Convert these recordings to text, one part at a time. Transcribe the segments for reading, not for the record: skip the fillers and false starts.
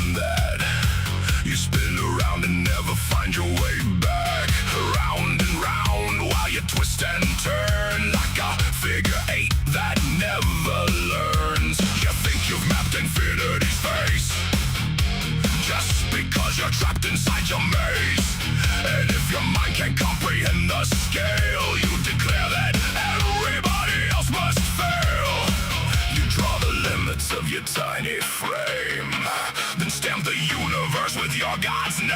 and that. You spin around and never find your way back. Round and round while you twist and turn like a figure eight that never learns. You think you've mapped infinity's face just because you're trapped inside your maze. And if your mind can't comprehend the scale, you declare that everybody else must fail. You draw the limits of your tiny frame, then stamp the universe with your God's name.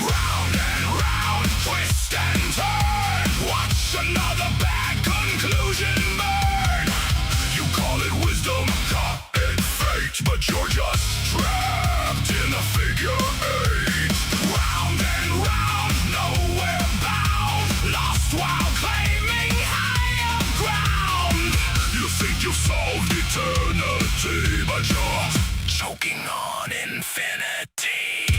Round and round, twist and turn, watch another bad conclusion burn. You call it wisdom, call it fate, but you're just trapped in a figure eight. Round and round, nowhere bound, lost while claiming higher ground. You think you've solved eternity, but you're choking on infinity.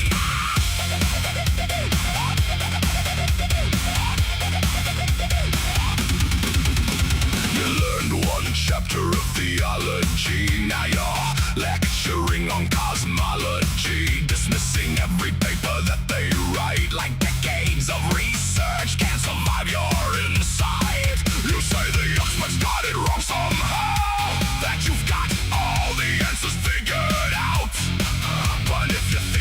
You learned one chapter of theology, now you're lecturing on cosmology, dismissing every paper that they write like decades of research can't survive your insight. You say the experts got it wrong somehow, that you've got all the answers figured out. But if you think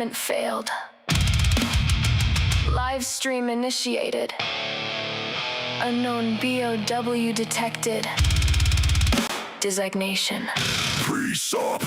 experiment failed. Live stream initiated. Unknown BOW detected. Designation. Pre-sup.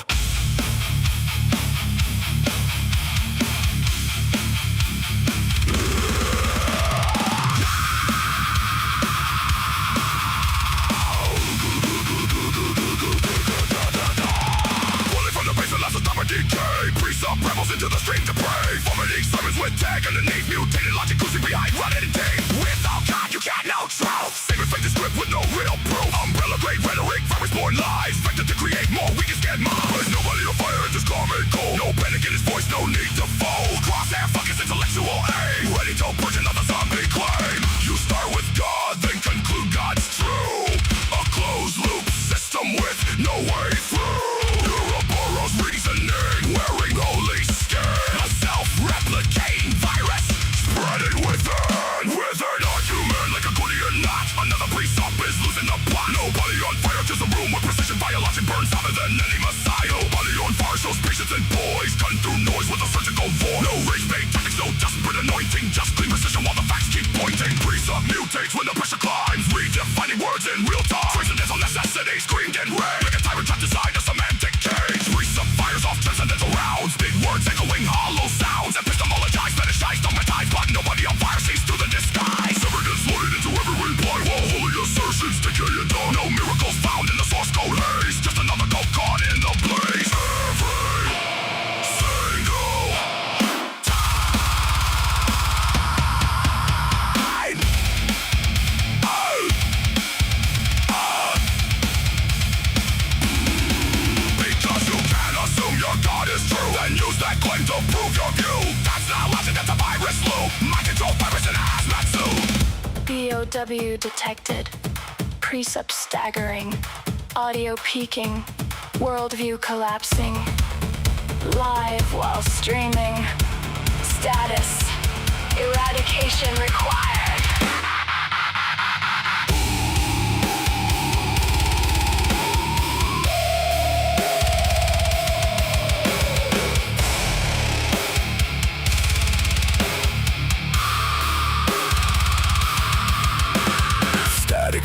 Pre-sup rebels into the stream to prey. Vomiting sermons with tag underneath. Mutated logic cruising behind rotted and tape. Without God you can't know truth. Saving faith is script with no real proof. Umbrella grade rhetoric, virus born lies. Vector to create more weak and scared minds. There's nobody to fire, it's just calm and cold. No panic in his voice, no need to fold. Crosshair fuck his intellectual aim. Ready to push another zombie claim. You start with God, then conclude God's true. A closed loop system with no way through. Ouroboros reasoning, wearing holy skin. A self-replicating virus, spreading within. Within a human like a Gordian knot. Another pre-sup is losing the plot. Nobody on fire, just a room where precision biologic burns hotter than any messiah. Nobody on fire shows patience and poise. Gun through noise with a surgical voice. No rage-bait tactics, no desperate anointing. Just clean precision while the facts keep pointing. Pre-sup mutates when the pressure climbs. Redefining words in real time. Transcendental necessity screamed in rage. Like a tyrant trapped inside a semantic cage. Pre-sup fires off transcendental rounds. Big words echoing hollow sounds. Epistemologized, fetishized, dogmatized. But nobody on fire sees through the disguise. Severed and loaded into every reply while holy assertions decay and die. No miracles found in the source code haze. Just another cult caught in the blaze. Every single time. Because you can't assume your God is true and use that claim to prove your view. That's not logic, that's a virus loop. Mind control virus in a hazmat suit. BOW detected. Precept staggering. Audio peaking. Worldview collapsing. Live while streaming. Status. Eradication required.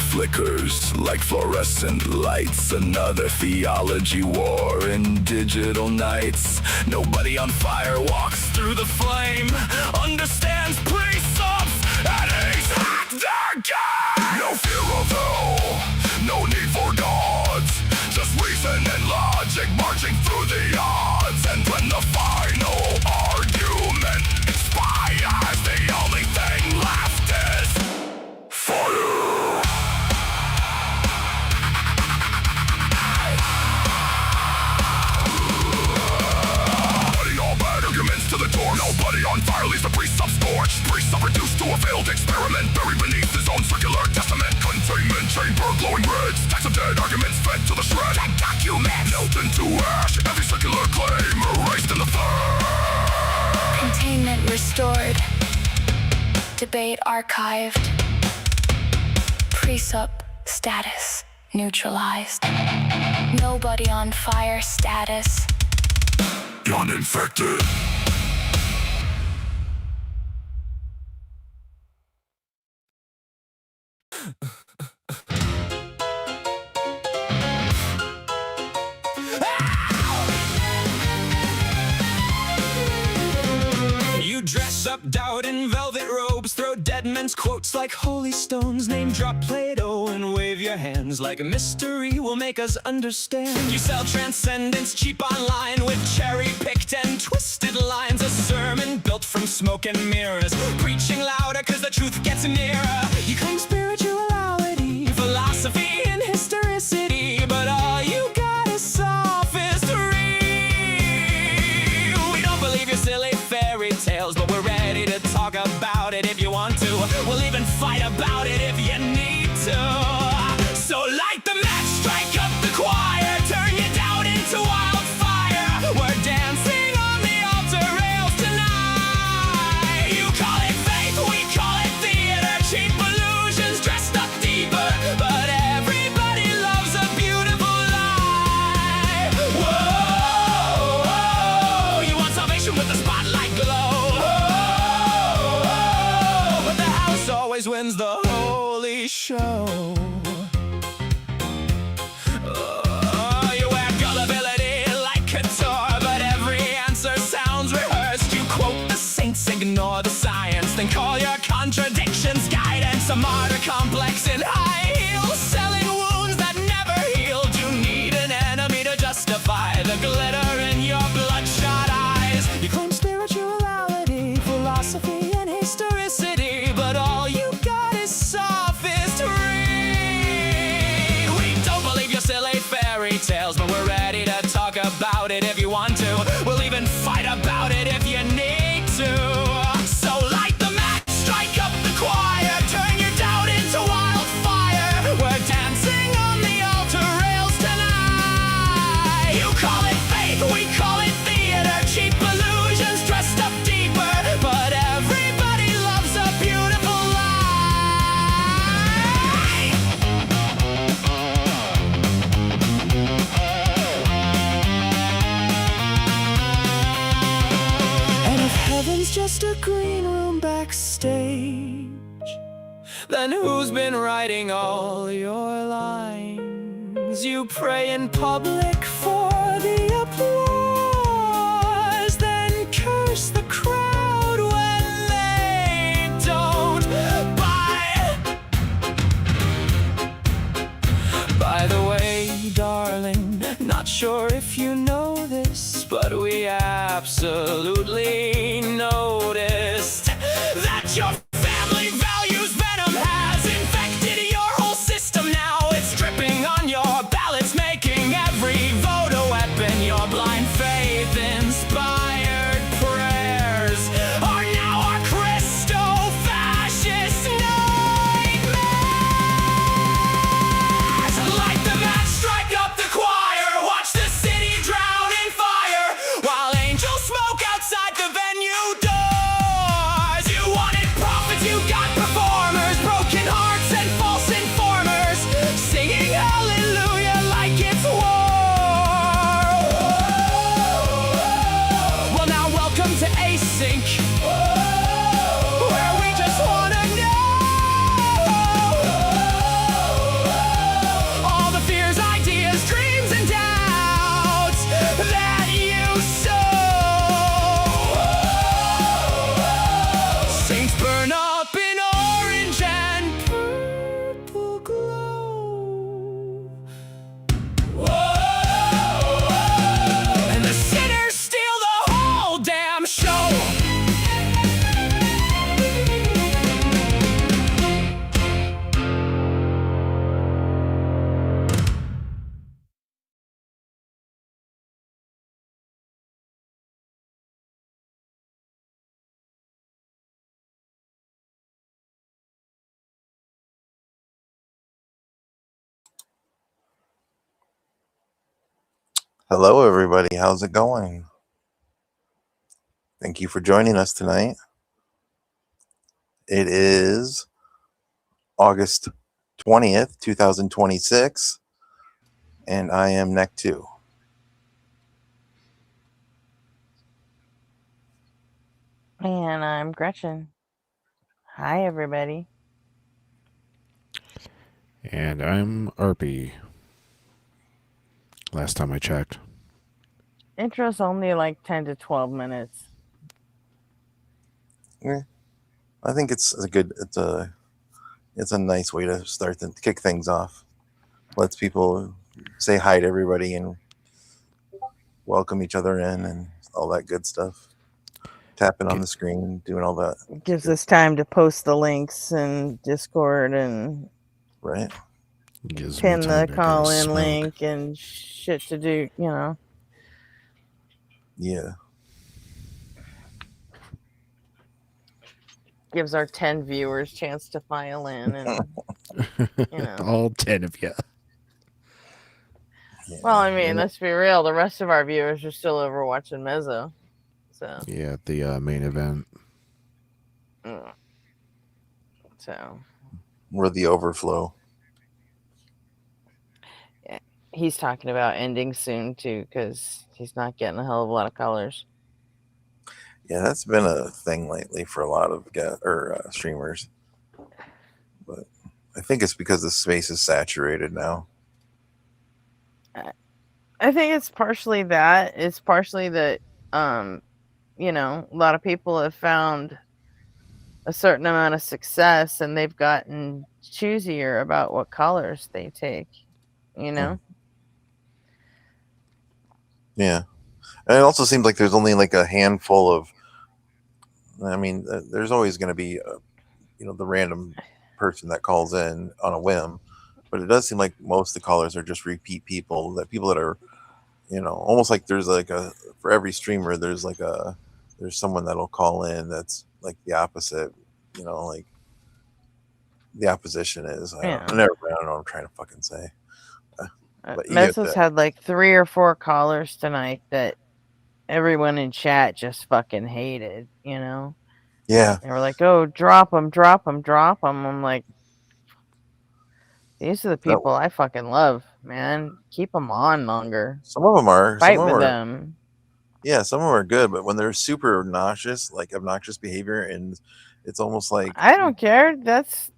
Flickers like fluorescent lights. Another theology war in digital nights. Nobody on fire walks through the flame. Understands precepts and he's hacked their game. No fear of hell, no need for gods. Just reason and logic marching through the odds. And when the final argument expires, the only thing left is fire. To the door, nobody on fire leaves the pre-sup scorched. Pre-sup reduced to a failed experiment, buried beneath his own circular testament. Containment chamber glowing red, stacks of dead arguments fed to the shred. And documents melt into ash, every circular claim erased in the flame. Containment restored. Debate archived. Pre-sup status neutralized. Nobody on fire status. Uninfected. You dress up doubt in velvet robes, throw dead men's quotes like holy stones, name drop Plato and wave your hands like a mystery will make us understand. You sell transcendence cheap online with cherry-picked and twisted lines, a sermon built from smoke and mirrors, preaching louder cause the truth gets nearer. You claim spirituality, philosophy and historicity, but all you got is sophistry. We don't believe your silly fairy tales, but we're ready to talk about it if you want to. We'll even fight about it if you need to. So light the match, strike up the choir, turn your doubt into wildfire. We're dancing on the altar rails tonight. You call it faith, we call it theater, cheap illusions dressed up deeper, but everybody loves a beautiful lie. Whoa, whoa, you want salvation with the spotlight? show. You wear gullibility like couture, but every answer sounds rehearsed. You quote the saints, ignore the science, then call your contradictions guidance. A martyr complex in high heels, selling wounds that never healed. You need an enemy to justify the glitter in your bloodshot eyes. You claim spirituality, philosophy, and historicity, but all you got is sophistry. We don't believe your silly fairy tales, but we're ready to talk about it if you want to. We'll even fight about it if you need to. So light the match, strike up the choir, turn your doubt into wildfire. We're dancing on the altar rails tonight. You call it faith, we call it theater, cheap illusions dressed up deeper, but everybody loves a beautiful lie. And if heaven's just a green room backstage, then who's been writing all your lines? You pray in public for the applause, then curse the crowd when they don't buy. By the way, darling, not sure if you know this, but we absolutely noticed that your family values venom has infected your whole system now. It's dripping on your ballots, making every vote a weapon. Your blind faith inspired prayers are now our Christo-fascist nightmares. Light the match, strike up the choir, watch the city drown in fire, while angels smoke outside the venue doors. You wanted prophets, you got performers, broken hearts and false informers, singing hallelujah like it's war. Well, now welcome to Async, where we just wanna know all the fears, ideas, dreams, and doubts that you sow. Saints burn up in orange and purple glow. And the sinners steal the whole damn show. Hello, everybody. How's it going? Thank you for joining us tonight. It is August 20th, 2026, and I am Neck 2. And I'm Gretchen. Hi, everybody. And I'm Arpy. Last time I checked. Intro's only like 10 to 12 minutes. I think it's a nice way to start to kick things off. Lets people say hi to everybody and welcome each other in and all that good stuff. Tapping on the screen, doing all that. Gives us time to post the links in Discord and Right. Gives me pin the time to go call-in smoke. link and shit to do, you know. Yeah. Gives our 10 viewers chance to file in and, you know. All 10 of you. Yeah. Well, I mean, let's be real. The rest of our viewers are still over watching Mezzo. So, Yeah, the main event. so We're the overflow. he's talking about ending soon too, because he's not getting a hell of a lot of colors. Yeah, that's been a thing lately for a lot of streamers. But I think it's because the space is saturated now. I think it's partially that. It's partially that, you know, a lot of people have found a certain amount of success and they've gotten choosier about what colors they take, you know? Yeah. And it also seems like there's only like a handful of. I mean, there's always going to be, the random person that calls in on a whim, but it does seem like most of the callers are just repeat people. That people that are, almost like there's like for every streamer, there's someone that'll call in that's like the opposite. Like the opposition is. I Yeah. don't know what I'm trying to fucking say. But you get Mesos that. had like 3 or 4 callers tonight that everyone in chat just fucking hated, you know? Yeah. They were like, oh, drop them, drop them, drop them. I'm like, these are the That, people I fucking love, man. Keep them on longer. some of them are. Some Fight of them with are. them. Yeah, some of them are good, but when they're super obnoxious, like obnoxious behavior, and it's almost like, I don't care. That's,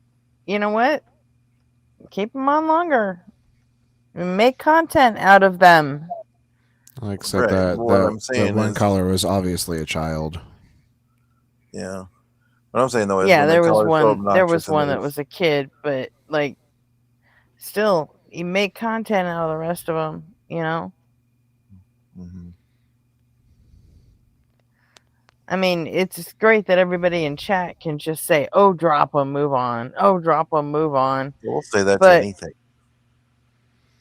you know what? Keep them on longer. Make content out of them. Like I said, right. that What that I'm that saying one is, caller was obviously a child. yeah. What I'm saying though is Yeah, when the there was color's so one. There was obnoxious and one that there's, was a kid, but like, still, you make content out of the rest of them. You know. Mhm. I mean, it's great that everybody in chat can just say, "Oh, drop them, move on. Oh, drop them, move on." we'll say that to But anything.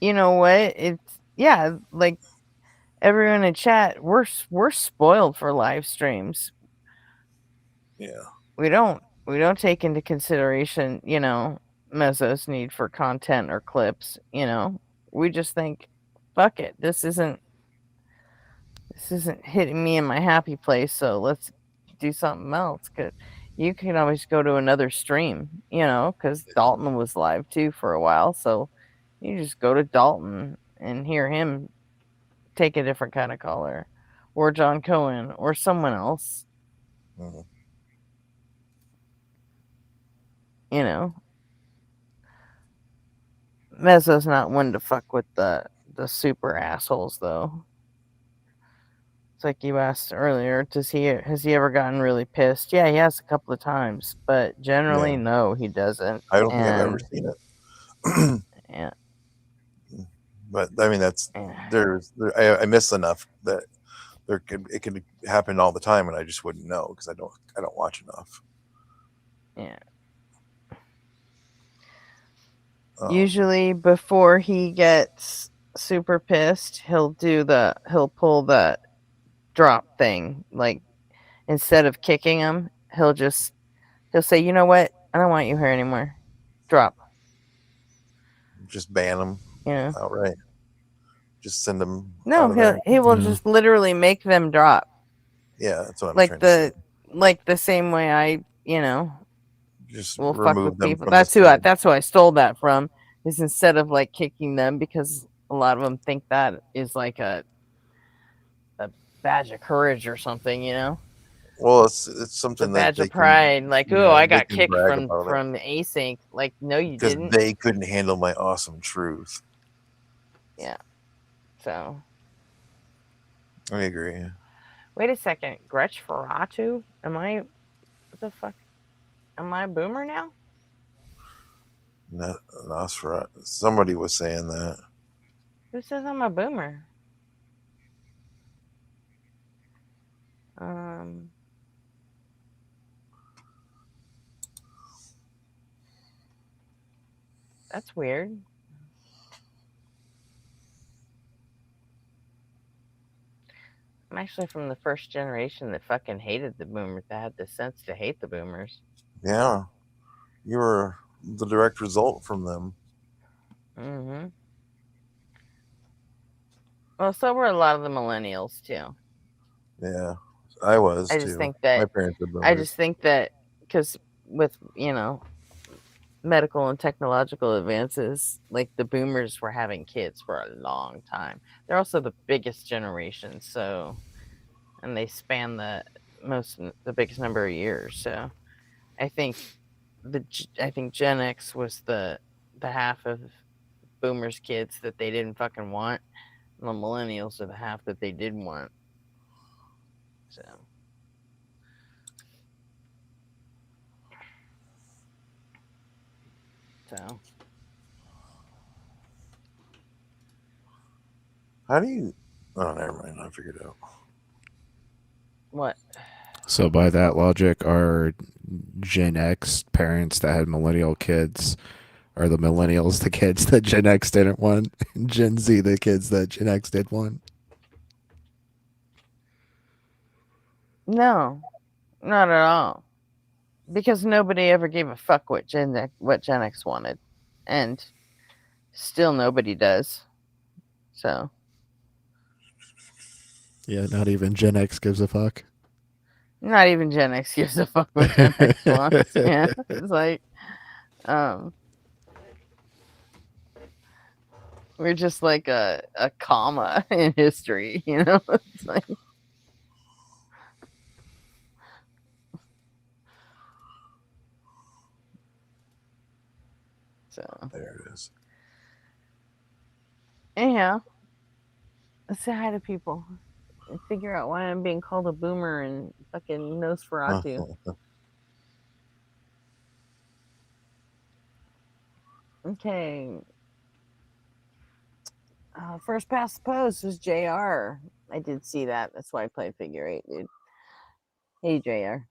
you know what? It's yeah, like everyone in chat, we're spoiled for live streams. Yeah. We don't take into consideration, you know, Mezzo's need for content or clips, you know. We just think, fuck it, this isn't hitting me in my happy place, so let's do something else. Cause you can always go to another stream, you know, because Dalton was live too for a while, so you just go to Dalton and hear him take a different kind of color, or John Cohen, or someone else, Mhm. you know. Mezzo's not one to fuck with the super assholes though. It's like you asked earlier, has he ever gotten really pissed? Yeah, he has a couple of times, but generally Yeah. no, he doesn't. I don't think I've ever And seen it. yeah, But I mean, yeah, I miss enough that it could happen all the time, and I just wouldn't know because I don't watch enough. yeah. Um, Usually before he gets super pissed, he'll pull the drop thing. Like instead of kicking him, he'll say, "You know what? I don't want you here anymore. Drop." just ban them You know. outright. Just send them out No, of there. he will Yeah. just literally make them drop. Yeah, that's what I'm Like trying to say. the same way I, you know, Just will fuck remove with them people. from the scene. That's who I stole that from. Is instead of like kicking them, because a lot of them think that is like a badge of courage or something, you know, Well, it's it's a something that badge of pride. Like, oh, I they got can kicked brag about it from async. Like, no, you because didn't. they couldn't handle my awesome truth. Yeah. So I agree. wait a second, Gretch Ferratu? What the fuck? Am I a boomer now? Not Nosferatu. Somebody was saying that. Who says I'm a boomer? Um, that's weird. I'm actually from the first generation that fucking hated the boomers, that had the sense to hate the boomers. Yeah, you were the direct result from them. Mm-hmm. Well, so were a lot of the millennials too. Yeah, I was I just too. think My that parents were boomers. because with, you know, medical and technological advances, like the boomers were having kids for a long time. They're also the biggest generation, so, and they span the biggest number of years. So I think I think Gen X was the half of Boomers' kids that they didn't fucking want. And the Millennials are the half that they did want. So. How do you? Oh, never mind. I figured it out. What? So by that logic, are Gen X parents that had millennial kids, are the millennials the kids that Gen X didn't want, and Gen Z the kids that Gen X did want? No, not at all. Because nobody ever gave a fuck what Gen X wanted, and still nobody does. So. Yeah, not even Gen X gives a fuck. Not even Gen X gives a fuck what Gen X wants. Yeah, it's like, we're just like a comma in history, you know? It's like, so There it is. anyhow, let's say hi to people and figure out why I'm being called a boomer and fucking Nosferatu. Okay. First past the post was JR. I did see that. That's why I played figure 8, dude. Hey, JR.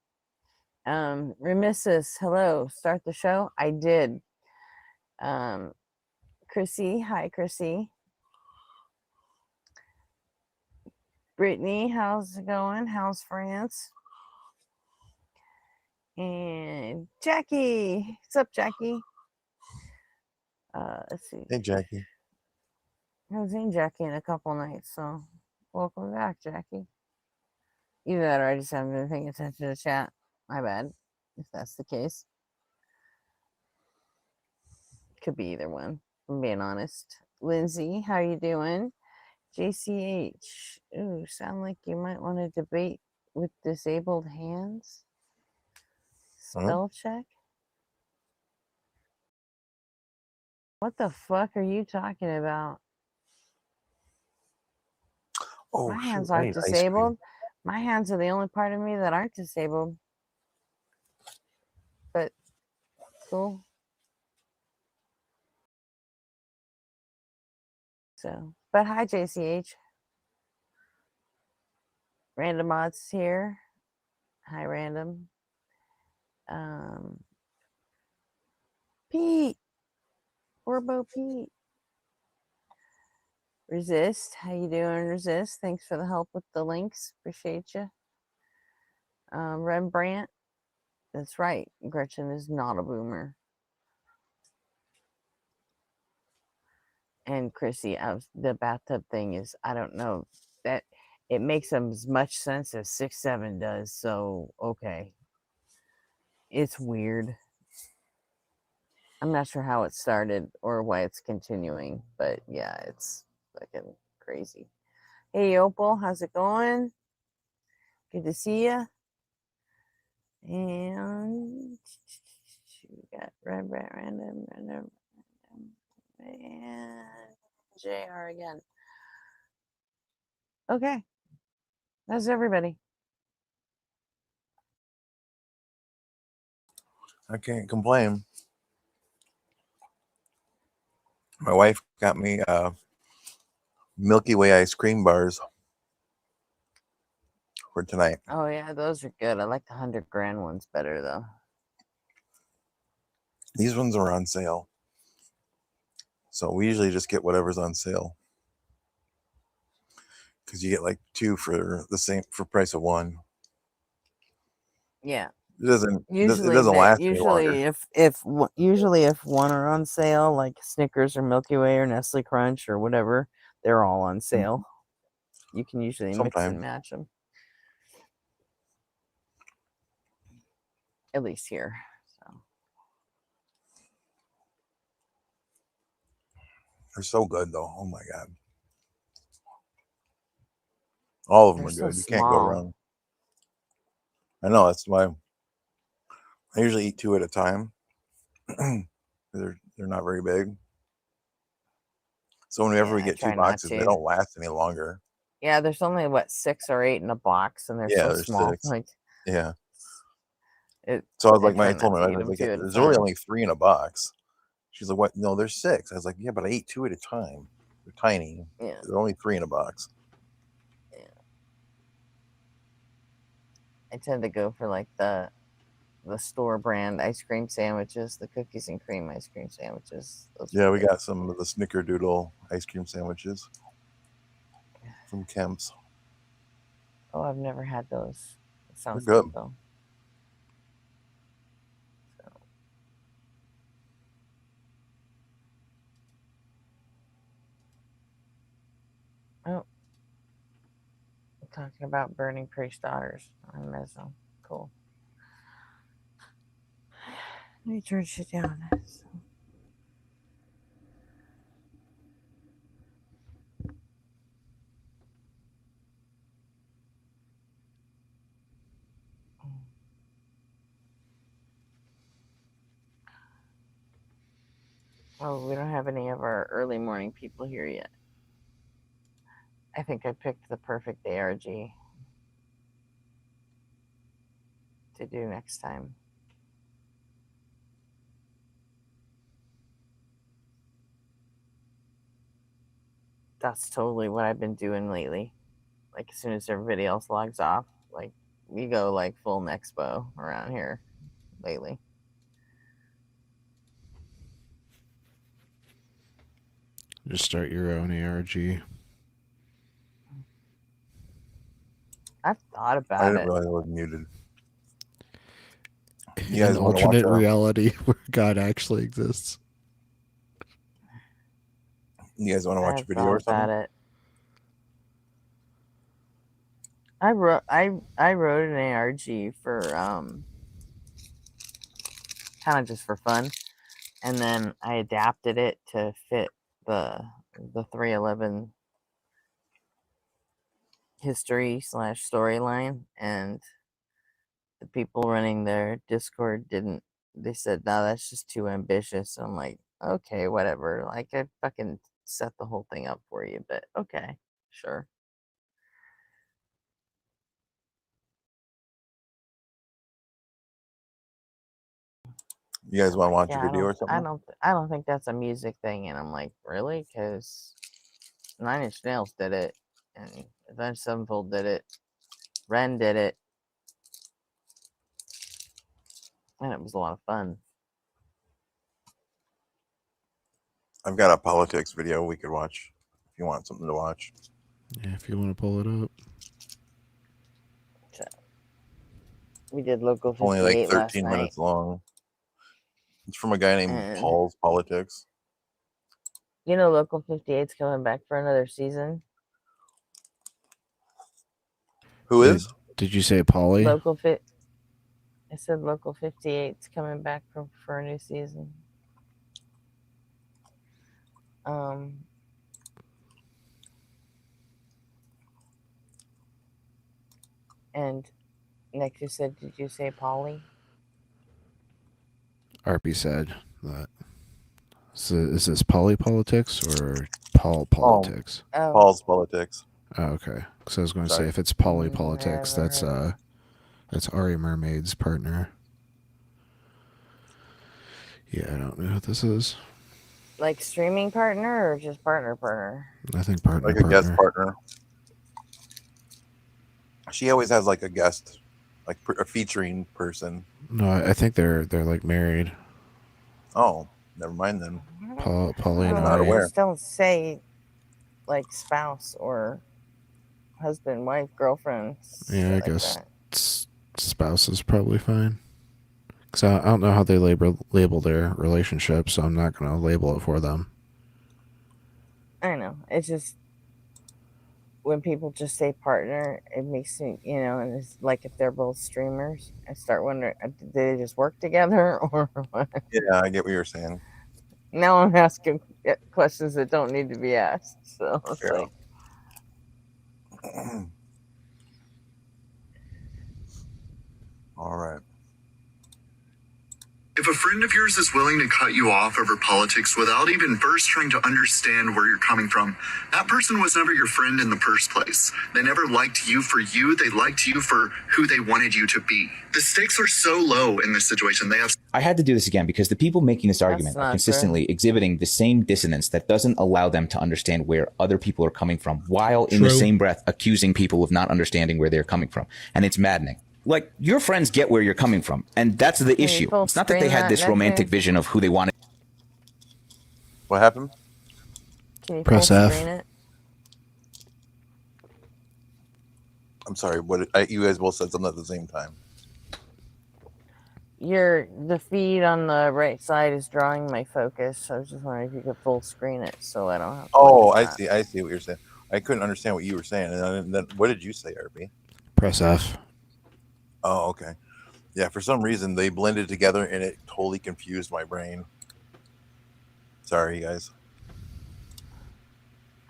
Remissus, hello. Start the show? I did. Chrissy, hi, Chrissy. Brittany, how's it going? How's France? And Jackie. What's up, Jackie? Let's see. Hey, Jackie. I haven't seen Jackie in a couple nights, so welcome back, Jackie. Either that or I just haven't been paying attention to the chat. My bad, if that's the case. Could be either one, I'm being honest. Lindsay, how you doing? JCH. Ooh, sound like you might want to debate with disabled hands. Spell check? What the fuck are you talking about? Oh, my hands shoot, I aren't need ice cream. disabled. My hands are the only part of me that aren't disabled. But cool. So, but hi, JCH. Random Mods here. Hi, Random. Pete. Orbo Pete. Resist. How you doing, Resist? Thanks for the help with the links. Appreciate you. Rembrandt. That's right. Gretchen is not a boomer. And Chrissy, the bathtub thing is, I don't know, that it makes as much sense as 6'7" does. So, okay. It's weird. I'm not sure how it started or why it's continuing, but yeah, it's fucking crazy. Hey, Opal, how's it going? Good to see you. And we got random, and JR again. Okay. That's everybody. I can't complain. My wife got me Milky Way ice cream bars for tonight. Oh yeah, those are good. I like the 100-gram ones better though. These ones are on sale, so we usually just get whatever's on sale because you get like 2 for the same for price of 1. Yeah. It doesn't Usually last any longer. usually if one are on sale, like Snickers or Milky Way or Nestle Crunch or whatever, they're all on sale. You can usually mix and Sometimes. match them. At least here. So They're so good though. Oh my god. All of them they're are so good. You can't go small. wrong. I know, that's why I usually eat 2 at a time. they're not very big. So whenever Yeah, we I get 2 try not boxes, they to. don't last any longer. Yeah, there's only what 6 or 8 in a box, and they're Yeah, so there's small. 6. Like Yeah. it, So I was I like, try I told not my to wife, eat I was them like, 2 at a there's really time. only 3 in a box. She's like, what? No, there's 6. I was like, yeah, but I ate 2 at a time. They're tiny. Yeah, There's only 3 in a box. yeah. I tend to go for like the store brand ice cream sandwiches, the cookies and cream ice cream sandwiches. Those Yeah, are we good. got some of the Snickerdoodle ice cream sandwiches from Kemp's. Oh, I've never had those. It They're sounds good. good though. Oh, I'm talking about burning priest daughters. I miss them. Cool. Let me turn shit down. Oh, we don't have any of our early morning people here yet. I think I picked the perfect ARG to do next time. That's totally what I've been doing lately. Like as soon as everybody else logs off, like we go like full Nexpo around here lately. Just start your own ARG. I've thought I about didn't it. realize I was muted. You An guys want to watch alternate reality where God actually exists. You guys want to watch a I've video thought or about something? it. I wrote an ARG for kind of just for fun, and then I adapted it to fit the 311 history / storyline, and the people running their Discord didn't. They said, "No, that's just too ambitious." I'm like, "Okay, whatever." Like I fucking set the whole thing up for you, but okay, sure. You guys I'm want to like, watch a yeah, video or something? I don't think that's a music thing. And I'm like, really? Because Nine Inch Nails did it, and Avenged Sevenfold did it, Ren did it, and it was a lot of fun. I've got a politics video we could watch if you want something to watch. Yeah, if you want to pull it up. So, we did Local It's only like 58 last 13 night, minutes long. It's from a guy named and Paul's Politics. you know, Local 58's coming back for another season. Who is? Did you say Polly? Local Fit. I said Local 58's coming back for a new season. And Nick, you said, did you say Polly? RP said that. So is this Polly Politics or Paul Politics? Oh, Paul's Politics. Oh, okay. So I was going to say Sorry. if it's Polly Politics, never heard of that's Ari Mermaid's partner. Yeah, I don't know who this is. like streaming partner or just partner? I think partner. Like a guest partner. She always has like a guest, like a featuring person. No, I think they're like married. Oh, never mind then. Polly and I'm not Ari. aware. Just don't say like spouse or husband, wife, girlfriend. Yeah, I like guess that. spouse is probably fine. Because I don't know how they label their relationship, so I'm not going to label it for them. I know. It's just when people just say partner, it makes me, and it's like if they're both streamers, I start wondering, did they just work together or what? Yeah, I get what you're saying. Now I'm asking questions that don't need to be asked. So it's like, all right. If a friend of yours is willing to cut you off over politics without even first trying to understand where you're coming from, that person was never your friend in the first place. They never liked you for you. They liked you for who they wanted you to be. The stakes are so low in this situation. They have. I had to do this again because the people making this argument are consistently exhibiting the same dissonance that doesn't allow them to understand where other people are coming from, while in the same breath accusing people of not understanding where they're coming from. And it's maddening. Like, your friends get where you're coming from, and that's the issue. It's not that they had this romantic vision of who they wanted. What happened? Can you Press full F. screen it? I'm sorry. You guys both said something at the same time. The feed on the right side is drawing my focus. I was just wondering if you could full screen it so I don't have to. Oh, I see what you're saying. I couldn't understand what you were saying. And then what did you say, RB? Press F. Oh, okay. Yeah, for some reason they blended together and it totally confused my brain. Sorry, guys.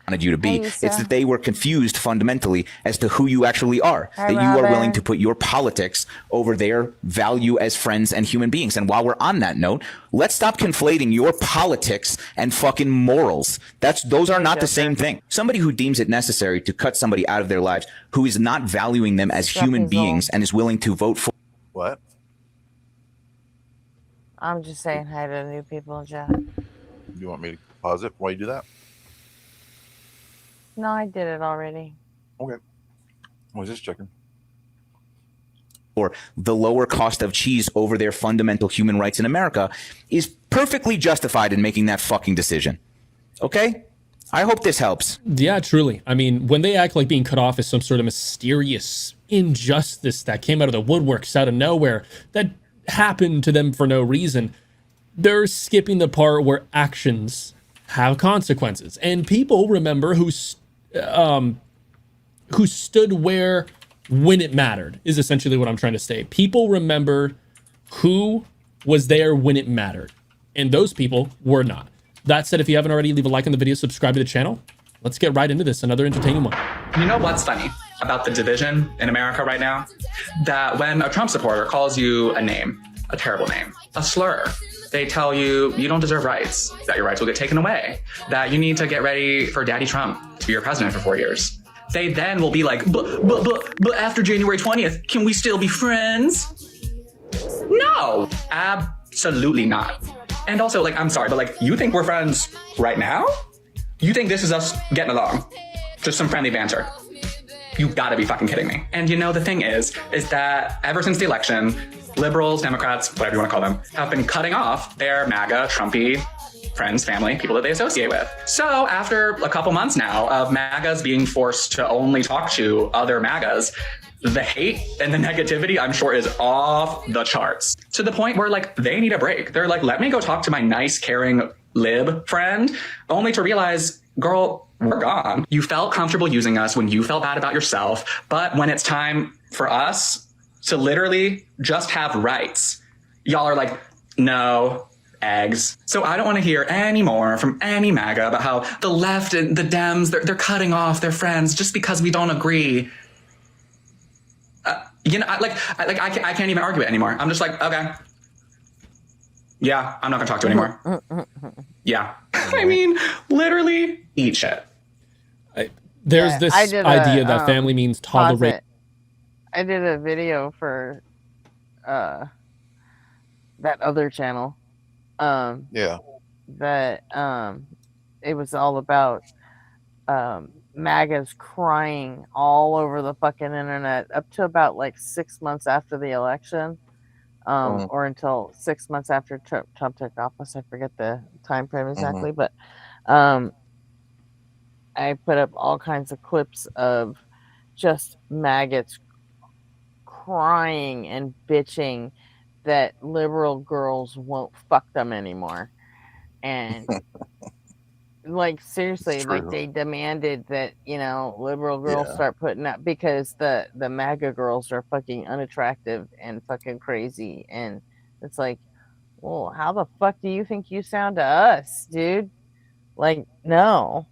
Wanted you to be. Hey, It's Lisa. that they were confused fundamentally as to who you actually are. Hi, that you are willing Robin. to put your politics over their value as friends and human beings. And while we're on that note, let's stop conflating your politics and fucking morals. Those are not the same thing. Somebody who deems it necessary to cut somebody out of their lives, who is not valuing them as human beings and is willing to vote for. What? I'm just saying hi to new people in chat. You want me to pause it while you do that? No, I did it already. Okay. I was just checking. Or the lower cost of cheese over their fundamental human rights in America is perfectly justified in making that fucking decision. Okay? I hope this helps. Yeah, truly. I mean, when they act like being cut off is some sort of mysterious injustice that came out of the woodworks out of nowhere, that happened to them for no reason, they're skipping the part where actions have consequences. And people remember who stood where when it mattered, is essentially what I'm trying to say. People remember who was there when it mattered, and those people were not. That said, if you haven't already, leave a like on the video, subscribe to the channel. Let's get right into this, another entertaining one. You know what's funny about the division in America right now? That when a Trump supporter calls you a name, a terrible name, a slur, they tell you you don't deserve rights, that your rights will get taken away, that you need to get ready for Daddy Trump to be your president for 4 years. They then will be like, but after January 20th, can we still be friends? No, absolutely not. And also, like, I'm sorry, but like, you think we're friends right now? You think this is us getting along? Just some friendly banter? You gotta be fucking kidding me. And you know, the thing is that ever since the election, liberals, Democrats, whatever you want to call them, have been cutting off their MAGA, Trumpy friends, family, people that they associate with. So after a couple months now of MAGAs being forced to only talk to other MAGAs, the hate and the negativity, I'm sure, is off the charts. To the point where, like, they need a break. They're like, let me go talk to my nice, caring lib friend, only to realize, girl, we're gone. You felt comfortable using us when you felt bad about yourself, but when it's time for us to literally just have rights, y'all are like, no, eggs. So I don't want to hear any more from any MAGA about how the left and the Dems, they're cutting off their friends just because we don't agree. You know, I can't even argue it anymore. I'm just like, okay. Yeah, I'm not gonna talk to you anymore. Yeah. I mean, literally eat shit. There's this idea that family means tolerate. I did a video for that other channel. Yeah. That it was all about MAGAs crying all over the fucking internet up to about like 6 months after the election, or until 6 months after Trump took office. I forget the time frame exactly, but I put up all kinds of clips of just maggots crying and bitching that liberal girls won't fuck them anymore. And like, seriously, like, they demanded that, you know, liberal girls start putting up, because the MAGA girls are fucking unattractive and fucking crazy. And it's like, well, how the fuck do you think you sound to us, dude? Like, no.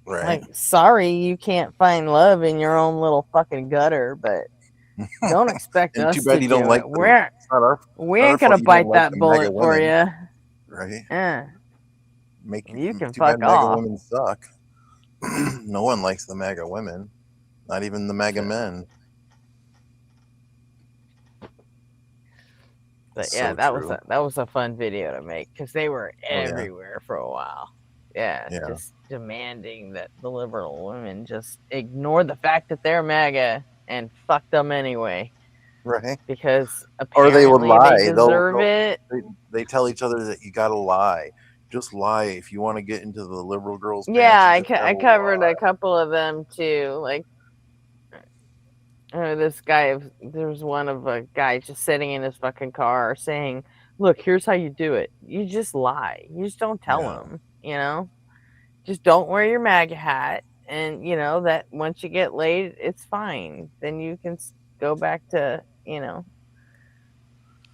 Right. Like, sorry, you can't find love in your own little fucking gutter, but don't expect us too bad to you don't do like it. the We not our ain't gonna fault you don't bite like that the MAGA bullet for women, you. right? Yeah, Make you can too bad fuck MAGA off. women suck. No one likes the MAGA women, not even the MAGA men. But So yeah, that true. was a fun video to make because they were Oh, yeah. everywhere for a while. Yeah, Yeah. just demanding that the liberal women just ignore the fact that they're MAGA and fuck them anyway. Right. Because Or they would apparently lie. they deserve it. They tell each other that you gotta lie. Just lie if you want to get into the liberal girls' Yeah, pants. I covered a couple of them too. Like this guy, there's one of a guy just sitting in his fucking car saying, "Look, here's how you do it. You just lie. You just don't tell them. You know, just don't wear your MAGA hat, and you know that once you get laid, it's fine. Then you can go back to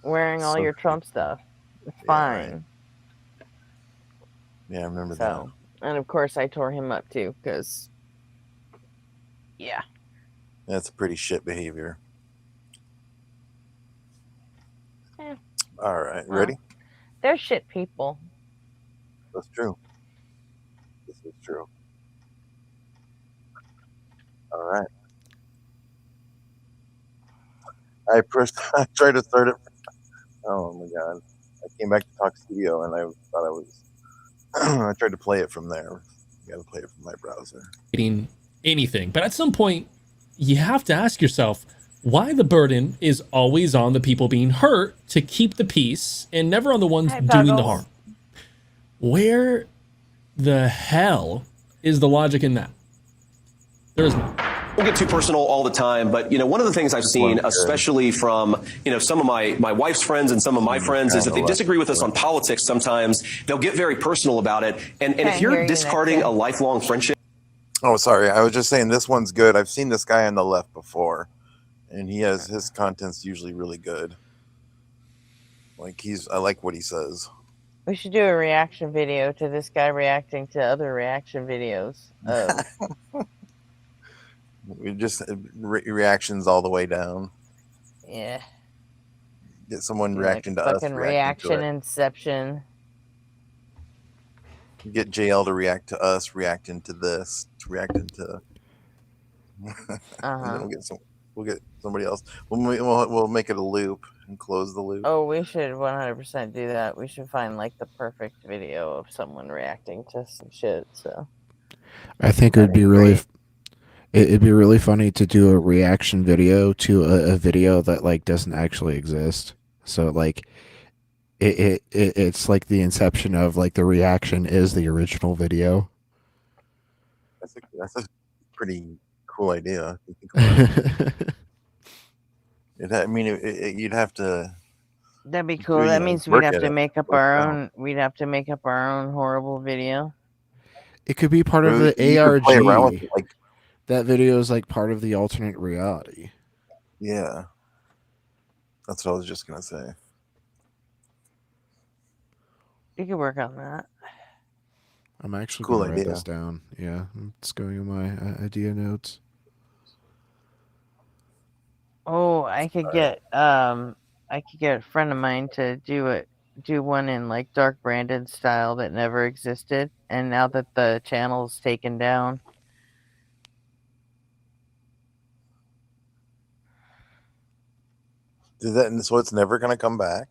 wearing all your Trump stuff. It's fine." Right. Yeah, I remember So, and of course, I tore him up too because, yeah. That's pretty shit behavior. Yeah. All right, ready? They're shit people. That's true. This is true. All right. I tried to start it. Oh my god! I came back to Talk Studio and I thought I was. I tried to play it from there. You got to play it from my browser. Anything, but at some point, you have to ask yourself why the burden is always on the people being hurt to keep the peace and never on the ones doing the harm. Where the hell is the logic in that? There is none. Don't get too personal all the time, but one of the things I've seen, especially from some of my wife's friends and some of my friends, is if they disagree with us on politics, sometimes they'll get very personal about it. And if you're discarding a lifelong friendship. Oh, sorry. I was just saying this one's good. I've seen this guy on the left before, and his content's usually really good. Like I like what he says. We should do a reaction video to this guy reacting to other reaction videos. We just reactions all the way down. Yeah. Get someone reacting to us. Fucking reaction inception. Get JL to react to us, reacting to this, reacting to. And then we'll get somebody else. We'll make it a loop and close the loop. Oh, we should 100% do that. We should find like the perfect video of someone reacting to some shit. So. I think it would be really. It'd be really funny to do a reaction video to a video that like doesn't actually exist. So like, it's like the inception of like the reaction is the original video. That's a pretty cool idea. You'd have to. That'd be cool. That means we'd have to make up our own. We'd have to make up our own horrible video. It could be part of the ARG. Play around with it, like. That video is like part of the alternate reality. Yeah. That's what I was just going to say. You could work on that. I'm actually going to write this down. Yeah, it's going in my idea notes. Oh, I could get a friend of mine to do one in like Dark Brandon style that never existed, and now that the channel's taken down. So it's never going to come back?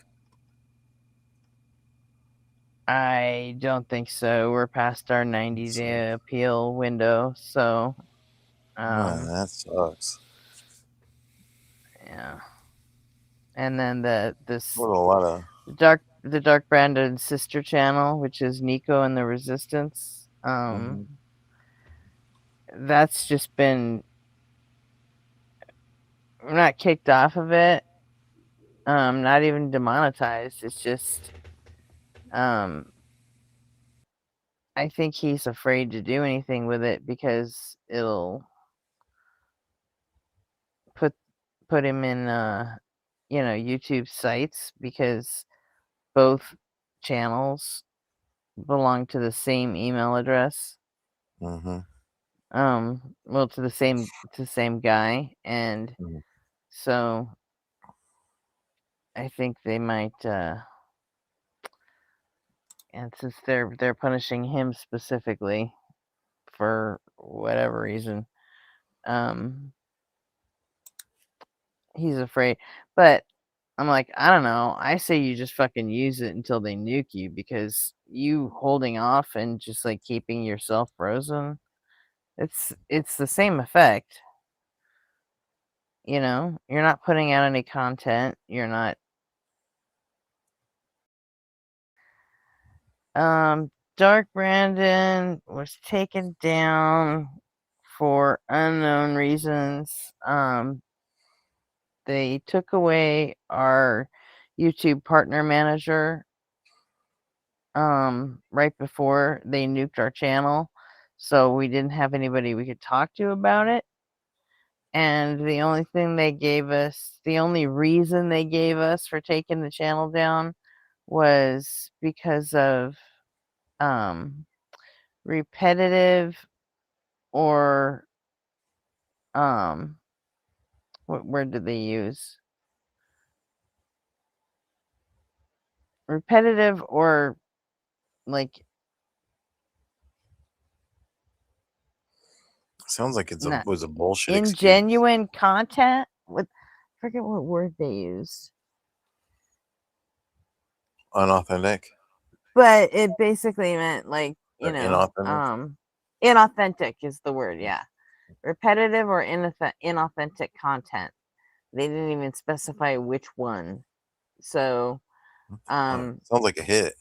I don't think so. We're past our 90-day appeal window, so. That sucks. Yeah. And then the Dark Brandon sister channel, which is Nico and the Resistance. That's just been. We're not kicked off of it. Not even demonetized. It's just I think he's afraid to do anything with it because it'll put him in YouTube sites, because both channels belong to the same email address. Well, to the same guy, and so I think they might, and since they're punishing him specifically for whatever reason, he's afraid. But I'm like, I don't know. I say you just fucking use it until they nuke you, because you holding off and just like keeping yourself frozen, it's the same effect. You know, you're not putting out any content. You're not. Dark Brandon was taken down for unknown reasons. They took away our YouTube partner manager right before they nuked our channel, so we didn't have anybody we could talk to about it. And the only thing they gave us, the only reason they gave us for taking the channel down, was because of repetitive or what word did they use? Repetitive or like Sounds like was a bullshit ingenuine content. With I forget what word they used. Unauthentic. But it basically meant like, you know, inauthentic. Inauthentic is the word, yeah. Repetitive or inauthentic content. They didn't even specify which one. So sounds like a hit.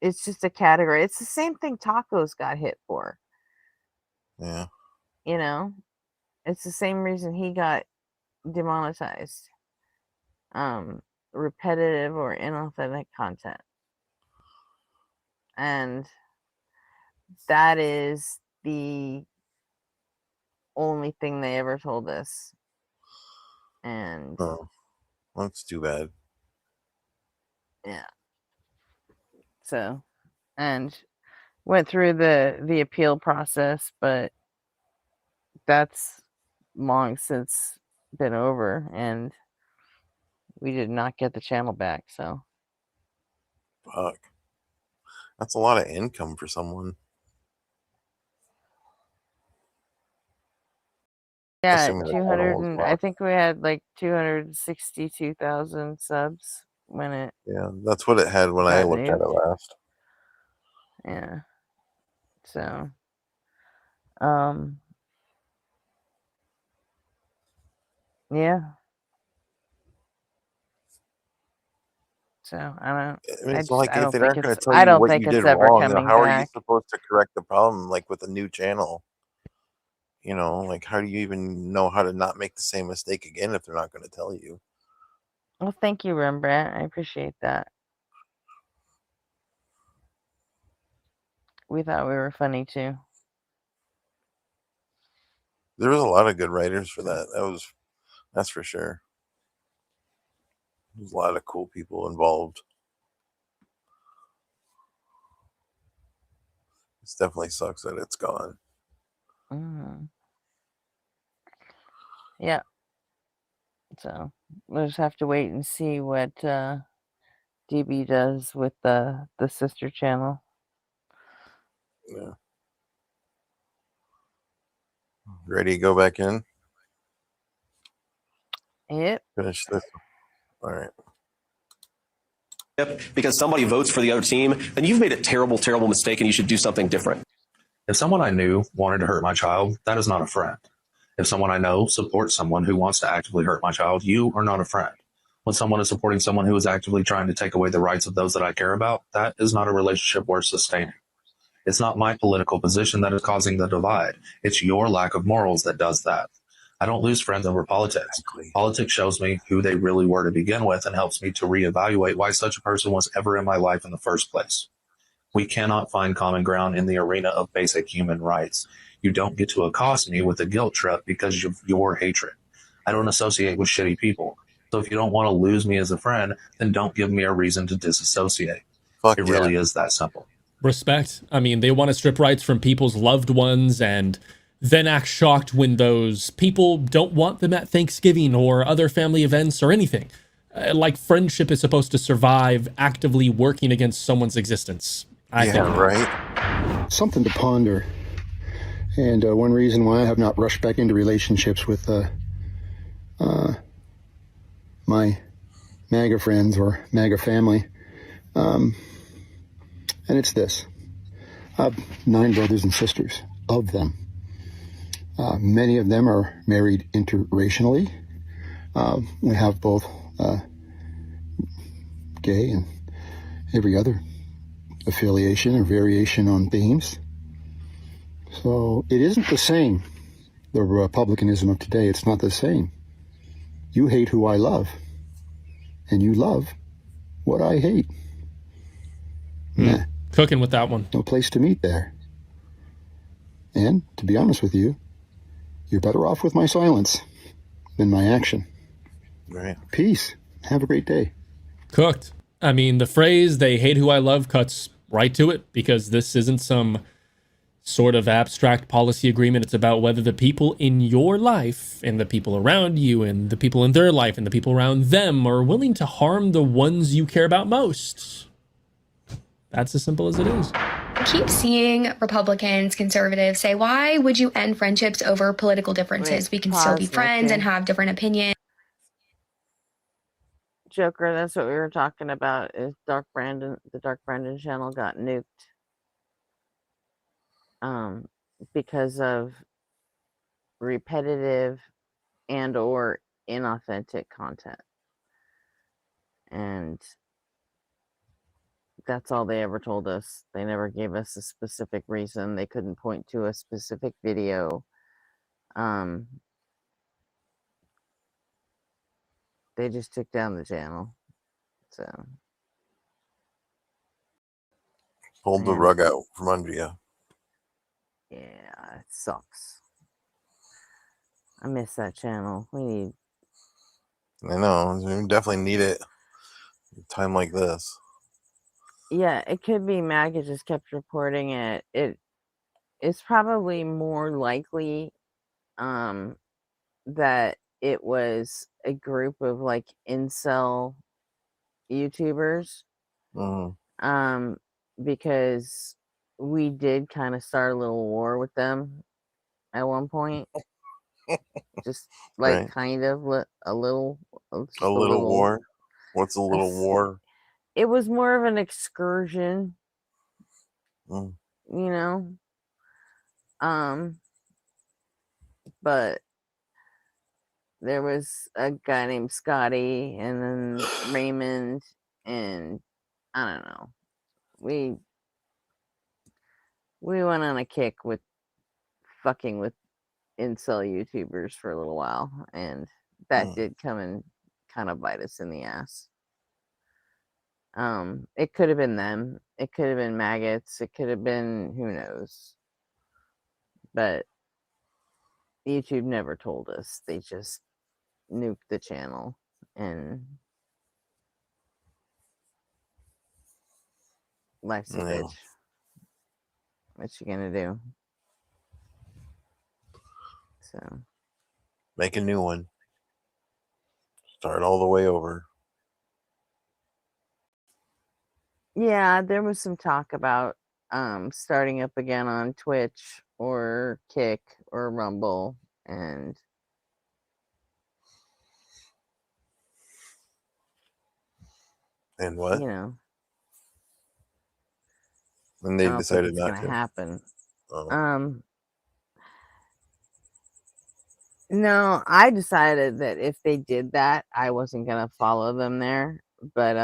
It's just a category. It's the same thing Tacos got hit for. Yeah. You know? It's the same reason he got demonetized. Repetitive or inauthentic content. And that is the only thing they ever told us. And well, that's too bad. Yeah. So, and went through the appeal process, but that's long since been over, and we did not get the channel back. So, fuck, that's a lot of income for someone. Yeah, 200. I think we had like 262,000 subs when it. Yeah, that's what it had when I looked at it last. Yeah. So, yeah. So I don't. I mean, it's I like if they aren't going to tell I you don't what think you it's did ever wrong, coming how are you back. supposed to correct the problem? Like with a new channel, you know, like how do you even know how to not make the same mistake again if they're not going to tell you? Well, thank you, Rembrandt. I appreciate that. We thought we were funny too. There was a lot of good writers for that. That's for sure. There's a lot of cool people involved. It definitely sucks that it's gone. Yeah. So we'll just have to wait and see what DB does with the sister channel. Yeah. Ready to go back in? Yep. Finish this. All right. Because somebody votes for the other team, then you've made a terrible, terrible mistake and you should do something different. If someone I knew wanted to hurt my child, that is not a friend. If someone I know supports someone who wants to actively hurt my child, you are not a friend. When someone is supporting someone who is actively trying to take away the rights of those that I care about, that is not a relationship worth sustaining. It's not my political position that is causing the divide. It's your lack of morals that does that. I don't lose friends over politics. Exactly. Politics shows me who they really were to begin with and helps me to reevaluate why such a person was ever in my life in the first place. We cannot find common ground in the arena of basic human rights. You don't get to accost me with a guilt trip because of your hatred. I don't associate with shitty people. So if you don't want to lose me as a friend, then don't give me a reason to disassociate. It really is that simple. Respect. I mean, they want to strip rights from people's loved ones and then act shocked when those people don't want them at Thanksgiving or other family events or anything. like friendship is supposed to survive actively working against someone's existence. I think. Right. Something to ponder. And one reason why I have not rushed back into relationships with my MAGA friends or MAGA family. And it's this. I have 9 brothers and sisters. Of them, many of them are married interracially. We have both gay and every other affiliation or variation on themes. So it isn't the same. The Republicanism of today, it's not the same. You hate who I love, and you love what I hate. Nah, Cooking with that one. no place to meet there. And to be honest with you, you're better off with my silence than my action. Right. Peace. Have a great day. Cooked. I mean, the phrase "they hate who I love" cuts right to it, because this isn't some sort of abstract policy agreement. It's about whether the people in your life and the people around you and the people in their life and the people around them are willing to harm the ones you care about most. That's as simple as it is. I keep seeing Republicans, conservatives say, why would you end friendships over political differences? We can still be friends and have different opinions. Joker, that's what we were talking about, is the Dark Brandon channel got nuked. Because of repetitive and or inauthentic content. And that's all they ever told us. They never gave us a specific reason. They couldn't point to a specific video. They just took down the channel. So Pulled the rug out from under you. yeah, it sucks. I miss that channel. I know. We definitely need it. A time like this. Yeah, it could be MAGA just kept reporting it. It's probably more likely that it was a group of like incel YouTubers. Because we did kind of start a little war with them at one point. Just like Right. kind of a little war. What's a little war? It was more of an excursion, Mm. you know. But there was a guy named Scotty and then Raymond, and I don't know. We went on a kick with fucking with incel YouTubers for a little while, and that did come and kind of bite us in the ass. It could have been them. It could have been maggots. It could have been who knows. But YouTube never told us. They just nuked the channel, and life's a bitch. What you gonna do? So make a new one. Start all the way over. Yeah, there was some talk about starting up again on Twitch or Kick or Rumble, and what? You know. And they decided not to. Happen. No, I decided that if they did that, I wasn't gonna follow them there. But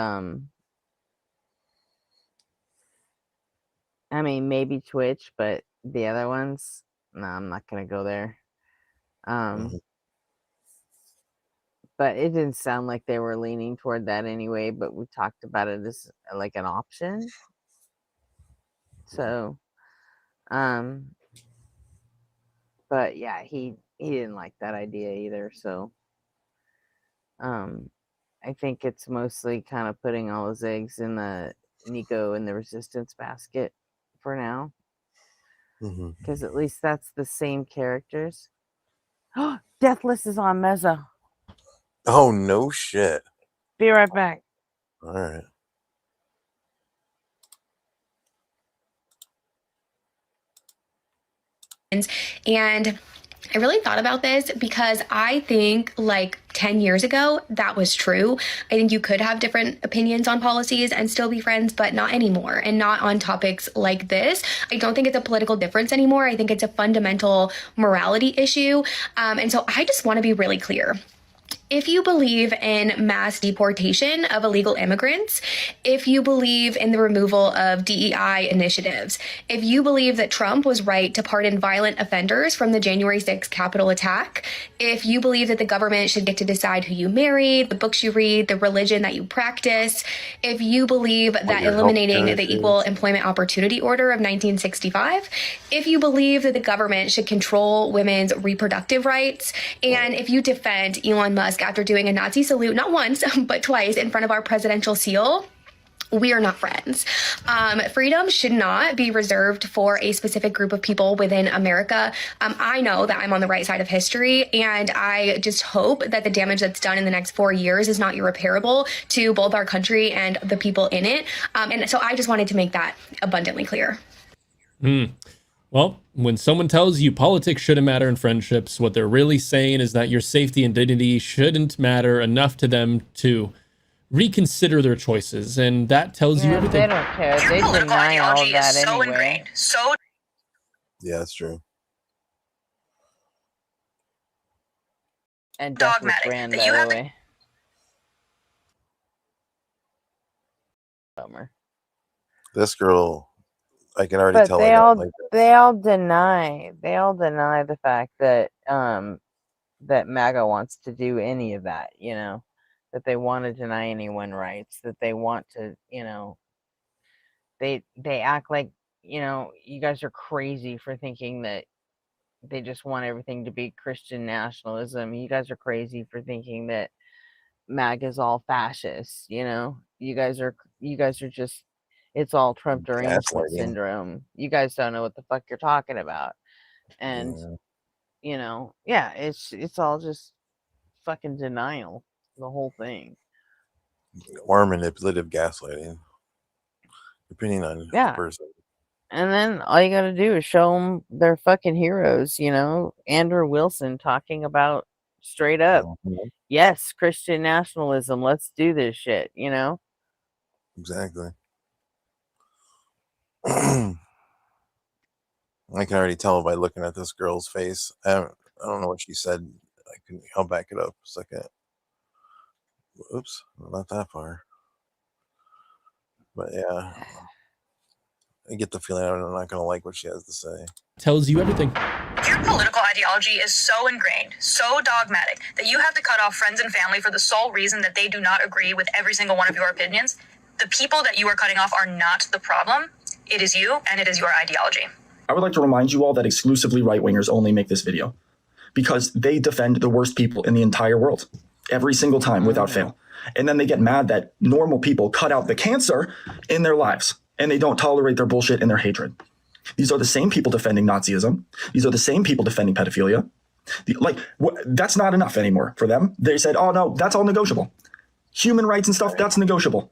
I mean, maybe Twitch, but the other ones, no, I'm not gonna go there. But it didn't sound like they were leaning toward that anyway. But we talked about it as like an option. So, but yeah, he didn't like that idea either. So, I think it's mostly kind of putting all his eggs in the Nico and the Resistance basket for now. Because at least that's the same characters. Deathless is on Mezzo. Oh, no shit. Be right back. All right. And I really thought about this because I think like 10 years ago, that was true. I think you could have different opinions on policies and still be friends, but not anymore, and not on topics like this. I don't think it's a political difference anymore. I think it's a fundamental morality issue. And so I just want to be really clear. If you believe in mass deportation of illegal immigrants, if you believe in the removal of DEI initiatives, if you believe that Trump was right to pardon violent offenders from the January 6th Capitol attack, if you believe that the government should get to decide who you marry, the books you read, the religion that you practice, if you believe that eliminating the Equal Employment Opportunity Order of 1965, if you believe that the government should control women's reproductive rights, and if you defend Elon Musk after doing a Nazi salute, not once, but twice in front of our presidential seal, we are not friends. Freedom should not be reserved for a specific group of people within America. I know that I'm on the right side of history, and I just hope that the damage that's done in the next 4 years is not irreparable to both our country and the people in it. And so I just wanted to make that abundantly clear. Well, when someone tells you politics shouldn't matter in friendships, what they're really saying is that your safety and dignity shouldn't matter enough to them to reconsider their choices, and that tells you everything. They don't care. They deny all of that so anyway. ingrained, so Yeah, that's true. And dogmatic brand, that by you the have way. Bummer. This girl, I can already But tell. they I all don't like this. they all deny the fact that that MAGA wants to do any of that, you know, that they want to deny anyone rights, that they want to, you know, they act like, you know, you guys are crazy for thinking that they just want everything to be Christian nationalism. You guys are crazy for thinking that MAGA is all fascist, you know. You guys are just, it's all Trump derangement Gaslighting. syndrome. You guys don't know what the fuck you're talking about. And Yeah. you know, yeah, it's all just fucking denial, the whole thing. Or manipulative gaslighting, depending on the Yeah. person. And then all you got to do is show them their fucking heroes, you know, Andrew Wilson talking about straight up, yes, Christian nationalism, let's do this shit, you know? Exactly. I can already tell by looking at this girl's face. I don't know what she said. I'll back it up a second. Oops, not that far. But yeah, I get the feeling I'm not going to like what she has to say. Tells you everything. Your political ideology is so ingrained, so dogmatic, that you have to cut off friends and family for the sole reason that they do not agree with every single one of your opinions. The people that you are cutting off are not the problem. It is you, and it is your ideology. I would like to remind you all that exclusively right-wingers only make this video because they defend the worst people in the entire world every single time without fail. And then they get mad that normal people cut out the cancer in their lives and they don't tolerate their bullshit and their hatred. These are the same people defending Nazism. These are the same people defending pedophilia. That's not enough anymore for them. They said, oh no, that's all negotiable. Human rights and stuff, that's negotiable.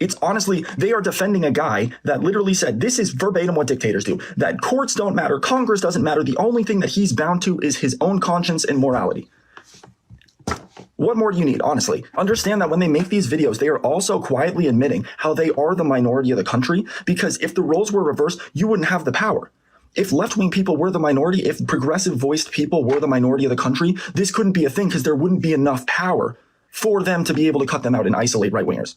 It's honestly, they are defending a guy that literally said, this is verbatim what dictators do, that courts don't matter, Congress doesn't matter. The only thing that he's bound to is his own conscience and morality. What more do you need, honestly? Understand that when they make these videos, they are also quietly admitting how they are the minority of the country, because if the roles were reversed, you wouldn't have the power. If left-wing people were the minority, if progressive-voiced people were the minority of the country, this couldn't be a thing because there wouldn't be enough power for them to be able to cut them out and isolate right-wingers.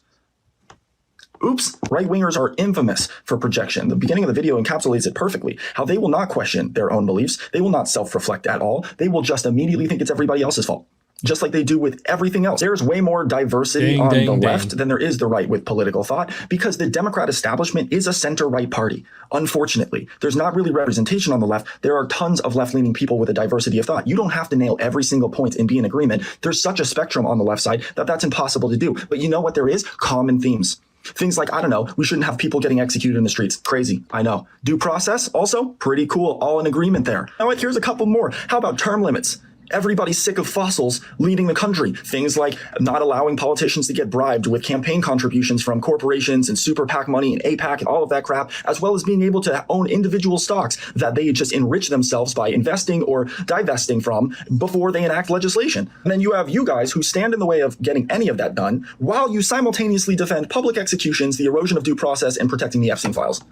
Oops, right-wingers are infamous for projection. The beginning of the video encapsulates it perfectly. How they will not question their own beliefs. They will not self-reflect at all. They will just immediately think it's everybody else's fault, just like they do with everything else. There's way more diversity on the left than there is the right with political thought, because the Democrat establishment is a center-right party. Unfortunately, there's not really representation on the left. There are tons of left-leaning people with a diversity of thought. You don't have to nail every single point and be in agreement. There's such a spectrum on the left side that that's impossible to do. But you know what there is? Common themes. Things like, I don't know, we shouldn't have people getting executed in the streets. Crazy, I know. Due process, also pretty cool, all in agreement there. Now, here's a couple more. How about term limits? Everybody's sick of fossils leading the country. Things like not allowing politicians to get bribed with campaign contributions from corporations and super PAC money and APAC and all of that crap, as well as being able to own individual stocks that they just enrich themselves by investing or divesting from before they enact legislation. And then you have you guys who stand in the way of getting any of that done while you simultaneously defend public executions, the erosion of due process, and protecting the Epstein files.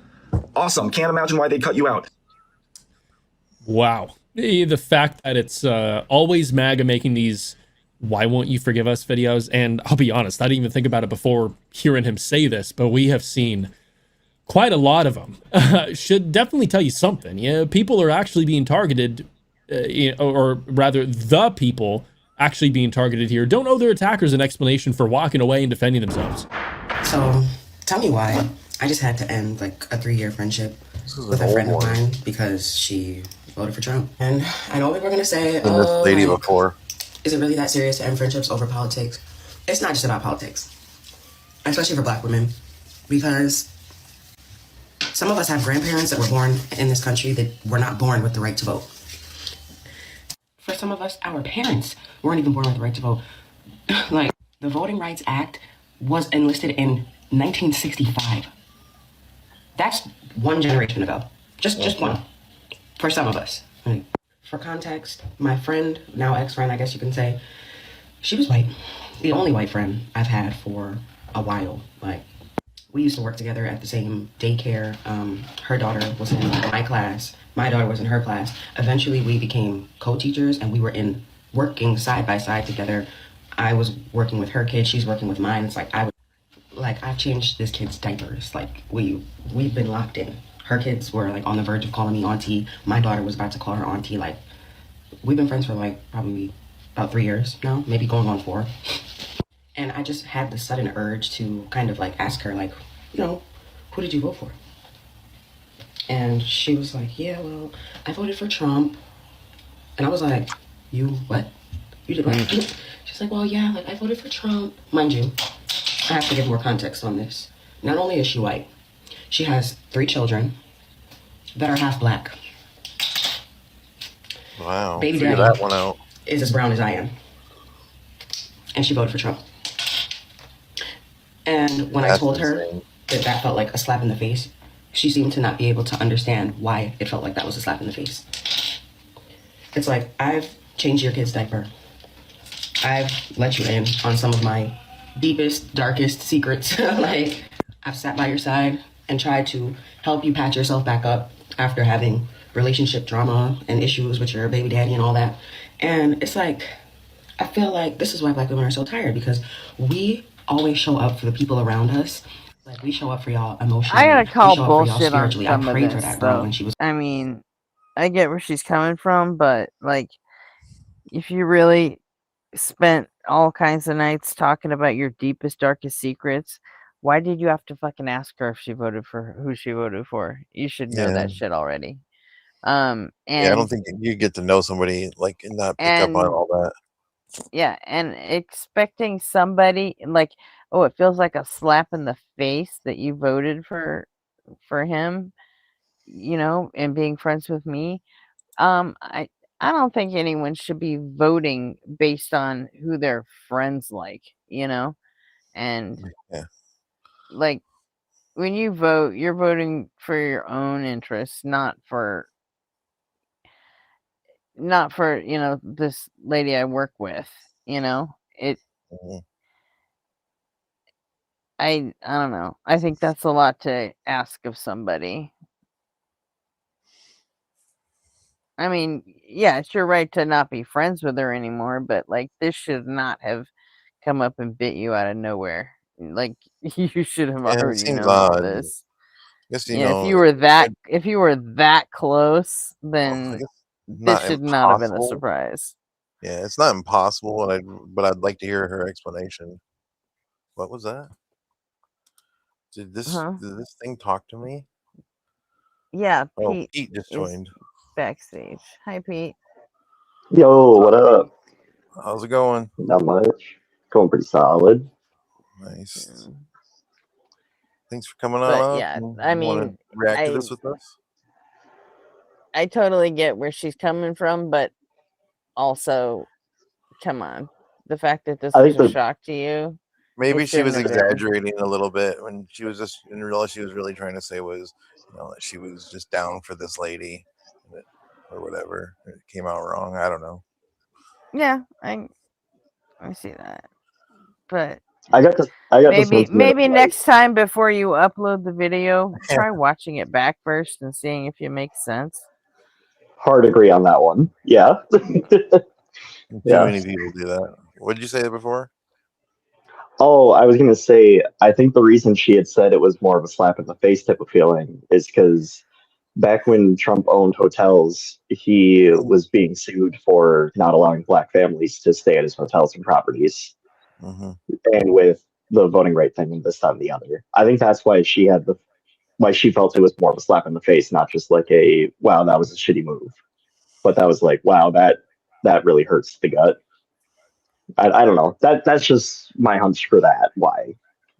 Awesome. Can't imagine why they'd cut you out. Wow. The fact that it's always MAGA making these "why won't you forgive us" videos, and I'll be honest, I didn't even think about it before hearing him say this, but we have seen quite a lot of them. Should definitely tell you something. Yeah, people are actually being targeted, or rather, the people actually being targeted here don't owe their attackers an explanation for walking away and defending themselves. So, tell me why. I just had to end like a 3-year friendship with a friend of mine because she voted for Trump. And I know people are gonna say, this lady before. Is it really that serious to end friendships over politics? It's not just about politics, especially for Black women, because some of us have grandparents that were born in this country that were not born with the right to vote. For some of us, our parents weren't even born with the right to vote. Like, the Voting Rights Act was enlisted in 1965. That's one generation ago. Just one. For some of us. Like, for context, my friend, now ex-friend, I guess you can say, she was white. The only white friend I've had for a while. Like, we used to work together at the same daycare. Her daughter was in my class. My daughter was in her class. Eventually, we became co-teachers, and we were working side by side together. I was working with her kids. She's working with mine. It's like I've changed this kid's diapers. Like, we've been locked in. Her kids were like on the verge of calling me auntie. My daughter was about to call her auntie. Like, we've been friends for like probably about 3 years now, maybe going on 4. And I just had the sudden urge to kind of like ask her, like, who did you vote for? And she was like, yeah, well, I voted for Trump. And I was like, you what? You did what? She's like, well, yeah, like I voted for Trump. Mind you, I have to give more context on this. Not only is she white, she has 3 children that are half Black. Wow. Baby Figure daddy that one out. is as brown as I am. And she voted for Trump. And when I told her that felt like a slap in the face, she seemed to not be able to understand why it felt like that was a slap in the face. It's like, I've changed your kid's diaper. I've let you in on some of my deepest, darkest secrets. Like, I've sat by your side and tried to help you patch yourself back up after having relationship drama and issues with your baby daddy and all that. And it's like, I feel like this is why Black women are so tired, because we always show up for the people around us. Like, we show up for y'all emotionally. I gotta call bullshit on spiritually. some I of prayed for this, that girl though. when she was. I mean, I get where she's coming from, but like, if you really spent all kinds of nights talking about your deepest, darkest secrets, why did you have to fucking ask her if she voted for who she voted for? You should know that shit already. And I don't think you get to know somebody like and not pick up on all that. Yeah, and expecting somebody like, oh, it feels like a slap in the face that you voted for him, and being friends with me. I don't think anyone should be voting based on who their friends like, and like, when you vote, you're voting for your own interests, not for this lady I work with. It I don't know. I think that's a lot to ask of somebody. I mean, yeah, it's your right to not be friends with her anymore, but like, this should not have come up and bit you out of nowhere. Like, you should have It already seems known all odd. this. Guess If you were that close, then this should not have been a surprise. Yeah, it's not impossible, but I'd like to hear her explanation. What was that? Did this thing talk to me? Yeah, Pete Pete just is joined backstage. Hi, Pete. Yo, what up? How's it going? Not much. Going pretty solid. Nice. Thanks for coming on But up. yeah, You I want to mean, react to this with us? I totally get where she's coming from, but also, come on, the fact that this I was think a the shock to you, Maybe it she was shouldn't have been. exaggerating a little bit when she was just, and all she was really trying to say was, that she was just down for this lady, or whatever. It came out wrong. I don't know. Yeah, I see that, but I got the sentiment maybe of, like, next time before you upload the video, try watching it back first and seeing if it makes sense. hard agree on that one. Yeah. Too Yeah. many people do that. What did you say before? Oh, I was gonna say, I think the reason she had said it was more of a slap in the face type of feeling is because back when Trump owned hotels, he was being sued for not allowing black families to stay at his hotels and properties. Mm-hmm. And with the voting right thing and this, that, and the other. I think that's why she felt it was more of a slap in the face, not just like a, wow, that was a shitty move. But that was like, wow, that really hurts the gut. I don't know. That's just my hunch for that. Why?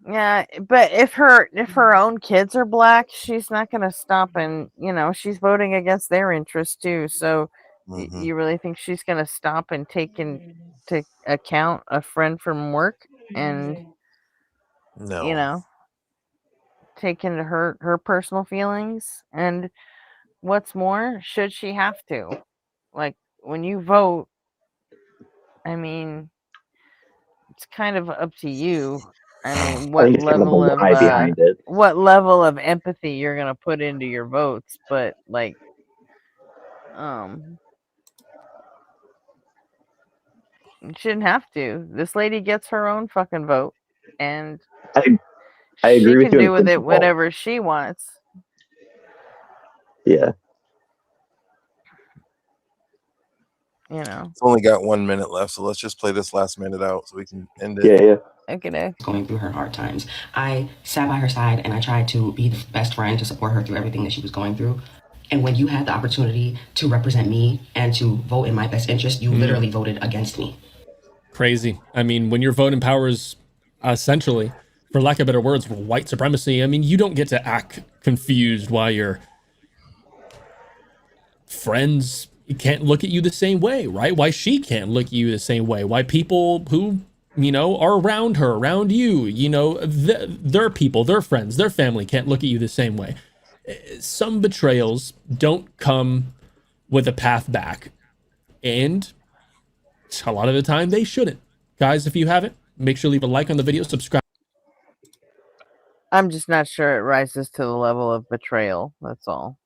Yeah, but if her own kids are black, she's not going to stop, and she's voting against their interests too. So Mm-hmm. you really think she's going to stop and take into account a friend from work and No. take into her personal feelings? And what's more, should she have to? Like, when you vote, I mean, it's kind of up to you. I mean, I think it's kind of the lie behind it. what level of empathy you're gonna put into your votes, but like, you shouldn't have to. This lady gets her own fucking vote, and I agree she with can you in do with it principle. whatever she wants. Yeah. It's only got 1 minute left, so let's just play this last minute out so we can end it. Yeah. Okay. Going through her hard times, I sat by her side and I tried to be the best friend to support her through everything that she was going through. And when you had the opportunity to represent me and to vote in my best interest, you literally voted against me. Crazy. I mean, when your voting power is essentially, for lack of better words, white supremacy, I mean, you don't get to act confused while your friends can't look at you the same way, right? Why she can't look at you the same way? Why people who, are around her, around you, their people, their friends, their family can't look at you the same way. Some betrayals don't come with a path back. And a lot of the time they shouldn't. Guys, if you haven't, make sure to leave a like on the video, subscribe. I'm just not sure it rises to the level of betrayal. That's all.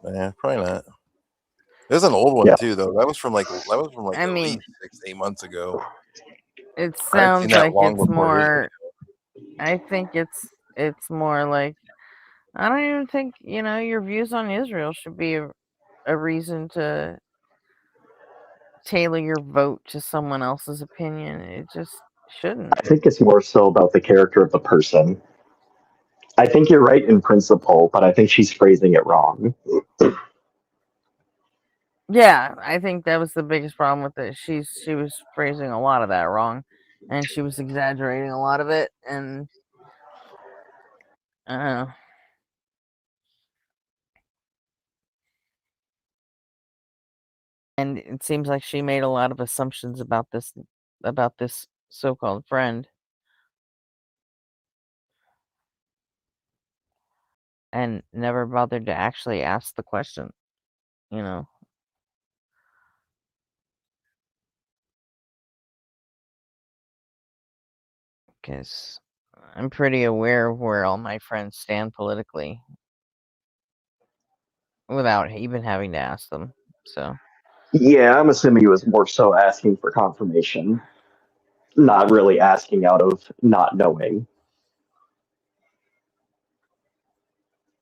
Yeah, probably not. There's an old one too, though. That was from I at mean, least 6-8 months ago. it I hadn't seen sounds that like long it's before his more. I think it's more like, I don't even think your views on Israel should be a reason to tailor your vote to someone else's opinion. It just shouldn't. I think it's more so about the character of the person. I think you're right in principle, but I think she's phrasing it wrong. Yeah, I think that was the biggest problem with it. She was phrasing a lot of that wrong, and she was exaggerating a lot of it, and I don't know. And it seems like she made a lot of assumptions about this so-called friend. And never bothered to actually ask the question, Because I'm pretty aware of where all my friends stand politically without even having to ask them. So Yeah, I'm assuming it was more so asking for confirmation, not really asking out of not knowing.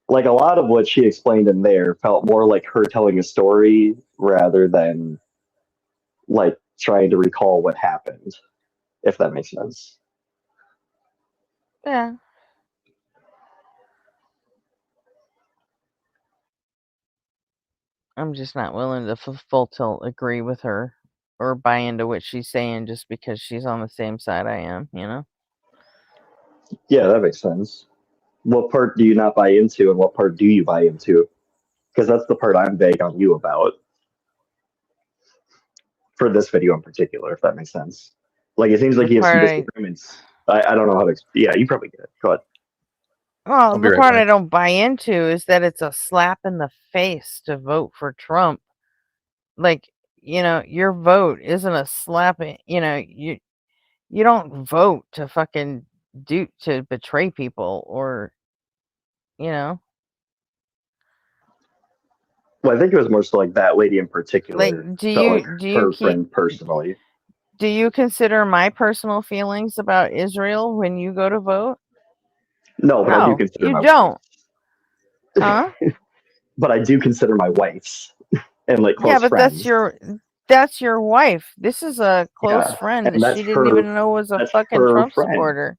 Like, a lot of what she explained in there felt more like her telling a story rather than like trying to recall what happened, if that makes sense. yeah. I'm just not willing to full tilt agree with her or buy into what she's saying just because she's on the same side I am, Yeah, that makes sense. What part do you not buy into and what part do you buy into? Because that's the part I'm vague on you about. for this video in particular, if that makes sense. Like, it seems like The you have some part disagreements. I don't know how to. Yeah, you probably get it. Go ahead. Well, I'll be the right part I back. don't buy into is that it's a slap in the face to vote for Trump. Like, your vote isn't a slap in, you don't vote to fucking to betray people or, you know. Well, I think it was more so like that lady in particular, Like, do felt like you her friend personally. do you consider my personal feelings about Israel when you go to vote? No, but I do No, consider you my don't. Huh? but I do consider my wife's and like Yeah, close but friends. that's your wife. This is a close Yeah, friend and that she didn't even know was a that's fucking her Trump friend. supporter.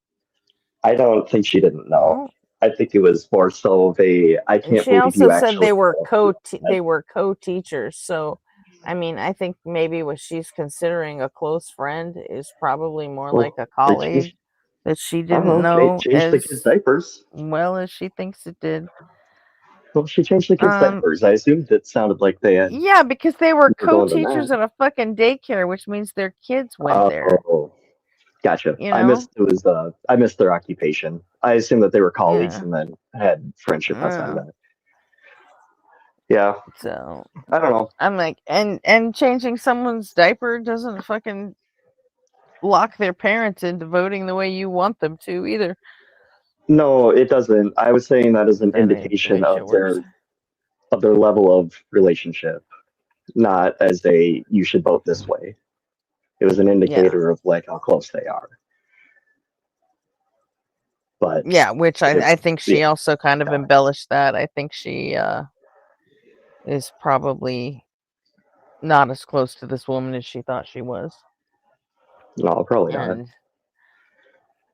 I don't think she didn't know. Oh. I think it was more so of a I And can't she believe also you said actually they were co-teachers. So, I mean, I think maybe what she's considering a close friend is probably more like a they colleague changed, that she I don't didn't know, know changed the kids' as diapers. well as she thinks it did. Well, she changed the kids' diapers. I assumed it sounded like they Yeah, because they were were going to co-teachers that. at a fucking daycare, which means their kids went there. Oh, gotcha. You know? I missed their occupation. I assumed that they were colleagues Yeah. and then had friendship outside of Yeah. that. Yeah. So I don't know. I'm like, and changing someone's diaper doesn't fucking lock their parents into voting the way you want them to either. No, it doesn't. I was saying that as an That indication makes it of worse. their level of relationship, not as a you should vote this way. It was an Yeah. indicator of like how close they are. But Yeah, which I think she yeah, also kind of embellished that. I think she is probably not as close to this woman as she thought she was. no, probably not.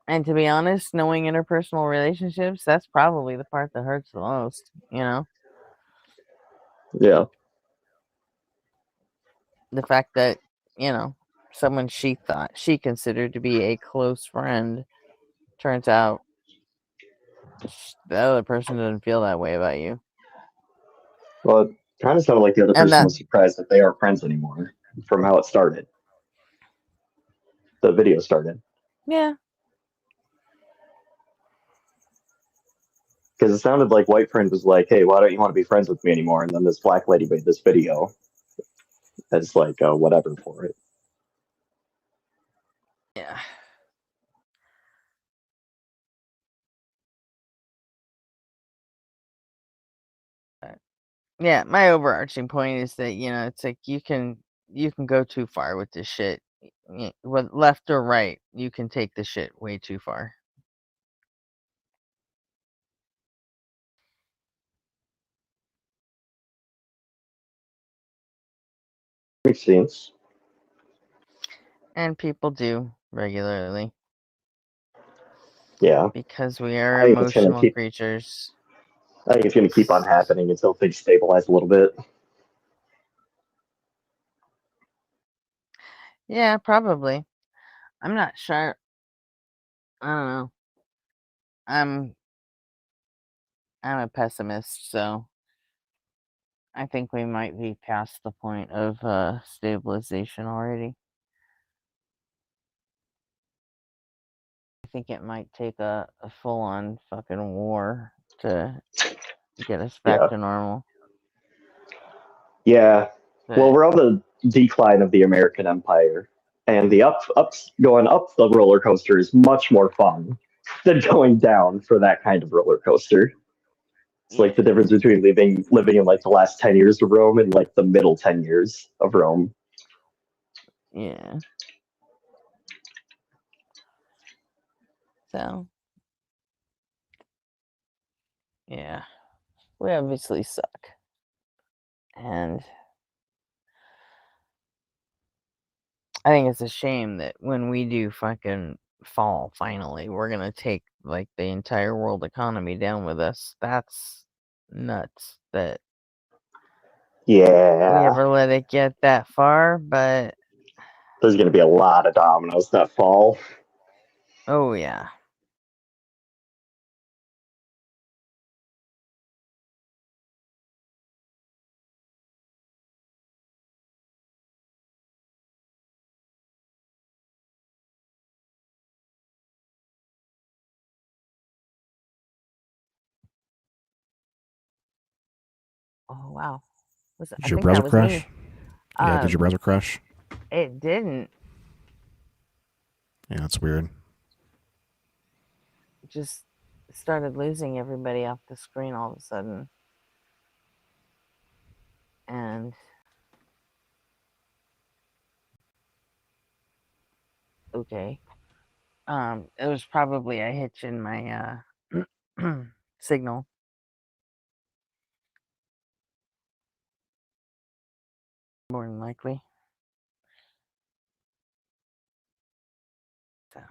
And to be honest, knowing interpersonal relationships, that's probably the part that hurts the most, you know? Yeah. The fact that, someone she thought she considered to be a close friend turns out the other person doesn't feel that way about you. Well, it kind of sounded like the other And person was surprised that they aren't friends anymore from how it started. The video started. Yeah. Because it sounded like white friend was like, hey, why don't you want to be friends with me anymore? And then this black lady made this video as like whatever for it. Yeah. Yeah, my overarching point is that, it's like you can go too far with this shit. With left or right, you can take the shit way too far. Makes sense. And people do regularly. Yeah. Because we are I think it's gonna emotional keep creatures. I think it's gonna keep on happening until things stabilize a little bit. Yeah, probably. I'm not sure. I don't know. I'm a pessimist, so I think we might be past the point of stabilization already. I think it might take a full-on fucking war to get us back to normal. Yeah. Well, But we're on the decline of the American empire, and the going up the roller coaster is much more fun than going down for that kind of roller coaster. It's like the difference between living in like the last 10 years of Rome and like the middle 10 years of Rome. yeah. So yeah. We obviously suck. And I think it's a shame that when we do fucking fall finally, we're gonna take like the entire world economy down with us. That's nuts that we Yeah. ever let it get that far, but There's going to be a lot of dominoes that fall. oh yeah. Oh wow. Did I your think browser that was crash? me. Yeah, did your browser crash? It didn't. Yeah, that's weird. Just started losing everybody off the screen all of a sudden. And okay. It was probably a hitch in my signal. More than likely. So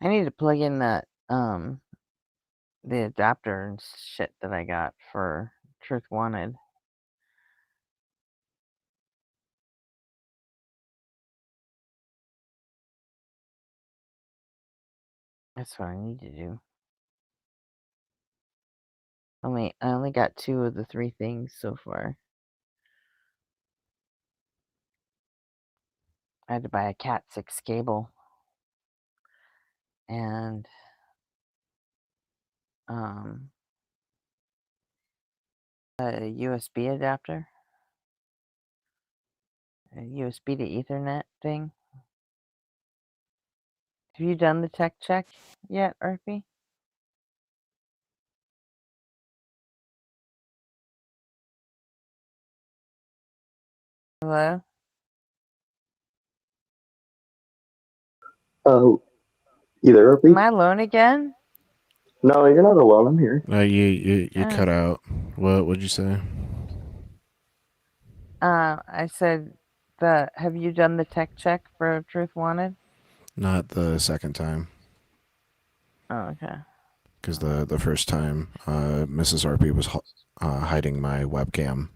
I need to plug in that the adapter and shit that I got for Truth Wanted. That's what I need to do. I only got 2 of the 3 things so far. I had to buy a Cat 6 cable and a USB adapter, a USB to Ethernet thing. Have you done the tech check yet, RP? Hello? Oh, you there, Am Opie? I alone again? No, you're not alone. I'm here. You cut out. What would you say? I said have you done the tech check for Truth Wanted? Not the second time. Oh, okay. Because the first time, Mrs. RP was hiding my webcam,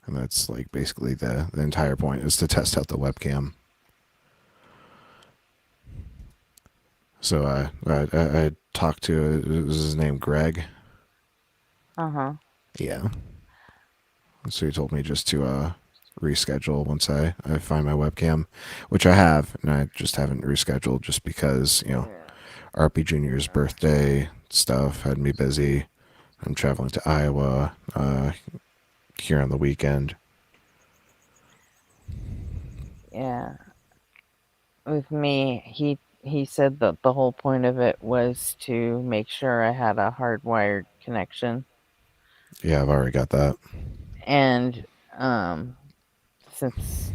and that's like basically the entire point is to test out the webcam. So I talked to was his name Greg. Uh-huh. Yeah. So he told me just to reschedule once I find my webcam, which I have, and I just haven't rescheduled just because, RP Jr.'s birthday stuff had me busy. I'm traveling to Iowa here on the weekend. Yeah. With me, he said that the whole point of it was to make sure I had a hardwired connection. Yeah, I've already got that. And since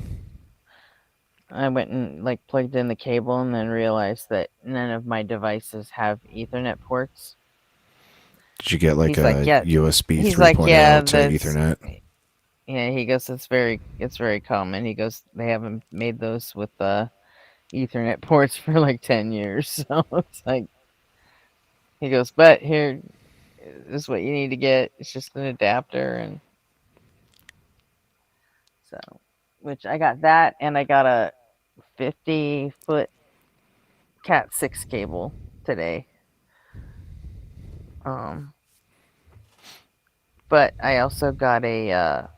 I went and like plugged in the cable and then realized that none of my devices have Ethernet ports. Did you get like He's a like, yeah. USB He's 3.0 like, yeah, to Ethernet? Yeah, he goes, it's very common. He goes, they haven't made those with Ethernet ports for like 10 years. So it's like, he goes, but here is what you need to get. It's just an adapter. And so, which I got that, and I got a 50-foot Cat 6 cable today. But I also got a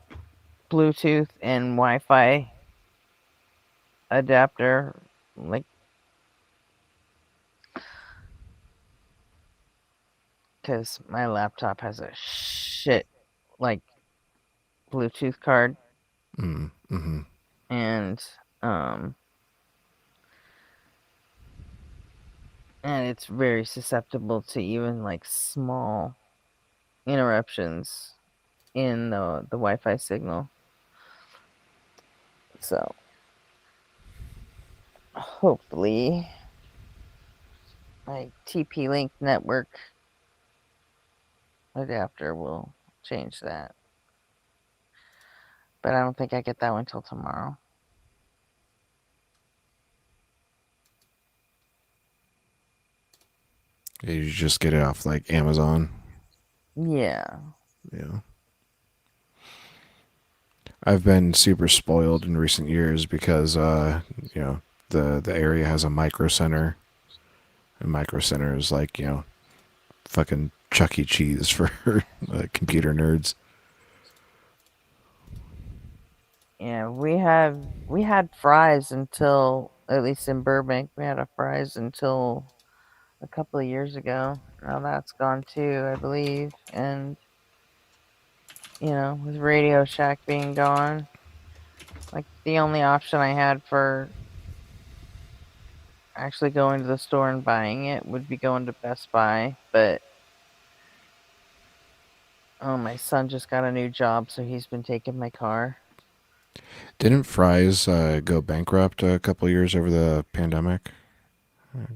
Bluetooth and Wi-Fi adapter, like, because my laptop has a shit like Bluetooth card. Mm-hmm. And it's very susceptible to even like small interruptions in the Wi-Fi signal. So hopefully my TP-Link network adapter will change that. But I don't think I get that one until tomorrow. You just get it off like Amazon. Yeah. Yeah. I've been super spoiled in recent years because the area has a micro center. And micro center is like, fucking Chuck E. Cheese for computer nerds. Yeah, we had Fry's until, at least in Burbank, we had a Fry's until a couple of years ago. Now that's gone too, I believe. And, with Radio Shack being gone, like the only option I had for actually going to the store and buying it would be going to Best Buy. But, my son just got a new job, so he's been taking my car. Didn't Fry's go bankrupt a couple years over the pandemic?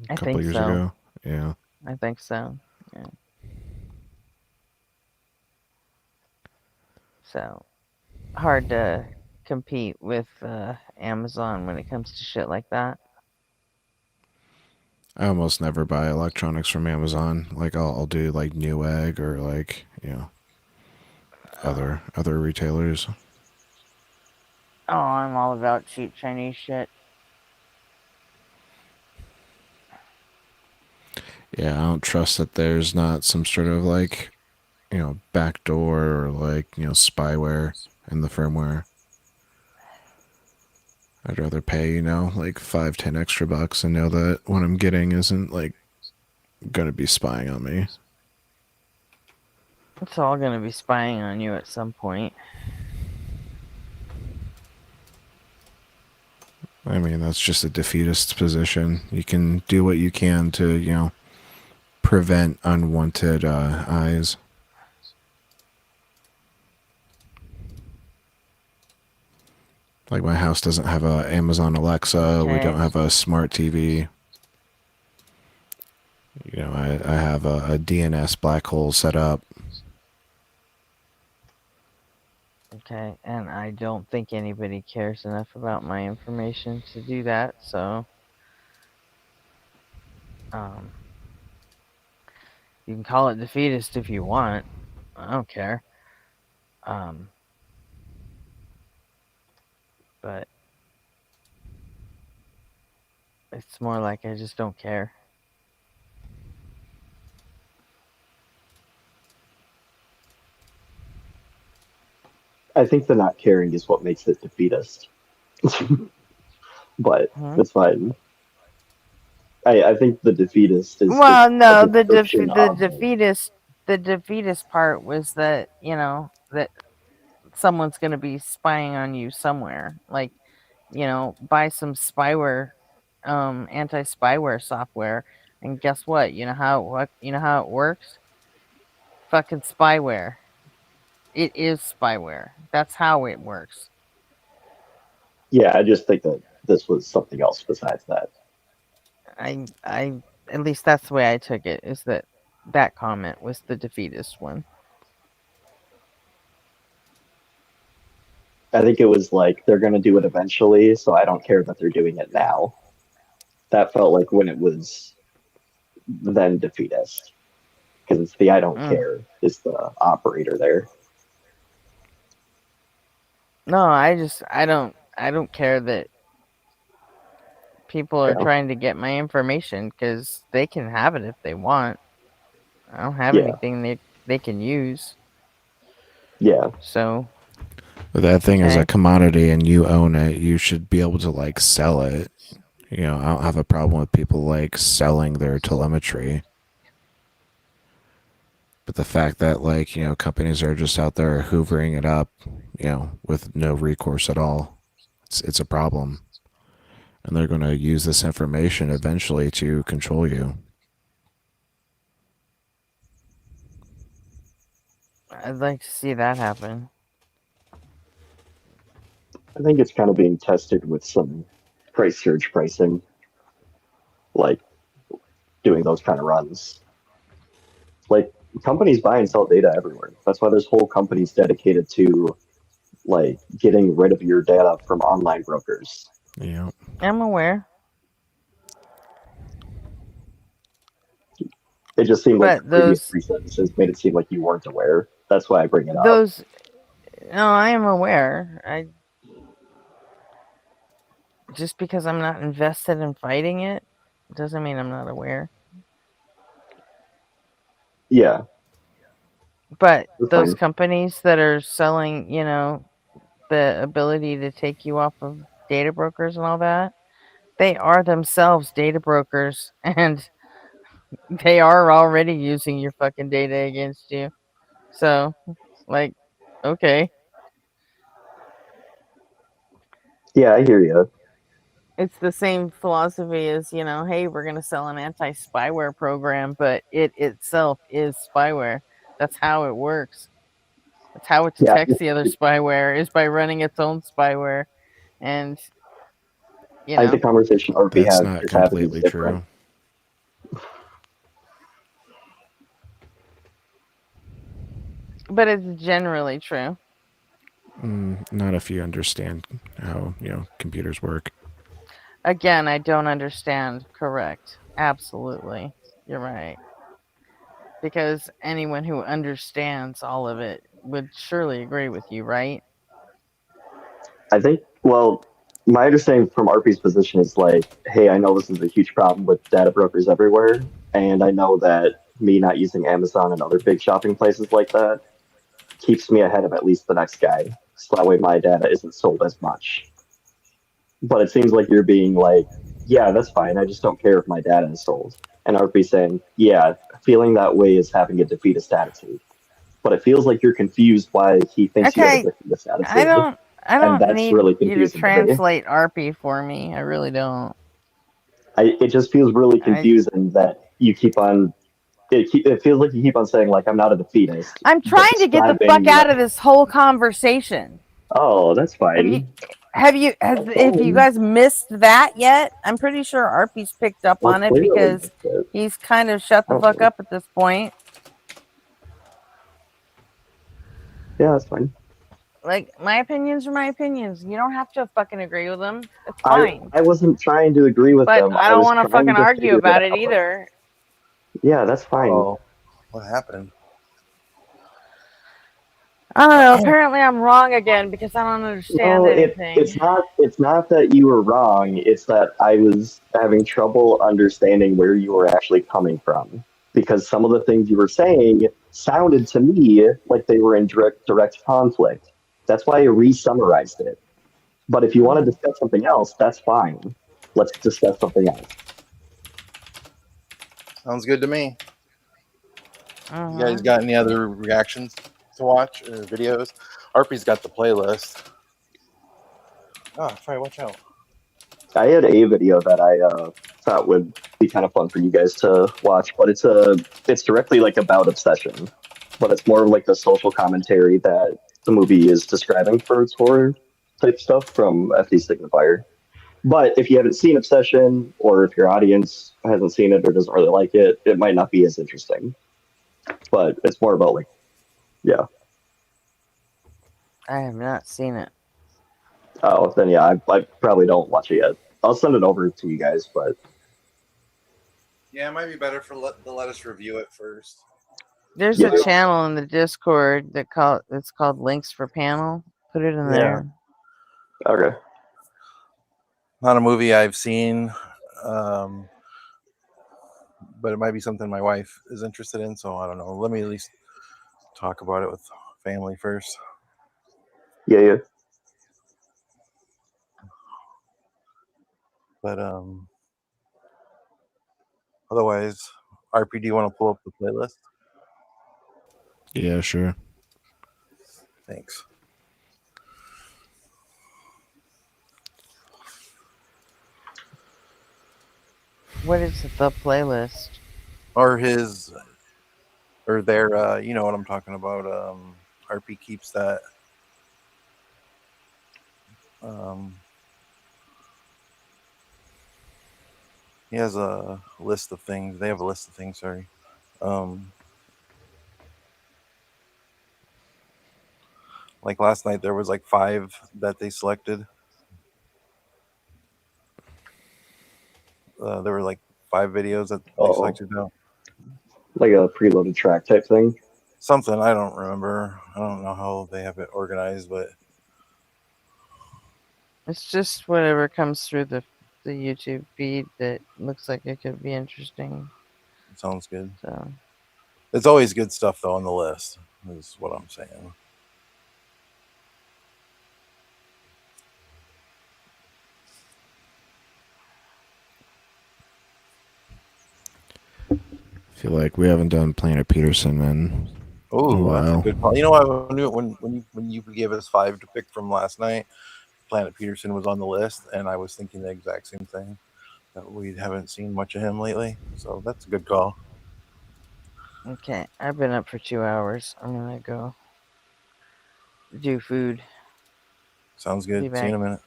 A couple years ago? Yeah. I think so. Yeah. So, hard to compete with Amazon when it comes to shit like that. I almost never buy electronics from Amazon. Like I'll do like Newegg or like, other retailers. Oh, I'm all about cheap Chinese shit. Yeah, I don't trust that there's not some sort of like, backdoor or like, spyware in the firmware. I'd rather pay, like $5-10 extra bucks and know that what I'm getting isn't like gonna be spying on me. It's all gonna be spying on you at some point. I mean, that's just a defeatist position. You can do what you can to, prevent unwanted eyes. Like my house doesn't have a Amazon Alexa. Okay. We don't have a smart TV. I have a DNS black hole set up. Okay, and I don't think anybody cares enough about my information to do that, so you can call it defeatist if you want. I don't care. But it's more like I just don't care. I think the not caring is what makes it defeatist. But it's fine. I think the defeatist is. Well, no, the defeatist. defeatist part was that that someone's gonna be spying on you somewhere. Like, buy some spyware, anti-spyware software, and guess what? You know how it works? Fucking spyware. It is spyware. That's how it works. Yeah, I just think that this was something else besides that. I at least that's the way I took it, is that comment was the defeatist one. I think it was like they're going to do it eventually, so I don't care that they're doing it now. That felt like when it was then defeatist, because it's the I don't care is the operator there. No, I don't care that people are trying to get my information, because they can have it if they want. I don't have anything they can use. Yeah. So. But that thing is a commodity and you own it. You should be able to like sell it. I don't have a problem with people like selling their telemetry. But the fact that like, companies are just out there hoovering it up, with no recourse at all, it's a problem. And they're going to use this information eventually to control you. I'd like to see that happen. I think it's kind of being tested with some price surge pricing, like doing those kind of runs. Like companies buy and sell data everywhere. That's why there's whole companies dedicated to like getting rid of your data from online brokers. Yeah, I'm aware. It just seemed like the previous 3 sentences made it seem like you weren't aware. That's why I bring it up. No, I am aware. Just because I'm not invested in fighting it doesn't mean I'm not aware. Yeah. But those companies that are selling, the ability to take you off of data brokers and all that, they are themselves data brokers, and They are already using your fucking data against you. So, like, okay. Yeah, I hear you. It's the same philosophy as, hey, we're going to sell an anti-spyware program, but it itself is spyware. That's how it works. That's how it Yeah, detects the other spyware, is by running its own spyware. And, I think the conversation RP That's has not is having is completely different. true. But it's generally true. Not if you understand how, computers work. Again, I don't understand. Correct. Absolutely. You're right. Because anyone who understands all of it would surely agree with you, right? I think, well, my understanding from RP's position is like, hey, I know this is a huge problem with data brokers everywhere, and I know that me not using Amazon and other big shopping places like that keeps me ahead of at least the next guy. So that way my data isn't sold as much. But it seems like you're being like, yeah, that's fine. I just don't care if my data is sold. And RP saying, yeah, feeling that way is having a defeatist attitude. But it feels like you're confused why he thinks you have a Okay, defeatist I attitude. don't I And don't that's need really you to confusing to me. translate RP for me. I really don't. It just feels really I confusing that you keep on. It feels like you keep on saying like I'm not a defeatist, I'm but trying to get the fuck describing. out of this whole conversation. Oh, that's Have you fine. if you guys missed that yet? I'm pretty sure RP's picked up Well, on it clearly because missed it. he's kind of shut the fuck Oh, up at this point. yeah, that's fine. Like, my opinions are my opinions. You don't have to fucking agree with them. It's I fine. I wasn't trying to agree with But them. I I don't was want to fucking trying to argue figure it about it out. either. Yeah, that's fine. Oh, what happened? I don't know. Apparently, I'm wrong again because I don't understand No, anything. it's not that you were wrong. It's that I was having trouble understanding where you were actually coming from because some of the things you were saying sounded to me like they were in direct conflict. That's why I re-summarized it. But if you want to discuss something else, that's fine. Let's discuss something else. Sounds good to me. You guys Uh-huh. got any other reactions to watch or videos? RP's got the playlist. Oh, try watch out. I had a video that I thought would be kind of fun for you guys to watch, but it's directly like about obsession, but it's more of like the social commentary that the movie is describing for its horror type stuff from FD Signifier. But if you haven't seen Obsession, or if your audience hasn't seen it or doesn't really like it, it might not be as interesting. But it's more about like, yeah. I have not seen it. Oh, then yeah, I probably don't watch it yet. I'll send it over to you guys, but Yeah, it might be better for let us review it first. There's yeah. a channel in the Discord it's called Links for Panel. Put it in there. Okay. Not a movie I've seen, but it might be something my wife is interested in. So I don't know. Let me at least talk about it with family first. Yeah. But otherwise, RP, do you want to pull up the playlist? Yeah, sure. Thanks. What is the playlist? Or his, or their, you know what I'm talking about. RP keeps that. He has a list of things. They have a list of things. Sorry. Like last night, there was like 5 that they selected. There were like 5 videos that they selected now. Like a preloaded track type thing. Something I don't remember. I don't know how they have it organized, but It's just whatever comes through the YouTube feed that looks like it could be interesting. Sounds good. So it's always good stuff though on the list. Is what I'm saying. feel like we haven't done Planet Peterson in a Oh, that's a while. good call. You know, I knew when you gave us 5 to pick from last night, Planet Peterson was on the list, and I was thinking the exact same thing. That we haven't seen much of him lately, so that's a good call. Okay, I've been up for 2 hours. I'm gonna go do food. Sounds Be good. See you in a back. minute.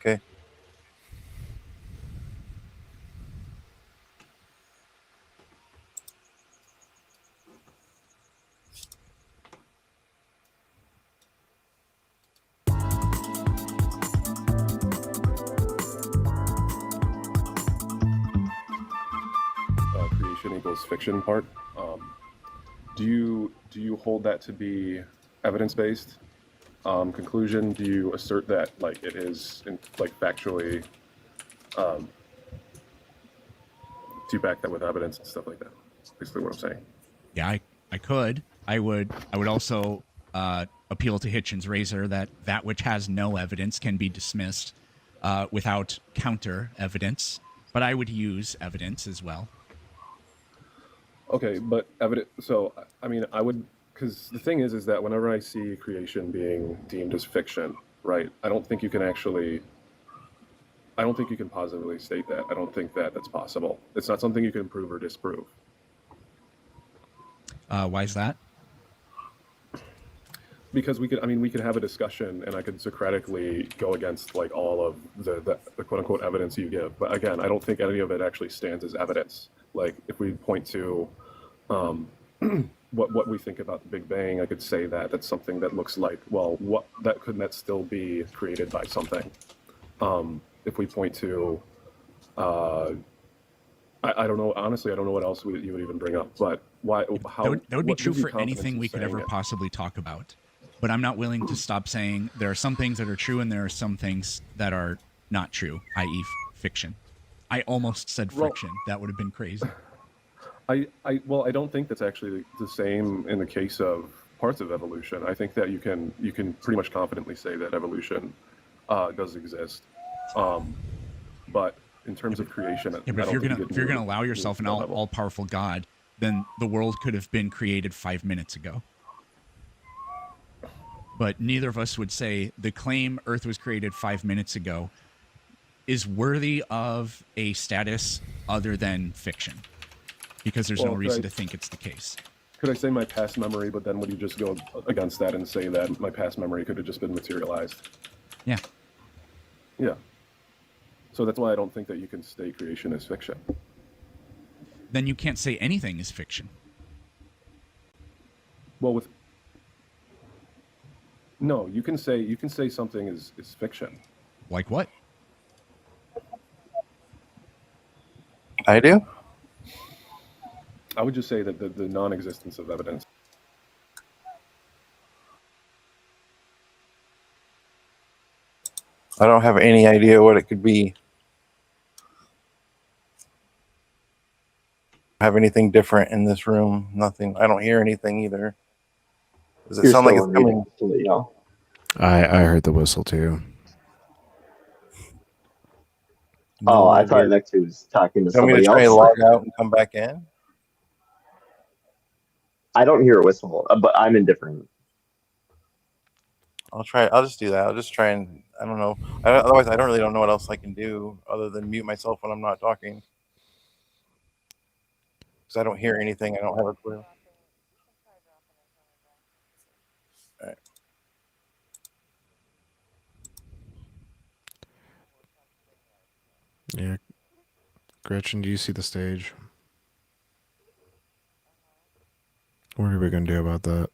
Okay. Creation equals fiction part. Do you hold that to be evidence-based conclusion? Do you assert that like it is like factually? Do you back that with evidence and stuff like that? Basically, what I'm saying. Yeah, I could. I would also appeal to Hitchens' razor that which has no evidence can be dismissed without counter evidence. But I would use evidence as well. Okay, but evidence. So I mean, I would, because the thing is that whenever I see creation being deemed as fiction, right? I don't think you can positively state that. I don't think that that's possible. It's not something you can prove or disprove. Why is that? Because we could have a discussion, and I could Socratically go against like all of the quote unquote evidence you give. But again, I don't think any of it actually stands as evidence. Like if we point to what we think about the Big Bang, I could say that that's something that looks like, well, couldn't that still be created by something? If we point to, I don't know. Honestly, I don't know what else you would even bring up. But why? How? That would be true for anything we could ever possibly talk about. But I'm not willing to stop saying there are some things that are true and there are some things that are not true, i.e. fiction. I almost said friction. That would have been crazy. I don't think that's actually the same in the case of parts of evolution. I think that you can pretty much confidently say that evolution does exist. But in terms of creation, yeah, but if you're gonna allow yourself an all-powerful God, then the world could have been created 5 minutes ago. But neither of us would say the claim Earth was created 5 minutes ago is worthy of a status other than fiction, because there's no reason to think it's the case. Could I say my past memory, but then would you just go against that and say that my past memory could have just been materialized? Yeah. Yeah. So that's why I don't think that you can state creation as fiction. Then you can't say anything is fiction. Well, no, you can say something is fiction. Like what? I do. I would just say that the non-existence of evidence. I don't have any idea what it could be. Have anything different in this room? Nothing. I don't hear anything either. Does it sound like it's coming? I heard the whistle too. Oh, I thought Nexus was talking to somebody else. Want me to try and log out and come back in? I don't hear a whistle, but I'm indifferent. I'll try. I'll just do that. I'll just try and I don't know. Otherwise, I don't know what else I can do other than mute myself when I'm not talking. Because I don't hear anything. I don't have a clue. All right. Yeah. Gretchen, do you see the stage? What are we going to do about that?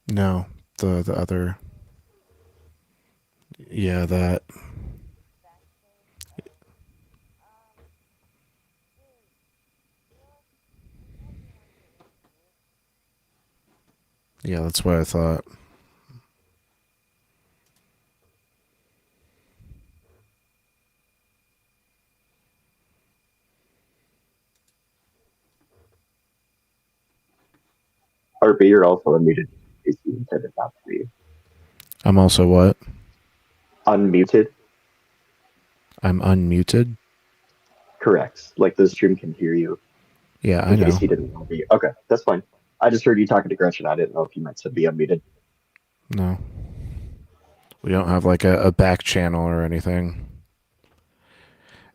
No, the other. Yeah, that. Yeah, that's what I thought. RP, you're also unmuted. You said it not to be. I'm also what? Unmuted. I'm unmuted. Correct. Like the stream can hear you. Yeah, I In case know. he didn't want to be. Okay, that's fine. I just heard you talking to Gretchen. I didn't know if you meant to be unmuted. No. We don't have like a back channel or anything.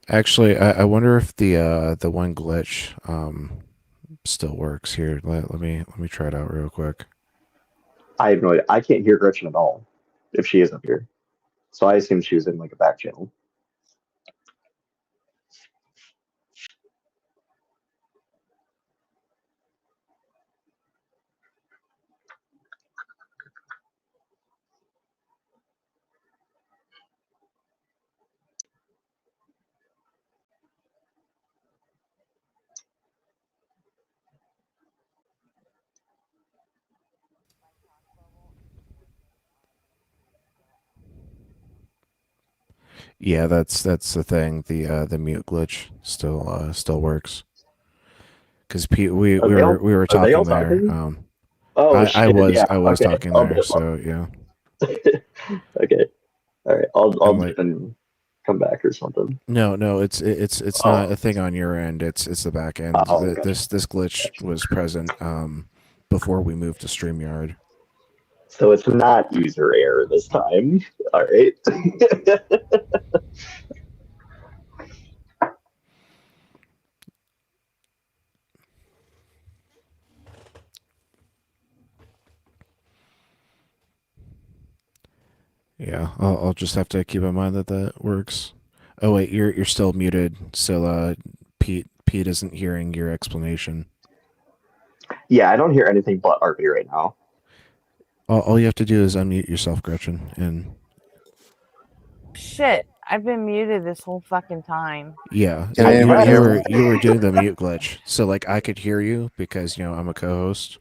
Actually, I wonder if the one glitch still works here. Let me try it out real quick. I have no idea. I can't hear Gretchen at all if she is up here. So I assume she was in like a back channel. Yeah, that's the thing. The mute glitch still works. Because Pete, we were Are they all talking there. talking? Oh shit! I was Yeah. Okay. talking I'll there. dip. So yeah. Okay. All right. I'll And like, dip and come back or something. no, it's not Oh. a thing on your end. It's the back end. Oh, gotcha. This glitch was present before we moved to StreamYard. So it's not user error this time. All right. Yeah, I'll just have to keep in mind that works. Oh wait, you're still muted. So Pete isn't hearing your explanation. Yeah, I don't hear anything but RP right now. All you have to do is unmute yourself, Gretchen, and Shit, I've been muted this whole fucking time. yeah, Can anybody hear me? you were doing the mute glitch. So like I could hear you because I'm a co-host,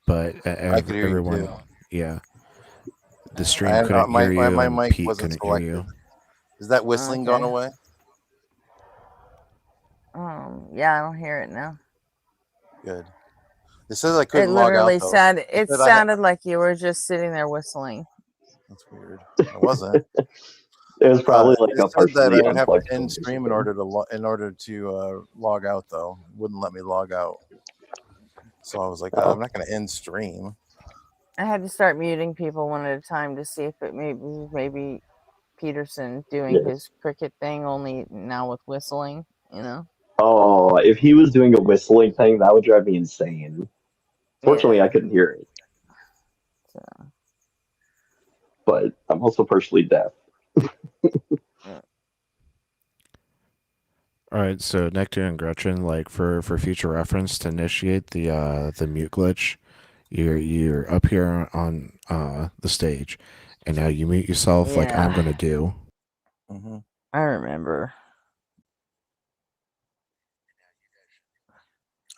but I could hear you everyone, too. yeah, the stream couldn't My hear you my and mic Pete wasn't couldn't hear selected. you. Is that whistling gone Okay. away? Yeah, I don't hear it now. Good. It says I It couldn't log out literally though. sounded. It It said sounded like you were just sitting there whistling. That's weird. I wasn't. It was probably like It a said that I partially would have to unplugged phone end or stream in order to log out though. It wouldn't let me log out. So I was like, oh, I'm not going to end stream. I had to start muting people one at a time to see if it maybe Peterson doing Yes. his cricket thing, only now with whistling. Oh, if he was doing a whistling thing, that would drive me insane. Fortunately, I Yeah. couldn't hear it. So. But I'm also partially deaf. All right, so Nectar and Gretchen, like for future reference, to initiate the mute glitch, you're up here on the stage, and now you mute yourself like I'm gonna do. Mm-hmm. I remember.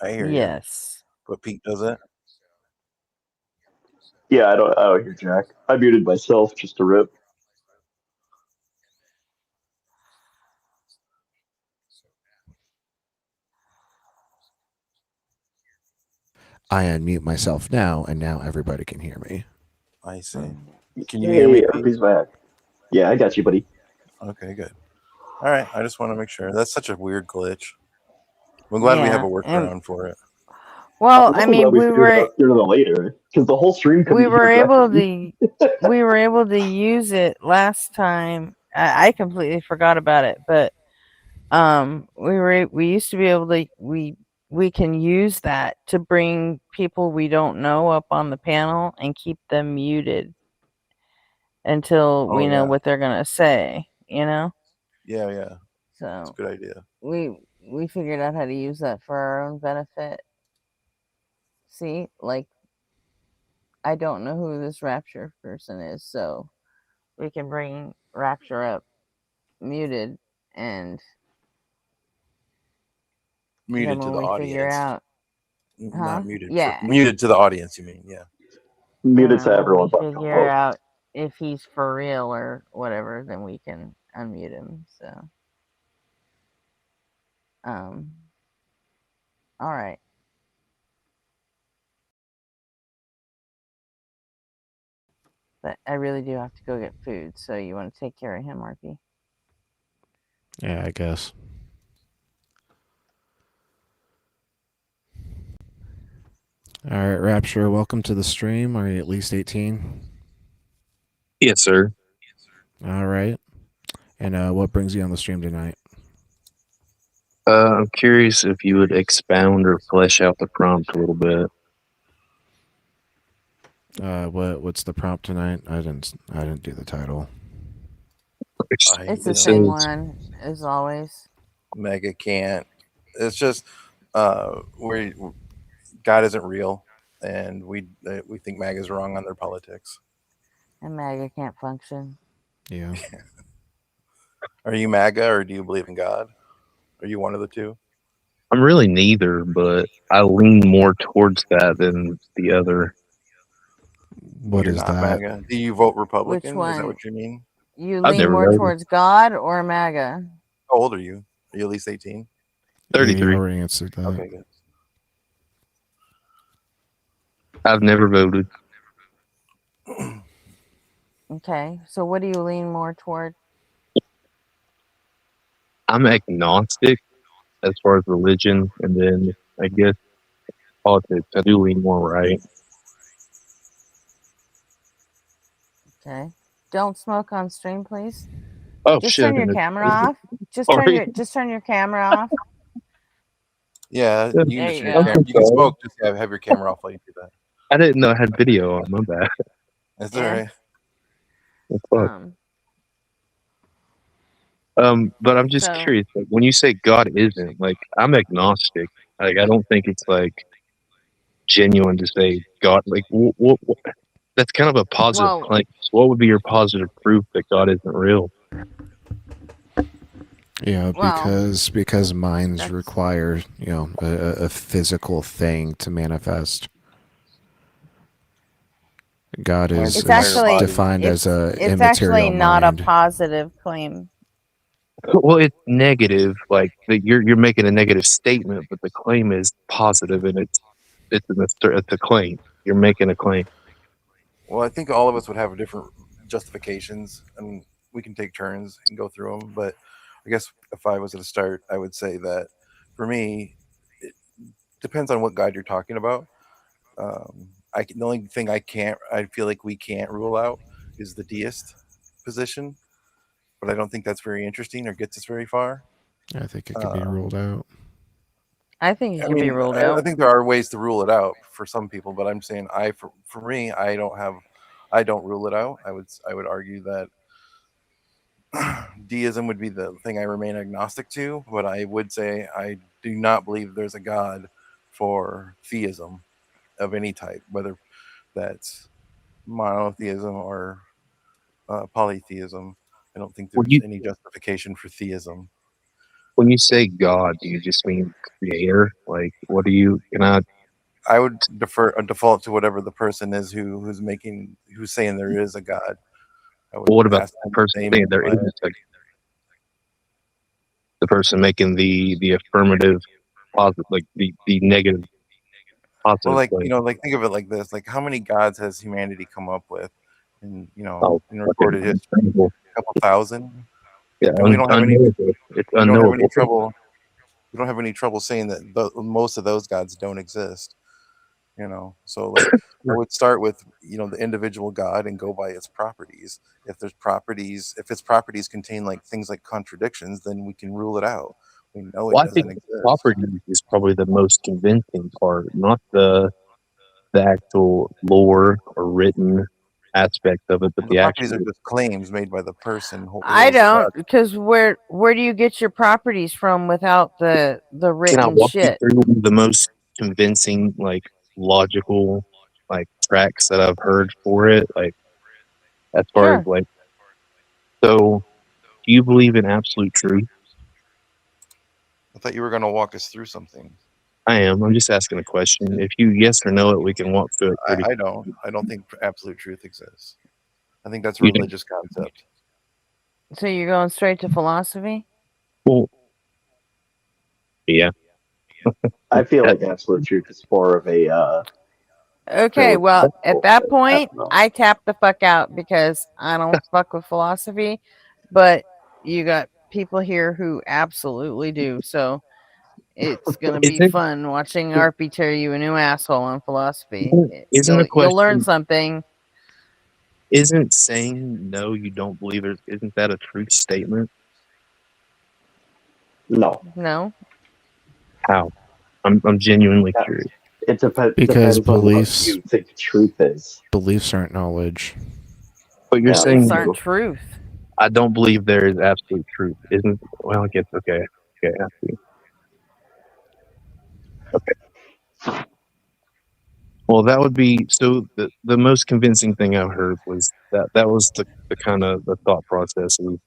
I hear you. Yes. But Pete does it. Yeah, I don't hear Jack. I muted myself just to rip. I unmute myself now, and now everybody can hear me. I see. Can you hear me, Pete? RP's back. Yeah, I got you, buddy. Okay, good. All right, I just want to make sure. That's such a weird glitch. I'm glad we have a workaround for it. Well, I'm I also mean, glad we we figured it were out sooner than later because the whole stream couldn't we were hear able Gretchen. to use it last time. I completely forgot about it, but we used to be able to we can use that to bring people we don't know up on the panel and keep them muted until we know what they're gonna say. Yeah, So that's a good idea. we figured out how to use that for our own benefit. See, like, I don't know who this Rapture person is, so we can bring Rapture up muted, and Muted then to when the we figure audience. out, Not muted. yeah, Muted to the audience, you mean? Yeah. Muted to when we everyone but figure co-host. out if he's for real or whatever, then we can unmute him. So, all right. But I really do have to go get food, so you want to take care of him, RP? Yeah, I guess. All right, Rapture, welcome to the stream. Are you at least 18? Yes, sir. All right. And what brings you on the stream tonight? I'm curious if you would expound or flesh out the prompt a little bit. What's the prompt tonight? I didn't do the title. It's the same one as always. MAGA can't. It's just where God isn't real, and we think MAGA is wrong on their politics. And MAGA can't function. Yeah. Are you MAGA or do you believe in God? Are you one of the two? I'm really neither, but I lean more towards that than the other. What You're is not that? MAGA. Do you vote Republican? Which one? Is that what you mean? You I've lean never more voted. towards God or MAGA? How old are you? Are you at least 18? 33. Yeah, you already answered that. Okay, good. I've never voted. Okay, so what do you lean more toward? I'm agnostic as far as religion, and then I guess politics. I do lean more right. Okay. Don't smoke on stream, please. Oh Just shit! turn your camera off. Just turn your camera off. Yeah, There you you can go. you can smoke. Just have your camera off while you do that. I didn't know I had video on. My bad. That's Yeah. all right. What the fuck? But I'm just So- curious. Like, when you say God isn't, like, I'm agnostic. Like, I don't think it's like genuine to say God. Like, what that's kind of a positive Well- claim. So what would be your positive proof that God isn't real? Yeah, Well, because minds require, a physical thing to manifest. God is, It's actually defined as a it's immaterial actually not mind. a positive claim. Well, it's negative. Like, you're making a negative statement, but the claim is positive, and it's a claim. You're making a claim. Well, I think all of us would have different justifications, and we can take turns and go through them. But I guess if I was to start, I would say that for me, it depends on what God you're talking about. The only thing I feel like we can't rule out is the deist position, but I don't think that's very interesting or gets us very far. I think it can be ruled out. I think it can be ruled out. I think there are ways to rule it out for some people, but I'm saying for me, I don't rule it out. I would argue that deism would be the thing I remain agnostic to, but I would say I do not believe there's a God for theism of any type, whether that's monotheism or polytheism. I don't think there's any justification for theism. When you say God, do you just mean creator? Like, what do you? I would default to whatever the person is who's saying there is a God. What about the person saying there isn't a? The person making the affirmative positive, like the negative positive. Well, like, claim. like think of it like this: like, how many gods has humanity come up with, in in okay. recorded history? A couple thousand. Yeah, And we don't have any. It's We don't have any unknowable. trouble. We don't have any trouble saying that most of those gods don't exist. So like I would start with the individual god and go by its properties. If its properties contain like things like contradictions, then we can rule it out. We know it Well, I doesn't think exist. property is probably the most convincing part, not the actual lore or written aspect of it, but The the properties actual. are just claims made by the person. I don't, because where do you get your properties from without the Can I written walk you shit? through the most convincing, like, logical, like, tracks that I've heard for it? Like, as far as, like, so, do you believe in absolute truth? I thought you were going to walk us through something. I am. I'm just asking a question. If you yes or no it, we can walk through it. I don't. I don't think absolute truth exists. I think that's a You don't? religious concept. So you're going straight to philosophy? Well, yeah. I feel like absolute truth is more of a Okay, So well, that's at bullshit. that I point, don't know. I tap the fuck out because I don't fuck with philosophy. But you got people here who absolutely do. So it's gonna be Isn't fun watching RP tear you a new asshole on philosophy. isn't the You'll learn question something. isn't saying no you don't believe it isn't that a truth statement? No. No. How? I'm genuinely Yeah. curious. It Because depends on what you think truth is. beliefs aren't knowledge. But you're Yeah, saying Beliefs aren't truth. I don't believe there is absolute truth. Isn't well I guess okay. Okay, I see. Okay. Well that would be so the most convincing thing I've heard was that was the kind of the thought process of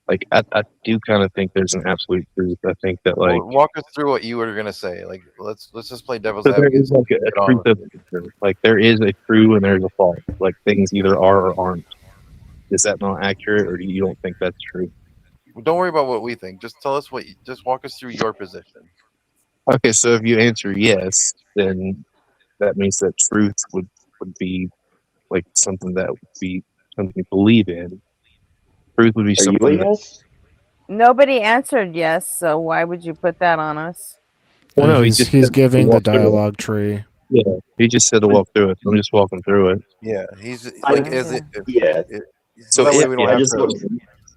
like I do kind of think there's an absolute truth. I think that like Well, walk us through what you were gonna say. Like, let's just play devil's so there advocate. is like a Get on truth with of it. nature. Like there is a true and there's a false. Like things either are or aren't. Is that not accurate, or do you don't think that's true? Don't worry about what we think. Just tell us what. Just walk us through your position. Okay, so if you answer yes, then that means that truth would be like something that would be something you believe in. Truth would be Are you a something that. yes? Nobody answered yes, so why would you put that on us? Well, no, he he's just he's said to giving the walk through it. dialogue tree. Yeah, he just said to walk through it. So I'm just walking through it. Yeah, he's I like, is it? yeah. So So that way if we don't I have just to want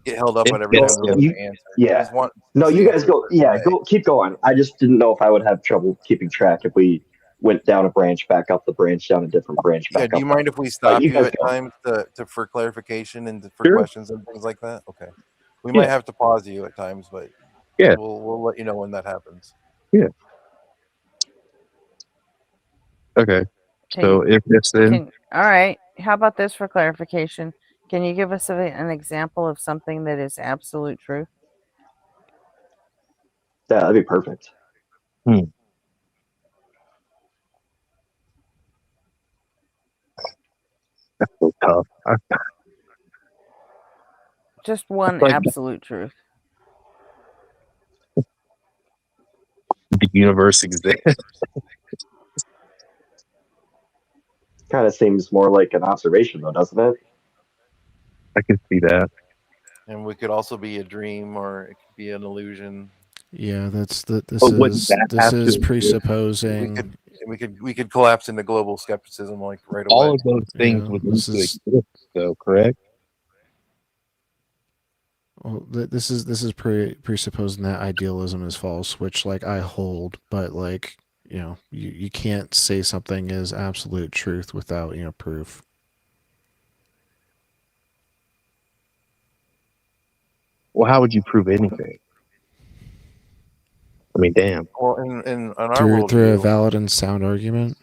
get held up if on every time yes, we then have you. to answer. Yeah. I just want No, to you guys answer a go. certain Yeah, way. go. Keep going. I just didn't know if I would have trouble keeping track if we went down a branch, back up the branch, down a different branch, Yeah. back Do up. you mind if we But stop you you guys at go. times to for clarification and for sure, questions and things like that? Okay. We yeah, might have to pause you at times, but yeah, we'll let you know when that happens. yeah. Okay. Can So if yes, then all right. How about this for clarification? Can you give us an example of something that is absolute truth? Yeah, that'd be perfect. that's so tough. Just one Like absolute truth. the universe exists. Kind of seems more like an observation, though, doesn't it? I can see that. And we could also be a dream, or it could be an illusion. Yeah, this But wouldn't that is have to exist? presupposing. We could collapse into global skepticism like right All away. of those things Yeah, would need this to is exist, though, correct? well, this is presupposing that idealism is false, which like I hold, but like you can't say something is absolute truth without proof. Well, how would you prove anything? I mean, damn. Well, in our Through a worldview, valid and sound argument.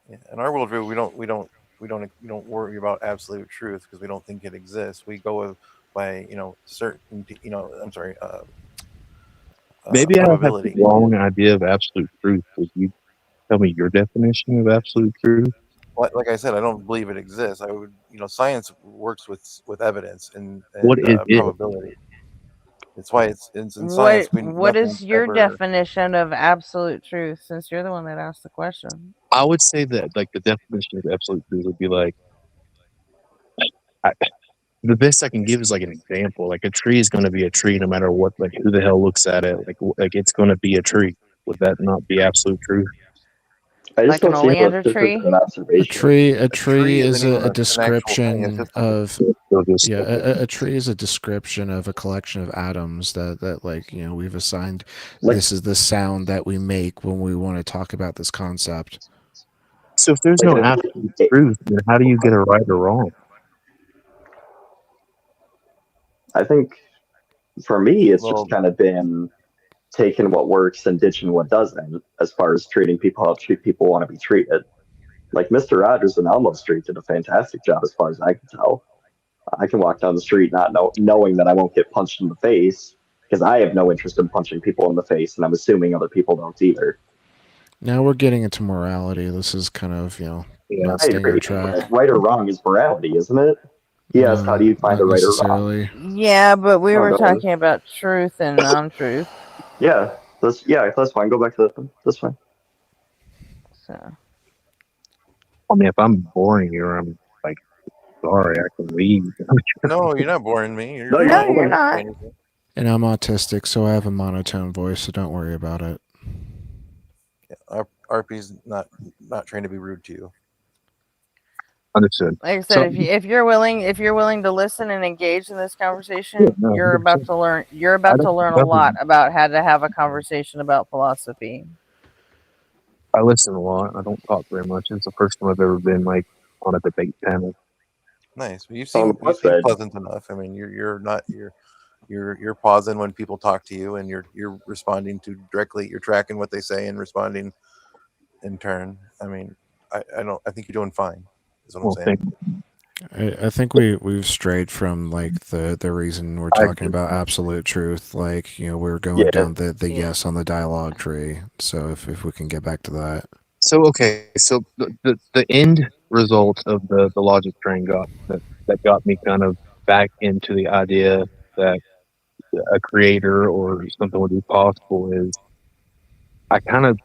in our worldview, we don't worry about absolute truth because we don't think it exists. We go by certain I'm sorry, Maybe I have the probability. wrong idea of absolute truth. Would you tell me your definition of absolute truth? Like I said, I don't believe it exists. I would, science works with evidence and What is it? probability. It's why it's in science. What is Nothing's your ever. definition of absolute truth? Since you're the one that asked the question. I would say that like the definition of absolute truth would be like the best I can give is like an example. Like a tree is going to be a tree no matter what. Like who the hell looks at it? Like it's going to be a tree. Would that not be absolute truth? I just Like an don't see how it's oleander different tree? than an observation. A tree is isn't even a an actual thing. It's description just of a tree is a description of a collection of atoms that like we've assigned. Like, This is the sound that we make when we want to talk about this concept. So if there's like no absolute truth, then how do you get a right or wrong? I think for me, it's Well, just kind of been taking what works and ditching what doesn't, as far as treating people how people want to be treated. Like Mr. Rogers in Elmo Street did a fantastic job, as far as I can tell. I can walk down the street not knowing that I won't get punched in the face because I have no interest in punching people in the face, and I'm assuming other people don't either. Now we're getting into morality. This is kind of not I staying agree. on track. Right or wrong is morality, isn't it? He asked, how do you find Not a right or wrong? necessarily. Yeah, but we Oh, were go ahead. talking about truth and non-truth. Yeah, that's fine. Go back to that. That's fine. So I mean, if I'm boring you, or I'm like, sorry, I can leave. No, you're not boring me. You're No, fine. you're not. And I'm autistic, so I have a monotone voice, so don't worry about it. RP's not trying to be rude to you. Understood. Like I said, if you're willing to listen and engage in this conversation, you're about to learn. You're about to learn a lot about how to have a conversation about philosophy. I listen a lot. I don't talk very much. It's the first time I've ever been like on a debate panel. Nice. Well, you seem pleasant enough. I mean, you're pausing when people talk to you, and you're responding to directly. You're tracking what they say and responding in turn. I mean, I think you're doing fine. Is what I'm saying. I think we've strayed from like the reason we're talking about absolute truth. Like, you know, we're going down the yes on the dialogue tree. So if we can get back to that. So okay, so the end result of the logic train that got me kind of back into the idea that a creator or something would be possible is I kind of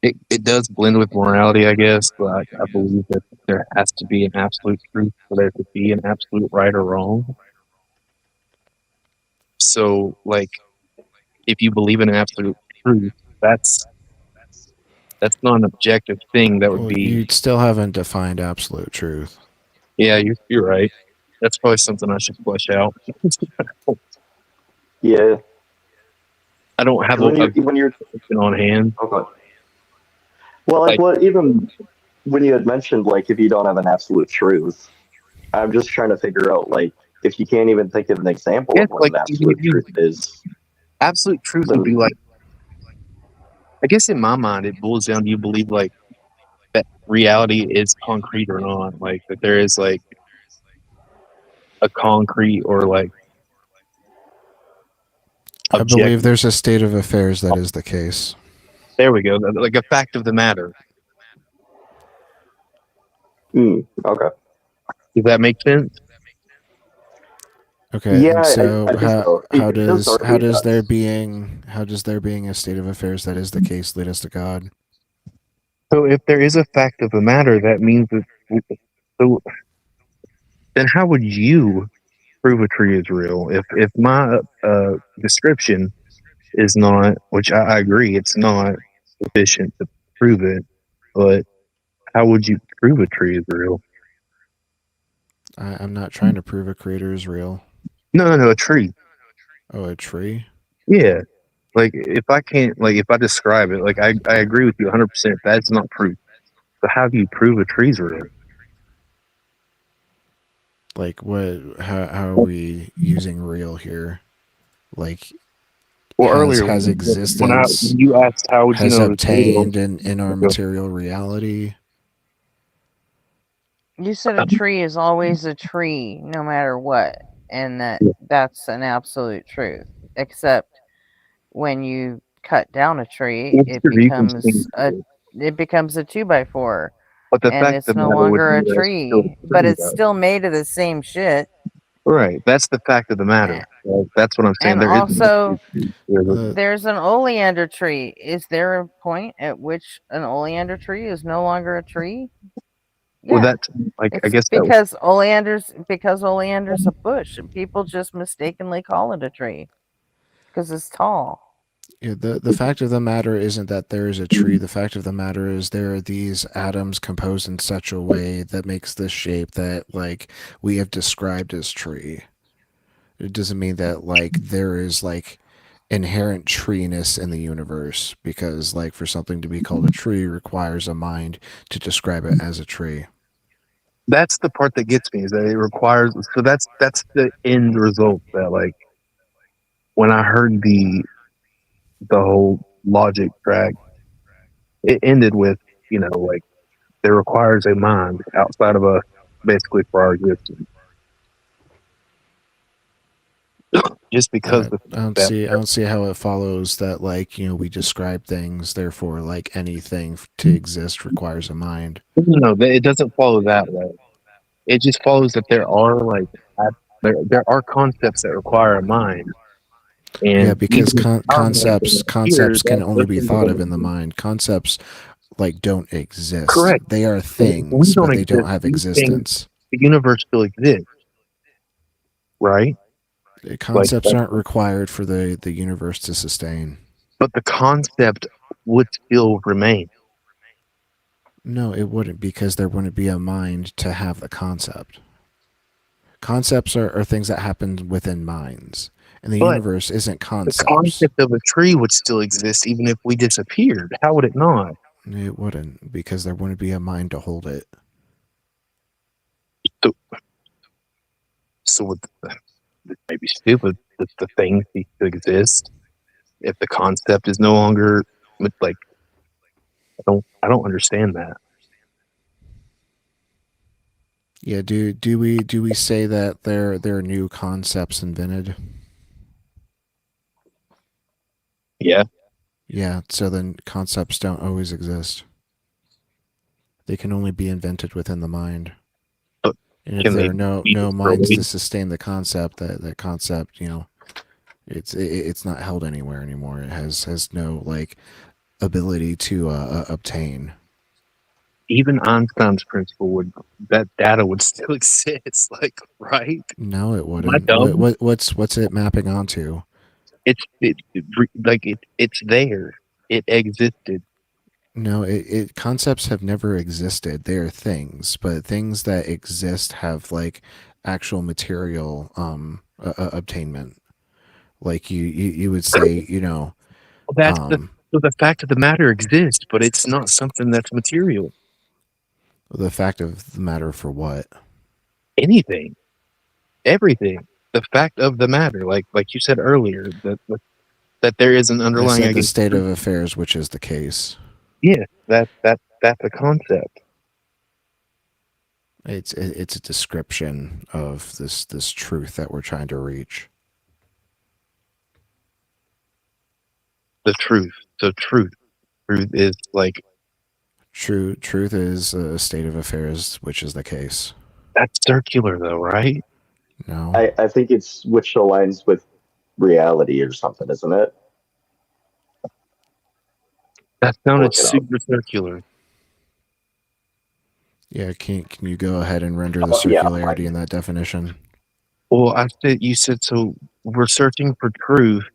it does blend with morality, I guess, but I believe that there has to be an absolute truth for there to be an absolute right or wrong. So, like, if you believe in an absolute truth, that's not an objective thing. That would be. You still haven't defined absolute truth. Yeah, you're right. That's probably something I should flesh out. Yeah. I don't have when you're on hand. Okay. Well, even when you had mentioned, like, if you don't have an absolute truth, I'm just trying to figure out, like, if you can't even think of an example of what an absolute truth is. Absolute truth would be like, I guess in my mind, it boils down to you believe, like, that reality is concrete or not. Like, that there is, like, a concrete or, like, I believe there's a state of affairs that is the case. There we go. Like a fact of the matter. Okay. Does that make sense? Okay. Yeah. And so I think so. how does there being a state of affairs that is the case lead us to God? So if there is a fact of the matter, that means that. So then, how would you prove a tree is real? If my description is not, which I agree, it's not sufficient to prove it, but how would you prove a tree is real? I'm not trying to prove a creator is real. No, a tree. Oh, a tree? Yeah. Like, if I describe it, like, I agree with you 100%. That's not proof. So how do you prove a tree's real? Like, how are we using real here? Like, well, earlier has existence when you asked how would has you know obtained in our material reality. You said a tree is always a tree, no matter what, and that's an absolute truth. Except when you cut down a tree, it becomes a 2x4, but the and fact it's of the no matter longer a would be that it's still tree, but it's though. still made of the same shit. Right. That's the fact of the matter. That's what I'm saying. And There also, is there's an oleander tree. Is there a point at which an oleander tree is no longer a tree? Yeah. Well, that's like It's I guess because oleander's a bush, and people just mistakenly call it a tree because it's tall. Yeah, the fact of the matter isn't that there is a tree. The fact of the matter is there are these atoms composed in such a way that makes this shape that, like, we have described as tree. It doesn't mean that, like, there is, like, inherent treeness in the universe, because, like, for something to be called a tree requires a mind to describe it as a tree. That's the part that gets me, is that it requires. So that's the end result. That, like, when I heard the whole logic track, it ended with, like, it requires a mind outside of us, basically, for our existence. Just because I don't see how it follows that, like, we describe things, therefore, like, anything to exist requires a mind. No, it doesn't follow that way. It just follows that there are, like, there are concepts that require a mind. And yeah, because concepts can only be thought of in the mind. Concepts, don't exist. Correct. They are We things, don't but they don't exist. have These things, existence. the universe still exists, right? Concepts aren't required for the universe to sustain. But the concept would still remain. No, it wouldn't, because there wouldn't be a mind to have the concept. Concepts are things that happen within minds, and the But universe isn't the concepts. concept of a tree would still exist even if we disappeared. How would it not? It wouldn't, because there wouldn't be a mind to hold it. So this may be stupid, but the thing cease to exist if the concept is no longer like. I don't understand that. Yeah, do we say that there are new concepts invented? Yeah. Yeah, so then concepts don't always exist. They can only be invented within the mind. But and if there are no minds to sustain the concept, that concept, it's not held anywhere anymore. It has no ability to obtain. Even Einstein's principle that data would still exist, right? No, it Am I wouldn't. dumb? What's it mapping onto? It's there. It existed. No, concepts have never existed. They are things, but things that exist have actual material obtainment. Like you would say, Well, that's the fact of the matter exists, but it's not something that's material. The fact of the matter for what? Anything, everything. The fact of the matter, like you said earlier, that there is an underlying. I said the state of affairs, which is the case. Yeah, that's a concept. It's a description of this truth that we're trying to reach. The truth. So truth is truth is a state of affairs, which is the case. That's circular, though, right? No, I think it's which aligns with reality or something, isn't it? That sounded super circular. Yeah, can you go ahead and render the circularity in that definition? Well, you said so. We're searching for truth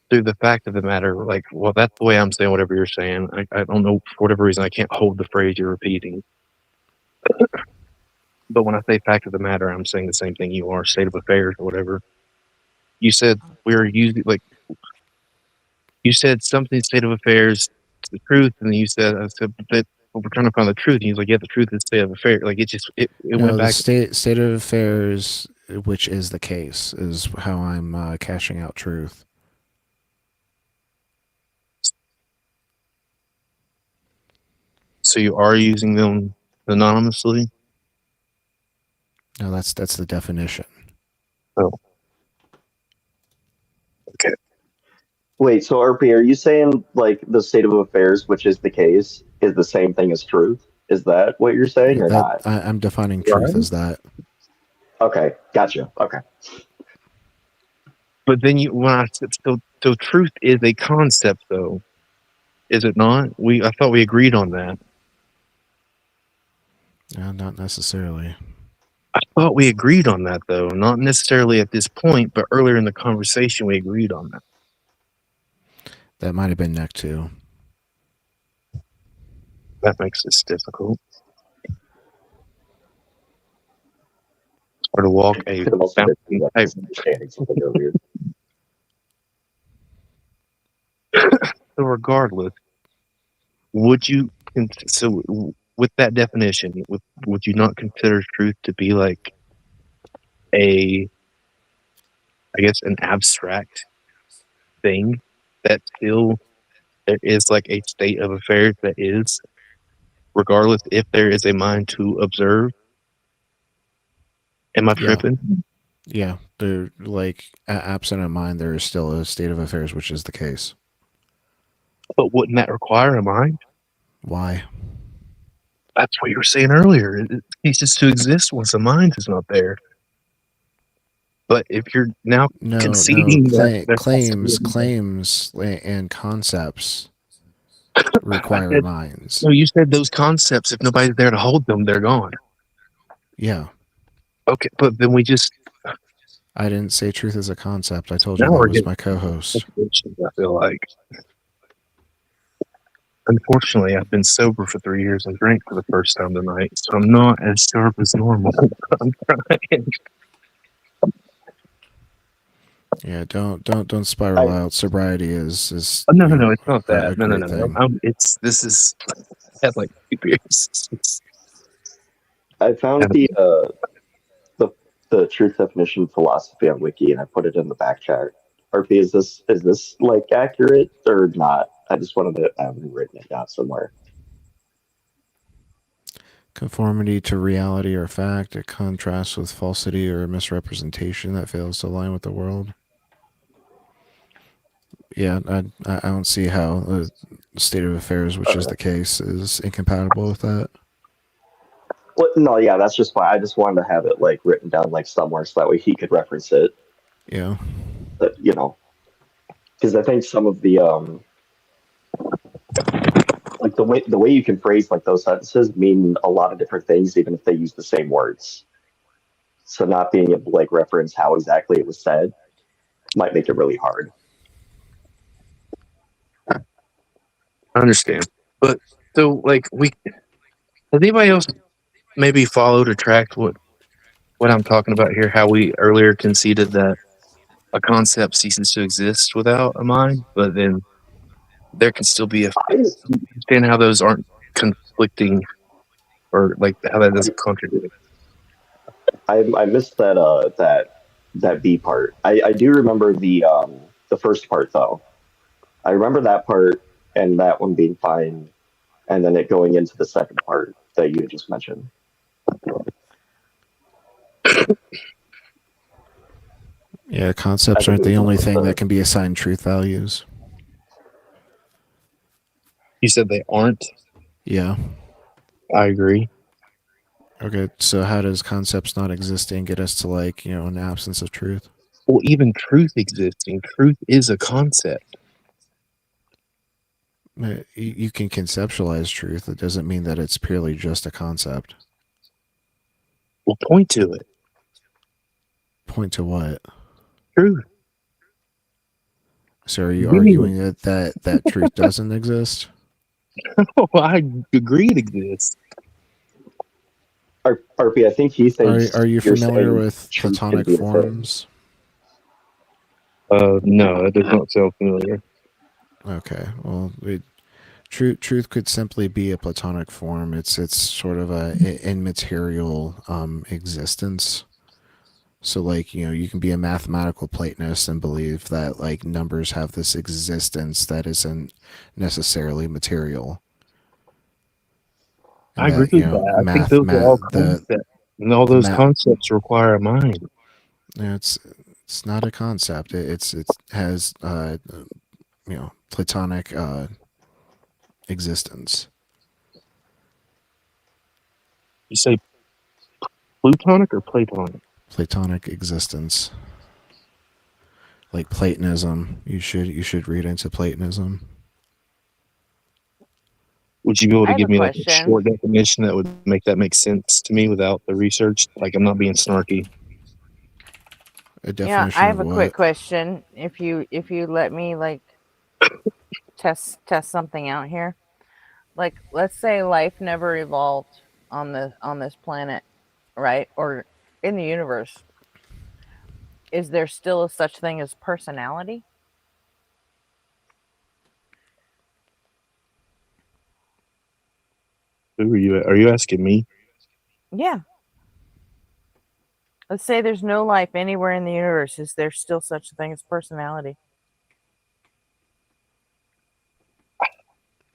through the fact of the matter. Well, that's the way I'm saying whatever you're saying. I don't know, for whatever reason, I can't hold the phrase you're repeating. But when I say fact of the matter, I'm saying the same thing you are, state of affairs or whatever. You said we're using, you said something state of affairs, the truth, and then I said, but we're trying to find the truth. And he's like, yeah, the truth is state of affairs. It went back. The state of affairs, which is the case, is how I'm cashing out truth. So you are using them anonymously? No, that's the definition. Oh. Okay. Wait, so RP, are you saying the state of affairs, which is the case, is the same thing as truth? Is that what you're saying or not? I'm defining truth as that. Okay, gotcha. Okay. But then when I said so truth is a concept, though, is it not? I thought we agreed on that. No, not necessarily. I thought we agreed on that, though. Not necessarily at this point, but earlier in the conversation, we agreed on that. That might have been neck 2. That makes this difficult. Or to walk a fountain type. So regardless, would you, with that definition, would you not consider truth to be an abstract thing that still there is a state of affairs that is, regardless if there is a mind to observe? Am I tripping? Yeah, they're absent of mind, there is still a state of affairs, which is the case. But wouldn't that require a mind? Why? That's what you were saying earlier. It ceases to exist once the mind is not there. But if you're now conceding claims and concepts require minds. No, you said those concepts, if nobody's there to hold them, they're gone. Yeah. Okay, but then we just... I didn't say truth is a concept. I told you Now that we're was getting my co-host. I feel like. Unfortunately, I've been sober for 3 years and drank for the first time tonight, so I'm not as sharp as normal. I'm trying. Yeah, don't spiral out. Sobriety is Oh, no, you know, it's not that. a No, great thing. This is... I had like 2 beers. I found the truth definition philosophy on Wiki, and I put it in the back chat. RP, is this like accurate or not? I just wanted to have written it down somewhere. Conformity to reality or fact, it contrasts with falsity or misrepresentation that fails to align with the world. Yeah, I don't see how the state of affairs, which is the case, is incompatible with that. Well, no, yeah, that's just fine. I just wanted to have it like written down like somewhere so that way he could reference it. Yeah. But because I think some of the like the way you can phrase like those sentences mean a lot of different things, even if they use the same words. So not being able to like reference how exactly it was said might make it really hard. I understand. But, so, like, has anybody else maybe followed or tracked what I'm talking about here? How we earlier conceded that a concept ceases to exist without a mind, but then there can still be understand how those aren't conflicting, or like how that doesn't contradict. I missed that B part. I do remember the first part though. I remember that part and that one being fine, and then it going into the second part that you just mentioned. Yeah, concepts aren't the only thing that can be assigned truth values. You said they aren't? Yeah. I agree. Okay, so how does concepts not existing get us to like, an absence of truth? Well, even truth existing, truth is a concept. You can conceptualize truth. It doesn't mean that it's purely just a concept. Well, point to it. Point to what? Truth. So are you arguing that truth doesn't exist? No, I agree it exists. RP, I think he thinks. Are you familiar with Platonic forms? No, it does not sound familiar. Okay, well, truth could simply be a Platonic form. It's sort of a immaterial existence. So like, you can be a mathematical Platonist and believe that like numbers have this existence that isn't necessarily material. And I agree with that. I think those are all concepts. And all those concepts require a mind. It's not a concept. It has Platonic existence. You say Plutonic or Platonic? Platonic existence. Like Platonism. You should read into Platonism. Would you be able to give me like a short definition that would make sense to me without the research? Like, I'm not being snarky. A definition I have a of quick question. If you let me like test something out here. Like, let's say life never evolved on this planet, right? Or in the universe. Is there still a such thing as personality? Who are you? Are you asking me? Yeah. Let's say there's no life anywhere in the universe. Is there still such a thing as personality?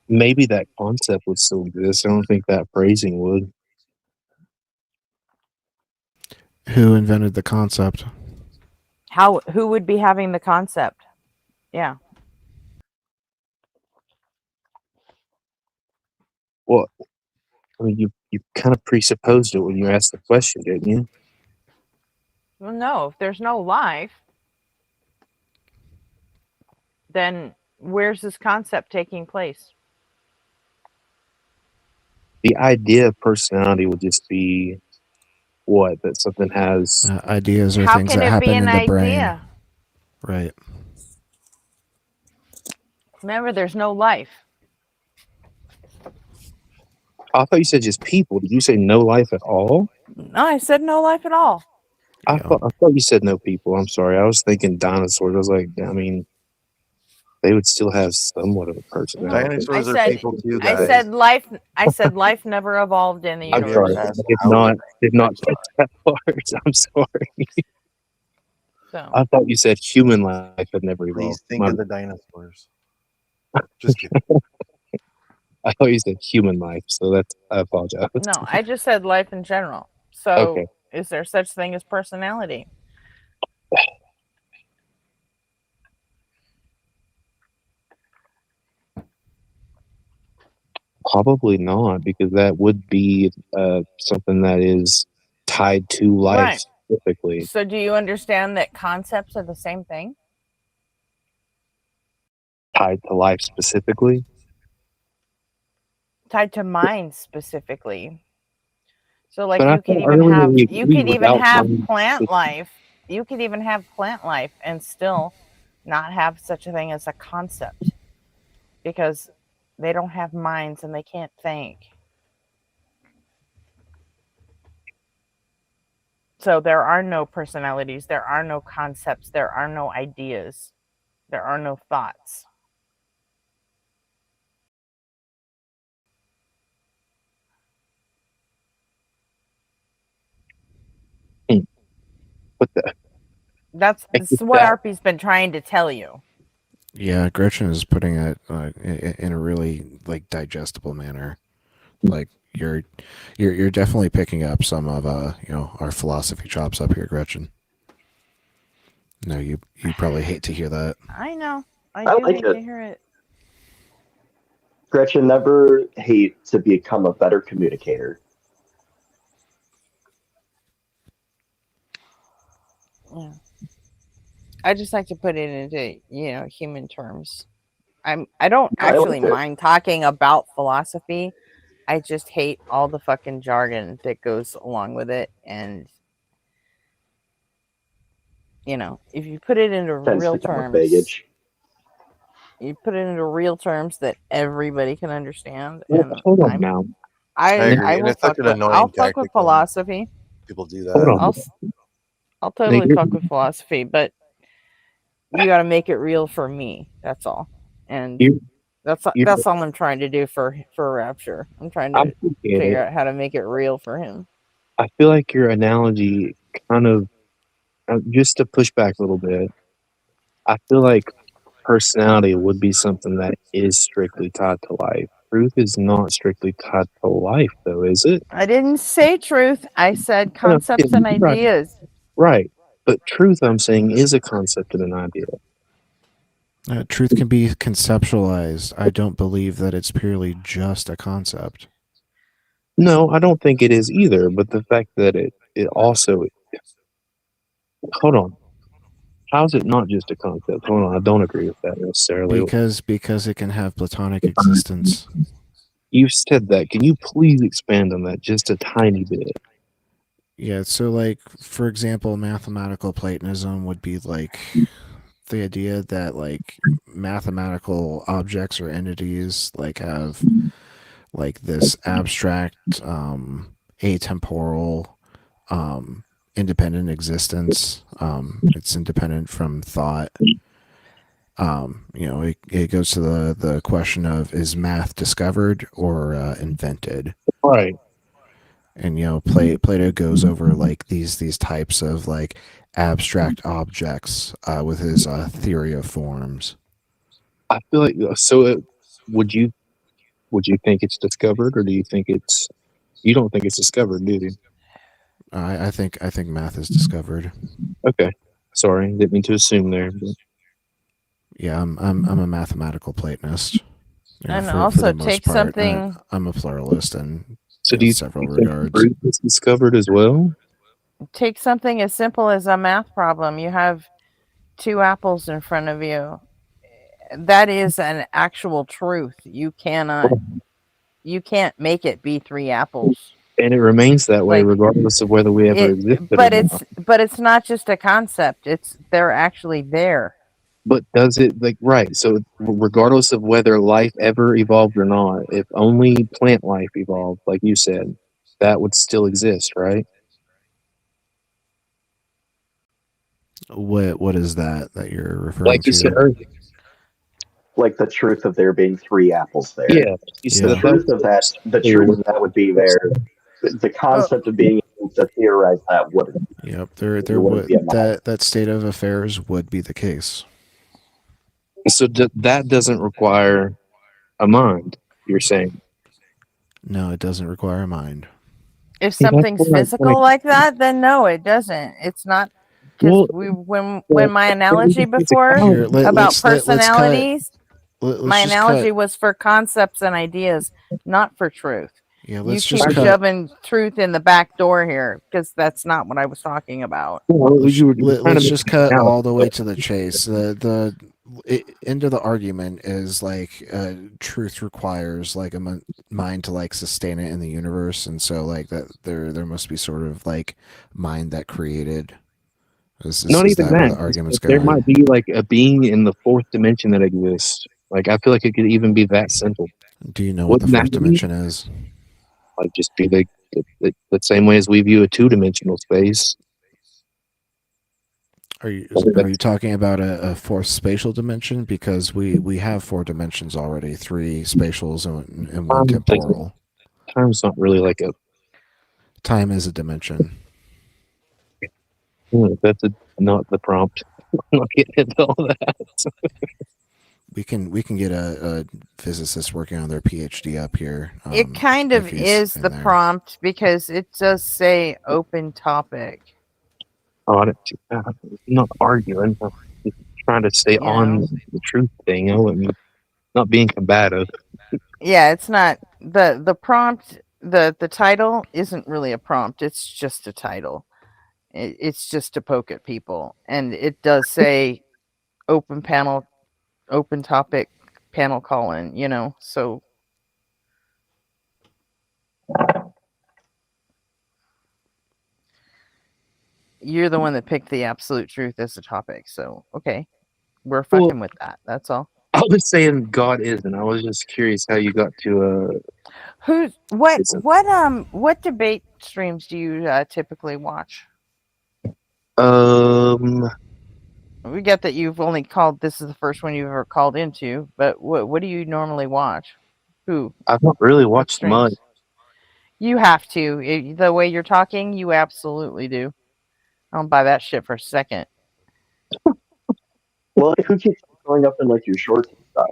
Maybe that concept would still exist. I don't think that phrasing would. Who invented the concept? Who would be having the concept? Yeah. Well, I mean, you kind of presupposed it when you asked the question, didn't you? Well, no. If there's no life, then where's this concept taking place? the idea of personality would just be what, that something has ideas or How things can that it be happen an in the brain. idea? Right. Remember, there's no life. I thought you said just people. Did you say no life at all? No, I said no life at all. I thought you said no people. I'm sorry. I was thinking dinosaurs. I was like, I mean, they would still have somewhat of a personality. Dinosaurs are people too, I guys. said life. I said life never evolved in the I'm universe. sorry. I did not get that part. I'm sorry. So. I thought you said human life had never evolved. Please think of the dinosaurs. Just kidding. I thought you said human life, so that's. I apologize. No, I just said life in general. So, Okay. is there such thing as personality? Probably not, because that would be something that is tied to life Right. specifically. So, do you understand that concepts are the same thing? Tied to life specifically? Tied to mind specifically. So, like, But I you could thought even earlier have we you agreed could even without have mind plant specific- life. You could even have plant life and still not have such a thing as a concept, because they don't have minds and they can't think. So there are no personalities, there are no concepts, there are no ideas, there are no thoughts. What the? That's what Arpy's been trying to tell you. Yeah, Gretchen is putting it in a really like digestible manner. Like you're definitely picking up some of our philosophy chops up here, Gretchen. No, you probably hate to hear that. I know. I I do like hate it. to hear it. Gretchen, never hate to become a better communicator. Yeah. I just like to put it into, human terms. I don't actually mind talking about philosophy. I just hate all the fucking jargon that goes along with it. And, if you put it into Tends real to come with terms, baggage. you put it into real terms that everybody can understand. Well, And hold on now. I agree, I and will it's such fuck an with, annoying I'll fuck tactic with when philosophy. people do Hold that. on. I'll totally fuck with philosophy, but you got to make it real for me. That's all. And that's all I'm trying to do for Rapture. I'm trying to figure out how to make it real for him. I feel like your analogy kind of, just to push back a little bit, I feel like personality would be something that is strictly tied to life. Truth is not strictly tied to life, though, is it? I didn't say truth. I said concepts and ideas. Right. But truth, I'm saying, is a concept and an idea. Truth can be conceptualized. I don't believe that it's purely just a concept. No, I don't think it is either. But the fact that it also, hold on, how is it not just a concept? Hold on, I don't agree with that necessarily. Because it can have platonic existence. You've said that. Can you please expand on that just a tiny bit? Yeah, so like, for example, mathematical Platonism would be like the idea that like mathematical objects or entities like have like this abstract atemporal independent existence. It's independent from thought. It goes to the question of, is math discovered or invented? Right. And Plato goes over like these types of like abstract objects with his theory of forms. I feel like would you think it's discovered, or do you think you don't think it's discovered, do you? I think math is discovered. Okay, sorry, didn't mean to assume there. But... Yeah, I'm a mathematical Platonist. And for also the most take part, something. I'm a pluralist in So do you several think regards. truth is discovered as well? Take something as simple as a math problem. You have 2 apples in front of you. That is an actual truth. You cannot you can't make it be three apples. And it remains that way Like, regardless of whether we ever existed or not. but it's not just a concept. They're actually there. But does it, like, right? So regardless of whether life ever evolved or not, if only plant life evolved, like you said, that would still exist, right? What is that you're referring Like you to? said earlier. Like the truth of there being three apples there. Yeah, you said The truth of that, would be there. The concept of being able to theorize that wouldn't. Yep, there wouldn't would be a matter. that state of affairs would be the case. So that doesn't require a mind, you're saying? No, it doesn't require a mind. If something's physical like that, then no, it doesn't. It's not. Because when my analogy before about personalities, my analogy was for concepts and ideas, not for truth. Yeah, you keep shoving truth in the back door here, because that's not what I was talking about. Let's just cut all the way to the chase. The end of the argument is like truth requires like a mind to like sustain it in the universe, and so like that there must be sort of like mind that created. Not even that. The argument's There going. might be like a being in the fourth dimension that exists. Like I feel like it could even be that simple. Do you know what the fourth dimension is? Like just be the same way as we view a two-dimensional space. Are you talking about a fourth spatial dimension? Because we have 4 dimensions already, 3 spatials and 1 temporal. Time's not really like a. Time is a dimension. That's not the prompt. I'm not getting into all that. We can get a physicist working on their PhD up here. It kind of is the prompt because it does say open topic. I'm not arguing. I'm just trying to stay on the truth thing. I'm not being combative. Yeah, it's not the prompt. The title isn't really a prompt. It's just a title. It's just to poke at people, and it does say open topic panel call-in, so you're the one that picked the absolute truth as a topic, so okay, we're fucking with that. That's all. I was saying God isn't. I was just curious how you got to what debate streams do you typically watch? We get that you've only called. This is the first one you've ever called into. But what do you normally watch? Who? I've not really watched much. You have to. The way you're talking, you absolutely do. I don't buy that shit for a second. Well, who keeps throwing up in like your shorts and stuff?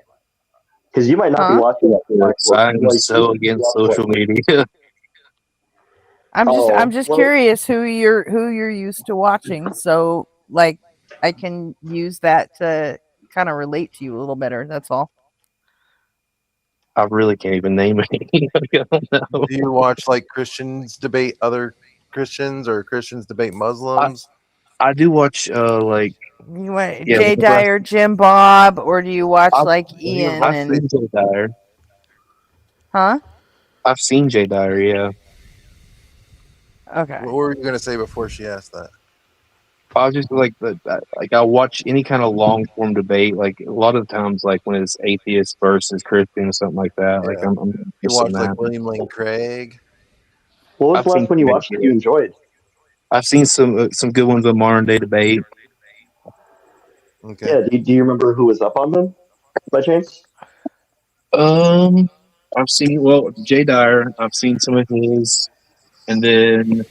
Because you might not be watching that. I'm so against social media. I'm just curious who you're used to watching. So like, I can use that to kind of relate to you a little better. That's all. I really can't even name it. I don't know. Do you watch like Christians debate other Christians or Christians debate Muslims? I do watch like you want Jay Dyer, Jim Bob, or do you watch like Ian? I've seen Jay Dyer. Huh? I've seen Jay Dyer. Yeah. Okay. What were you gonna say before she asked that? I was just like I watch any kind of long form debate. Like a lot of times, like when it's atheist versus Christian or something like that. Yeah. Like I'm you watch like William Lane Craig. What was the last one you watched that you enjoyed? I've seen some good ones on modern day debate. Okay. Yeah. Do you remember who was up on them by chance? I've seen Jay Dyer. I've seen some of his, and then.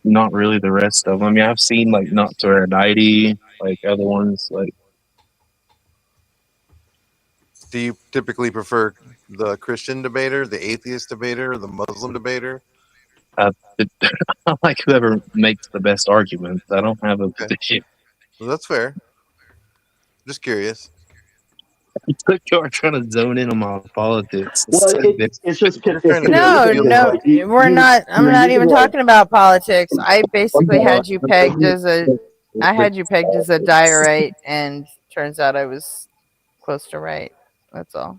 Not really the rest of them. I mean, I've seen like Not to Our 90, like other ones. Like, do you typically prefer the Christian debater, the atheist debater, or the Muslim debater? I like whoever makes the best arguments. I don't have a position. Well, that's fair. Just curious. You're trying to zone in on my politics. Well, it's just no, we're not. I'm not even talking about politics. I basically had you pegged as a diorite, and turns out I was close to right. That's all.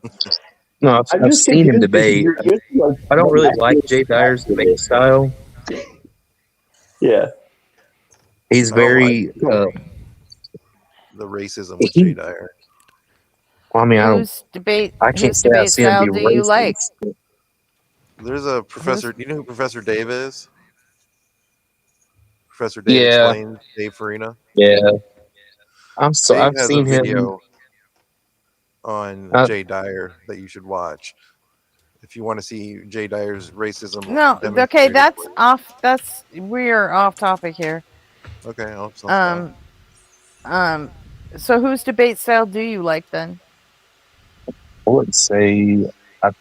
No, I'm I've just seen him confused because debate. you're using like I don't really like vernacular Jay Dyer's debate activism. style. Yeah. He's I don't like very. the racism with Jay Dyer. I mean, I don't. Whose debate I can't whose say I've debate seen him style be do you like? racist. There's a professor. Do you know who Professor Dave is? Professor Dave Yeah, explained. Dave Farina. yeah. Dave I've has a seen him. video on Jay Dyer that you should watch if you want to see Jay Dyer's racism No, okay, demonstrated. that's off. That's we're off topic here. Okay, I'll stop. So whose debate style do you like then? I would say I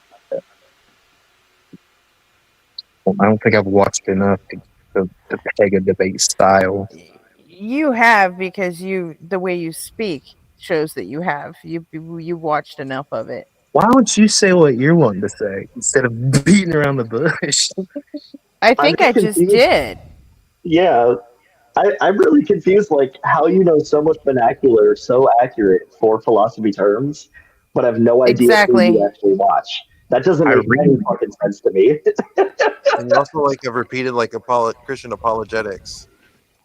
don't think I've watched enough to peg a debate style. You have, because the way you speak shows that you have. You watched enough of it. Why don't you say what you're wanting to say instead of beating around the bush? I think I just did. Yeah. I'm really confused, like how you know so much vernacular, so accurate for philosophy terms, but have no idea who you actually watch. That doesn't make any fucking sense to me. And you also like have repeated like Christian apologetics.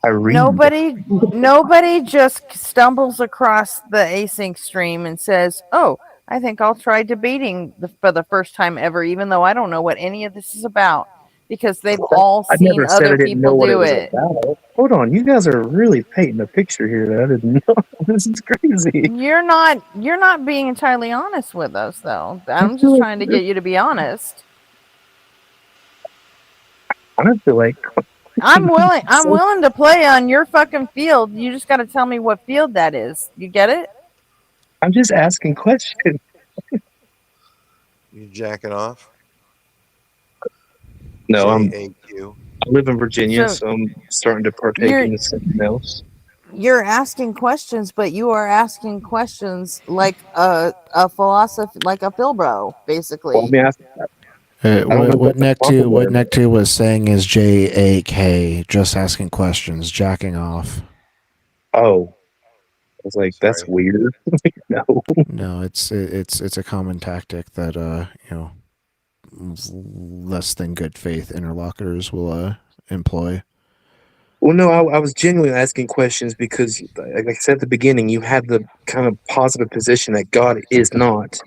I read. Nobody just stumbles across the async stream and says, "Oh, I think I'll try debating for the first time ever," even though I don't know what any of this is about, because they've all I seen never said I other didn't know people what it do was it. about. Hold on, you guys are really painting a picture here that I didn't know. This is crazy. You're not being entirely honest with us, though. I'm just trying to get you to be honest. I don't feel like I'm willing to play on your fucking field. You just got to tell me what field that is. You get it? I'm just asking questions. You jacking off? No, I live in Virginia, so I'm starting to partake in something else. You're asking questions, but you are asking questions like a philosophy, like a Philbro, basically. Well, let me ask that. What Neck 2 was saying is JAK, just asking questions, jacking off. Oh, I was like, that's weird. No, it's a common tactic that less than good faith interlocutors will employ. Well, no, I was genuinely asking questions because, like I said at the beginning, you had the kind of positive position that God is not,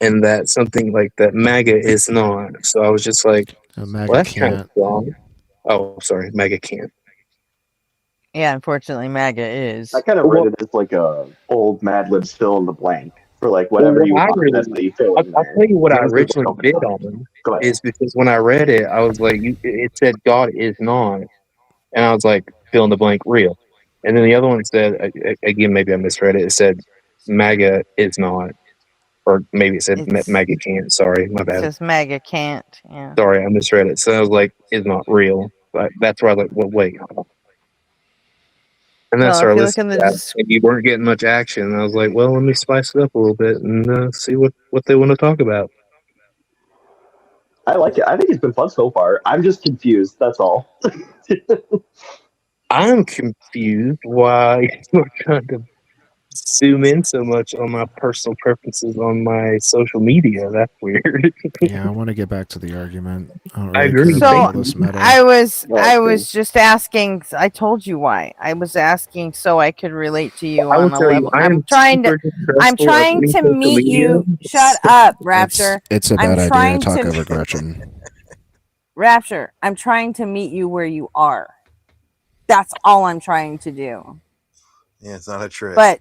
and that something like that MAGA is not. So I was just like, MAGA well, that's kind of can't. wrong. Oh, sorry, MAGA can't. Yeah, unfortunately, MAGA is. I kind of read it as like a old Mad Libs fill in the blank for like whatever you want. That's what you fill in I'll there. tell you what I Yours is originally open did book. on Go ahead. is because when I read it, I was like, it said God is not, and I was like, fill in the blank, real. And then the other one said, again, maybe I misread it. It said MAGA is not, or maybe it said MAGA can't. Sorry, my It bad. says MAGA can't. Yeah. Sorry, I misread it. So I was like, is not real. But that's where I was like, well, wait. And then I started listening to that, and you weren't getting much action. And I was like, well, let me spice it up a little bit and see what they want to talk about. I like it. I think it's been fun so far. I'm just confused. That's all. I'm confused why you're trying to zoom in so much on my personal preferences on my social media. That's weird. Yeah, I want to get back to the argument. I don't I really agree. care about all So this meta. I was just asking. I told you why. I was asking so I could relate to you I will on a tell level. you, I'm trying super distrustful of any social meet media. you. Shut up, Rapture. It's a I'm bad idea trying to talk over Gretchen. Rapture, I'm trying to meet you where you are. That's all I'm trying to do. Yeah, it's not a trick. But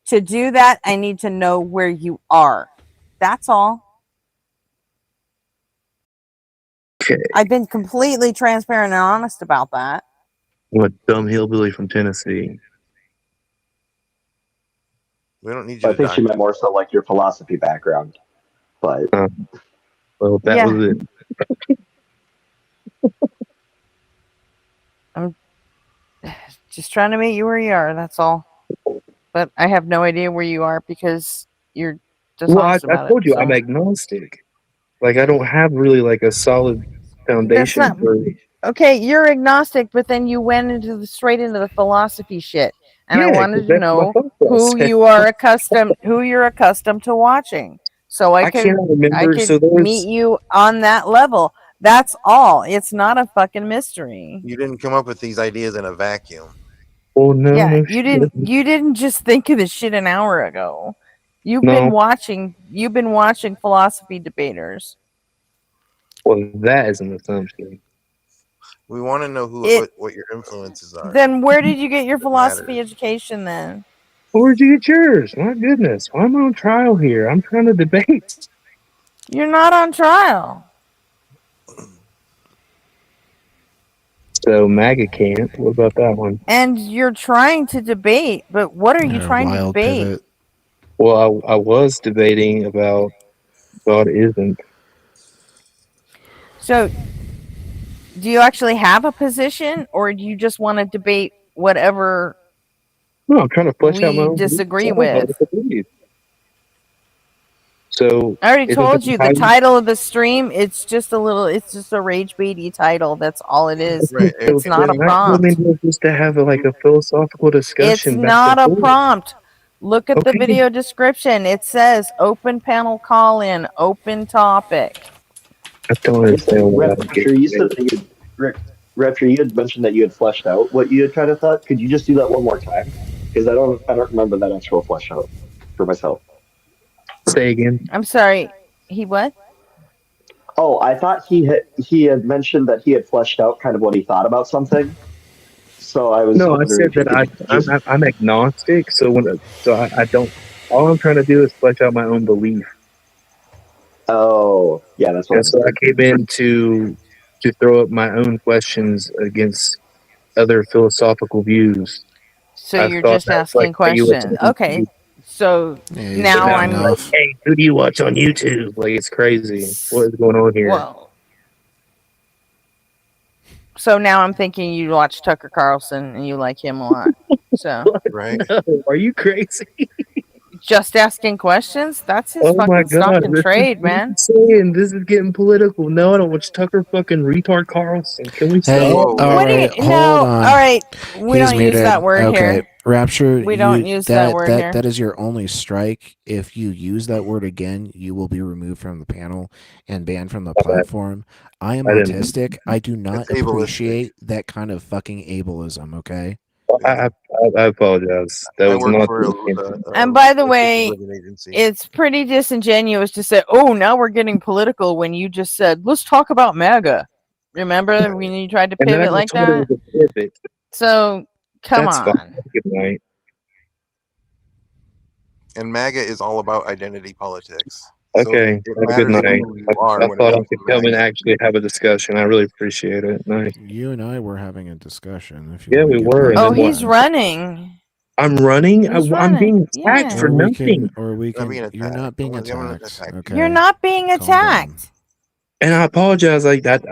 to do that, I need to know where you are. That's all. Okay. I've been completely transparent and honest about that. I'm a dumb hillbilly from Tennessee. We don't need you I to think she meant more so like your philosophy background. But well, that was it. I'm just trying to meet you where you are. That's all. But I have no idea where you are because you're dishonest I about told you it. I'm agnostic. Like I don't have really like a solid foundation That's not okay. You're agnostic, but then you went straight into the philosophy shit, and I wanted to know who you're accustomed to watching. So I cannot could remember. So there meet was. you on that level. That's all. It's not a fucking mystery. You didn't come up with these ideas in a vacuum. Well, no, Yeah, no, you shit. didn't just think of this shit an hour ago. You've No. been watching philosophy debaters. Well, that is an assumption. We want to know what your influences are. Then where did you get your It philosophy matters. education then? Where'd you get yours? My goodness, why am I on trial here? I'm trying to debate. You're not on trial. So MAGA can't. What about that one? And you're trying to debate, but what are you trying to wild debate? pivot. Well, I was debating about God isn't. So, do you actually have a position, or do you just want to debate whatever No, I'm trying to flesh out my we own beliefs. disagree I don't know with? what to believe. So I already isn't told you the title- title of the stream. It's just a rage baity title. That's all it is. Right. It's not a I prompt. mean, just to have a philosophical discussion. It's back not and a forth. prompt. Look at the Okay. video description. It says open panel call in, open topic. I don't understand what I'm Rapture, you said that Rapture, you had mentioned that you had fleshed out what you had kind of thought. Could you just do that one more time? Because I don't remember that actual flesh out for myself. Say again. I'm sorry. He what? Oh, I thought he had mentioned that he had fleshed out kind of what he thought about something. So I was No, I wondering said if you that could just. I'm agnostic. So I don't. All I'm trying to do is flesh out my own belief. Oh, yeah, that's what And so I came in to throw up my own questions against other philosophical views. So I you're thought just that was asking how you would questions. talk to Okay. me. So Yeah, now But I'm like, hey, who do you watch on YouTube? Like, it's crazy. What is going on here? well. So now I'm thinking you watch Tucker Carlson and you like him a lot. So right. No, are you crazy? Just asking questions? That's his Oh my fucking stock god, and this trade, is man. saying this is getting political. No, I don't watch Tucker fucking retard Carlson. Can we Hey, stop? all right, hold No, on. all right. We He's don't use muted. that word Okay, here. Rapture. We don't use that word here. That is your only strike. If you use that word again, you will be removed from the panel and banned from the platform. I am autistic. I do not It's ableistic. appreciate that kind of fucking ableism. Okay. I apologize. That I was work not for the a intent. And by the assisted way, living agency. it's pretty disingenuous to say, "Oh, now we're getting political," when you just said, "Let's talk about MAGA." Remember when you tried to And then I pivot like just told it that? was a pivot. So come That's fine. on. Good night. And MAGA is all about identity politics. Okay, So it have a good matters night. who you are I when it thought I comes to could come and MAGA. actually have a discussion. I really appreciate it. Nice. You and I were having a discussion. If you Yeah, wanna we get were. back Oh, to he's that. running. I'm running. He's I'm being running. attacked for Or we nothing. can, or we Not being can. You're attacked. not being I'm gonna attacked. attack you. Okay. You're not being Calm down. attacked. And I apologize. Like that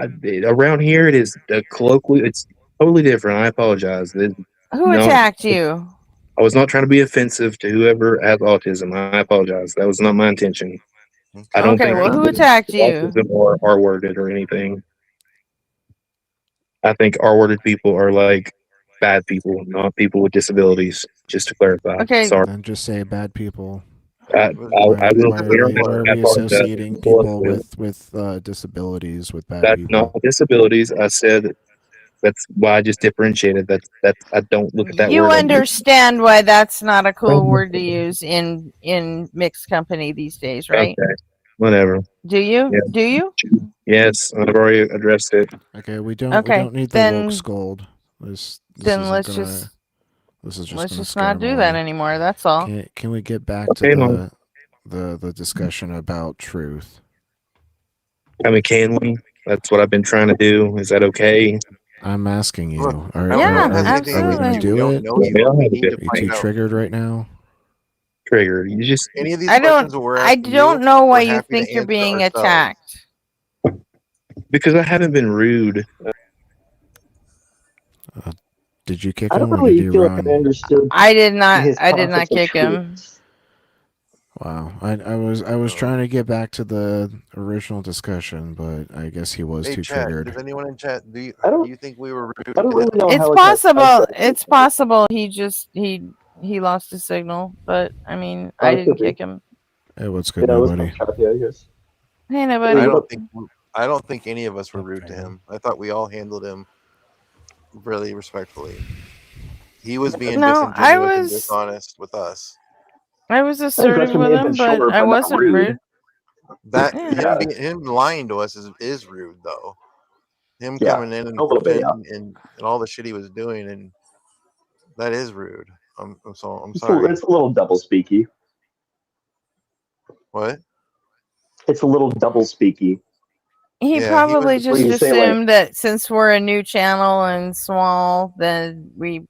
around here, it is colloquial. It's totally different. I apologize. Who No, attacked you? I was not trying to be offensive to whoever has autism. I apologize. That was not my intention. I don't Okay, think well, who people attacked with you? autism are worded or anything. I think R-worded people are like bad people, not people with disabilities. Just to clarify. Okay. Sorry. Then just say bad people. I will. Why are we associating people with disabilities with bad That's people? not disabilities. I said that's why I just differentiated. That's I don't look at that You word. understand why that's not a cool word to use in mixed company these days, right? Okay, whatever. Do you? Yeah. Do you? Yes, I've already addressed it. Okay, we don't need the then- woke scold. This Then isn't let's gonna, just this is just let's gonna just scare not them do that away. anymore. That's all. Can we get back Okay, to Mom. the discussion about truth? I mean, can we? That's what I've been trying to do. Is that okay? I'm asking you. Look, Are, I don't Yeah, know. Has anything are we to gonna do. We do don't it? know you. Yeah, We I need do. to Are you find too out. triggered right now? Triggered. You just Any of these I questions don't. we're I asking don't you, know why we're you happy to think you're answer being ourselves. attacked. because I haven't been rude. Did you kick I him don't or did really you feel like I run? understood I did not. his I did not concept of kick truth. him. Wow, I was trying to get back to the original discussion, but I guess he was Hey, too chat. triggered. Does anyone in chat do don't- you think we were rude? I don't really know It's how possible. It's possible he lost his signal, but I mean, I didn't Honestly. kick him. Hey, what's good, Yeah, it was nobody? Hey, nobody. I don't think any of us were rude to him. I thought we all handled him really respectfully. He was being disingenuous and dishonest with us. I was assertive with him, but I wasn't rude. That Yeah. him lying to us is rude though. Him Yeah, coming in and a little bit, yeah. and all the shit he was doing, and that is rude. I'm It's sorry. a little double speaky. What? It's a little double speaky. He Yeah, probably just you say, like- assumed that since we're a new channel and small, then we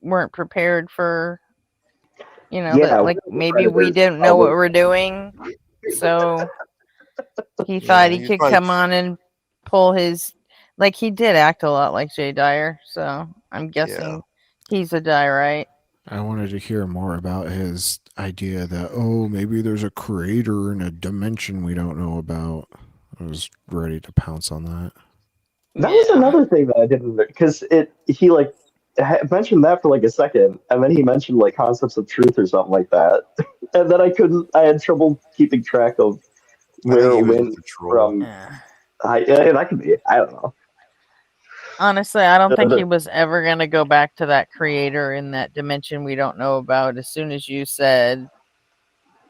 weren't prepared for, Yeah, that like maybe we didn't know what we're doing. So he thought he he's could probably- come on and pull his, like he did act a lot like Jay Dyer. So I'm guessing he's a Dyerite. I wanted to hear more about his idea that, oh, maybe there's a creator in a dimension we don't know about. I was ready to pounce on that. That was another thing that I didn't, because he like mentioned that for like a second, and then he mentioned like concepts of truth or something like that, and then I had trouble keeping track of where it went from. And that could be, I don't know. Honestly, I don't think he was ever going to go back to that creator in that dimension we don't know about. As soon as you said,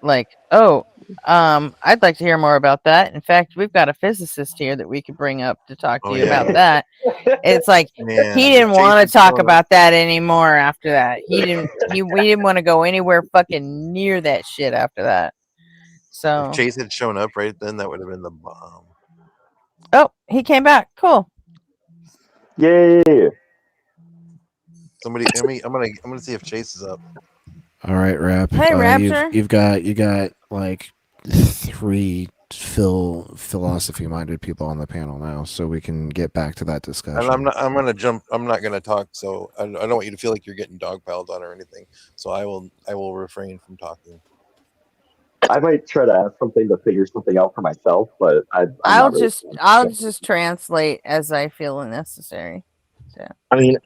like, oh, I'd like to hear more about that. In fact, we've got a physicist here that we could bring up to talk to you about that. It's like he didn't want to talk about that anymore after that. We didn't want to go anywhere fucking near that shit after that. So if Chase had shown up right then, that would have been the bomb. Oh, he came back. Cool. Yay! Somebody, I'm gonna see if Chase is up. All right, Rap. Hey, Raptor. You got like 3 philosophy-minded people on the panel now, so we can get back to that discussion. And I'm not gonna talk. So I don't want you to feel like you're getting dogpiled on or anything. So I will refrain from talking. I might try to ask something to figure something out for myself, but I'll just translate as I feel necessary. So. I mean,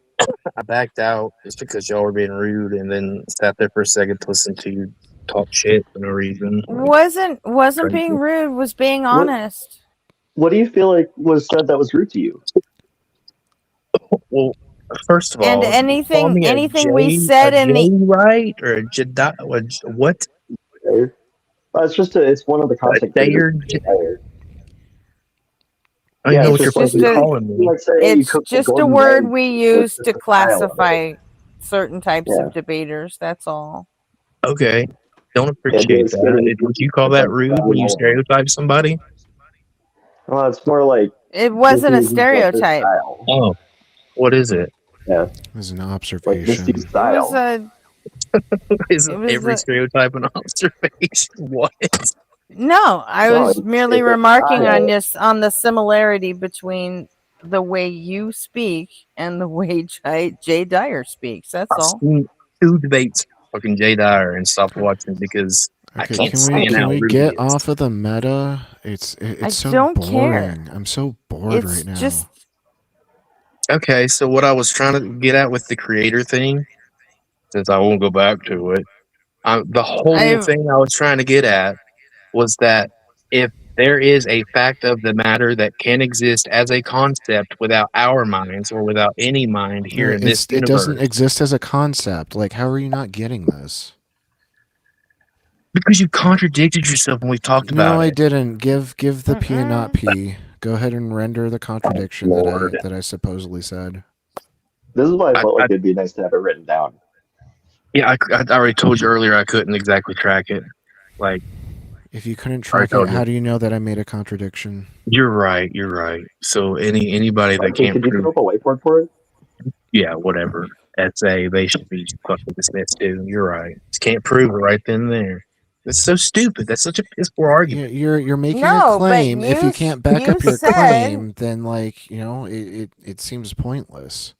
I backed out just because y'all were being rude, and then sat there for a second to listen to you talk shit for no reason. Wasn't being rude. Was being honest. What do you feel like was said that was rude to you? Well, first of all, and anything we said in the right or a Jedi, what? It's one of the content creators. I don't know what you're supposed to be calling me. It's just a word we use to classify certain types of debaters. That's all. Okay, don't appreciate that. Would you call that rude when you stereotype somebody? Well, it's more like it wasn't a stereotype. Oh, what is it? Yeah, it was an observation. It was a. Isn't every stereotype an observation? What? No, I was merely remarking on the similarity between the way you speak and the way Jay Dyer speaks. That's all. I've seen 2 debates fucking Jay Dyer and stopped watching because I can't stand how we rude get he is. off of the meta? It's so don't boring. care. I'm so bored right now. Okay, so what I was trying to get at with the creator thing, since I won't go back to it, the whole thing I was trying to get at was that if there is a fact of the matter that can exist as a concept without our minds or without any mind here in this universe. It doesn't exist as a concept. Like, how are you not getting this? Because you contradicted yourself when we talked about it. No, I didn't. Give the P and not P. Go ahead and render the contradiction that I supposedly said. This is why I felt like it'd be nice to have it written down. Yeah, I already told you earlier I couldn't exactly track it. Like, if you couldn't track it, how do you know that I made a contradiction? You're right. So anybody that can't could you prove, put up a whiteboard for it? Yeah, whatever. They should be fucking dismissed too. You're right. Just can't prove it right then and there. That's so stupid. That's such a piss poor argument. You're making a claim. If you can't back up your claim, then it seems pointless.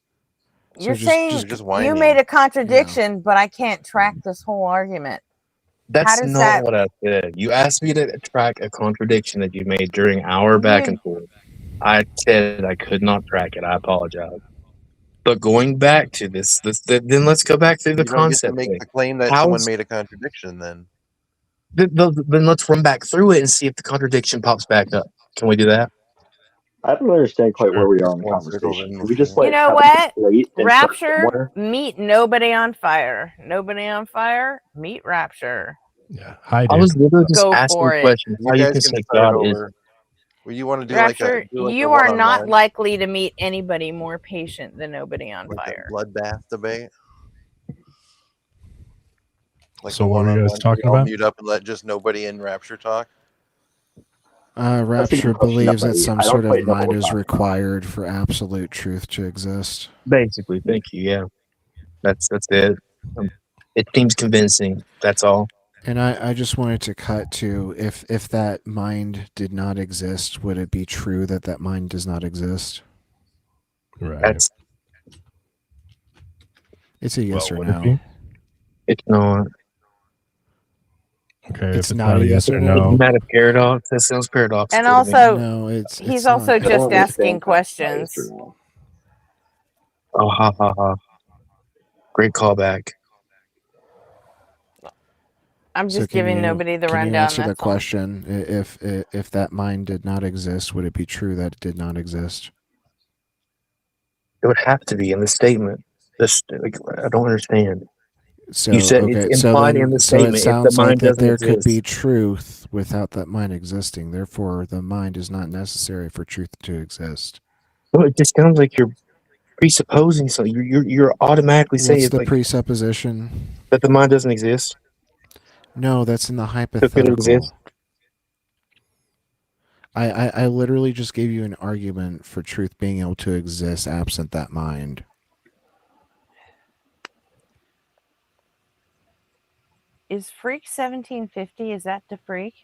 You're saying you made a contradiction, but I can't track this whole argument. That's not what I said. You asked me to track a contradiction that you made during our back and forth. I said I could not track it. I apologize. But going back to this then let's go back through the concept. You make the claim that someone made a contradiction then. Then let's run back through it and see if the contradiction pops back up. Can we do that? I don't understand quite where we are in the One circle's conversation. in Can we just You like know have a what? slate and start Rapture, somewhere? meet nobody on fire. Nobody on fire, meet Rapture. Yeah. Hi, I dude. was literally just Go asking for a it. question. You How you guys can can say start God is? over. Well, you want to do Rapture, a you are not one-on-one, likely to meet anybody more patient than nobody on like fire. a bloodbath debate, like So a what were you guys one-on-one. We talking all about? mute up and let just nobody in Rapture talk. That's a good Rapture question, believes that buddy. some I don't sort of quite know what mind we're is talking about. required for absolute truth to exist. Basically, thank you. Yeah, that's it. It seems convincing. That's all. And I just wanted to cut to if that mind did not exist, would it be true that that mind does not exist? Right. That's It's a yes or would it no. be? it's not. Okay, It's if it's not not a a yes yes or or no. no. Isn't that a paradox? That sounds paradoxical And to me. also, No, he's it's also not. I don't just asking understand that. Yes or questions. no. Oh, ha ha ha! Great callback. I'm So just giving nobody the can you rundown. answer the That's all. question? If that mind did not exist, would it be true that it did not exist? It would have to be in the statement. This, like, I don't understand. So You said it's okay, implied in the so it statement if the sounds like mind that doesn't there could be exist. truth without that mind existing. Therefore, the mind is not necessary for truth to exist. Well, it just sounds like you're presupposing something. You're automatically saying What's it's the like presupposition? that the mind doesn't exist. No, that's in the So could it hypothetical. exist? I literally just gave you an argument for truth being able to exist absent that mind. Is Freak 1750? Is that to Freak?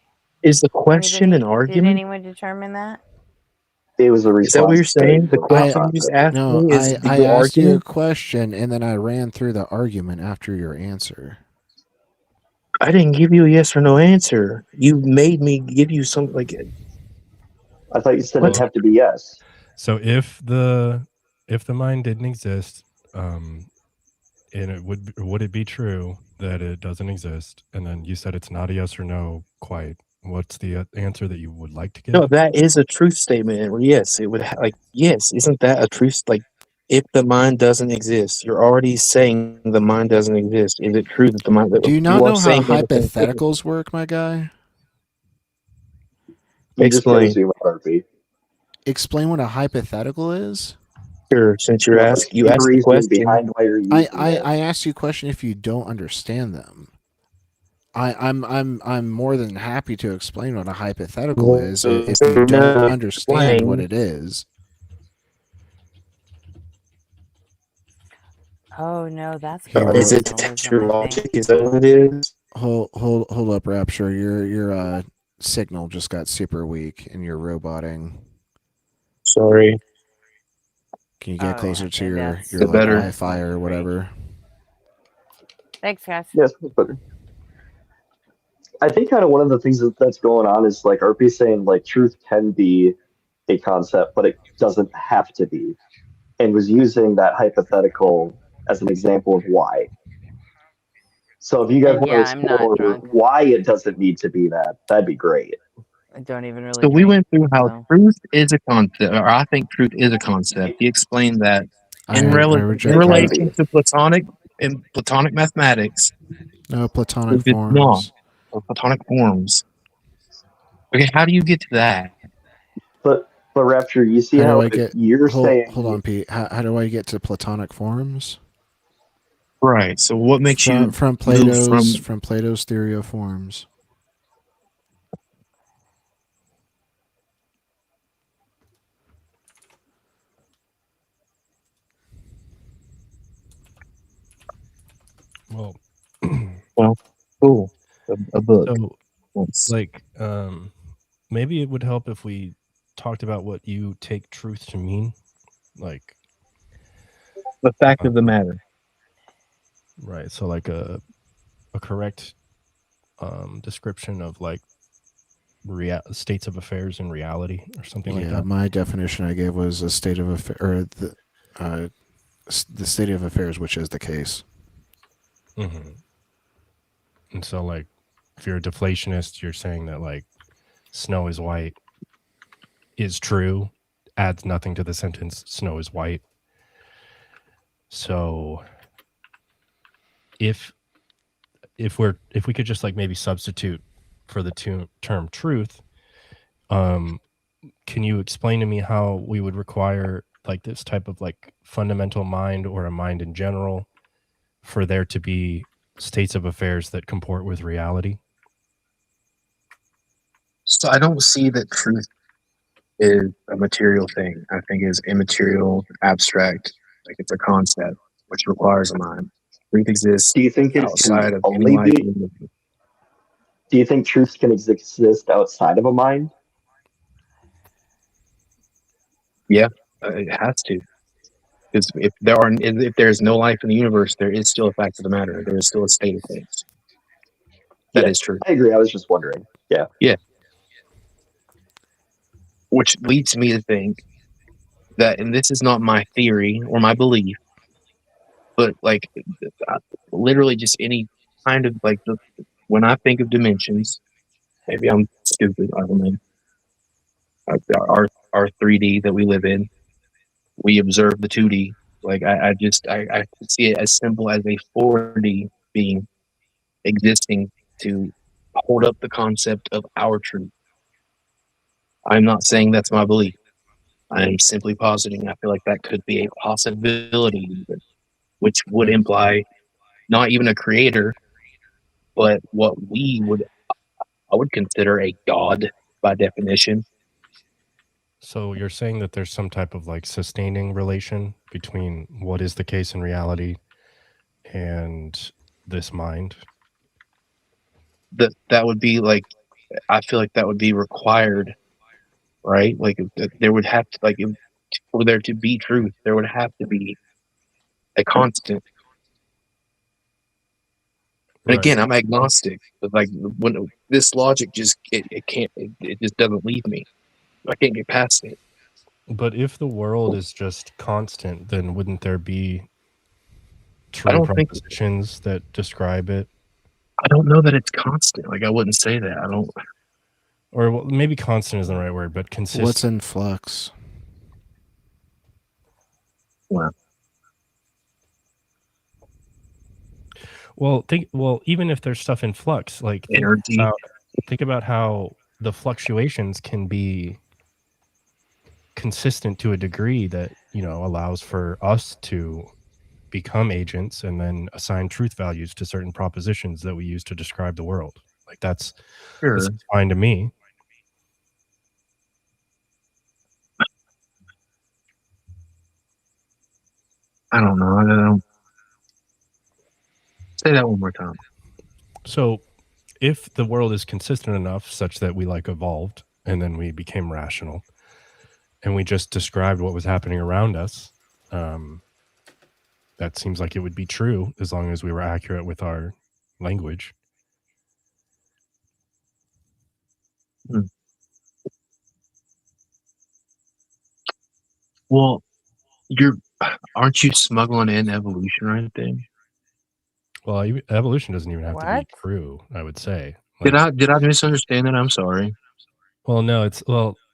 Is the question an Did argument? anyone determine that? It was a Is that what response you're saying? The to question you just asked No, me is I your asked you a argument? question and then I ran through the argument after your answer. I didn't give you a yes or no answer. You made me give you something like it. I thought you said What? it'd have to be yes. So if the mind didn't exist, and it would it be true that it doesn't exist? And then you said it's not a yes or no quite. What's the answer that you would like to give? No, that is a truth statement. Yes, it would like yes. Isn't that a truth? Like, if the mind doesn't exist, you're already saying the mind doesn't exist. Is it true that the mind? Do you not You are know how saying anything? hypotheticals work, my guy? You just gotta Explain. zoom out, RP. Explain what a hypothetical is. Sure. Since you're No, asked, you the asked the reasoning question. behind why you're using it. I asked you a question if you don't understand them. I'm more than happy to explain what a hypothetical is if you don't understand what it is. Oh no, that's Here, Is it paradoxalism, texture I logic? think. Is that what it is? Hold up, Rapture. Your signal just got super weak and you're roboting. Sorry. Can you get closer to your The better Wi-Fi or whatever? Thanks, guys. Yes, but I think kind of one of the things that's going on is like RP saying like truth can be a concept, but it doesn't have to be, and was using that hypothetical as an example of why. So if you guys want to Yeah, I'm not explore drunk. why it doesn't need to be that, that'd be great. I don't even really So we drink. went through how So. truth is a concept, or I think truth is a concept. He explained that in I in reject relation that. to Platonic mathematics. No, Platonic Truth is not, forms. or Platonic forms. Okay, how do you get to that? But Rapture, you see How do how I get? you're saying Hold on, Pete. How do I get to Platonic forms? Right. So what makes you from move Plato's theory of forms? Well, cool. A book. So, like, maybe it would help if we talked about what you take truth to mean, like the fact of the matter. Right. So, like a correct description of like states of affairs in reality, or something like that. My definition I gave was a state of or the state of affairs, which is the case. Mm-hmm. And so, like, if you're a deflationist, you're saying that like snow is white is true, adds nothing to the sentence snow is white. So if we could just like maybe substitute for the term truth, can you explain to me how we would require like this type of like fundamental mind or a mind in general for there to be states of affairs that comport with reality? So I don't see that truth is a material thing. I think it's immaterial, abstract, like it's a concept which requires a mind. Truth exists Do you think it outside can of any only life. be? Do you think truth can exist outside of a mind? Yeah, it has to. Because if there's no life in the universe, there is still a fact of the matter. There is still a state of things. That is true. I agree. I was just wondering. Yeah. Yeah. Which leads me to think that, and this is not my theory or my belief, but like literally just any kind of like when I think of dimensions, maybe I'm stupid. I don't know. Our 3D that we live in, we observe the 2D. Like I see it as simple as a 4D being existing to hold up the concept of our truth. I'm not saying that's my belief. I am simply positing I feel like that could be a possibility, which would imply not even a creator, but what I would consider a god by definition. So you're saying that there's some type of like sustaining relation between what is the case in reality and this mind? That would be like, I feel like that would be required, right? Like there would have to, like, for there to be truth, there would have to be a constant. And again, I'm agnostic, but like when this logic just it just doesn't leave me. I can't get past it. But if the world is just constant, then wouldn't there be true propositions that describe it? I don't know that it's constant. Like I wouldn't say that. I don't. Or well, maybe constant isn't the right word, but consistent. What's in flux? Wow. Well, even if there's stuff in flux, like energy. Think about how the fluctuations can be consistent to a degree that, allows for us to become agents and then assign truth values to certain propositions that we use to describe the world. Like that's fine to me. I don't know. I don't. Say that one more time. So if the world is consistent enough such that we like evolved and then we became rational and we just described what was happening around us, that seems like it would be true as long as we were accurate with our language. Well, aren't you smuggling in evolution right there? Well, evolution doesn't even have to be true, I would say. Like, did I misunderstand that? I'm sorry. Well, no,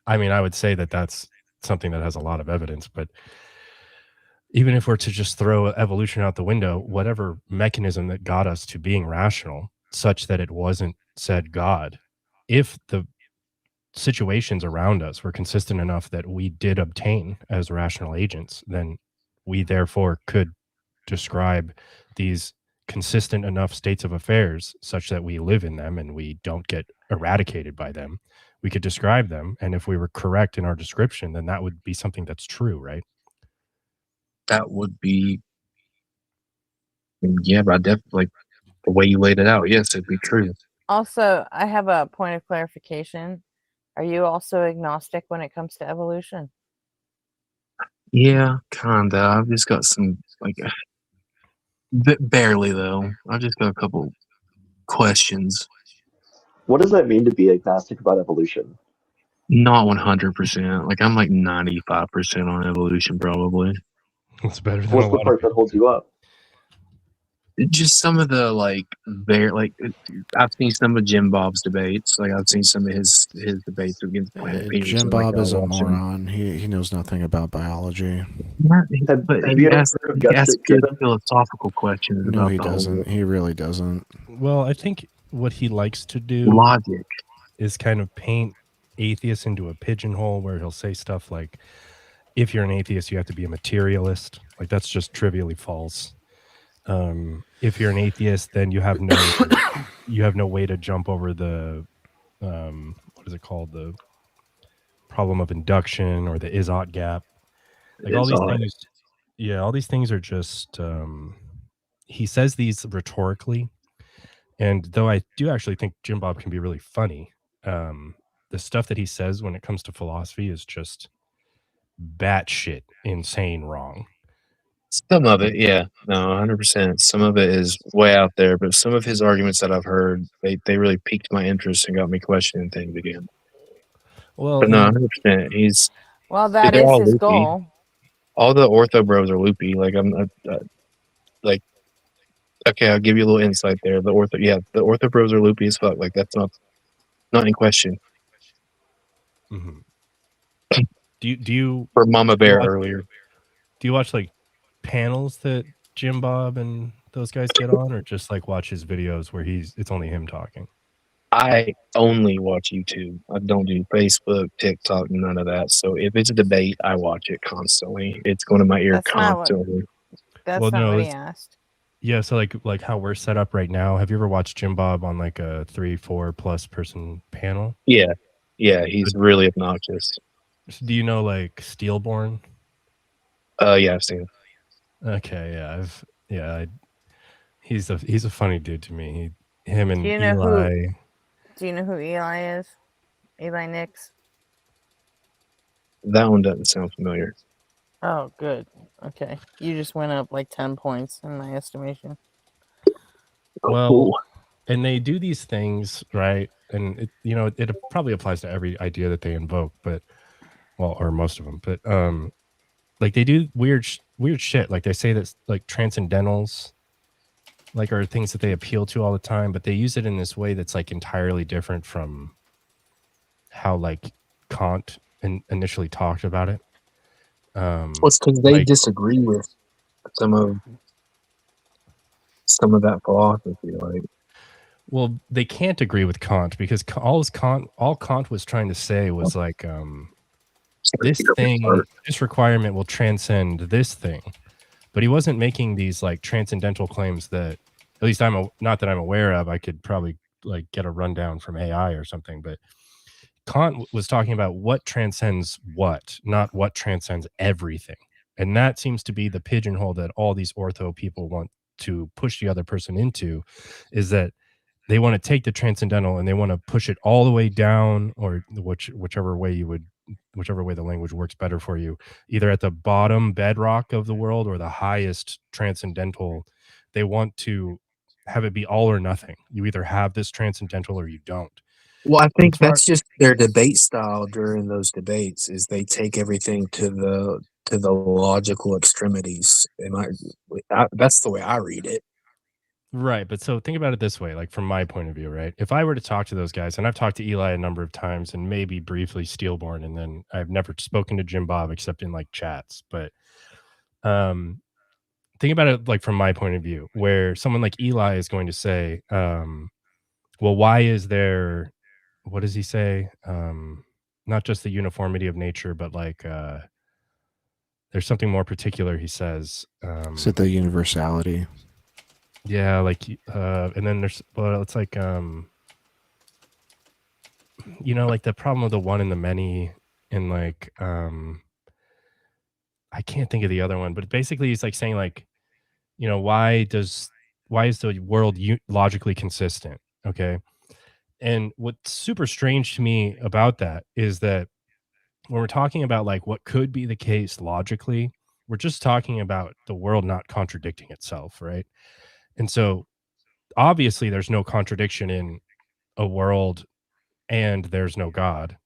I mean, I would say that that's something that has a lot of evidence, but even if we're to just throw evolution out the window, whatever mechanism that got us to being rational, such that it wasn't said God, if the situations around us were consistent enough that we did obtain as rational agents, then we therefore could describe these consistent enough states of affairs such that we live in them and we don't get eradicated by them. We could describe them, and if we were correct in our description, then that would be something that's true, right? That would be, yeah, but I definitely, like the way you laid it out, yes, it'd be true. Also, I have a point of clarification. Are you also agnostic when it comes to evolution? Yeah, kinda. I've just got some, like, barely though. I've just got a couple questions. What does that mean to be agnostic about evolution? Not 100%. Like I'm like 95% on evolution, probably. It's better than What's the part that holds you up? Just some of the I've seen some of Jim Bob's debates. Like I've seen some of his debates against Planet Jim Peterson. Bob Like I is a watch him. moron. He knows nothing about biology. But Have he you ever asks heard of Justice good Gibbon? philosophical questions No, about he the whole doesn't. He really doesn't. Well, I think what he likes to do logic is kind of paint atheists into a pigeonhole where he'll say stuff like, if you're an atheist, you have to be a materialist. Like that's just trivially false. If you're an atheist, then you have no way to jump over the what is it called? The problem of induction or the Izot gap. Like all these things. Yeah, all these things are just he says these rhetorically. And though I do actually think Jim Bob can be really funny, the stuff that he says when it comes to philosophy is just batshit insane wrong. Some of it, yeah. No, 100%. Some of it is way out there, but some of his arguments that I've heard, they really piqued my interest and got me questioning things again. Well, But no, 100%. Well, that They're is all his loopy. goal. All the ortho bros are loopy. Like like, okay, I'll give you a little insight there. The ortho bros are loopy as fuck. Like that's not in question. Mm-hmm. Do you for Mama Bear watch, earlier? Do you watch like panels that Jim Bob and those guys get on, or just like watch his videos where it's only him talking? I only watch YouTube. I don't do Facebook, TikTok, none of that. So if it's a debate, I watch it constantly. It's going to my ear constantly. That's not what he asked. Yeah, so like how we're set up right now. Have you ever watched Jim Bob on like a 3-4+ person panel? Yeah, he's really obnoxious. Do you know like Steelborn? Yeah, I've seen him. Okay, yeah, he's a funny dude to me. Him and Do you know Eli. Do you know who Eli is? Eli Nix. That one doesn't sound familiar. Oh, good. Okay, you just went up like 10 points in my estimation. Well, and they do these things, right? And it probably applies to every idea that they invoke, but or most of them. But like they do weird shit. Like they say that like transcendentals like are things that they appeal to all the time, but they use it in this way that's like entirely different from how like Kant initially talked about it. Well, it's because they disagree with some of that philosophy. Like, well, they can't agree with Kant because all Kant was trying to say was like this requirement will transcend this thing, but he wasn't making these like transcendental claims that, at least not that I'm aware of. I could probably like get a rundown from AI or something, but Kant was talking about what transcends what, not what transcends everything. And that seems to be the pigeonhole that all these ortho people want to push the other person into, is that they want to take the transcendental and they want to push it all the way down, or whichever way the language works better for you, either at the bottom bedrock of the world or the highest transcendental. They want to have it be all or nothing. You either have this transcendental or you don't. well, I think that's just their debate style during those debates. Is they take everything to the logical extremities, and that's the way I read it. Right, but so think about it this way, like from my point of view, right? If I were to talk to those guys, and I've talked to Eli a number of times, and maybe briefly Steelborn, and then I've never spoken to Jim Bob except in like chats, but think about it like from my point of view, where someone like Eli is going to say, well, why is there, what does he say? Not just the uniformity of nature, but like there's something more particular he says. Is it the universality? Yeah, like and then there's, well, it's like like the problem of the one and the many, and like I can't think of the other one, but basically he's like saying like, why is the world logically consistent? Okay. And what's super strange to me about that is that when we're talking about like what could be the case logically, we're just talking about the world not contradicting itself, right? And so obviously there's no contradiction in a world and there's no God.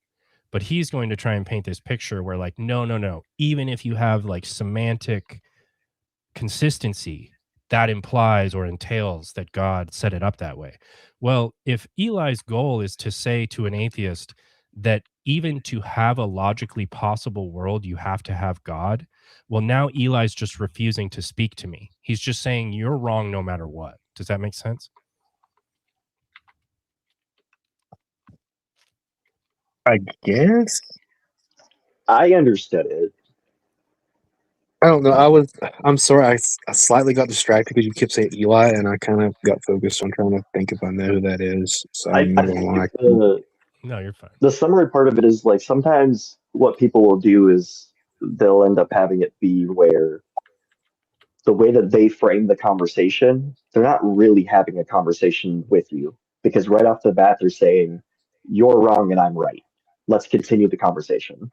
But he's going to try and paint this picture where like, no. Even if you have like semantic consistency, that implies or entails that God set it up that way. Well, if Eli's goal is to say to an atheist that even to have a logically possible world, you have to have God, well, now Eli's just refusing to speak to me. He's just saying you're wrong no matter what. Does that make sense? I guess. I understood it. I don't know. I'm sorry. I slightly got distracted because you kept saying Eli, and I kind of got focused on trying to think if I know who that is. So I'm I not gonna think lie. No, you're fine. the summary part of it is like sometimes what people will do is they'll end up having it be where the way that they frame the conversation, they're not really having a conversation with you because right off the bat they're saying you're wrong and I'm right. Let's continue the conversation.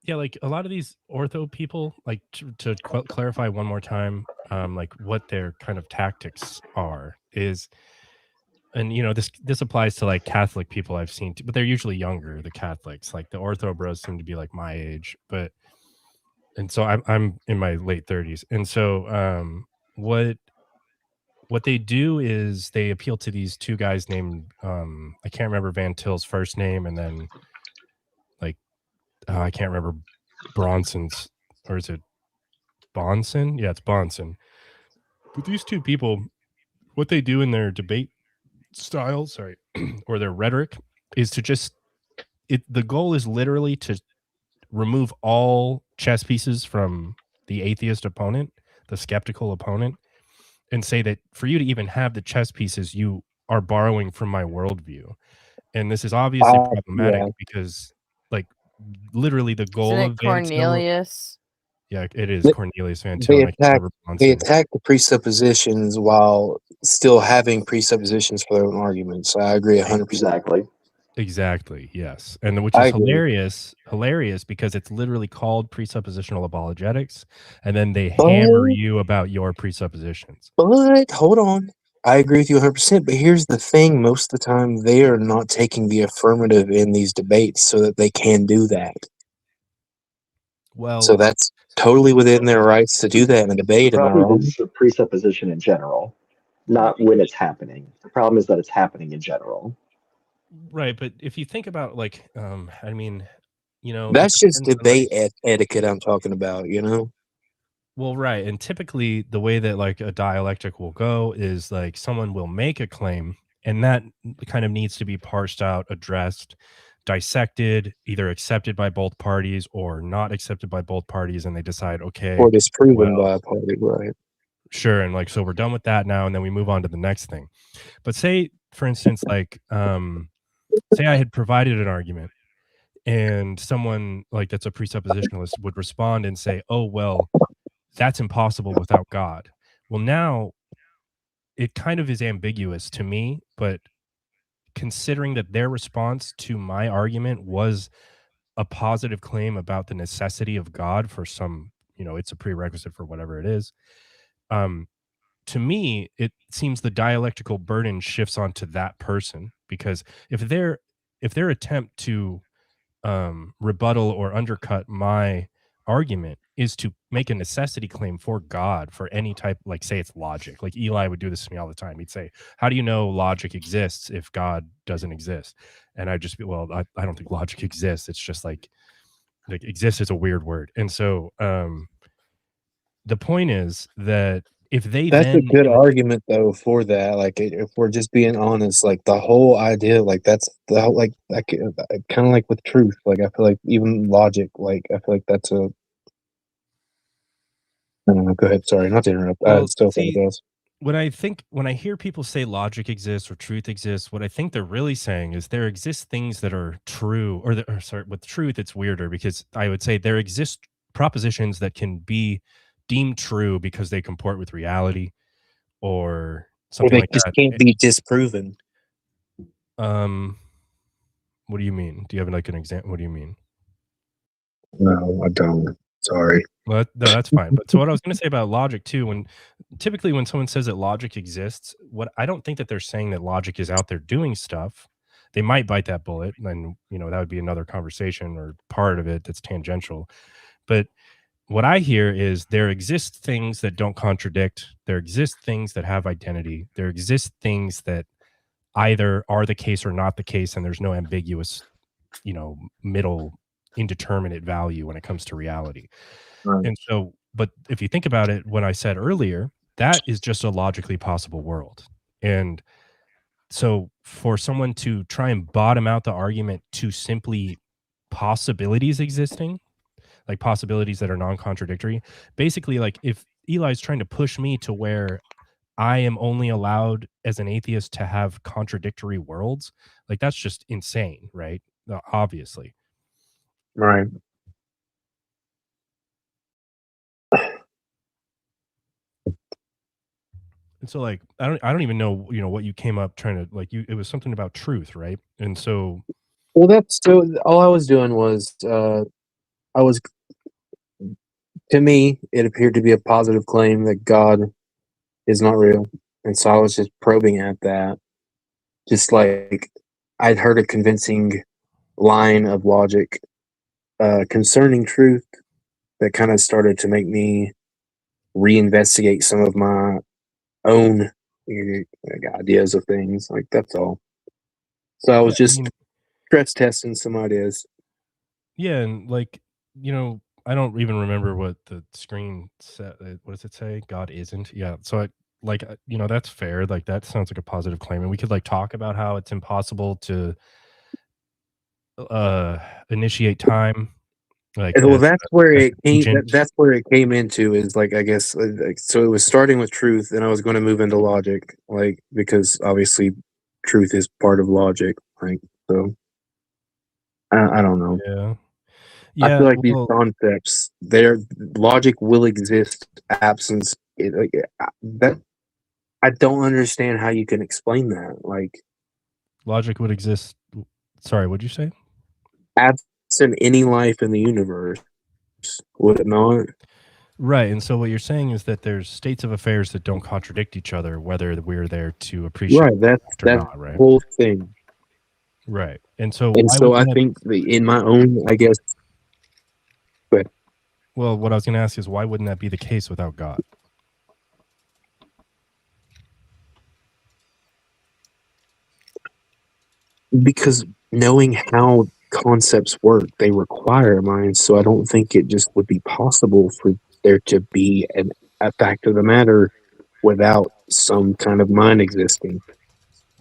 Yeah, like a lot of these ortho people, like to clarify one more time, like what their kind of tactics are is, and this applies to like Catholic people I've seen, but they're usually younger. The Catholics, like the ortho bros, seem to be like my age, and so I'm in my late 30s, and so what they do is they appeal to these two guys named I can't remember Van Til's first name, and then like I can't remember Bronson's, or is it Bonson? Yeah, it's Bonson. But these two people, what they do in their debate style, sorry, or their rhetoric, is to just the goal is literally to remove all chess pieces from the atheist opponent, the skeptical opponent, and say that for you to even have the chess pieces, you are borrowing from my worldview. And this is obviously problematic Yeah. because, like, literally the Isn't goal it of Van Til. Cornelius? Yeah, it is Cornelius Van Til, They and I can't attack remember they Bronson. attack the presuppositions while still having presuppositions for their own arguments. I agree 100%. Exactly. Yes. And which I is agree. hilarious because it's literally called presuppositional apologetics, and then they But hammer you about your presuppositions. hold on. I agree with you 100%. But here's the thing: most of the time, they are not taking the affirmative in these debates so that they can do that. Well, so that's totally within their rights to do that in a The debate. Am I problem wrong? is the presupposition in general, not when it's happening. The problem is that it's happening in general. right, but if you think about like I mean, it That's just depends on, like, debate etiquette I'm talking about, you know? well, right, and typically the way that like a dialectic will go is like someone will make a claim, and that kind of needs to be parsed out, addressed, dissected, either accepted by both parties or not accepted by both parties, and they decide, okay, Or disproven well, by a party, right? sure, and like so we're done with that now, and then we move on to the next thing. But say, for instance, like say I had provided an argument, and someone like that's a presuppositionalist would respond and say, oh well, that's impossible without God. Well, now it kind of is ambiguous to me, but considering that their response to my argument was a positive claim about the necessity of God for some, it's a prerequisite for whatever it is. To me, it seems the dialectical burden shifts onto that person, because if their attempt to rebuttal or undercut my argument is to make a necessity claim for God for any type, like say it's logic. Like Eli would do this to me all the time. He'd say, how do you know logic exists if God doesn't exist? And I'd just be, well, I don't think logic exists. It's just like exist is a weird word. And so the point is that if they That's a then good argument though for that. Like if we're just being honest, like the whole idea, like that's the whole, like kind of like with truth. Like I feel like even logic, like I feel like that's a. I don't know. Go ahead. Sorry, not to interrupt. I well, still see, apologize. when I hear people say logic exists or truth exists, what I think they're really saying is there exist things that are true, or sorry, with truth it's weirder, because I would say there exist propositions that can be deemed true because they comport with reality or Or something they like just that. can't be disproven. What do you mean? Do you have like an example? What do you mean? No, I don't. Sorry. Well, no, that's fine. But so what I was going to say about logic too, typically when someone says that logic exists, what I don't think that they're saying that logic is out there doing stuff. They might bite that bullet, and that would be another conversation or part of it that's tangential. But what I hear is there exist things that don't contradict. There exist things that have identity. There exist things that either are the case or not the case, and there's no ambiguous, middle indeterminate value when it comes to reality. Right. And so, but if you think about it, when I said earlier, that is just a logically possible world. And so for someone to try and bottom out the argument to simply possibilities existing, like possibilities that are non-contradictory, basically, like if Eli's trying to push me to where I am only allowed as an atheist to have contradictory worlds, like that's just insane, right? Obviously. Right. And so like I don't even know, what you came up trying to, like, it was something about truth, right? And so Well, that's so. All I was doing was, I was, to me, it appeared to be a positive claim that God is not real, and so I was just probing at that. Just like I'd heard a convincing line of logic concerning truth that kind of started to make me reinvestigate some of my own ideas of things. Like that's all. So I yeah, was just stress testing some ideas. yeah, and like, I don't even remember what the screen said. What does it say? God isn't. Yeah. So that's fair. Like that sounds like a positive claim, and we could like talk about how it's impossible to initiate time. Like Well, as that's where as it came. contingent. That's where it came into is like I guess so. It was starting with truth, and I was going to move into logic, like because obviously truth is part of logic. Like so, I don't know. Yeah. I Yeah. feel like these Well, concepts, their logic will exist absence. That I don't understand how you can explain that. Like logic would exist. Sorry, what'd you say? absent any life in the universe, would it not? Right. And so what you're saying is that there's states of affairs that don't contradict each other, whether we're there to appreciate Right. That's or that's not, the right? whole thing. Right. And so And why so I wouldn't that think in my own, I guess, but well, what I was gonna ask is why wouldn't that be the case without God? because knowing how concepts work, they require minds. So I don't think it just would be possible for there to be a fact of the matter without some kind of mind existing.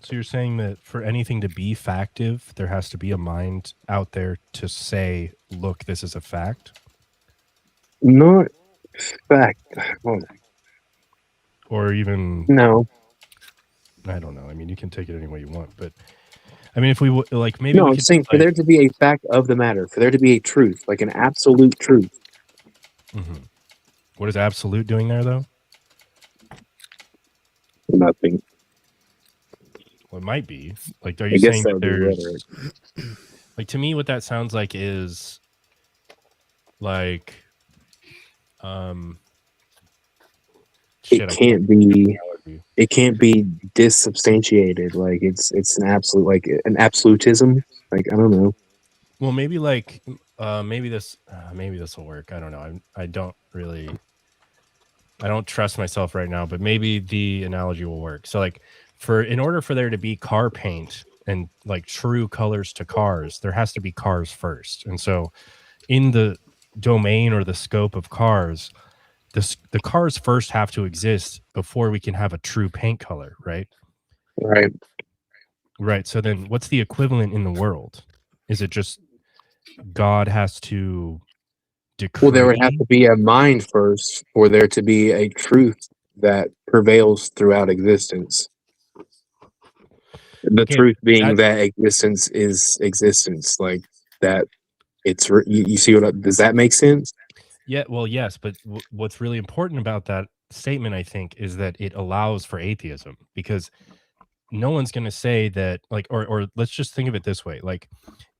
So you're saying that for anything to be factive, there has to be a mind out there to say, look, this is a fact? Not fact. Well, Or even no. I don't know. I mean, you can take it any way you want, but I mean, if we like, maybe No, we I'm could saying for there to be a fact of the matter, for there to be a truth, like an absolute truth. Mhm. What is absolute doing there, though? Nothing. Well, it might be. Like, are I you guess saying that that would be there's rhetoric. like, to me, what that sounds like is like, It can't be. It can't be disubstantiated. Like it's an absolute, like an absolutism. Like I don't know. Well, maybe like, maybe this will work. I don't know. I don't really, I don't trust myself right now, but maybe the analogy will work. So like in order for there to be car paint and like true colors to cars, there has to be cars first. And so in the domain or the scope of cars, the cars first have to exist before we can have a true paint color, right? Right. Right. So then what's the equivalent in the world? Is it just God has to Well, there would have decree? to be a mind first for there to be a truth that prevails throughout existence. The Okay, truth being that existence is existence, like that. You see what? Does that make sense? Yeah, well, yes, but what's really important about that statement, I think, is that it allows for atheism, because no one's going to say that, like, or let's just think of it this way. Like,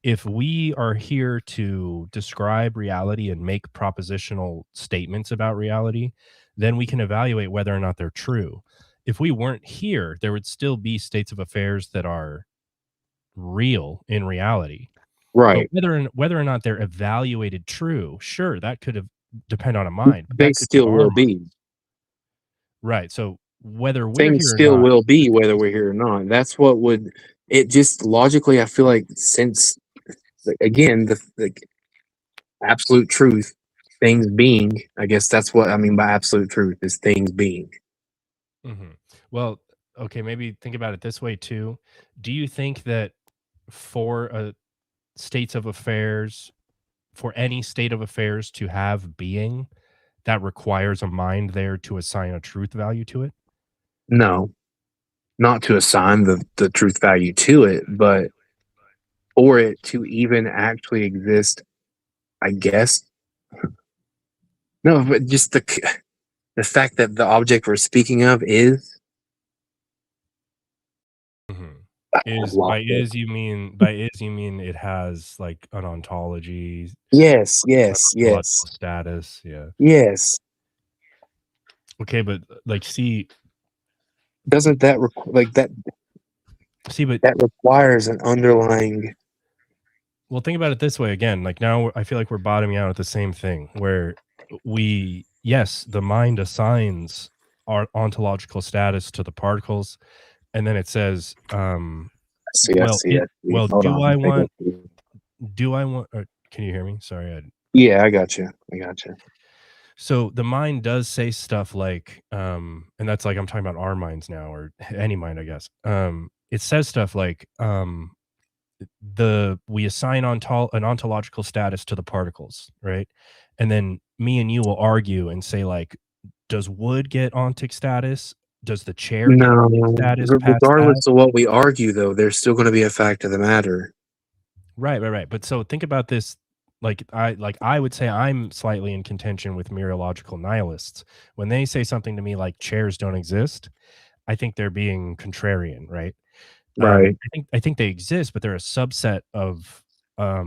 if we are here to describe reality and make propositional statements about reality, then we can evaluate whether or not they're true. If we weren't here, there would still be states of affairs that are real in reality. But Right. whether or not they're evaluated true, sure, that could have depend on a mind. But They that could be still our will mind. be. Right. So whether we're Things here or still not, will be whether we're here or not. That's what would it just logically. I feel like since again the absolute truth, things being. I guess that's what I mean by absolute truth is things being. well, okay, maybe think about it this way too. Do you think that for states of affairs, for any state of affairs to have being, that requires a mind there to assign a truth value to it? No, not to assign the truth value to it, but for it to even actually exist, I guess. No, but just the fact that the object we're speaking of is Is by is you mean it has like an ontology, yes, an yes, yes, ontological status, yeah. yes. Okay, but like see, Doesn't that like that? See, but that requires an underlying. well, think about it this way again. Like now, I feel like we're bottoming out at the same thing where yes, the mind assigns our ontological status to the particles, and then it says, I see. Hold do on. I want? Can you hear me? Sorry, Yeah, I got you. So the mind does say stuff like, and that's like I'm talking about our minds now, or any mind, I guess. It says stuff like, we assign an ontological status to the particles, right? And then me and you will argue and say like, does wood get ontic status? Does the chair get ontic No, status past that? regardless of what we argue, though, there's still going to be a fact of the matter. Right. But so think about this. I would say I'm slightly in contention with mereological nihilists. When they say something to me like chairs don't exist, I think they're being contrarian, right? Right. I think they exist, but they're a subset of a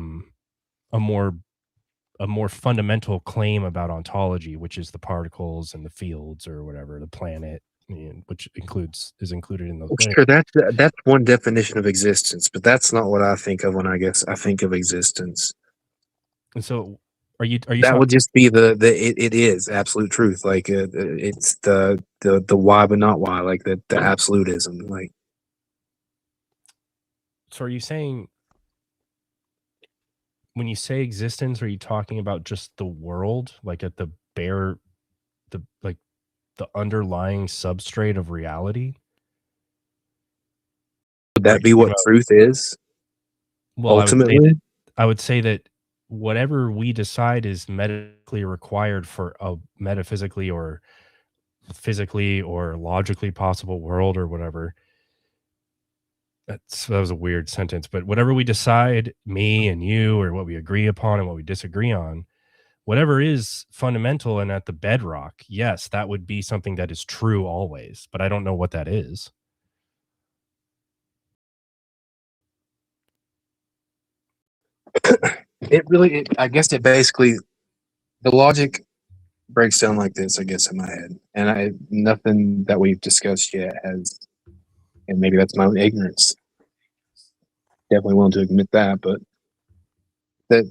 more fundamental claim about ontology, which is the particles and the fields or whatever, the planet, which is included in those. Sure, that's one definition of existence, but that's not what I think of when I think of existence. And so, are you? That would just be it is absolute truth, like it's the why but not why, like the absolutism, like. So, are you saying when you say existence, are you talking about just the world, like at the underlying substrate of reality? Would that be what truth is? Well, ultimately, I would say that whatever we decide is medically required for a metaphysically or physically or logically possible world or whatever. That was a weird sentence, but whatever we decide, me and you, or what we agree upon and what we disagree on, whatever is fundamental and at the bedrock, yes, that would be something that is true always, but I don't know what that is. I guess it basically, the logic breaks down like this, I guess, in my head, and nothing that we've discussed yet has, and maybe that's my own ignorance. Definitely willing to admit that, but that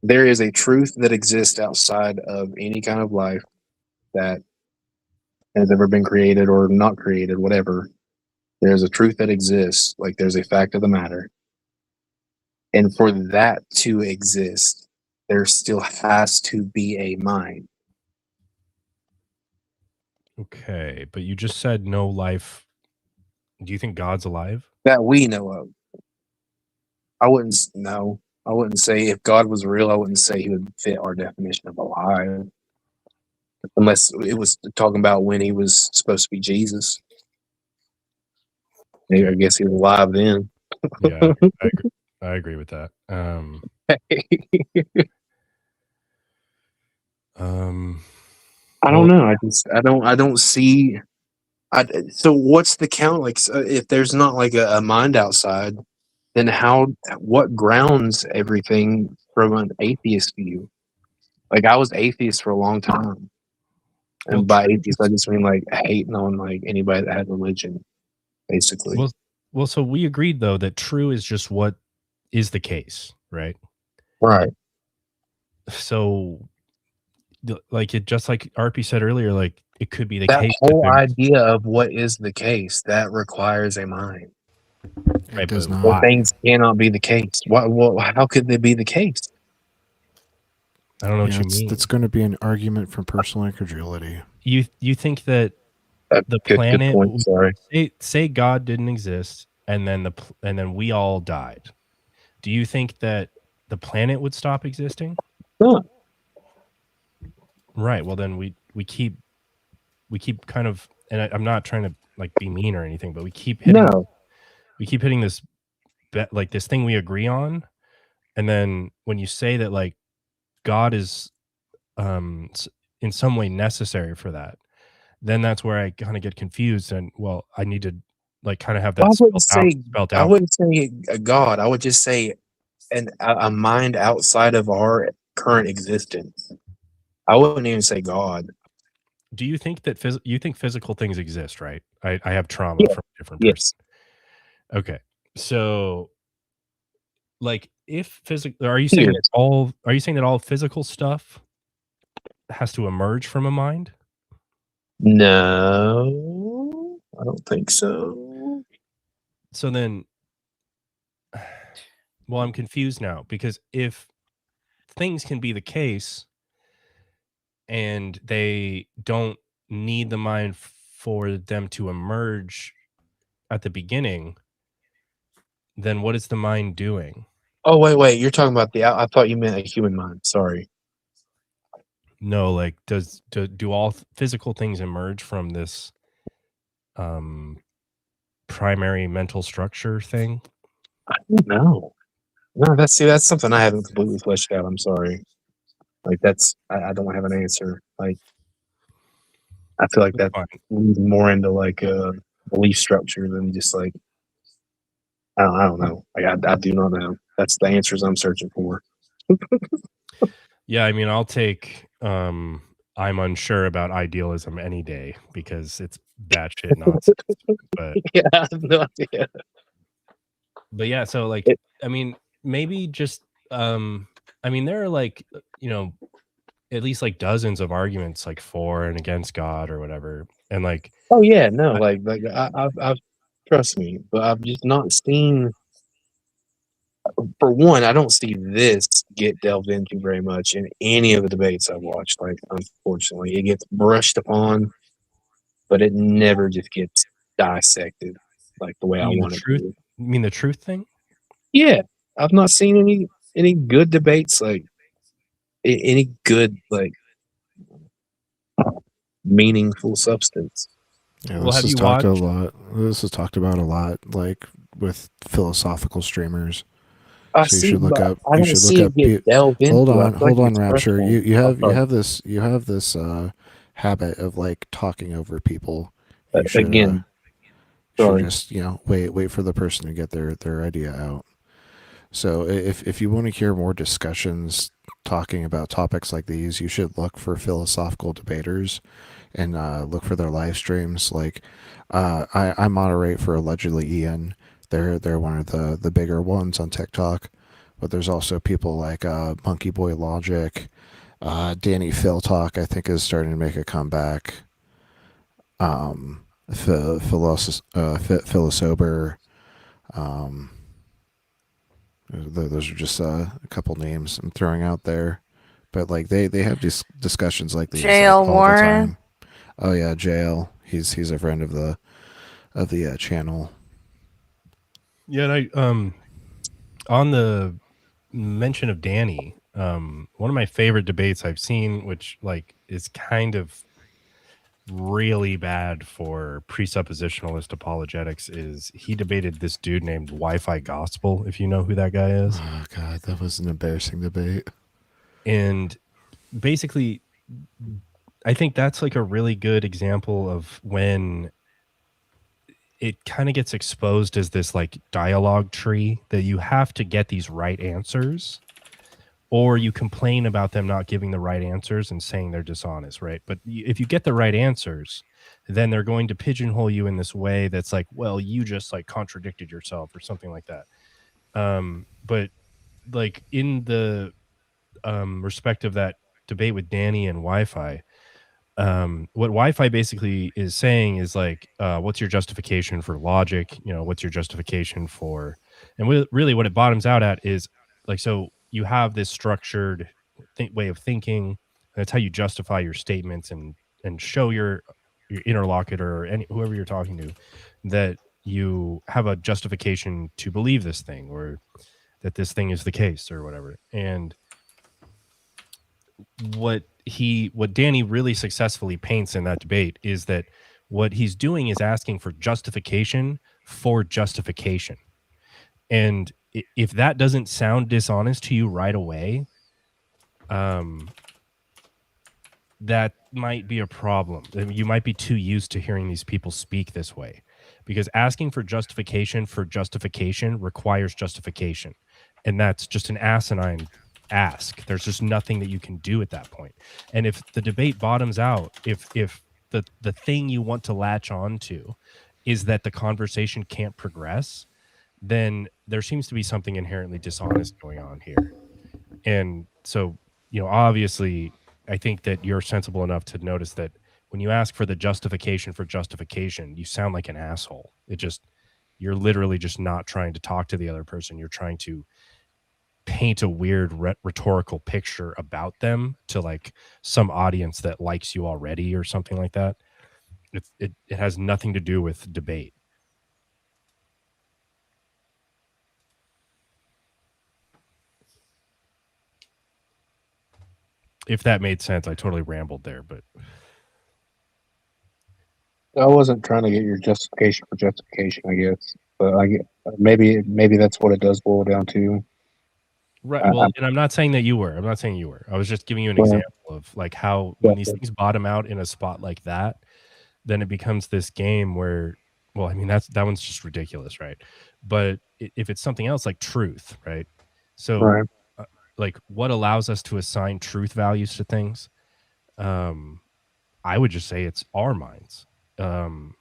there is a truth that exists outside of any kind of life that has ever been created or not created, whatever. There's a truth that exists, like there's a fact of the matter. And for that to exist, there still has to be a mind. Okay, but you just said no life. Do you think God's alive? That we know of. I wouldn't say if God was real, I wouldn't say he would fit our definition of alive. Unless it was talking about when he was supposed to be Jesus. I guess he was alive then. Yeah, I agree with that. I don't know. I don't see. So what's the count? Like, if there's not like a mind outside, then what grounds everything from an atheist view? Like, I was atheist for a long time. And by atheist, I just mean like hating on like anybody that had religion, basically. Well, so we agreed though that true is just what is the case, right? Right. So like it, just like RP said earlier, like it could be the That case whole that idea of what is the case, that requires a mind. It does not. Or things cannot be the case. How could they be the case? I don't know what you mean. That's going to be an argument from personal incredulity. You think that the good planet point, sorry. Say God didn't exist and then we all died. Do you think that the planet would stop existing? No. Right. Well, then we keep kind of, and I'm not trying to like be mean or anything, but we keep hitting this like this thing we agree on, and then when you say that like God is in some way necessary for that, then that's where I kind of get confused, and well, I need to like kind of have that spelled out. I wouldn't say a God. I would just say a mind outside of our current existence. I wouldn't even say God. Do you think that you think physical things exist, right? I have trauma from a different person. Okay. So like if are you saying that all physical stuff has to emerge from a mind? No, I don't think so. So then, well, I'm confused now, because if things can be the case and they don't need the mind for them to emerge at the beginning, then what is the mind doing? Oh, wait. You're talking about I thought you meant a human mind. Sorry. No, like do all physical things emerge from this primary mental structure thing? I don't know. No, that's something I haven't completely fleshed out. I'm sorry. Like I don't have an answer. Like I feel like that leads more into like a belief structure than just like I don't know. Like I do not know. That's the answers I'm searching for. Yeah, I mean, I'll take I'm unsure about idealism any day because it's batshit nonsense. But yeah, I have no idea. But yeah, so like I mean, maybe just I mean, there are like, you know, at least like dozens of arguments like for and against God or whatever. And like Oh yeah, no, like I've trust me, but I've just not seen. For one, I don't see this get delved into very much in any of the debates I've watched. Like, unfortunately, it gets brushed upon, but it never just gets dissected like the way I want it to. You mean the truth thing? Yeah, I've not seen any good debates, like any good like meaningful substance. Yeah, Well, this have is you talked a watched- lot. This is talked about a lot, like with philosophical streamers. I So you see, should look but up. I You don't should see look it get up. delved into. Hold I on, feel like hold on, it's Rapture. stressful. You have this habit of like talking over people. You should Again, should sorry. just wait for the person to get their idea out. So if you want to hear more discussions talking about topics like these, you should look for philosophical debaters and look for their live streams. Like I moderate for Allegedly Ian. They're one of the bigger ones on TikTok, but there's also people like Monkey Boy Logic, Danny Phil Talk. I think is starting to make a comeback. Philosober. Those are just a couple names I'm throwing out there, but like they have these discussions like these Jail all Warren. the time. Oh yeah, Jail. He's a friend of the channel. Yeah, and I on the mention of Danny, one of my favorite debates I've seen, which like is kind of really bad for presuppositionalist apologetics, is he debated this dude named Wi-Fi Gospel, if you know who that guy is. Oh god, that was an embarrassing debate. And basically I think that's like a really good example of when it kind of gets exposed as this like dialogue tree that you have to get these right answers, or you complain about them not giving the right answers and saying they're dishonest, right? But if you get the right answers, then they're going to pigeonhole you in this way that's like, well, you just like contradicted yourself or something like that. But like in the respect of that debate with Danny and Wi-Fi, what Wi-Fi basically is saying is like, what's your justification for logic? You know, what's your justification for, and really what it bottoms out at is like, so you have this structured way of thinking. That's how you justify your statements and show your interlocutor or whoever you're talking to that you have a justification to believe this thing, or that this thing is the case, or whatever. And what Danny really successfully paints in that debate is that what he's doing is asking for justification for justification. And if that doesn't sound dishonest to you right away, that might be a problem. You might be too used to hearing these people speak this way, because asking for justification requires justification. And that's just an asinine ask. There's just nothing that you can do at that point. And if the debate bottoms out, if the thing you want to latch on to is that the conversation can't progress, then there seems to be something inherently dishonest going on here. And so, you know, obviously, I think that you're sensible enough to notice that when you ask for the justification for justification, you sound like an asshole. You're literally just not trying to talk to the other person. You're trying to paint a weird rhetorical picture about them to like some audience that likes you already or something like that. It has nothing to do with debate. If that made sense, I totally rambled there, but I wasn't trying to get your justification for justification, I guess, but maybe that's what it does boil down to. Right. Well, and I'm not saying that you were. I was just giving you an example of like how when these things bottom out in a spot like that, then it becomes this game where, well, I mean, that one's just ridiculous, right? But if it's something else like truth, right? So, like, what allows us to assign truth values to things? I would just say it's our minds. And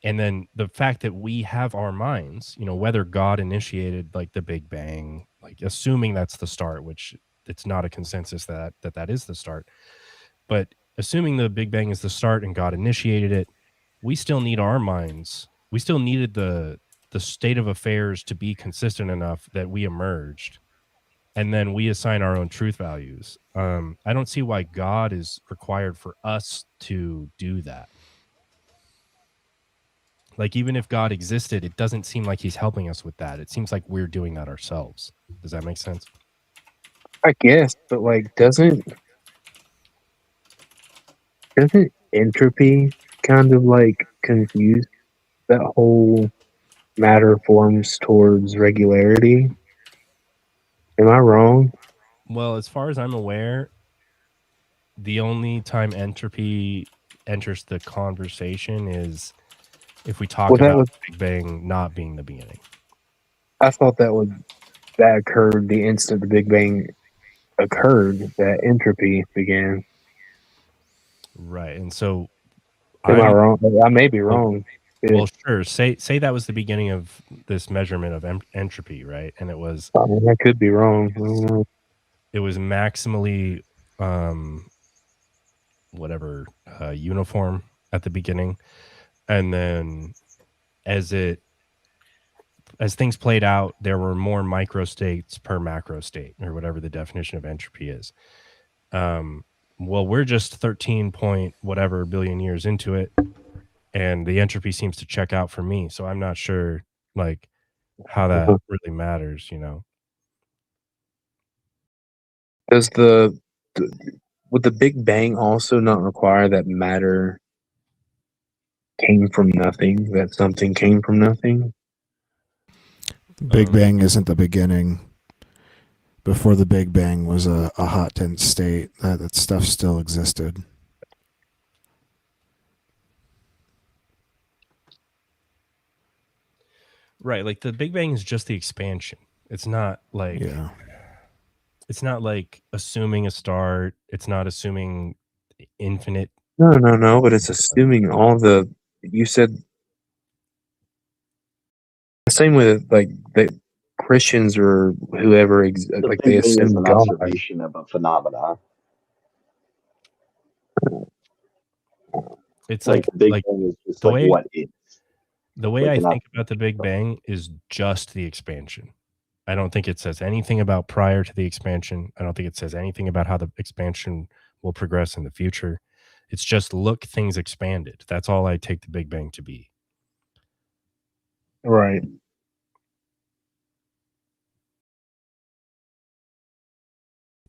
then the fact that we have our minds, you know, whether God initiated like the Big Bang, like assuming that's the start, which it's not a consensus that is the start, but assuming the Big Bang is the start and God initiated it, we still need our minds. We still needed the state of affairs to be consistent enough that we emerged, and then we assign our own truth values. I don't see why God is required for us to do that. Like, even if God existed, it doesn't seem like he's helping us with that. It seems like we're doing that ourselves. Does that make sense? I guess, but like, doesn't entropy kind of like confuse that whole matter forms towards regularity? Am I wrong? Well, as far as I'm aware, the only time entropy enters the conversation is if we talk about the Big Bang not being the beginning. I thought that occurred the instant the Big Bang occurred, that entropy began. Right. And so am I wrong? I may be wrong. Well, sure. Say that was the beginning of this measurement of entropy, right? And it was I could be wrong. It was maximally uniform at the beginning. And then as things played out, there were more microstates per macro state, or whatever the definition of entropy is. Well, we're just 13 point whatever billion years into it, and the entropy seems to check out for me. So I'm not sure like how that really matters, you know. Does would the Big Bang also not require that matter came from nothing, that something came from nothing? Big Bang isn't the beginning. Before the Big Bang was a hot, dense state. That stuff still existed. Right, like the Big Bang is just the expansion. It's not like it's not like assuming a start. It's not assuming infinite. No, but it's assuming all the, you said the same way that like the Christians or whoever like they assume an God. observation of a phenomena. It's like like the Big Bang is just the like way what is. the way Like I an think about the Big Bang is just the expansion. I don't think it says anything about prior to the expansion. I don't think it says anything about how the expansion will progress in the future. It's just look, things expanded. That's all I take the Big Bang to be. Right.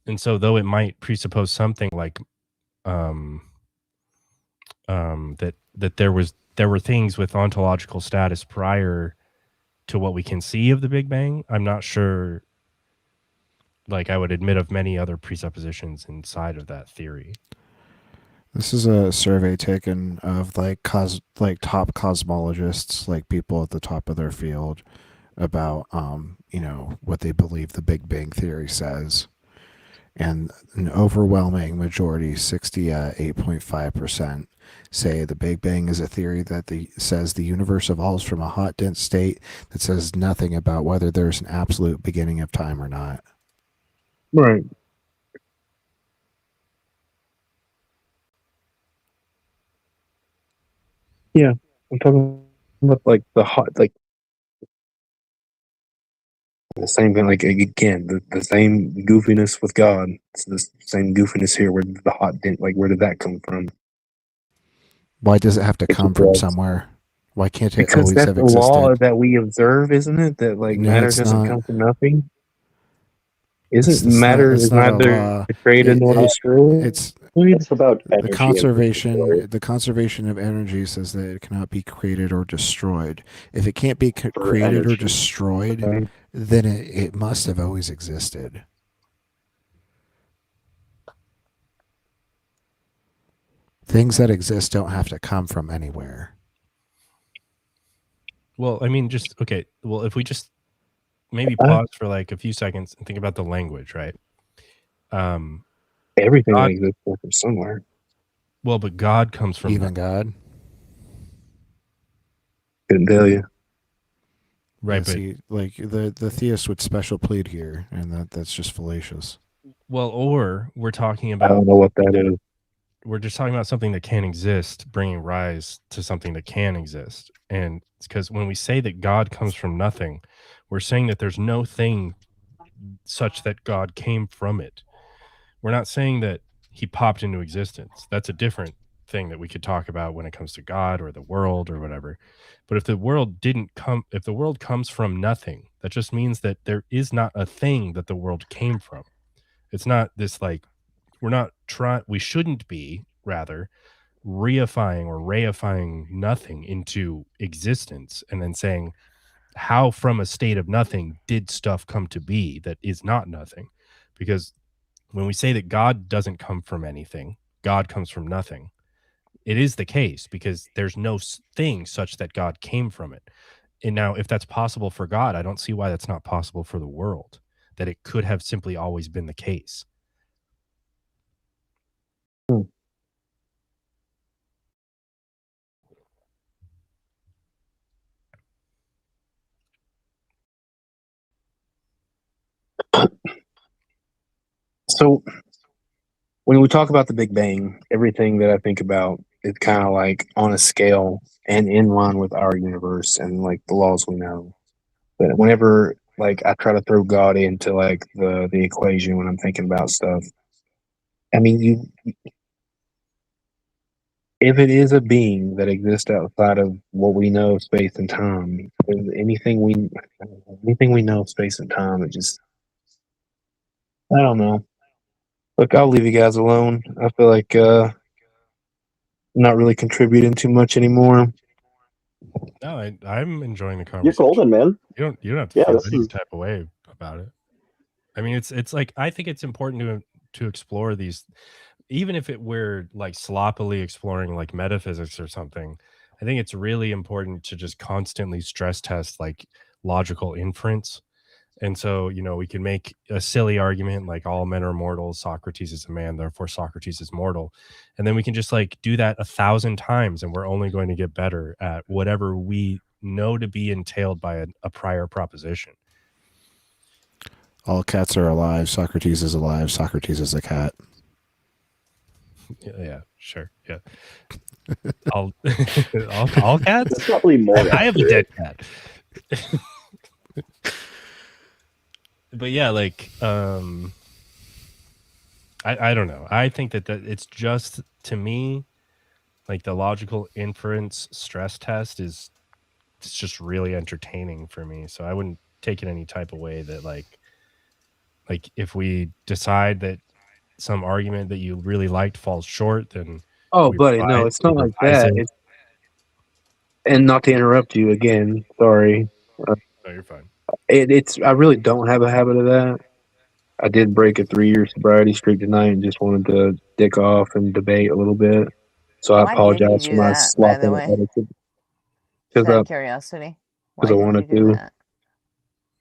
And so though it might presuppose something like that there were things with ontological status prior to what we can see of the Big Bang, I'm not sure, like, I would admit of many other presuppositions inside of that theory. This is a survey taken of like top cosmologists, like people at the top of their field, about what they believe the Big Bang theory says. And an overwhelming majority, 68.5%, say the Big Bang is a theory that says the universe evolves from a hot, dense state that says nothing about whether there's an absolute beginning of time or not. Right. Yeah, I'm talking about like the hot, like the same thing. Like again, the same goofiness with God. It's the same goofiness here. Where did the hot dent? Like where did that come from? Why does it have to come from somewhere? Why can't it Because always that's have the law existed? that we observe, isn't it? That like No, matter it's doesn't not. come from nothing. It's Isn't not. matter It's is not a neither law. created nor destroyed? It's about the energy conservation. The conservation of energy says that it cannot be created or destroyed. If it can't be created or energy. destroyed, then it must have always existed. Things that exist don't have to come from anywhere. Well, I mean, just okay. Well, if we just maybe pause for like a few seconds and think about the language, right? Everything God, that exists comes from somewhere. well, but God comes from Even God. Couldn't tell you. Right, Yeah, but see, like the theist would special plead here, and that's just fallacious. well, or we're talking I about, don't know what that is. we're just talking about something that can exist, bringing rise to something that can exist. And it's because when we say that God comes from nothing, we're saying that there's no thing such that God came from it. We're not saying that he popped into existence. That's a different thing that we could talk about when it comes to God or the world or whatever. But if the world if the world comes from nothing, that just means that there is not a thing that the world came from. It's not this like, we shouldn't be rather reifying or reifying nothing into existence and then saying how from a state of nothing did stuff come to be that is not nothing. Because when we say that God doesn't come from anything, God comes from nothing, it is the case because there's no thing such that God came from it. And now if that's possible for God, I don't see why that's not possible for the world, that it could have simply always been the case. So when we talk about the Big Bang, everything that I think about is kind of like on a scale and in line with our universe and like the laws we know. But whenever like I try to throw God into like the equation when I'm thinking about stuff, I mean, if it is a being that exists outside of what we know of space and time, anything we know of space and time, it just, I don't know. Look, I'll leave you guys alone. I feel like I'm not really contributing too much anymore. No, I'm enjoying the You're conversation. golden, man. You don't have to Yeah, feel this any is type of way about it. I mean, it's like, I think it's important to explore these, even if we're like sloppily exploring like metaphysics or something. I think it's really important to just constantly stress test like logical inference. And so, we can make a silly argument like all men are mortal, Socrates is a man, therefore Socrates is mortal. And then we can just like do that 1,000 times and we're only going to get better at whatever we know to be entailed by a prior proposition. All cats are alive. Socrates is alive. Socrates is a cat. Yeah, Sure. Yeah. All cats. That's probably more. I have a dead accurate. cat. But yeah, like I don't know. I think that it's just, to me, like the logical inference stress test it's just really entertaining for me. So I wouldn't take it any type of way that like if we decide that some argument that you really liked falls short, then Oh, we buddy, no, it's not like revise that. it. And not to interrupt you again, sorry. No, you're fine. It's I really don't have a habit of that. I did break a 3-year sobriety streak tonight and just wanted to dick off and debate a little bit. So I Why did you apologize for do my that, by the sloppy way? attitude. Just out of Because curiosity. I Why did you wanted do to. that?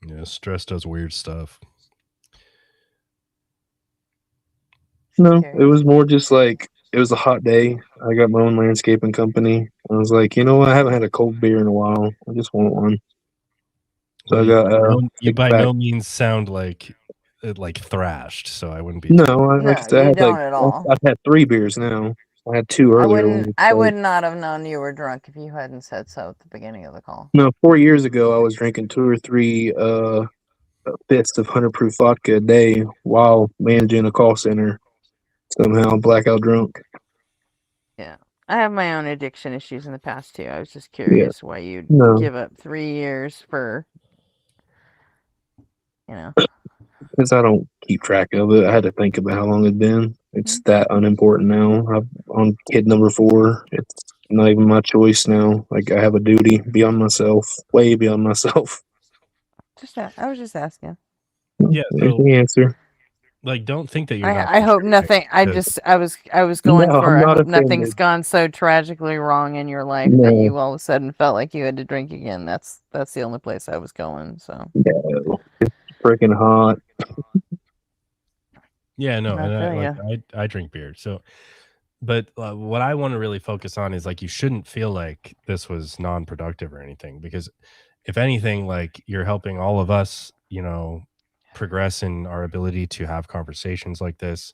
Yeah, stress does weird stuff. No, it was more just like it was a hot day. I got my own landscaping company. I was like, you know what? I haven't had a cold beer in a while. I just want one. So I got you six by pack. no means sound like thrashed, so I wouldn't be. No, like I said, you don't at all. I've had 3 beers now. I had 2 earlier. I would not have known you were drunk if you hadn't said so at the beginning of the call. No, 4 years ago I was drinking 2 or 3 fifths of 100 proof vodka a day while managing a call center. Somehow blackout drunk. Yeah. I have my own addiction issues in the past too. I was just curious why you'd No. give up 3 years for, Because I don't keep track of it. I had to think about how long it'd been. It's that unimportant now. I'm on kid number 4. It's not even my choice now. Like I have a duty beyond myself, way beyond myself. I was just asking. Yeah, There's the answer. Like, don't think that you're not. I hope nothing. I was going No, for. I'm I not hope nothing's offended. gone so tragically wrong in your life No. that you all of a sudden felt like you had to drink again. That's the only place I was going. So No, it's freaking hot. Yeah, no, I and I drink beer. So, but what I want to really focus on is like you shouldn't feel like this was non-productive or anything, because if anything, like you're helping all of us, progress in our ability to have conversations like this.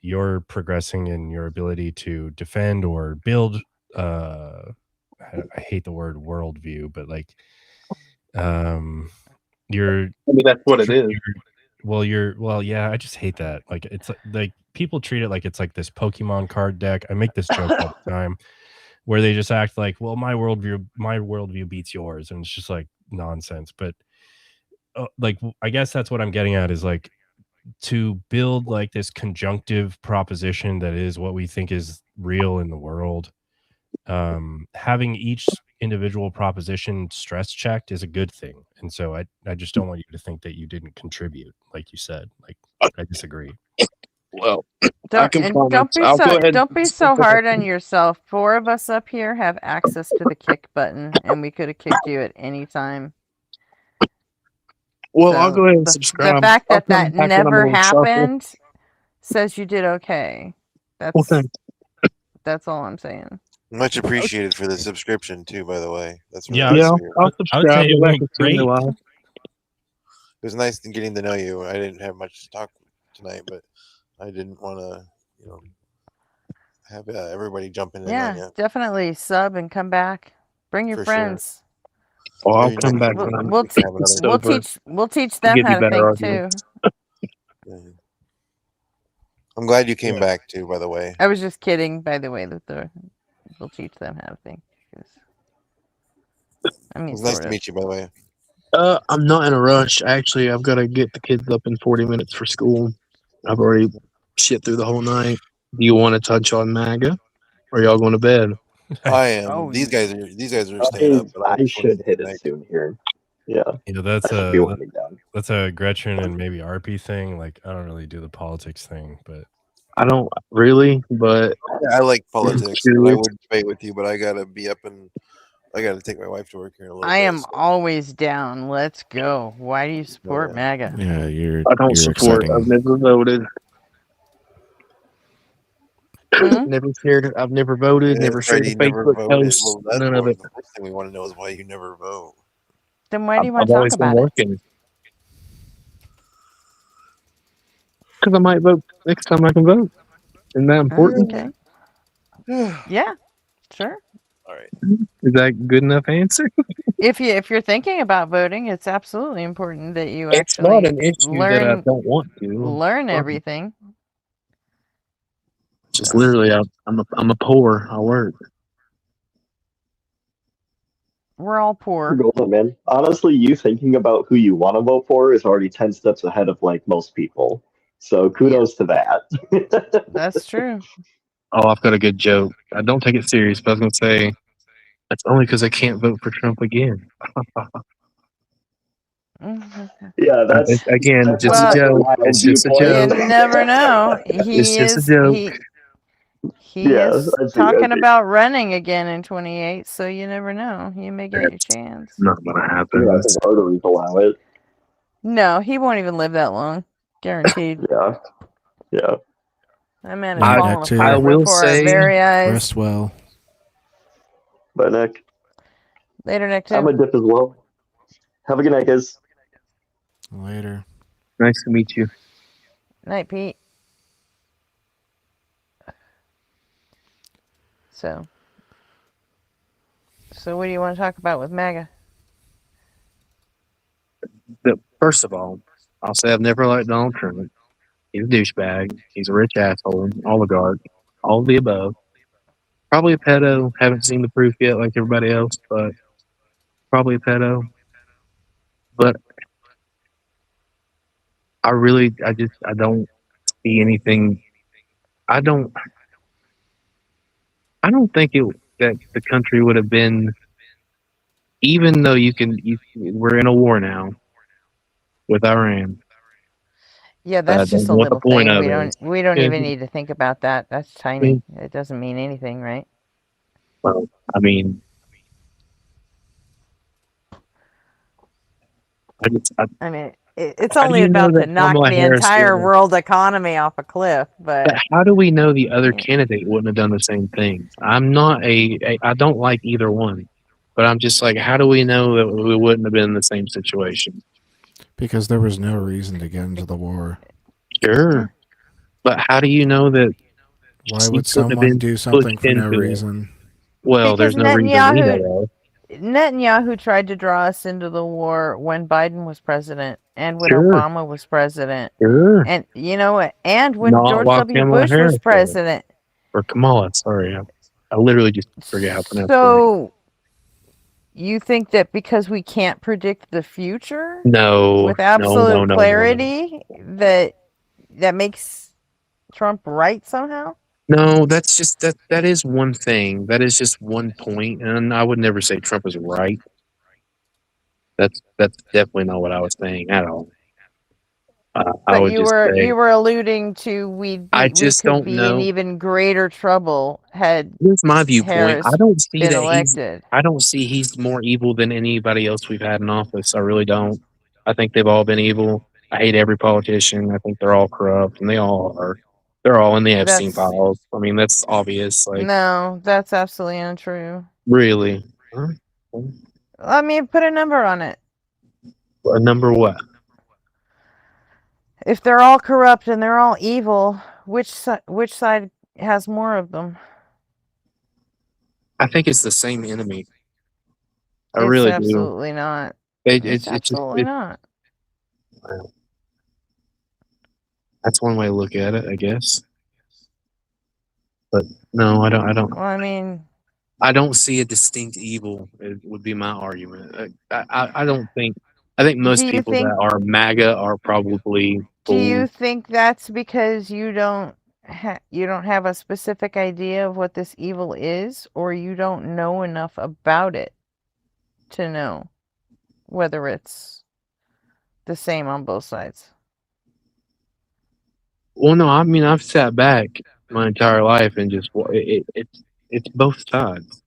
You're progressing in your ability to defend or build. I hate the word worldview, but like, you're. I mean, that's what it is. Well, yeah, I just hate that. Like, it's like people treat it like it's like this Pokemon card deck. I make this joke all the time where they just act like, well, my worldview beats yours. And it's just like nonsense. But like, I guess that's what I'm getting at is like to build like this conjunctive proposition that is what we think is real in the world. Having each individual proposition stress checked is a good thing. And so I just don't want you to think that you didn't contribute, like you said. Like, I disagree. Well, don't be so hard on yourself. 4 of us up here have access to the kick button, and we could have kicked you at any time. Well, I'll go ahead and subscribe. The fact that never happened says you did okay. That's all I'm saying. Much appreciated for the subscription too, by the way. That's really Yeah, nice of you. I'll subscribe. It was nice getting to know you. I didn't have much to talk tonight, but I didn't want to, have everybody jumping in on you. Definitely sub and come back. Bring your For friends. Sure. Oh, I'll come back. We'll teach them how to think too. I'm glad you came back too, by the way. I was just kidding, by the way, that we'll teach them how to think. I mean, It was nice to meet you, by the way. I'm not in a rush. Actually, I've got to get the kids up in 40 minutes for school. I've already shit through the whole night. Do you want to touch on MAGA, or are y'all going to bed? I am. These guys are staying up. But I should hit it soon here. Yeah. That's I should be winding down. That's a Gretchen and maybe RP thing. Like, I don't really do the politics thing, but I don't really, but I like politics. And I would debate with you, but I gotta be up and I gotta take my wife to work here in a little bit. I am always down. Let's go. Why do you support MAGA? Yeah, I don't support. I've never voted. Never shared it. I've never voted. Never shared a Facebook post. Well, None of it. The first thing we want to know is why you never vote. Then why do you want I've to talk always been about it? working. Because I might vote next time I can vote. Isn't that important? Okay. Yeah, sure. All right. Is that a good enough answer? If you're thinking about voting, it's absolutely important that you It's not actually an issue that I don't want to. learn everything. Just literally, I'm a poor. I work. We're all poor. Golden, man. Honestly, you thinking about who you want to vote for is already 10 steps ahead of like most people. So kudos to that. That's true. Oh, I've got a good joke. I don't take it serious, but I was gonna say that's only because I can't vote for Trump again. Yeah, that's again that's just a a joke. wild It's just a viewpoint. joke. You never know. It's just a joke. He Yeah, is I see, talking about running again in 28, so you never know. You may get your chance. Not gonna happen. Yeah, I think arteries allow it. No, he won't even live that long. Guaranteed. Yeah. Yeah. That man is Yeah, falling that too. apart I will before our say- very eyes. Rest well. Bye, Nick. Later, Nick, I'm too. a dip as well. Have a good night, guys. Later. Nice to meet you. Night, Pete. So what do you want to talk about with MAGA? First of all, I'll say I've never liked Donald Trump. He's a douchebag. He's a rich asshole, oligarch, all of the above. Probably a pedo. Haven't seen the proof yet, like everybody else, but probably a pedo. But I don't see anything. I don't think that the country would have been, even though we're in a war now with Iran. Yeah, that's just a What the little point thing. of We don't it. even need to think about that. That's tiny. It doesn't mean anything, right? Well, I mean, I mean, it's How do only you know about that to knock Kamala the Harris entire wouldn't- world economy off a cliff, But but how do we know the other candidate wouldn't have done the same thing? I'm not I don't like either one, but I'm just like, how do we know that we wouldn't have been in the same situation? Because there was no reason to get into the war. Sure, but how do you know that? Why she would couldn't have someone been do something pushed for no into it? reason? Well, because there's no reason we know of. Netanyahu tried to draw us into the war when Biden was president and when Sure. Obama was president. Sure. And you know what? And when Not George while W. Kamala Bush Harris was president. Or Kamala, sorry, I literally just forget how to pronounce her name. So you think that because we can't predict the future No, with no, absolute no. clarity that makes Trump right somehow? No, that's just that is one thing. That is just one point, and I would never say Trump is right. That's definitely not what I was saying at all. I But would you just say were alluding to we just could don't be in know. even greater trouble had Here's my viewpoint. Harris I don't see been that elected. I don't see he's more evil than anybody else we've had in office. I really don't. I think they've all been evil. I hate every politician. I think they're all corrupt, and they all are. They're all in the Epstein That's- files. I mean, that's obvious. Like, No, that's absolutely untrue. really, I mean, put a number on it. a number what? If they're all corrupt and they're all evil, which side has more of them? I think it's the same enemy. I It's really absolutely not. do. It's absolutely not. Well, that's one way to look at it, I guess. But no, I don't. Well, I mean, I don't see a distinct evil. It would be my argument. I don't think. I think most Do you people think- that are MAGA are probably do you fools. think that's because you don't have a specific idea of what this evil is, or you don't know enough about it to know whether it's the same on both sides? Well, no, I mean I've sat back my entire life and just it's both sides.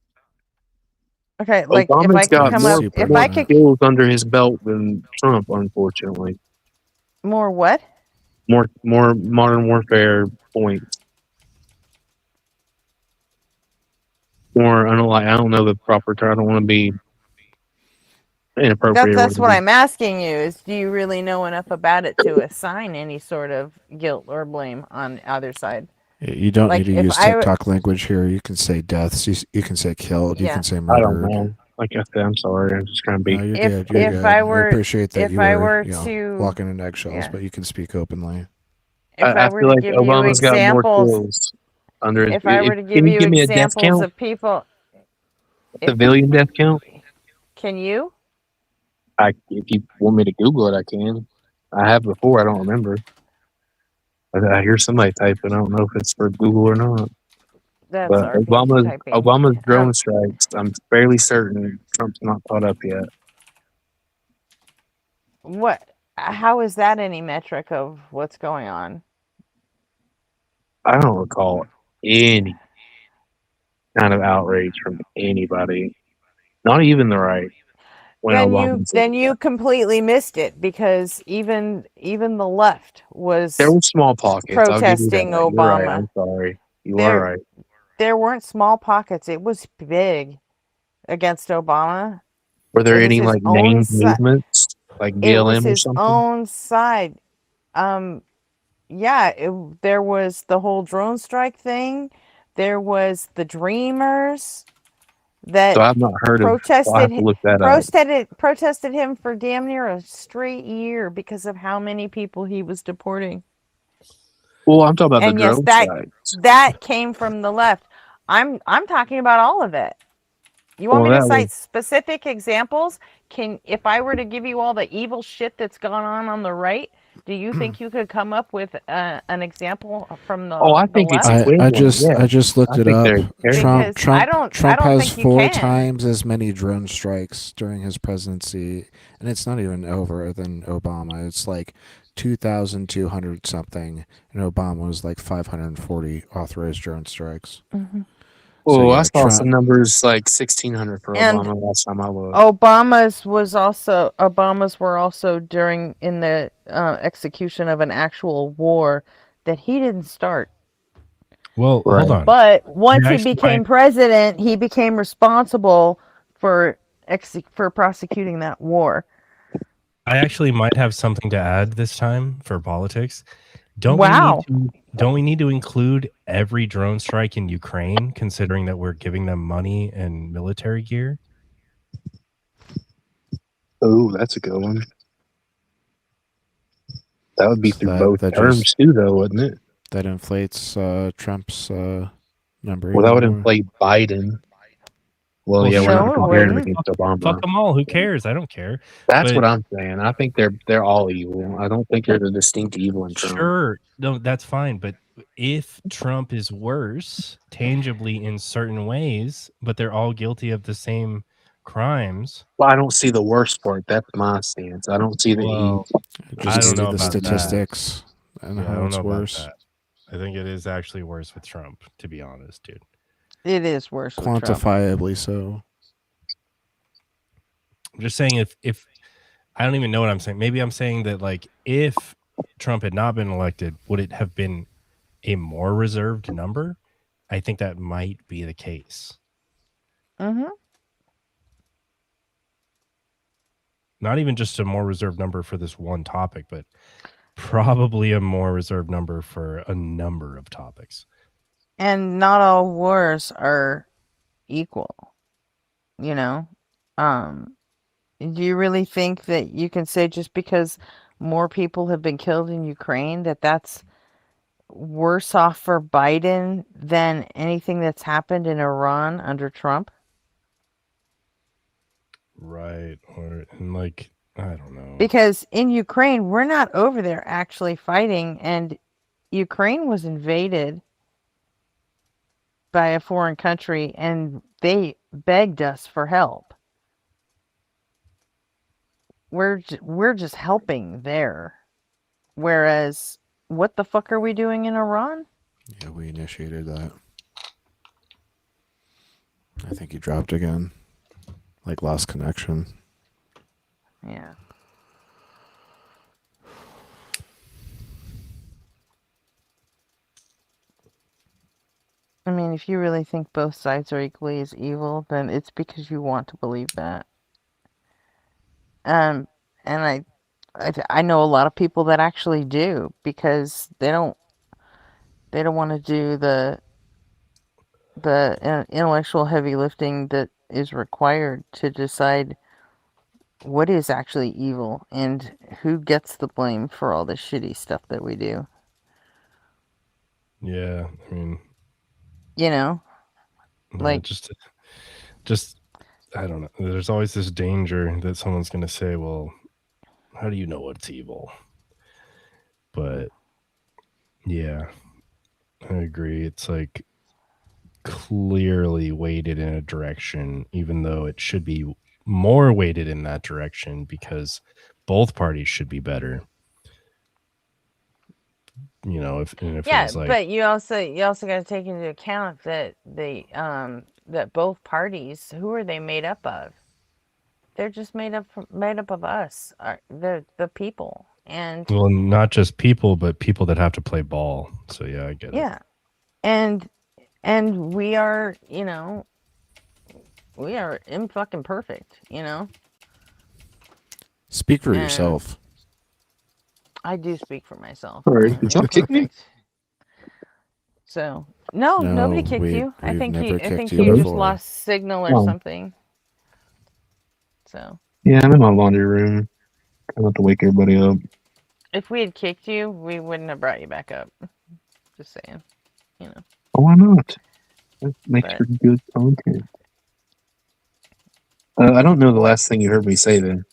Okay, like if Obama's I could got come more, up, if more I could skills under his belt than Trump, unfortunately. more what? More modern warfare points. More, I don't know the proper term. I don't want to be inappropriate. or That's what whatever. I'm asking you is, do you really know enough about it to assign any sort of guilt or blame on either side? You don't Like, need to if use I TikTok language here. You can say deaths. You can say killed. You Yeah. can say I don't murdered. know. Like I said, I'm sorry. I'm just trying to be. No, you're if good. You're if good. I I were appreciate that if you I were, were you know, to walking in eggshells, yeah but you can speak openly. if I I were feel to like give you Obama's got more examples kills under his. if I were to Can give you you give me a death examples count? of people if Civilian death count? can you If you want me to Google it, I can. I have before. I don't remember. I hear somebody typing. I don't know if it's for Google or not. that's But our people typing Obama's drone strikes. I'm fairly certain Trump's not caught up yet. what how is that any metric of what's going on? I don't recall any kind of outrage from anybody, not even the right, when Obama said Then you completely missed it because even the left there was were small pockets. I'll give you protesting that. You're right. Obama. I'm sorry. You are right. There weren't small pockets. It was big against Obama. Were there It was any his like own named movements like it was BLM or his something? own side. Yeah, there was the whole drone strike thing. There was the Dreamers So that I've not heard of. I'll have to look that up. protested him for damn near a straight year because of how many people he was deporting. Well, I'm talking about the And yes, drone strikes. that came from the left. I'm talking about all of it. You want Well, me to that was cite specific examples? If I were to give you all the evil shit that's gone on the right, do you think you could come up with an example from the I think it's left? equivalent. Yeah, I just looked I it think up. they're terrible. Because I Trump don't has think you 4 can. times as many drone strikes during his presidency, and it's not even over than Obama. It's like 2,200 something, and Obama was like 540 authorized drone strikes. Mm-hmm. Well, So, I yeah, saw some numbers like 1,600 for And Obama last time I looked. Obama's were also in the execution of an actual war that he didn't start. Well, hold on. But once I he actually became might- president, he became responsible for prosecuting that war. I actually might have something to add this time for politics. Don't Wow. we need to include every drone strike in Ukraine, considering that we're giving them money and military gear? Oh, that's a good one. That would be So through both that terms just too, though, wouldn't it? that inflates Trump's number. Well, that would even more. inflate Biden. Well, yeah, we're no, not it comparing him wouldn't. against Obama. Fuck them all. Who cares? I don't care. That's But what I'm saying. I think they're all evil. I don't think there's a distinct evil in Trump. sure, no, that's fine. But if Trump is worse tangibly in certain ways, but they're all guilty of the same crimes. Well, I don't see the worst part. That's my stance. I don't see that Well, Just I don't know the about statistics and I how don't it's know worse. about that. I think it is actually worse with Trump, to be honest, dude. It is worse with Trump. Quantifiably so. I'm just saying if I don't even know what I'm saying. Maybe I'm saying that like if Trump had not been elected, would it have been a more reserved number? I think that might be the case. Mm-hmm. Not even just a more reserved number for this one topic, but probably a more reserved number for a number of topics. And not all wars are equal. You know? Do you really think that you can say just because more people have been killed in Ukraine that's worse off for Biden than anything that's happened in Iran under Trump? Right. And like, I don't know. Because in Ukraine, we're not over there actually fighting, and Ukraine was invaded by a foreign country, and they begged us for help. We're just helping there. Whereas, what the fuck are we doing in Iran? Yeah, we initiated that. I think he dropped again. Like lost connection. Yeah. I mean, if you really think both sides are equally as evil, then it's because you want to believe that. And I know a lot of people that actually do, because they don't They don't want to do the intellectual heavy lifting that is required to decide what is actually evil and who gets the blame for all the shitty stuff that we do. Yeah, I mean, no, like just I don't know. There's always this danger that someone's going to say, "Well, how do you know what's evil?" But yeah, I agree. It's like clearly weighted in a direction, even though it should be more weighted in that direction because both parties should be better. If it was like, but you also got to take into account that that both parties, who are they made up of? They're just made up of us, the people, and well, not just people, but people that have to play ball. So yeah, I get it. Yeah, and we are, we are fucking perfect, Speak for And yourself. I do speak for myself. All right, did y'all kick me? So nobody kicked you. I think you just lost signal or something. So yeah, I'm in my laundry room. I'm about to wake everybody up. if we had kicked you, we wouldn't have brought you back up. Just saying, Oh, why not? That makes for good content. I don't know the last thing you heard me say then.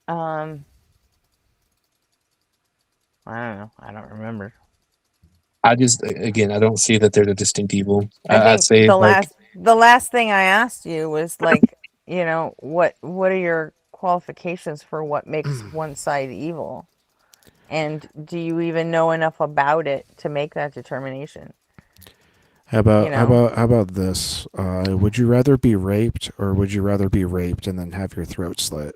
I don't know. I don't remember. I just, again, I don't see that they're the distinct evil. I I'd say think the last thing I asked you was like, what are your qualifications for what makes one side evil? And do you even know enough about it to make that determination? How about this? Would you rather be raped, or would you rather be raped and then have your throat slit?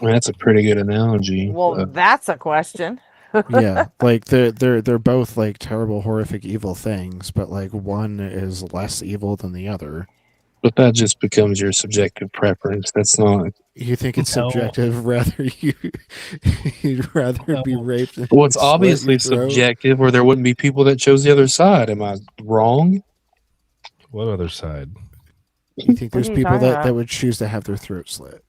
That's a pretty good analogy. Well, that's a question. Yeah, like they're both like terrible, horrific, evil things, but like one is less evil than the other. But that just becomes your subjective preference. That's not. You think it's subjective? You'd rather be raped. Well, it's obviously subjective, or there wouldn't be people that chose the other side. Am I wrong? What other side? You think there's people that would choose to have their throat slit?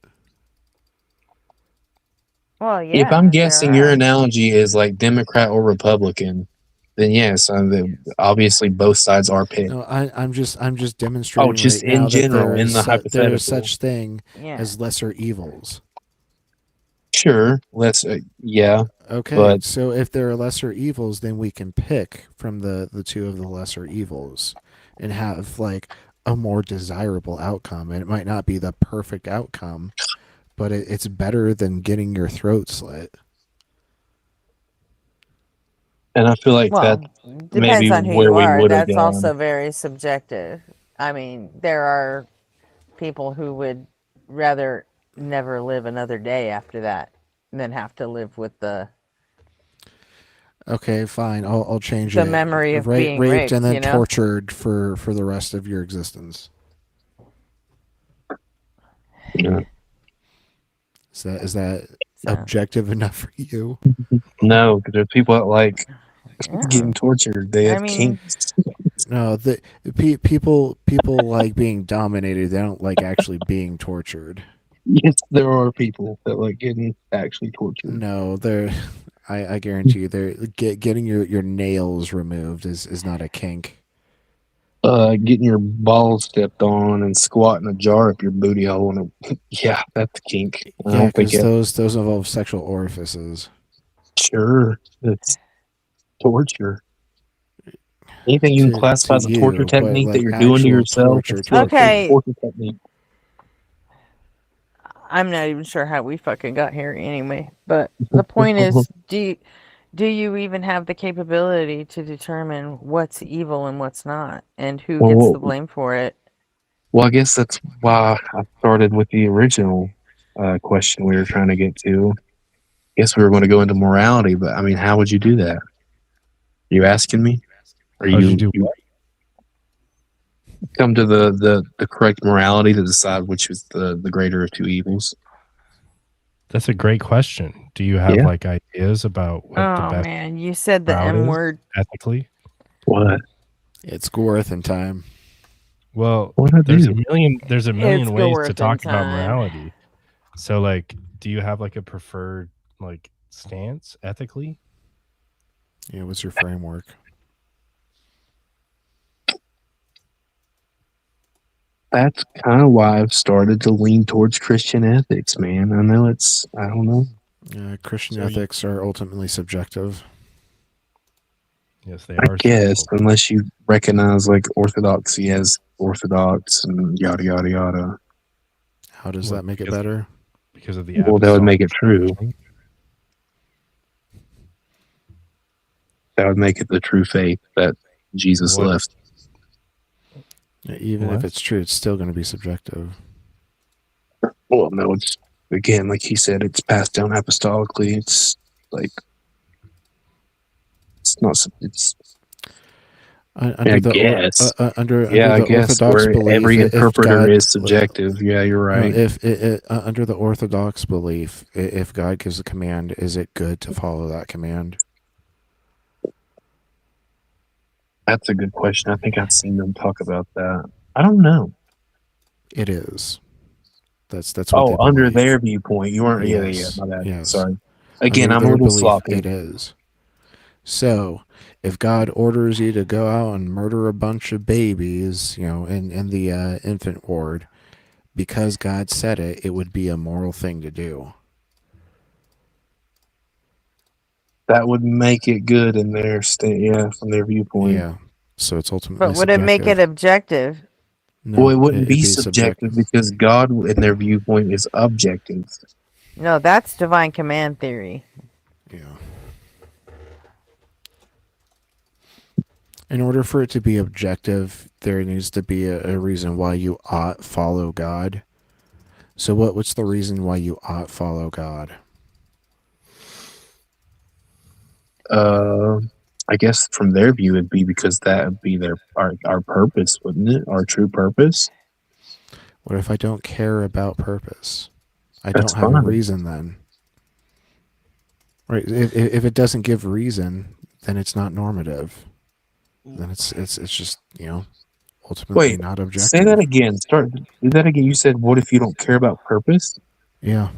Well, yeah. If I'm guessing your analogy is like Democrat or Republican, then yes, obviously both sides are picked. No, I'm just demonstrating. Oh, just right in now general, that in the hypothetical, there is such thing as lesser evils. Sure, yeah. Okay, but so if there are lesser evils, then we can pick from the two of the lesser evils and have like a more desirable outcome. And it might not be the perfect outcome, but it's better than getting your throat slit. And I feel like that depends on who where you we are. would have That's gone. also very subjective. I mean, there are people who would rather never live another day after that than have to live with the. Okay, fine. I'll change the it. memory of being raped and then you know? tortured for the rest of your existence. Yeah. Is that objective enough for you? No, because there's people that like getting tortured. They have kinks. No, the people like being dominated. They don't like actually being tortured. Yes, there are people that like getting actually tortured. No, I guarantee you, getting your nails removed is not a kink. Getting your balls stepped on and squatting a jar up your booty hole, and yeah, that's a kink. Yeah, because those involve sexual orifices. Sure, it's torture. Anything you can classify as a torture technique that you're doing to yourself. Okay. Torture technique. I'm not even sure how we fucking got here anyway. But the point is, do you even have the capability to determine what's evil and what's not, and who gets the blame for it? Well, I guess that's why I started with the original question we were trying to get to. I guess we were going to go into morality, but I mean, how would you do that? Are you asking me? Or How'd you do what? Come to the correct morality to decide which is the greater of two evils? That's a great question. Do you have Yeah. like ideas about what the Oh best man, you said the route M is word. ethically? What? It's Gorth in time. Well, What I there's do? a million It's ways to Gorth in talk about time. morality. So like, do you have like a preferred like stance ethically? Yeah, what's your framework? That's kind of why I've started to lean towards Christian ethics, man. I know I don't know. Christian ethics are ultimately subjective. Yes, they I are. guess, unless you recognize like orthodoxy as orthodox and yada, yada, yada. How does that make it better? Because of the Well, that would make it apostolic true. That would make it the true faith that Jesus What? left. Yeah, even if What? it's true, it's still going to be subjective. Well, no, it's again, like he said, it's passed down apostolically. It's like it's not. It's Under I the guess. under I the guess Orthodox where belief, every if interpreter God is subjective. Yeah, you're right. if under the Orthodox belief, if God gives a command, is it good to follow that command? That's a good question. I think I've seen them talk about that. I don't know. It is. That's what Oh, they under believe. their viewpoint, you weren't. Yeah, Yes. my bad. Yes. Sorry. Again, Under I'm a their little belief, sloppy. it is. So, if God orders you to go out and murder a bunch of babies, in the infant ward, because God said it, it would be a moral thing to do. That would make it good in their from their viewpoint. Yeah. So it's ultimately But would it make it objective? No, Well, it wouldn't it'd be subjective because God, in their viewpoint, is objective. No, that's divine command theory. Yeah. In order for it to be objective, there needs to be a reason why you ought follow God. So what's the reason why you ought follow God? I guess from their view, it'd be because that would be our purpose, wouldn't it? Our true purpose. What if I don't care about purpose? I That's don't have a fine. reason then. Right? If it doesn't give reason, then it's not normative. Then it's just ultimately Wait, not objective. say that again. Do that again. You said, "What if you don't care about purpose?" Yeah.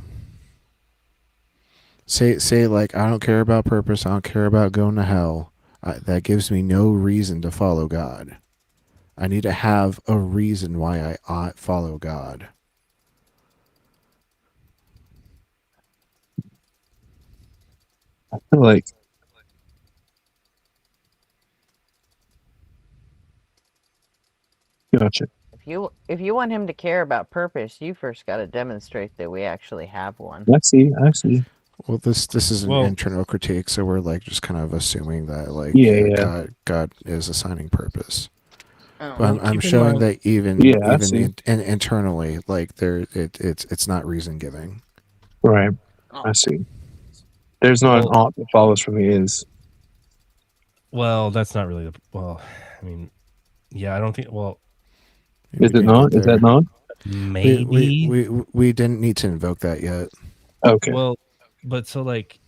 Say like, I don't care about purpose. I don't care about going to hell. That gives me no reason to follow God. I need to have a reason why I ought follow God. I feel like gotcha. If you want him to care about purpose, you first got to demonstrate that we actually have one. I see. Well, this is an internal critique, so we're like just kind of assuming that like God is assigning purpose. Oh. But I'm showing that even internally, like it's not reason giving. Right. I see. There's not an ought that follows from the is. Well, that's not really I mean, yeah, I don't think. Well, is it not? Is that not? Maybe we didn't need to invoke that yet. Okay. Well, but so like,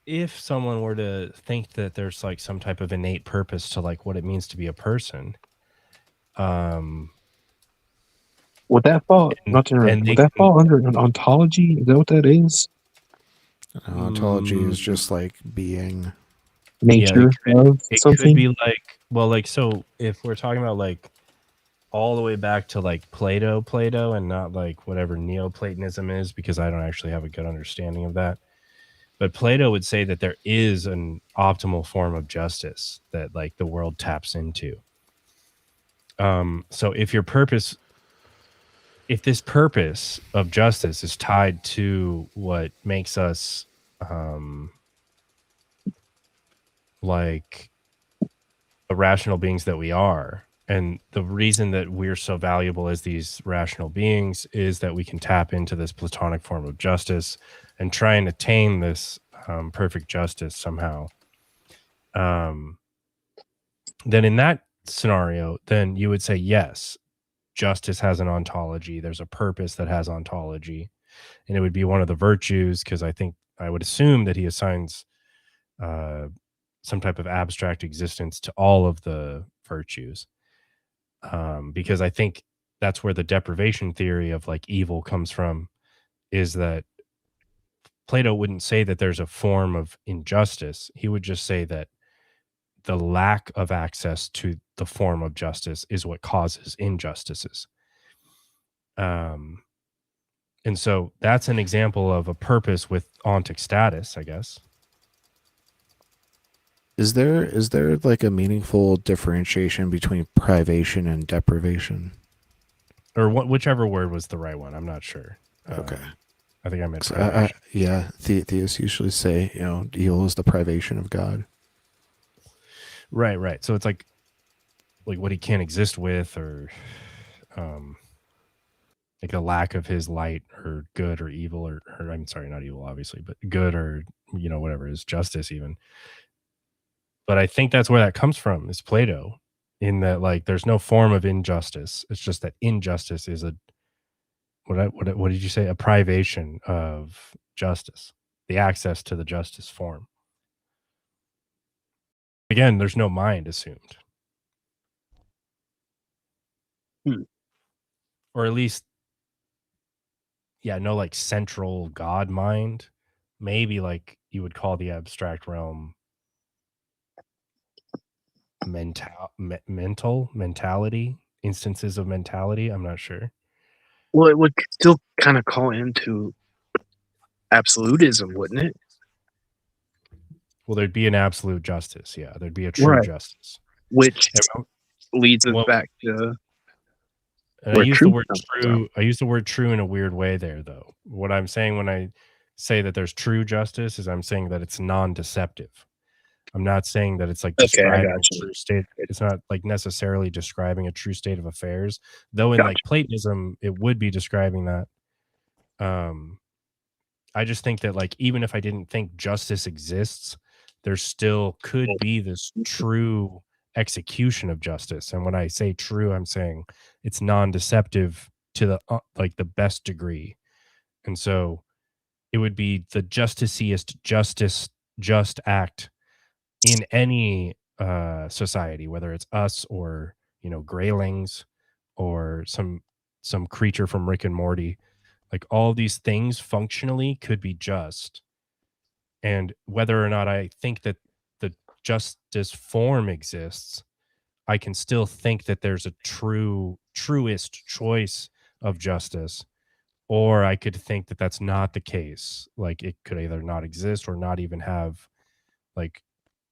if someone were to think that there's like some type of innate purpose to like what it means to be a person, would that fall? Not to interrupt. Would that fall under an ontology? Is that what that is? Ontology is just like being nature of something. Could be like so if we're talking about like all the way back to like Plato and not like whatever Neoplatonism is, because I don't actually have a good understanding of that. But Plato would say that there is an optimal form of justice that like the world taps into. So if this purpose of justice is tied to what makes us like the rational beings that we are, and the reason that we're so valuable as these rational beings is that we can tap into this Platonic form of justice and try and attain this perfect justice somehow, then in that scenario, then you would say, yes, justice has an ontology. There's a purpose that has ontology. and it would be one of the virtues, because I would assume that he assigns some type of abstract existence to all of the virtues, because I think that's where the deprivation theory of like evil comes from, is that Plato wouldn't say that there's a form of injustice. He would just say that the lack of access to the form of justice is what causes injustices. And so that's an example of a purpose with ontic status, I guess. Is there like a meaningful differentiation between privation and deprivation? Or whichever word was the right one. I'm not sure. Okay. I think I meant privation. Yeah, theists usually say, evil is the privation of God. Right. So it's like what he can't exist with, or like the lack of his light, or good or evil, or I'm sorry, not evil, obviously, but good, or whatever is justice even. But I think that's where that comes from, is Plato, in that like there's no form of injustice. It's just that injustice is what did you say? A privation of justice, the access to the justice form. Again, there's no mind assumed. Or at least, no like central God mind. Maybe like you would call the abstract realm mentality, instances of mentality. I'm not sure. Well, it would still kind of call into absolutism, wouldn't it? Well, there'd be an absolute justice. Yeah, there'd be a true justice. Which leads us back to... And I use the word true. I use the word true in a weird way there, though. What I'm saying when I say that there's true justice is I'm saying that it's non-deceptive. I'm not saying that it's like describing a true state. It's not like necessarily describing a true state of affairs, though in like Platonism, it would be describing that. I just think that like, even if I didn't think justice exists, there still could be this true execution of justice. And when I say true, I'm saying it's non-deceptive to the like the best degree. And so it would be the justiciest just act in any society, whether it's us or Greylings or some creature from Rick and Morty. Like all these things functionally could be just. And whether or not I think that the justice form exists, I can still think that there's a truest choice of justice, or I could think that that's not the case. Like it could either not exist or not even have, like,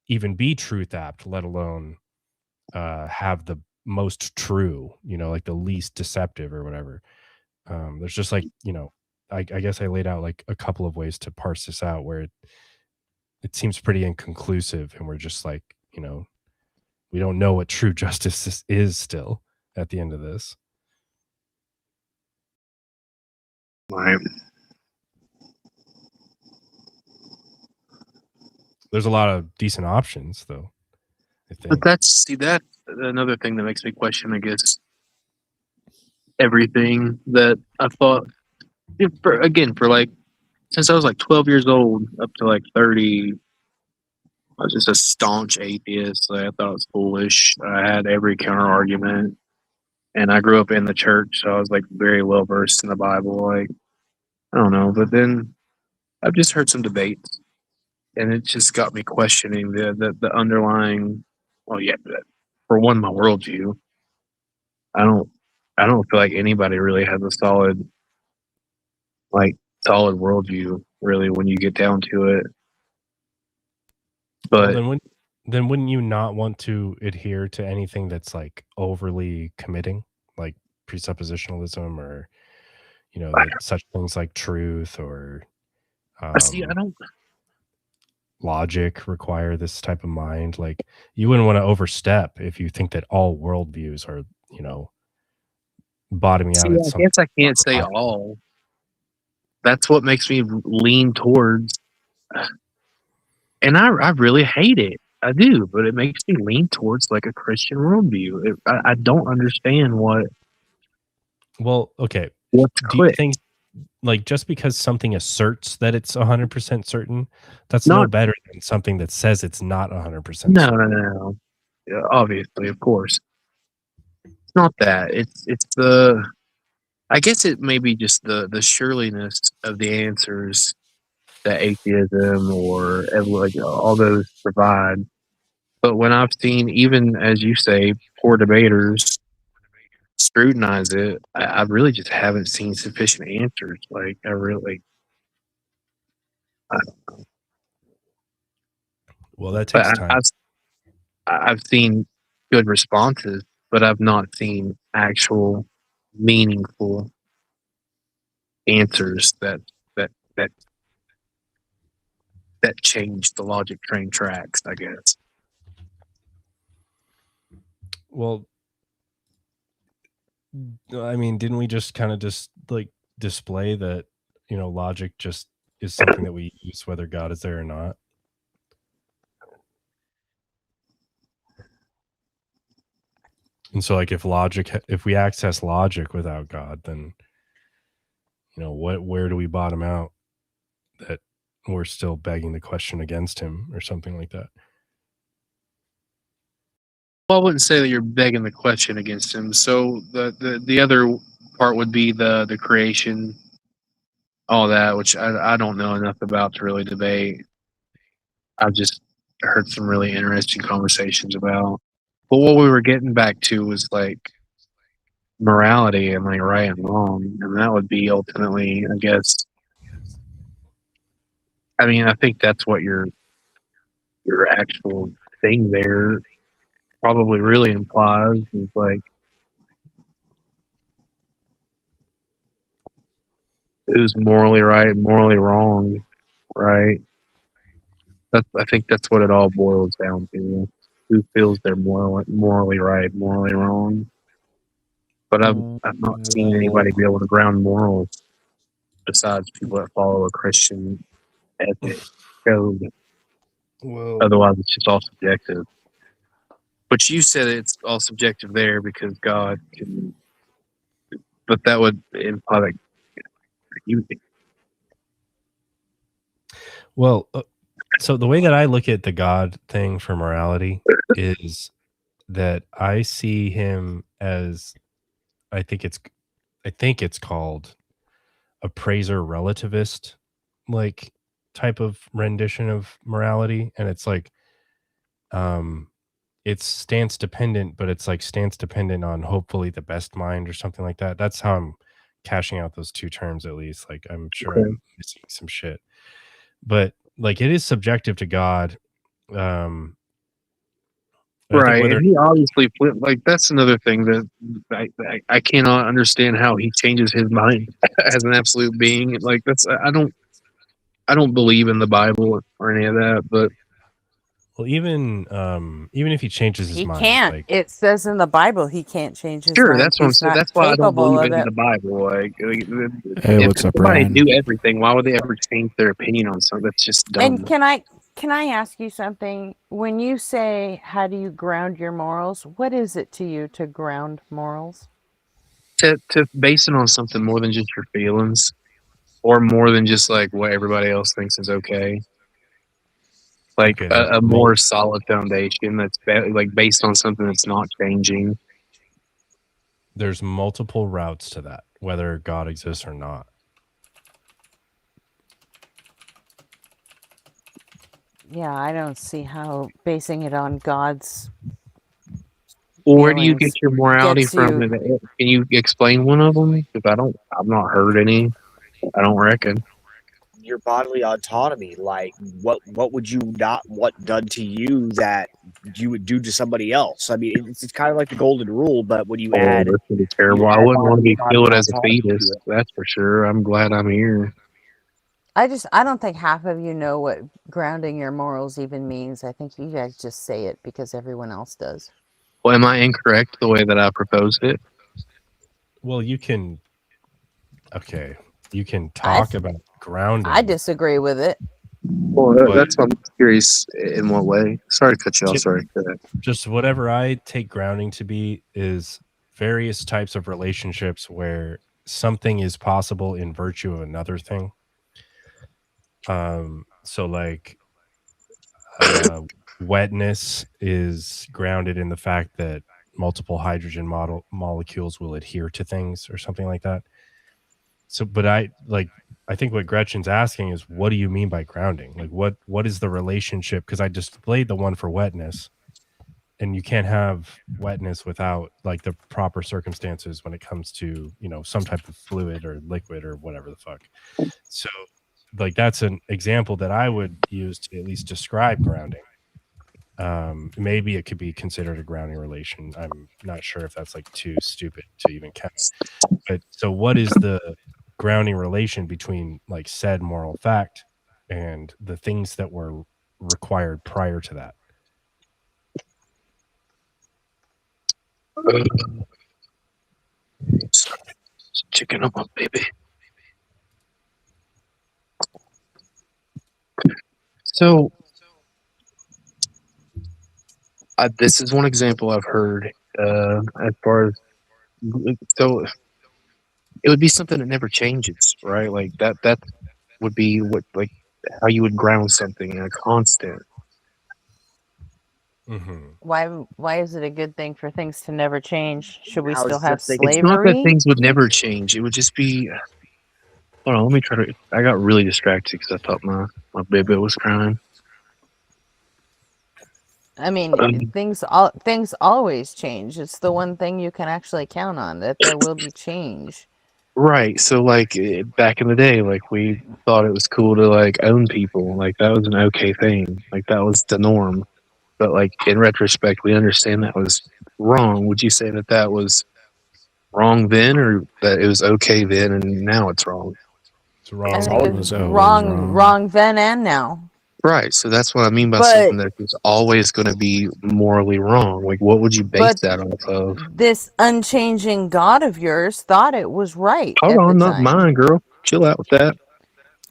even be truth apt, let alone have the most true, like the least deceptive or whatever. There's just like, I guess I laid out like a couple of ways to parse this out where it seems pretty inconclusive, and we're just like, we don't know what true justice is still at the end of this. Right. There's a lot of decent options, though. But that's another thing that makes me question, I guess, everything that I thought. For like, since I was like 12 years old up to like 30, I was just a staunch atheist. I thought it was foolish. I had every counter argument, and I grew up in the church, so I was like very well versed in the Bible. Like, I don't know, but then I've just heard some debates, and it just got me questioning the underlying. Well, yeah, for one, my worldview. I don't feel like anybody really has a solid worldview, really, when you get down to it. But then wouldn't you not want to adhere to anything that's like overly committing, like presuppositionalism, or such things like truth, or see, I don't. Logic require this type of mind? Like, you wouldn't want to overstep if you think that all worldviews are, bottoming out. I guess I can't say all. That's what makes me lean towards, and I really hate it. I do, but it makes me lean towards like a Christian worldview. I don't understand what. Well, okay. What's do you think like just because something asserts that it's 100% certain, that's no Not better than something that says it's not 100% no, certain. no. Yeah, obviously, of course, it's not that. It's the. I guess it may be just the sureliness of the answers that atheism or like all those provide. But when I've seen, even as you say, poor debaters scrutinize it, I really just haven't seen sufficient answers. Like I really, I don't know. Well, that But takes time. I've seen good responses, but I've not seen actual meaningful answers that that that change the logic train tracks, I guess. Well, I mean, didn't we just kind of just like display that, logic just is something that we use whether God is there or not? And so like if we access logic without God, then where do we bottom out that we're still begging the question against him or something like that? Well, I wouldn't say that you're begging the question against him. So the other part would be the creation, all that, which I don't know enough about to really debate. I've just heard some really interesting conversations about. But what we were getting back to was like morality and like right and wrong, and that would be ultimately, I guess. I mean, I think that's what your actual thing there probably really implies is like who's morally right and morally wrong, right? I think that's what it all boils down to. Who feels they're morally right, morally wrong. But I've not seen anybody be able to ground morals besides people that follow a Christian ethic code. Well, Otherwise, it's just all subjective. But you said it's all subjective there because God can. But that would imply that you. Well, so the way that I look at the God thing for morality is that I see him as I think it's called a praiser relativist like type of rendition of morality, and it's like it's stance dependent, but it's like stance dependent on hopefully the best mind or something like that. That's how I'm cashing out those two terms, at least. Like I'm sure Okay. I'm missing some shit, but like it is subjective to God. I think Right, whether and he obviously flipped. Like that's another thing that I cannot understand how he changes his mind as an absolute being. Like that's I don't believe in the Bible or any of that. But well, even if he changes his He mind, can't. like It says in the Bible he can't change his sure, mind. that's what I'm He's saying. not That's why I don't capable believe of in it. the Bible. Like Hey, if what's up, somebody Ryan? knew everything, why would they ever change their opinion on something? That's just And dumb. can I ask you something? When you say how do you ground your morals, what is it to you to ground morals? To base it on something more than just your feelings, or more than just like what everybody else thinks is okay. Like okay, there's a more solid foundation that's like based on something that's not changing. there's multiple routes to that, whether God exists or not. Yeah, I don't see how basing it on God's Well, where do you get feelings your morality gets from? you. Can you explain one of them? Because I've not heard any. I don't reckon. Your bodily autonomy, like what would you not want done to you that you would do to somebody else? I mean, it's kind of like the golden rule, but when you Oh, add that's really terrible. I wouldn't want to be bodily killed as a autonomy to fetus. it. That's for sure. I'm glad I'm here. I don't think half of you know what grounding your morals even means. I think you guys just say it because everyone else does. Well, am I incorrect the way that I proposed it? Well, you can talk about grounding. I disagree with it. Well, But- that's what I'm curious in what way. Sorry to cut you off. Sorry. Just whatever I take grounding to be is various types of relationships where something is possible in virtue of another thing. So like wetness is grounded in the fact that multiple hydrogen molecules will adhere to things or something like that. So, but I think what Gretchen's asking is, what do you mean by grounding? Like, what is the relationship? Because I displayed the one for wetness, and you can't have wetness without like the proper circumstances when it comes to, you know, some type of fluid or liquid or whatever the fuck. So, like, that's an example that I would use to at least describe grounding. Maybe it could be considered a grounding relation. I'm not sure if that's like too stupid to even count. But so what is the grounding relation between like said moral fact and the things that were required prior to that? Chicken up, baby. So, this is one example I've heard. As far as so, it would be something that never changes, right? Like that would be what like how you would ground something, a constant. Why is it a good thing for things to never change? Should we I was still have just thinking- It's not that slavery? things would never change. It would just be. Hold on, let me try to. I got really distracted because I thought my baby was crying. I mean, things always change. It's the one thing you can actually count on, that there will be change. Right. So, like back in the day, like we thought it was cool to like own people. Like that was an okay thing. Like that was the norm. But like in retrospect, we understand that was wrong. Would you say that that was wrong then, or that it was okay then and now it's wrong? It's wrong. I think it's wrong then and now. Right. So that's what I mean by But- something that is always going to be morally wrong. Like, what would you base But that off of? This unchanging God of yours thought it was right. Hold at on, the not time. mine, girl. Chill out with that.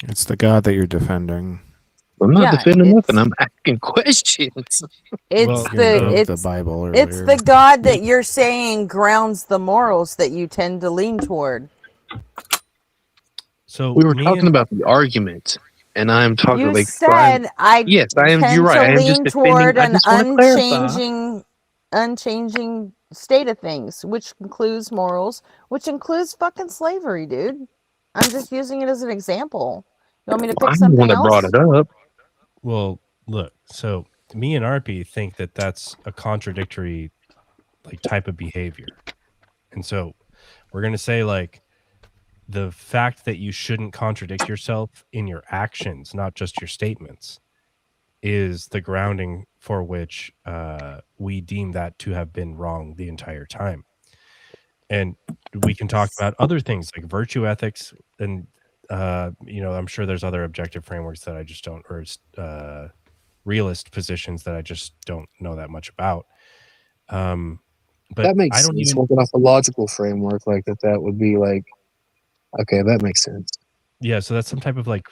It's the God that you're defending. I'm not Yeah, defending nothing. I'm asking questions. It's the Bible it's earlier. the God that you're saying grounds the morals that you tend to lean toward. So we were talking about the argument, and I'm talking You like said yes, I am. tend You're right. to I am just lean defending. toward I an just want to clarify. unchanging state of things, which includes morals, which includes fucking slavery, dude. I'm just using it as an example. You want me to pick I'm the one something that brought else? it up. Well, look, so me and RP think that that's a contradictory like type of behavior. And so we're going to say like the fact that you shouldn't contradict yourself in your actions, not just your statements, is the grounding for which we deem that to have been wrong the entire time. And we can talk about other things like virtue ethics and I'm sure there's other objective frameworks that I just don't, or realist positions that I just don't know that much about. But That makes I don't sense. even. Working off a logical framework like that, that would be like, okay, that makes sense. Yeah, so that's some type of like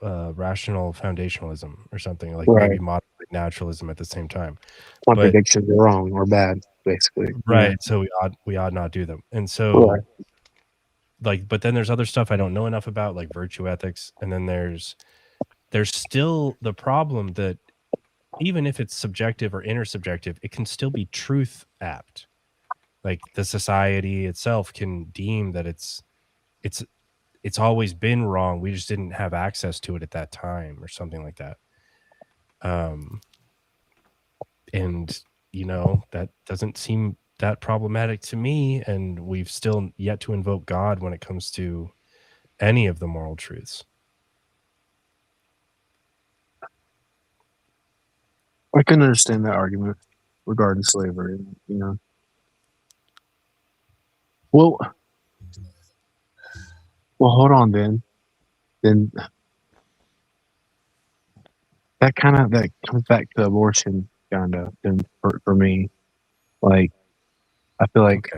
rational foundationalism or something, like Right. maybe moderate naturalism at the same time. Contradictions are wrong or bad, basically. Right. Yeah. So we ought not do them. And so Right. like, but then there's other stuff I don't know enough about, like virtue ethics. And then there's still the problem that even if it's subjective or intersubjective, it can still be truth apt. Like the society itself can deem that it's always been wrong. We just didn't have access to it at that time or something like that. And that doesn't seem that problematic to me. And we've still yet to invoke God when it comes to any of the moral truths. I can understand that argument regarding slavery. Well, hold on, then that comes back to abortion, kind of. And for me, like, I feel like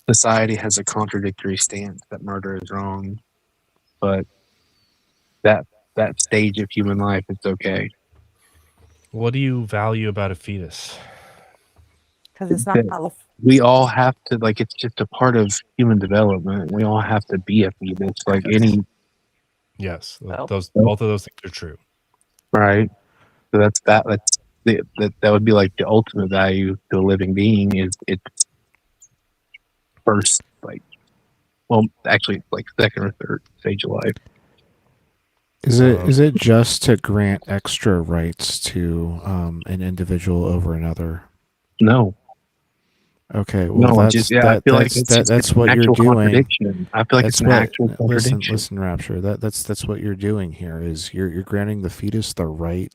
society has a contradictory stance that murder is wrong, but that stage of human life, it's okay. What do you value about a fetus? because it's not health. We all have to, like, it's just a part of human development. We all have to be a fetus, like any. Yes, Well, both of those things are true. Right. So that would be like the ultimate value to a living being is its first, like, well, actually, like second or third stage of life. Is it just to grant extra rights to an individual over another? No. Okay, well No, that's just, yeah, I feel like it's what an you're actual doing. contradiction. I feel like it's an actual contradiction. Listen, Rapture. That's what you're doing here. Is you're granting the fetus the right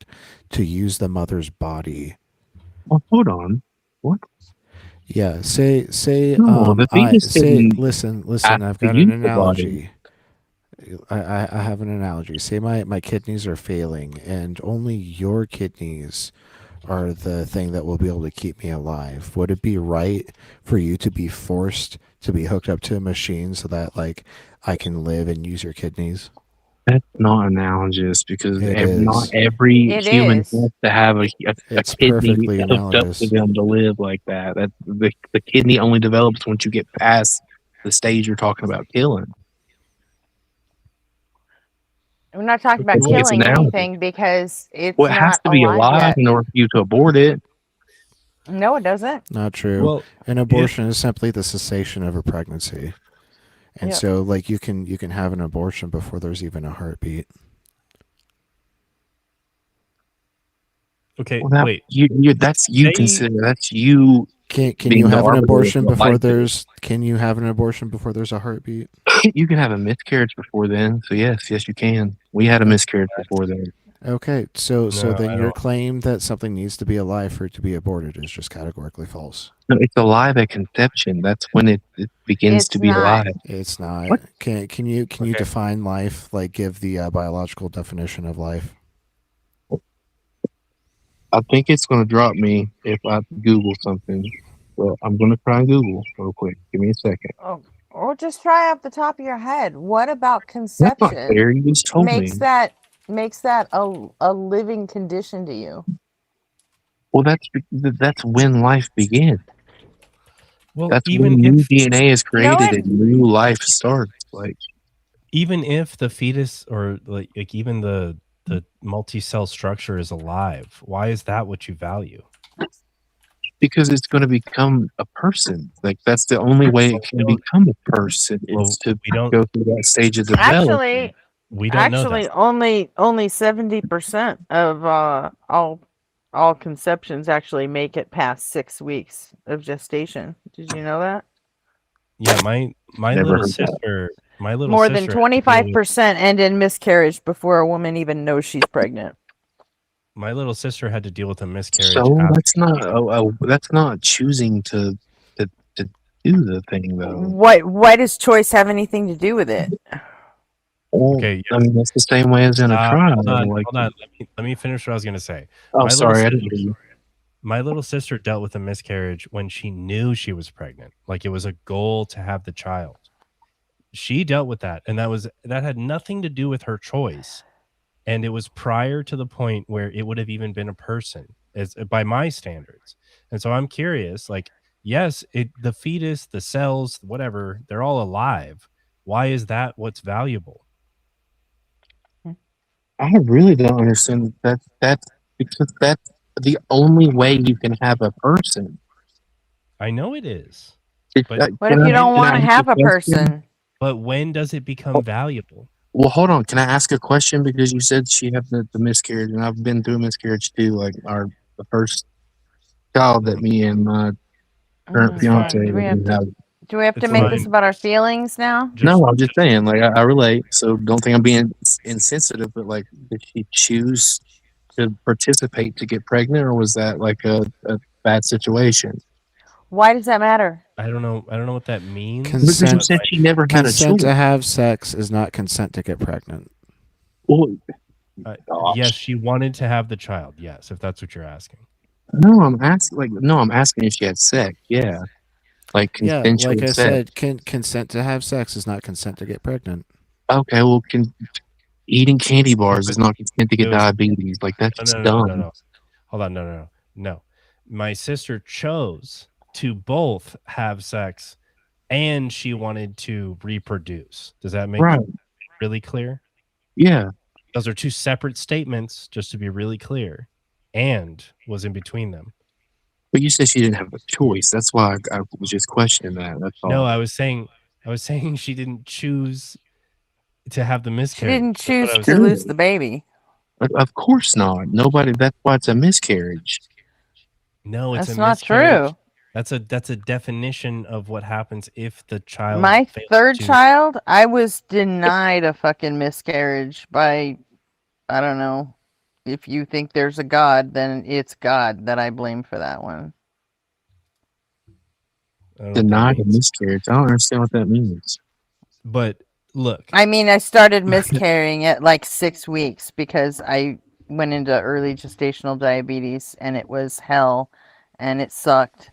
to use the mother's body. Well, hold on. What? Yeah. Say. No, the fetus didn't Listen. ask I've to got use an the body. analogy. I have an analogy. Say my kidneys are failing, and only your kidneys are the thing that will be able to keep me alive. Would it be right for you to be forced to be hooked up to a machine so that like I can live and use your kidneys? That's not analogous because It not is. every It human is. has to have a It's kidney perfectly hooked up to analogous. them to live like that. That the kidney only develops once you get past the stage you're talking about killing. We're not talking about It's killing analogous. anything because it's Well, it has not to be alive yet. in order for you to abort it. No, it doesn't. Not true. Well, an abortion is simply the cessation of a pregnancy. And Yep. so like you can have an abortion before there's even a heartbeat. Okay, Well, wait. that's you Say- consider that's you. Can being you the have an arbiter abortion of what before life is. can you have an abortion before there's a heartbeat? You can have a miscarriage before then. So yes, you can. We had a miscarriage before then. Okay, so No, then I your don't. claim that something needs to be alive for it to be aborted is just categorically false. No, it's alive at conception. That's when it begins to It's be not. alive. It's not. What? Can you Okay. define life? Like give the biological definition of life. I think it's going to drop me if I Google something. Well, I'm going to try and Google real quick. Give me a second. Oh, or just try off the top of your head. What about That's not conception fair. You just told me. makes that a living condition to you? Well, that's when life begins. Well, That's even when new if DNA is created it- and new life starts. Like, even if the fetus or like even the multi-cell structure is alive, why is that what you value? because it's going to become a person. Like, that's the only way it can become a person is to go through that stage of development. Actually, We don't know that. only 70% of all conceptions actually make it past 6 weeks of gestation. Did you know that? Yeah, my Never little heard that. sister, my little More sister than had to deal with- 25% end in miscarriage before a woman even knows she's pregnant. my little sister had to deal with a miscarriage. So after that's not choosing to do the thing though. Why does choice have anything to do with it? Well, Okay, I mean that's the same way as in a trial. Hold on. Like, Hold on. Let me finish what I was going to say. oh, My little sorry, I sister- didn't hear you. My little sister dealt with a miscarriage when she knew she was pregnant. Like it was a goal to have the child. She dealt with that, and that had nothing to do with her choice. And it was prior to the point where it would have even been a person, as by my standards. And so I'm curious, like, yes, the fetus, the cells, whatever, they're all alive. Why is that what's valuable? I really don't understand that. That's because that's the only way you can have a person. I know it is. What if you don't want to have a person? But when does it become valuable? Well, hold on. Can I ask a question? Because you said she had the miscarriage, and I've been through a miscarriage too. Like the first child that me and my current fiance Do we have have. Do we have to It's make fine. this about our feelings now? No, I'm just saying. Like I relate, so don't think I'm being insensitive. But like, did she choose to participate to get pregnant, or was that like a bad situation? Why does that matter? I don't know what that means. Because you Consent, said she never had a consent choice. to have sex is not consent to get pregnant. Well, Yes, she wanted to have the child. Yes, if that's what you're asking. no, I'm asking. I'm asking if she had sex. Yeah, like Yeah, consensual like I sex. said, consent to have sex is not consent to get pregnant. Okay, well, eating candy bars is not consent to get diabetes. Like that's just dumb. No. Hold on, no. My sister chose to both have sex and she wanted to reproduce. Does that make Right. really clear? Yeah. Those are two separate statements, just to be really clear. And was in between them. But you said she didn't have a choice. That's why I was just questioning that. That's all. No, I was saying she didn't choose to have the She miscarriage. didn't That's what choose I was to saying. lose the baby. Of course not. Nobody. That's why it's a miscarriage. No, it's That's a not miscarriage. true. That's a definition of what happens if the child My fails third to. child, I was denied a fucking miscarriage by, I don't know. If you think there's a God, then it's God that I blame for that one. I don't know what that Denied a means. miscarriage. I don't understand what that means. But look, I mean, I started miscarrying at like 6 weeks because I went into early gestational diabetes and it was hell and it sucked.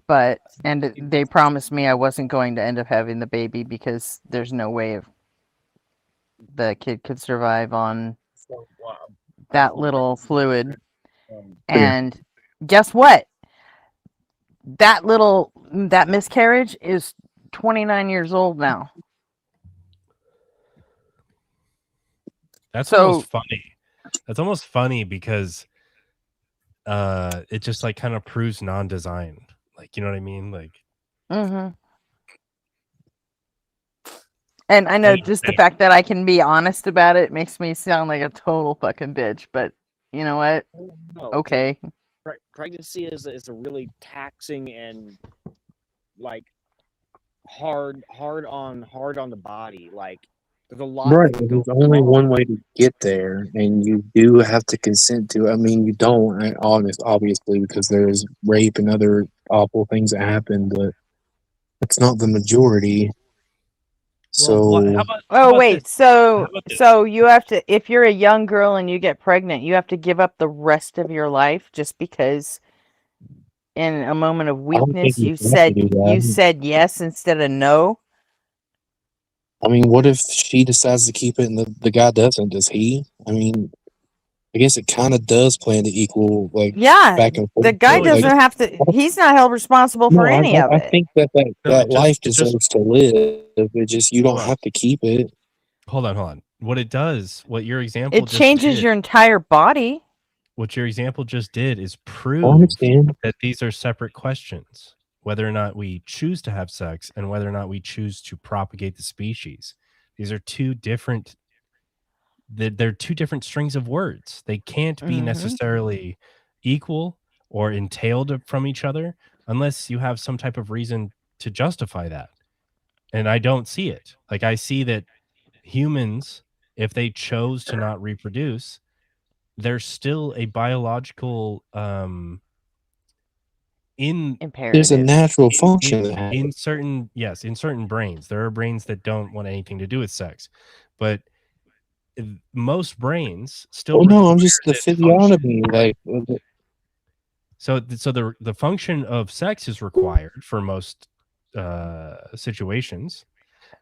But, and they promised me I wasn't going to end up having the baby because there's no way the kid could survive on that little fluid. And guess what? That miscarriage is 29 years old now. that's So- almost funny. That's almost funny because it just like kind of proves non-designed. Like, you know what I mean? Like, Mm-hmm. And I know just the fact that I can be honest about it makes me sound like a total fucking bitch, but you know what? No, Okay. Pregnancy is a really taxing and like hard on the body. Like there's a lot Right. that can go There's only wrong. one way to get there, and you do have to consent to it. I mean, you don't, obviously, because there's rape and other awful things that happen, but it's not the majority. So, Oh wait, so you have to, if you're a young girl and you get pregnant, you have to give up the rest of your life just because in a moment of I don't think weakness you have to do that. you said yes instead of no. I mean, what if she decides to keep it and the guy doesn't? Does he? I mean, I guess it kind of does play into equal, like, Yeah, back and forth. the guy Like, doesn't have to. He's not held responsible for any of I it. think that life deserves to live. It just, you don't have to keep it. hold on. What it does, what your example It just changes did, your entire body. what your example just did is I prove understand. that these are separate questions. Whether or not we choose to have sex and whether or not we choose to propagate the species. These are two different. They're two different strings of words. They can't be necessarily equal or entailed from each other unless you have some type of reason to justify that. And I don't see it. Like, I see that humans, if they chose to not reproduce, there's still a biological There's a natural function. in certain brains. There are brains that don't want anything to do with sex, but most brains still. Oh no, I'm require just the this function. physiognomy. Like, So the function of sex is required for most situations.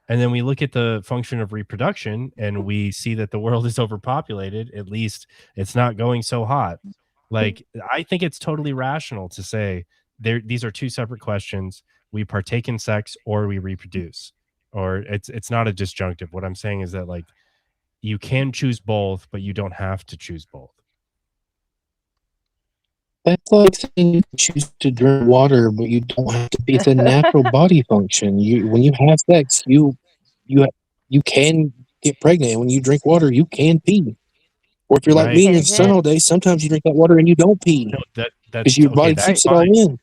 And then we look at the function of reproduction and we see that the world is overpopulated. At least it's not going so hot. Like, I think it's totally rational to say these are two separate questions. We partake in sex or we reproduce, or it's not a disjunctive. What I'm saying is that, like, you can choose both, but you don't have to choose both. that's like saying you can choose to drink water, but you don't have to be. It's a natural body function. When you have sex, you can get pregnant. And when you drink water, you can pee. Or if you're like me and you're in the sun all day, sometimes you drink that water and you don't pee. No, that's because your body that's keeps it fine. all in.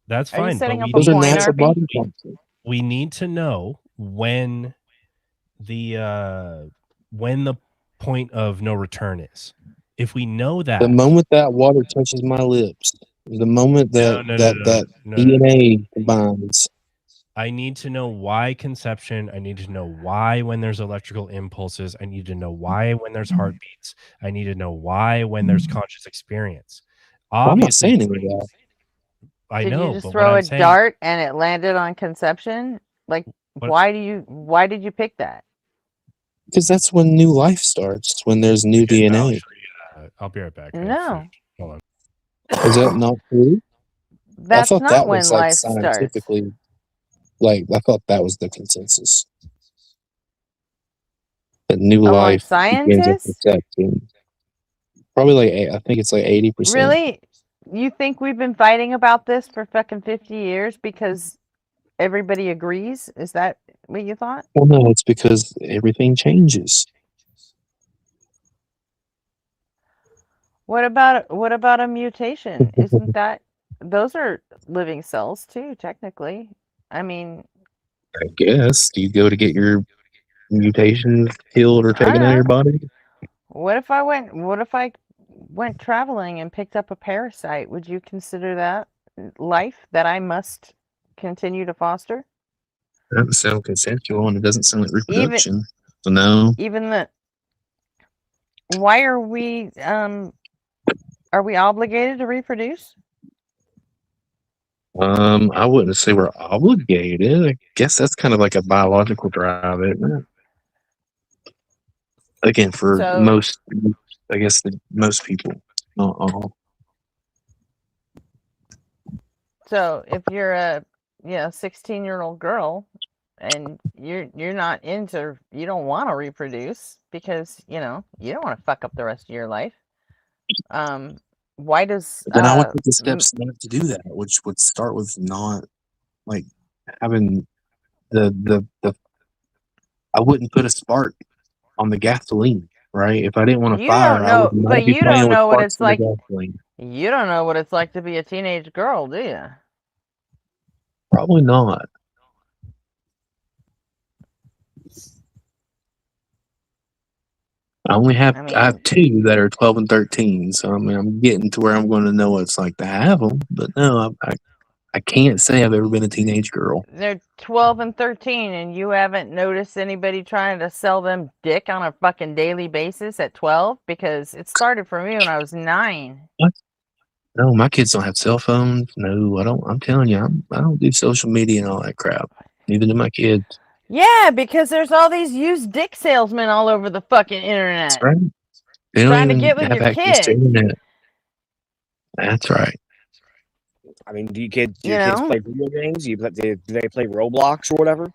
That's Are you fine. setting But up a Those are point, natural RP? body functions. we need to know when the point of no return is. If we know that, The moment that water touches my lips, the moment that no. DNA combines. I need to know why conception. I need to know why when there's electrical impulses. I need to know why when there's heartbeats. I need to know why when there's conscious experience. Well, I'm not Obviously, saying any of that. I Did know, you just but throw what a I'm saying, dart and it landed on conception? Like, What- why did you pick that? Because that's when new life starts, when there's new DNA. I'll be right back. No. Hold on. Is that not true? I That's thought not that when was like life starts. scientifically, like I thought that was the consensus. That new Among life begins after scientists? conception. Probably like I think it's like 80%. Really? You think we've been fighting about this for fucking 50 years because everybody agrees? Is that what you thought? Well, no, it's because everything changes. What about a mutation? Isn't that those are living cells too, technically? I mean, I guess. Do you go to get your mutations killed or I taken don't out of your know. body? What if I went traveling and picked up a parasite? Would you consider that life that I must continue to foster? That doesn't sound consensual, and it doesn't sound like Even reproduction. So no. even the why are we obligated to reproduce? I wouldn't say we're obligated. I guess that's kind of like a biological drive, isn't it? Again, for So most, I guess most people, not all. So if you're a 16-year-old girl and you're not into you don't want to reproduce because, you don't want to fuck up the rest of your life. Why does Then I would take the steps not to do that, which would start with not like having the I wouldn't put a spark on the gasoline, right? If I didn't want to you fire, don't I would know, but not be you playing don't with know what sparks it's in the like. gasoline. You don't know what it's like to be a teenage girl, do you? Probably not. I have two that are 12 and 13, so I mean I'm getting to where I'm going to know what it's like to have them. But no, I can't say I've ever been a teenage girl. They're 12 and 13 and you haven't noticed anybody trying to sell them dick on a fucking daily basis at 12? Because it started for me when I was 9. What? No, my kids don't have cell phones. No, I don't. I'm telling you, I don't do social media and all that crap. Neither do my kids. Yeah, because there's all these used dick salesmen all over the fucking internet. That's right. They don't trying to even get with have your access to kid. internet. That's right. I mean, do your kids You know? play video games? Do they play Roblox or whatever?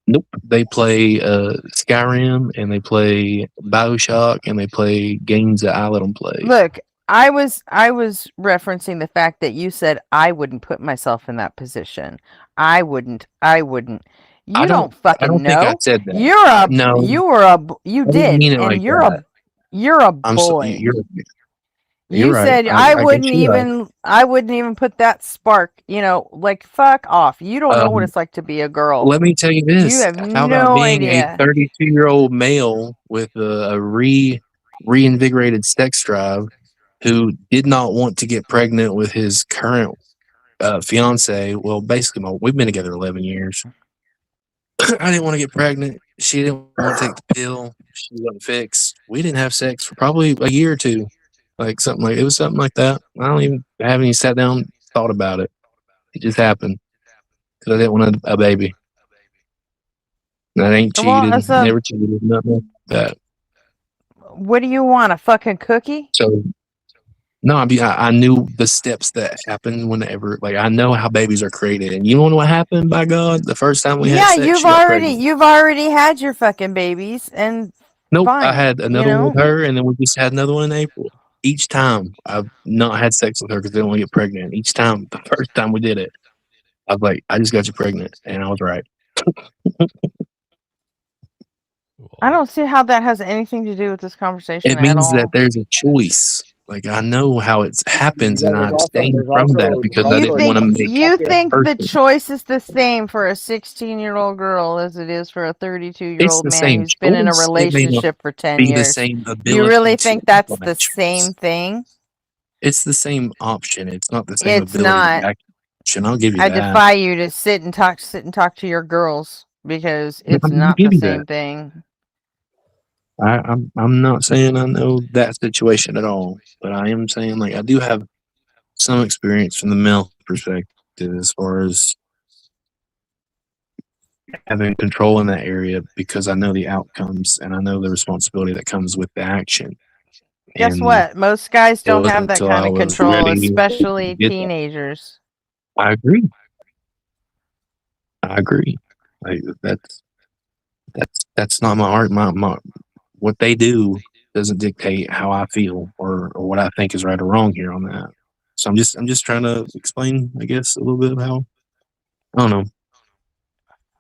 Nope. They play Skyrim and they play BioShock and they play games that I let them play. Look, I was referencing the fact that you said I wouldn't put myself in that position. I wouldn't. You don't fucking I don't know. think I said that. You I didn't did, mean it and like you're that. a I'm boy. so, you're You right. said I wouldn't guess you're right. I wouldn't even put that spark, like fuck off. You don't know what it's like to be a girl. Let me tell you this. You have How about no being idea. a 32-year-old male with a reinvigorated sex drive who did not want to get pregnant with his current fiance? Well, basically, we've been together 11 years. I didn't want to get pregnant. She didn't want to take the pill. She wasn't fixed. We didn't have sex for probably a year or two. It was something like that. I haven't even sat down and thought about it. It just happened because I didn't want a baby. And I ain't cheated. Well, so Never cheated. Nothing like that. what do you want? A fucking cookie? So no, I knew the steps that happen whenever. I know how babies are created, and you know what happened? By God, the first time we had sex, she got pregnant. you've already had your fucking babies, and Nope, fine, I had another one with her, and then we just had another one in April. Each time I've not had sex with her because I didn't want to get pregnant. Each time, the first time we did it, I was like, I just got you pregnant, and I was right. I don't see how that has anything to do with this conversation It means at all. that there's a choice. I know how it happens, and I abstain from that because I didn't want to make. You think the choice is the same for a 16-year-old girl as it is for a 32-year-old man who's been in a relationship for 10 be the years? same You really ability think to that's make the same thing? It's the same option. It's not the same It's ability. not. Action. I'll give you I that. defy you to sit and talk to your girls because it's I'll not give the you same that. thing. I'm not saying I know that situation at all, but I am saying I do have some experience from the male perspective as far as having control in that area because I know the outcomes and I know the responsibility that comes with the action. Guess and what? Most guys it don't wasn't have that until kind I of was control, ready to especially get that. teenagers. I agree. I agree. Like that's not my art. My what they do doesn't dictate how I feel or what I think is right or wrong here on that. So I'm just trying to explain, I guess, a little bit of how, I don't know.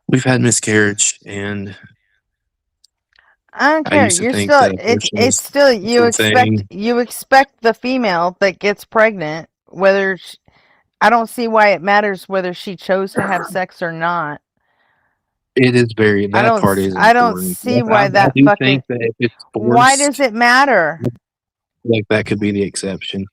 We've had miscarriage, and I don't I care. used to You're think still that it's abortion it's was still a good thing. you expect the female that gets pregnant whether I don't see why it matters whether she chose to have sex or not. It is very, that part is I don't important. see I why that do fucking think that if it's why does forced, it matter? like that could be the exception.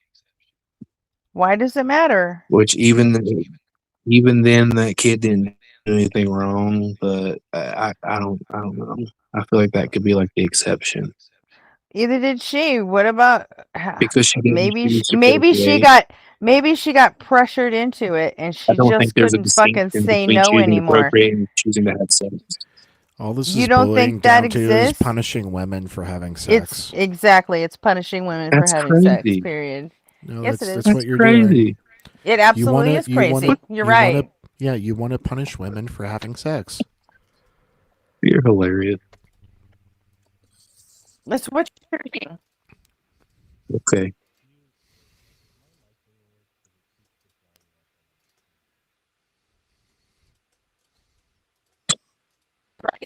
Why does it matter? Which even then, that kid didn't do anything wrong. But I don't know. I feel like that could be like the exception Either did she. What about because she didn't choose to procreate. maybe she got pressured into it and I she don't think just there's a couldn't fucking distinction say between no choosing to anymore. procreate and choosing to have sex. All this You is don't boiling think that down to is exists? punishing women for having It's sex. exactly. It's punishing women for That's having sex. crazy. Period. No, Yes, it is. that's what you're doing. It You absolutely wanna is crazy. You're you right. wanna yeah, you wanna punish women for having sex. You're hilarious. That's what you're doing. Okay.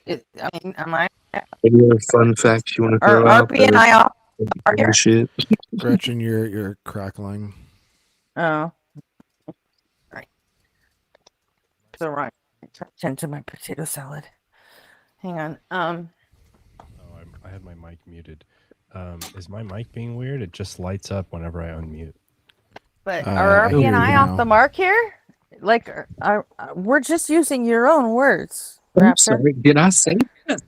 I mean, am I? Any other fun facts you want to Are throw out? RP and I all are here? Bullshit. Gretchen, you're crackling. Oh. Right. So right. Turn to my potato salad. Hang on. I had my mic muted. Is my mic being weird? It just lights up whenever I unmute. But are RP and I off the mark here? Like, we're just using your own words, I'm Raptor. sorry. Did I say that?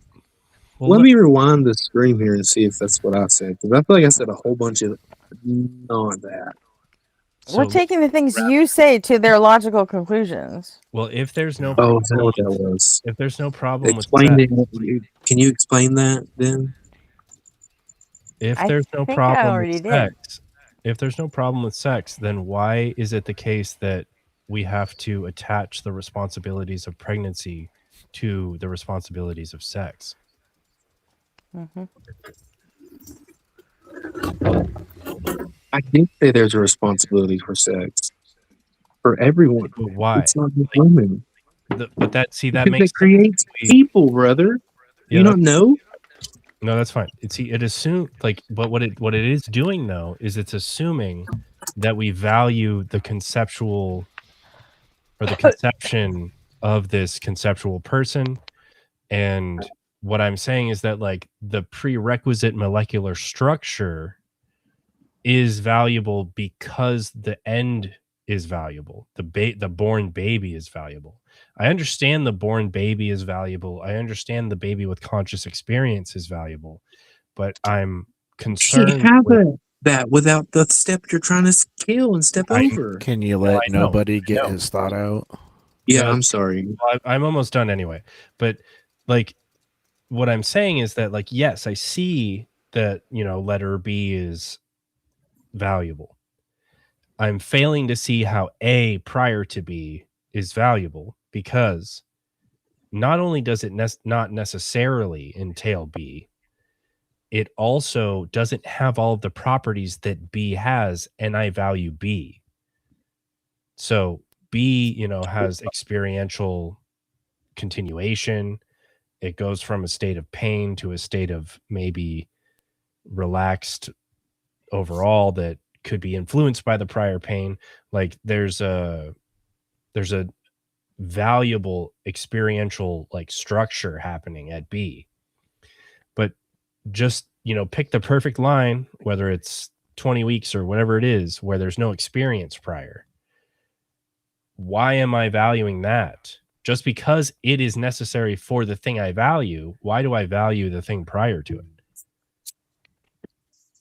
Well, Let me rewind the stream here and see if that's what I said. Because I feel like I said a whole bunch of not that. We're taking the things you say to their logical conclusions. Well, if there's no Oh, is that what that was? if there's no problem with Explain sex, it. Can you explain that then? if I there's no think I problem already with did. sex, if there's no problem with sex, then why is it the case that we have to attach the responsibilities of pregnancy to the responsibilities of sex? Mm-hmm. I did say there's a responsibility for sex for everyone. But why? It's not just women. But that Because makes it creates sense. people, brother. Yeah, You don't know? No, that's fine. It assumes like, but what it is doing though is it's assuming that we value the conceptual or the conception of this conceptual person. And what I'm saying is that like the prerequisite molecular structure is valuable because the end is valuable. The born baby is valuable. I understand the born baby is valuable. I understand the baby with conscious experience is valuable, but I'm concerned Can't have with that without the step you're trying to kill and step over. Can you No, let I know. nobody get his thought out? Yeah, No, I'm sorry. I'm almost done anyway. But like, what I'm saying is that like, yes, I see that, letter B is valuable. I'm failing to see how A prior to B is valuable because not only does it not necessarily entail B, it also doesn't have all of the properties that B has, and I value B. So B, has experiential continuation. It goes from a state of pain to a state of maybe relaxed overall that could be influenced by the prior pain. Like there's a valuable experiential like structure happening at B. But just, pick the perfect line, whether it's 20 weeks or whatever it is, where there's no experience prior. Why am I valuing that? Just because it is necessary for the thing I value, why do I value the thing prior to it?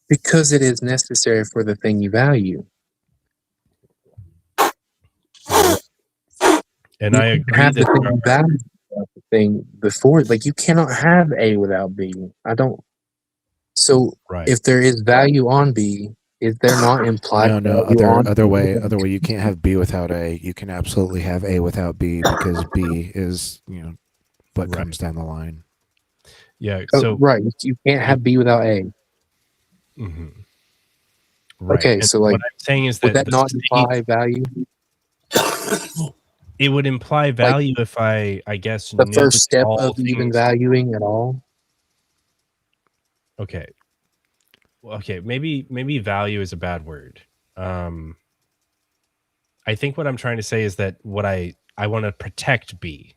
Because it is necessary for the thing you value. And you I agree have the that thing you value without the thing before. Like you cannot have A without B. I don't. So Right. if there is value on B, is there not implied No, value on other way. You can't have B without A. You can absolutely have A without B because B is, what Right. comes down the line. Yeah. Oh, So right, you can't have B without A. Mhm. Right. Okay, And so what like, I'm saying is would that that not imply value? it would imply value if I guess The knew first step all of even things. valuing at all. Okay. Well, okay, maybe value is a bad word. I think what I'm trying to say is that what I want to protect B.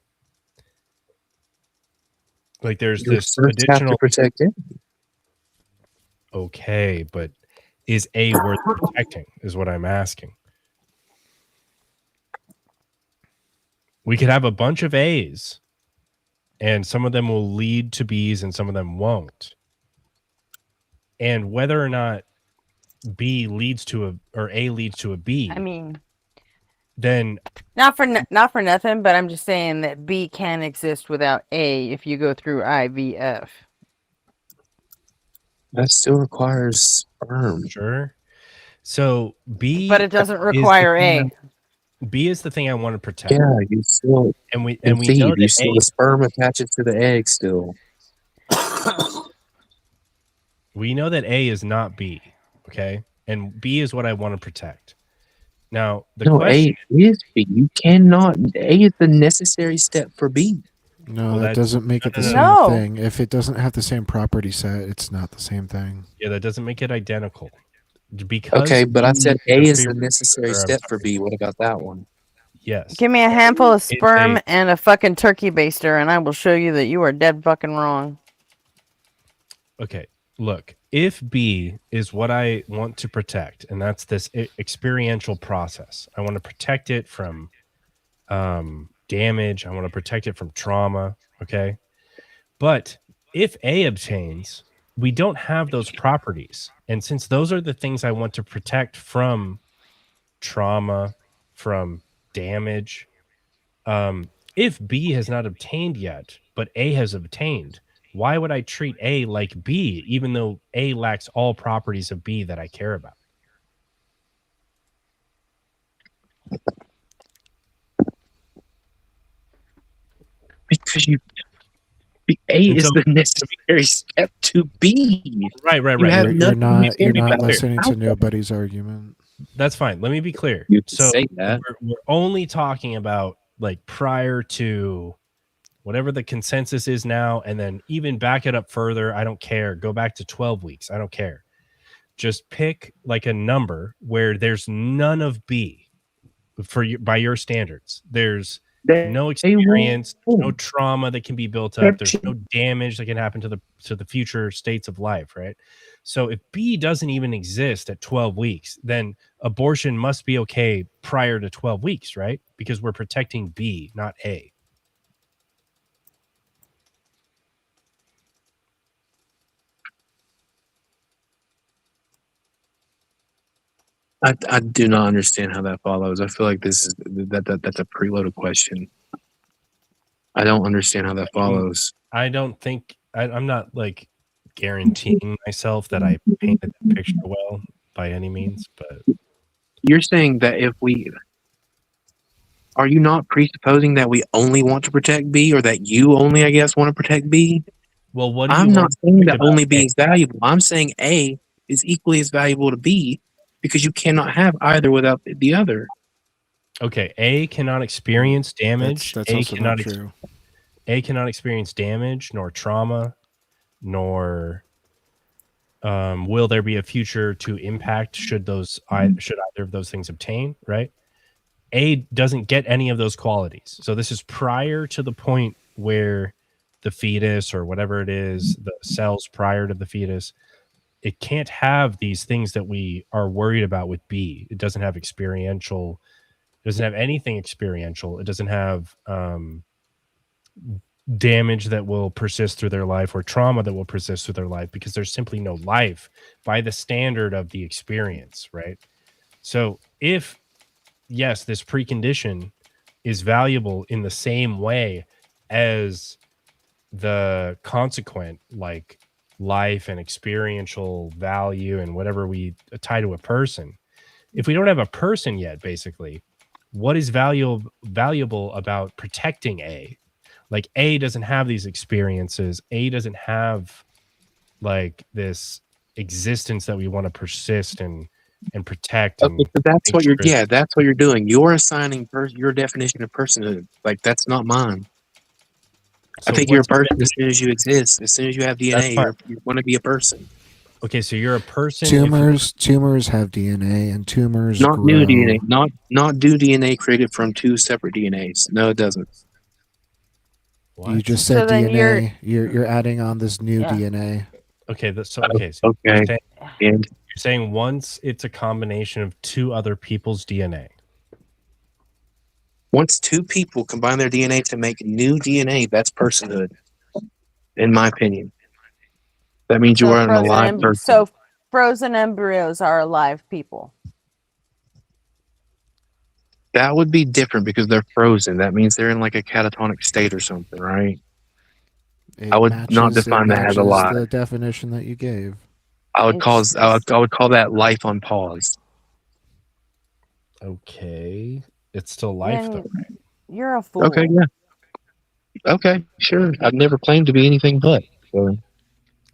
Like there's You this first have to additional. protect it. Okay, but is A worth protecting? Is what I'm asking. We could have a bunch of A's, and some of them will lead to B's, and some of them won't. And whether or not B leads to A leads to a B, I mean, then not for nothing, but I'm just saying that B can exist without A if you go through IVF. That still requires sperm. Sure. So B, But it doesn't is the require thing A. B is the thing I want to protect. Yeah, you still and we concede. know You that still A, the sperm attaches to the egg still. we know that A is not B, okay? And B is what I want to protect. Now, the No, question A is B. You cannot. A is the necessary step for B. No, Well, that that's doesn't make it the same No. thing. If it doesn't have the same property set, it's not the same thing. yeah, that doesn't make it identical. Because Okay, but I said B A is a the necessary step for B. What about that one? Yes. Give me a handful of It's sperm a- and a fucking turkey baster, and I will show you that you are dead fucking wrong. Okay, look, if B is what I want to protect, and that's this experiential process, I want to protect it from damage. I want to protect it from trauma. Okay. But if A obtains, we don't have those properties. And since those are the things I want to protect from trauma, from damage, if B has not obtained yet, but A has obtained, why would I treat A like B, even though A lacks all properties of B that I care about? Because A And is so- the necessary step to B. Right. You have You're nothing not to say about listening it. to nobody's argument. That's fine. Let me be clear. You can So say that. we're only talking about like prior to whatever the consensus is now, and then even back it up further. I don't care. Go back to 12 weeks. I don't care. Just pick like a number where there's none of B for you by your standards. There's no experience, no trauma that can be built up. There's no damage that can happen to the future states of life, right? So if B doesn't even exist at 12 weeks, then abortion must be okay prior to 12 weeks, right? Because we're protecting B, not A. I do not understand how that follows. I feel like this is that's a preloaded question. I don't understand how that follows. I don't think I'm not like guaranteeing myself that I painted the picture well by any means, but You're saying that if we are you not presupposing that we only want to protect B, or that you only, I guess, want to protect B? well, what do you I'm not want saying to that about only B A? is valuable. I'm saying A is equally as valuable to B because you cannot have either without the other. Okay, A cannot experience damage. That's A also cannot not true. A cannot experience damage nor trauma, nor will there be a future to impact should either of those things obtain, right? A doesn't get any of those qualities. So this is prior to the point where the fetus or whatever it is, the cells prior to the fetus, it can't have these things that we are worried about with B. It doesn't have experiential, it doesn't have anything experiential. It doesn't have damage that will persist through their life or trauma that will persist through their life because there's simply no life by the standard of the experience, right? So if, yes, this precondition is valuable in the same way as the consequent, like life and experiential value and whatever we tie to a person. If we don't have a person yet, basically, what is valuable about protecting A? Like, A doesn't have these experiences. A doesn't have like this existence that we want to persist and protect. Okay, And so that's what sure that's what you're doing. You're assigning your definition of personhood. Like, that's not mine. So I think you're a what's your person as soon as you exist. As soon as you have DNA, you want to be a person. Okay, so you're a person. Tumors have DNA, and tumors Not grow. new DNA. Not new DNA created from two separate DNAs. No, it doesn't. You just said So then DNA. You're adding on this new DNA. Okay, so okay. You're saying once it's a combination of two other people's DNA. Once two people combine their DNA to make new DNA, that's personhood, in my opinion. That means you are an alive person. So frozen embryos are alive people. That would be different because they're frozen. That means they're in like a catatonic state or something, right? I would not define that as alive. The definition that you gave. I would call that life on pause. Okay, it's still life though. Right? You're a fool. Okay, yeah. Okay, sure. I've never claimed to be anything but. So.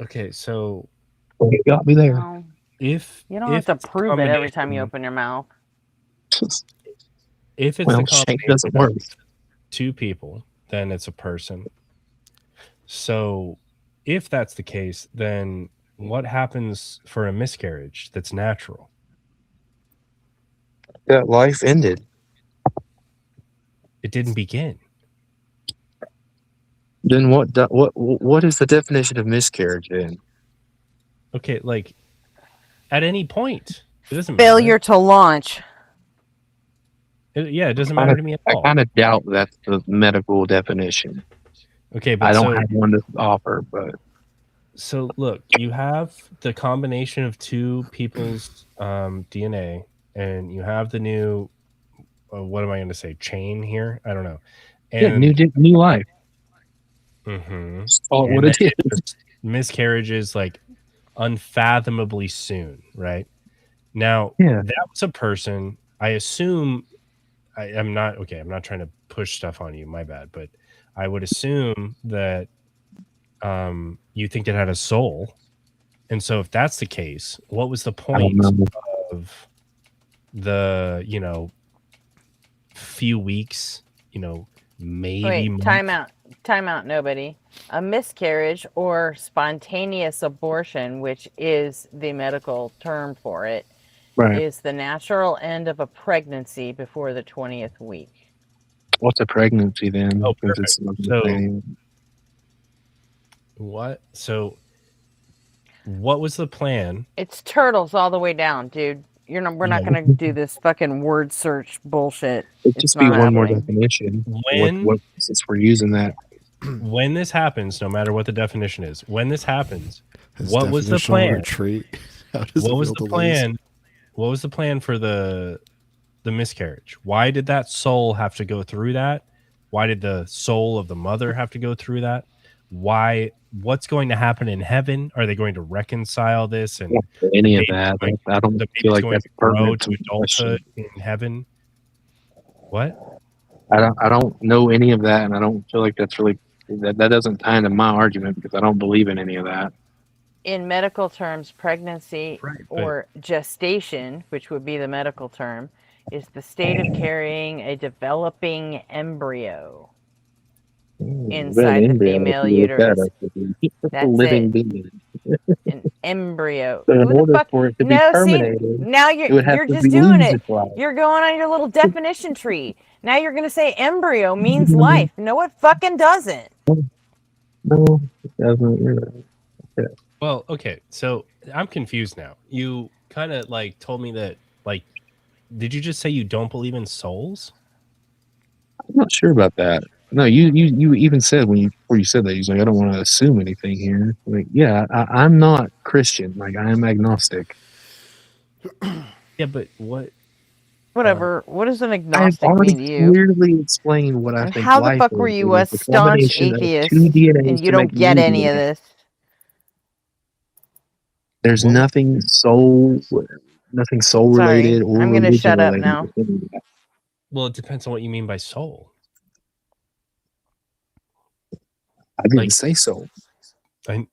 Okay, so you got me there. No. If you don't have to prove it every time you open your mouth. If it's well, the combination doesn't work. of two people, then it's a person. So if that's the case, then what happens for a miscarriage that's natural? That life ended. It didn't begin. Then what is the definition of miscarriage then? Okay, like at any point. It doesn't Failure matter. to launch. It doesn't matter to me at all. I kind of doubt that's the medical definition. Okay, but I don't have one to offer, but so look, you have the combination of two people's DNA, and you have the new what am I going to say? Chain here? I don't know. And new life. Mm-hmm. Oh, what it is. Miscarriages like unfathomably soon, right? Now, yeah. That was a person. I assume I'm not trying to push stuff on you. My bad, but I would assume that you think it had a soul, and so if that's the case, what was the point of the few weeks? Maybe. Wait, time out. Nobody. A miscarriage or spontaneous abortion, which is the medical term for it, is the natural end of a pregnancy before the 20th week. What's a pregnancy then? Oh, perfect. So what was the plan? It's turtles all the way down, dude. We're not going to do this fucking word search bullshit. It'd just be one more definition. Since we're using that. When this happens, no matter what the definition is, when this happens, what was the plan? What was the plan? What was the plan for the miscarriage? Why did that soul have to go through that? Why did the soul of the mother have to go through that? What's going to happen in heaven? Are they going to reconcile this? And any of that? I don't feel like that's pertinent to adulthood in heaven. What? I don't know any of that, and I don't feel like that's really that doesn't tie into my argument because I don't believe in any of that. In medical terms, pregnancy or gestation, which would be the medical term, is the state of carrying a developing embryo inside the female uterus. That's living it. being. An embryo. So in order for it to be terminated, now it would have you're to just be doing lose it. its life. You're going on your little definition tree. Now you're going to say embryo means life. No, it fucking doesn't. No, it doesn't. You're right. Okay. Well, okay. So I'm confused now. You kind of like told me that, like, did you just say you don't believe in souls? I'm not sure about that. No, you even said before you said that, you was like, I don't want to assume anything here. Like, yeah, I'm not Christian. Like, I am agnostic. Yeah, but what? Whatever. What does an agnostic I've already mean to you? clearly explained what I think. How the life fuck is. were you a It's staunch combination of atheist two DNAs and you to don't make get new any of DNA. this? There's nothing soul related or I'm gonna religion shut up related now. to any of that. Well, it depends on what you mean by soul. I didn't say soul. I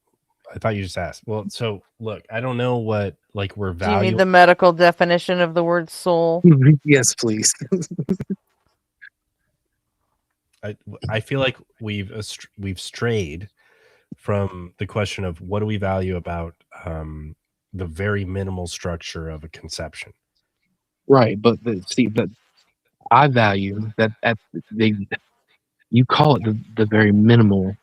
thought you just asked. Well, so look, I don't know what like we're Do you valuing. need the medical definition of the word soul? Yes, please. I feel like we've strayed from the question of what do we value about the very minimal structure of a conception. Right, but I value that you call it the very minimal,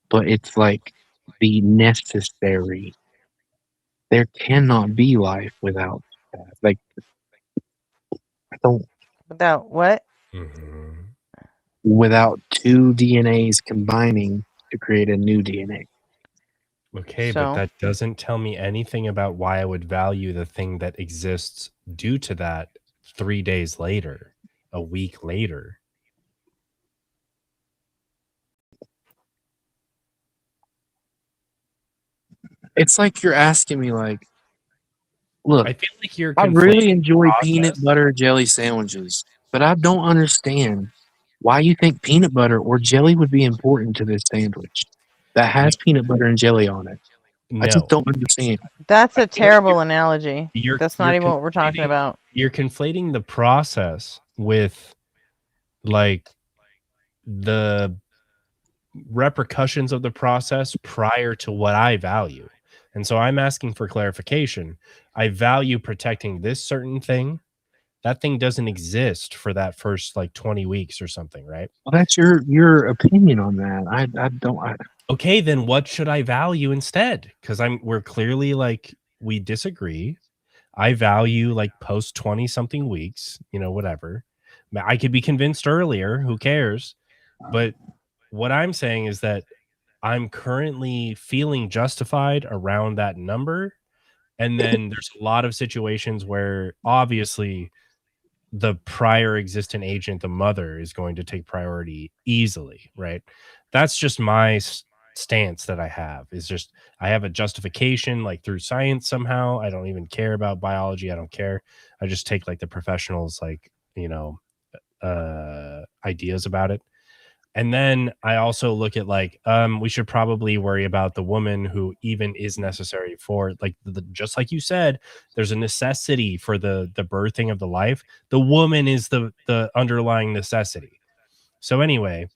but it's like the necessary. There cannot be life without that. Like, I don't. Without what? Without two DNAs combining to create a new DNA. Okay, So? but that doesn't tell me anything about why I would value the thing that exists due to that 3 days later, a week later. It's like you're asking me, like, look, I feel like you're I really conflating enjoy process. peanut butter jelly sandwiches, but I don't understand why you think peanut butter or jelly would be important to this sandwich that has peanut butter and jelly on it. I just No. don't understand. That's a terrible analogy. That's not you're even what we're talking about. You're conflating the process with like the repercussions of the process prior to what I value. And so I'm asking for clarification. I value protecting this certain thing. That thing doesn't exist for that first like 20 weeks or something, right? Well, that's your opinion on that. I don't. Okay, then what should I value instead? Because we're clearly like we disagree. I value like post 20 something weeks, whatever. I could be convinced earlier, who cares? But what I'm saying is that I'm currently feeling justified around that number. And then there's a lot of situations where obviously the prior existent agent, the mother, is going to take priority easily, right? That's just my stance that I have. Is just I have a justification like through science somehow. I don't even care about biology. I don't care. I just take like the professionals like, ideas about it. And then I also look at like we should probably worry about the woman who even is necessary for like just like you said, there's a necessity for the birthing of the life. The woman is the underlying necessity. So anyway,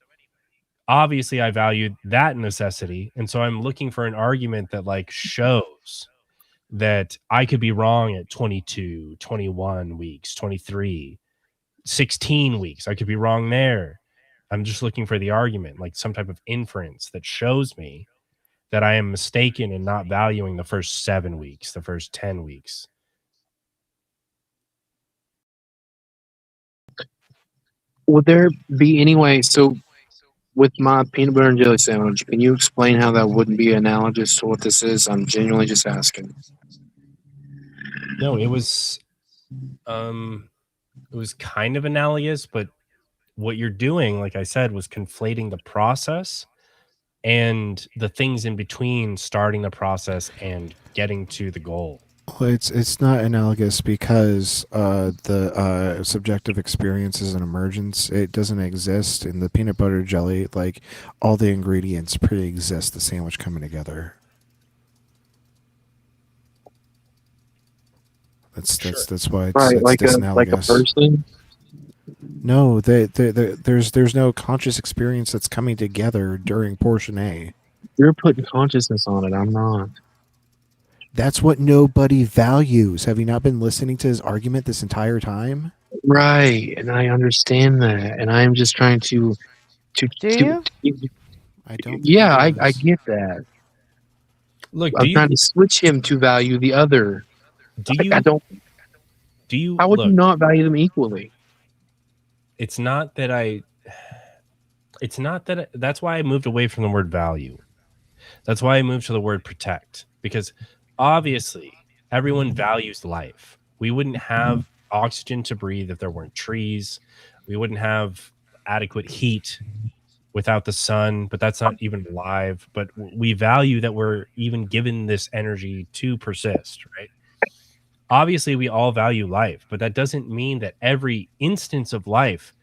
obviously I valued that necessity, and so I'm looking for an argument that like shows that I could be wrong at 22, 21 weeks, 23, 16 weeks. I could be wrong there. I'm just looking for the argument, like some type of inference that shows me that I am mistaken in not valuing the first 7 weeks, the first 10 weeks. Would there be any way? So, with my peanut butter and jelly sandwich, can you explain how that wouldn't be analogous to what this is? I'm genuinely just asking. No, it was kind of analogous, but what you're doing, like I said, was conflating the process and the things in between starting the process and getting to the goal. Well, it's not analogous because the subjective experience is an emergence. It doesn't exist in the peanut butter jelly. Like all the ingredients pre-exist the sandwich coming together. That's why it's, right, it's like a person. No, there's no conscious experience that's coming together during portion A. You're putting consciousness on it. I'm not. That's what nobody values. Have you not been listening to his argument this entire time? Right, and I understand that, and I'm just trying to. Do you? I don't. Yeah, I get that. Look, I'm trying to switch him to value the other. I don't. Do you? How would you not value them equally? It's not that that's why I moved away from the word value. That's why I moved to the word protect, because obviously everyone values life. We wouldn't have oxygen to breathe if there weren't trees. We wouldn't have adequate heat without the sun, but that's not even alive. But we value that we're even given this energy to persist, right? Obviously, we all value life, but that doesn't mean that every instance of life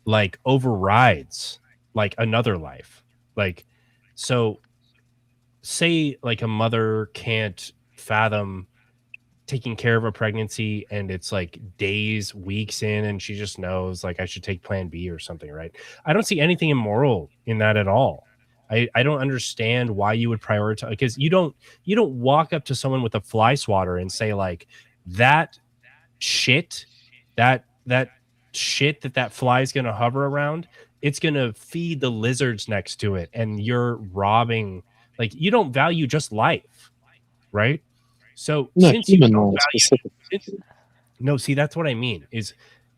like overrides like another life. Like, so say like a mother can't fathom taking care of a pregnancy and it's like days, weeks in, and she just knows like I should take plan B or something, right? I don't see anything immoral in that at all. I don't understand why you would prioritize, because you don't walk up to someone with a fly swatter and say like that shit, that shit that fly is going to hover around, it's going to feed the lizards next to it, and you're robbing. Like, you don't value just life, right? So No, since you human don't life value, specifically. no, see, that's what I mean is,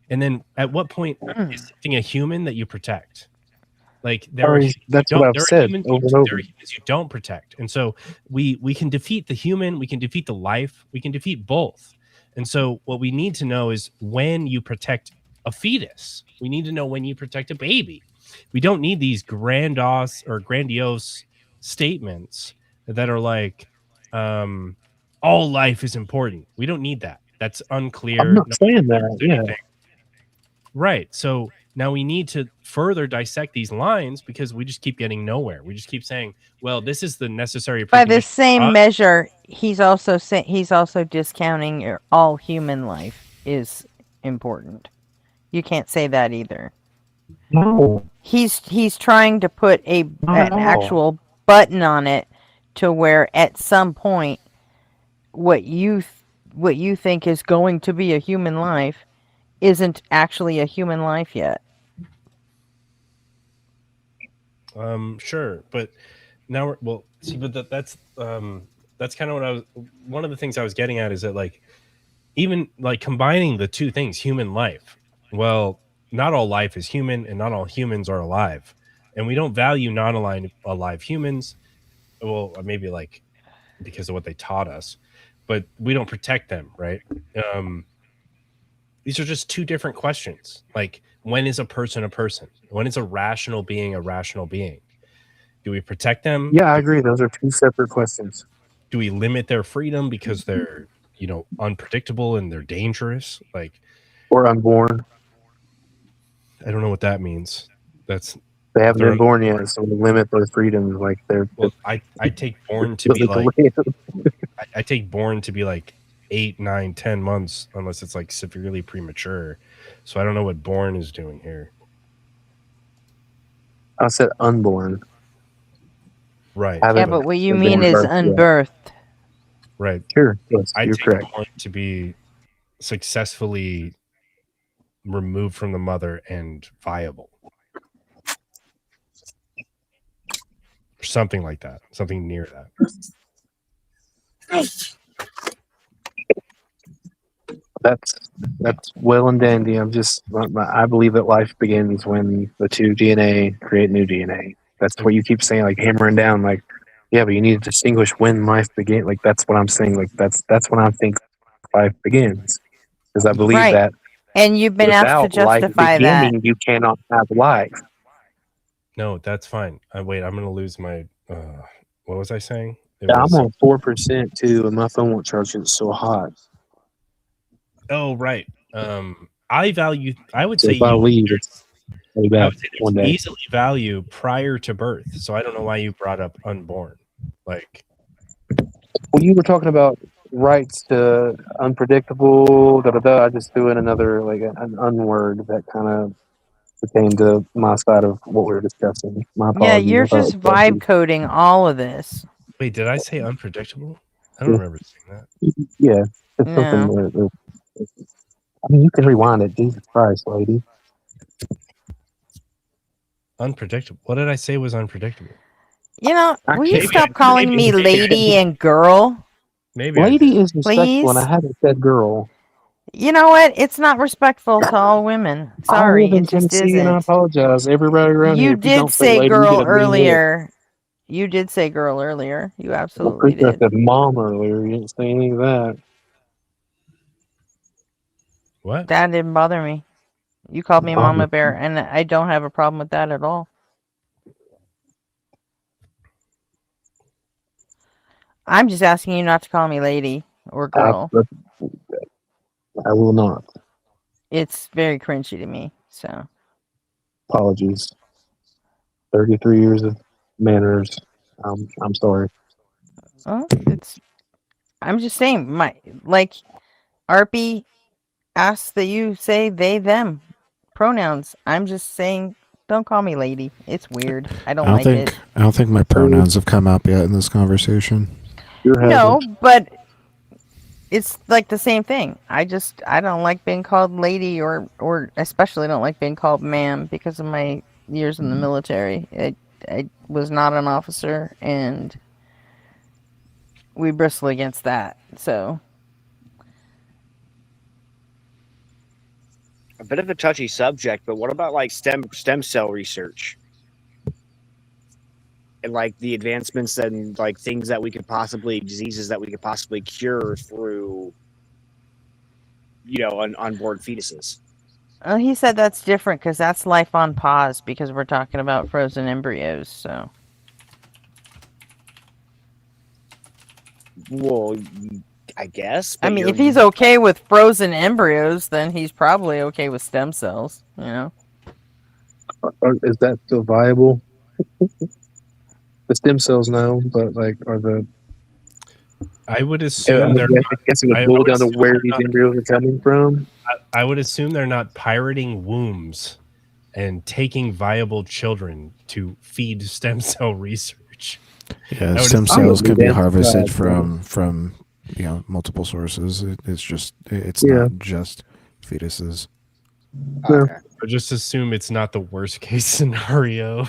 and then at what point is something a human that you protect? Like, there are That's what I've there are said humans over and over. there are humans you don't protect, and so we can defeat the human, we can defeat the life, we can defeat both. And so what we need to know is when you protect a fetus, we need to know when you protect a baby. We don't need these grandiose statements that are like, all life is important. We don't need that. That's unclear. I'm not saying that. Yeah. Right. So now we need to further dissect these lines, because we just keep getting nowhere. We just keep saying, well, this is the necessary By the precondition for same us. measure, he's also saying he's also discounting all human life is important. You can't say that either. No. He's trying to put an actual button on it to where at some point what you think is going to be a human life isn't actually a human life yet. Sure, but now well, see, but that's kind of what I was. One of the things I was getting at is that, like, even like combining the two things, human life. Well, not all life is human, and not all humans are alive, and we don't value non-alive humans. Well, maybe like because of what they taught us, but we don't protect them, right? These are just two different questions. Like, when is a person a person? When is a rational being a rational being? Do we protect them? Yeah, I agree. Those are two separate questions. Do we limit their freedom because they're, unpredictable and they're dangerous? Like, or unborn. I don't know what that means. They haven't been born yet, so we limit their freedoms. Like they're. Well, I take born to be like. I take born to be like 8, 9, 10 months, unless it's like severely premature. So I don't know what born is doing here. I said unborn. Right. Yeah, but what you mean is unbirthed. Right. Sure. Yes, I you're take correct. born to be successfully removed from the mother and viable. Something like that. Something near that. That's well and dandy. I believe that life begins when the two DNA create new DNA. That's what you keep saying, like hammering down, like, yeah, but you need to distinguish when life begins. Like that's what I'm saying. Like that's when I think life begins, because I believe that. And you've been asked to justify life beginning, that you cannot have life. No, that's fine. Wait, I'm gonna lose my. What was I saying? I'm on 4% too, and my phone won't charge because it's so hot. Oh, right. I would So say if I leave, it's way back one day. easily value prior to birth. So I don't know why you brought up unborn. Like, well, you were talking about rights to unpredictable. I just threw in another like an unword that kind of pertained to my side of what we were discussing. My apologies. Yeah, you're just vibe coding all of this. Wait, did I say unpredictable? I don't remember saying that. Yeah, it's something that. I mean, you can rewind it. Jesus Christ, lady. Unpredictable. What did I say was unpredictable? Will you stop calling me lady and girl? Maybe lady is respectful, Please? and I haven't said girl. You know what? It's not respectful to all women. Sorry, I live in it just Tennessee, and I isn't. apologize. Everybody around here, You if you did don't say lady, girl you get a mean look. earlier. You did say girl earlier. You absolutely I did. said mom earlier. You didn't say any of that. What? That didn't bother me. You called me Mama. Mama Bear, and I don't have a problem with that at all. I'm just asking you not to call me lady or girl. I will not. It's very cringy to me. So Apologies. 33 years of manners. I'm sorry. well, I'm just saying, like Arpy asks that you say they them pronouns. I'm just saying, don't call me lady. It's weird. I don't like it. I don't think my pronouns have come up yet in this conversation. No, but it's like the same thing. I don't like being called lady or especially don't like being called ma'am because of my years in the military. I was not an officer and we bristle against that. So A bit of a touchy subject, but what about like stem cell research? And like the advancements and like things that we could possibly diseases that we could possibly cure through unborn fetuses. he said that's different because that's life on pause because we're talking about frozen embryos. So well, I guess. I mean, if he's okay with frozen embryos, then he's probably okay with stem cells. You know, Is that still viable? The stem cells, no, but like, are the? I would assume I guess it would boil down to where these embryos are coming from. I would assume they're not pirating wombs and taking viable children to feed stem cell research. Yeah, stem cells can be harvested from multiple sources. It's not just fetuses. Okay. I just assume it's not the worst case scenario.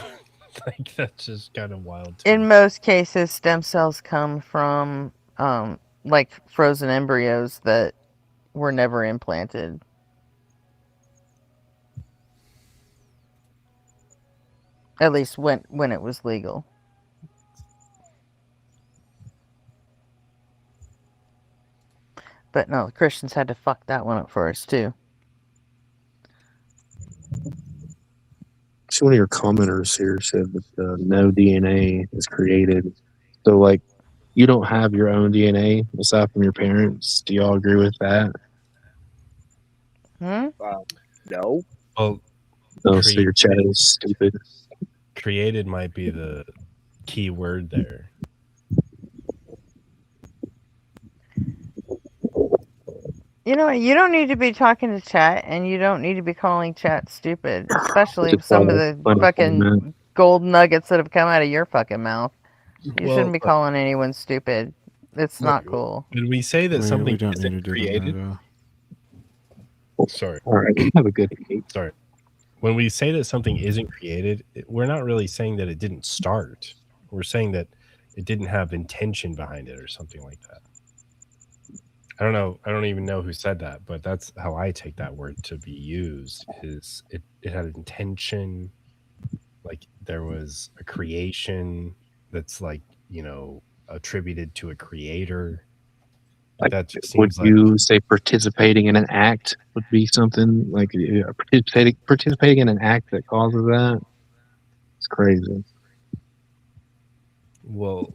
Like that's just kind of wild. In most cases, stem cells come from like frozen embryos that were never implanted. At least when it was legal. But no, the Christians had to fuck that one up for us too. So one of your commenters here said that no DNA is created. So like, you don't have your own DNA aside from your parents. Do y'all agree with that? No. Well, no. So your chat is stupid. Created might be the key word there. You know, you don't need to be talking to chat, and you don't need to be calling chat stupid, especially some of the fucking gold nuggets that have come out of your fucking mouth. You shouldn't be calling anyone stupid. It's not cool. When we say that something isn't created, sorry. All right, have a good day. Sorry. When we say that something isn't created, we're not really saying that it didn't start. We're saying that it didn't have intention behind it or something like that. I don't know. I don't even know who said that, but that's how I take that word to be used. Is it had intention, like there was a creation that's like, attributed to a creator. Like that just would seems you say participating in an act would be something like participating in an act that causes that? It's crazy. Well,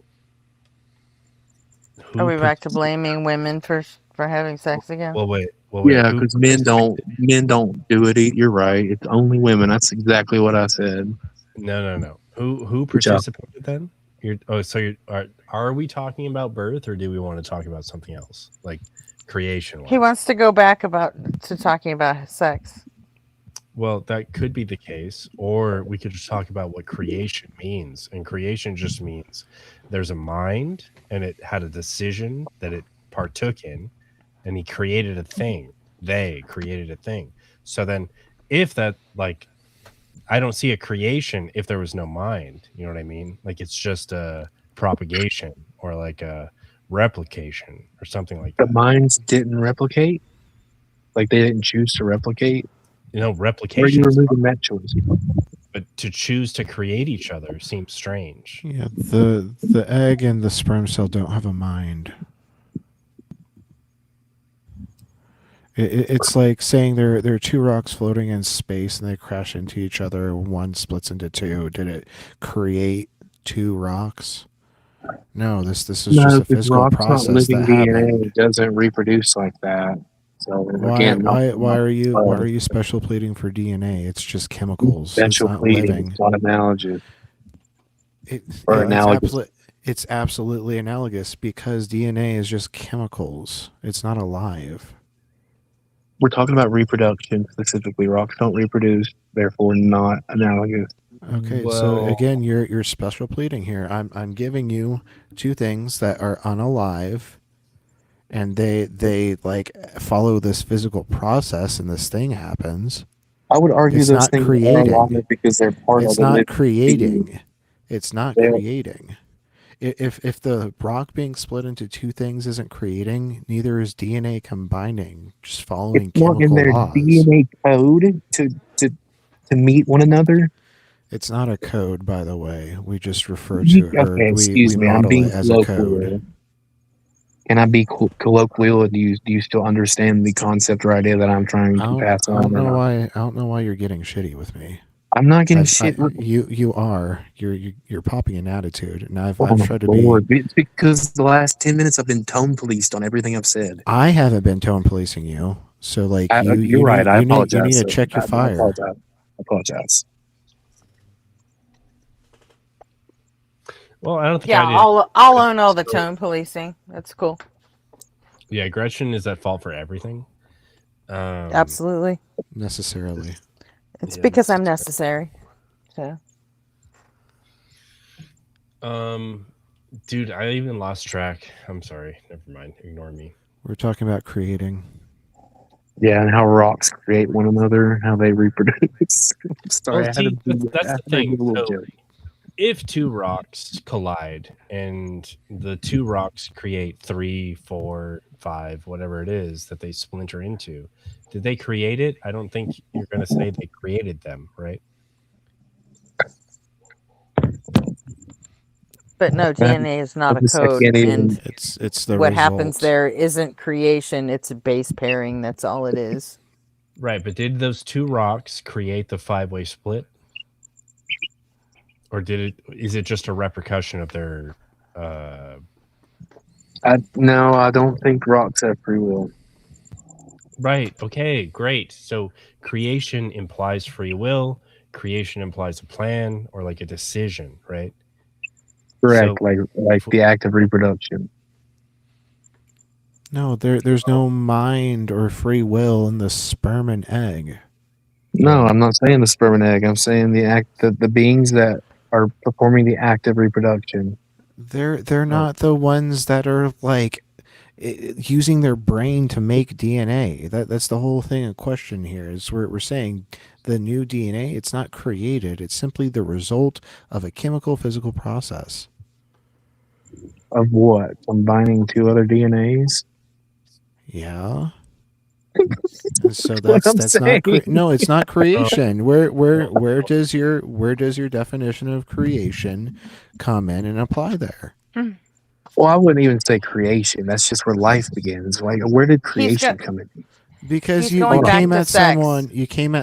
are we back to blaming women for having sex again? Well, wait. Yeah, because men don't do it. You're right. It's only women. That's exactly what I said. No. Who participated then? Are we talking about birth, or do we want to talk about something else, like creation? He wants to go back to talking about sex. Well, that could be the case, or we could just talk about what creation means. And creation just means there's a mind, and it had a decision that it partook in, and he created a thing. They created a thing. So then, if that, like, I don't see a creation if there was no mind. You know what I mean? Like it's just a propagation or like a replication or something like that. The minds didn't replicate? Like they didn't choose to replicate? Replication. Where are you removing that choice? But to choose to create each other seems strange. Yeah, the egg and the sperm cell don't have a mind. It's like saying there are two rocks floating in space and they crash into each other. One splits into two. Did it create two rocks? No, this is No, just a because physical rock's not process living that DNA. happened. It doesn't reproduce like that. So again, Why are you special pleading for DNA? It's just chemicals. It's special not pleading? living. It's not analogous. Or It's analogous. it's absolutely analogous because DNA is just chemicals. It's not alive. We're talking about reproduction specifically. Rocks don't reproduce, therefore not analogous. Okay, so again, you're special pleading here. I'm giving you two things that are unalive, and they like follow this physical process, and this thing happens. I would argue It's those not things are creating. alive because they're part of It's the not living creating. being. It's not They're- creating. If the rock being split into two things isn't creating, neither is DNA combining, just following It's not in chemical their laws. DNA code to meet one another. It's not a code, by the way. We just refer to her. Okay, We excuse me. I'm model being it as a code. colloquial. Can I be colloquial? Do you still understand the concept or idea that I'm trying to pass I on? don't or know not? why. I don't know why you're getting shitty with me. I'm not getting shit. You are. You're popping an attitude, and I've Oh my tried to Lord. be. It's because the last 10 minutes I've been tone policed on everything I've said. I haven't been tone policing you, so like You're right. I apologize. You need to sir. check your I fire. apologize. I apologize. Well, I don't think Yeah, I did. I'll own all the tone policing. That's cool. Yeah, Gretchen is at fault for everything. Absolutely. Necessarily. It's because I'm necessary. So. Dude, I even lost track. I'm sorry. Never mind. Ignore me. We're talking about creating. Yeah, and how rocks create one another, how they reproduce. I'm sorry, Well, I had to see, that's I the had to thing. give a little So, joke. if two rocks collide and the two rocks create 3, 4, 5, whatever it is that they splinter into, did they create it? I don't think you're going to say they created them, right? But no, DNA is not a code, and it's the what result. happens there isn't creation; it's a base pairing. That's all it is. Right, but did those two rocks create the 5-way split? Or is it just a repercussion of their No, I don't think rocks have free will. Right, okay, great. So creation implies free will, creation implies a plan or like a decision, right? Correct, So- like the act of reproduction. No, there's no mind or free will in the sperm and egg. No, I'm not saying the sperm and egg. I'm saying the beings that are performing the act of reproduction. They're not the ones that are like using their brain to make DNA. That's the whole thing in question here. Is we're saying the new DNA, it's not created. It's simply the result of a chemical physical process. Of what? Combining two other DNAs? Yeah. So what I'm that's not saying. no, it's not creation. Where does your definition of creation come in and apply there? Well, I wouldn't even say creation. That's just where life begins. Like, where did creation come in? Because He's you going back came to at sex.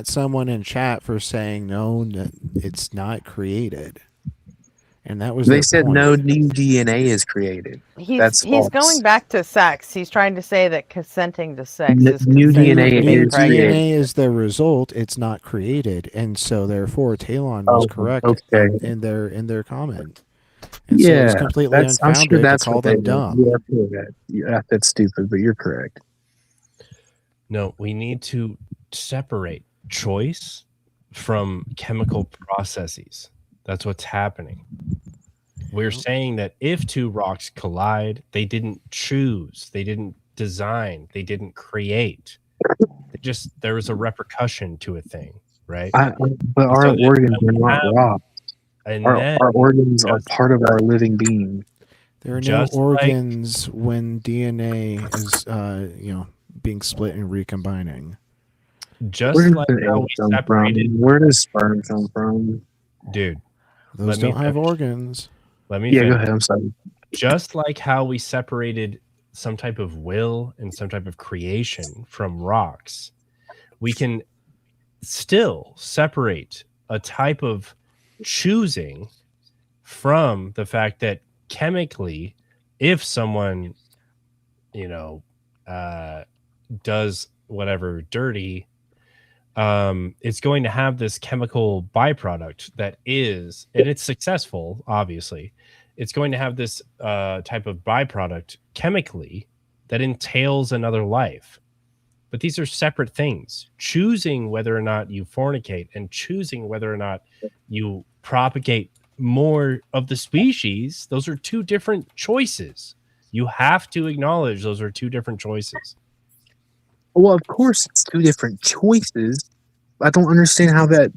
someone in chat for saying no, it's not created, and that was They their said point. no new DNA is created. That's He's false. going back to sex. He's trying to say that consenting to sex is New consenting DNA to getting is pregnant. DNA is the result. It's not created, and so therefore Talon was correct in their comment. And so it's completely I'm unfounded sure that's to call what they them meant. dumb. You are correct. Yeah, that's stupid, but you're correct. No, we need to separate choice from chemical processes. That's what's happening. We're saying that if two rocks collide, they didn't choose, they didn't design, they didn't create. There was a repercussion to a thing, right? But our organs are not rocks. And Our organs are part of our living being. There are no Just organs when DNA is being split and recombining. Just Where does like the how egg we come separated, from? Where does sperm come from? dude. Those don't have organs. Let me Yeah, finish. go ahead. I'm sorry. Just like how we separated some type of will and some type of creation from rocks, we can still separate a type of choosing from the fact that chemically, if someone, does whatever dirty, it's going to have this chemical byproduct that is, and it's successful, obviously. It's going to have this type of byproduct chemically that entails another life. But these are separate things. Choosing whether or not you fornicate and choosing whether or not you propagate more of the species, those are two different choices. You have to acknowledge those are two different choices. Well, of course, it's two different choices. I don't understand how that.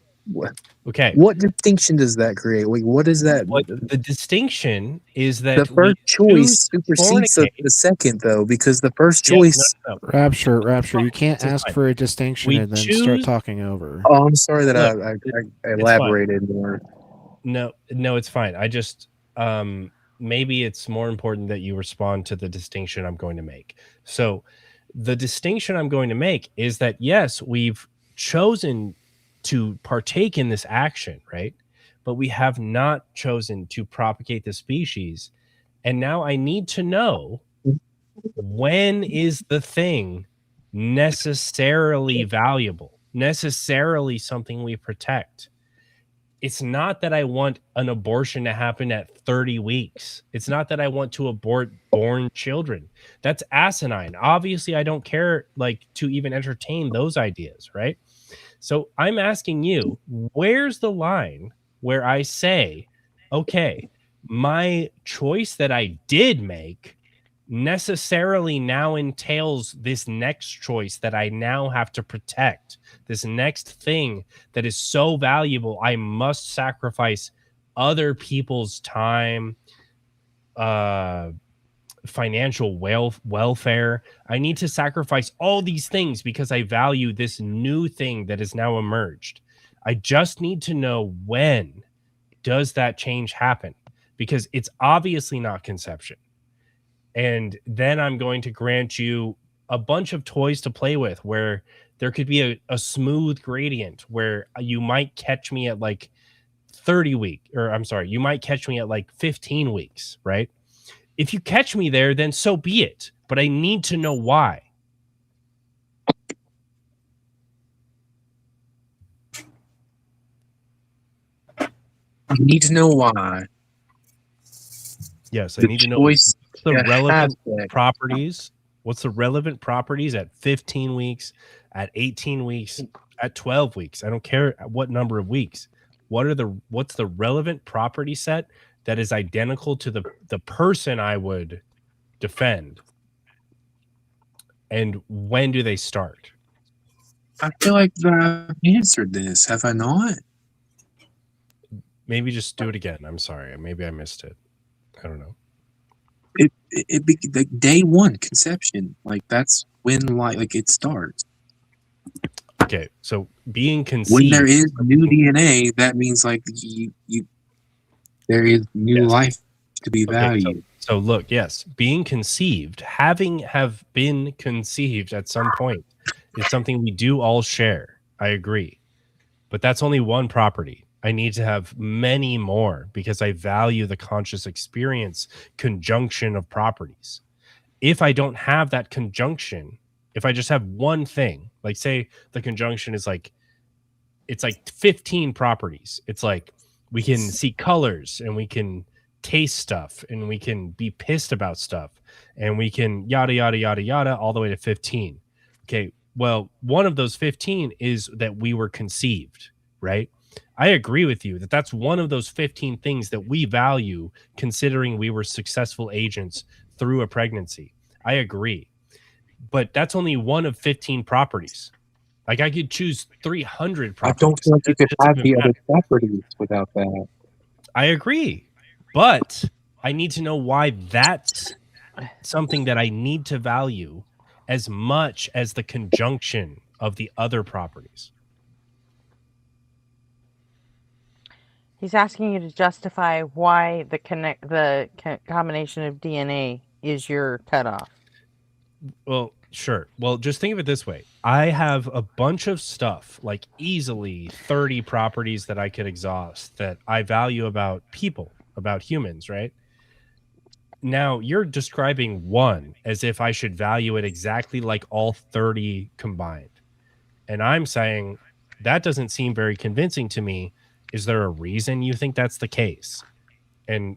Okay. What distinction does that create? Like, what is that? The distinction is that The first choice supersedes fornicate. the second, though, because the first choice. No. Rapture, you can't It's ask fine. for a distinction We and then start choose- talking over. Oh, I'm sorry that Look, I it's elaborated more. No, it's fine. I just maybe it's more important that you respond to the distinction I'm going to make. So the distinction I'm going to make is that yes, we've chosen to partake in this action, right? But we have not chosen to propagate the species. And now I need to know, when is the thing necessarily valuable, necessarily something we protect? It's not that I want an abortion to happen at 30 weeks. It's not that I want to abort born children. That's asinine. Obviously, I don't care to even entertain those ideas, right? So I'm asking you, where's the line where I say, okay, my choice that I did make necessarily now entails this next choice that I now have to protect, this next thing that is so valuable, I must sacrifice other people's time, financial welfare. I need to sacrifice all these things because I value this new thing that has now emerged. I just need to know, when does that change happen? Because it's obviously not conception. And then I'm going to grant you a bunch of toys to play with where there could be a smooth gradient where you might catch me at 30 weeks, or I'm sorry, you might catch me at 15 weeks, right? If you catch me there, then so be it. But I need to know why. I need to know why. Yes, I need to know what's the relevant properties. What's the relevant properties at 15 weeks, at 18 weeks, at 12 weeks? I don't care what number of weeks. What's the relevant property set that is identical to the person I would defend? And when do they start? I feel like I've answered this, have I not? Maybe just do it again. I'm sorry. Maybe I missed it. I don't know. It be like day one conception. That's when it starts. Okay, so being conceived. When there is new DNA, that means there is new life to be valued. So look, yes, being conceived, have been conceived at some point is something we do all share. I agree. But that's only one property. I need to have many more because I value the conscious experience conjunction of properties. If I don't have that conjunction, if I just have one thing, say the conjunction is it's 15 properties. It's we can see colors and we can taste stuff and we can be pissed about stuff and we can yada, yada, yada, yada, all the way to 15. Okay. Well, one of those 15 is that we were conceived, right? I agree with you that that's one of those 15 things that we value, considering we were successful agents through a pregnancy. I agree. But that's only one of 15 properties. I could choose 300 properties. I don't feel like you could have the other properties without that. I agree. But I need to know why that's something that I need to value as much as the conjunction of the other properties. He's asking you to justify why the combination of DNA is your cutoff. Well, sure. Well, just think of it this way. I have a bunch of stuff, easily 30 properties that I could exhaust that I value about people, about humans, right? now you're describing one as if I should value it exactly like all 30 combined. And I'm saying that doesn't seem very convincing to me. Is there a reason you think that's the case? And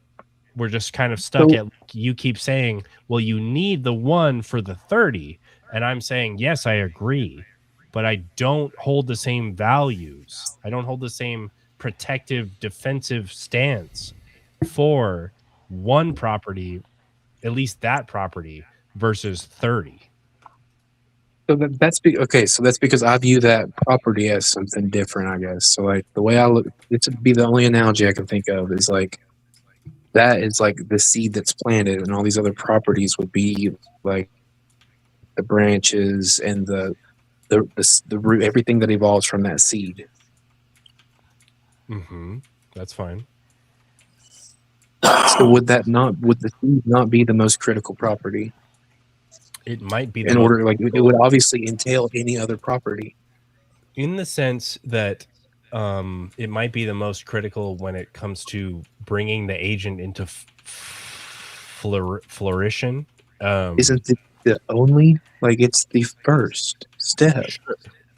we're just kind of stuck at, you keep saying, well, you need the one for the 30. And I'm saying, yes, I agree, but I don't hold the same values. I don't hold the same protective, defensive stance for one property, at least that property, versus 30. So okay. So that's because I view that property as something different, I guess. So like the way I look, it would be the only analogy I can think of is like that is like the seed that's planted, and all these other properties would be like the branches and the root, everything that evolves from that seed. Mm-hmm. That's fine. So would the seed not be the most critical property? It might be in order, like it would obviously entail any other property. In the sense that it might be the most critical when it comes to bringing the agent into flourishing. Isn't it the only, like it's the first step? Sure.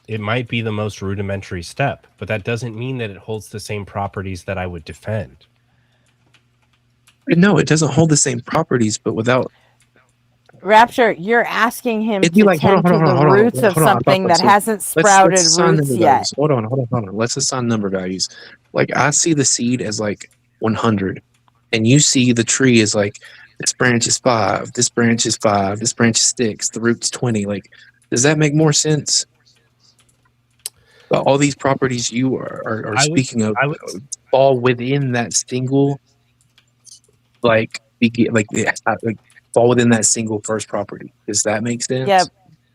It might be the most rudimentary step, but that doesn't mean that it holds the same properties that I would defend. No, it doesn't hold the same properties, but without Rapture, you're asking him it'd be to like, tend to the roots of something that hasn't sprouted roots yet. Hold on. Let's assign number values. Like I see the seed as like 100, and you see the tree as like this branch is 5, this branch is 5, this branch is 6, the root's 20. Like, does that make more sense? But all these properties you are speaking of fall within that single, like fall within that single first property. Does that make sense? Yeah,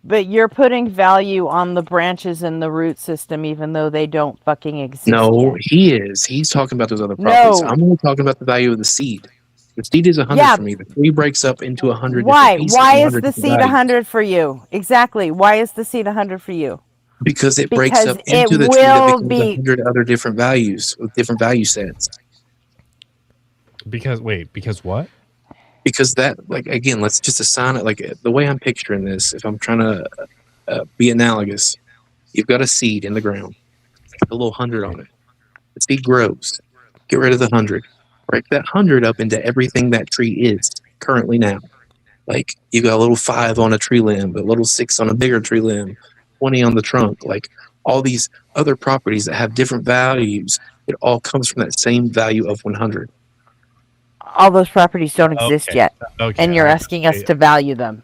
but you're putting value on the branches in the root system, even though they don't fucking exist. No, yet. He's talking about those other properties. No. I'm only talking about the value of the seed. The seed is 100 for me. The tree breaks up into 100. Why? Pieces, Why is the seed 100 for you? Exactly. Why is the seed 100 for you? Because it breaks up into the tree that becomes 100 other different values with different value sets. Because what? Because that, like, again, let's just assign it like the way I'm picturing this. If I'm trying to be analogous, you've got a seed in the ground, a little 100 on it. The seed grows. Get rid of the 100. Break that 100 up into everything that tree is currently now. Like you got a little 5 on a tree limb, a little 6 on a bigger tree limb, 20 on the trunk. Like all these other properties that have different values, it all comes from that same value of 100. All those properties don't exist yet, and you're asking us to value them.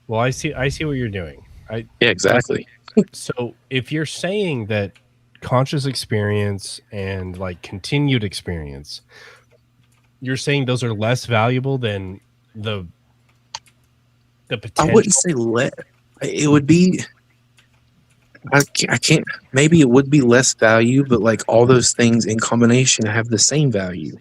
Well, I see what you're doing. Yeah, exactly. So if you're saying that conscious experience and like continued experience, you're saying those are less valuable than the potential. I wouldn't say less. It would be. I can't. Maybe it would be less value, but like all those things in combination have the same value.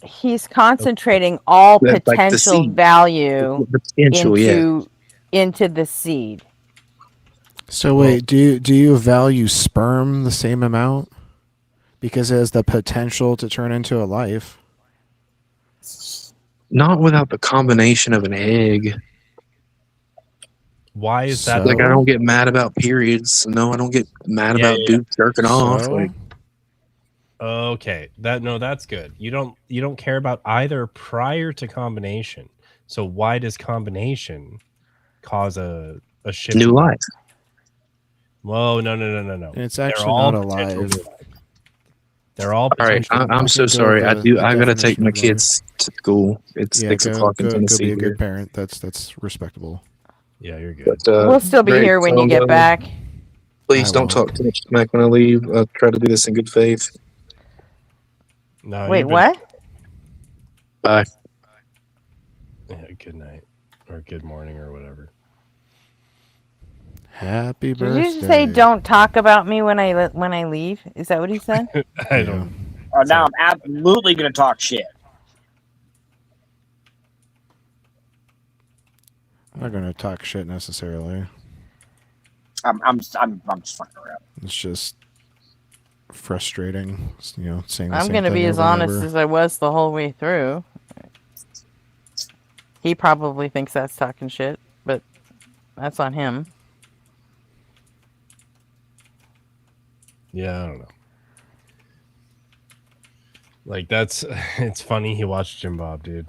He's concentrating all Like the potential seed. value The potential, into the seed. So wait, do you value sperm the same amount because it has the potential to turn into a life? Not without the combination of an egg. Why is that? Like I don't get mad about periods. No, I don't get mad about dudes jerking off. Like, okay, that's good. You don't care about either prior to combination. So why does combination cause a shift? New life. Whoa, no. It's actually not alive. They're all all right. I'm so sorry. I gotta take my kids to school. It's 6 o'clock in Tennessee. Go be a good parent. That's respectable. Yeah, you're good. But, We'll still be here when you get back. Please don't talk too much smack when I leave. I'll try to do this in good faith. No. Wait, what? Bye. Yeah, good night or good morning or whatever. Happy Did birthday. you just say don't talk about me when I leave? Is that what he said? I don't. Oh, now I'm absolutely gonna talk shit. I'm not going to talk shit necessarily. I'm just fucking around. It's just frustrating, saying the I'm same gonna thing be as over and honest over. as I was the whole way through. He probably thinks that's talking shit, but that's on him. Yeah, I don't know. Like, it's funny he watched Jim Bob, dude.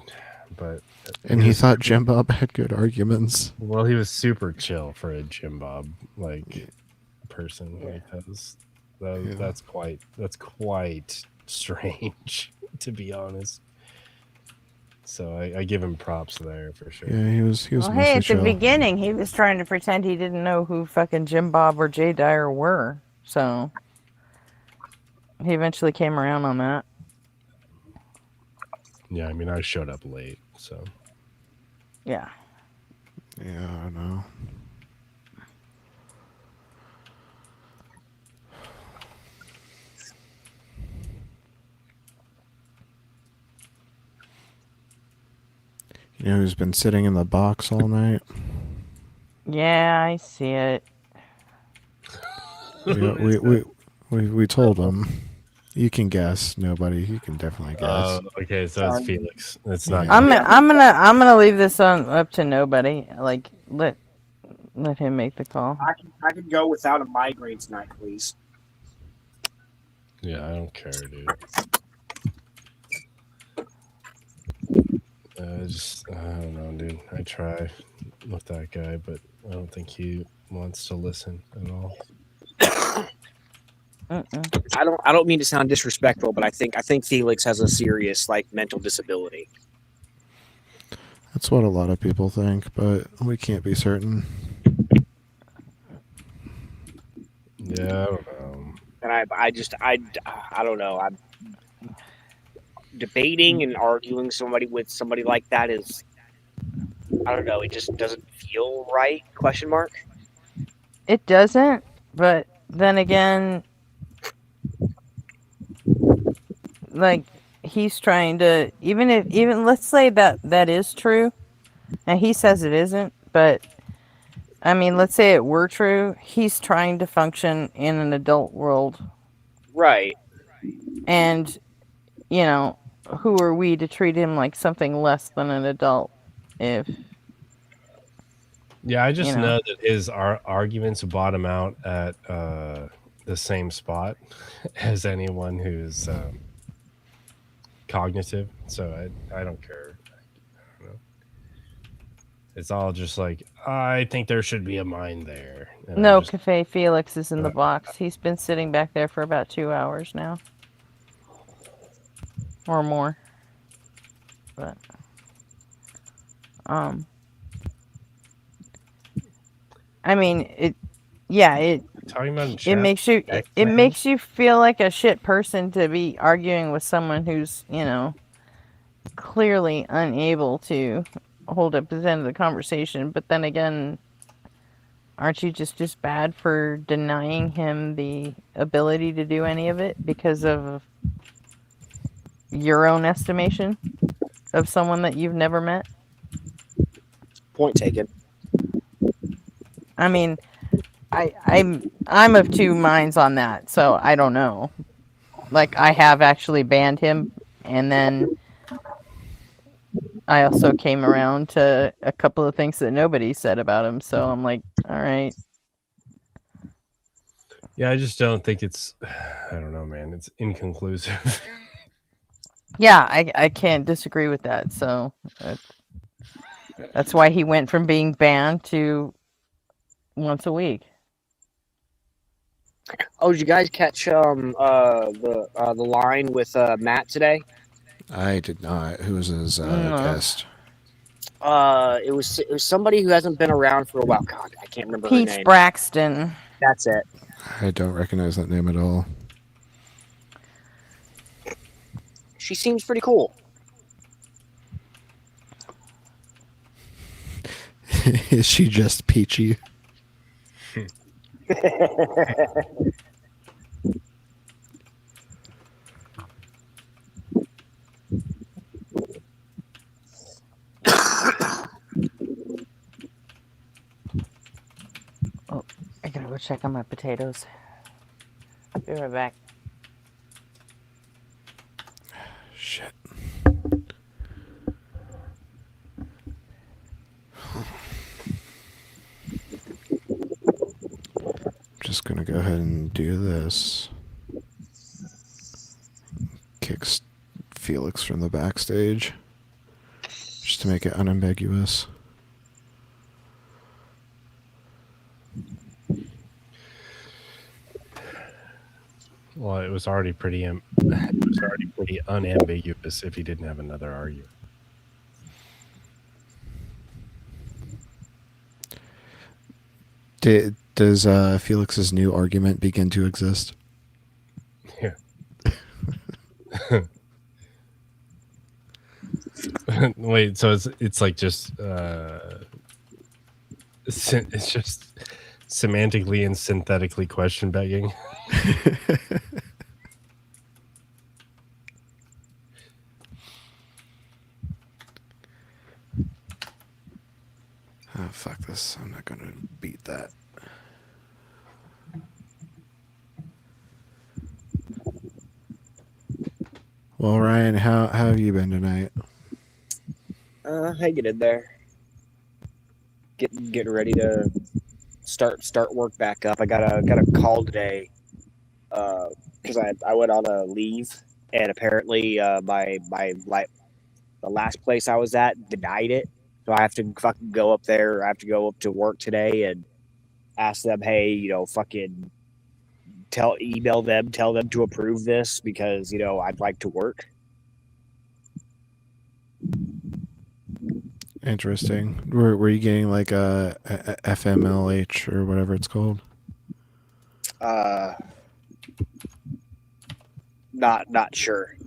But And he thought Jim Bob had good arguments. Well, he was super chill for a Jim Bob person. Like that's quite strange, to be honest. So I give him props there for sure. Yeah, he was Well, hey, at the beginning, he was trying to pretend he didn't know who fucking Jim Bob or Jay Dyer were. So he eventually came around on that. Yeah, I mean, I showed up late, so. Yeah. Yeah, I know. You know who's been sitting in the box all night? Yeah, I see it. We told him. You can guess. Nobody. You can definitely guess. Okay, so it's Felix. It's not. I'm gonna leave this up to nobody. Like let him make the call. I can go without a migraine tonight, please. Yeah, I don't care, dude. I don't know, dude. I try with that guy, but I don't think he wants to listen at all. I don't mean to sound disrespectful, but I think Felix has a serious mental disability. That's what a lot of people think, but we can't be certain. Yeah, I don't know. And I don't know. I'm debating and arguing with somebody like that is, I don't know. It just doesn't feel right. ? It doesn't, but then again, like he's trying to even let's say that is true, and he says it isn't, but I mean, let's say it were true. He's trying to function in an adult world, right? And who are we to treat him like something less than an adult? If yeah, I just know that his arguments bottom out at the same spot as anyone who's cognitive. So I don't care. I don't know. It's all just like, I think there should be a mind there. And no, Cafe Felix is in the box. He's been sitting back there for about 2 hours now. Or more. But I mean, it makes you feel like a shit person to be arguing with someone who's, clearly unable to hold up his end of the conversation. But then again, aren't you just as bad for denying him the ability to do any of it because of your own estimation of someone that you've never met? Point taken. I mean, I'm of two minds on that, so I don't know. Like, I have actually banned him, and then I also came around to a couple of things that nobody said about him, so I'm like, all right. Yeah, I just don't think it's, I don't know, man. It's inconclusive. Yeah, I can't disagree with that, so that's why he went from being banned to once a week. Oh, did you guys catch the line with Matt today? I did not. Who was his guest? It was somebody who hasn't been around for a while. God, I can't remember her Peach name. Braxton. That's it. I don't recognize that name at all. She seems pretty cool. Is she just peachy? Oh, I gotta go check on my potatoes. I'll be right back. Shit. just gonna go ahead and do this. Kicks Felix from the backstage, just to make it unambiguous. Well, it was already pretty unambiguous if he didn't have another argument. Does Felix's new argument begin to exist? Yeah. Wait, so it's like just it's just semantically and synthetically question begging. Oh, fuck this. I'm not gonna beat that. Well, Ryan, how have you been tonight? Hanging in there. Getting ready to start work back up. I got a call today because I went on a leave, and apparently the last place I was at denied it. So I have to fucking go up there. I have to go up to work today and ask them, hey, fucking email them, tell them to approve this because, I'd like to work. Interesting. Were you getting like a FMLH or whatever it's called? Not sure.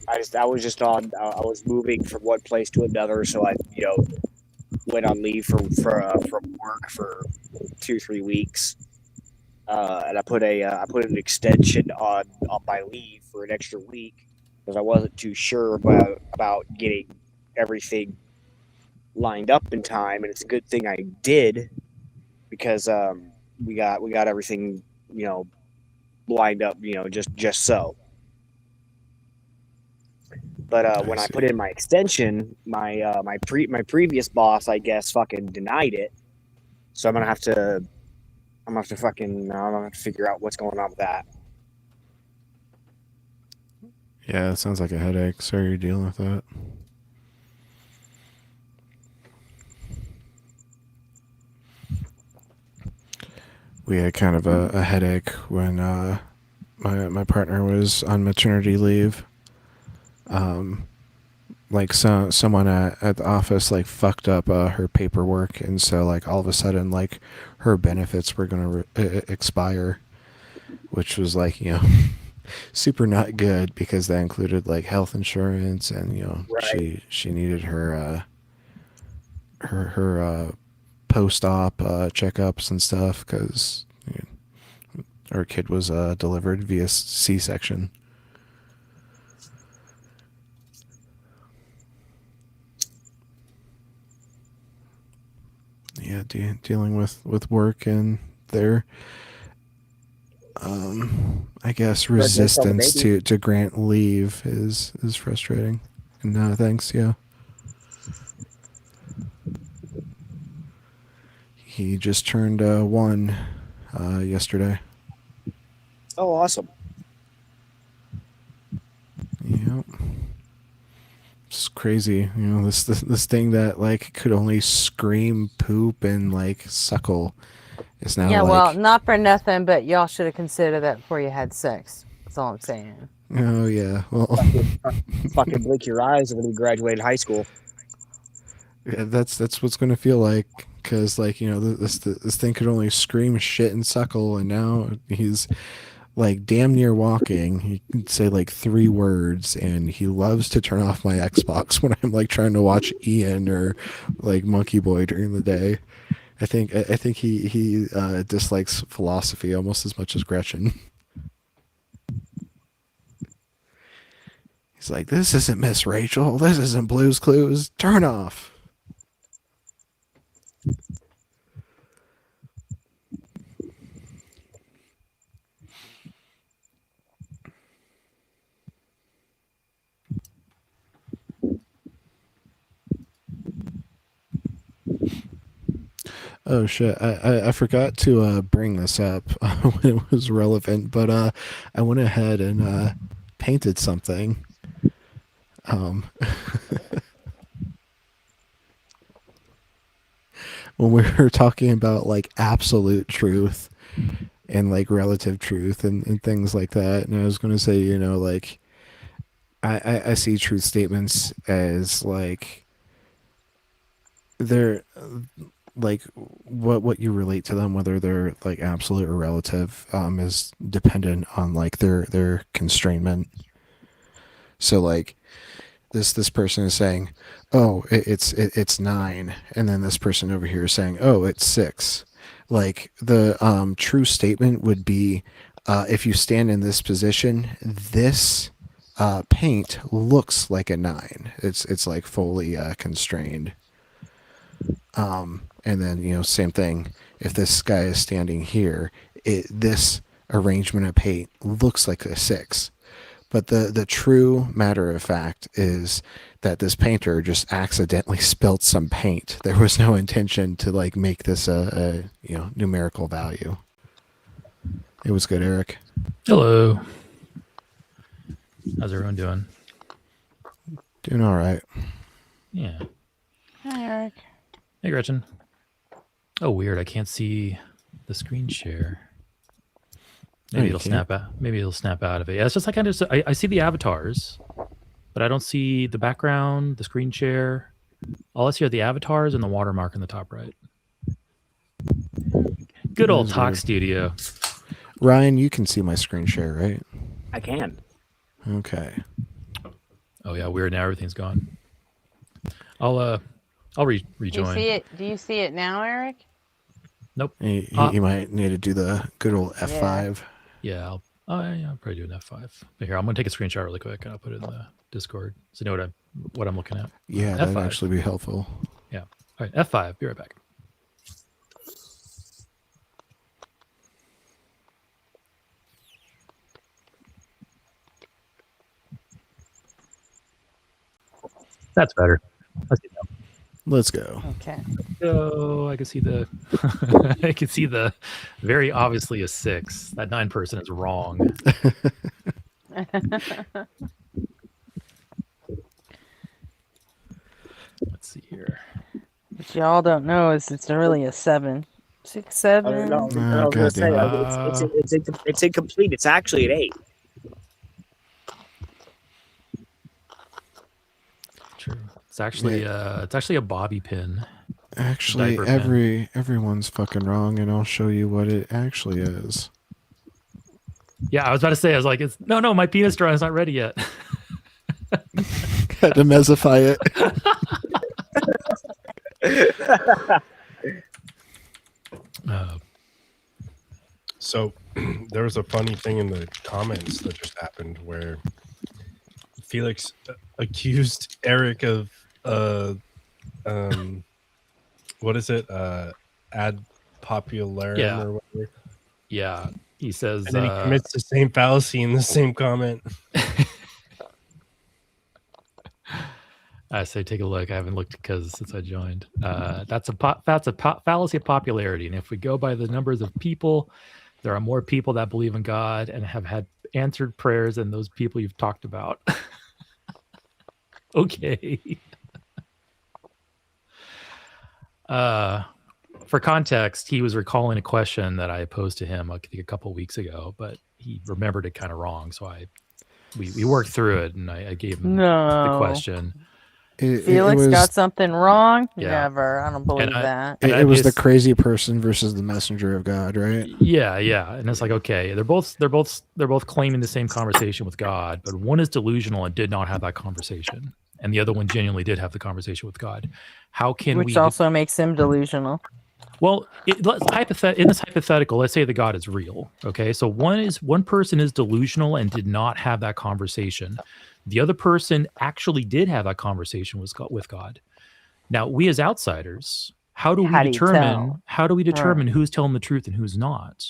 I was moving from one place to another, so I went on leave from work for 2-3 weeks, and I put an extension on my leave for an extra week because I wasn't too sure about getting everything lined up in time, and it's a good thing I did because we got everything lined up just so. But when I put in my extension, my previous boss, I guess, fucking denied it. So I'm gonna have to figure out what's going on with that. Yeah, it sounds like a headache. Sorry you're dealing with that. We had kind of a headache when my partner was on maternity leave. Like someone at the office like fucked up her paperwork, and so like all of a sudden like her benefits were gonna expire, which was like super not good because that included like health insurance and Right. she needed her post-op checkups and stuff because her kid was delivered via C-section. Yeah, dealing with work and their I guess resistance to grant leave is frustrating. And thanks, yeah. He just turned 1 yesterday. Oh, awesome. Yep. It's crazy, this thing that like could only scream, poop, and like suckle is now well, not for nothing, but y'all should have considered that before you had sex. That's all I'm saying. Oh yeah, well, fucking blink your eyes when you graduated high school. Yeah, that's what's gonna feel like, because like this thing could only scream, shit, and suckle, and now he's like damn near walking. He can say like 3 words, and he loves to turn off my Xbox when I'm like trying to watch Ian or like Monkey Boy during the day. I think he dislikes philosophy almost as much as Gretchen. He's like, this isn't Miss Rachel. This isn't Blue's Clues. Turn off. Oh shit! I forgot to bring this up when it was relevant, but I went ahead and painted something. When we were talking about like absolute truth and like relative truth and things like that, and I was going to say, you know, like I see truth statements as like they're like what you relate to them, whether they're like absolute or relative, is dependent on like their constrainment. So like this person is saying, oh, it's 9, and then this person over here is saying, oh, it's 6. Like the true statement would be, if you stand in this position, this paint looks like a 9. It's like fully constrained. And then, you know, same thing. If this guy is standing here, this arrangement of paint looks like a 6. But the true matter of fact is that this painter just accidentally spilt some paint. There was no intention to like make this a you know, numerical value. It was good, Eric. Hello. How's everyone doing? Doing all right. Yeah. Hi, Eric. Hey, Gretchen. Oh, weird. I can't see the screen share. Maybe it'll snap out. Maybe it'll snap out of it. Yeah, it's just like I see the avatars, but I don't see the background, the screen share. All I see are the avatars and the watermark in the top right. Good old Talk Studio. Ryan, you can see my screen share, right? I can. Okay. Oh yeah, weird. Now everything's gone. I'll rejoin. Do you see it? Do you see it now, Eric? Nope. You might need to do the good old F5. Yeah, I'll probably do an F5. But here, I'm gonna take a screenshot really quick and I'll put it in the Discord so you know what I'm looking at. Yeah, that'd actually be helpful. Yeah. All right, F5. Be right back. That's better. Let's go. Okay. So I can see the I can see the very obviously a 6. That 9 person is wrong. Let's see here. What y'all don't know is it's really a 7. 6, 7. I was gonna say it's incomplete. It's actually an 8. True. It's actually a bobby pin. Actually, Diaper pen. everyone's fucking wrong, and I'll show you what it actually is. Yeah, I was about to say, I was like, no, my penis drawing is not ready yet. Had to messify it. So there was a funny thing in the comments that just happened where Felix accused Eric of what is it? Ad popularum or whatever. Yeah. He says and then he commits the same fallacy in the same comment. I say take a look. I haven't looked because since I joined. That's a fallacy of popularity. And if we go by the numbers of people, there are more people that believe in God and have had answered prayers than those people you've talked about. Okay. For context, he was recalling a question that I posed to him like a couple of weeks ago, but he remembered it kind of wrong. So we worked through it, and I gave him the question. Felix got something wrong? Yeah. Never. I don't believe that. It was the crazy person versus the messenger of God, right? Yeah. And it's like, okay, they're both claiming the same conversation with God, but one is delusional and did not have that conversation, and the other one genuinely did have the conversation with God. How can Which also makes him delusional. Well, in this hypothetical, let's say the God is real. Okay, so one person is delusional and did not have that conversation. The other person actually did have that conversation with God. Now, we as outsiders, how do we determine who's telling the truth and who's not?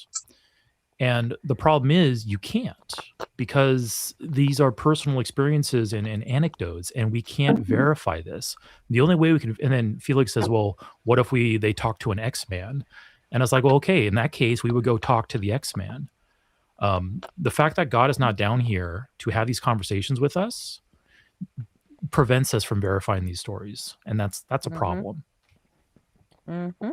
And the problem is you can't, because these are personal experiences and anecdotes, and we can't verify this. The only way we can, and then Felix says, well, what if they talk to an X-Man? And I was like, well, okay, in that case, we would go talk to the X-Man. The fact that God is not down here to have these conversations with us prevents us from verifying these stories. And that's a problem. Mm-hmm.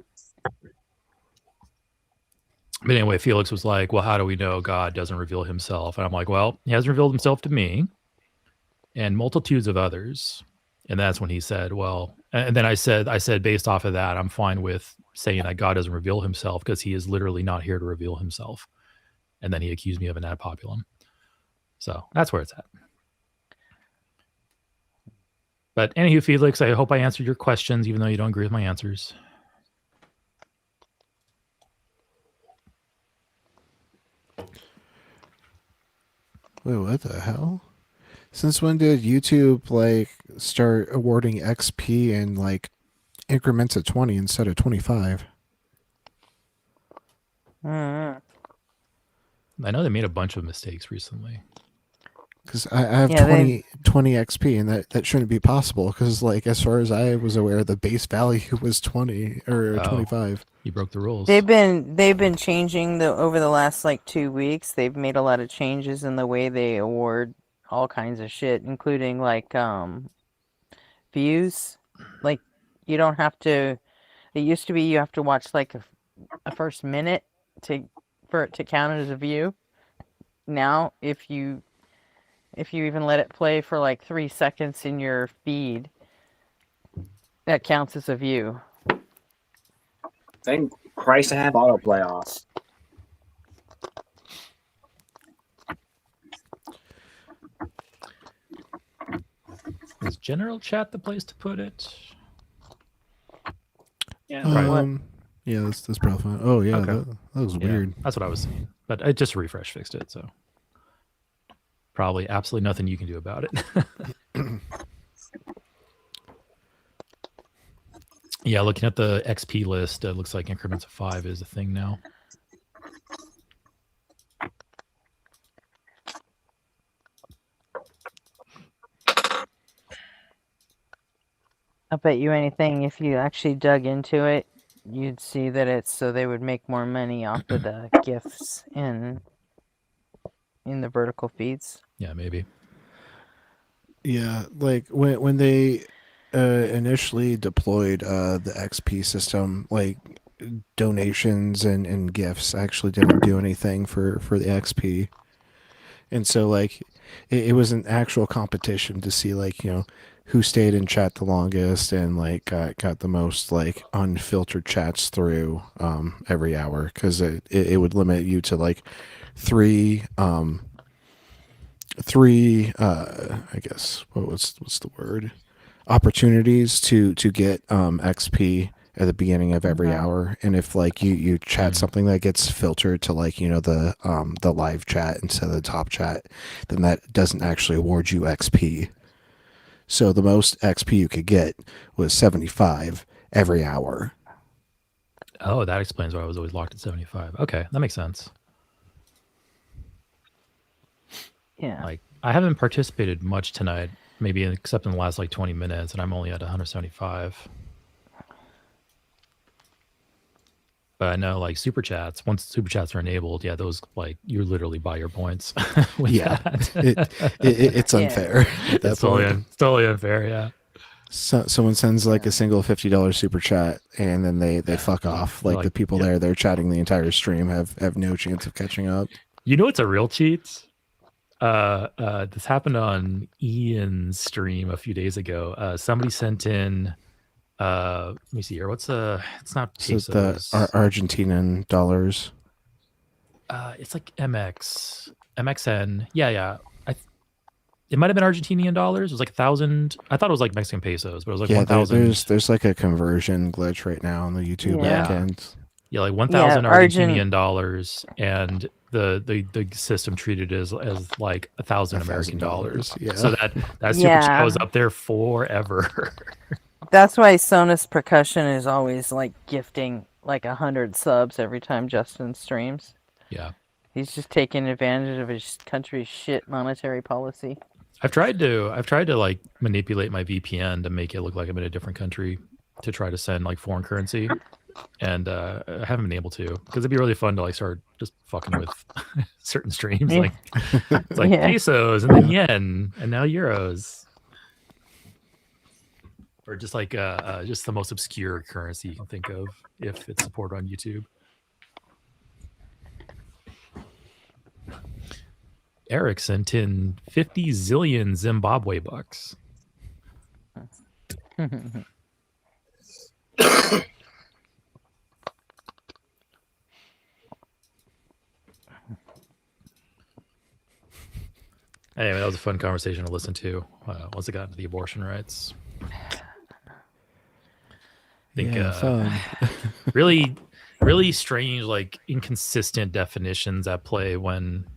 But anyway, Felix was like, well, how do we know God doesn't reveal himself? And I'm like, well, he has revealed himself to me and multitudes of others. And that's when he said, well, and then I said, based off of that, I'm fine with saying that God doesn't reveal himself because he is literally not here to reveal himself. And then he accused me of an ad populum. So that's where it's at. But anywho, Felix, I hope I answered your questions, even though you don't agree with my answers. Wait, what the hell? Since when did YouTube like start awarding XP in like increments of 20 instead of 25? I know they made a bunch of mistakes recently. Because I have 20 XP, and that shouldn't be possible. Because like as far as I was aware, the base value was 20 or 25. You broke the rules. They've been changing over the last like 2 weeks. They've made a lot of changes in the way they award all kinds of shit, including like views. Like you don't have to. It used to be you have to watch like a first minute for it to count as a view. Now, if you even let it play for like 3 seconds in your feed, that counts as a view. Thank Christ I have autoplay off. Is general chat the place to put it? Yeah. Yeah, that's probably fine. Oh yeah, Okay. that was Yeah, weird. that's what I was saying. But I just refresh fixed it, so probably absolutely nothing you can do about it. Yeah, looking at the XP list, it looks like increments of 5 is a thing now. I bet you anything, if you actually dug into it, you'd see that it's so they would make more money off of the gifts in the vertical feeds. Yeah, maybe. Yeah, like when they initially deployed the XP system, like donations and gifts actually didn't do anything for the XP. And so like it was an actual competition to see like, who stayed in chat the longest and like got the most like unfiltered chats through every hour, because it would limit you to like three I guess what's the word, opportunities to get XP at the beginning of every hour. And if like you chat something that gets filtered to like the live chat instead of the top chat, then that doesn't actually award you XP. So the most XP you could get was 75 every hour. Oh, that explains why I was always locked at 75. Okay, that makes sense. Yeah. Like I haven't participated much tonight, maybe except in the last like 20 minutes, and I'm only at 175. But I know like super chats, once super chats are enabled, yeah, those like you literally buy your points. With that. It's unfair. At that It's point. totally unfair, yeah. So, someone sends like a single $50 super chat and then they fuck off. Like the people there, they're chatting the entire stream have no chance of catching up. You know what's a real cheat? This happened on Ian's stream a few days ago. Somebody sent in let me see here. It's not pesos. So the Argentinian dollars. It's like MXN. Yeah. It might have been Argentinian dollars. It was like 1,000. I thought it was like Mexican pesos, but it was like 1,000. There's like a conversion glitch right now on the YouTube backend. Yeah, like 1,000 Argentinian dollars, and the system treated it as like 1,000 American dollars. Yeah. So that super chat was up there forever. That's why Sonus Percussion is always like gifting like 100 subs every time Justin streams. Yeah. He's just taking advantage of his country's shit monetary policy. I've tried to like manipulate my VPN to make it look like I'm in a different country to try to send like foreign currency, and I haven't been able to, because it'd be really fun to like start just fucking with certain streams, like it's like pesos and then yen and now euros, or just like just the most obscure currency you can think of if it's supported on YouTube. Eric sent in 50 zillion Zimbabwe bucks. Anyway, that was a fun conversation to listen to once it got into the abortion rights. I think really, really strange, like inconsistent definitions at play when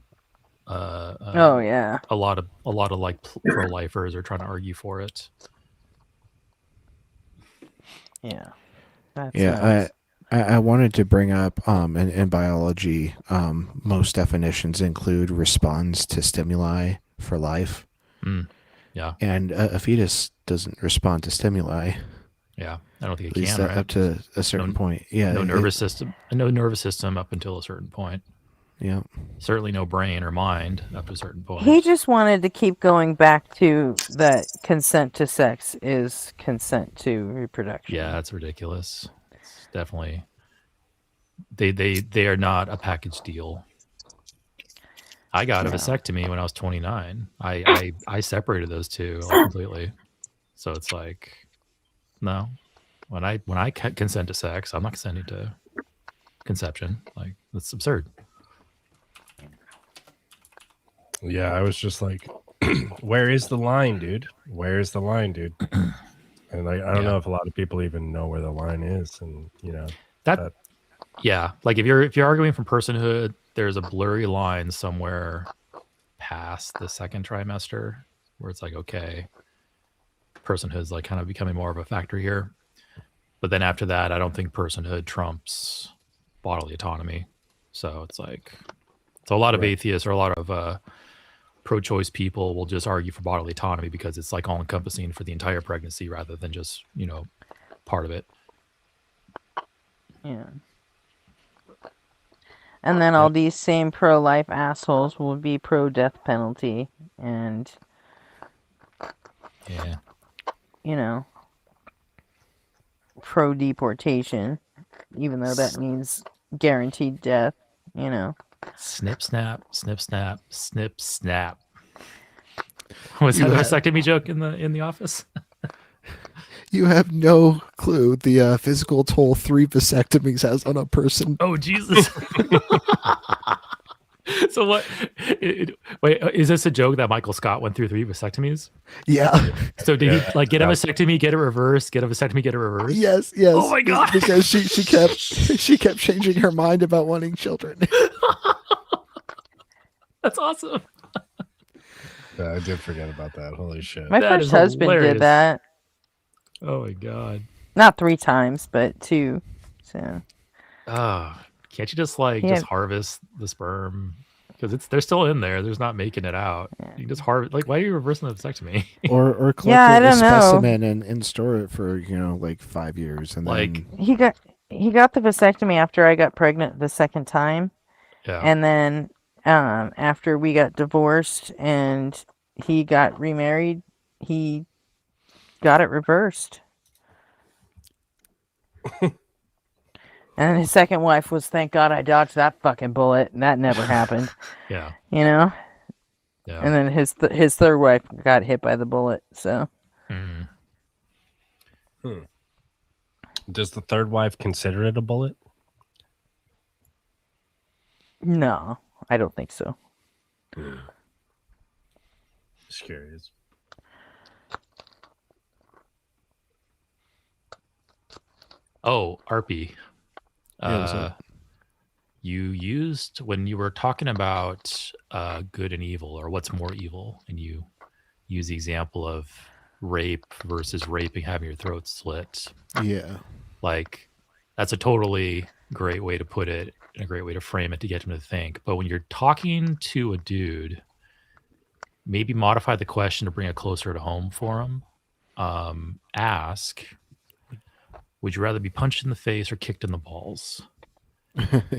oh yeah, a lot of like pro-lifers are trying to argue for it. Yeah, that's yeah. I wanted to bring up in biology, most definitions include responds to stimuli for life. Yeah, and a fetus doesn't respond to stimuli. Yeah, I don't think At it least can, right? up to a certain point. Yeah, no nervous system. No nervous system up until a certain point. Yeah, certainly no brain or mind up to a certain point. He just wanted to keep going back to that consent to sex is consent to reproduction. Yeah, that's ridiculous. It's definitely they are not a package deal. I got a vasectomy when I was 29. I separated those two completely. So it's like, no, when I consent to sex, I'm not consenting to conception. Like, that's absurd. Yeah, I was just like, where is the line, dude? Where is the line, dude? And like, I don't know if a lot of people even know where the line is, and you know that. Yeah, like if you're arguing from personhood, there's a blurry line somewhere past the second trimester where it's like, okay, personhood is like kind of becoming more of a factor here. But then after that, I don't think personhood trumps bodily autonomy. So it's like, so a lot of atheists or a lot of pro-choice people will just argue for bodily autonomy because it's like all encompassing for the entire pregnancy rather than just, you know, part of it. Yeah. And then all these same pro-life assholes will be pro-death penalty and, you know, pro-deportation, even though that means guaranteed death, you know. Snip, snap, snip, snap, snip, snap. Was that a vasectomy joke in the office? You have no clue the physical toll 3 vasectomies has on a person. Oh, Jesus. So what? Wait, is this a joke that Michael Scott went through 3 vasectomies? Yeah. So did he like get a vasectomy, get it reversed, get a vasectomy, get it reversed? Yes. Oh my God. Because she kept changing her mind about wanting children. That's awesome. Yeah, I did forget about that. Holy shit. My first husband did that. Oh my God. Not 3 times, but 2. So. Can't you just like just harvest the sperm? Because they're still in there. There's not making it out. You can just harvest. Like, why are you reversing the vasectomy? or collect a specimen and store it for, you know, like 5 years and like then he got the vasectomy after I got pregnant the second time. Yeah. And then after we got divorced and he got remarried, he got it reversed. And his second wife was, thank God I dodged that fucking bullet, and that never happened. Yeah. You know? Yeah. And then his third wife got hit by the bullet, so. Does the third wife consider it a bullet? No, I don't think so. Just curious. Oh, Arpy. what's up? You used, when you were talking about good and evil, or what's more evil, and you use the example of rape versus raping, having your throat slit. Yeah. Like, That's a totally great way to put it and a great way to frame it to get him to think. But when you're talking to a dude, maybe modify the question to bring it closer to home for him. Ask, would you rather be punched in the face or kicked in the balls?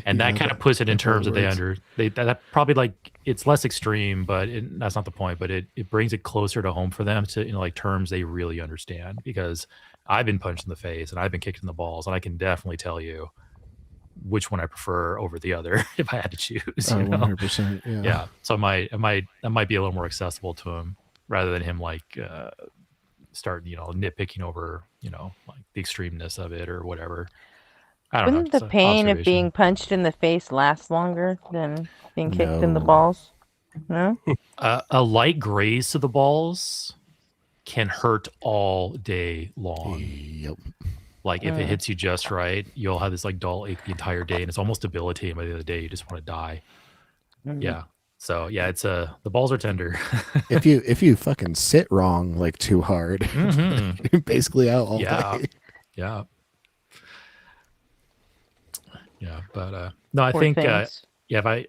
And that kind of puts it in terms that that probably like it's less extreme, but that's not the point. But it brings it closer to home for them to like terms they really understand. Because I've been punched in the face and I've been kicked in the balls, and I can definitely tell you which one I prefer over the other if I had to choose. 100%. Yeah. So that might be a little more accessible to him rather than him like start nitpicking over like the extremeness of it or whatever. I don't Wouldn't know. the pain of being punched in the face last longer than being kicked in the No. balls? No? A light graze to the balls can hurt all day long. Yep. Like if it hits you just right, you'll have this like dull ache the entire day, and it's almost debilitating by the end of the day. You just want to die. Yeah. So yeah, it's the balls are tender. if you fucking sit wrong like too hard, you're basically out all day. Yeah. Yeah, but no, I Poor think things. if I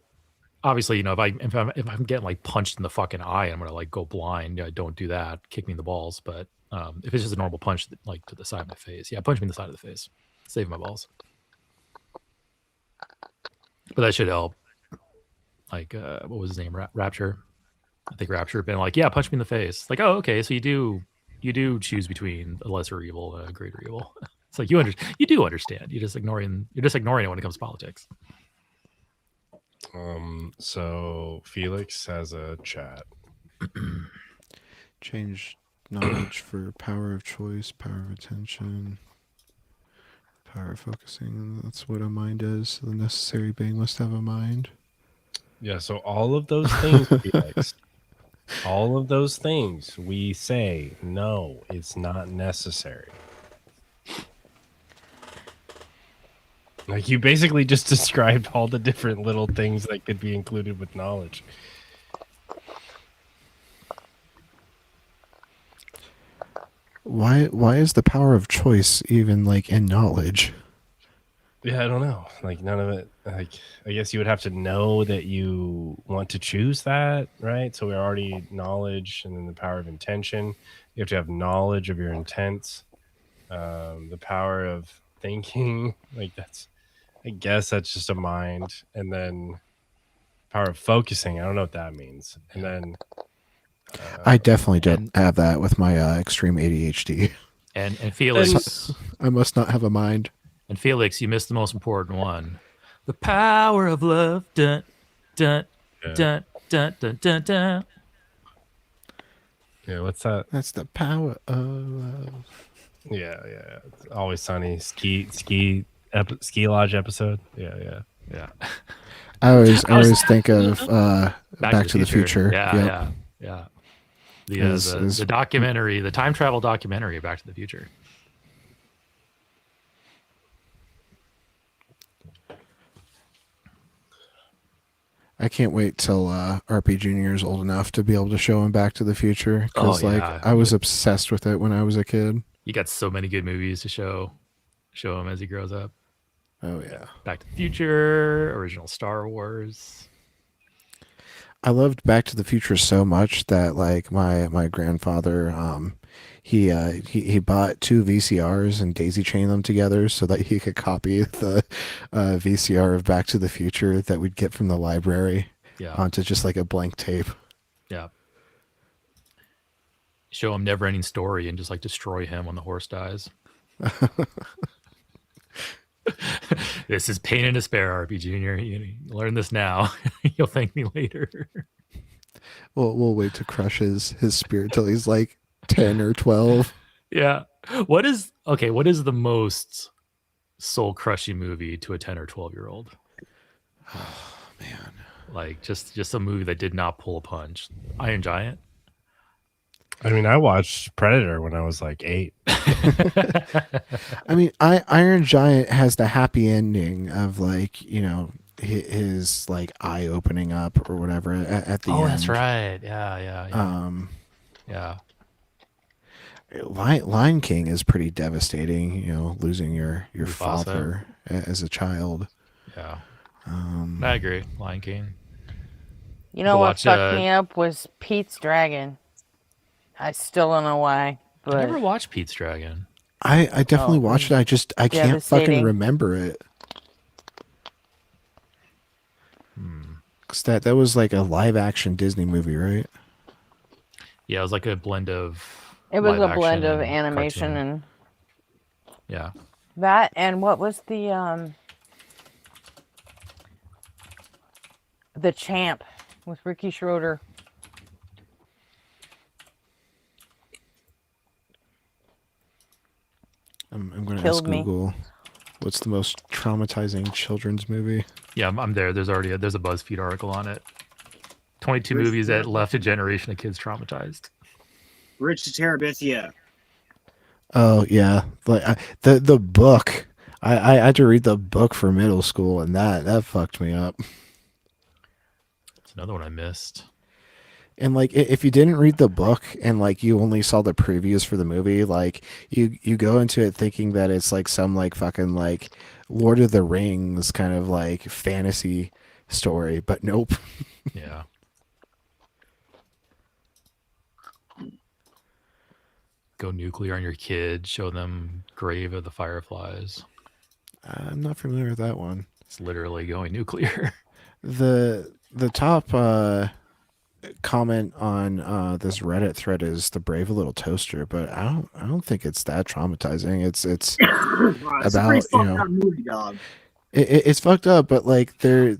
obviously if I'm getting like punched in the fucking eye, I'm gonna like go blind. Don't do that. Kick me in the balls. But if it's just a normal punch, like to the side of my face, punch me in the side of the face, save my balls. But that should help. Like what was his name? Rapture. I think Rapture been like, punch me in the face. Like, oh, okay, so you do choose between a lesser evil and a greater evil. It's like you do understand. You're just ignoring it when it comes to politics. So Felix has a chat. Change knowledge for power of choice, power of attention, power of focusing. That's what a mind is. The necessary being must have a mind. Yeah, so all of those things, Felix, all of those things we say, no, it's not necessary. Like you basically just described all the different little things that could be included with knowledge. Why is the power of choice even like in knowledge? Yeah, I don't know. Like none of it. Like I guess you would have to know that you want to choose that, right? So we already knowledge, and then the power of intention. You have to have knowledge of your intents. The power of thinking, like I guess that's just a mind, and then power of focusing. I don't know what that means. And then I definitely don't have that with my extreme ADHD. And Felix, I must not have a mind. And Felix, you missed the most important one. The power of love. Dun, dun, dun, dun, dun, dun, dun. Yeah, what's that? That's the power of love. Yeah. It's Always Sunny ski lodge episode. Yeah. I always think of Back to the Future. Yeah. The documentary, the time travel documentary, Back to the Future. I can't wait till RP Jr. is old enough to be able to show him Back to the Future, because I was obsessed with it when I was a kid. You got so many good movies to show him as he grows up. Oh yeah, Back to the Future, original Star Wars. I loved Back to the Future so much that like my grandfather he bought 2 VCRs and daisy chained them together so that he could copy the VCR of Back to the Future that we'd get from the library onto just like a blank tape. Yeah. Show him Never Ending Story and just like destroy him when the horse dies. This is pain and despair, RP Jr. You learn this now. You'll thank me later. We'll wait to crush his spirit till he's like 10 or 12. Yeah. What is the most soul crushing movie to a 10 or 12-year-old? Oh man. Like just a movie that did not pull a punch. Iron Giant. I mean, I watched Predator when I was like 8. I mean, Iron Giant has the happy ending of like, his like eye opening up or whatever at the end. Oh, that's right. Yeah. Yeah. Lion King is pretty devastating. You know, losing your Mufasa. father as a child. Yeah. I agree. Lion King. You know what fucked me up was Pete's Dragon. I still don't know why, but I never watched Pete's Dragon. I definitely watched it. I can't fucking remember it. Cause that was like a live action Disney movie, right? Yeah, it was like a blend of. It was live a blend action of and animation cartoon. and Yeah. that, and what was the Champ with Ricky Schroeder. I'm going to ask Killed me. Google what's the most traumatizing children's movie. Yeah, I'm there. There's a BuzzFeed article on it. 22 movies that left a generation of kids traumatized. Bridge to Terabithia. Oh yeah, like the book. I had to read the book for middle school, and that fucked me up. It's another one I missed. And like, if you didn't read the book and like you only saw the previews for the movie, like you go into it thinking that it's like some like fucking like Lord of the Rings kind of like fantasy story, but nope. Yeah. Go nuclear on your kid. Show them Grave of the Fireflies. I'm not familiar with that one. It's literally going nuclear. The top comment on this Reddit thread is the Brave Little Toaster, but I don't think it's that traumatizing. It's It's a about, pretty you fucked know, up movie, dog. it's fucked up, but like yeah.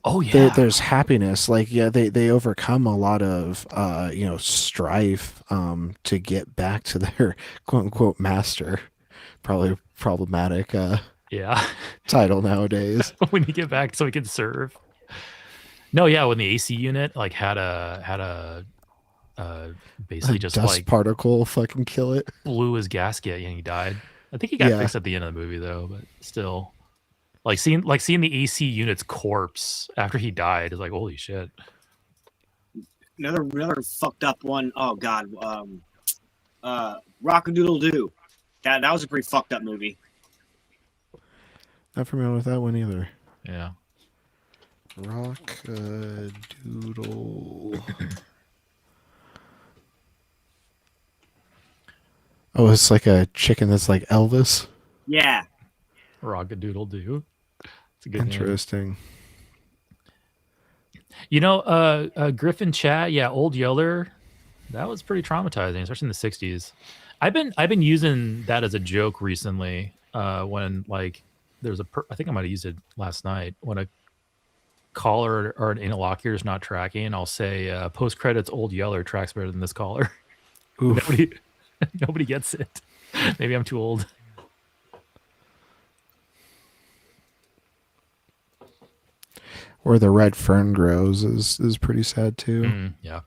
there's happiness. Like yeah, they overcome a lot of strife to get back to their quote unquote master. Probably problematic Yeah. title nowadays. When you get back so he can serve. No, yeah, when the AC unit like had a basically A just dust like particle fucking kill it. blew his gasket and he died. I think he got Yeah. fixed at the end of the movie though, but still. Like seeing the AC unit's corpse after he died is like holy shit. Another fucked up one. Oh god. Rock-a-Doodle-Doo. That was a pretty fucked up movie. Not familiar with that one either. Yeah. Rock-a-doodle. Oh, it's like a chicken that's like Elvis. Yeah. Rock-a-Doodle-Doo. It's a good name. Interesting. You know, Griffin Chat, yeah, Old Yeller, that was pretty traumatizing, especially in the '60s. I've been using that as a joke recently. When like there's I think I might have used it last night. When a caller or an interlocutor is not tracking, I'll say post credits Old Yeller tracks better than this caller. Oof. Nobody gets it. Maybe I'm too old. Where the red fern grows is pretty sad too. Yeah.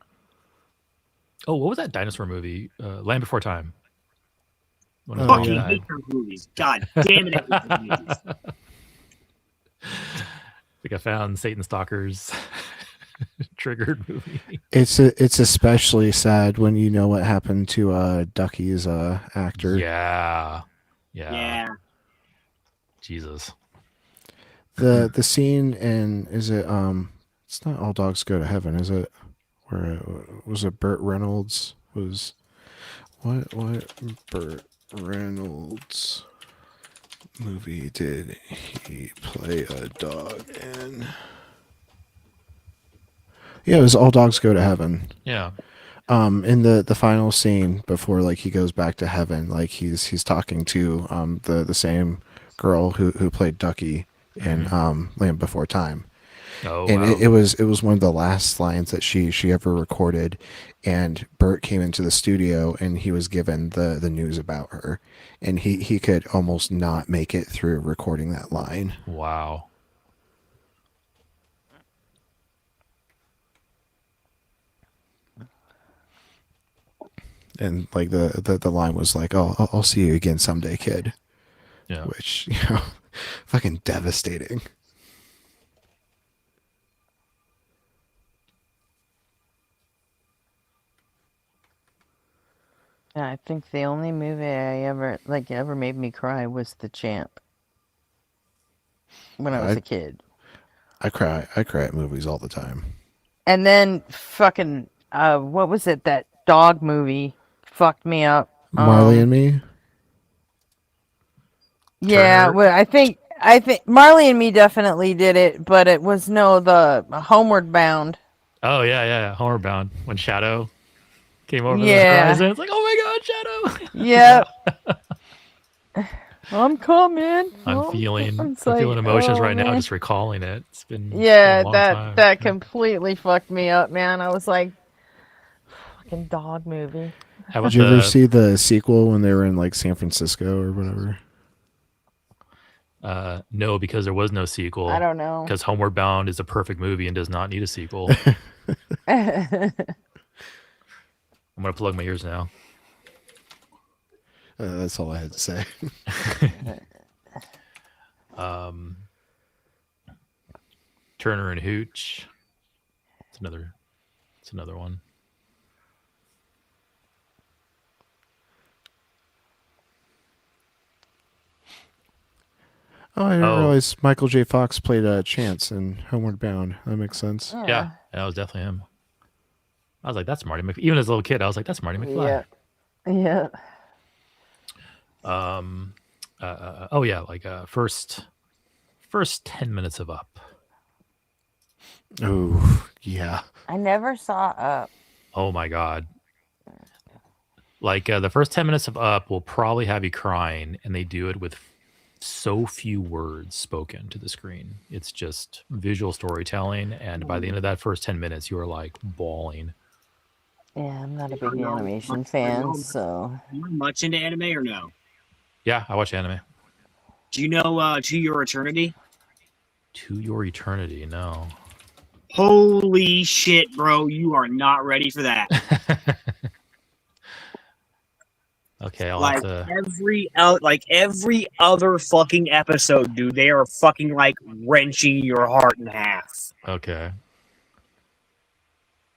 Oh, what was that dinosaur movie? Land Before Time. When his mom Fucking died. hate those movies. God damn it. I hate those movies. I think I found Satan Stalker's triggered movie. It's especially sad when you know what happened to Ducky's actor. Yeah. Yeah. Jesus. The scene in it's not All Dogs Go to Heaven, is it? Where was it? Burt Reynolds was what Burt Reynolds movie did he play a dog in? Yeah, it was All Dogs Go to Heaven. Yeah. In the final scene before like he goes back to heaven, like he's talking to the same girl who played Ducky in Land Before Time. Oh, and wow. it was one of the last lines that she ever recorded, and Bert came into the studio and he was given the news about her, and he could almost not make it through recording that line. Wow. And like the line was like, "Oh, I'll see you again someday, kid." Yeah. Which, fucking devastating. I think the only movie I ever made me cry was The Champ when I was a kid. I cry at movies all the time. And then fucking what was it? That dog movie fucked me up. Marley and Me. Yeah, Turner. well, I think Marley and Me definitely did it, but it was the Homeward Bound. Oh yeah. Homeward Bound when Shadow came over the Yeah. horizon. It's like, oh my God, Shadow. Yep. I'm coming. I'm feeling It's like, emotions oh, right now man. just recalling it. It's been Yeah, a long that time. that completely fucked me up, man. I was like, fucking dog movie. How about Did you ever see the sequel when they were in like San Francisco or whatever? No, because there was no sequel. I don't know. Because Homeward Bound is a perfect movie and does not need a sequel. I'm gonna plug my ears now. That's all I had to say. Turner and Hooch. It's another one. Oh, I didn't realize Michael J. Fox played Chance in Homeward Bound. That makes sense. Yeah, that was definitely him. I was like, that's Marty McFly. Even as a little kid, I was like, that's Marty McFly. Yeah. Oh yeah, like first 10 minutes of Up. Oh yeah. I never saw Up. Oh my God. Like the first 10 minutes of Up will probably have you crying, and they do it with so few words spoken to the screen. It's just visual storytelling, and by the end of that first 10 minutes, you are like bawling. Yeah, I'm not a big animation fan, so. You much into anime or no? Yeah, I watch anime. Do you know To Your Eternity? To Your Eternity, no. Holy shit, bro! You are not ready for that. Okay, I'll like have to. every other fucking episode, dude, they are fucking like wrenching your heart in half. Okay.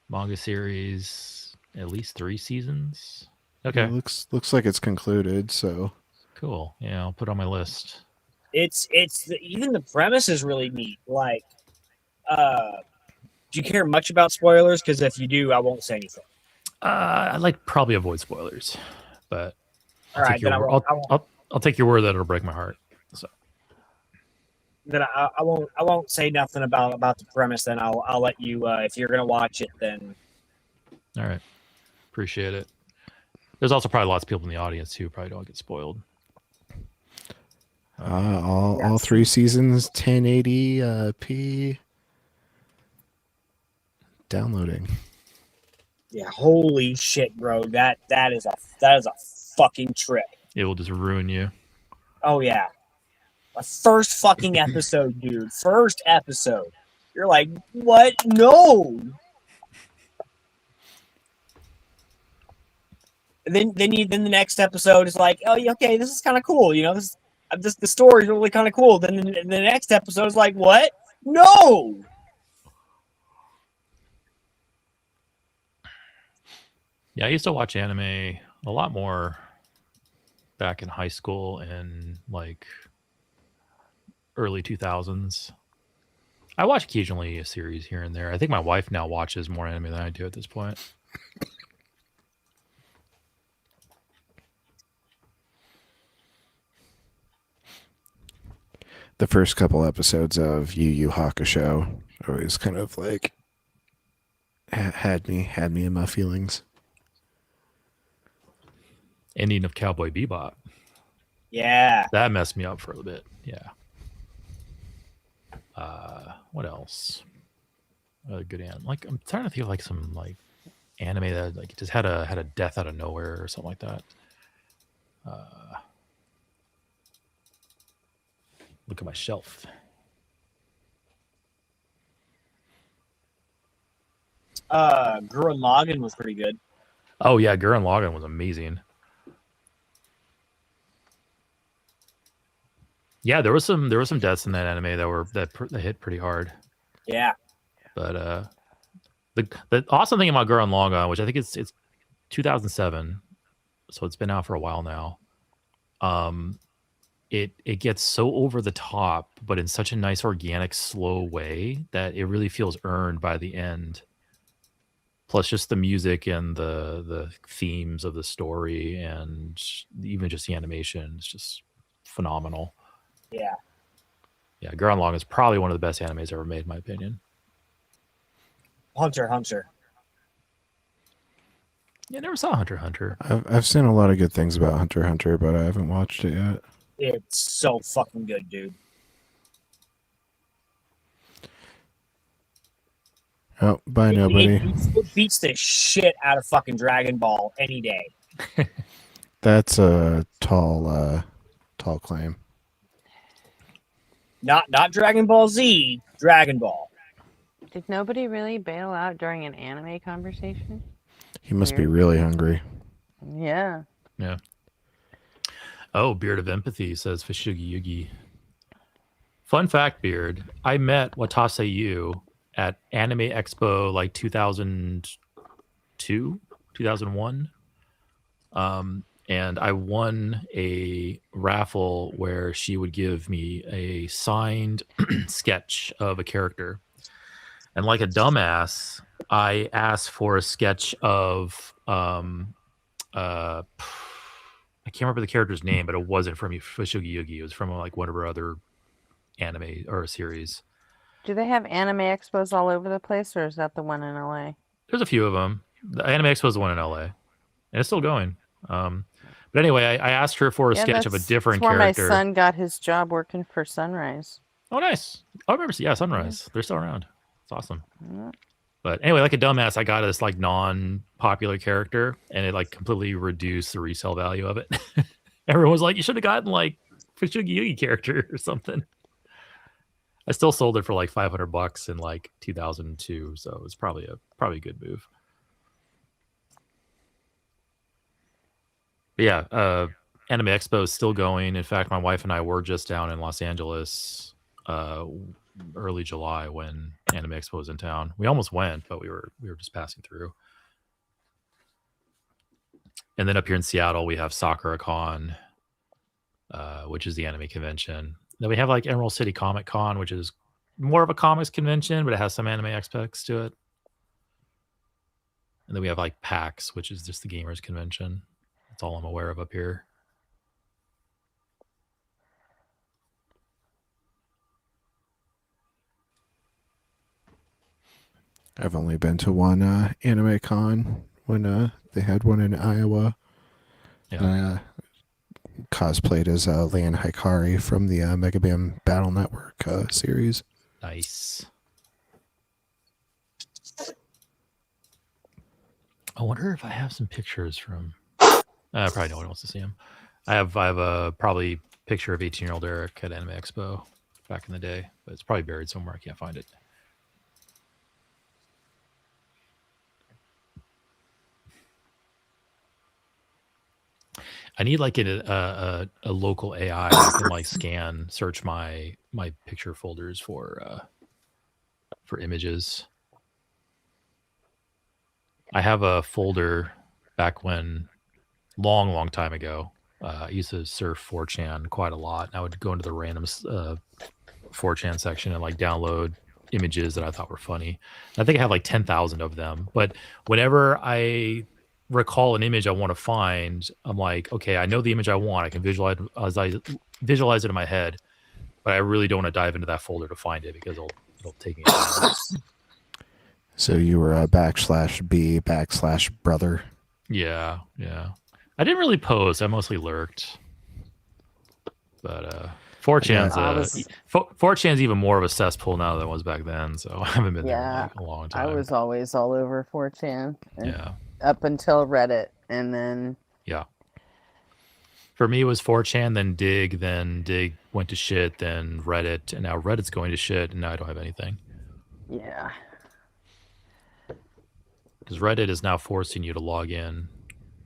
Manga series, at least 3 seasons. Okay. It looks like it's concluded. So cool. Yeah, I'll put it on my list. Even the premise is really neat. Like, do you care much about spoilers? Because if you do, I won't say anything. I'd like probably avoid spoilers, but All right, then I won't. I'll take your word that it'll break my heart. So then I won't say nothing about the premise. Then I'll let you if you're gonna watch it. Then all right, appreciate it. There's also probably lots of people in the audience who probably don't get spoiled. all 3 seasons, 1080p. Downloading. Yeah, holy shit, bro! That is a fucking trip. It will just ruin you. Oh yeah, the first fucking episode, dude. First episode. You're like, what? No. And then the next episode is like, oh, yeah, okay, this is kind of cool. You know, this the story is really kind of cool. Then the next episode is like, what? No. Yeah, I used to watch anime a lot more back in high school and like early 2000s. I watch occasionally a series here and there. I think my wife now watches more anime than I do at this point. The first couple episodes of Yu Yu Hakusho always kind of like had me in my feelings. Ending of Cowboy Bebop. Yeah. That messed me up for a bit. Yeah. What else? Good anime. Like I'm trying to think of like some like anime that like just had a death out of nowhere or something like that. Look at my shelf. Gurren Lagann was pretty good. Oh yeah, Gurren Lagann was amazing. Yeah, there was some deaths in that anime that hit pretty hard. Yeah. But the awesome thing about Gurren Lagann, which I think it's 2007, so it's been out for a while now. It gets so over the top, but in such a nice, organic, slow way that it really feels earned by the end. Plus, just the music and the themes of the story, and even just the animation is just phenomenal. Yeah. Yeah, Gurren Lagann is probably one of the best animes ever made, in my opinion. Hunter. Yeah, I never saw Hunter x Hunter. I've seen a lot of good things about Hunter x Hunter, but I haven't watched it yet. It's so fucking good, dude. Oh, bye, nobody. It beats the shit out of fucking Dragon Ball any day. That's a tall claim. Not Dragon Ball Z, Dragon Ball. Did nobody really bail out during an anime conversation? He must be really hungry. Yeah. Yeah. Oh, Beard of Empathy says Fishugi Yugi. Fun fact, Beard. I met Watase Yu at Anime Expo like 2002, 2001. And I won a raffle where she would give me a signed sketch of a character. And like a dumbass, I asked for a sketch of I can't remember the character's name, but it wasn't from Fishugi Yugi. It was from like one of her other anime or series. Do they have anime expos all over the place, or is that the one in LA? There's a few of them. The Anime Expo is the one in LA, and it's still going. But anyway, I asked her for a sketch of a different that's where character. my son got his job working for Sunrise. Oh, nice. I remember. Yeah, Sunrise. They're still around. It's awesome. But anyway, like a dumbass, I got this like non-popular character, and it like completely reduced the resale value of it. Everyone was like, "You should have gotten like Fishugi Yugi character or something." I still sold it for like $500 in like 2002, so it was probably a good move. But yeah, Anime Expo is still going. In fact, my wife and I were just down in Los Angeles early July when Anime Expo was in town. We almost went, but we were just passing through. And then up here in Seattle, we have SakuraCon, which is the anime convention. Then we have like Emerald City Comic Con, which is more of a comics convention, but it has some anime aspects to it. And then we have like PAX, which is just the gamers convention. That's all I'm aware of up here. I've only been to one anime con when they had one in Iowa. Yeah. And I cosplayed as Lan Hikari from the Mega Man Battle Network series. Nice. I wonder if I have some pictures from. Probably no one wants to see them. I have a probably picture of 18-year-old Eric at Anime Expo back in the day, but it's probably buried somewhere. I can't find it. I need like a local AI that can like search my picture folders for images. I have a folder back when long time ago. I used to surf 4chan quite a lot. And I would go into the random 4chan section and like download images that I thought were funny. I think I have like 10,000 of them. But whenever I recall an image I want to find, I'm like, okay, I know the image I want. I can visualize it in my head, but I really don't want to dive into that folder to find it because it'll take me. So you were a /B/brother. Yeah. I didn't really post. I mostly lurked. But 4chan's even more of a cesspool now than it was back then. So I haven't been there in like a long time. I was always all over 4chan. Yeah. Up until Reddit, and then yeah. For me, it was 4chan, then Dig went to shit, then Reddit, and now Reddit's going to shit, and now I don't have anything. Yeah. Because Reddit is now forcing you to log in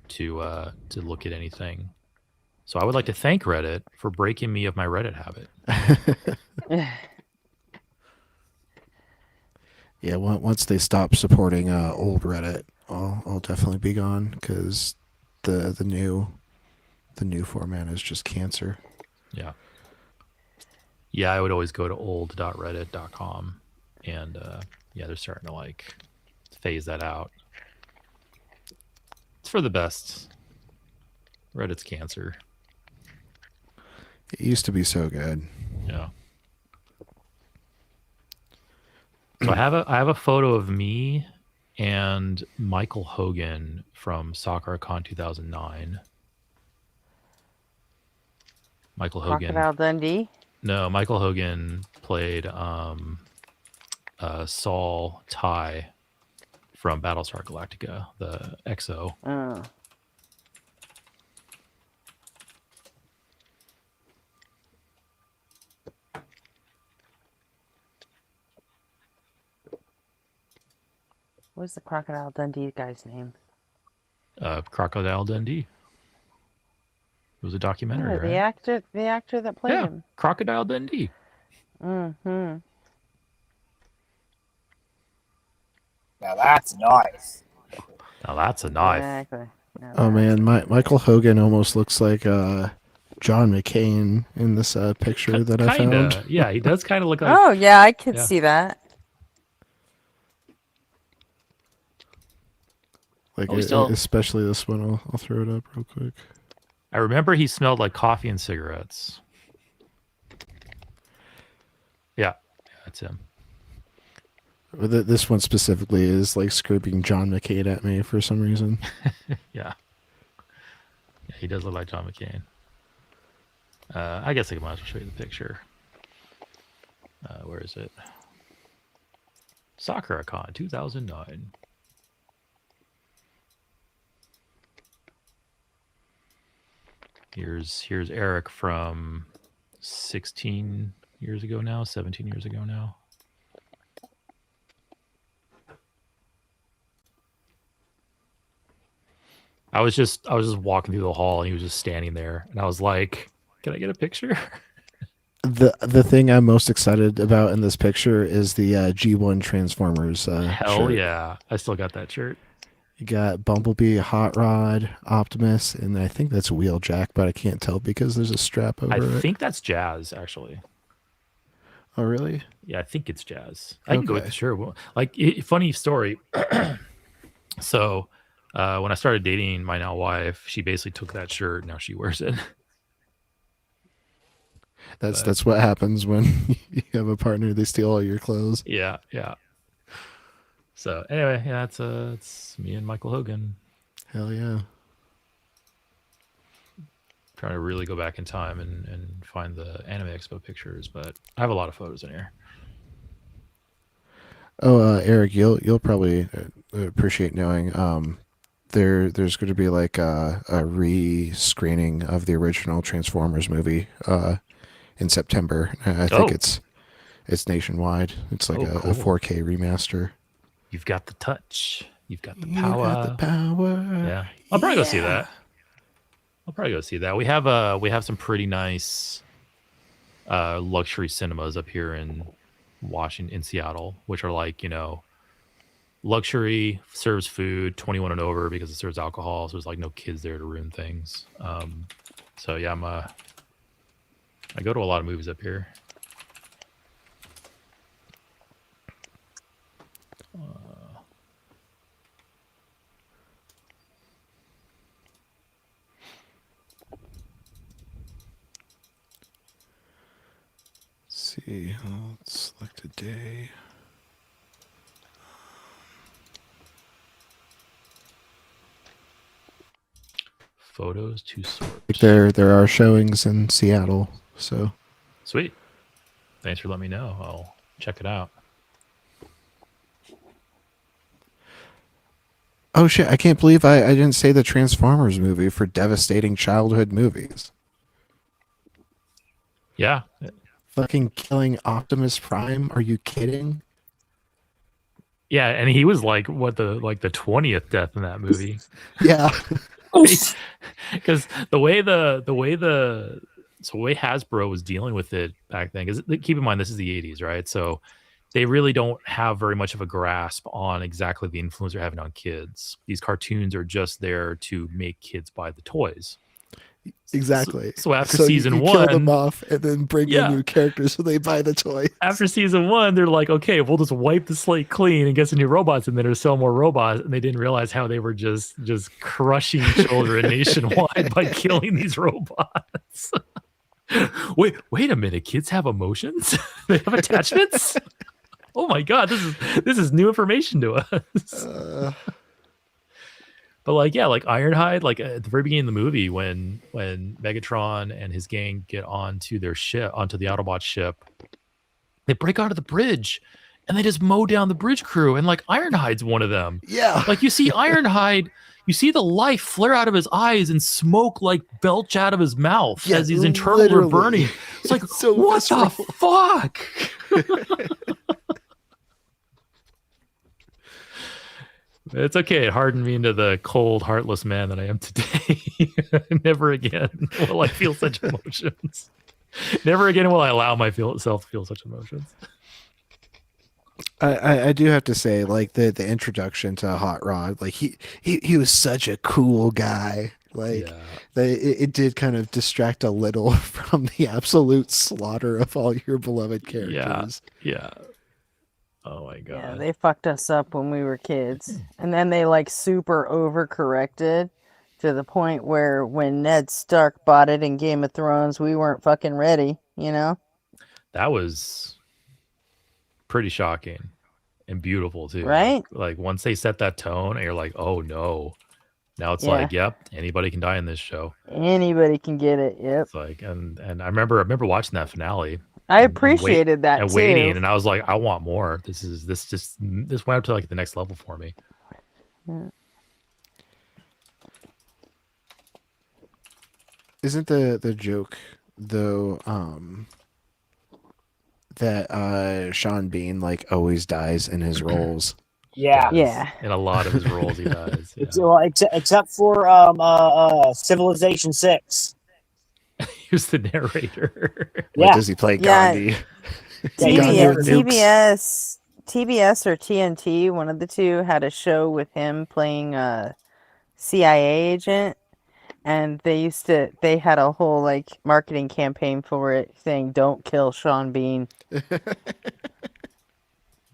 to look at anything. So I would like to thank Reddit for breaking me of my Reddit habit. Yeah, once they stop supporting old Reddit, I'll definitely be gone because the new format is just cancer. Yeah. Yeah, I would always go to old.reddit.com, and yeah, they're starting to like phase that out. It's for the best. Reddit's cancer. It used to be so good. Yeah. So I have a photo of me and Michael Hogan from SoccerCon 2009. Michael Hogan. Crocodile Dundee? No, Michael Hogan played Saul Ty from Battlestar Galactica, the XO. Oh. What's the Crocodile Dundee guy's name? Crocodile Dundee. It was a documentary, Yeah, right? the actor that played him. Crocodile Dundee. Mm-hmm. Now that's nice. Now that's a knife. Exactly. Oh man, Michael Hogan almost looks like John McCain in this picture that I found. Yeah, he does kind of look like. Oh yeah, I could see that. Like still- especially this one. I'll throw it up real quick. I remember he smelled like coffee and cigarettes. Yeah, that's him. But this one specifically is like scraping John McCain at me for some reason. Yeah, he does look like John McCain. I guess I might as well show you the picture. Where is it? SoccerCon 2009. Here's Eric from 16 years ago now, 17 years ago now. I was just walking through the hall and he was just standing there and I was like, "Can I get a picture?" The thing I'm most excited about in this picture is the G1 Transformers Hell shirt. yeah. I still got that shirt. You got Bumblebee, Hot Rod, Optimus, and I think that's Wheeljack, but I can't tell because there's a strap over it. I think that's Jazz, actually. Oh, really? Yeah, I think it's Jazz. I can go with Okay. the shirt. Well, like, funny story. So, when I started dating my now wife, she basically took that shirt. Now she wears it. That's what happens when you have a partner. They steal all your clothes. Yeah, yeah. So anyway, yeah, it's me and Michael Hogan. Hell yeah. Trying to really go back in time and find the Anime Expo pictures, but I have a lot of photos in here. Oh, Eric, you'll probably appreciate knowing. There's going to be like a re-screening of the original Transformers movie in September. I think it's nationwide. It's like a cool. 4K remaster. You've got the touch. You've got the You power. got the power. Yeah, I'll probably go see that. We have some pretty nice luxury cinemas up here in Washington, in Seattle, which are like, luxury, serves food, 21 and over because it serves alcohol, so there's like no kids there to ruin things. So yeah, I go to a lot of movies up here. Let's see. Let's select a day. Photos to sort. Like there are showings in Seattle, so Sweet. Thanks for letting me know. I'll check it out. Oh shit, I can't believe I didn't say the Transformers movie for devastating childhood movies. Yeah. Fucking killing Optimus Prime? Are you kidding? Yeah, and he was like the 20th death in that movie. Yeah. Because the way Hasbro was dealing with it back then, because keep in mind this is the 80s, right? So they really don't have very much of a grasp on exactly the influence they're having on kids. These cartoons are just there to make kids buy the toys. Exactly. So after you season kill one, them off and then bring in new characters so they buy the toy. after season one, they're like, okay, we'll just wipe the slate clean and get some new robots in there to sell more robots. And they didn't realize how they were just crushing children nationwide by killing these robots. Wait a minute, kids have emotions? They have attachments? Oh my god, this is new information to us. But like Ironhide, like at the very beginning of the movie, when Megatron and his gang get onto their ship, onto the Autobot ship, they break onto the bridge and they just mow down the bridge crew, and like Ironhide's one of them. Yeah. Like you see Ironhide, you see the life flare out of his eyes and smoke like belch out of his mouth as his internals are burning. It's like, so what the fuck? It's okay. It hardened me into the cold, heartless man that I am today. Never again will I feel such emotions. Never again will I allow myself to feel such emotions. I do have to say, like the introduction to Hot Rod, like he was such a cool guy. Like it did kind of distract a little from the absolute slaughter of all your beloved characters. Yeah. Oh my god. Yeah, they fucked us up when we were kids. And then they like super overcorrected to the point where when Ned Stark bought it in Game of Thrones, we weren't fucking ready, you know? That was pretty shocking and beautiful too. Right? Like once they set that tone and you're like, oh no. Now it's like, yep, anybody can die in this show. Anybody can get it, yep. It's like and I remember watching that finale. I appreciated that and too. waiting, and I was like, I want more. This went up to like the next level for me. Yeah. Isn't the joke though that Sean Bean like always dies in his roles? Yeah. In a lot of his roles, he does. Yeah. Well, except for Civilization 6. He was the narrator. What does he play? Gandhi. TBS or TNT, one of the two, had a show with him playing a CIA agent, and they had a whole like marketing campaign for it saying "Don't kill Sean Bean."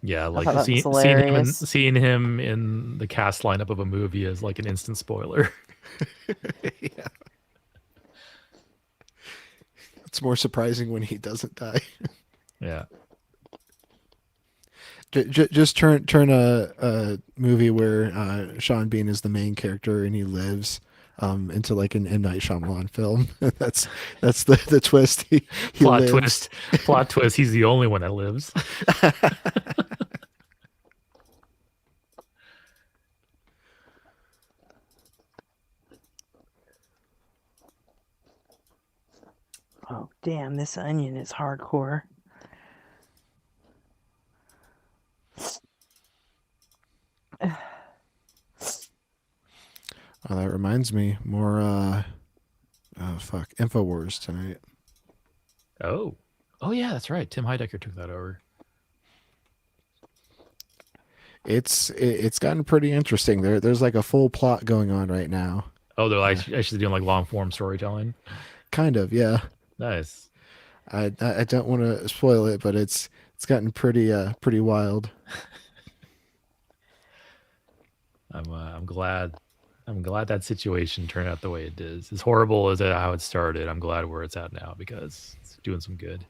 Yeah, like thought that was seeing him in the cast lineup of a movie is like an instant spoiler. Yeah. It's more surprising when he doesn't die. Yeah. Just turn a movie where Sean Bean is the main character and he lives into like an M. Night Shyamalan film. that's the twist. He Plot lives. twist. He's the only one that lives. Oh damn! This onion is hardcore. Oh, that reminds me. More InfoWars tonight. Oh yeah, that's right. Tim Heidecker took that over. It's gotten pretty interesting. There's like a full plot going on right now. Oh, they're like actually doing like long form storytelling. Kind of, yeah. Nice. I don't want to spoil it, but it's gotten pretty wild. I'm glad that situation turned out the way it did. As horrible as how it started, I'm glad where it's at now because it's doing some good.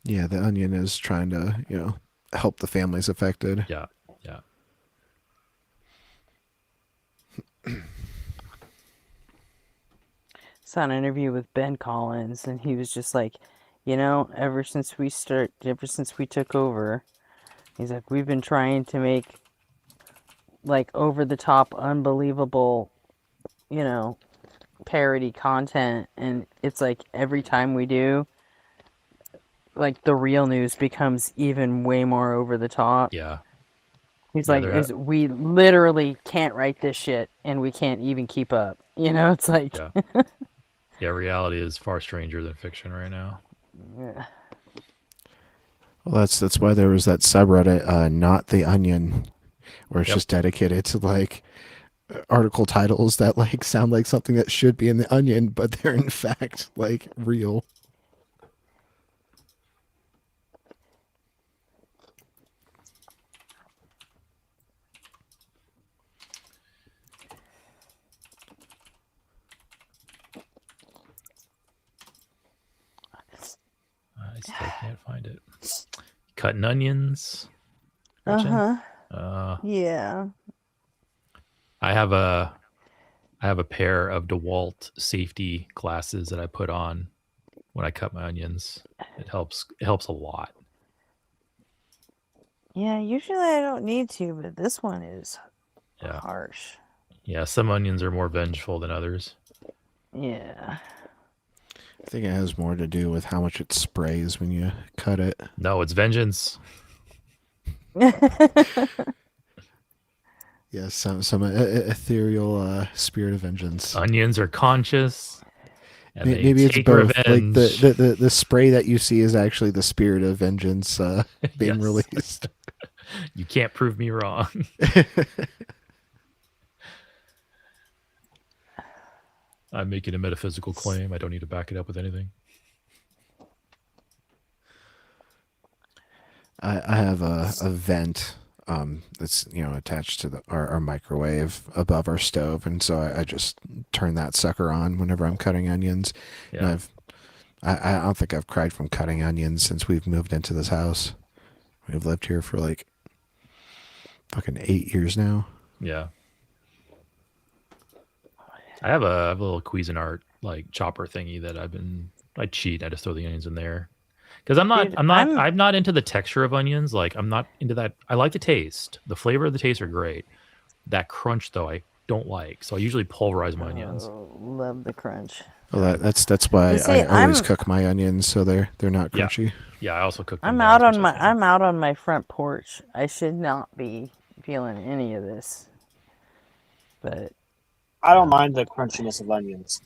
Yeah, the Onion is trying to, help the families affected. Yeah. Saw an interview with Ben Collins, and he was just like, ever since we took over, he's like, we've been trying to make like over the top, unbelievable, parody content, and it's like every time we do, like the real news becomes even way more over the top. Yeah. He's like, we literally can't write this shit, and we can't even keep up. It's like. Yeah, reality is far stranger than fiction right now. Yeah. Well, that's why there was that subreddit, Not the Onion, where it's Yep. just dedicated to like article titles that like sound like something that should be in the Onion, but they're in fact like real. I still can't find it. Cutting onions. Gretchen? Uh-huh. Yeah. I have a pair of DeWalt safety glasses that I put on when I cut my onions. It helps a lot. Yeah, usually I don't need to, but this one is Yeah. harsh. Yeah, some onions are more vengeful than others. Yeah. I think it has more to do with how much it sprays when you cut it. No, it's vengeance. Yeah, some ethereal spirit of vengeance. Onions are conscious. And they Maybe it's take both. revenge. Like the spray that you see is actually the spirit of vengeance being Yes. released. You can't prove me wrong. I'm making a metaphysical claim. I don't need to back it up with anything. I have a vent that's attached to our microwave above our stove, and so I just turn that sucker on whenever I'm cutting onions. Yeah. And I don't think I've cried from cutting onions since we've moved into this house. We've lived here for like fucking 8 years now. Yeah. I have a little Cuisinart like chopper thingy that I cheat. I just throw the onions in there. Because I'm not into the texture of onions. Like I'm not into that. I like the taste. The flavor of the taste are great. That crunch though, I don't like. So I usually pulverize my onions. Oh, love the crunch. Well, that's why You see, I always cook my onions so they're not Yeah. crunchy. Yeah, I also cook them. I'm out on my front porch. I should not be feeling any of this. But I don't mind the crunchiness of onions.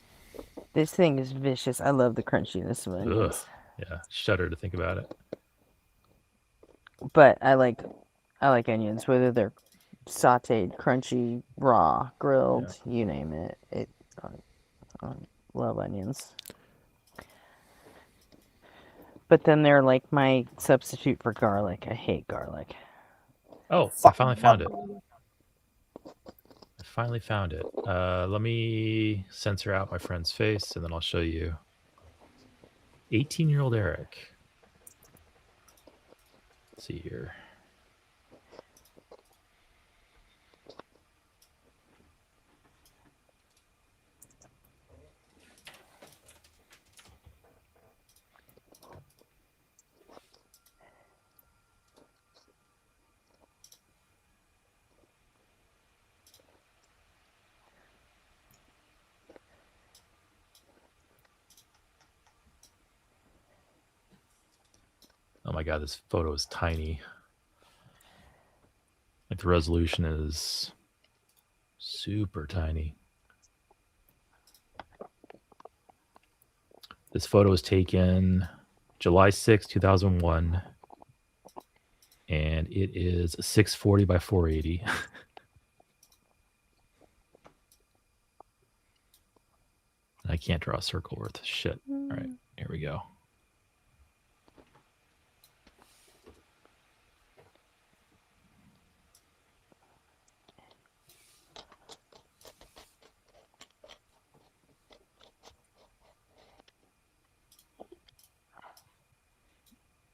this thing is vicious. I love the crunchiness of onions. Ugh. Yeah, shudder to think about it. But I like onions, whether they're sautéed, crunchy, raw, grilled, you name it. I love onions. But then they're like my substitute for garlic. I hate garlic. Oh, I finally found it. Let me censor out my friend's face, and then I'll show you. 18-year-old Eric. Let's see here. Oh my god, this photo is tiny. Like the resolution is super tiny. This photo was taken July 6, 2001. And it is 640 by 480. I can't draw a circle worth of shit. All right, here we go.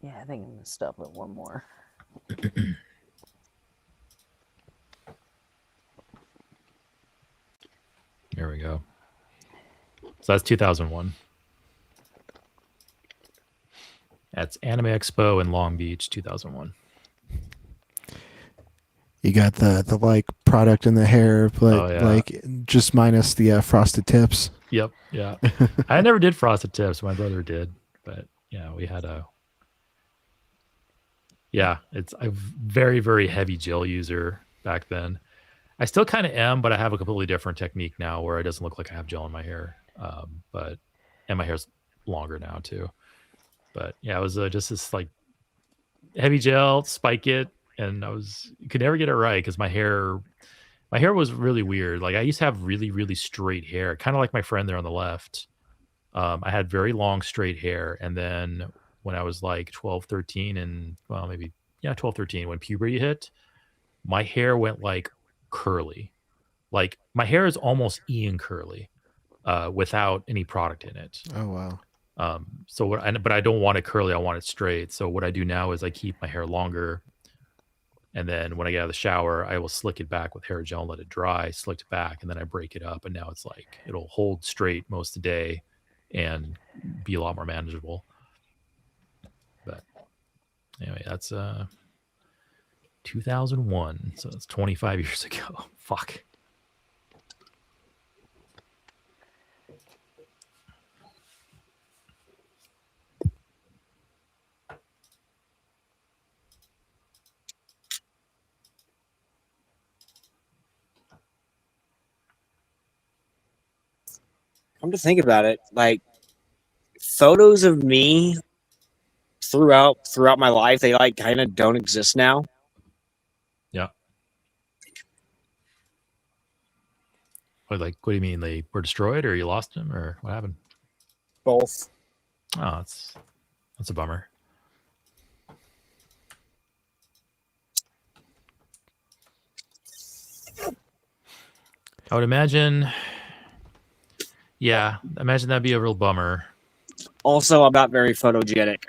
Yeah, I think I'm gonna stuff it one more. There we go. So that's 2001. That's Anime Expo in Long Beach, 2001. You got the like product in the hair, but like just minus the frosted tips. Yep. Yeah. I never did frosted tips. My brother did, but yeah, we had a. Yeah, it's a very, very heavy gel user back then. I still kind of am, but I have a completely different technique now where it doesn't look like I have gel in my hair. And my hair's longer now too. But yeah, it was just this like heavy gel, spike it, and could never get it right because my hair was really weird. Like I used to have really, really straight hair, kind of like my friend there on the left. I had very long straight hair, and then when I was like 12, 13, and well, maybe 12, 13, when puberty hit, my hair went like curly. Like my hair is almost Ian curly, without any product in it. Oh wow. But I don't want it curly. I want it straight. So what I do now is I keep my hair longer, and then when I get out of the shower, I will slick it back with hair gel and let it dry, slick it back, and then I break it up, and now it's like it'll hold straight most of the day and be a lot more manageable. But anyway, that's 2001, so it's 25 years ago. Fuck. Come to think about it, like photos of me throughout my life, they like kind of don't exist now. Yeah. What do you mean? They were destroyed, or you lost them, or what happened? Both. Oh, that's a bummer. I would imagine. Yeah, imagine that'd be a real bummer. Also, I'm not very photogenic.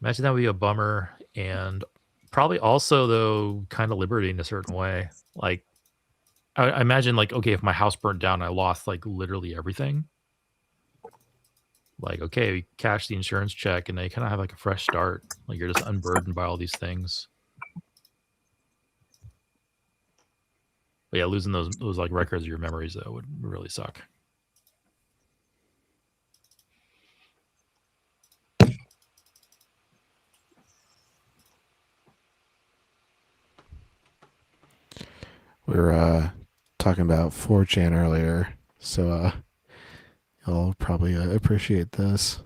Imagine that would be a bummer, and probably also though kind of liberating in a certain way. Like, I imagine like, okay, if my house burnt down, I lost like literally everything. Like, okay, we cash the insurance check, and they kind of have like a fresh start. Like you're just unburdened by all these things. But yeah, losing those like records of your memories though would really suck. We were talking about 4chan earlier, so you'll probably appreciate this.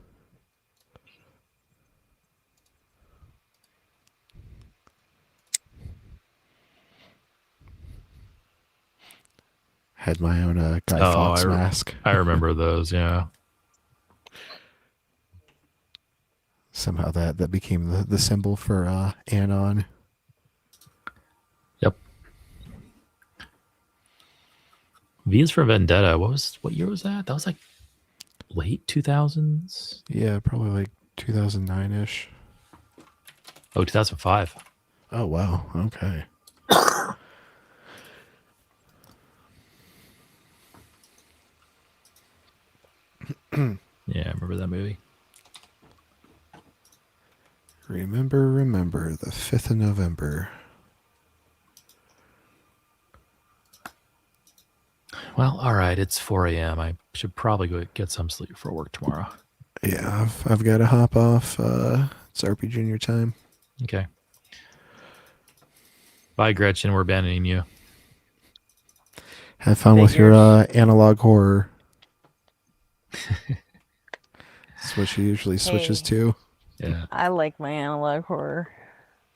Had my own Guy Fawkes mask. I remember those, yeah. Somehow that became the symbol for Anon. Yep. V is for Vendetta. What year was that? That was like late 2000s? Yeah, probably like 2009-ish. Oh, 2005. Oh, wow. Okay. Yeah, I remember that movie. Remember, the 5th of November. Well, all right, it's 4 a.m. I should probably go get some sleep for work tomorrow. Yeah, I've got to hop off. It's RP Junior time. Okay. Bye, Gretchen. We're abandoning you. Have fun with your analog horror. That's what she usually switches to. Yeah. I like my analog horror.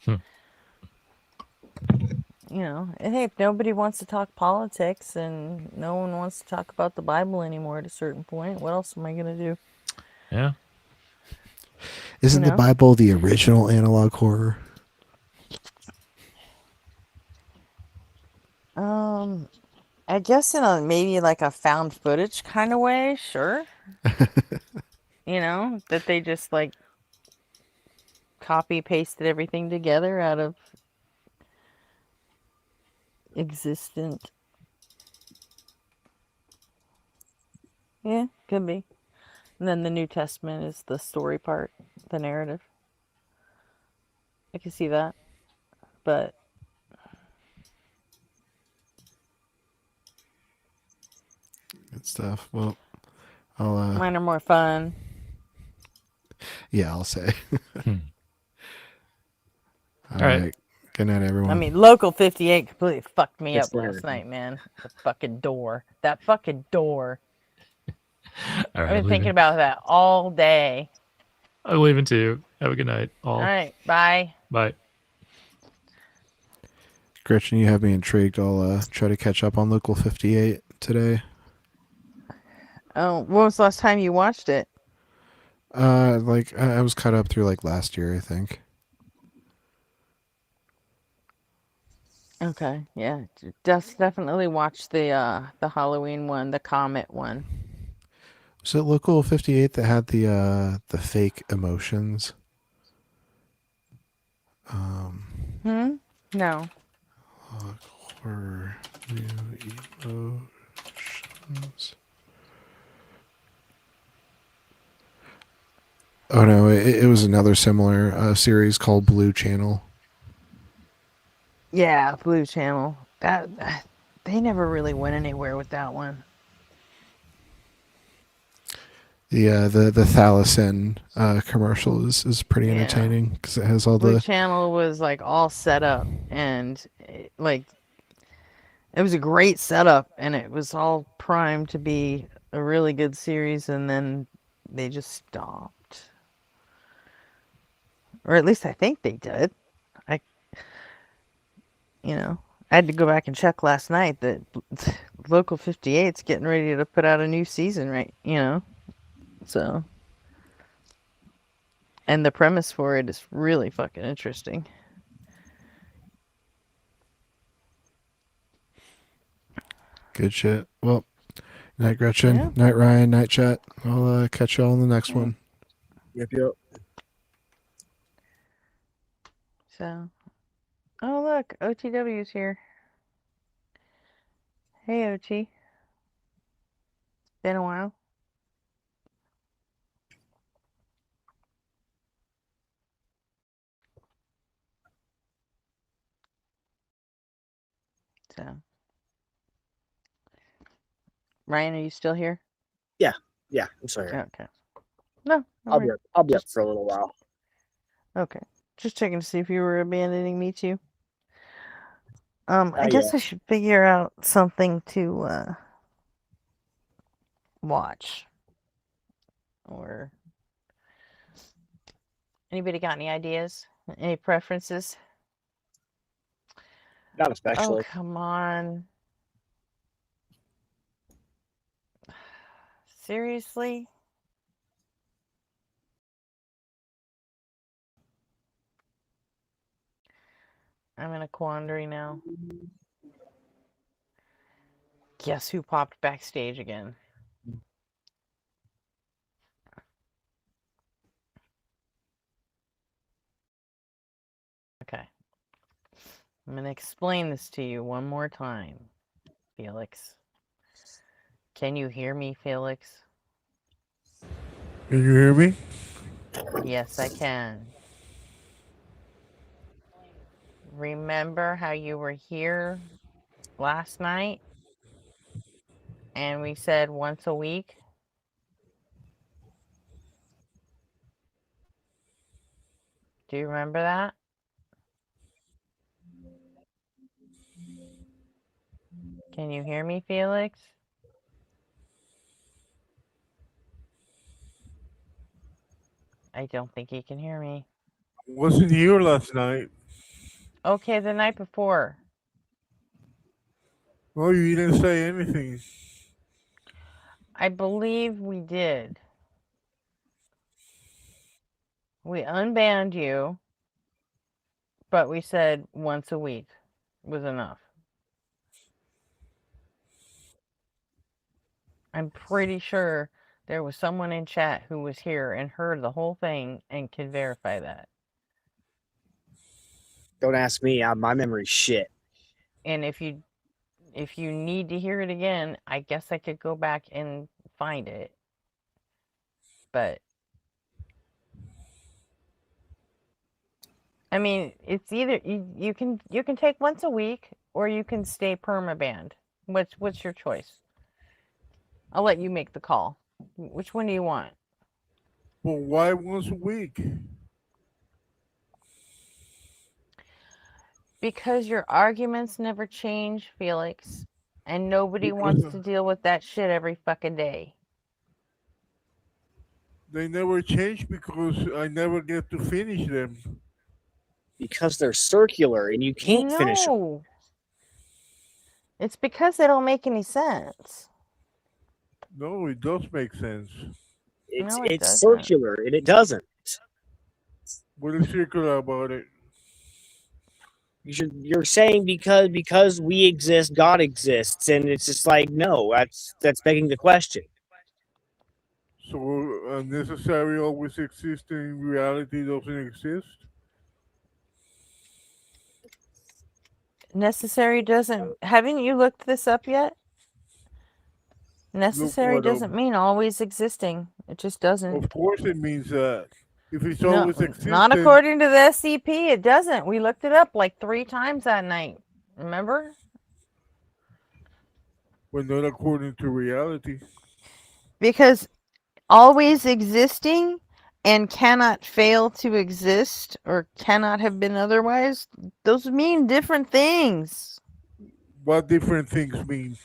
Hmm. You know, and hey, if nobody wants to talk politics and no one wants to talk about the Bible anymore at a certain point, what else am I going to do? Yeah. Isn't the Bible the original analog horror? I guess in a maybe like a found footage kind of way, sure. You know, that they just like copy pasted everything together out of existent. Yeah, could be. And then the New Testament is the story part, the narrative. I can see that. But good stuff. Well, I'll mine are more fun. Yeah, I'll say. All right. right. Good night, everyone. I mean, Local 58 completely fucked me It's up last night, man. The fucking door. That fucking door. All right, I've been thinking about that all day. I'm leaving too. Have a good night, all. All right. Bye. Bye. Gretchen, you have me intrigued. I'll try to catch up on Local 58 today. Oh, when was the last time you watched it? Like I was caught up through like last year, I think. Okay, yeah, just definitely watch the Halloween one, the Comet one. Was it Local 58 that had the fake emotions? No. Horror new emotions. Oh no, it was another similar series called Blue Channel. Yeah, Blue Channel. That they never really went anywhere with that one. The Thalassin commercial is pretty entertaining because it has all Blue the Channel was like all set up and like it was a great setup and it was all primed to be a really good series and then they just stopped. Or at least I think they did. I had to go back and check last night that Local 58's getting ready to put out a new season, right? So. And the premise for it is really fucking interesting. good shit. Well, night Gretchen, Yeah. night Ryan, night chat. I'll catch y'all in the next one. Yep. So, oh look, OTW's here. Hey OT. Been a while. So, Ryan, are you still here? Yeah, I'm sorry. Okay. No, I'll be up for a little while. Okay. Just checking to see if you were abandoning me too. I guess I should figure out something to watch. Or anybody got any ideas? Any preferences? Not especially. Oh, come on. Seriously? I'm in a quandary now. Guess who popped backstage again? Okay. I'm going to explain this to you one more time, Felix. Can you hear me, Felix? Can you hear me? Yes, I can. Remember how you were here last night and we said once a week? Do you remember that? Can you hear me, Felix? I don't think he can hear me. Wasn't here last night. Okay, the night before. Well, you didn't say anything. I believe we did. We unbanned you, but we said once a week was enough. I'm pretty sure there was someone in chat who was here and heard the whole thing and can verify that. Don't ask me. My memory's shit. And if you need to hear it again, I guess I could go back and find it. But I mean, it's either you can take once a week or you can stay permabanned. What's your choice? I'll let you make the call. Which one do you want? Well, why once a week? Because your arguments never change, Felix, and nobody wants to deal with that shit every fucking day. They never change because I never get to finish them. Because they're circular and you can't finish them. No. It's because they don't make any sense. No, it does make sense. It's No, it it's doesn't. circular and it doesn't. What is circular about it? You're saying because we exist, God exists, and it's just like no, that's begging the question. So unnecessary always exists and reality doesn't exist? Necessary doesn't. Haven't you looked this up yet? Necessary what up. doesn't mean always existing. It just doesn't. Of course it means that. If it's No, always existing, not according to the SCP. It doesn't. We looked it up like 3 times that night. Remember? but not according to reality. Because always existing and cannot fail to exist or cannot have been otherwise, those mean different things. What different things mean?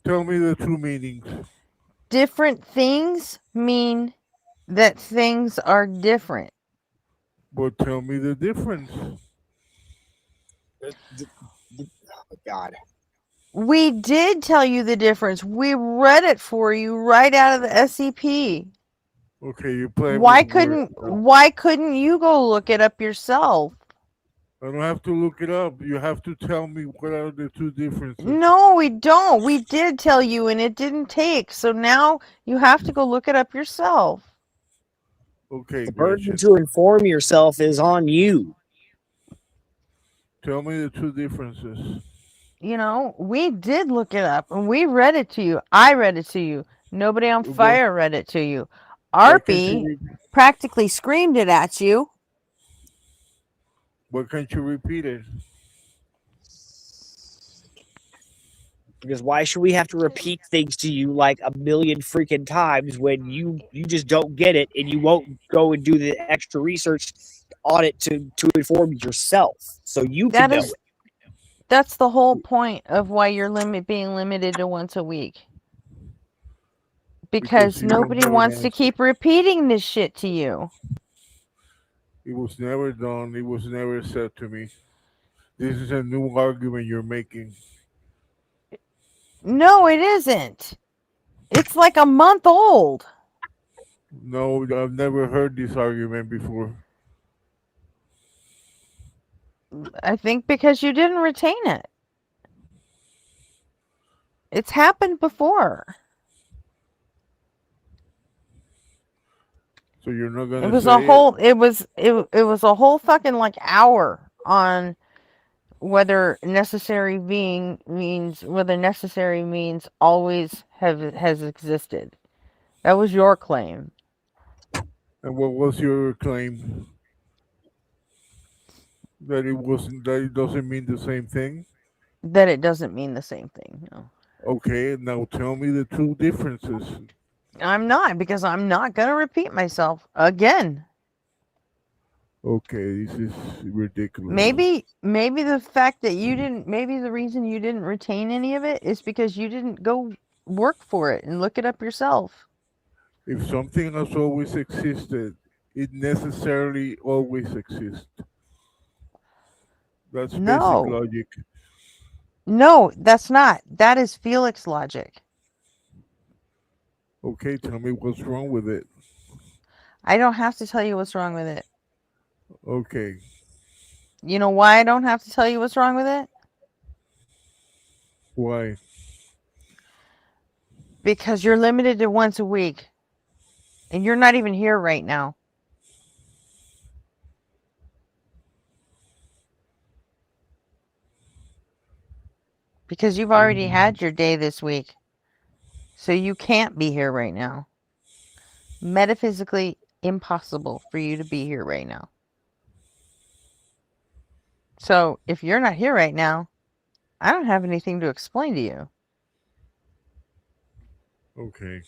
Tell me the true meanings. Different things mean that things are different. But tell me the difference. Oh God. We did tell you the difference. We read it for you right out of the SCP. Okay, you play. Why couldn't you go look it up yourself? I don't have to look it up. You have to tell me what are the two differences. No, we don't. We did tell you and it didn't take. So now you have to go look it up yourself. Okay, the burden to inform yourself is on you. Tell me the two differences. You know, we did look it up and we read it to you. I read it to you. Nobody on fire read it to you. Arpy practically screamed it at you. Why can't you repeat it? Because why should we have to repeat things to you like a million freaking times when you just don't get it and you won't go and do the extra research on it to inform yourself so you can know it. That's the whole point of why you're being limited to once a week. Because nobody wants to keep repeating this shit to you. It was never done. It was never said to me. This is a new argument you're making. No, it isn't. It's like a month old. No, I've never heard this argument before. I think because you didn't retain it. It's happened before. So you're not gonna. It was it was a whole fucking like hour on whether necessary means always has existed. That was your claim. And what was your claim? That it doesn't mean the same thing? That it doesn't mean the same thing, no. Okay, now tell me the two differences. I'm not, because I'm not gonna repeat myself again. Okay, this is ridiculous. Maybe the fact that maybe the reason you didn't retain any of it is because you didn't go work for it and look it up yourself. If something has always existed, it necessarily always exists. That's basic logic. No, that's not. That is Felix logic. Okay, tell me what's wrong with it. I don't have to tell you what's wrong with it. Okay. You know why I don't have to tell you what's wrong with it? Why? Because you're limited to once a week. And you're not even here right now. Because you've already had your day this week. So you can't be here right now. Metaphysically impossible for you to be here right now. So if you're not here right now, I don't have anything to explain to you. Okay.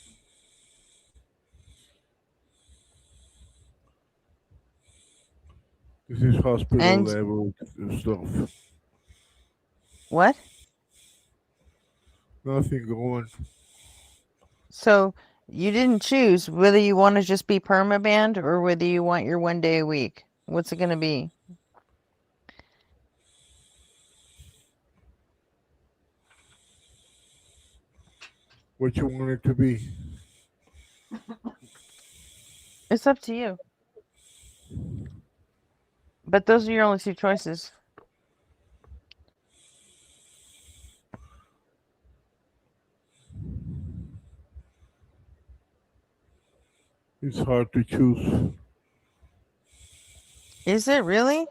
This is hospital level stuff. What? Nothing going. So You didn't choose whether you want to just be permabanned or whether you want your 1 day a week. What's it going to be? What you want it to be? It's up to you. But those are your only two choices. It's hard to choose. Is it really?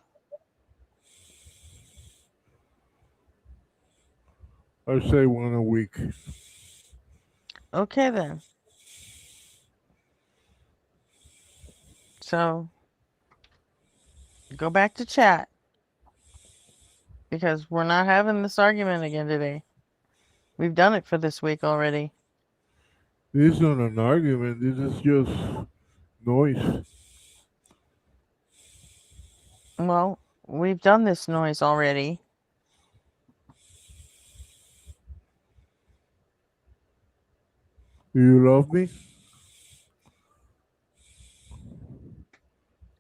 I say 1 a week. Okay then. So go back to chat because we're not having this argument again today. We've done it for this week already. This is not an argument. This is just noise. Well, we've done this noise already. Do you love me?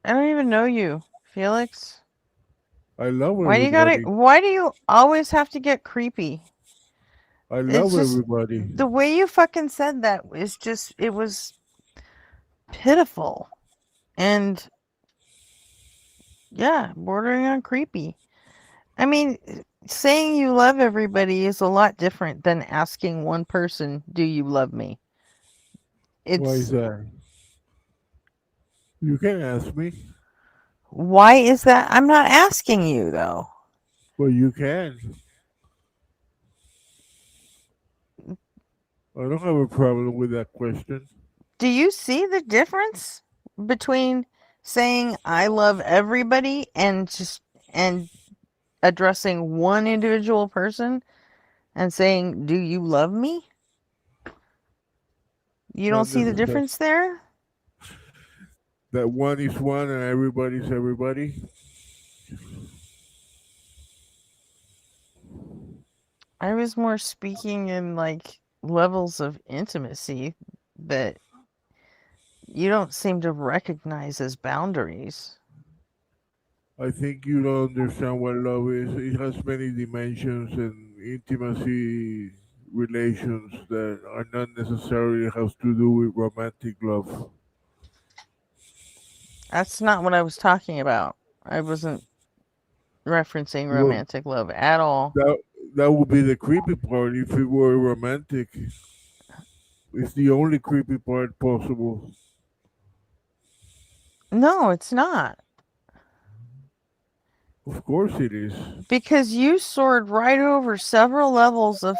I don't even know you, Felix. I love Why do everybody. why do you always have to get creepy? I It's love just everybody. the way you fucking said that is just it was pitiful. And yeah, bordering on creepy. I mean, saying you love everybody is a lot different than asking one person, "Do you love me?" Why is It's that? You can ask me. why is that? I'm not asking you though. Well, you can. I don't have a problem with that question. Do you see the difference between saying I love everybody and addressing one individual person and saying, "Do you love me?" You don't Not see the necessarily. difference there? That one is one and everybody's everybody. I was more speaking in like levels of intimacy that you don't seem to recognize as boundaries. I think you don't understand what love is. It has many dimensions and intimacy relations that are not necessarily has to do with romantic love. That's not what I was talking about. I wasn't referencing Well, romantic love at all. that would be the creepy part if it were romantic. It's the only creepy part possible. No, it's not. Of course it is. Because you soared right over several levels of,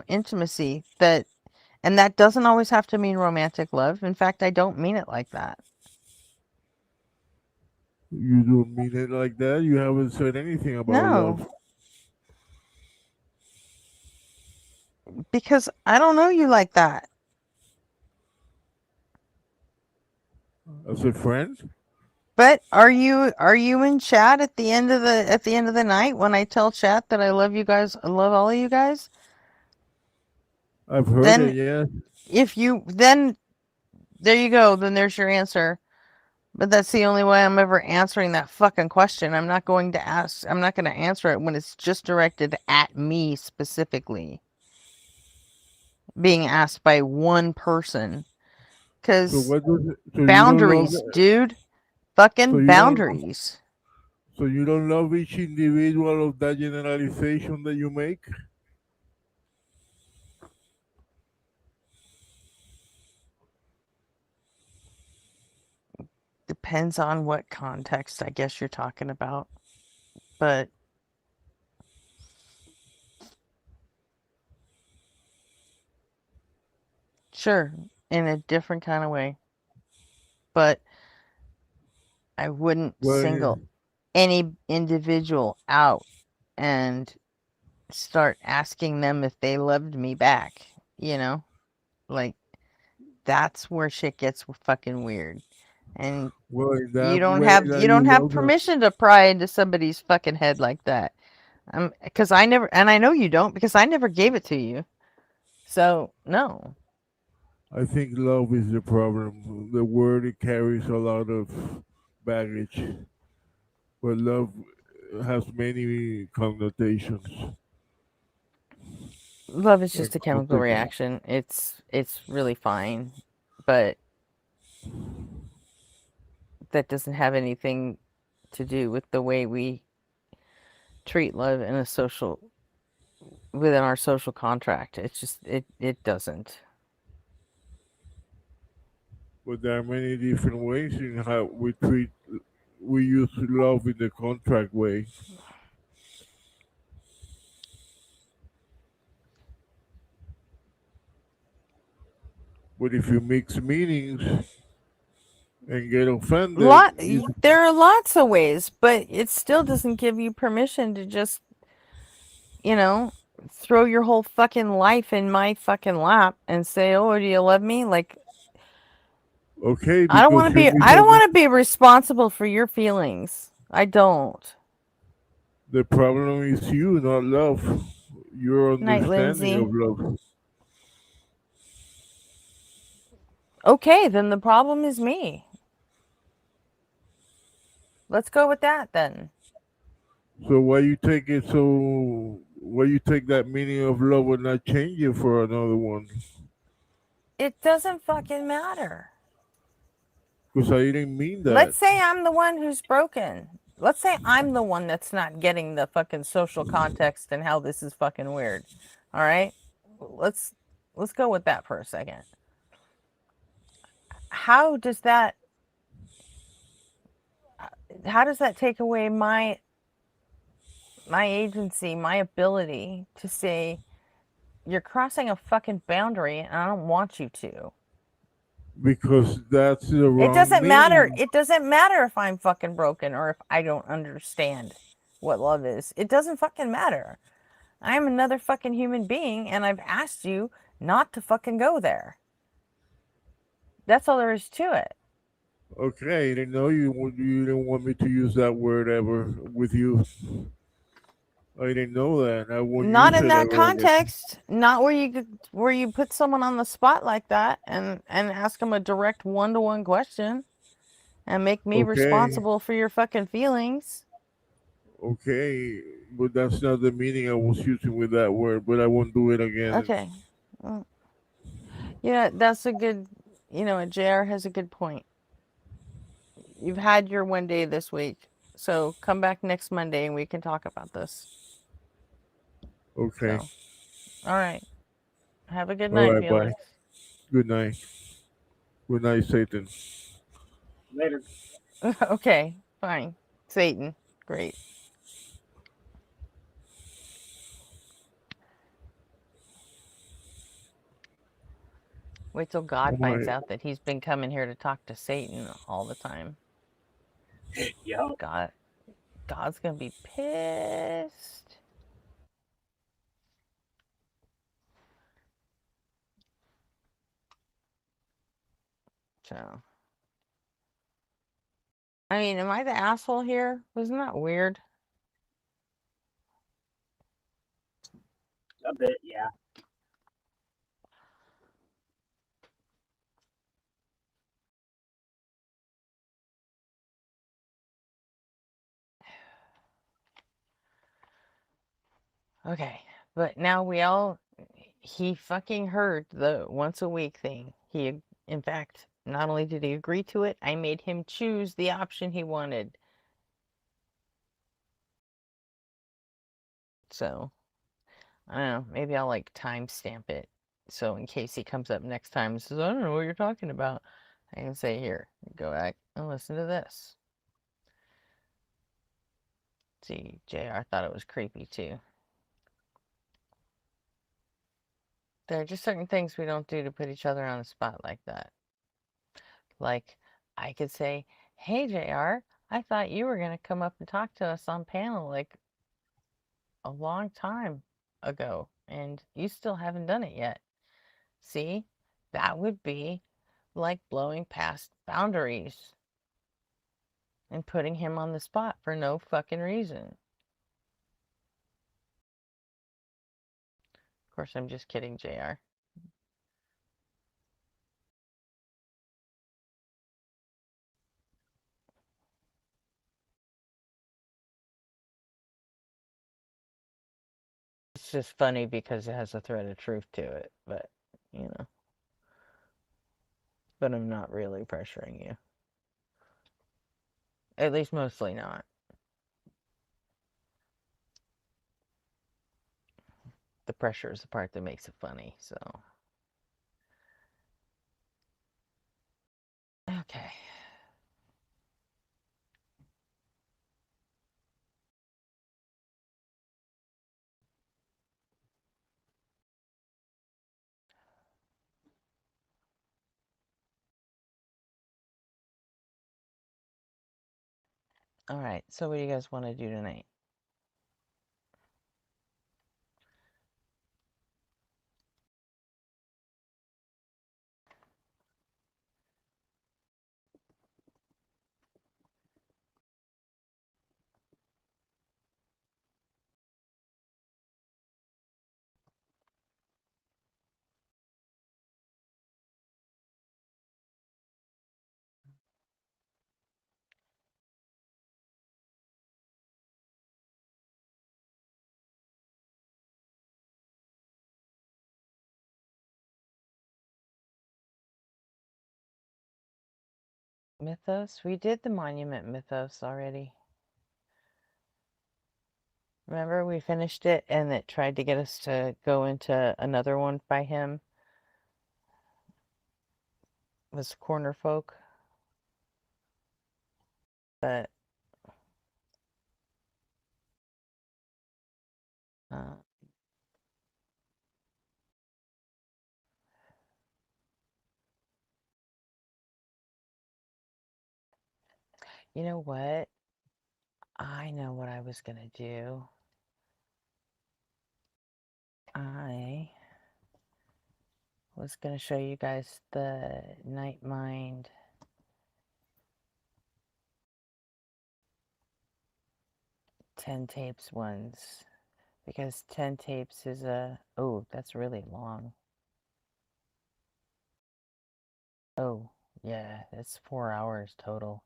intimacy and that doesn't always have to mean romantic love. In fact, I don't mean it like that. You don't mean it like that? You haven't said anything about love. No. Because I don't know you like that. As a friend? But are you in chat at the end of the night when I tell chat that I love you guys, I love all of you guys? I've heard Then it, yeah. then there you go, then there's your answer. But that's the only way I'm ever answering that fucking question. I'm not going to answer it when it's just directed at me specifically. Being asked by one person. Because boundaries, dude. Fucking boundaries. So you don't love each individual of that generalization that you make? Depends on what context I guess you're talking about. But sure, in a different kind of way. But I wouldn't single any individual out and start asking them if they loved me back, Like, that's where shit gets fucking weird. And you don't have permission to pry into somebody's fucking head like that. Because I never, and I know you don't, because I never gave it to you. So, no. I think love is the problem. The word, it carries a lot of baggage, but love has many connotations. Love is and just a chemical context. reaction. It's really fine, but that doesn't have anything to do with the way we treat love in a social within our social contract. It's just it doesn't. But there are many different ways in how we use love in the contract way. But if you mix meanings and get offended, There are lots of ways, but it still doesn't give you permission to just, you know, throw your whole fucking life in my fucking lap and say, "Oh, do you love me?" Like, okay, I don't want because to you be I don't misunderstand. want to be responsible for your feelings. I don't. The problem is you, not love. Your Night, understanding of Lindsay. love. Okay, then the problem is me. Let's go with that then. So why you take it so? Why you take that meaning of love and not change it for another one? It doesn't fucking matter. Because I didn't mean that. Let's say I'm the one who's broken. Let's say I'm the one that's not getting the fucking social context and how this is fucking weird. All right? Let's go with that for a second. How does that take away my agency, my ability to say you're crossing a fucking boundary and I don't want you to? Because that's the wrong It doesn't matter. meaning. It doesn't matter if I'm fucking broken or if I don't understand what love is. It doesn't fucking matter. I am another fucking human being and I've asked you not to fucking go there. That's all there is to it. Okay, I didn't know you didn't want me to use that word ever with you. I didn't know that. I won't Not use in it that ever again. context. Not where you put someone on the spot like that and ask them a direct one-to-one question and make me Okay, responsible for your fucking feelings. okay, but that's not the meaning I was using with that word. But I won't do it again. Okay. Well, yeah, that's a good, JR has a good point. You've had your one day this week, so come back next Monday and we can talk about this. Okay. So, all right. Have a good All night, right. Bye. Felix. Good night. Good night, Satan. Later. Okay, fine. Satan. Great. Wait till God All finds right. out that he's been coming here to talk to Satan all the time. Yeah. God's gonna be pissed. So, I mean, am I the asshole here? Wasn't that weird? A bit, yeah. Okay, but now he fucking heard the once a week thing. In fact, not only did he agree to it, I made him choose the option he wanted. So, I don't know, maybe I'll like timestamp it. So in case he comes up next time and says, I don't know what you're talking about, I can say, here, go back and listen to this. See, JR thought it was creepy too. There are just certain things we don't do to put each other on the spot like that. Like, I could say, hey, JR, I thought you were going to come up and talk to us on panel like a long time ago, and you still haven't done it yet. See, that would be like blowing past boundaries and putting him on the spot for no fucking reason. Of course, I'm just kidding, JR. just funny because it has a thread of truth to it, but, you know. But I'm not really pressuring you. At least mostly not. The pressure is the part that makes it funny, so. Okay. Alright, so what do you guys want to do tonight? Mythos? We did the Monument Mythos already. Remember, we finished it and it tried to get us to go into another one by him? It was Corner Folk. But uh, you know what? I know what I was gonna do. I was gonna show you guys the Night Mind ten tapes ones. Because 10 tapes is a... Oh, that's really long. Oh, yeah, it's 4 hours total.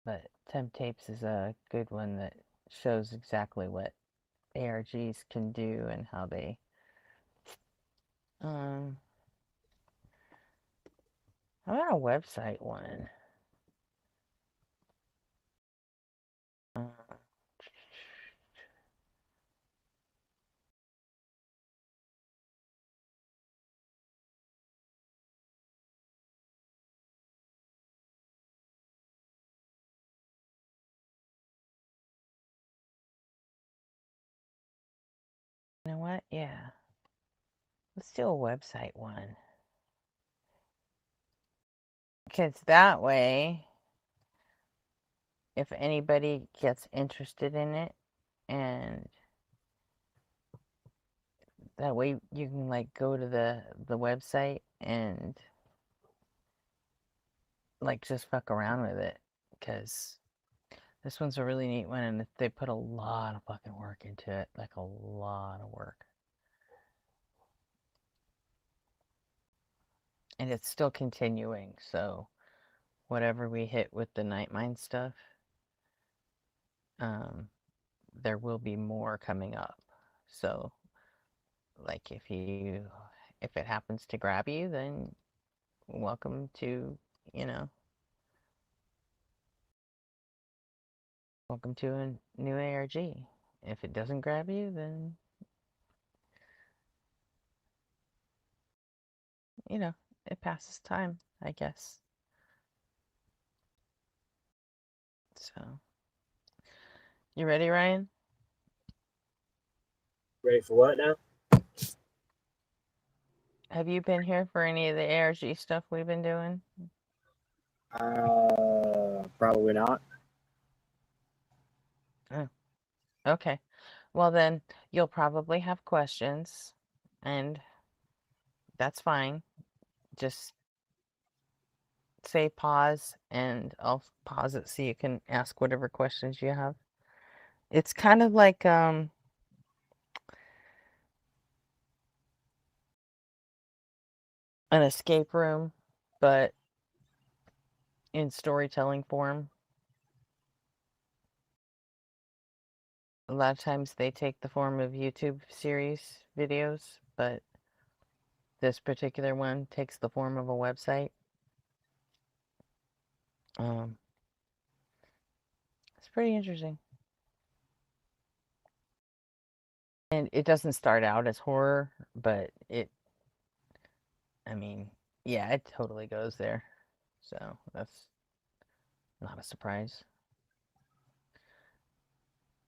But 10 tapes is a good one that shows exactly what ARGs can do and how they... How about a website one? You know what? Yeah. Let's do a website one. Because that way, if anybody gets interested in it, and that way you can like go to the website and like just fuck around with it, because this one's a really neat one and they put a lot of fucking work into it, like a lot of work. And it's still continuing, so whatever we hit with the Night Mind stuff, there will be more coming up. So, like, if it happens to grab you, then welcome to, you know, welcome to a new ARG. If it doesn't grab you, then, you know, it passes time, I guess. So, you ready, Ryan? Ready for what now? Have you been here for any of the ARG stuff we've been doing? Probably not. Oh, okay. Well, then you'll probably have questions, and that's fine. Just say pause, and I'll pause it so you can ask whatever questions you have. It's kind of like an escape room, but in storytelling form. A lot of times they take the form of YouTube series videos, but this particular one takes the form of a website. It's pretty interesting. And it doesn't start out as horror, but I mean, yeah, it totally goes there. So that's not a surprise.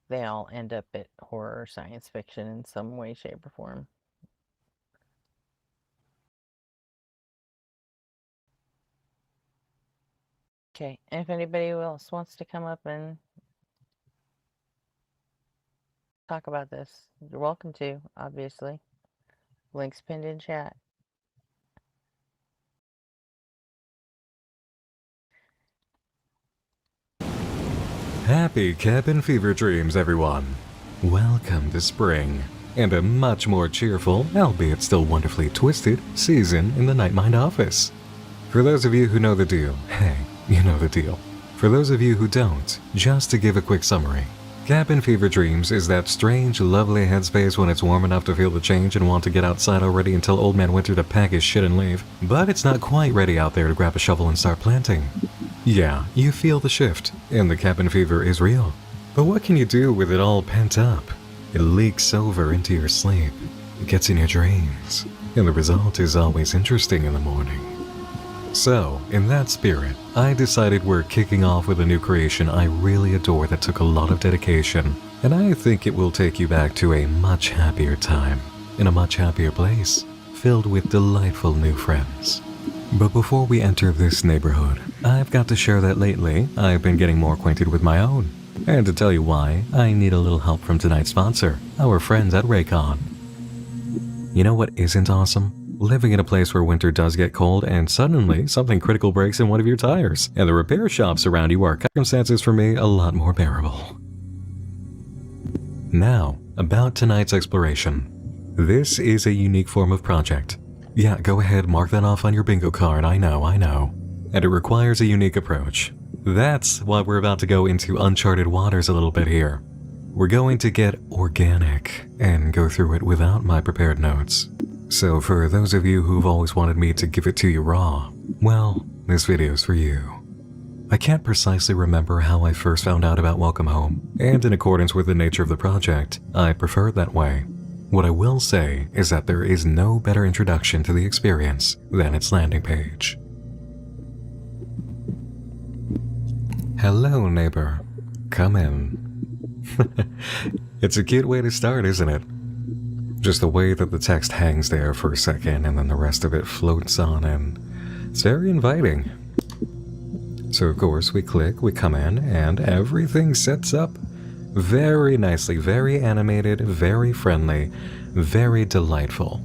They all end up at horror or science fiction in some way, shape, or form. Okay, if anybody else wants to come up and talk about this, you're welcome to, obviously. Links pinned in chat. Happy cabin fever dreams, everyone. Welcome to spring, and a much more cheerful, albeit still wonderfully twisted, season in the Nightmind office. For those of you who know the deal, hey, you know the deal. For those of you who don't, just to give a quick summary. Cabin fever dreams is that strange, lovely headspace when it's warm enough to feel the change and want to get outside already and tell Old Man Winter to pack his shit and leave, but it's not quite ready out there to grab a shovel and start planting. Yeah, you feel the shift, and the cabin fever is real. But what can you do with it all pent up? It leaks over into your sleep, it gets in your dreams, and the result is always interesting in the morning. So, in that spirit, I decided we're kicking off with a new creation I really adore that took a lot of dedication, and I think it will take you back to a much happier time, in a much happier place, filled with delightful new friends. But before we enter this neighborhood, I've got to share that lately I've been getting more acquainted with my own. And to tell you why, I need a little help from tonight's sponsor, our friends at Raycon. You know what isn't awesome? Living in a place where winter does get cold and suddenly something critical breaks in one of your tires, and the repair shops around you are circumstances for me a lot more bearable. Now, about tonight's exploration. This is a unique form of project. Yeah, go ahead, mark that off on your bingo card, I know. And it requires a unique approach. That's why we're about to go into uncharted waters a little bit here. We're going to get organic and go through it without my prepared notes. So for those of you who've always wanted me to give it to you raw, well, this video's for you. I can't precisely remember how I first found out about Welcome Home, and in accordance with the nature of the project, I prefer it that way. What I will say is that there is no better introduction to the experience than its landing page. Hello, neighbor. Come in. It's a cute way to start, isn't it? Just the way that the text hangs there for a second and then the rest of it floats on in. It's very inviting. So of course we click, we come in, and everything sets up very nicely, very animated, very friendly, very delightful.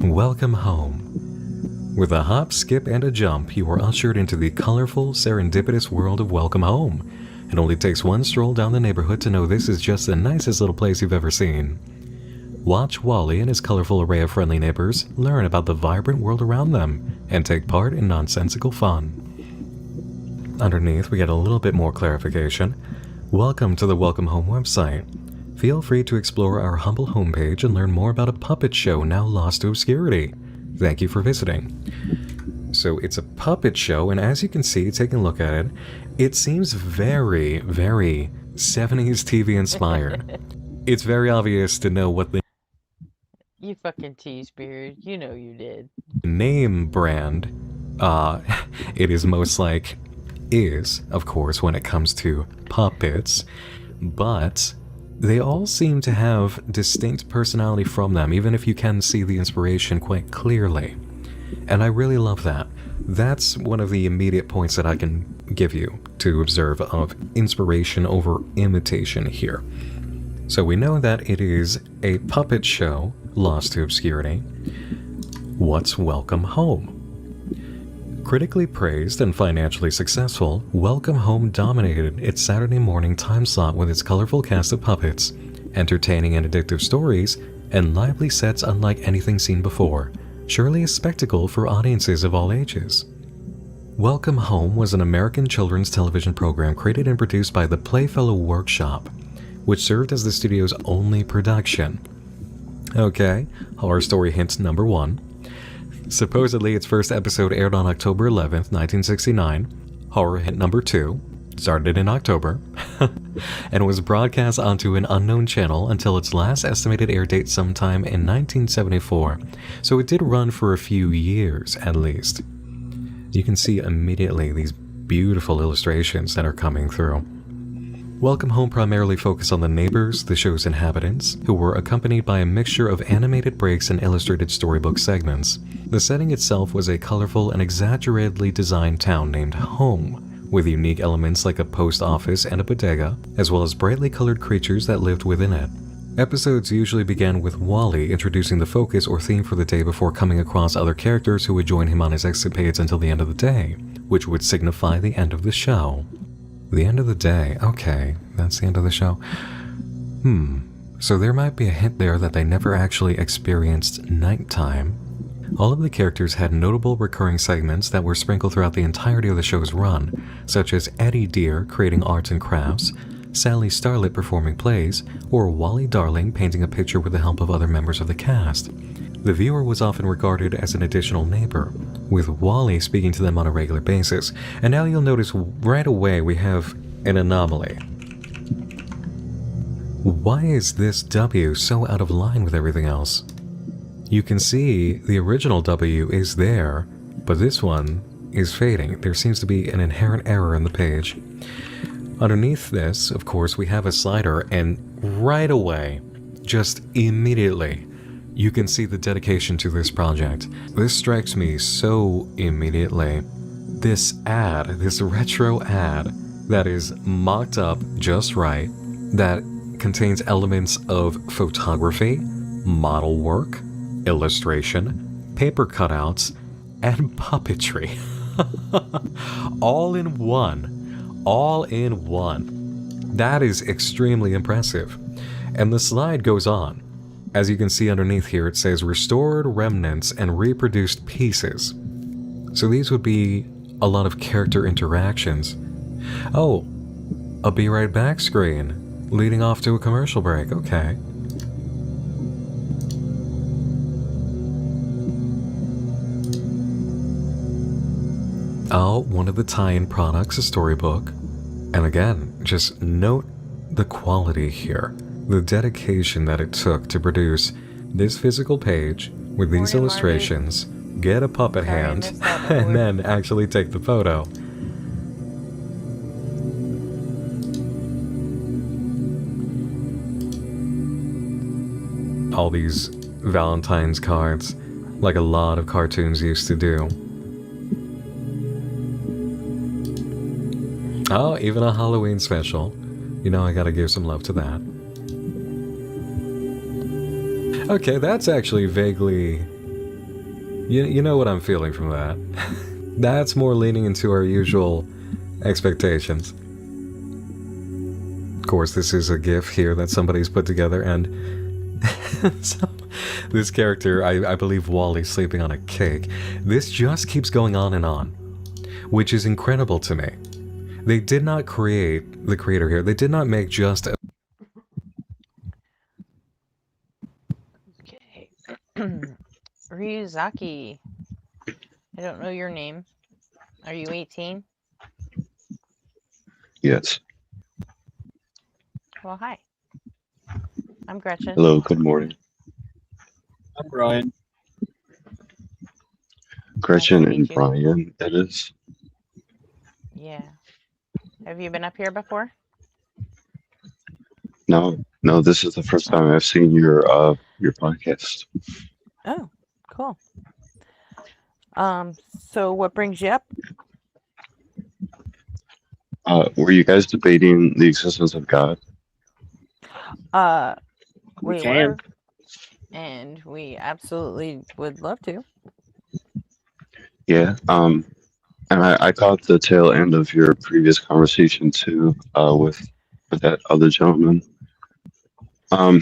Welcome home. With a hop, skip, and a jump, you are ushered into the colorful, serendipitous world of Welcome Home. It only takes one stroll down the neighborhood to know this is just the nicest little place you've ever seen. Watch Wally and his colorful array of friendly neighbors learn about the vibrant world around them and take part in nonsensical fun. Underneath, we get a little bit more clarification. Welcome to the Welcome Home website. Feel free to explore our humble homepage and learn more about a puppet show now lost to obscurity. Thank you for visiting. So it's a puppet show, and as you can see, taking a look at it, it seems very, very 70s TV inspired. It's very obvious to know what the You fucking tease, Beard. You know you did. name brand it is most like is, of course, when it comes to puppets, but they all seem to have distinct personality from them, even if you can see the inspiration quite clearly. And I really love that. That's one of the immediate points that I can give you to observe of inspiration over imitation here. So we know that it is a puppet show lost to obscurity. What's Welcome Home? Critically praised and financially successful, Welcome Home dominated its Saturday morning time slot with its colorful cast of puppets, entertaining and addictive stories, and lively sets unlike anything seen before, surely a spectacle for audiences of all ages. Welcome Home was an American children's television program created and produced by the Playfellow Workshop, which served as the studio's only production. Okay, horror story hint number 1. Supposedly, its first episode aired on October 11th, 1969. Horror hint number 2. Started in October. And was broadcast onto an unknown channel until its last estimated air date sometime in 1974. So it did run for a few years, at least. You can see immediately these beautiful illustrations that are coming through. Welcome Home primarily focused on the neighbors, the show's inhabitants, who were accompanied by a mixture of animated breaks and illustrated storybook segments. The setting itself was a colorful and exaggeratedly designed town named Home, with unique elements like a post office and a bodega, as well as brightly colored creatures that lived within it. Episodes usually began with Wally introducing the focus or theme for the day before coming across other characters who would join him on his escapades until the end of the day, which would signify the end of the show. The end of the day, okay, that's the end of the show. So there might be a hint there that they never actually experienced nighttime. All of the characters had notable recurring segments that were sprinkled throughout the entirety of the show's run, such as Eddie Deer creating arts and crafts, Sally Starlet performing plays, or Wally Darling painting a picture with the help of other members of the cast. The viewer was often regarded as an additional neighbor, with Wally speaking to them on a regular basis. And now you'll notice right away we have an anomaly. Why is this W so out of line with everything else? You can see the original W is there, but this one is fading. There seems to be an inherent error in the page. Underneath this, of course, we have a slider, and right away, just immediately, you can see the dedication to this project. This strikes me so immediately. This ad, this retro ad that is mocked up just right, that contains elements of photography, model work, illustration, paper cutouts, and puppetry. All in one. All in one. That is extremely impressive. And the slide goes on. As you can see underneath here, it says restored remnants and reproduced pieces. So these would be a lot of character interactions. Oh, a Be Right Back screen leading off to a commercial break. Okay. Oh, one of the tie-in products, a storybook. And again, just note the quality here. The dedication that it took to produce this physical page with these illustrations, get a puppet hand, and then actually take the photo. All these Valentine's cards, like a lot of cartoons used to do. Oh, even a Halloween special. You know, I gotta give some love to that. Okay, that's actually vaguely... You know what I'm feeling from that. That's more leaning into our usual expectations. Of course, this is a GIF here that somebody's put together, and so, this character, I believe Wally's sleeping on a cake. This just keeps going on and on, which is incredible to me. They did not create, the creator here, they did not make just a... Okay. Ryuzaki. I don't know your name. Are you 18? Yes. Well, hi. I'm Gretchen. Hello, good morning. I'm Brian. Gretchen and Brian, it is. Yeah. Have you been up here before? No, this is the first time I've seen your podcast. Oh, cool. So what brings you up? Were you guys debating the existence of God? We can. were, and we absolutely would love to. Yeah. And I caught the tail end of your previous conversation too, with that other gentleman. I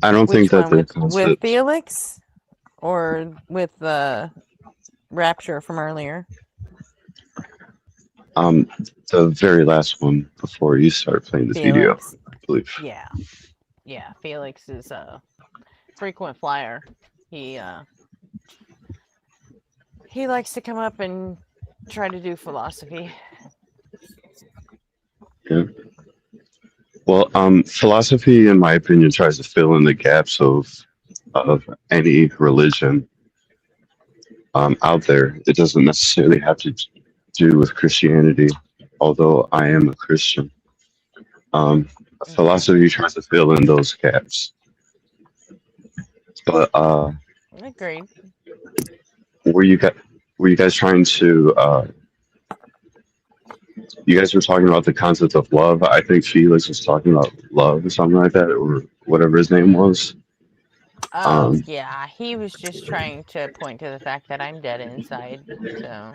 don't think Which that one, the with concept. Felix or with Rapture from earlier. The very last one before you start playing the video, Felix. I believe. Yeah. Yeah. Felix is a frequent flyer. He likes to come up and try to do philosophy. Yeah. Well, philosophy, in my opinion, tries to fill in the gaps of any religion out there. It doesn't necessarily have to do with Christianity, although I am a Christian. Philosophy tries to fill in those gaps. But Agreed. were you guys trying to? You guys were talking about the concept of love. I think Felix was talking about love or something like that, or whatever his name was. Oh, yeah. He was just trying to point to the fact that I'm dead inside. So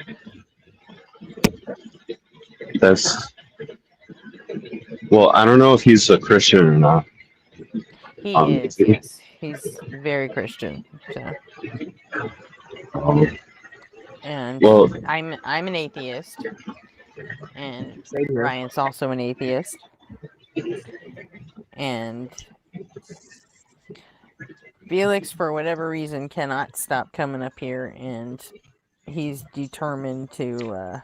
That's well, I don't know if he's a Christian or not. he is, yes. He's very Christian. So and Well, I'm an atheist. And Same here. Ryan's also an atheist. And Felix, for whatever reason, cannot stop coming up here, and he's determined to,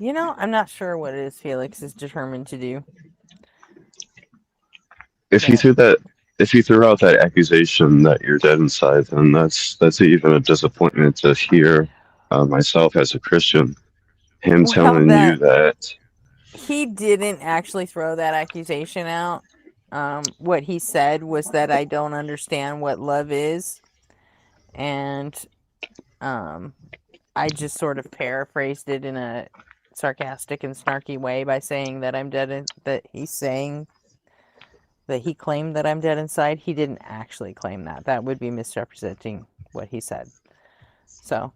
I'm not sure what it is Felix is determined to do. if you threw out that accusation that you're dead inside, then that's even a disappointment to hear. Myself as a Christian, him telling you that. He didn't actually throw that accusation out. What he said was that I don't understand what love is, and I just sort of paraphrased it in a sarcastic and snarky way by saying that I'm dead, that he's saying that he claimed that I'm dead inside. He didn't actually claim that. That would be misrepresenting what he said. So.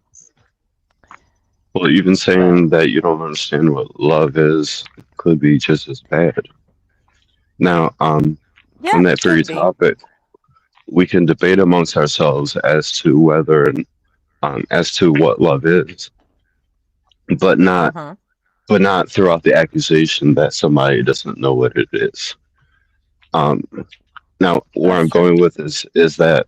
Well, even saying that you don't understand what love is could be just as bad. Now, on that very topic, we can debate amongst ourselves as to whether, as to what love is, but not throw out the accusation that somebody doesn't know what it is. Now, where I'm going with this is that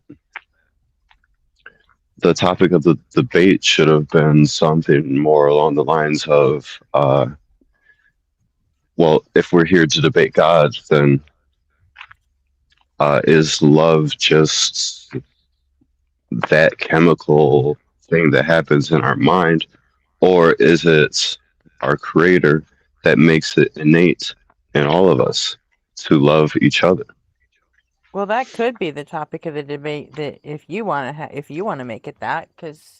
the topic of the debate should have been something more along the lines of, well, if we're here to debate God, then is love just that chemical thing that happens in our mind, or is it our Creator that makes it innate in all of us to love each other? Well, that could be the topic of the debate. That if you want to make it that, because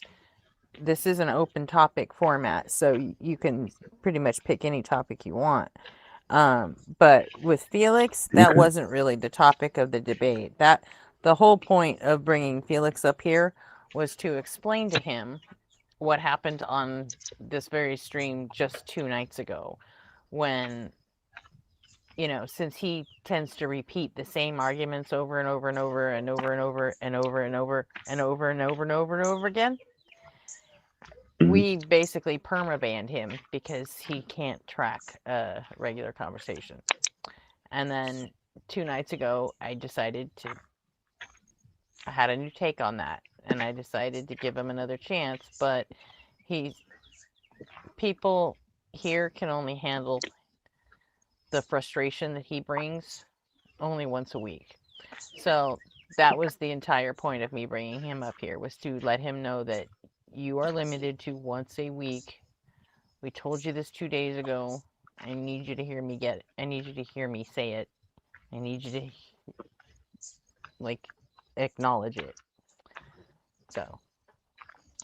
this is an open topic format, so you can pretty much pick any topic you want. But with Felix, that wasn't really the topic of the debate. That the whole point of bringing Felix up here was to explain to him what happened on this very stream just 2 nights ago, when, since he tends to repeat the same arguments over and over and over and over and over and over and over and over and over and over and over again. We basically perma-banned him because he can't track a regular conversation. And then 2 nights ago, I had a new take on that, and I decided to give him another chance, but people here can only handle the frustration that he brings only once a week. So that was the entire point of me bringing him up here, was to let him know that you are limited to once a week. We told you this 2 days ago. I need you to hear me I need you to hear me say it. I need you to acknowledge it. So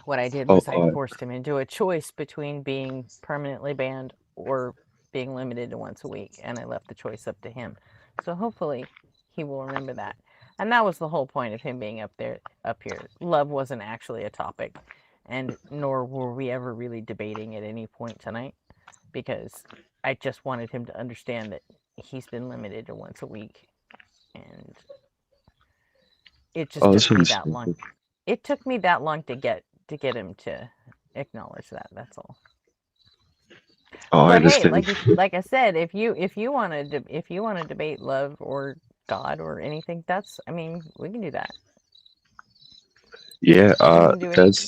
what I did was I forced him into a choice between being permanently banned or being limited to once a week, and I left the choice up to him. So hopefully he will remember that. And that was the whole point of him being up here. Love wasn't actually a topic, and nor were we ever really debating at any point tonight, because I just wanted him to understand that he's been limited to once a week, and it just took me that long. it took me that long to get him to acknowledge that. That's all. Oh, I But hey, understand. like I said, if you want to debate love or God or anything, I mean, we can do that. Yeah,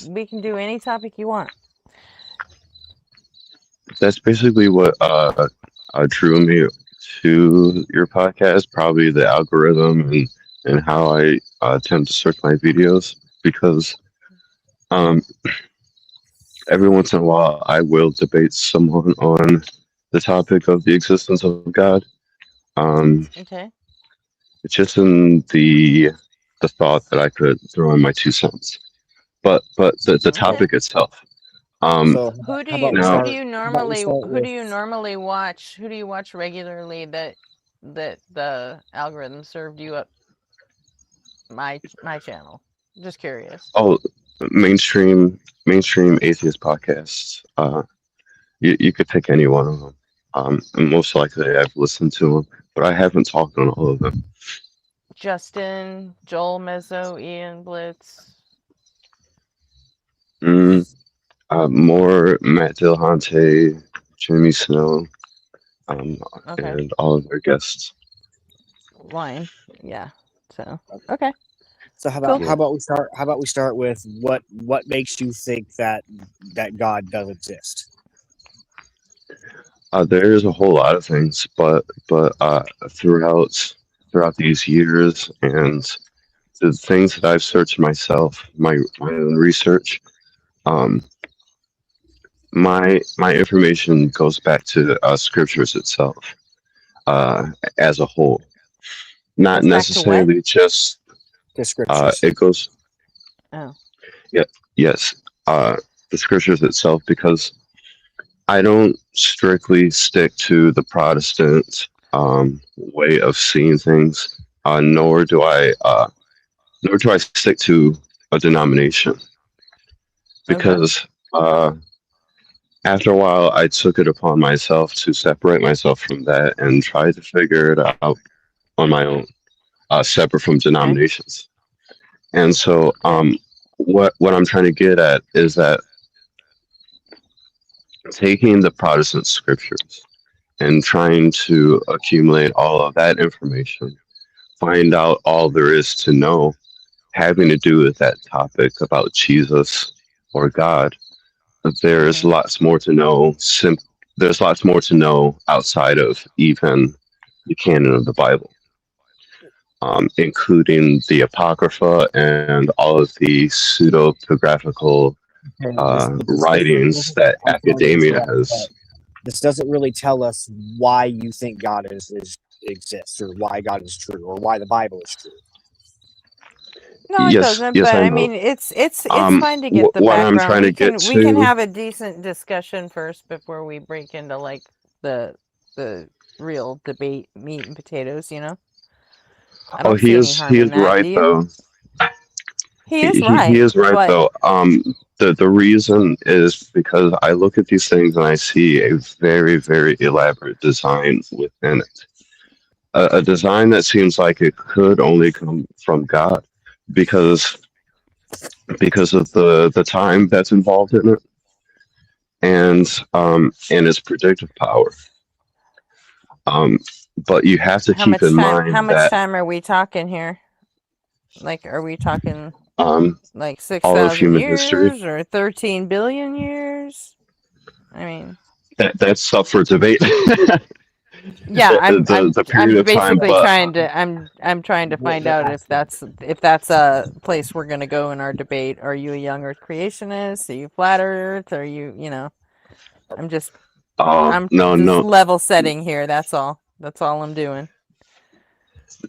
We can do any topic you want. that's basically what drew me to your podcast. Probably the algorithm and how I tend to search my videos because um, every once in a while I will debate someone on the topic of the existence of God. Okay. It's just in the thought that I could throw in my 2 cents, but the topic itself. So Who do how you about we Now, start? How about we start with? watch? Who do you watch regularly that the algorithm served you up my channel? Just curious. oh, mainstream atheist podcasts. You could pick any one of them. And most likely I've listened to them, but I haven't talked on all of them. Justin, Joel Mezzo, Ian Blitz. More Matt Dillahunty, Jimmy Snow, Okay. and all of their guests. Line. Yeah. So okay. So how Cool. about we start with what makes you think that God does exist? There's a whole lot of things, but throughout these years and the things that I've searched myself, my own research, my information goes back to the scriptures itself, as a whole, not Goes back to what? necessarily just the scriptures. it goes Oh. yeah yes the scriptures itself, because I don't strictly stick to the Protestant way of seeing things, nor do I stick to a denomination, because after a while I took it upon myself to separate myself from that and try to figure it out on my own, separate from denominations. And so what I'm trying to get at is that taking the Protestant scriptures and trying to accumulate all of that information, find out all there is to know having to do with that topic about Jesus or God. There's lots more to know. There's lots more to know outside of even the canon of the Bible, including the Apocrypha and all of the pseudepigraphical writings that academia has. This doesn't really tell us why you think God exists, or why God is true, or why the Bible is true. No, it doesn't. But I mean, it's fine to get the what I'm background. trying to get We can to- have a decent discussion first before we break into like the real debate, meat and potatoes. You know. I don't see any harm in that, right do you? though. He is right. He is right but though. The reason is because I look at these things and I see a very, very elaborate design within it. A design that seems like it could only come from God, because of the time that's involved in it, and its predictive power. But you have to keep in mind How much that time are we talking here? Like, are we talking like all of 6,000 human years history, or 13 billion years? I mean, that's up for debate. yeah, the period I'm of time, basically but I'm trying to find out if that's a place we're gonna go in our debate. Are you a young Earth creationist? Are you flat Earth? Are you know? I'm just no, level setting here. That's all. That's all I'm doing.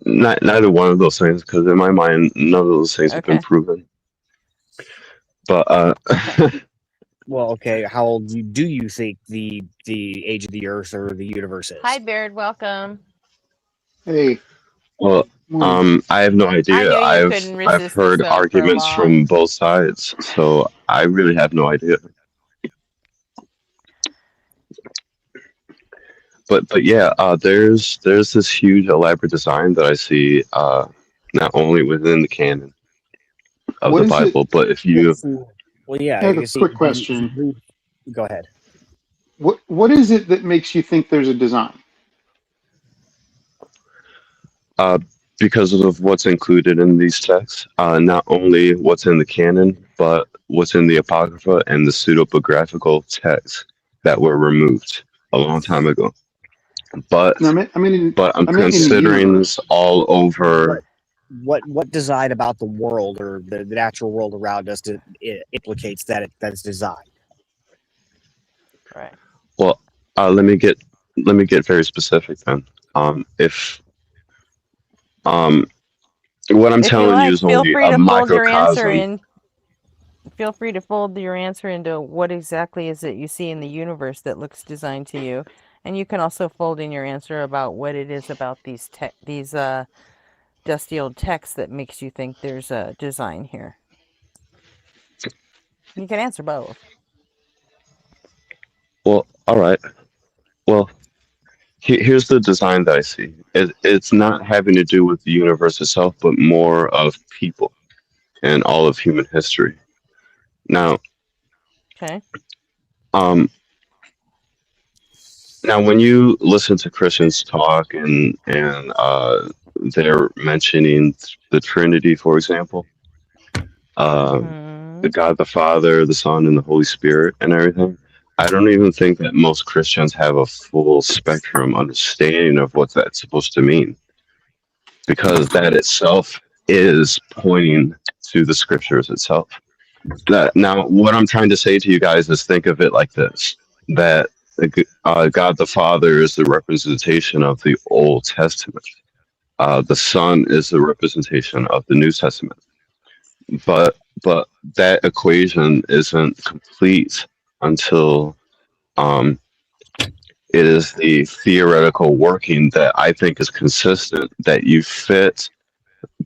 neither one of those things, because in my mind, none of those things have been Okay. proven. But Well, okay. How old do you think the age of the Earth or the universe is? Hi, Baird. Welcome. Hey. well, I have no idea. I knew you I've couldn't resist the heard setup for a arguments while. from both sides, so I really have no idea. But yeah, there's this huge elaborate design that I see, not only within the canon, of What the is it? Bible. But if you, Well, yeah. I have a you see, quick question. Go ahead. What is it that makes you think there's a design? because of what's included in these texts, not only what's in the canon, but what's in the Apocrypha and the pseudepigraphical texts that were removed a long time ago. But No, I mean, I'm I meant in the considering universe. this all over. What design about the world or the natural world around us it implicates that that's designed? Right. Well, let me get very specific then. If what I'm If you telling you like, is feel only free a to fold your answer microcosm. in. Feel free to fold your answer into what exactly is it you see in the universe that looks designed to you, and you can also fold in your answer about what it is about these dusty old texts that makes you think there's a design here. You can answer both. Well, all right. Well, here's the design that I see. It's not having to do with the universe itself, but more of people and all of human history. Now, Okay. now when you listen to Christians talk and they're mentioning the Trinity, for example, the God the Father, the Son, and the Holy Spirit, and everything. I don't even think that most Christians have a full spectrum understanding of what that's supposed to mean, because that itself is pointing to the scriptures itself. Now, what I'm trying to say to you guys is think of it like this: that God the Father is the representation of the Old Testament. The Son is the representation of the New Testament. But that equation isn't complete until it is the theoretical working that I think is consistent, that you fit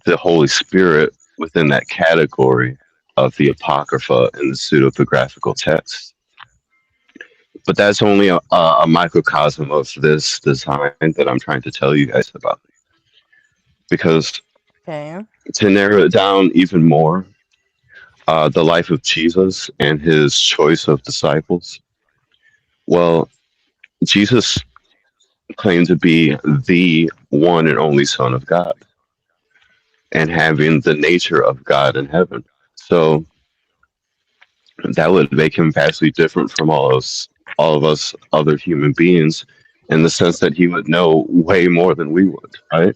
the Holy Spirit within that category of the Apocrypha and the pseudepigraphical text. But that's only a microcosm of this design that I'm trying to tell you guys about. Because to narrow it down even more, the life of Jesus and his choice of disciples. Well, Jesus claimed to be the one and only Son of God and having the nature of God in heaven. So that would make him vastly different from all of us other human beings, in the sense that he would know way more than we would, right?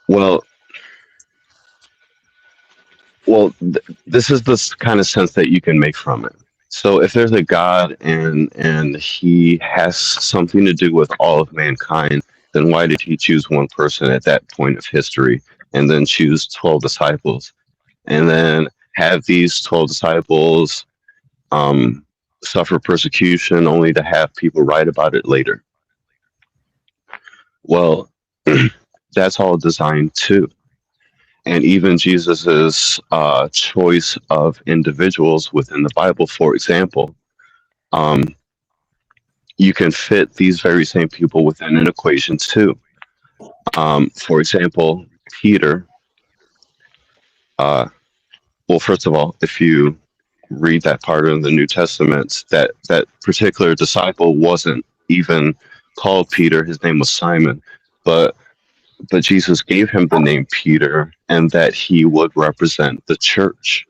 Well, this is the kind of sense that you can make from it. So if there's a God and he has something to do with all of mankind, then why did he choose one person at that point of history and then choose 12 disciples and then have these 12 disciples suffer persecution only to have people write about it later? Well, that's all designed too. And even Jesus's choice of individuals within the Bible, for example, you can fit these very same people within an equation too. For example, Peter. Well, first of all, if you read that part of the New Testament, that particular disciple wasn't even called Peter. His name was Simon, but Jesus gave him the name Peter, and that he would represent the church.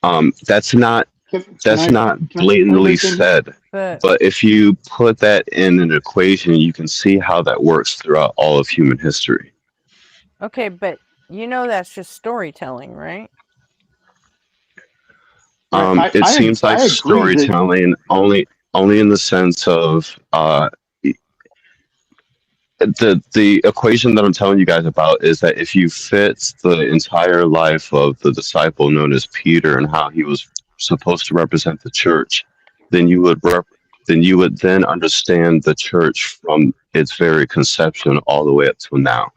That's not blatantly said, but if you put that in an equation, you can see how that works throughout all of human history. Okay, but you know that's just storytelling, right? It seems like storytelling only in the sense of the equation that I'm telling you guys about is that if you fit the entire life of the disciple known as Peter and how he was supposed to represent the church, then you would then understand the church from its very conception all the way up to now.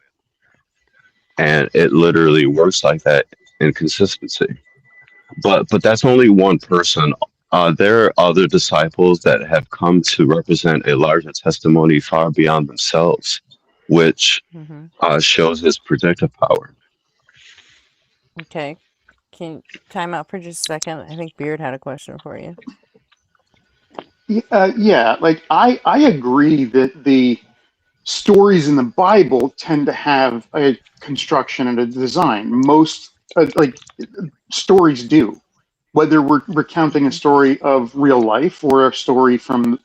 And it literally works like that in consistency. But that's only one person. There are other disciples that have come to represent a larger testimony far beyond themselves, which shows his predictive power. Okay. Can time out for just a second? I think Beard had a question for you. Yeah, like I agree that the stories in the Bible tend to have a construction and a design. Most stories do, whether we're recounting a story of real life or a story from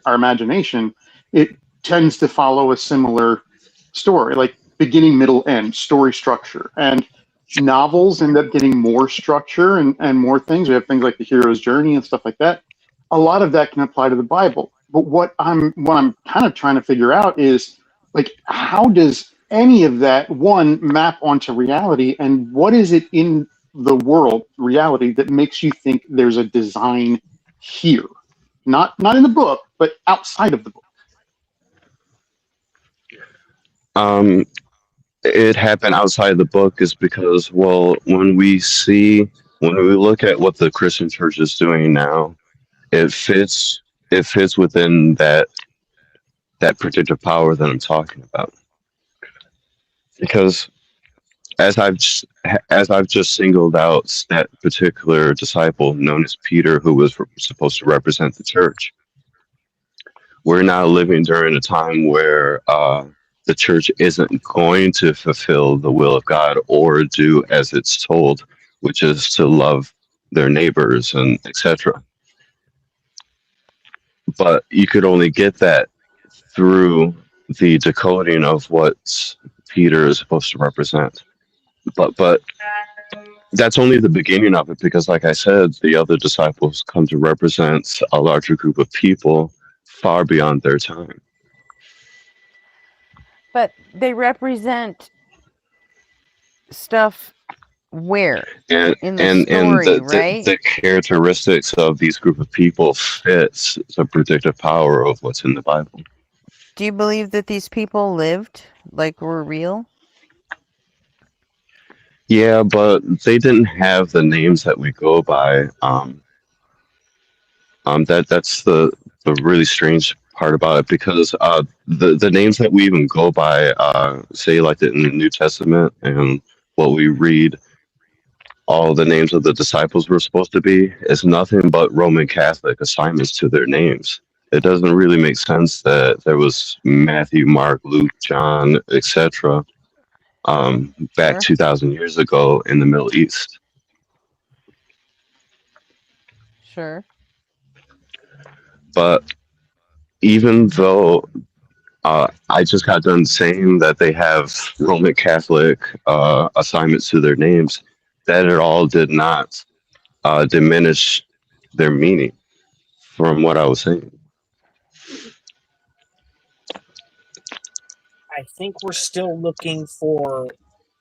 our imagination. It tends to follow a similar story, like beginning, middle, end, story structure. And novels end up getting more structure and more things. We have things like the hero's journey and stuff like that. A lot of that can apply to the Bible. But what I'm kind of trying to figure out is, like, how does any of that one map onto reality, and what is it in the world reality that makes you think there's a design here? Not in the book, but outside of the book. It happened outside the book is because, well, when we look at what the Christian church is doing now, it fits within that predictive power that I'm talking about. Because as I've just singled out that particular disciple known as Peter, who was supposed to represent the church, we're now living during a time where the church isn't going to fulfill the will of God or do as it's told, which is to love their neighbors and etc. But you could only get that through the decoding of what Peter is supposed to represent. But that's only the beginning of it, because like I said, the other disciples come to represent a larger group of people far beyond their time. But they represent stuff where And in the story, right? the characteristics of these group of people fits the predictive power of what's in the Bible. Do you believe that these people lived, like, were real? Yeah, but they didn't have the names that we go by. That's the really strange part about it, because the names that we even go by, say like in the New Testament and what we read, all the names of the disciples were supposed to be, is nothing but Roman Catholic assignments to their names. It doesn't really make sense that there was Matthew, Mark, Luke, John, etc. Back 2,000 years ago in the Middle East. Sure. But even though I just got done saying that they have Roman Catholic assignments to their names, that it all did not diminish their meaning from what I was saying. I think we're still looking for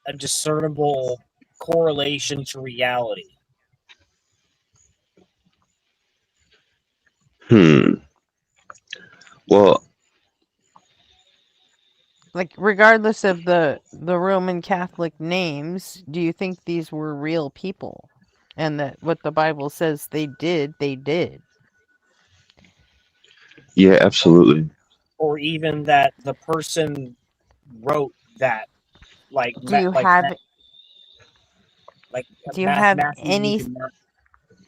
a discernible correlation to reality. Well, like, regardless of the Roman Catholic names, do you think these were real people, and that what the Bible says they did, they did? Yeah, absolutely. Or even that the person wrote that, like, do you have any?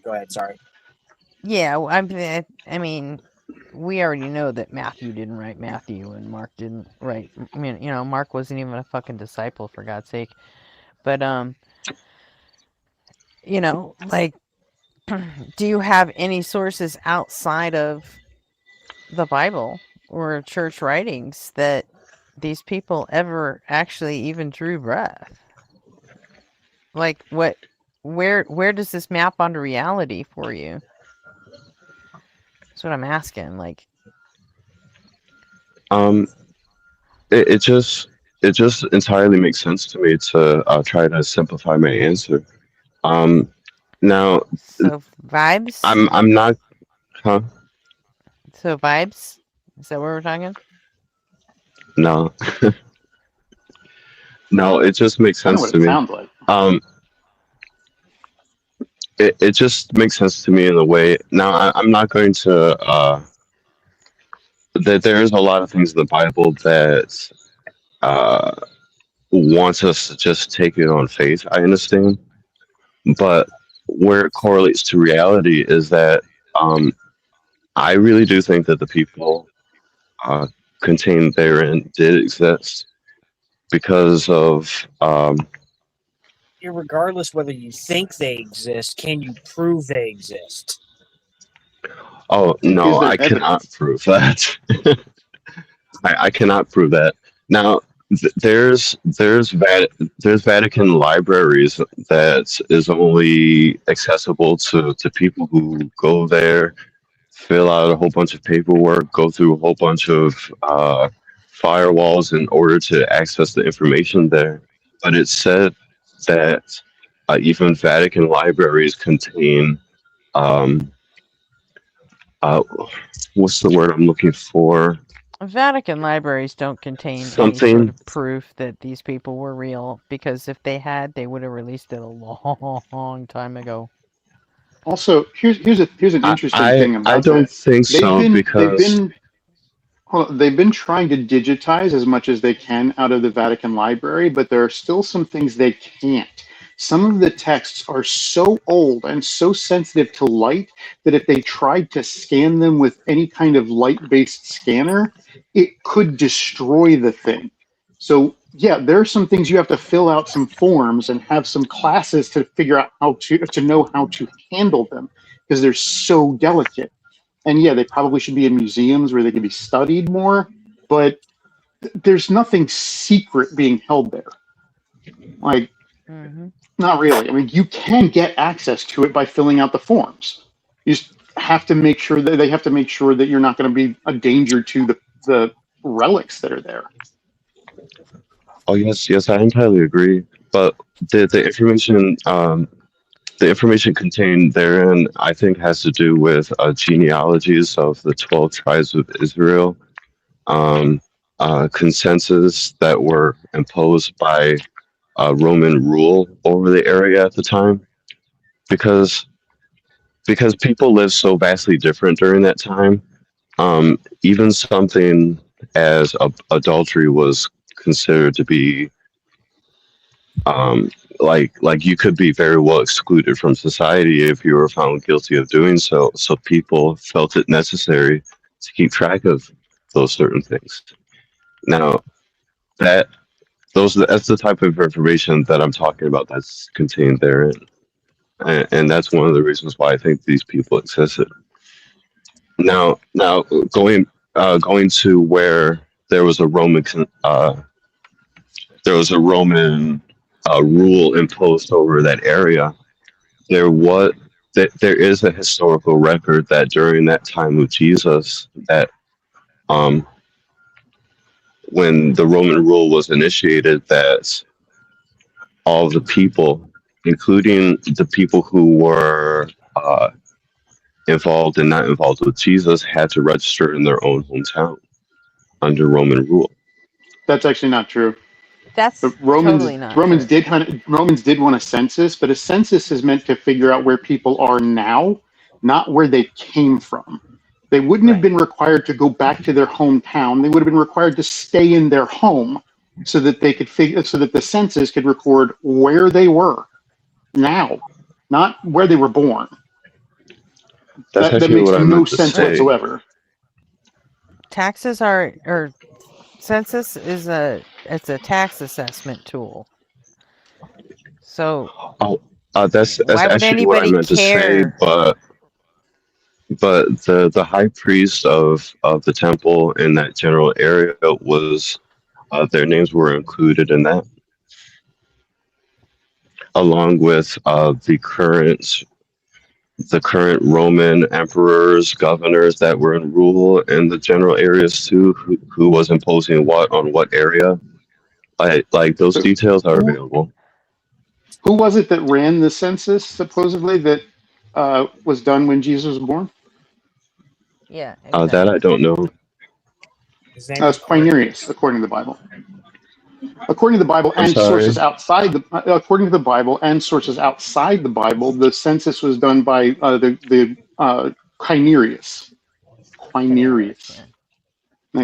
Go ahead. Sorry. Yeah, I mean, we already know that Matthew didn't write Matthew and Mark didn't write. I mean, Mark wasn't even a fucking disciple, for God's sake. But like, do you have any sources outside of the Bible or church writings that these people ever actually even drew breath? Like, where does this map onto reality for you? That's what I'm asking. Like, it just entirely makes sense to me to try to simplify my answer. Now, so vibes. I'm not, huh? So vibes. Is that what we're talking? No. No, it just makes I know sense what to it me. sounds like. It just makes sense to me in a way. Now, I'm not going to. That there's a lot of things in the Bible that wants us to just take it on faith. I understand, but where it correlates to reality is that I really do think that the people contained therein did exist because of Regardless whether you think they exist, can you prove they exist? oh no, I cannot prove that. I cannot prove that. Now there's Vatican libraries that is only accessible to people who go there, fill out a whole bunch of paperwork, go through a whole bunch of firewalls in order to access the information there. But it said that even Vatican libraries contain uh, what's the word I'm looking for? Vatican libraries don't contain any sort Something. of proof that these people were real, because if they had, they would have released it a long time ago. Also, here's an interesting thing I about don't that. think so because They've been trying to digitize as much as they can out of the Vatican Library, but there are still some things they can't. Some of the texts are so old and so sensitive to light that if they tried to scan them with any kind of light-based scanner, it could destroy the thing. So yeah, there are some things you have to fill out some forms and have some classes to figure out how to know how to handle them, because they're so delicate. And yeah, they probably should be in museums where they can be studied more, but there's nothing secret being held there. Like, not really. I mean, you can get access to it by filling out the forms. You just have to make sure that they have to make sure that you're not going to be a danger to the relics that are there. oh yes, I entirely agree. But the information the information contained therein, I think, has to do with genealogies of the 12 tribes of Israel, consensus that were imposed by Roman rule over the area at the time, because people lived so vastly different during that time. Even something as adultery was considered to be like you could be very well excluded from society if you were found guilty of doing so. So people felt it necessary to keep track of those certain things. Now that's the type of information that I'm talking about that's contained therein, and that's one of the reasons why I think these people existed. Now going to where there was a Roman rule imposed over that area. There is a historical record that during that time of Jesus, that when the Roman rule was initiated, that all of the people, including the people who were involved and not involved with Jesus, had to register in their own hometown under Roman rule. That's actually not true. That's totally not Romans true. did want a census, but a census is meant to figure out where people are now, not where they came from. They wouldn't have been required to go back to their hometown. They would have been required to stay in their home so that they could so that the census could record where they were now, not where they were born. That's That actually makes what I no meant to sense say. whatsoever. Taxes or census is it's a tax assessment tool. So That's why would actually what I anybody meant to say, care? but the high priest of the temple in that general area was their names were included in that, along with the current Roman emperors, governors that were in rule in the general areas too, who was imposing what on what area. Like those details are available. Who was it that ran the census, supposedly, that was done when Jesus was born? Yeah, That I don't know. It's Quirinius, according to the Bible. According to the Bible I'm and sorry. sources outside according to the Bible and sources outside the Bible, the census was done by the Quirinius. Quirinius.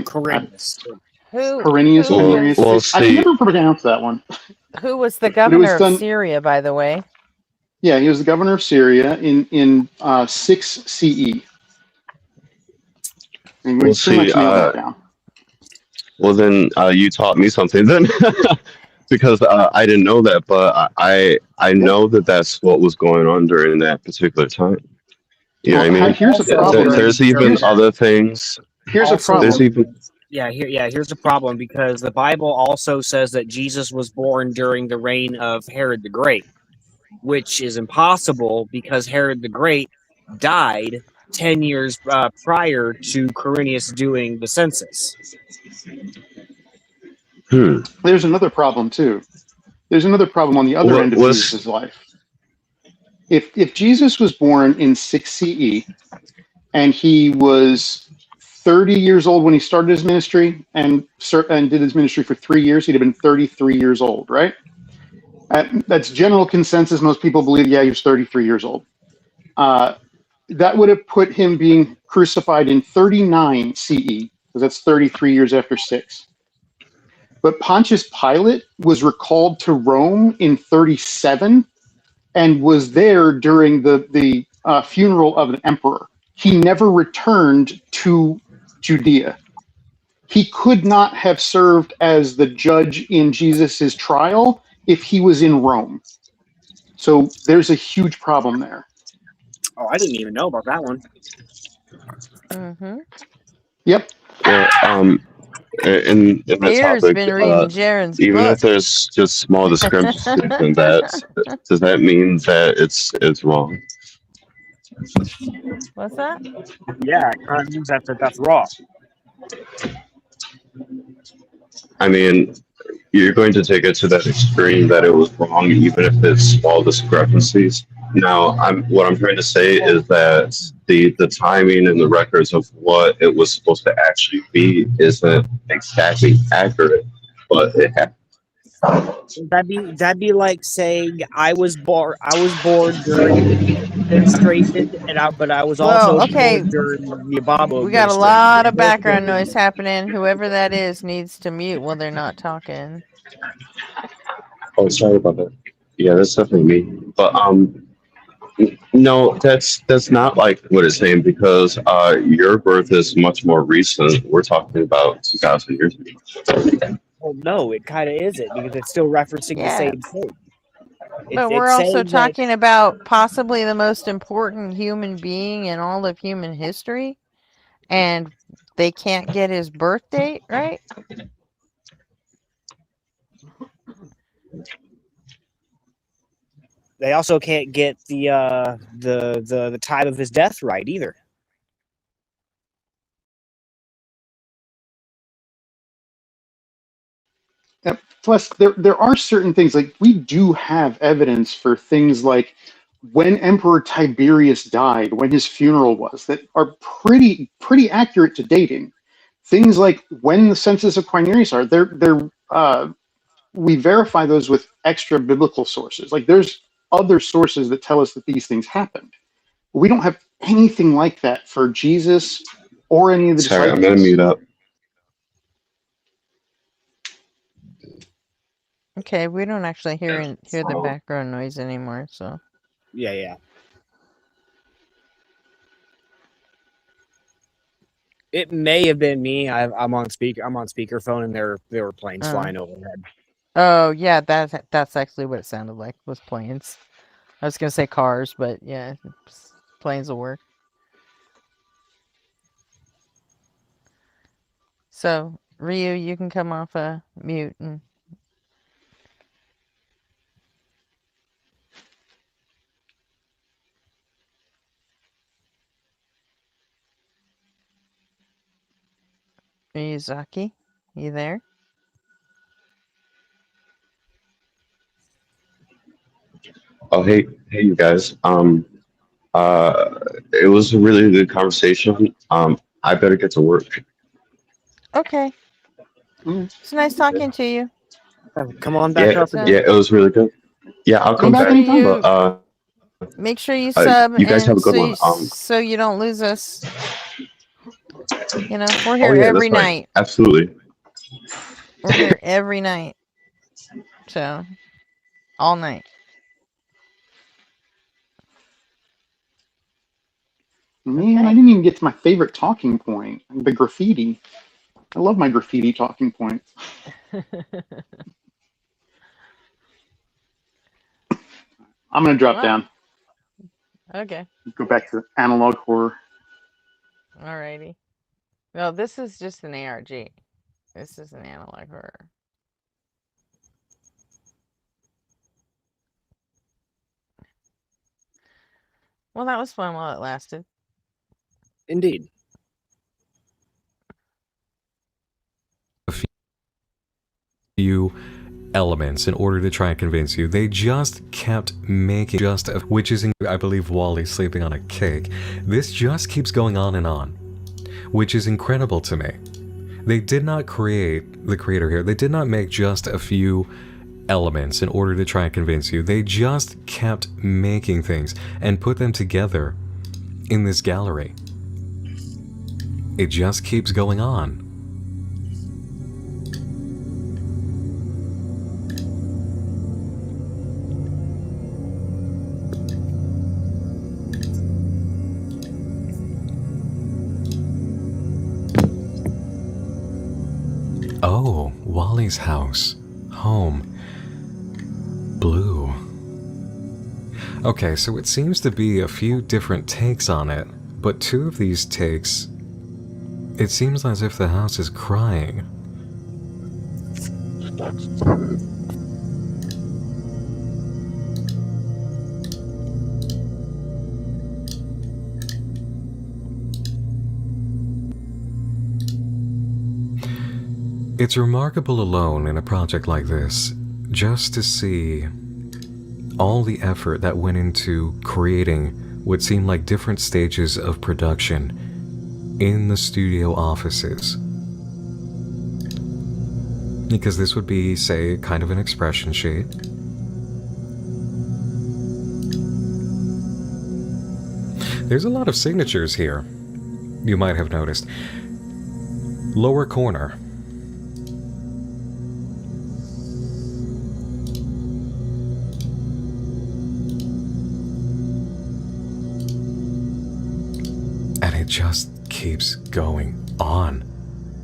Quirinius. Quirinius who Honorius. was- Well, I can see, never pronounce that one. Who was the But it was governor done. of Syria, by the way? Yeah, he was the governor of Syria in 6 CE. And well, we pretty see, much nailed that down. well then you taught me something then, because I didn't know that, but I know that that's what was going on during that particular time. You know what I mean? Here's a problem. There's even other things. Here's a problem. There's even Here's a problem because the Bible also says that Jesus was born during the reign of Herod the Great, which is impossible because Herod the Great died 10 years prior to Quirinius doing the census. There's another problem too. There's another problem on the other end of Jesus' life. If Jesus was born in 6 CE and he was 30 years old when he started his ministry and did his ministry for 3 years, he'd have been 33 years old, right? That's general consensus. Most people believe, yeah, he was 33 years old. That would have put him being crucified in 39 CE, because that's 33 years after 6. But Pontius Pilate was recalled to Rome in 37 and was there during the funeral of an emperor. He never returned to Judea. He could not have served as the judge in Jesus's trial if he was in Rome. So there's a huge problem there. Oh, I didn't even know about that one. Mm-hmm. Yep. Yeah, in the Peter's topic, been reading Jaren's even book. if there's just small discrepancies in that, does that mean that it's wrong? What's that? Yeah, it kind of means that's wrong. I mean, you're going to take it to that extreme that it was wrong, even if it's small discrepancies. Now, what I'm trying to say is that the timing and the records of what it was supposed to actually be isn't exactly accurate, but it happened. That'd be like saying I was born during the Bush administration, but I was also born during the Obama We got a administration. lot of background noise happening. Whoever that is needs to mute while they're not talking. Oh, sorry about that. Yeah, that's definitely me. But no, that's not like what it's saying, because your birth is much more recent. We're talking about 2,000 years ago. Well, no, it kind of isn't because it's still referencing the same thing. But we're also talking about possibly the most important human being in all of human history, and they can't get his birth date, right? They also can't get the time of his death right either. Plus, there are certain things, like we do have evidence for things like when Emperor Tiberius died, when his funeral was, that are pretty accurate to dating. Things like when the census of Quirinius are, we verify those with extra biblical sources. Like there's other sources that tell us that these things happened. We don't have anything like that for Jesus or any of the Sorry, disciples. I'm gonna mute up. Okay, we don't actually hear the background noise anymore, so. Yeah. It may have been me. I'm on speakerphone, and there were planes flying overhead. Oh yeah, that's actually what it sounded like, was planes. I was gonna say cars, but yeah, planes will work. So Ryu, you can come off mute and. Ryuzaki, you there? Oh, hey, you guys. It was a really good conversation. I better get to work. Okay. It's nice talking to you. Come on back up. Yeah, it was really good. Yeah, I'll come back. But make sure you sub. You guys have a good one. So you don't lose us. You know, we're here every night. Absolutely. We're here every night. So, all night. Man, I didn't even get to my favorite talking point, the graffiti. I love my graffiti talking points. I'm going to drop down. Okay. Go back to analog horror. Alrighty. No, this is just an ARG. This is an analog horror. Well, that was fun while it lasted. Indeed. Few elements in order to try and convince you. They just kept making which is, I believe, Wally sleeping on a cake. This just keeps going on, which is incredible to me. They did not create, the creator here, they did not make just a few elements in order to try and convince you. They just kept making things and put them together in this gallery. It just keeps going on. Oh, Wally's house. Home. Blue. Okay, so it seems to be a few different takes on it, but two of these takes, it seems as if the house is crying. It's remarkable alone in a project like this, just to see all the effort that went into creating what seemed like different stages of production in the studio offices. Because this would be, say, kind of an expression sheet. There's a lot of signatures here, you might have noticed. Lower corner. And it just keeps going on.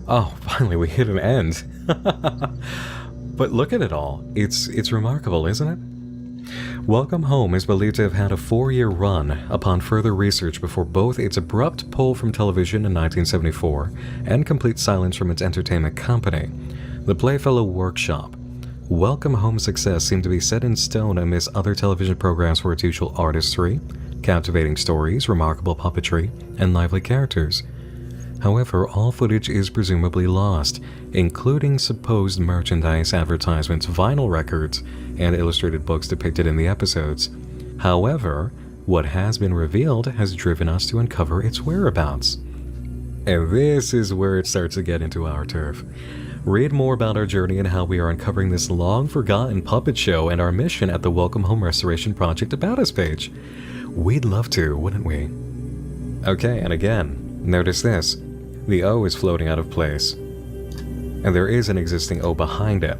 Oh, finally we hit an end. But look at it all. It's remarkable, isn't it? Welcome Home is believed to have had a 4-year run upon further research before both its abrupt pull from television in 1974 and complete silence from its entertainment company, the Playfellow Workshop. Welcome Home's success seemed to be set in stone amidst other television programs for its usual artistry, captivating stories, remarkable puppetry, and lively characters. However, all footage is presumably lost, including supposed merchandise, advertisements, vinyl records, and illustrated books depicted in the episodes. However, what has been revealed has driven us to uncover its whereabouts. And this is where it starts to get into our turf. Read more about our journey and how we are uncovering this long-forgotten puppet show and our mission at the Welcome Home Restoration Project About Us page. We'd love to, wouldn't we? Okay, and again, notice this. The O is floating out of place. And there is an existing O behind it.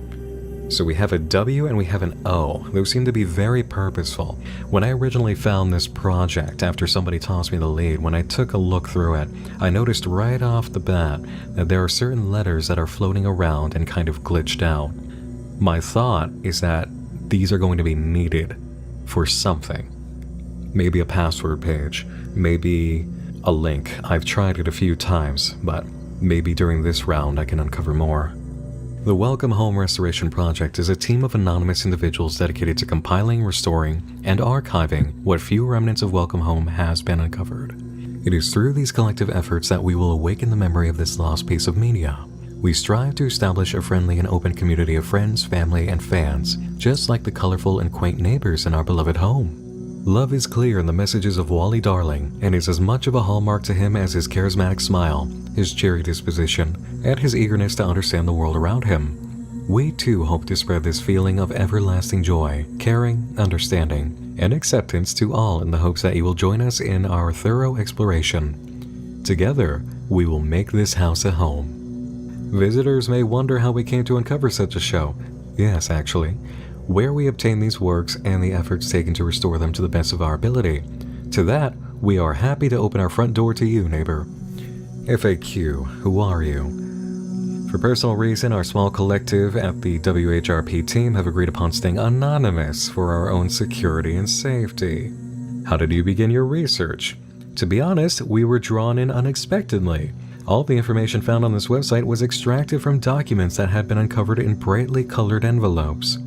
So we have a W and we have an O. Those seem to be very purposeful. When I originally found this project, after somebody tossed me the lead, when I took a look through it, I noticed right off the bat that there are certain letters that are floating around and kind of glitched out. My thought is that these are going to be needed for something. Maybe a password page, maybe a link. I've tried it a few times, but maybe during this round I can uncover more. The Welcome Home Restoration Project is a team of anonymous individuals dedicated to compiling, restoring, and archiving what few remnants of Welcome Home has been uncovered. It is through these collective efforts that we will awaken the memory of this lost piece of media. We strive to establish a friendly and open community of friends, family, and fans, just like the colorful and quaint neighbors in our beloved home. Love is clear in the messages of Wally Darling, and is as much of a hallmark to him as his charismatic smile, his cheery disposition, and his eagerness to understand the world around him. We too hope to spread this feeling of everlasting joy, caring, understanding, and acceptance to all in the hopes that you will join us in our thorough exploration. Together, we will make this house a home. Visitors may wonder how we came to uncover such a show. Yes, actually. Where we obtain these works and the efforts taken to restore them to the best of our ability. To that, we are happy to open our front door to you, neighbor. FAQ, who are you? For personal reason, our small collective at the WHRP team have agreed upon staying anonymous for our own security and safety. How did you begin your research? To be honest, we were drawn in unexpectedly. All the information found on this website was extracted from documents that had been uncovered in brightly colored envelopes.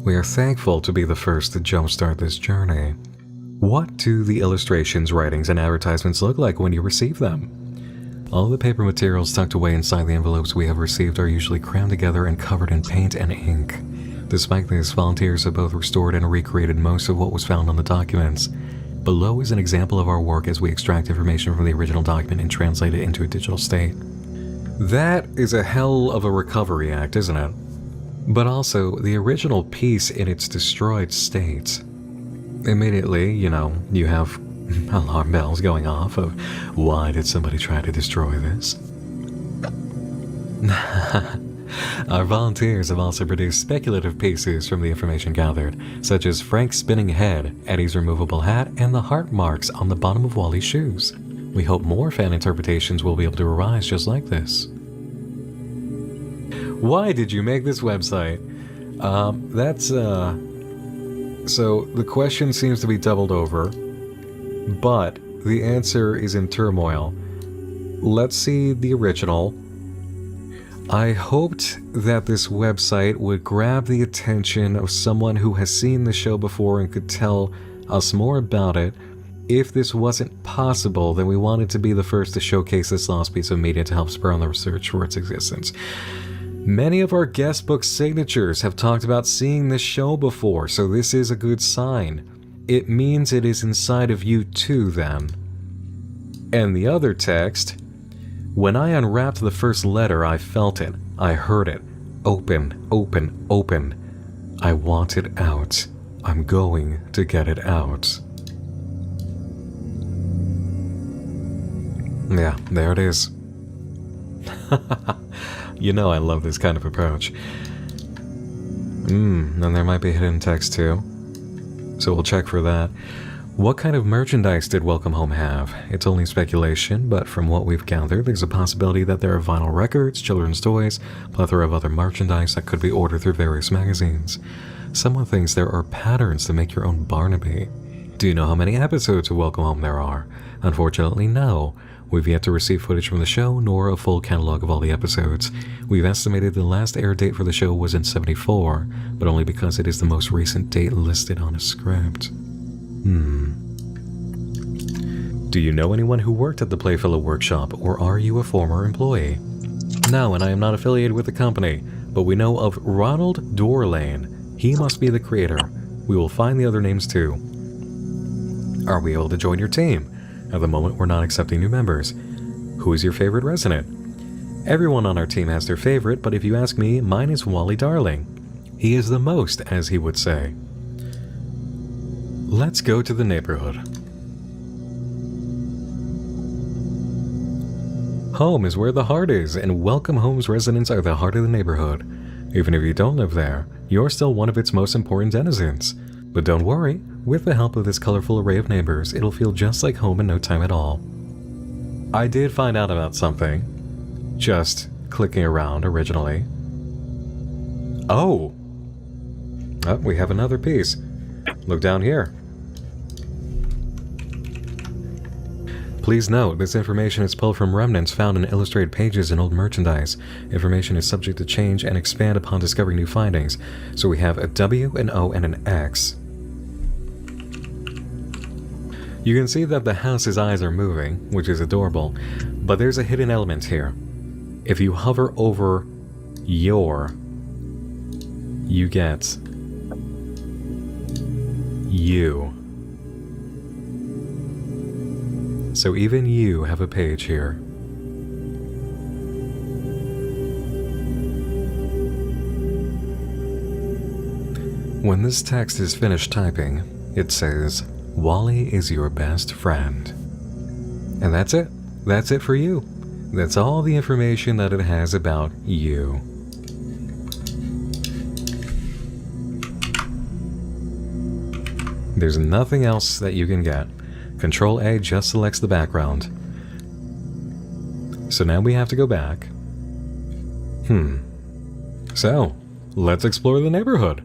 We are thankful to be the first to jumpstart this journey. What do the illustrations, writings, and advertisements look like when you receive them? All the paper materials tucked away inside the envelopes we have received are usually crammed together and covered in paint and ink. Despite this, volunteers have both restored and recreated most of what was found on the documents. Below is an example of our work as we extract information from the original document and translate it into a digital state. That is a hell of a recovery act, isn't it? But also, the original piece in its destroyed state. Immediately, you have alarm bells going off of why did somebody try to destroy this? Our volunteers have also produced speculative pieces from the information gathered, such as Frank's spinning head, Eddie's removable hat, and the heart marks on the bottom of Wally's shoes. We hope more fan interpretations will be able to arise just like this. Why did you make this website? So the question seems to be doubled over, but the answer is in turmoil. Let's see the original. I hoped that this website would grab the attention of someone who has seen the show before and could tell us more about it. If this wasn't possible, then we wanted to be the first to showcase this lost piece of media to help spur on the research for its existence. Many of our guest book signatures have talked about seeing this show before, so this is a good sign. It means it is inside of you too, then. And the other text: when I unwrapped the first letter, I felt it. I heard it. Open, open, open. I want it out. I'm going to get it out. Yeah, there it is. You know I love this kind of approach. And there might be hidden text too. So we'll check for that. What kind of merchandise did Welcome Home have? It's only speculation, but from what we've gathered, there's a possibility that there are vinyl records, children's toys, plethora of other merchandise that could be ordered through various magazines. Someone thinks there are patterns to make your own Barnaby. Do you know how many episodes of Welcome Home there are? Unfortunately, no. We've yet to receive footage from the show, nor a full catalog of all the episodes. We've estimated the last air date for the show was in '74, but only because it is the most recent date listed on a script. Do you know anyone who worked at the Playfellow Workshop, or are you a former employee? No, and I am not affiliated with the company, but we know of Ronald Dorlane. He must be the creator. We will find the other names too. Are we able to join your team? At the moment, we're not accepting new members. Who is your favorite resident? Everyone on our team has their favorite, but if you ask me, mine is Wally Darling. He is the most, as he would say. Let's go to the neighborhood. Home is where the heart is, and Welcome Home's residents are the heart of the neighborhood. Even if you don't live there, you're still one of its most important denizens. But don't worry, with the help of this colorful array of neighbors, it'll feel just like home in no time at all. I did find out about something. Just clicking around originally. Oh, we have another piece. Look down here. Please note, this information is pulled from remnants found in illustrated pages and old merchandise. Information is subject to change and expand upon discovering new findings. So we have a W, an O, and an X. You can see that the house's eyes are moving, which is adorable, but there's a hidden element here. If you hover over your, you get you. So even you have a page here. When this text is finished typing, it says, Wally is your best friend. And that's it. That's it for you. That's all the information that it has about you. There's nothing else that you can get. Control A just selects the background. So now we have to go back. So, let's explore the neighborhood.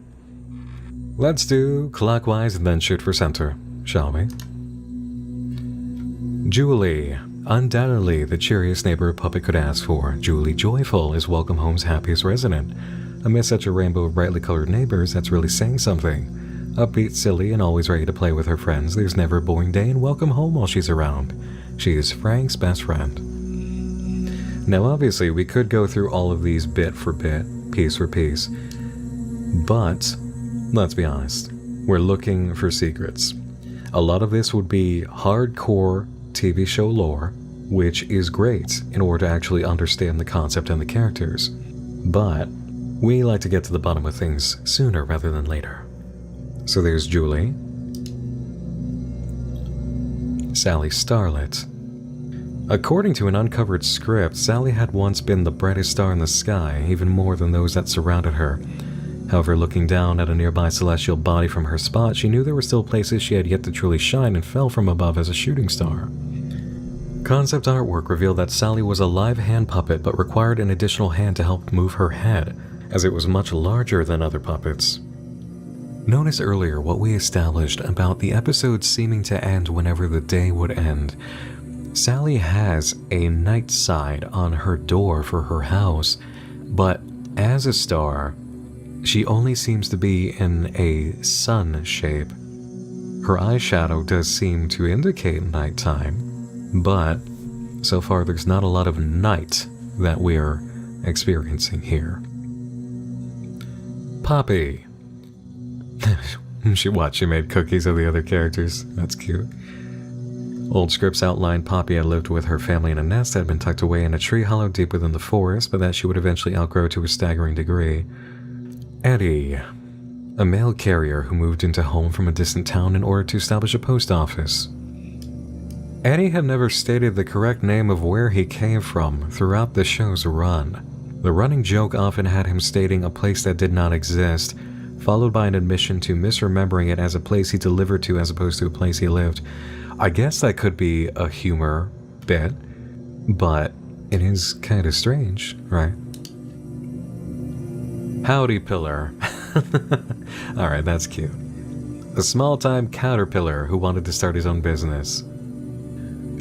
Let's do clockwise and then shoot for center, shall we? Julie, undoubtedly the cheeriest neighbor a puppet could ask for. Julie Joyful is Welcome Home's happiest resident. Amidst such a rainbow of brightly colored neighbors, that's really saying something. Upbeat, silly, and always ready to play with her friends, there's never a boring day in Welcome Home while she's around. She is Frank's best friend. Now obviously we could go through all of these bit for bit, piece for piece, but let's be honest, we're looking for secrets. A lot of this would be hardcore TV show lore, which is great in order to actually understand the concept and the characters, but we like to get to the bottom of things sooner rather than later. So there's Julie, Sally Starlet. According to an uncovered script, Sally had once been the brightest star in the sky, even more than those that surrounded her. However, looking down at a nearby celestial body from her spot, she knew there were still places she had yet to truly shine and fell from above as a shooting star. Concept artwork revealed that Sally was a live hand puppet but required an additional hand to help move her head, as it was much larger than other puppets. Notice earlier what we established about the episode seeming to end whenever the day would end. Sally has a night side on her door for her house, but as a star, she only seems to be in a sun shape. Her eyeshadow does seem to indicate nighttime, but so far there's not a lot of night that we're experiencing here. Poppy. She made cookies of the other characters. That's cute. Old scripts outlined Poppy had lived with her family in a nest that had been tucked away in a tree hollow deep within the forest, but that she would eventually outgrow to a staggering degree. Eddie, a mail carrier who moved into home from a distant town in order to establish a post office. Eddie had never stated the correct name of where he came from throughout the show's run. The running joke often had him stating a place that did not exist, followed by an admission to misremembering it as a place he delivered to as opposed to a place he lived. I guess that could be a humor bit, but it is kind of strange, right? Howdy Pillar. Alright, that's cute. A small-time caterpillar who wanted to start his own business.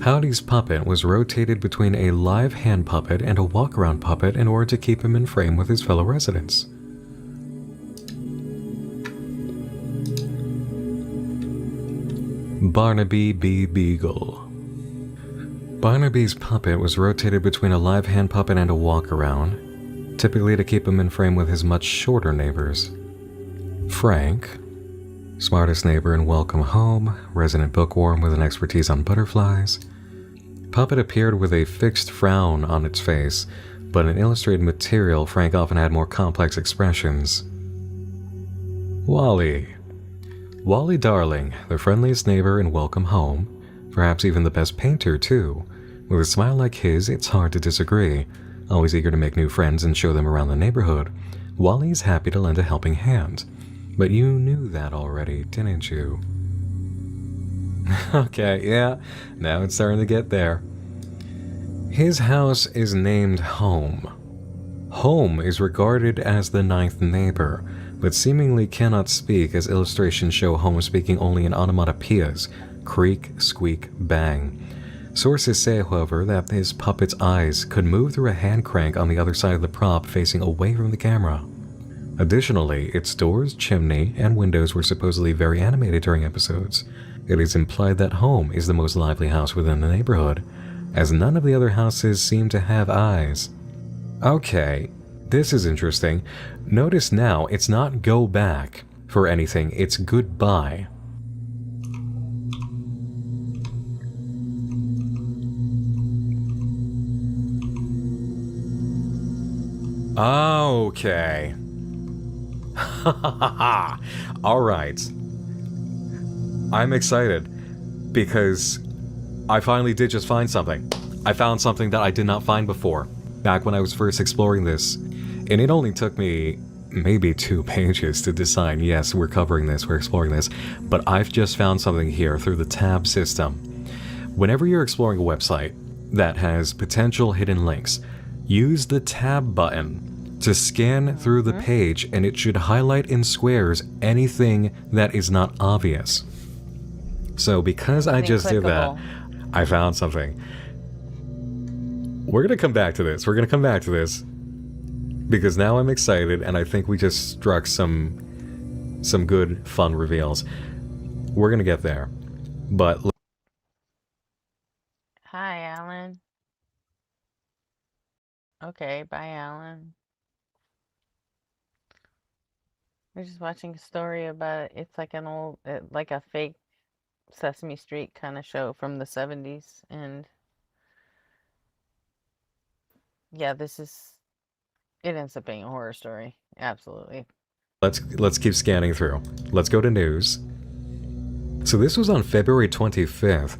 Howdy's puppet was rotated between a live hand puppet and a walk-around puppet in order to keep him in frame with his fellow residents. Barnaby B. Beagle. Barnaby's puppet was rotated between a live hand puppet and a walk-around, typically to keep him in frame with his much shorter neighbors. Frank, smartest neighbor in Welcome Home, resident bookworm with an expertise on butterflies. Puppet appeared with a fixed frown on its face, but in illustrated material, Frank often had more complex expressions. Wally. Wally Darling, the friendliest neighbor in Welcome Home, perhaps even the best painter too. With a smile like his, it's hard to disagree. Always eager to make new friends and show them around the neighborhood, Wally's happy to lend a helping hand. But you knew that already, didn't you? Okay, yeah, now it's starting to get there. His house is named Home. Home is regarded as the ninth neighbor, but seemingly cannot speak, as illustrations show Home speaking only in onomatopoeias: creak, squeak, bang. Sources say, however, that his puppet's eyes could move through a hand crank on the other side of the prop facing away from the camera. Additionally, its doors, chimney, and windows were supposedly very animated during episodes. It is implied that Home is the most lively house within the neighborhood, as none of the other houses seem to have eyes. Okay, this is interesting. Notice now, it's not go back for anything, it's goodbye. Okay. Alright. I'm excited because I finally did just find something. I found something that I did not find before, back when I was first exploring this. And it only took me maybe 2 pages to decide, yes, we're covering this, we're exploring this. But I've just found something here through the tab system. Whenever you're exploring a website that has potential hidden links, use the tab button to scan through the page, and it should highlight in squares anything that is not obvious. So because I just did that, I found something. We're going to come back to this. We're going to come back to this because now I'm excited, and I think we just struck some good, fun reveals. We're going to get there. But Hi, Alan. Okay, bye, Alan. We're just watching a story about it. It's like an old, like a fake Sesame Street kind of show from the 70s. And yeah, it ends up being a horror story. Absolutely. let's keep scanning through. Let's go to news. So this was on February 25th.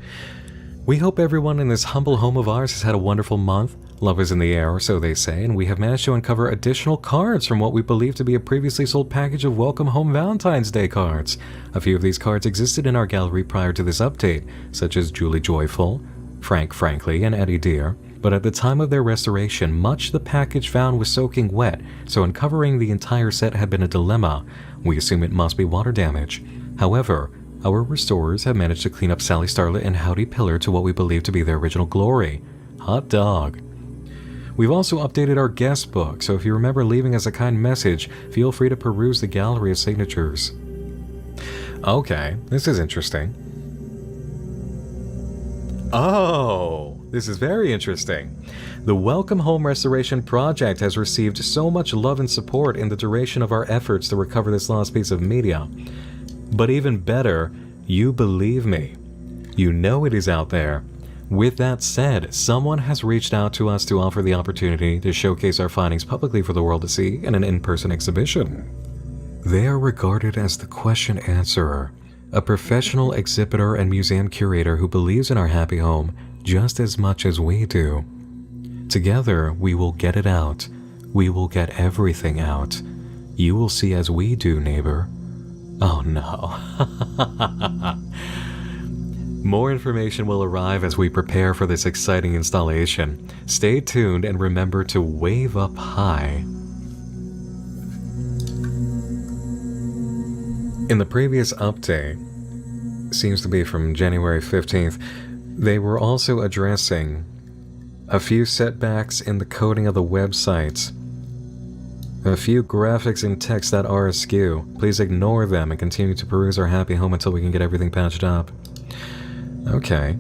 We hope everyone in this humble home of ours has had a wonderful month. Love is in the air, so they say, and we have managed to uncover additional cards from what we believe to be a previously sold package of Welcome Home Valentine's Day cards. A few of these cards existed in our gallery prior to this update, such as Julie Joyful, Frank Frankly, and Eddie Deere. But at the time of their restoration, much the package found was soaking wet, so uncovering the entire set had been a dilemma. We assume it must be water damage. However, our restorers have managed to clean up Sally Starlet and Howdy Pillar to what we believe to be their original glory. Hot dog. We've also updated our guest book, so if you remember leaving us a kind message, feel free to peruse the gallery of signatures. Okay, this is interesting. Oh, this is very interesting. The Welcome Home Restoration Project has received so much love and support in the duration of our efforts to recover this lost piece of media. But even better, you believe me. You know it is out there. With that said, someone has reached out to us to offer the opportunity to showcase our findings publicly for the world to see in an in-person exhibition. They are regarded as the question answerer, a professional exhibitor and museum curator who believes in our happy home just as much as we do. Together, we will get it out. We will get everything out. You will see as we do, neighbor. Oh no. More information will arrive as we prepare for this exciting installation. Stay tuned and remember to wave up high. In the previous update, seems to be from January 15th, they were also addressing a few setbacks in the coding of the websites. A few graphics and text that are askew. Please ignore them and continue to peruse our happy home until we can get everything patched up. Okay.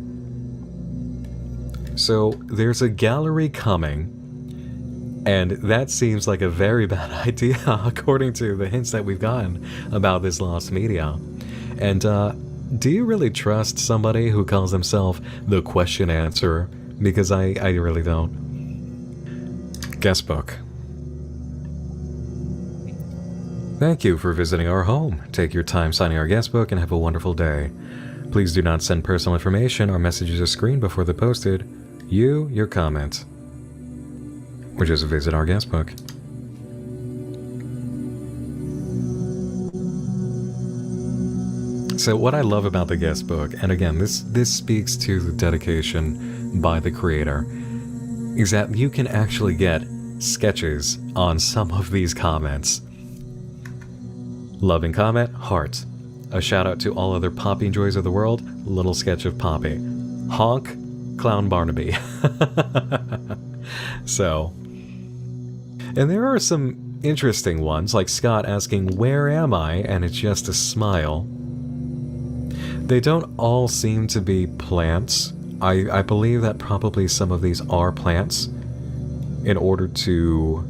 So, there's a gallery coming, and that seems like a very bad idea, according to the hints that we've gotten about this lost media. And, do you really trust somebody who calls himself the question answerer? Because I really don't. Guest book. Thank you for visiting our home. Take your time signing our guest book and have a wonderful day. Please do not send personal information or messages are screened before they're posted. Your comment. Or just visit our guest book. So what I love about the guest book, and again, this speaks to the dedication by the creator, is that you can actually get sketches on some of these comments. Loving comment, heart. A shout out to all other Poppy enjoys of the world, little sketch of Poppy. Honk, Clown Barnaby. So, and there are some interesting ones, like Scott asking, "Where am I?" and it's just a smile. They don't all seem to be plants. I believe that probably some of these are plants in order to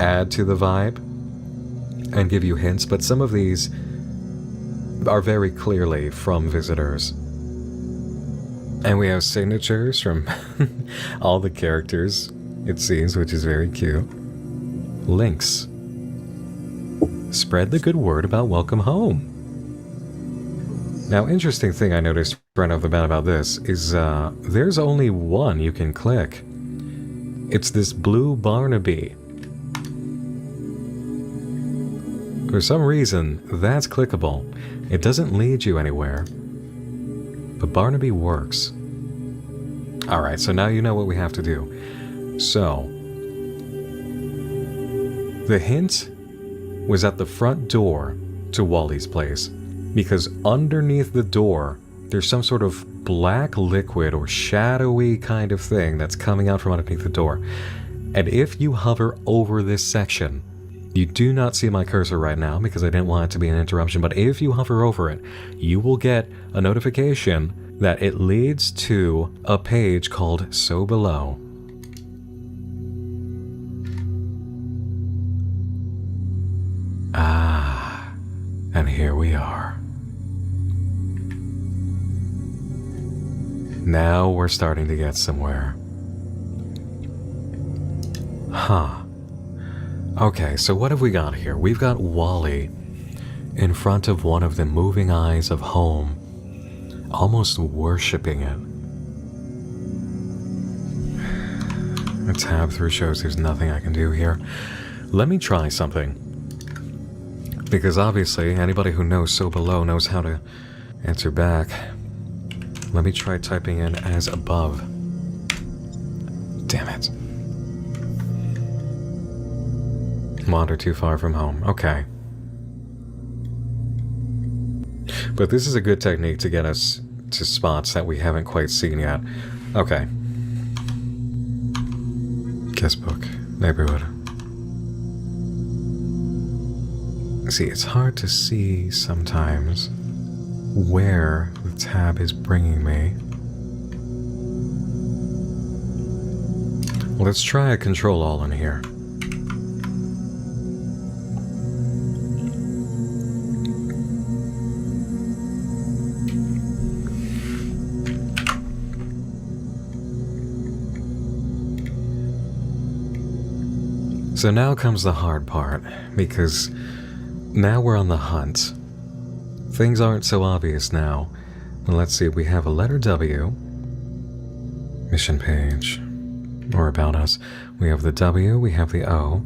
add to the vibe and give you hints, but some of these are very clearly from visitors. And we have signatures from all the characters, it seems, which is very cute. Links. Spread the good word about Welcome Home. Now, interesting thing I noticed right off the bat about this is there's only one you can click. It's this blue Barnaby. For some reason, that's clickable. It doesn't lead you anywhere. But Barnaby works. Alright, so now you know what we have to do. So, the hint was at the front door to Wally's place, because underneath the door, there's some sort of black liquid or shadowy kind of thing that's coming out from underneath the door. And if you hover over this section, you do not see my cursor right now because I didn't want it to be an interruption, but if you hover over it, you will get a notification that it leads to a page called So Below. Ah, and here we are. Now we're starting to get somewhere. Huh. Okay, so what have we got here? We've got Wally in front of one of the moving eyes of home, almost worshipping it. A tab through shows there's nothing I can do here. Let me try something. Because obviously, anybody who knows So Below knows how to answer back. Let me try typing in as above. Damn it. Wander too far from home. Okay. But this is a good technique to get us to spots that we haven't quite seen yet. Okay. Guestbook. Neighborhood. See, it's hard to see sometimes where the tab is bringing me. Let's try a Control-All in here. So now comes the hard part, because now we're on the hunt. Things aren't so obvious now. Let's see, we have a letter W, mission page, or about us. We have the W, we have the O.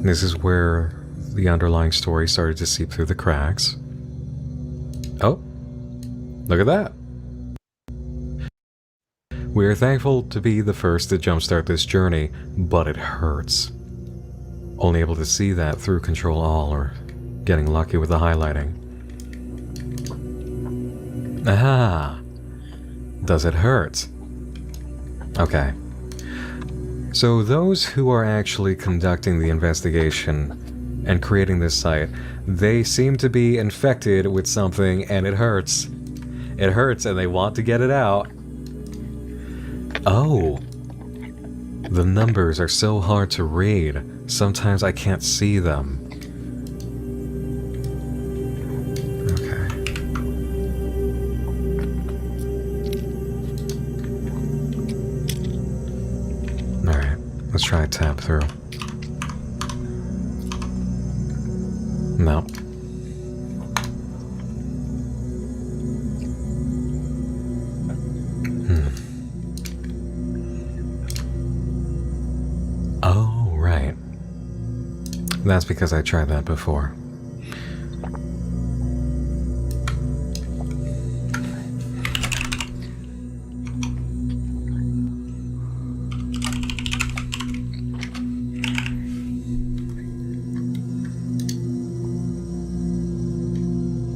This is where the underlying story started to seep through the cracks. Oh, look at that. We are thankful to be the first to jumpstart this journey, but it hurts. Only able to see that through Control-All or getting lucky with the highlighting. Aha! Does it hurt? Okay. So those who are actually conducting the investigation and creating this site, they seem to be infected with something and it hurts. It hurts and they want to get it out. Oh, the numbers are so hard to read. Sometimes I can't see them. Okay. Alright, let's try a tab through. No. Oh, right. That's because I tried that before.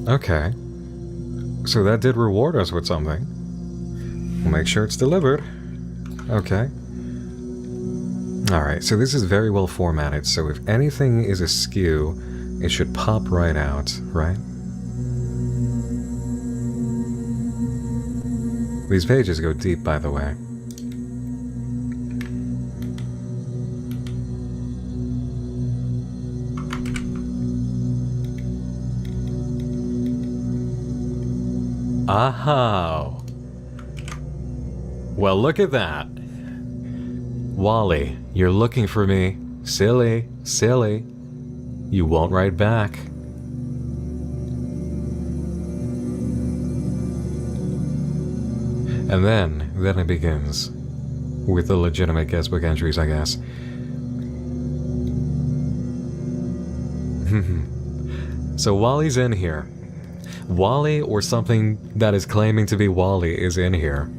Okay. So that did reward us with something. We'll make sure it's delivered. Okay. Alright, so this is very well formatted, so if anything is askew, it should pop right out, right? These pages go deep, by the way. Aha! Well, look at that. Wally, you're looking for me. Silly, silly. You won't write back. And then it begins. With the legitimate guestbook entries, I guess. So Wally's in here. Wally, or something that is claiming to be Wally, is in here.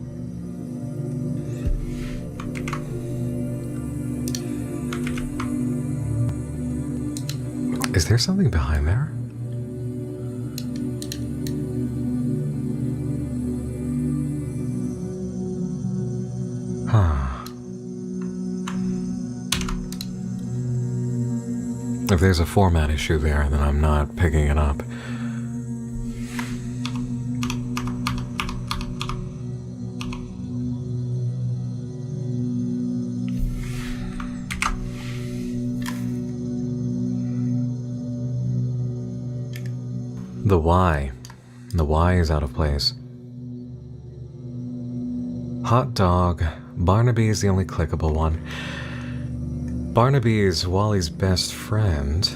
Is there something behind there? Huh. If there's a format issue there, then I'm not picking it up. The Y. The Y is out of place. Hot dog. Barnaby is the only clickable one. Barnaby is Wally's best friend.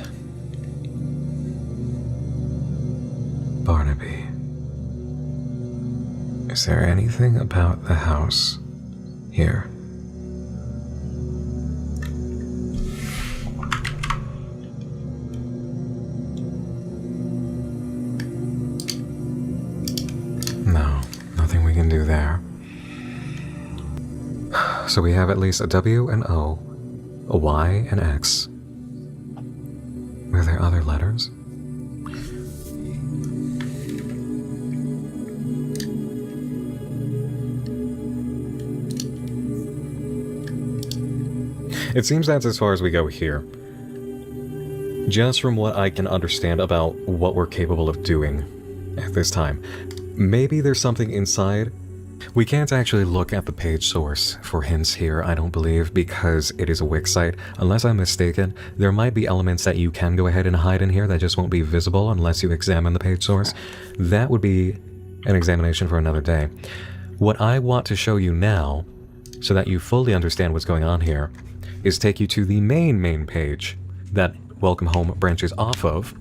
Barnaby. Is there anything about the house here? No, nothing we can do there. So we have at least a W and O, a Y and X. Were there other letters? It seems that's as far as we go here. Just from what I can understand about what we're capable of doing at this time. Maybe there's something inside. We can't actually look at the page source for hints here, I don't believe, because it is a Wix site. Unless I'm mistaken, there might be elements that you can go ahead and hide in here that just won't be visible unless you examine the page source. That would be an examination for another day. What I want to show you now, so that you fully understand what's going on here, is take you to the main page that Welcome Home branches off of,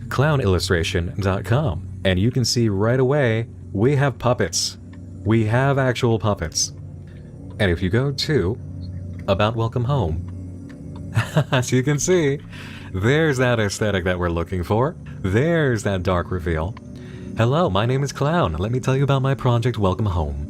clownillustration.com. And you can see right away, we have puppets. We have actual puppets. And if you go to About Welcome Home, as you can see, there's that aesthetic that we're looking for. There's that dark reveal. Hello, my name is Clown. Let me tell you about my project, Welcome Home.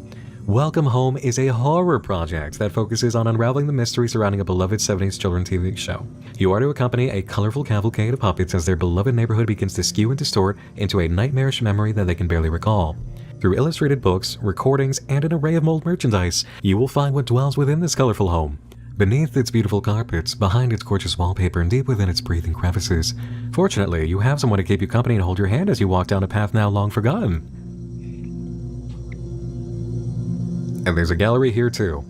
Welcome Home is a horror project that focuses on unraveling the mystery surrounding a beloved 70s children's TV show. You are to accompany a colorful cavalcade of puppets as their beloved neighborhood begins to skew and distort into a nightmarish memory that they can barely recall. Through illustrated books, recordings, and an array of mold merchandise, you will find what dwells within this colorful home. Beneath its beautiful carpets, behind its gorgeous wallpaper, and deep within its breathing crevices. Fortunately, you have someone to keep you company and hold your hand as you walk down a path now long forgotten. And there's a gallery here too.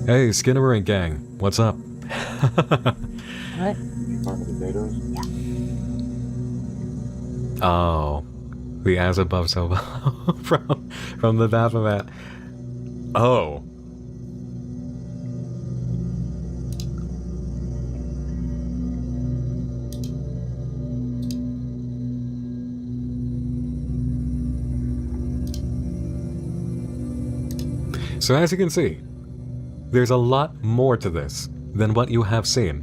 Hey, Skinner and gang, what's up? What? Oh, the as above so from the Baphomet. Oh. So as you can see, there's a lot more to this than what you have seen.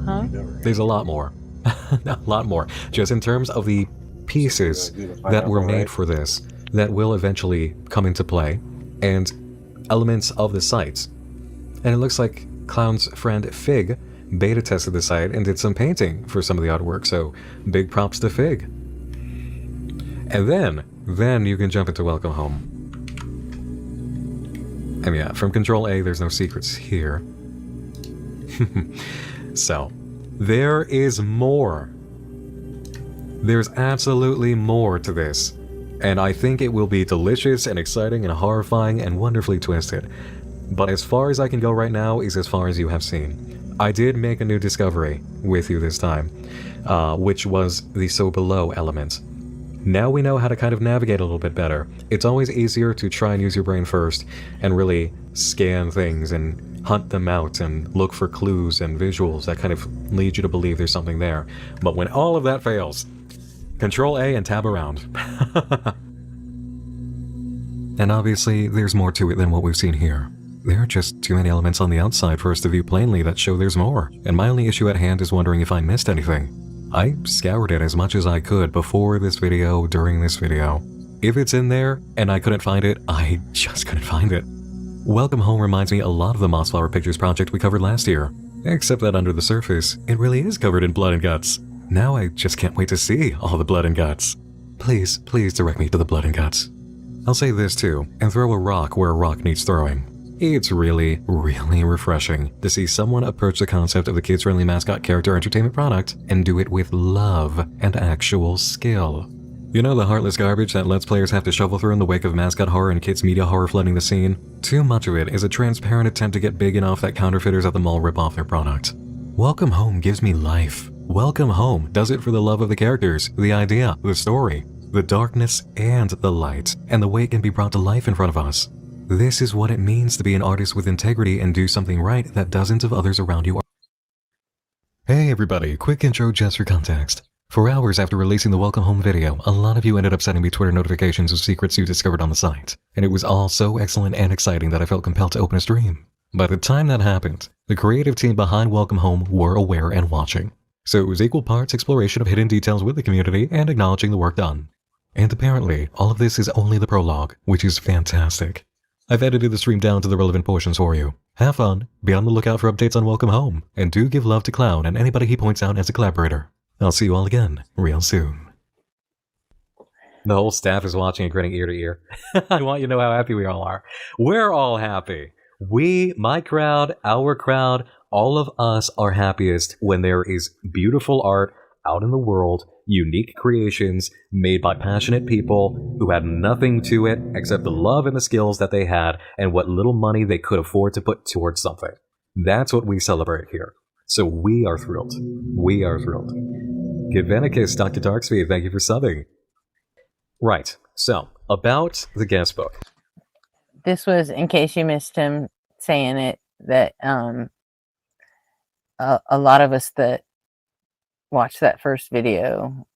Huh? There's a lot more. A lot more. Just in terms of the pieces that were made for this that will eventually come into play, and elements of the site. And it looks like Clown's friend Fig beta tested the site and did some painting for some of the artwork, so big props to Fig. And then you can jump into Welcome Home. And yeah, from Control A, there's no secrets here. So, there is more. There's absolutely more to this. And I think it will be delicious and exciting and horrifying and wonderfully twisted. But as far as I can go right now is as far as you have seen. I did make a new discovery with you this time, which was the So Below element. Now we know how to kind of navigate a little bit better. It's always easier to try and use your brain first and really scan things and hunt them out and look for clues and visuals that kind of lead you to believe there's something there. But when all of that fails, Control A and tab around. And obviously, there's more to it than what we've seen here. There are just too many elements on the outside for us to view plainly that show there's more, and my only issue at hand is wondering if I missed anything. I scoured it as much as I could before this video, during this video. If it's in there, and I couldn't find it, I just couldn't find it. Welcome Home reminds me a lot of the Mossflower Pictures project we covered last year, except that under the surface, it really is covered in blood and guts. Now I just can't wait to see all the blood and guts. Please, please direct me to the blood and guts. I'll say this too, and throw a rock where a rock needs throwing. It's really, really refreshing to see someone approach the concept of the kids-friendly mascot character entertainment product and do it with love and actual skill. You know the heartless garbage that Let's Players have to shovel through in the wake of mascot horror and kids media horror flooding the scene? Too much of it is a transparent attempt to get big enough that counterfeiters at the mall rip off their product. Welcome Home gives me life. Welcome Home does it for the love of the characters, the idea, the story, the darkness and the light, and the way it can be brought to life in front of us. This is what it means to be an artist with integrity and do something right that dozens of others around you are. Hey everybody, quick intro just for context. For hours after releasing the Welcome Home video, a lot of you ended up sending me Twitter notifications of secrets you discovered on the site, and it was all so excellent and exciting that I felt compelled to open a stream. By the time that happened, the creative team behind Welcome Home were aware and watching, so it was equal parts exploration of hidden details with the community and acknowledging the work done. And apparently, all of this is only the prologue, which is fantastic. I've edited the stream down to the relevant portions for you. Have fun, be on the lookout for updates on Welcome Home, and do give love to Clown and anybody he points out as a collaborator. I'll see you all again, real soon. The whole staff is watching and grinning ear to ear. I want you to know how happy we all are. We're all happy. We, my crowd, our crowd, all of us are happiest when there is beautiful art out in the world, unique creations made by passionate people who had nothing to it except the love and the skills that they had and what little money they could afford to put towards something. That's what we celebrate here. So we are thrilled. We are thrilled. Gidvenicus, Dr. Darkspeed, thank you for subbing. Right, so, about the guest book. This was, in case you missed him saying it, that a lot of us that watched that first video,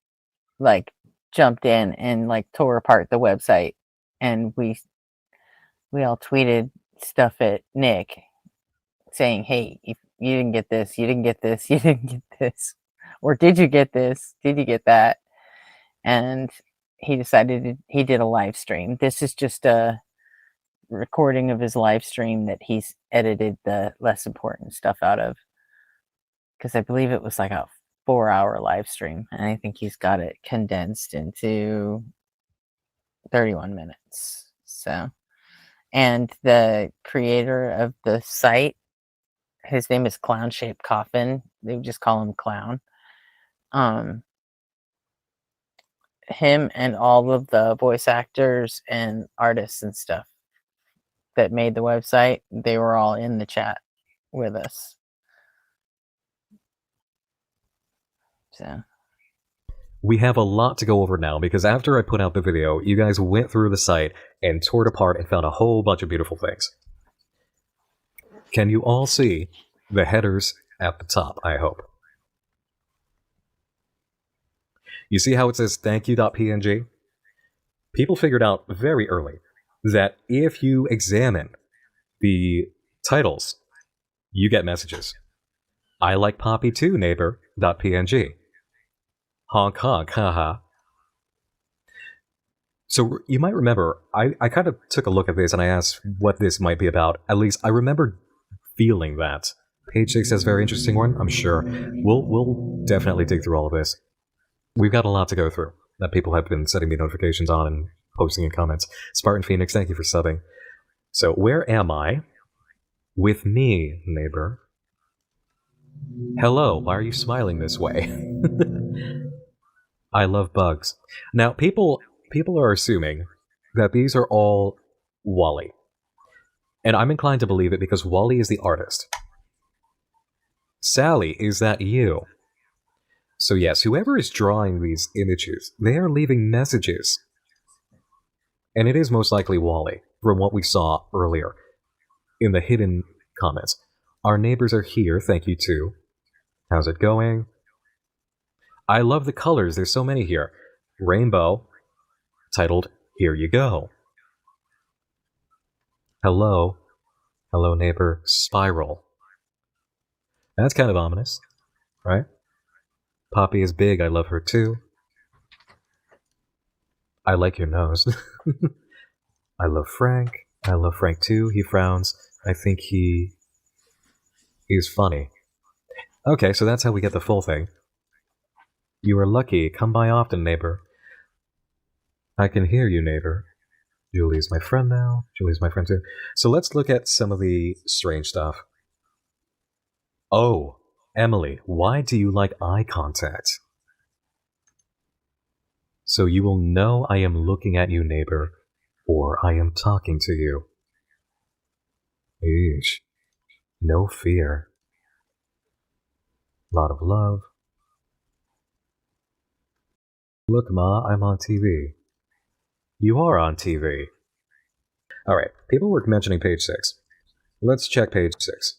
like, jumped in and, like, tore apart the website. And we all tweeted stuff at Nick saying, hey, if you didn't get this, you didn't get this, you didn't get this. Or did you get this? Did you get that? And he decided he did a live stream. This is just a recording of his live stream that he's edited the less important stuff out of. Because I believe it was like a 4-hour live stream. And I think he's got it condensed into 31 minutes. So, and the creator of the site, his name is Clown Shaped Coffin. They just call him Clown. Him and all of the voice actors and artists and stuff that made the website, they were all in the chat with us. So We have a lot to go over now because after I put out the video, you guys went through the site and tore it apart and found a whole bunch of beautiful things. Can you all see the headers at the top, I hope? You see how it says thankyou.png? People figured out very early that if you examine the titles, you get messages. I like Poppy too, neighbor.png. Honk honk, haha. So you might remember, I kind of took a look at this and I asked what this might be about. At least I remember feeling that. Page 6 has a very interesting one, I'm sure. We'll definitely dig through all of this. We've got a lot to go through that people have been sending me notifications on and posting in comments. Spartan Phoenix, thank you for subbing. So where am I? With me, neighbor. Hello, why are you smiling this way? I love bugs. Now, people are assuming that these are all Wally. And I'm inclined to believe it because Wally is the artist. Sally, is that you? So yes, whoever is drawing these images, they are leaving messages. And it is most likely Wally, from what we saw earlier in the hidden comments. Our neighbors are here, thank you too. How's it going? I love the colors, there's so many here. Rainbow, titled, Here You Go. Hello. Hello, neighbor. Spiral. That's kind of ominous, right? Poppy is big, I love her too. I like your nose. I love Frank. I love Frank too. He frowns. I think he is funny. Okay, so that's how we get the full thing. You are lucky. Come by often, neighbor. I can hear you, neighbor. Julie's my friend now. Julie's my friend too. So let's look at some of the strange stuff. Oh, Emily, why do you like eye contact? So you will know I am looking at you, neighbor, or I am talking to you. Eesh. No fear. Lot of love. Look, Ma, I'm on TV. You are on TV. Alright, people were mentioning page 6. Let's check page 6.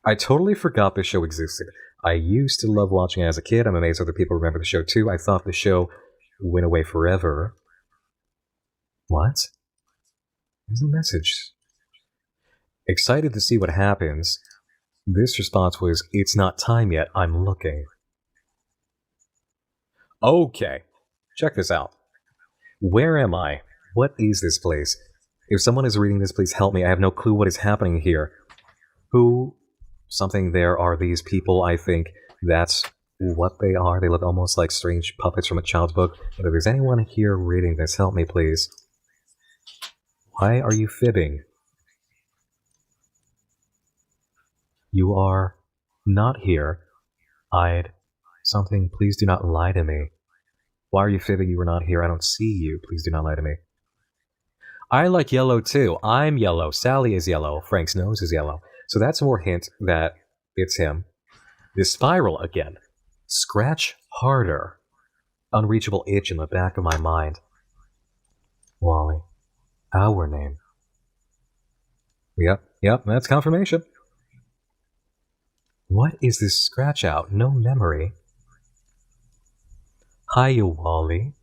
I totally forgot this show existed. I used to love watching it as a kid. I'm amazed other people remember the show too. I thought the show went away forever. What? There's no message. Excited to see what happens. This response was, it's not time yet, I'm looking. Okay, check this out. Where am I? What is this place? If someone is reading this, please help me. I have no clue what is happening here. Who, something there are these people, I think that's what they are. They look almost like strange puppets from a child's book. But if there's anyone here reading this, help me please. Why are you fibbing? You are not here. I'd something, please do not lie to me. Why are you fibbing? You were not here. I don't see you. Please do not lie to me. I like yellow too. I'm yellow. Sally is yellow. Frank's nose is yellow. So that's more hint that it's him. This spiral again. Scratch harder. Unreachable itch in the back of my mind. Wally. Our name. Yep, that's confirmation. What is this scratch out? No memory. Hiya, Wally.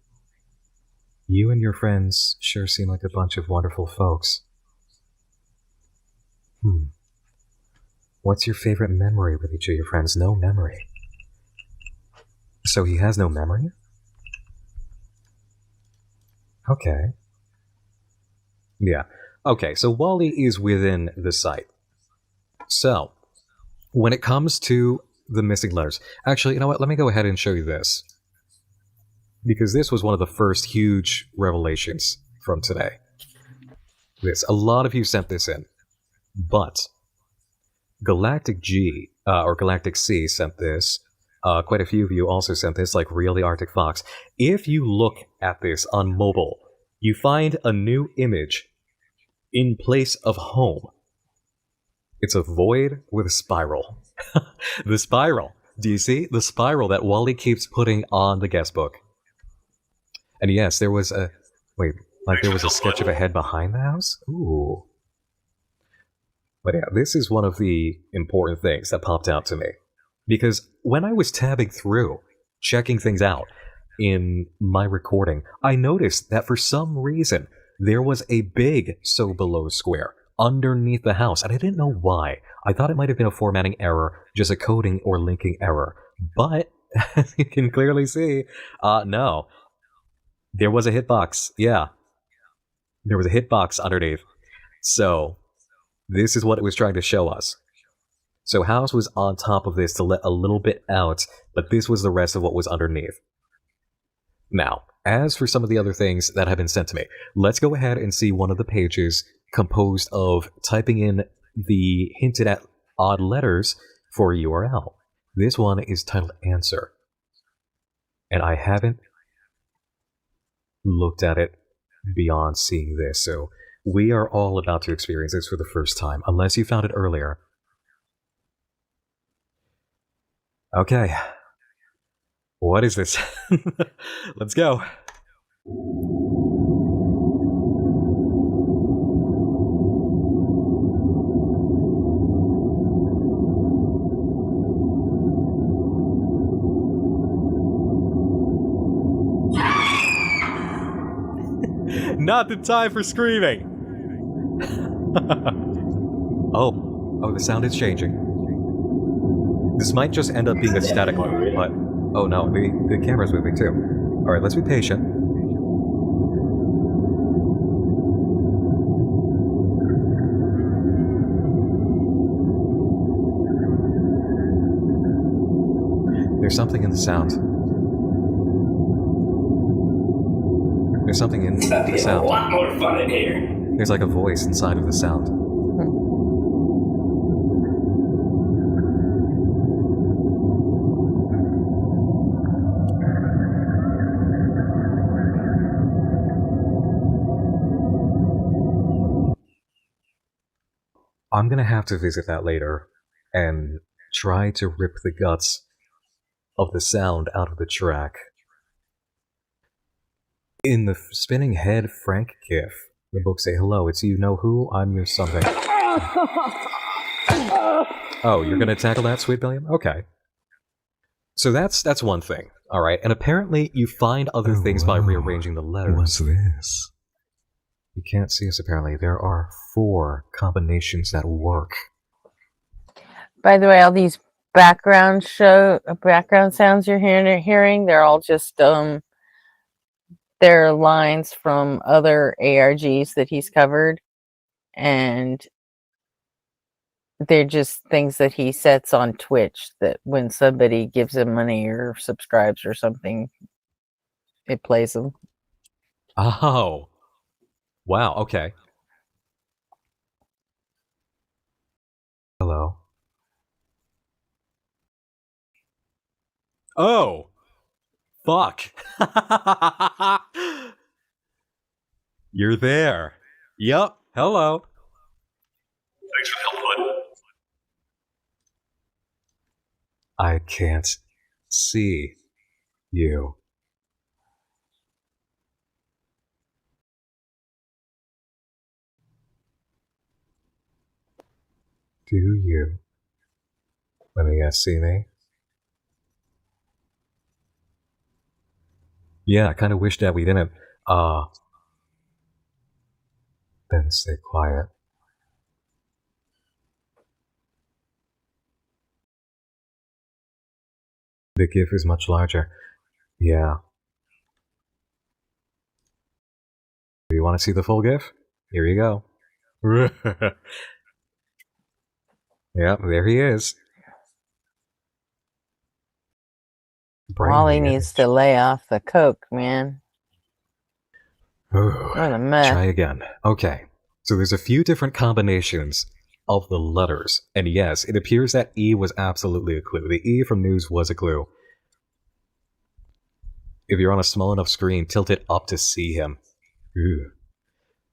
You and your friends sure seem like a bunch of wonderful folks. What's your favorite memory with each of your friends? No memory. So he has no memory? Okay. Yeah. Okay, so Wally is within the site. So, when it comes to the missing letters... Actually, you know what? Let me go ahead and show you this. Because this was one of the first huge revelations from today. A lot of you sent this in. But Galactic G, or Galactic C sent this. Quite a few of you also sent this, like Really Arctic Fox. If you look at this on mobile, you find a new image in place of home. It's a void with a spiral. The spiral. Do you see? The spiral that Wally keeps putting on the guest book. And yes, there was a... Wait, like there was a sketch of a head behind the house? Ooh. But yeah, this is one of the important things that popped out to me. Because when I was tabbing through, checking things out in my recording, I noticed that for some reason, there was a big So Below square underneath the house, and I didn't know why. I thought it might have been a formatting error, just a coding or linking error. But, as you can clearly see, no. There was a hitbox, yeah. There was a hitbox underneath. So, this is what it was trying to show us. So House was on top of this to let a little bit out, but this was the rest of what was underneath. Now, as for some of the other things that have been sent to me, let's go ahead and see one of the pages composed of typing in the hinted at odd letters for a URL. This one is titled Answer. And I haven't looked at it beyond seeing this, so we are all about to experience this for the first time, unless you found it earlier. Okay. What is this? Let's go. Not the time for screaming! Oh, the sound is changing. This might just end up being a static move, but... Oh no, the camera's moving too. Alright, let's be patient. There's something in the sound. There's something in the sound. A lot more fun in here. There's like a voice inside of the sound. I'm gonna have to visit that later and try to rip the guts of the sound out of the track. In the spinning head Frank gif, the book say, "Hello, it's you know who? I'm your something." Oh, you're gonna tackle that, Sweet Billiam? Okay. So that's one thing, alright? And apparently you find other things by rearranging the letters. What's this? You can't see us apparently. There are 4 combinations that work. By the way, all these background sounds you're hearing, they're all just they're lines from other ARGs that he's covered, and they're just things that he sets on Twitch that when somebody gives him money or subscribes or something, it plays them. Oh. Wow, okay. Hello. Oh! Fuck! You're there. Yup, hello. Thanks for the help, bud. I can't see you. Do you? Let me guess, see me? Yeah, I kind of wish that we didn't. Then stay quiet. The GIF is much larger. Yeah. Do you want to see the full GIF? Here you go. Yep, there he is. Wally needs to lay off the coke, man. Ooh, Or the meth. try again. Okay, so there's a few different combinations of the letters. And yes, it appears that E was absolutely a clue. The E from news was a clue. If you're on a small enough screen, tilt it up to see him. Ooh.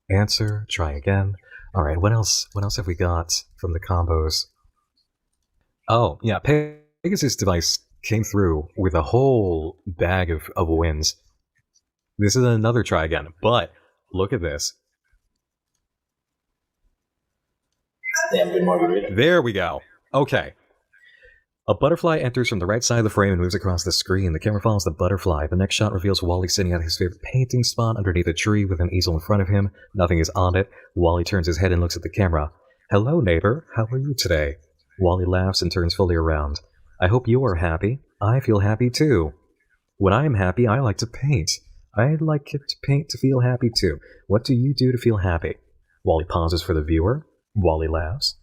Answer, try again. Alright, what else have we got from the combos? Oh, yeah, Pegasus device came through with a whole bag of wins. This is another try again, but look at this. Damn good margarita. There we go. Okay. A butterfly enters from the right side of the frame and moves across the screen. The camera follows the butterfly. The next shot reveals Wally sitting at his favorite painting spot underneath a tree with an easel in front of him. Nothing is on it. Wally turns his head and looks at the camera. "Hello, neighbor. How are you today?" Wally laughs and turns fully around. "I hope you are happy. I feel happy too. When I am happy, I like to paint. I'd like to paint to feel happy too. What do you do to feel happy?" Wally pauses for the viewer. Wally laughs.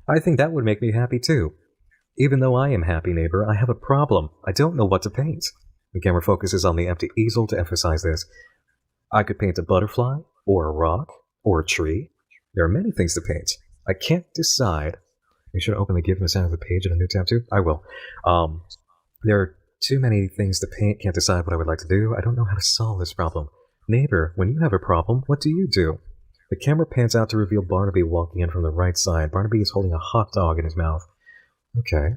"I think that would make me happy too. Even though I am happy, neighbor, I have a problem. I don't know what to paint." The camera focuses on the empty easel to emphasize this. "I could paint a butterfly, or a rock, or a tree. There are many things to paint. I can't decide." Make sure to open the GIF in the center of the page in a new tab too. I will. There are too many things to paint. Can't decide what I would like to do. I don't know how to solve this problem. Neighbor, when you have a problem, what do you do? The camera pans out to reveal Barnaby walking in from the right side. Barnaby is holding a hot dog in his mouth. Okay.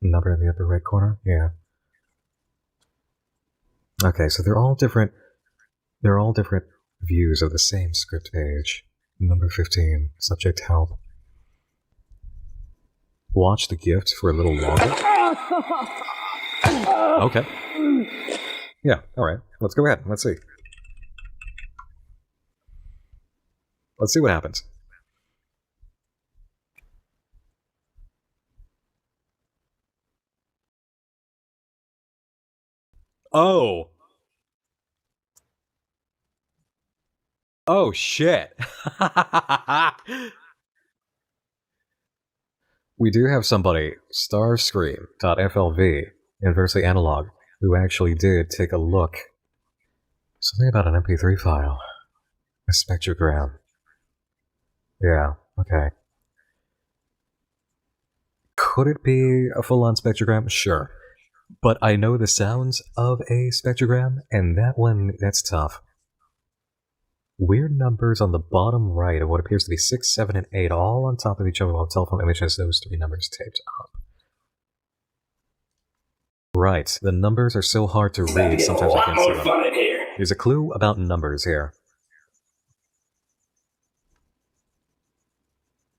Number in the upper right corner? Yeah. Okay, so they're all different views of the same script page. Number 15. Subject help. Watch the gift for a little longer. Okay. Yeah, all right. Let's go ahead. Let's see. Let's see what happens. Oh. Oh, shit. We do have somebody, Starscream.flv, inversely analog, who actually did take a look. Something about an MP3 file. A spectrogram. Yeah, okay. Could it be a full-on spectrogram? Sure. But I know the sounds of a spectrogram, and that one, that's tough. Weird numbers on the bottom right of what appears to be 6, 7, and 8, all on top of each other while the telephone image has those 3 numbers taped up. Right, the numbers are so hard to read, sometimes I can't see them. There's a clue about numbers here.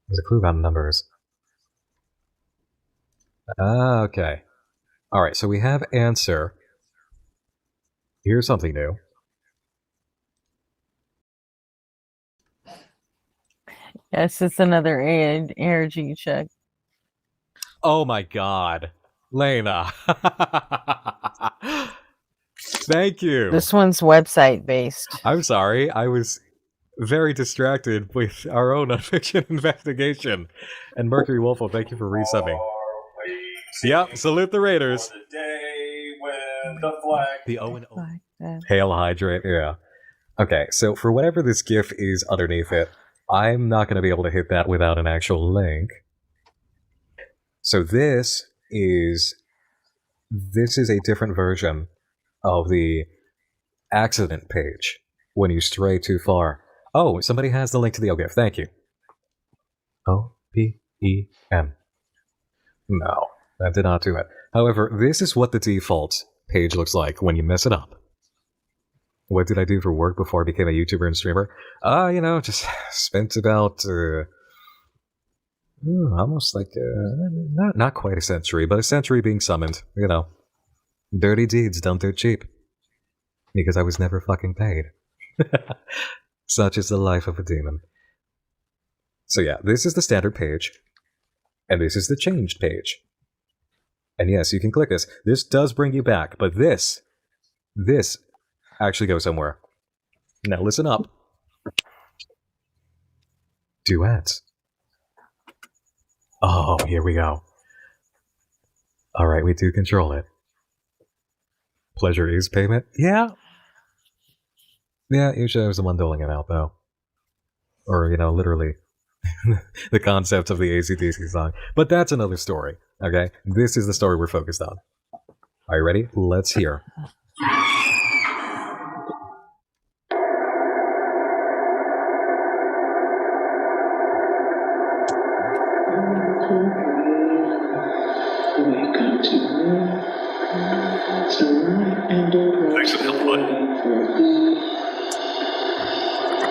There's a clue about numbers. Okay. Alright, so we have answer. Here's something new. Yes, it's another ARG check. Oh my god. Lena. Thank you. This one's website based. I'm sorry, I was very distracted with our own nonfiction investigation. And Mercury Wolfo, thank you for resubbing. Yep, salute the Raiders. The Owen Hail Hydrate, yeah. Okay, so for whatever this GIF is underneath it, I'm not going to be able to hit that without an actual link. So this is a different version of the accident page when you stray too far. Oh, somebody has the link to the OGIF. Thank you. OPEM. No, that did not do it. However, this is what the default page looks like when you mess it up. What did I do for work before I became a YouTuber and streamer? Just spent about almost like not quite a century, but a century being summoned. Dirty deeds done dirt cheap. Because I was never fucking paid. Such is the life of a demon. So yeah, this is the standard page, and this is the changed page. And yes, you can click this. This does bring you back, but this actually goes somewhere. Now listen up. Duets. Oh, here we go. Alright, we do control it. Pleasure is payment? Yeah. Yeah, usually I was the one doling it out, though. Or, literally. The concept of the AC/DC song. But that's another story, okay? This is the story we're focused on. Are you ready? Let's hear. Thanks for the help, bud.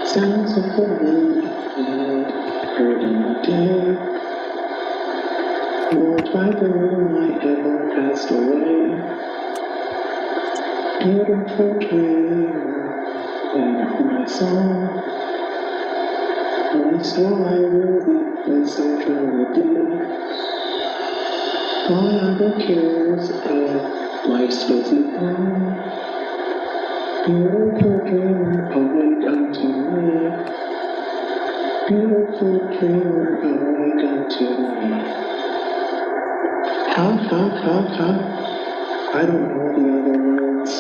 Sounds of the wind heard in the day. Warmed by the moonlight ever passed away. Beautiful dream that I saw. Once while I really was I truly did. All other cares of life's busy on. Beautiful dreamer, awake unto me. Beautiful dreamer, awake unto me. Ha. I don't know the other words.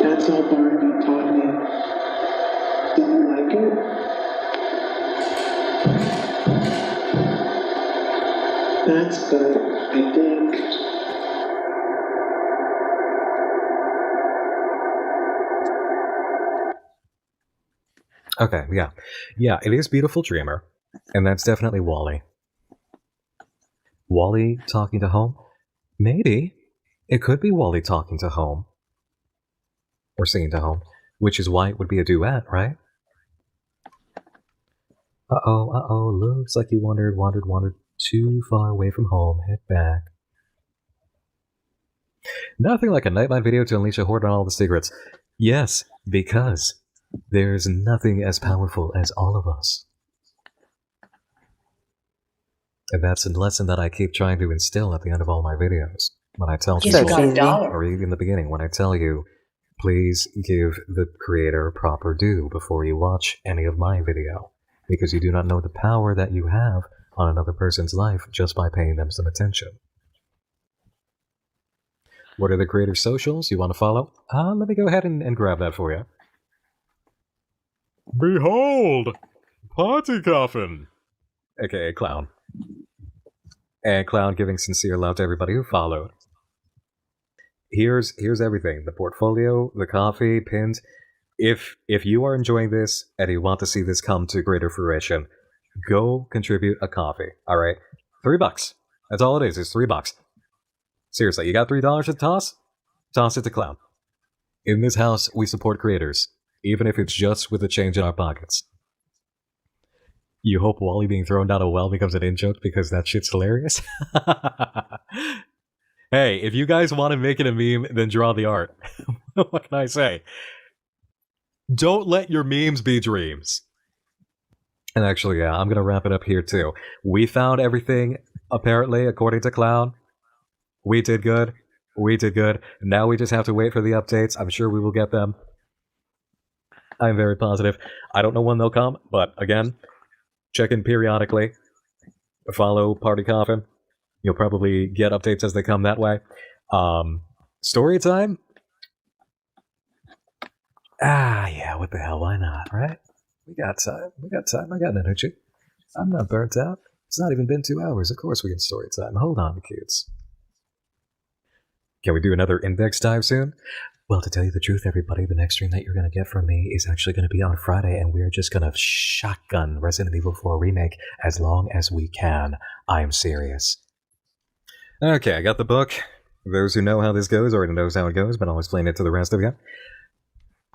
That's all Barnaby taught me. Do you like it? That's good, I think. Okay, yeah. Yeah, it is Beautiful Dreamer, and that's definitely Wally. Wally talking to home? Maybe. It could be Wally talking to home. Or singing to home. Which is why it would be a duet, right? Uh-oh, looks like you wandered too far away from home. Head back. Nothing like a Nightline video to unleash a horde on all the secrets. Yes, because there's nothing as powerful as all of us. And that's a lesson that I keep trying to instill at the end of all my videos. When I tell people, or even in the beginning, when I tell you, please give the creator proper due before you watch any of my video, because you do not know the power that you have on another person's life just by paying them some attention. What are the creator's socials you want to follow? Let me go ahead and grab that for you. Behold! Party Coffin! AKA Clown. And Clown giving sincere love to everybody who followed. Here's everything. The portfolio, the coffee, pins. If you are enjoying this and you want to see this come to greater fruition, go contribute a coffee. Alright? $3. That's all it is $3. Seriously, you got $3 to toss? Toss it to Clown. In this house, we support creators, even if it's just with a change in our pockets. You hope Wally being thrown down a well becomes an in-joke because that shit's hilarious? Hey, if you guys want to make it a meme, then draw the art. What can I say? Don't let your memes be dreams. And actually, yeah, I'm going to wrap it up here too. We found everything, apparently, according to Clown. We did good. We did good. Now we just have to wait for the updates. I'm sure we will get them. I'm very positive. I don't know when they'll come, but again, check in periodically. Follow Party Coffin. You'll probably get updates as they come that way. Story time? Yeah, what the hell, why not, right? We got time, I got energy. I'm not burnt out. It's not even been 2 hours, of course we can story time. Hold on, kids. Can we do another index dive soon? Well, to tell you the truth, everybody, the next stream that you're going to get from me is actually going to be on Friday, and we're just going to shotgun Resident Evil 4 Remake as long as we can. I'm serious. Okay, I got the book. Those who know how this goes already knows how it goes, but I'll explain it to the rest of you.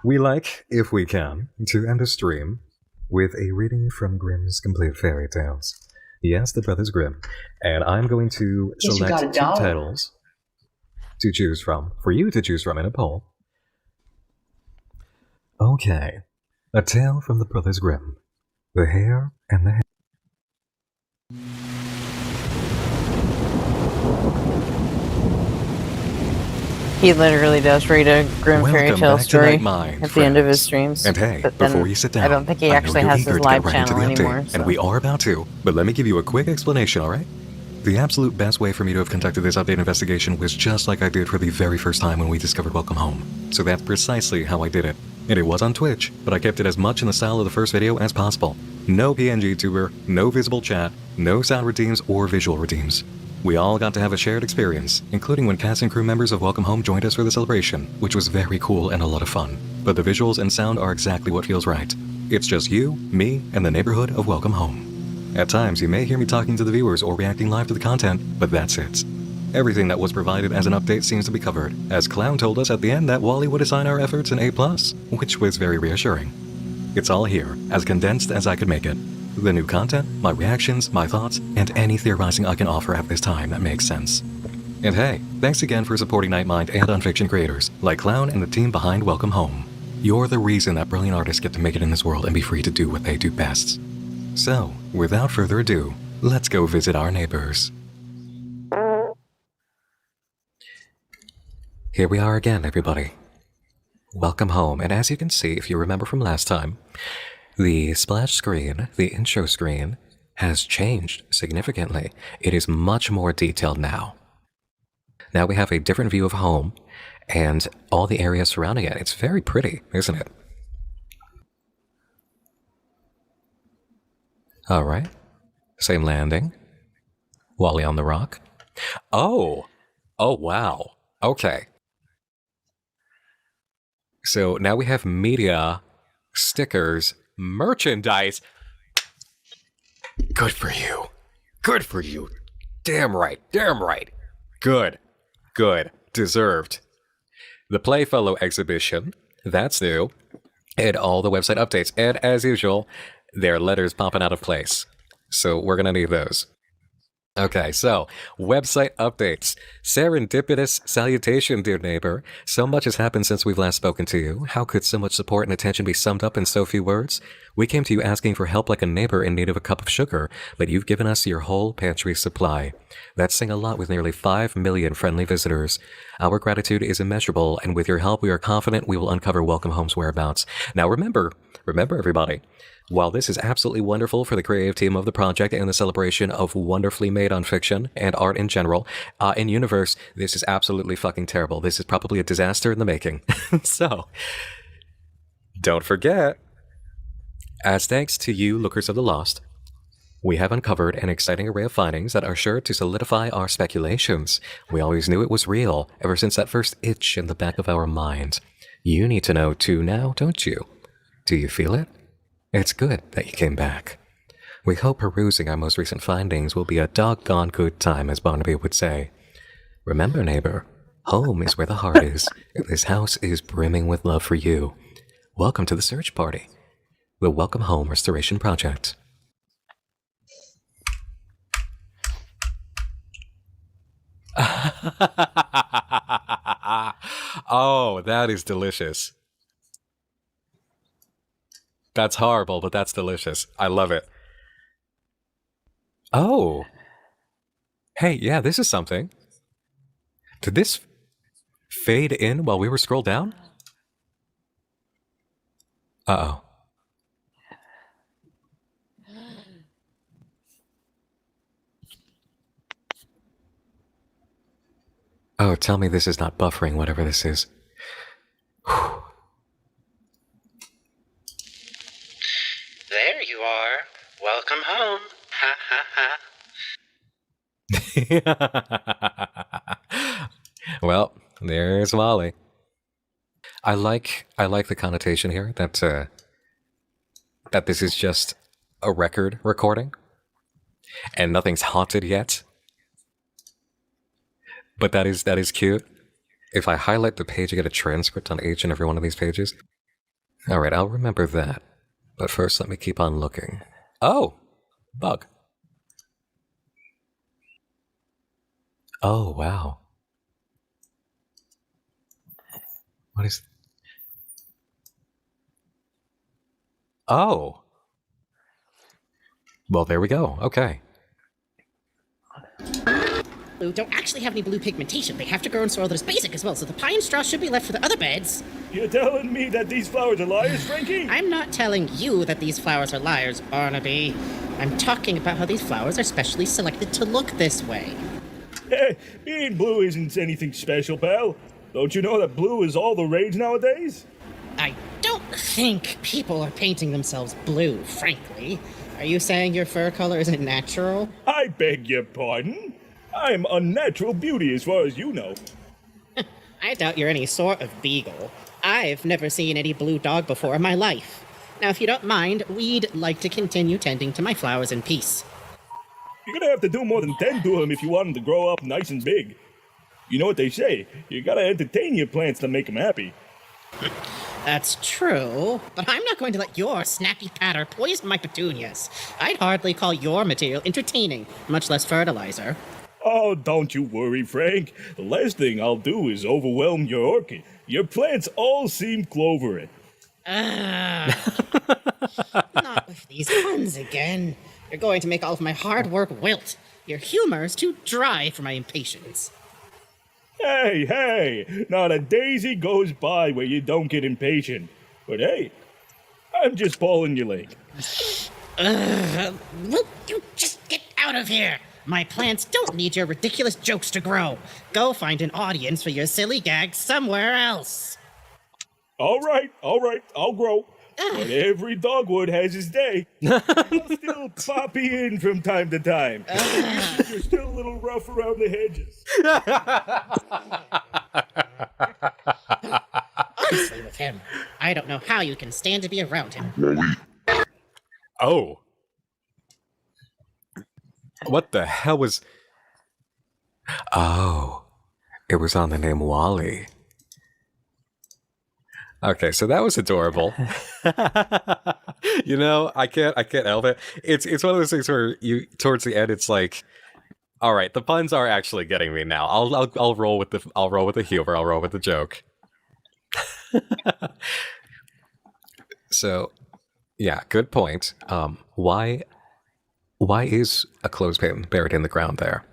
We like, if we can, to end a stream with a reading from Grimm's Complete Fairy Tales. Yes, the Brothers Grimm. And I'm going to select 2 titles to choose from, for you to choose from in a poll. Okay. A Tale from the Brothers Grimm. The Hare and the Hare. He literally does read a Grimm fairy Welcome tale back to story Nightmind, at the end of his friends. streams. And hey, but then before you sit down, I don't think he I know actually you're has eager his to live get right into channel the update, anymore. So. and we are about to, but let me give you a quick explanation, alright? The absolute best way for me to have conducted this update investigation was just like I did for the very first time when we discovered Welcome Home. So that's precisely how I did it. And it was on Twitch, but I kept it as much in the style of the first video as possible. No PNG tuber, no visible chat, no sound redeems or visual redeems. We all got to have a shared experience, including when cast and crew members of Welcome Home joined us for the celebration, which was very cool and a lot of fun. But the visuals and sound are exactly what feels right. It's just you, me, and the neighborhood of Welcome Home. At times, you may hear me talking to the viewers or reacting live to the content, but that's it. Everything that was provided as an update seems to be covered, as Clown told us at the end that Wally would assign our efforts an A+, which was very reassuring. It's all here, as condensed as I could make it. The new content, my reactions, my thoughts, and any theorizing I can offer at this time that makes sense. And hey, thanks again for supporting Nightmind and Unfiction creators, like Clown and the team behind Welcome Home. You're the reason that brilliant artists get to make it in this world and be free to do what they do best. So, without further ado, let's go visit our neighbors. Here we are again, everybody. Welcome home, and as you can see, if you remember from last time, the splash screen, the intro screen, has changed significantly. It is much more detailed now. Now we have a different view of home, and all the areas surrounding it. It's very pretty, isn't it? Alright. Same landing. Wally on the rock. Oh! Oh, wow. Okay. So now we have media, stickers, merchandise. Good for you. Good for you. Damn right. Damn right. Good. Good. Deserved. The Playfellow exhibition. That's new. And all the website updates. And as usual, there are letters popping out of place. So we're going to need those. Okay, so website updates. Serendipitous salutation, dear neighbor. So much has happened since we've last spoken to you. How could so much support and attention be summed up in so few words? We came to you asking for help like a neighbor in need of a cup of sugar, but you've given us your whole pantry supply. That's saying a lot with nearly 5 million friendly visitors. Our gratitude is immeasurable, and with your help, we are confident we will uncover Welcome Home's whereabouts. Now remember everybody, while this is absolutely wonderful for the creative team of the project and the celebration of wonderfully made on fiction and art in general, in universe, this is absolutely fucking terrible. This is probably a disaster in the making. So, don't forget, as thanks to you, Lookers of the Lost, we have uncovered an exciting array of findings that are sure to solidify our speculations. We always knew it was real, ever since that first itch in the back of our minds. You need to know too now, don't you? Do you feel it? It's good that you came back. We hope perusing our most recent findings will be a doggone good time, as Barnaby would say. Remember, neighbor, home is where the heart is. This house is brimming with love for you. Welcome to the search party, the Welcome Home Restoration Project. Oh, that is delicious. That's horrible, but that's delicious. I love it. Oh. Hey, yeah, this is something. Did this fade in while we were scrolled down? Uh-oh. Oh, tell me this is not buffering, whatever this is. There you are. Welcome home. Ha ha ha. Well, there's Molly. I like the connotation here that this is just a record recording and nothing's haunted yet. But that is cute. If I highlight the page, I get a transcript on each and every one of these pages. All right, I'll remember that. But first, let me keep on looking. Oh, bug. Oh, wow. What is... Oh. Well, there we go. Okay. Blue don't actually have any blue pigmentation. They have to grow in soil that is basic as well, so the pine straw should be left for the other beds. You're telling me that these flowers are liars, Frankie? I'm not telling you that these flowers are liars, Barnaby. I'm talking about how these flowers are specially selected to look this way. Hey, being blue isn't anything special, pal. Don't you know that blue is all the rage nowadays? I don't think people are painting themselves blue, frankly. Are you saying your fur color isn't natural? I beg your pardon? I'm unnatural beauty as far as you know. I doubt you're any sort of beagle. I've never seen any blue dog before in my life. Now, if you don't mind, we'd like to continue tending to my flowers in peace. You're gonna have to do more than tend to them if you want them to grow up nice and big. You know what they say, you gotta entertain your plants to make them happy. That's true, but I'm not going to let your snappy patter poison my petunias. I'd hardly call your material entertaining, much less fertilizer. Oh, don't you worry, Frank. The last thing I'll do is overwhelm your orchid. Your plants all seem clovery. Not with these puns again. You're going to make all of my hard work wilt. Your humor is too dry for my impatience. Hey, not a daisy goes by where you don't get impatient. But hey, I'm just pulling your leg. Will you just get out of here? My plants don't need your ridiculous jokes to grow. Go find an audience for your silly gags somewhere else. All right, I'll grow. But every dogwood has his day. I'll still pop in from time to time. You're still a little rough around the hedges. Honestly, with him, I don't know how you can stand to be around him. Oh. What the hell was... Oh. It was on the name Wally. Okay, so that was adorable. You know, I can't help it. It's one of those things where you towards the end it's like All right, the puns are actually getting me now. I'll roll with the humor. I'll roll with the joke. So, yeah, good point. Why is a clothespin buried in the ground there?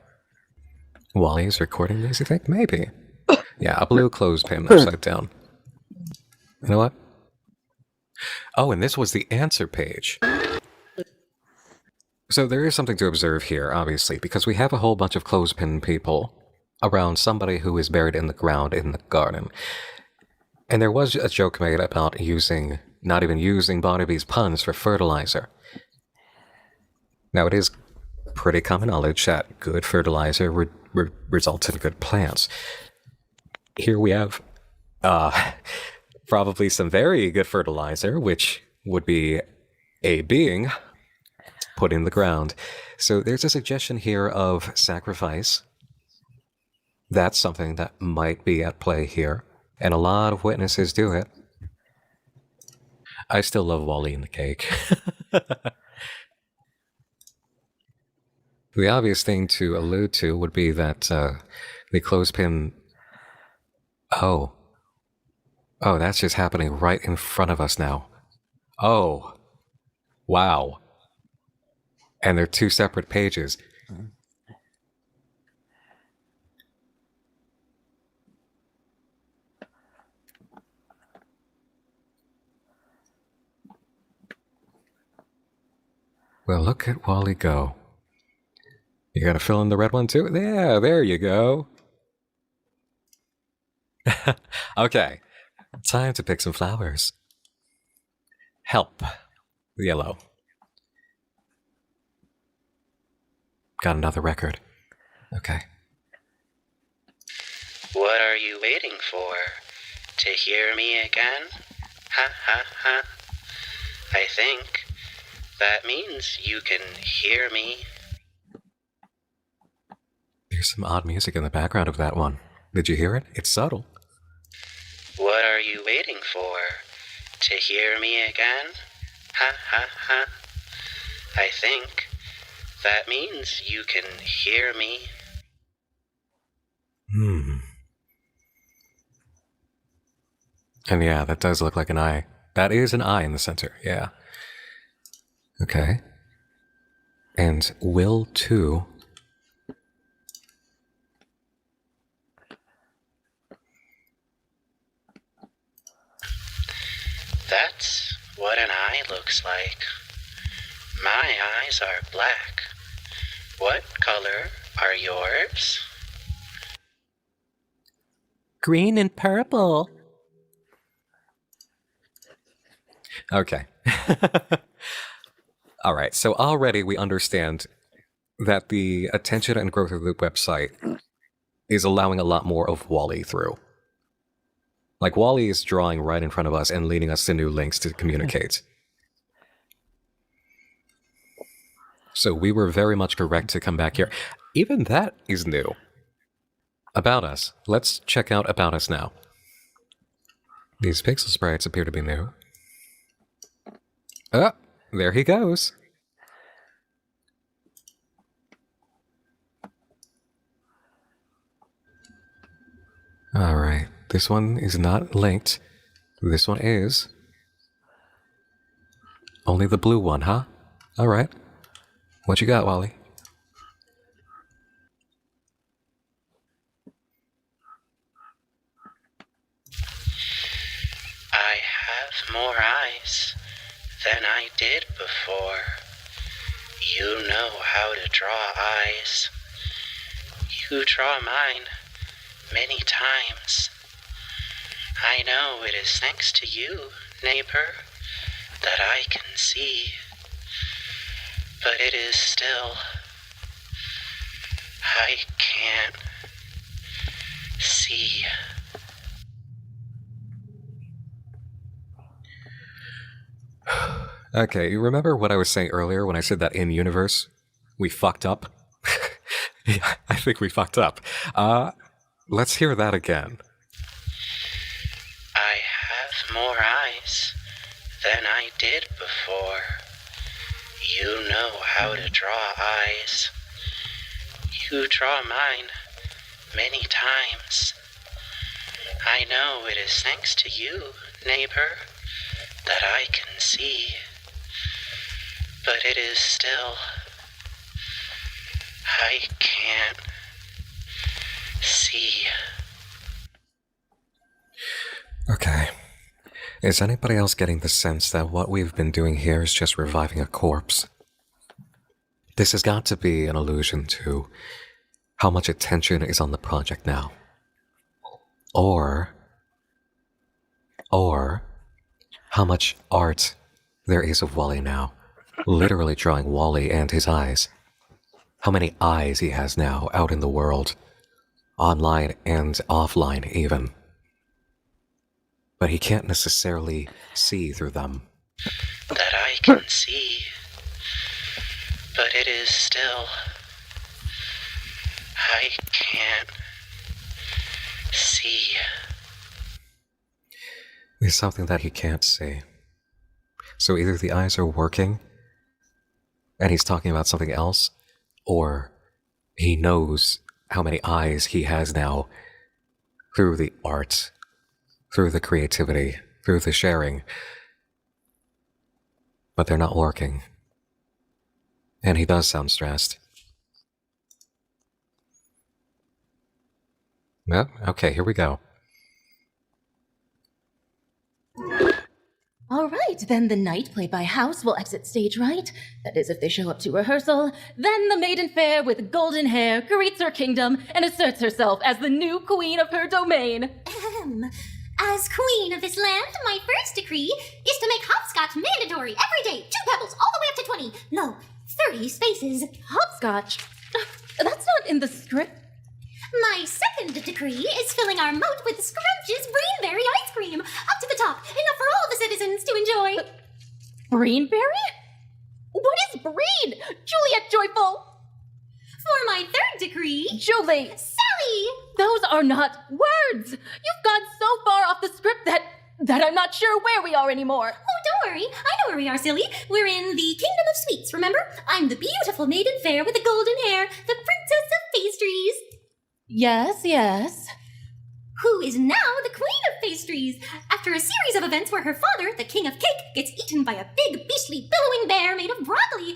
Wally is recording these, you think? Maybe. Yeah, a blue clothespin upside down. You know what? Oh, and this was the answer page. So there is something to observe here, obviously, because we have a whole bunch of clothespin people around somebody who is buried in the ground in the garden. And there was a joke made about not even using Barnaby's puns for fertilizer. Now, it is pretty common knowledge that good fertilizer results in good plants. Here we have probably some very good fertilizer, which would be a being put in the ground. So there's a suggestion here of sacrifice. That's something that might be at play here, and a lot of witnesses do it. I still love Wally and the cake. The obvious thing to allude to would be that the clothespin... Oh, that's just happening right in front of us now. Oh, wow. And they're two separate pages. Well, look at Wally go. You gotta fill in the red one too? Yeah, there you go. Okay, time to pick some flowers. Help. Yellow. Got another record. Okay. What are you waiting for? To hear me again? Ha ha ha. I think that means you can hear me. There's some odd music in the background of that one. Did you hear it? It's subtle. What are you waiting for? To hear me again? Ha ha ha. I think that means you can hear me. And yeah, that does look like an eye. That is an eye in the center, yeah. Okay. And will too. That's what an eye looks like. My eyes are black. What color are yours? Green and purple. Okay. All right, so already we understand that the attention and growth of the website is allowing a lot more of Wally through. Like, Wally is drawing right in front of us and leading us to new links to communicate. So we were very much correct to come back here. Even that is new. About Us. Let's check out About Us now. These pixel sprites appear to be new. Oh, there he goes. All right. This one is not linked. This one is. Only the blue one, huh? All right. What you got, Wally? I have more eyes than I did before. You know how to draw eyes. You draw mine many times. I know it is thanks to you, neighbor, that I can see. But it is still, I can't see. Okay, you remember what I was saying earlier when I said that in universe we fucked up? Yeah, I think we fucked up. Let's hear that again. I have more eyes than I did before. You know how to draw eyes. You draw mine many times. I know it is thanks to you, neighbor, that I can see. But it is still, I can't see. Okay. Is anybody else getting the sense that what we've been doing here is just reviving a corpse? This has got to be an allusion to how much attention is on the project now. Or how much art there is of Wally now. Literally drawing Wally and his eyes. How many eyes he has now out in the world. Online and offline even. But he can't necessarily see through them. That I can see. But it is still, I can't see. There's something that he can't see. So either the eyes are working, and he's talking about something else, or he knows how many eyes he has now through the art, through the creativity, through the sharing. But they're not working. And he does sound stressed. Yep, okay, here we go. All right, then the knight played by House will exit stage right. That is, if they show up to rehearsal. Then the maiden fair with golden hair greets her kingdom and asserts herself as the new queen of her domain. As queen of this land, my first decree is to make hopscotch mandatory every day. 2 pebbles all the way up to 20. No, 30 spaces. Hopscotch? That's not in the script. My second decree is filling our moat with scrumptious greenberry ice cream. Up to the top, enough for all the citizens to enjoy. Greenberry? What is breed? Juliet Joyful! For my third decree... Julie! Sally! Those are not words! You've gone so far off the script that I'm not sure where we are anymore. Oh, don't worry. I know where we are, silly. We're in the Kingdom of Sweets, remember? I'm the beautiful maiden fair with the golden hair, the princess of pastries. Yes, yes. Who is now the queen of pastries, after a series of events where her father, the king of cake, gets eaten by a big, beastly, billowing bear made of broccoli.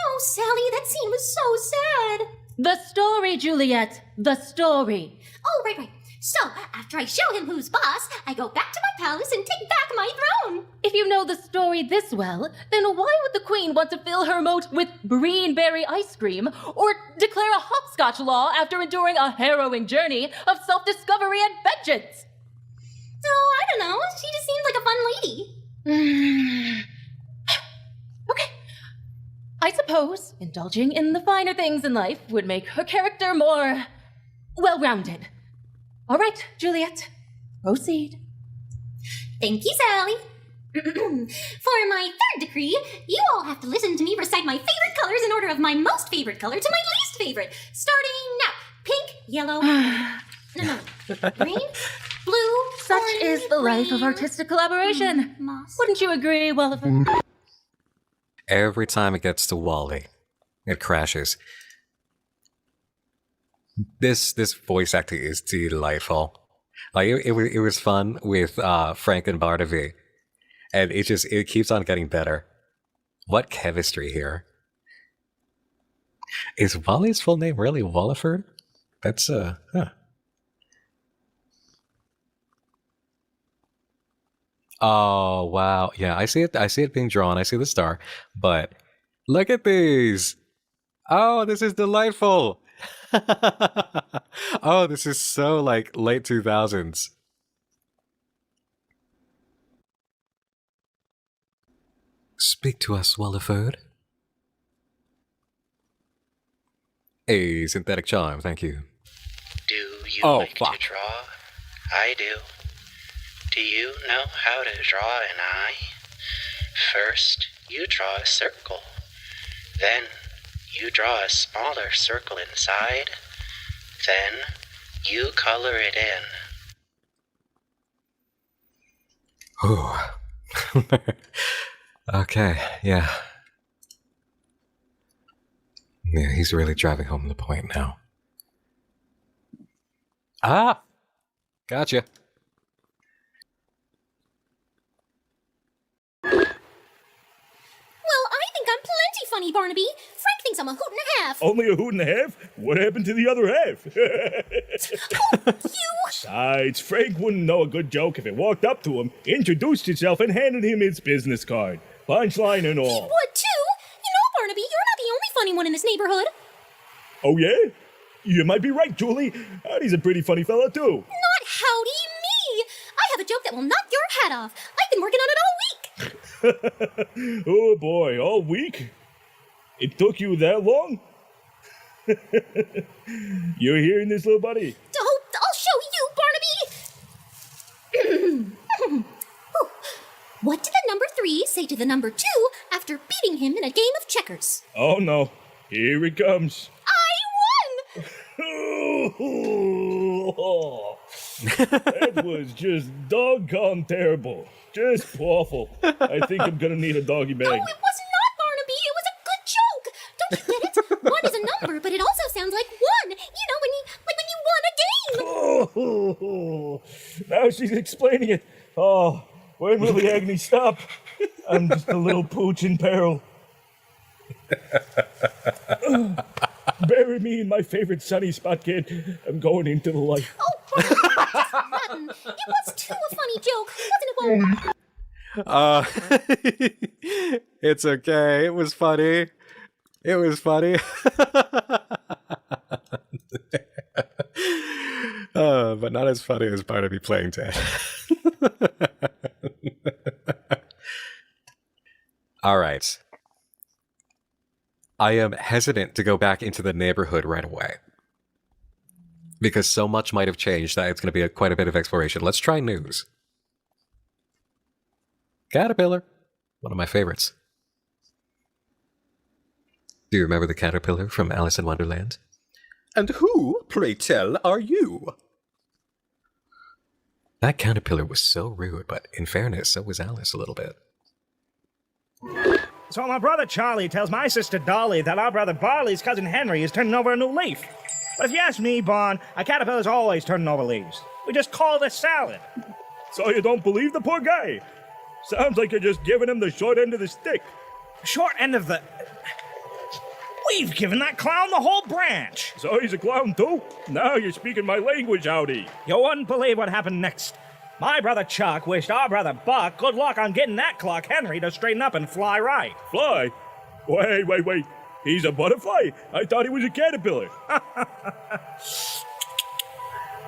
Oh, Sally, that scene was so sad. The story, Juliet. The story. Oh, right. So, after I show him who's boss, I go back to my palace and take back my throne. If you know the story this well, then why would the queen want to fill her moat with greenberry ice cream or declare a hopscotch law after enduring a harrowing journey of self-discovery and vengeance? Oh, I don't know. She just seemed like a fun lady. Okay. I suppose indulging in the finer things in life would make her character more well-rounded. All right, Juliet, proceed. Thank you, Sally. For my third decree, you all have to listen to me recite my favorite colors in order of my most favorite color to my least favorite. Starting now. Pink, yellow, green, blue, Such is the life of artistic collaboration. Wouldn't you agree, Welliver? Every time it gets to Wally, it crashes. This voice acting is delightful. Like it was fun with Frank and Barnaby, and it keeps on getting better. What chemistry here! Is Wally's full name really Walliford? That's Oh wow, yeah, I see it. I see it being drawn. I see the star, but look at these. Oh, this is delightful. Oh, this is so like late 2000s. Speak to us, Walliford. A synthetic charm, thank you. Do you like to draw? I do. Do you know how to draw an eye? First, you draw a circle. Then, you draw a smaller circle inside. Then, you color it in. Ooh. Okay, yeah. Yeah, he's really driving home the point now. Ah, gotcha. Well, I think I'm plenty funny, Barnaby. Frank thinks I'm a hoot and a half. Only a hoot and a half? What happened to the other half? You! Besides, Frank wouldn't know a good joke if it walked up to him, introduced itself, and handed him its business card. Punchline and He all. would too. You know, Barnaby, you're not the only funny one in this neighborhood. Oh, yeah? You might be right, Julie. Howdy's a pretty funny fella, too. Not howdy me. I have a joke that will knock your hat off. I've been working on it all week. Oh, boy, all week? It took you that long? You're hearing this, little buddy? Oh, I'll show you, Barnaby. What did the number 3 say to the number 2 after beating him in a game of checkers? Oh, no. Here it comes. I That was just doggone terrible. Just awful. I think I'm gonna need a doggy bag. won! No, it was not, Barnaby. It was a good joke. Don't you get it? 1 is a number, but it also sounds like 1. You know, when you won a game. Now she's explaining it. Oh, when will the agony stop? I'm just a little pooch in peril. Bury me in my favorite sunny spot, kid. I'm going into the light. Oh, Barnaby, just rotten. It was too a funny joke, wasn't it, Walt? It's okay. It was funny. It was funny. But not as funny as Barnaby playing Ted. All right. I am hesitant to go back into the neighborhood right away, because so much might have changed that it's going to be quite a bit of exploration. Let's try news. Caterpillar. One of my favorites. Do you remember the caterpillar from Alice in Wonderland? And who, pray tell, are you? That caterpillar was so rude, but in fairness, so was Alice a little bit. So my brother Charlie tells my sister Dolly that our brother Barley's cousin Henry is turning over a new leaf. But if you ask me, Bon, a caterpillar's always turning over leaves. We just call it a salad. So you don't believe the poor guy? Sounds like you're just giving him the short end of the stick. Short end of the... We've given that clown the whole branch. So he's a clown too? Now you're speaking my language, howdy. You wouldn't believe what happened next. My brother Chuck wished our brother Buck good luck on getting that clock Henry to straighten up and fly right. Fly? Wait. He's a butterfly? I thought he was a caterpillar.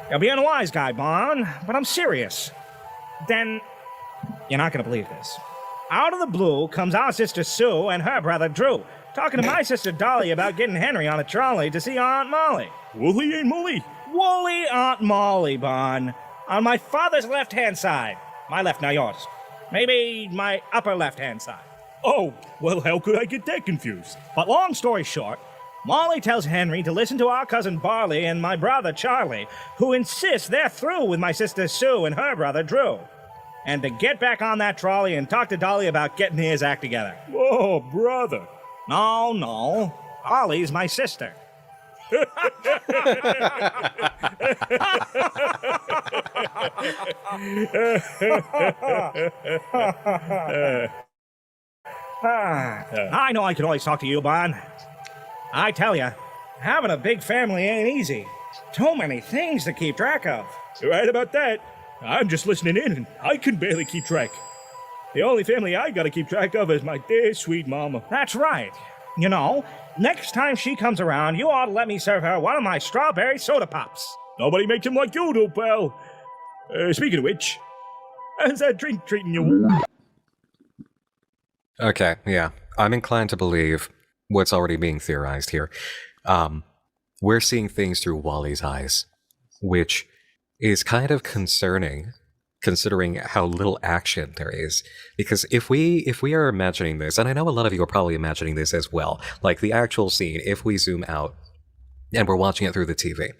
You're being a wise guy, Bon, but I'm serious. Then, you're not gonna believe this. Out of the blue comes our sister Sue and her brother Drew, talking to my sister Dolly about getting Henry on a trolley to see Aunt Molly. Woolly ain't Molly? Woolly Aunt Molly, Bon. On my father's left-hand side. My left, now yours. Maybe my upper left-hand side. Oh, well, how could I get that confused? But long story short, Molly tells Henry to listen to our cousin Barley and my brother Charlie, who insists they're through with my sister Sue and her brother Drew. And to get back on that trolley and talk to Dolly about getting his act together. Oh, brother. No. Ollie's my sister. I know I can always talk to you, Bon. I tell you, having a big family ain't easy. Too many things to keep track of. You're right about that. I'm just listening in, and I can barely keep track. The only family I gotta keep track of is my dear sweet mama. That's right. You know, next time she comes around, you ought to let me serve her one of my strawberry soda pops. Nobody makes them like you do, pal. Speaking of which, how's that drink treating you? Okay, yeah. I'm inclined to believe what's already being theorized here. We're seeing things through Wally's eyes, which is kind of concerning, considering how little action there is. Because if we are imagining this, and I know a lot of you are probably imagining this as well, like the actual scene, if we zoom out and we're watching it through the TV,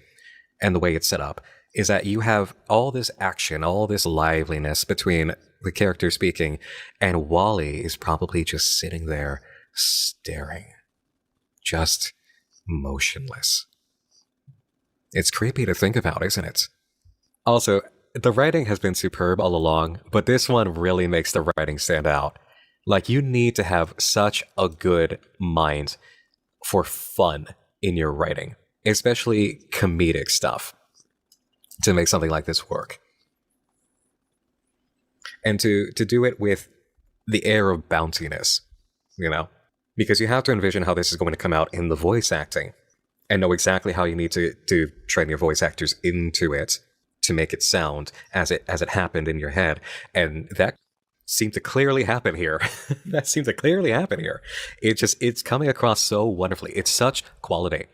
and the way it's set up, is that you have all this action, all this liveliness between the character speaking, and Wally is probably just sitting there staring, just motionless. It's creepy to think about, isn't it? Also, the writing has been superb all along, but this one really makes the writing stand out. Like, you need to have such a good mind for fun in your writing, especially comedic stuff, to make something like this work. And to do it with the air of bounciness, you know? Because you have to envision how this is going to come out in the voice acting and know exactly how you need to train your voice actors into it to make it sound as it happened in your head. And that seemed to clearly happen here. It's coming across so wonderfully. It's such quality.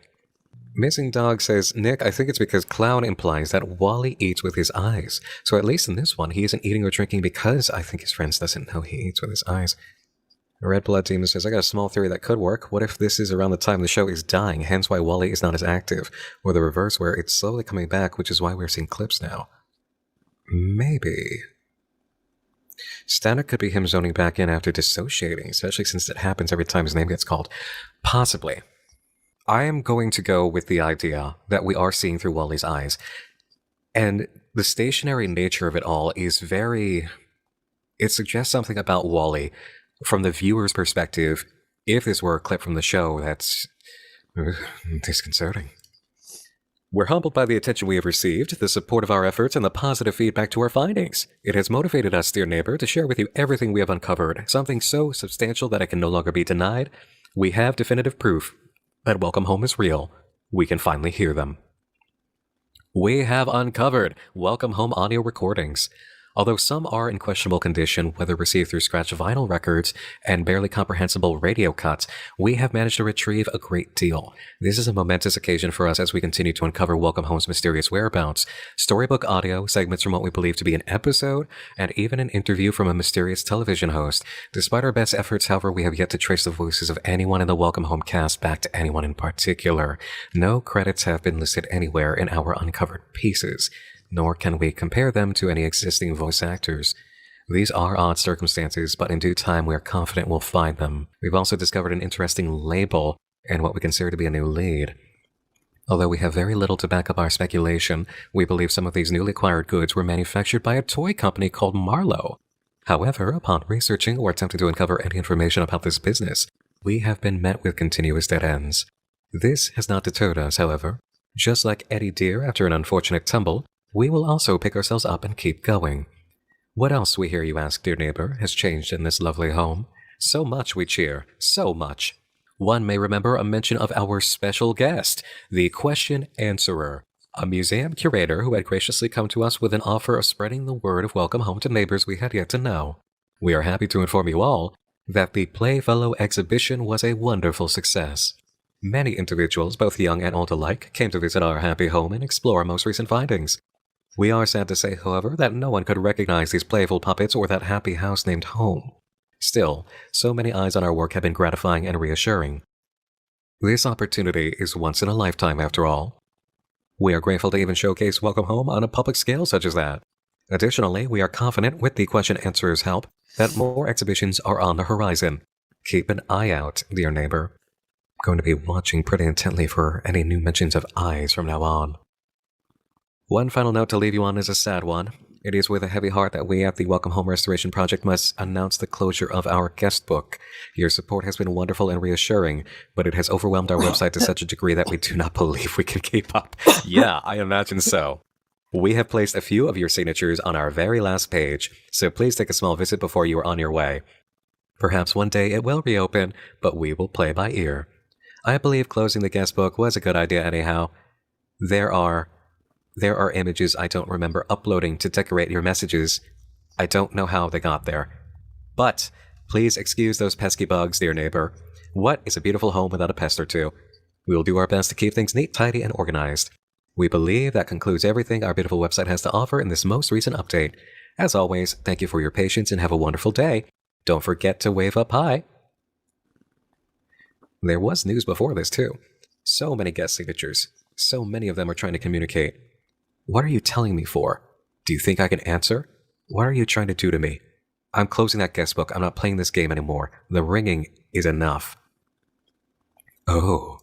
Missing Dog says, Nick, I think it's because clown implies that Wally eats with his eyes. So at least in this one, he isn't eating or drinking because I think his friends doesn't know he eats with his eyes. Red Blood Demon says, I got a small theory that could work. What if this is around the time the show is dying, hence why Wally is not as active? Or the reverse, where it's slowly coming back, which is why we're seeing clips now. Maybe. Static could be him zoning back in after dissociating, especially since it happens every time his name gets called. Possibly. I am going to go with the idea that we are seeing through Wally's eyes. And the stationary nature of it all is very... It suggests something about Wally from the viewer's perspective. If this were a clip from the show, that's disconcerting. We're humbled by the attention we have received, the support of our efforts, and the positive feedback to our findings. It has motivated us, dear neighbor, to share with you everything we have uncovered, something so substantial that it can no longer be denied. We have definitive proof that Welcome Home is real. We can finally hear them. We have uncovered Welcome Home audio recordings. Although some are in questionable condition, whether received through scratch vinyl records and barely comprehensible radio cuts, we have managed to retrieve a great deal. This is a momentous occasion for us as we continue to uncover Welcome Home's mysterious whereabouts, storybook audio, segments from what we believe to be an episode, and even an interview from a mysterious television host. Despite our best efforts, however, we have yet to trace the voices of anyone in the Welcome Home cast back to anyone in particular. No credits have been listed anywhere in our uncovered pieces, nor can we compare them to any existing voice actors. These are odd circumstances, but in due time we are confident we'll find them. We've also discovered an interesting label and what we consider to be a new lead. Although we have very little to back up our speculation, we believe some of these newly acquired goods were manufactured by a toy company called Marlowe. However, upon researching or attempting to uncover any information about this business, we have been met with continuous dead ends. This has not deterred us, however. Just like Eddie Deer after an unfortunate tumble, we will also pick ourselves up and keep going. What else, we hear you ask, dear neighbor, has changed in this lovely home? So much, we cheer, so much. One may remember a mention of our special guest, the question answerer, a museum curator who had graciously come to us with an offer of spreading the word of Welcome Home to neighbors we had yet to know. We are happy to inform you all that the Playfellow exhibition was a wonderful success. Many individuals, both young and old alike, came to visit our happy home and explore our most recent findings. We are sad to say, however, that no one could recognize these playful puppets or that happy house named home. Still, so many eyes on our work have been gratifying and reassuring. This opportunity is once in a lifetime, after all. We are grateful to even showcase Welcome Home on a public scale such as that. Additionally, we are confident, with the question answerer's help, that more exhibitions are on the horizon. Keep an eye out, dear neighbor. I'm going to be watching pretty intently for any new mentions of eyes from now on. One final note to leave you on is a sad one. It is with a heavy heart that we at the Welcome Home Restoration Project must announce the closure of our guest book. Your support has been wonderful and reassuring, but it has overwhelmed our website to such a degree that we do not believe we can keep up. Yeah, I imagine so. We have placed a few of your signatures on our very last page, so please take a small visit before you are on your way. Perhaps one day it will reopen, but we will play by ear. I believe closing the guest book was a good idea anyhow. There are images I don't remember uploading to decorate your messages. I don't know how they got there. But please excuse those pesky bugs, dear neighbor. What is a beautiful home without a pest or two? We will do our best to keep things neat, tidy, and organized. We believe that concludes everything our beautiful website has to offer in this most recent update. As always, thank you for your patience and have a wonderful day. Don't forget to wave up high. There was news before this, too. So many guest signatures. So many of them are trying to communicate. What are you telling me for? Do you think I can answer? What are you trying to do to me? I'm closing that guest book. I'm not playing this game anymore. The ringing is enough. Oh.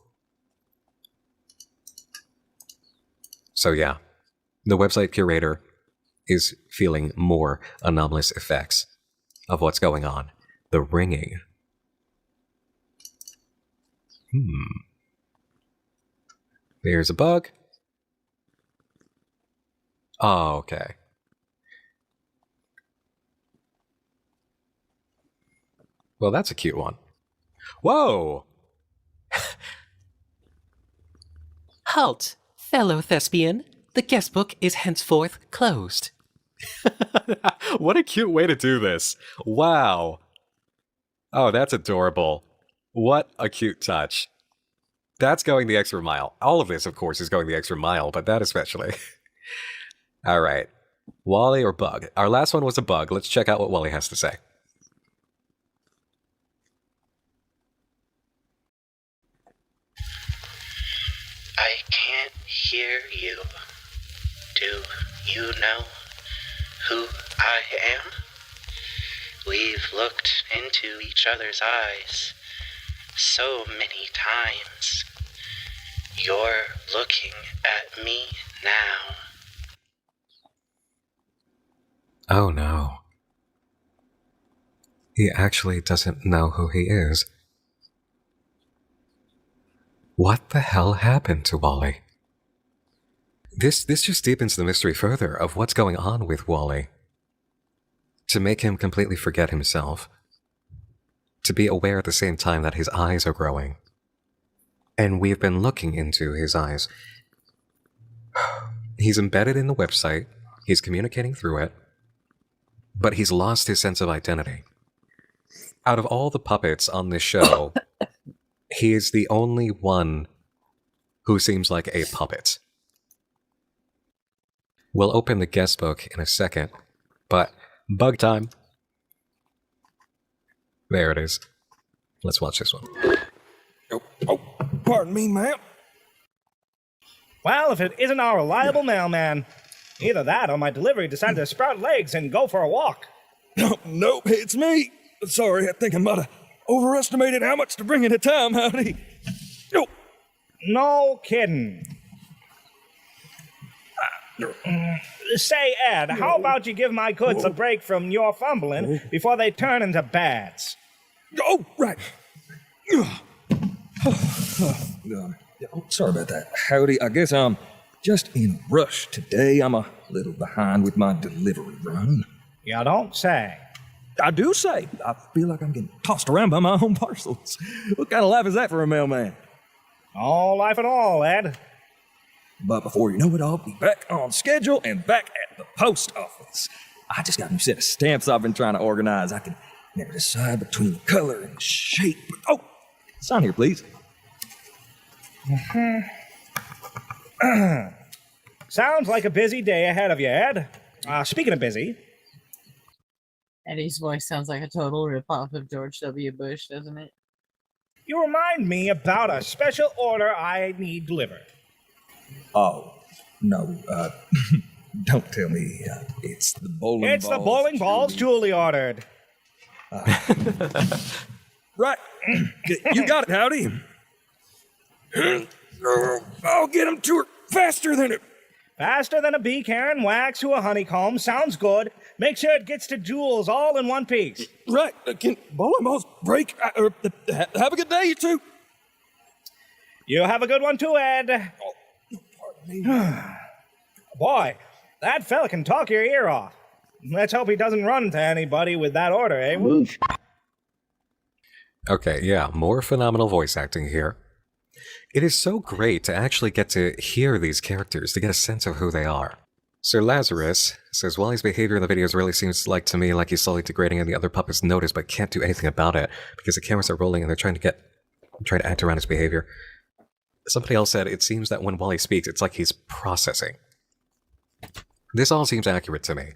So yeah, the website curator is feeling more anomalous effects of what's going on. The ringing. There's a bug. Oh, okay. Well, that's a cute one. Whoa! Halt, fellow thespian. The guest book is henceforth closed. What a cute way to do this. Wow. Oh, that's adorable. What a cute touch. That's going the extra mile. All of this, of course, is going the extra mile, but that especially. All right. Wally or Bug? Our last one was a bug. Let's check out what Wally has to say. I can't hear you. Do you know who I am? We've looked into each other's eyes so many times. You're looking at me now. Oh no. He actually doesn't know who he is. What the hell happened to Wally? This just deepens the mystery further of what's going on with Wally. To make him completely forget himself. To be aware at the same time that his eyes are growing. And we've been looking into his eyes. He's embedded in the website. He's communicating through it. But he's lost his sense of identity. Out of all the puppets on this show, he is the only one who seems like a puppet. We'll open the guest book in a second, but bug time. There it is. Let's watch this one. Oh, pardon me, ma'am. Well, if it isn't our reliable mailman, either that or my delivery decided to sprout legs and go for a walk. Nope, it's me. Sorry, I think I might have overestimated how much to bring at a time, howdy. Oh. No kidding. Say, Ed, how about you give my goods a break from your fumbling before they turn into bads? Oh, right. Sorry about that. Howdy, I guess I'm just in a rush today. I'm a little behind with my delivery run. You don't say. I do say. I feel like I'm getting tossed around by my own parcels. What kind of life is that for a mailman? All life at all, Ed. But before you know it, I'll be back on schedule and back at the post office. I just got a new set of stamps I've been trying to organize. I can never decide between the color and the shape. Oh, sign here, please. Sounds like a busy day ahead of you, Ed. Speaking of busy. Eddie's voice sounds like a total ripoff of George W. Bush, doesn't it? You remind me about a special order I need delivered. Oh, no, don't tell me it's the bowling balls. It's the bowling balls Julie ordered. Right. You got it, howdy. I'll get them to her faster than it. Faster than a bee carrying wax to a honeycomb. Sounds good. Make sure it gets to Jules all in one piece. Right. Can bowling balls break? Have a good day, you two. You have a good one too, Ed. Boy, that fella can talk your ear off. Let's hope he doesn't run to anybody with that order, eh? Okay, yeah, more phenomenal voice acting here. It is so great to actually get to hear these characters, to get a sense of who they are. Sir Lazarus says, Wally's behavior in the videos really seems like to me like he's slowly degrading and the other puppets notice but can't do anything about it because the cameras are rolling and they're trying to act around his behavior. Somebody else said, it seems that when Wally speaks, it's like he's processing. This all seems accurate to me.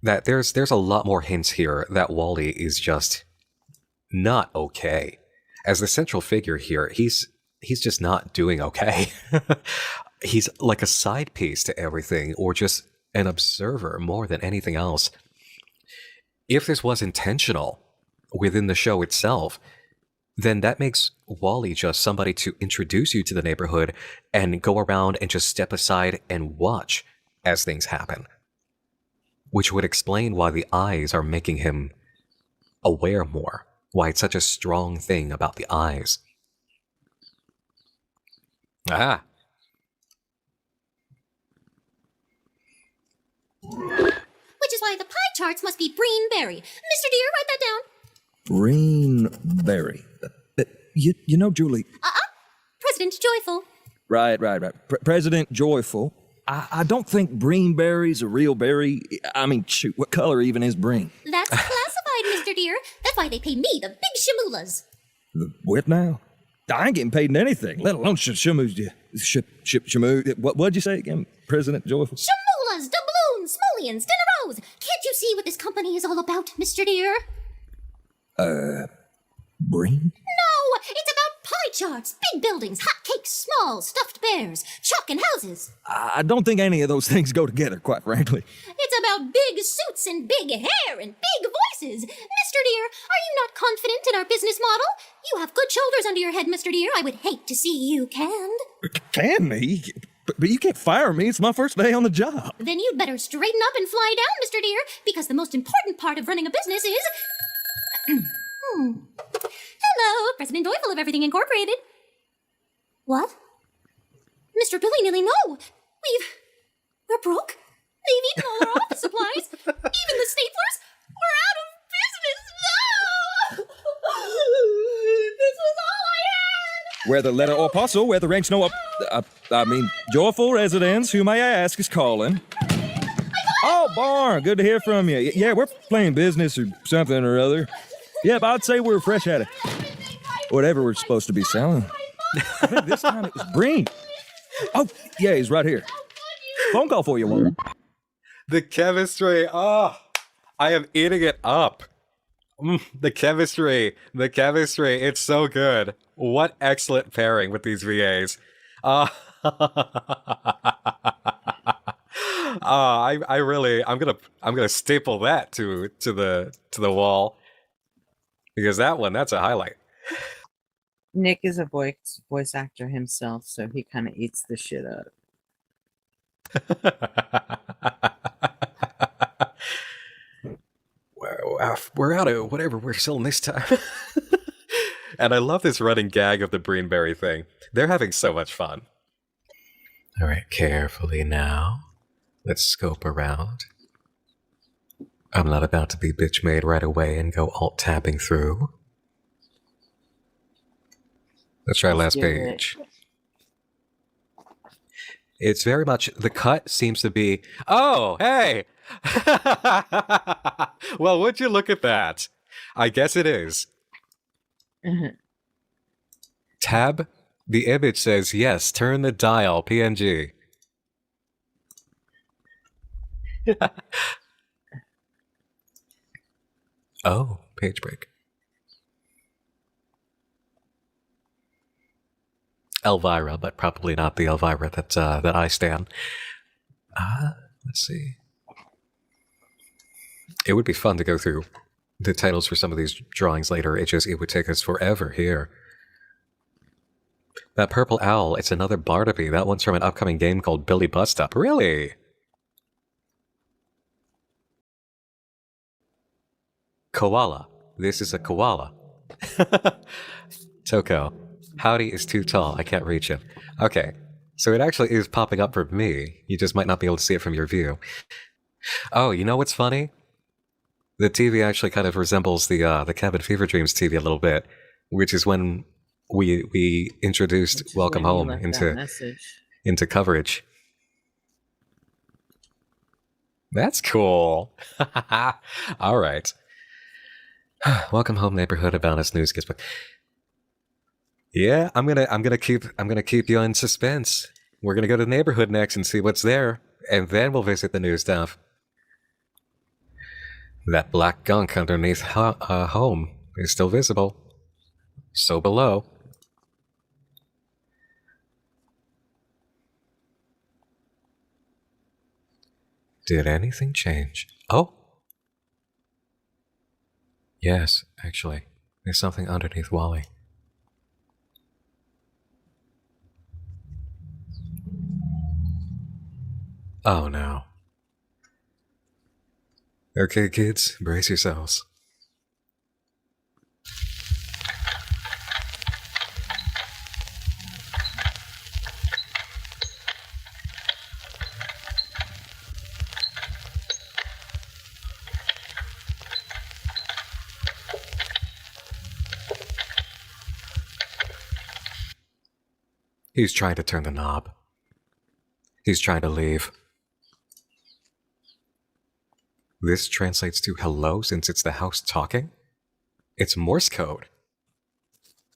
That there's a lot more hints here that Wally is just not okay. As the central figure here, he's just not doing okay. He's like a side piece to everything, or just an observer more than anything else. If this was intentional within the show itself, then that makes Wally just somebody to introduce you to the neighborhood and go around and just step aside and watch as things happen? Which would explain why the eyes are making him aware more. Why it's such a strong thing about the eyes. Ah. Which is why the pie charts must be Breen Berry. Mr. Deere, write that down. Green berry. You know, Julie. President Joyful. Right. President Joyful. I don't think breen berry's a real berry. I mean, shoot, what color even is breen? That's classified, Mr. Deere. That's why they pay me the big shamoolas. What now? I ain't getting paid anything, let alone shamoos. What'd you say again, President Joyful? Shamoolas, doubloons, smolians, dinneros. Can't you see what this company is all about, Mr. Deere? Breen? No, it's about pie charts, big buildings, hot cakes, small stuffed bears, chalk and houses. I don't think any of those things go together, quite frankly. It's about big suits and big hair and big voices. Mr. Deere, are you not confident in our business model? You have good shoulders under your head, Mr. Deere. I would hate to see you canned. Can me? But you can't fire me. It's my first day on the job. Then you'd better straighten up and fly down, Mr. Deere, because the most important part of running a business is... Hello, President Joyful of Everything Incorporated. What? Mr. Billy-nilly, no. We're broke. They've eaten all our office supplies. Even the staplers. We're out of business. No! This was all I had. Whether letter or parcel, whether ranks no joyful residents, who may I ask is calling. Oh, Barn, good to hear from you. Yeah, we're playing business or something or other. Yep, I'd say we're fresh at it. Whatever we're supposed to be selling. I think this time it was Breen. Oh, yeah, he's right here. Phone call for you, Wally. The chemistry. Oh, I am eating it up. The chemistry. It's so good. What excellent pairing with these VAs. I'm gonna staple that to the wall. Because that's a highlight. Nick is a voice actor himself, so he kind of eats the shit up. We're out of whatever we're selling this time. And I love this running gag of the Breenberry thing. They're having so much fun. All right, carefully now. Let's scope around. I'm not about to be bitch made right away and go alt-tabbing through. Let's try last page. It's very much, the cut seems to be, oh, hey! Well, would you look at that? I guess it is. Tab, the image says, yes, turn the dial, PNG. Oh, page break. Elvira, but probably not the Elvira that I stand. Let's see. It would be fun to go through the titles for some of these drawings later. It would take us forever here. That purple owl, it's another Barnaby. That one's from an upcoming game called Billy Bust Up. Really? Koala. This is a koala. Toko. Howdy is too tall. I can't reach him. Okay. So it actually is popping up for me. You just might not be able to see it from your view. Oh, you know what's funny? The TV actually kind of resembles the Cabin Fever Dreams TV a little bit, which is when we introduced Welcome Home into coverage. That's cool. All right. Welcome Home Neighborhood about us news gets. Yeah, I'm gonna keep you in suspense. We're gonna go to the neighborhood next and see what's there, and then we'll visit the new stuff. That black gunk underneath home is still visible. So below. Did anything change? Oh. Yes, actually. There's something underneath Wally. Oh no. Okay, kids, brace yourselves. He's trying to turn the knob. He's trying to leave. This translates to hello since it's the house talking? It's Morse code.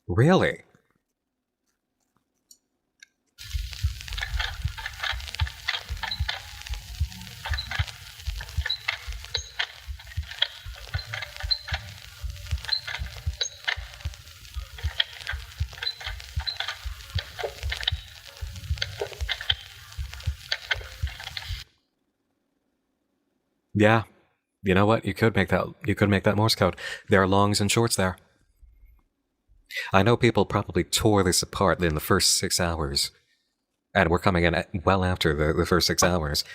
Really? Yeah. You know what? You could make that Morse code. There are longs and shorts there. I know people probably tore this apart in the first 6 hours. And we're coming in well after the first 6 hours.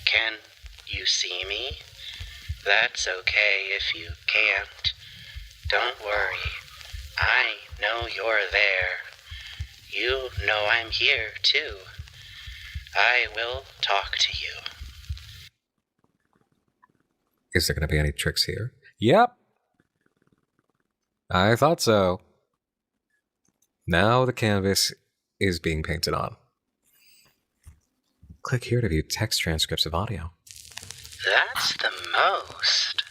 Can you see me? That's okay if you can't. Don't worry. I know you're there. You know I'm here, too. I will talk to you. Is there going to be any tricks here? Yep. I thought so. Now the canvas is being painted on. Click here to view text transcripts of audio. That's the most.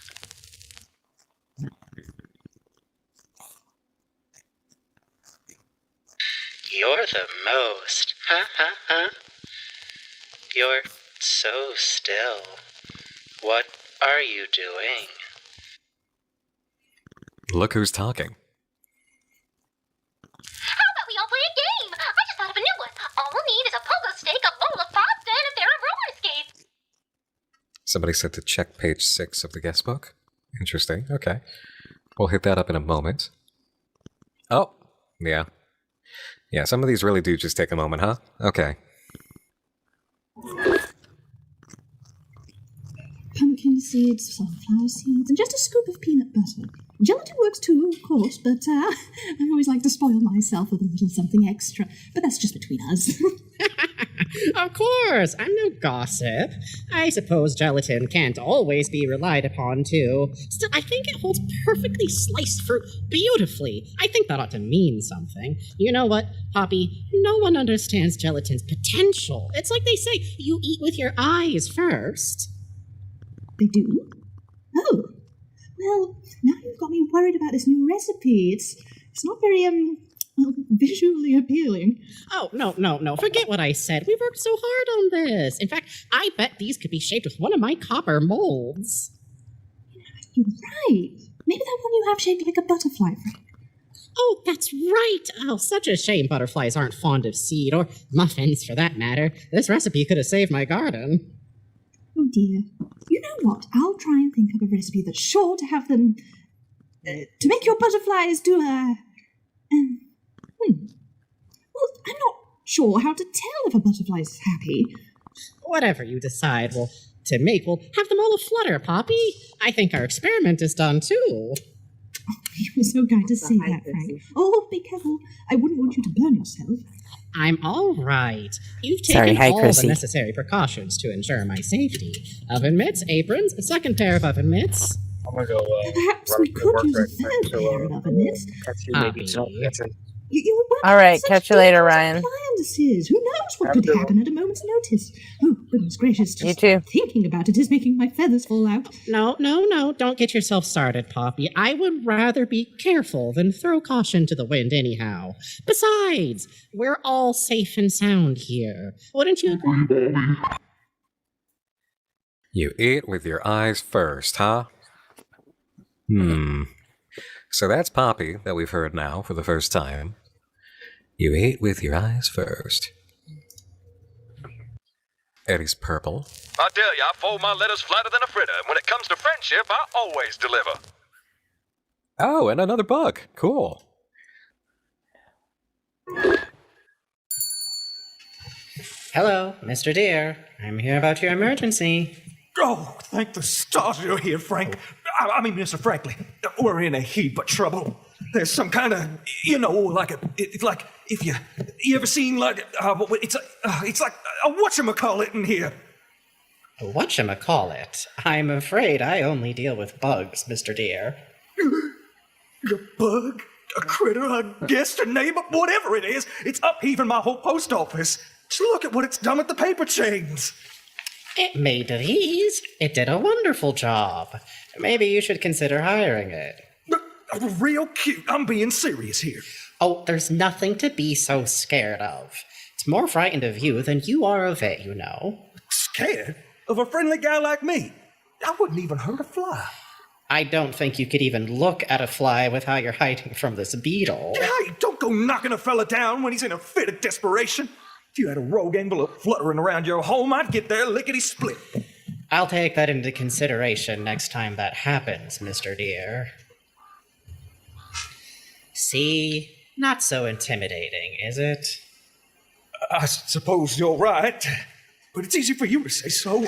You're the most. Ha ha ha. You're so still. What are you doing? Look who's talking. How about we all play a game? I just thought of a new one. All we'll need is a pogo stick, a bowl of pasta, and a pair of roller skates. Somebody said to check page 6 of the guest book. Interesting. Okay. We'll hit that up in a moment. Oh, yeah. Yeah, some of these really do just take a moment, huh? Okay. Pumpkin seeds, sunflower seeds, and just a scoop of peanut butter. Gelatin works too, of course, but I always like to spoil myself with a little something extra. But that's just between us. Of course, I'm no gossip. I suppose gelatin can't always be relied upon, too. Still, I think it holds perfectly sliced fruit beautifully. I think that ought to mean something. You know what, Poppy? No one understands gelatin's potential. It's like they say, you eat with your eyes first. They do? Oh. Well, now you've got me worried about this new recipe. It's not very, visually appealing. Oh, no. Forget what I said. We worked so hard on this. In fact, I bet these could be shaped with one of my copper molds. You're right. Maybe that one you have shaped like a butterfly frame. Oh, that's right. Oh, such a shame butterflies aren't fond of seed, or muffins for that matter. This recipe could have saved my garden. Oh dear. You know what? I'll try and think of a recipe that's sure to have them... to make your butterflies do a... Well, I'm not sure how to tell if a butterfly is happy. Whatever you decide, we'll have them all aflutter, Poppy. I think our experiment is done, too. Oh, you were so kind to say that, Frank. Oh, be careful. I wouldn't want you to burn yourself. I'm all right. You've taken all the necessary precautions to ensure my safety. Oven mitts, aprons, a second pair of oven mitts. I'm gonna go. Perhaps we could use a third pair of oven mitts. All right, catch you later, Ryan. Appliances. Who knows what could happen at a moment's notice? Oh, goodness gracious! Just You too. thinking about it is making my feathers fall out. No. Don't get yourself started, Poppy. I would rather be careful than throw caution to the wind anyhow. Besides, we're all safe and sound here. Wouldn't you agree? You eat with your eyes first, huh? So that's Poppy that we've heard now for the first time. You ate with your eyes first. Eddie's purple. I tell you, I fold my letters flatter than a fritter, and when it comes to friendship, I always deliver. Oh, and another bug. Cool. Hello, Mr. Deer. I'm here about your emergency. Oh, thank the stars you're here, Frank. I mean, Mr. Franklin, we're in a heap of trouble. There's some kind of, it's like if you ever seen like it's like a whatchamacallit in here. Whatchamacallit? I'm afraid I only deal with bugs, Mr. Deer. A bug, a critter, a guest, a neighbor, whatever it is, it's upheaving my whole post office. Just look at what it's done with the paper chains. It made these. It did a wonderful job. Maybe you should consider hiring it. Real cute. I'm being serious here. Oh, there's nothing to be so scared of. It's more frightened of you than you are of it, you know. Scared? Of a friendly guy like me? I wouldn't even hurt a fly. I don't think you could even look at a fly with how you're hiding from this beetle. Hey, don't go knocking a fella down when he's in a fit of desperation. If you had a rogue envelope fluttering around your home, I'd get there lickety-split. I'll take that into consideration next time that happens, Mr. Deer. See? Not so intimidating, is it? I suppose you're right, but it's easy for you to say so.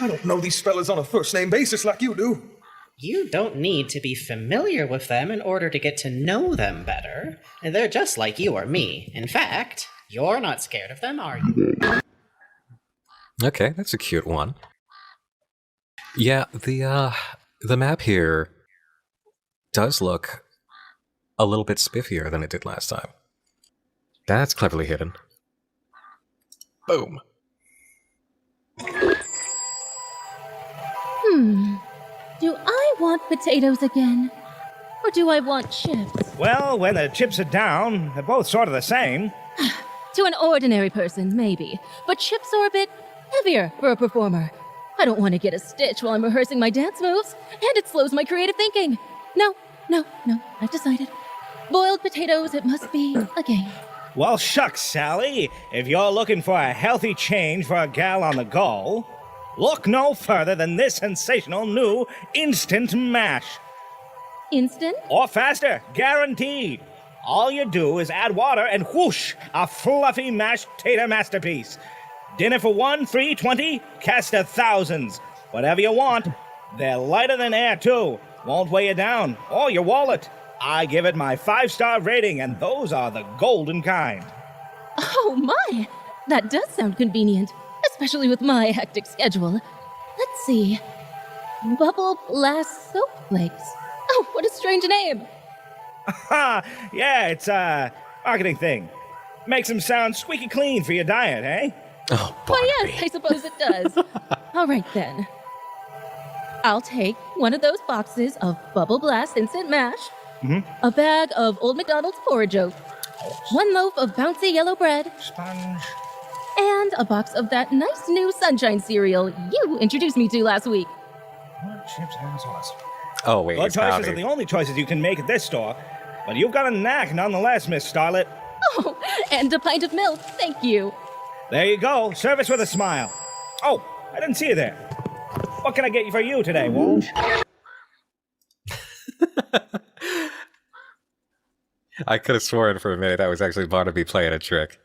I don't know these fellas on a first-name basis like you do. You don't need to be familiar with them in order to get to know them better. They're just like you or me. In fact, you're not scared of them, are you? Okay, that's a cute one. Yeah, the map here does look a little bit spiffier than it did last time. That's cleverly hidden. Boom. Do I want potatoes again? Or do I want chips? Well, when the chips are down, they're both sort of the same. To an ordinary person, maybe. But chips are a bit heavier for a performer. I don't want to get a stitch while I'm rehearsing my dance moves, and it slows my creative thinking. No, I've decided. Boiled potatoes, it must be again. Well, shucks, Sally. If you're looking for a healthy change for a gal on the go, look no further than this sensational new instant mash. Instant? Or faster, guaranteed. All you do is add water and whoosh, a fluffy mashed tater masterpiece. Dinner for 1, 3, 20, cast of thousands. Whatever you want. They're lighter than air, too. Won't weigh you down, or your wallet. I give it my 5-star rating, and those are the golden kind. Oh my! That does sound convenient, especially with my hectic schedule. Let's see. Bubble Blast Soap Flakes. Oh, what a strange name! Yeah, it's a marketing thing. Makes them sound squeaky clean for your diet, eh? Oh, Why, yes, I suppose it does. All right, then. I'll take one of those boxes of Bubble Blast Instant Mash, a bag of Old McDonald's porridge oats, 1 loaf of bouncy yellow bread, sponge, and a box of that nice new sunshine cereal you introduced me to last week. Chips and sauce. Oh, wait, Blood it's choices howdy. are the only choices you can make at this store, but you've got a knack nonetheless, Miss Starlet. Oh, and a pint of milk, thank you. There you go. Service with a smile. Oh, I didn't see you there. What can I get you for you today, Walsh? I could have sworn for a minute that was actually Barnaby playing a trick.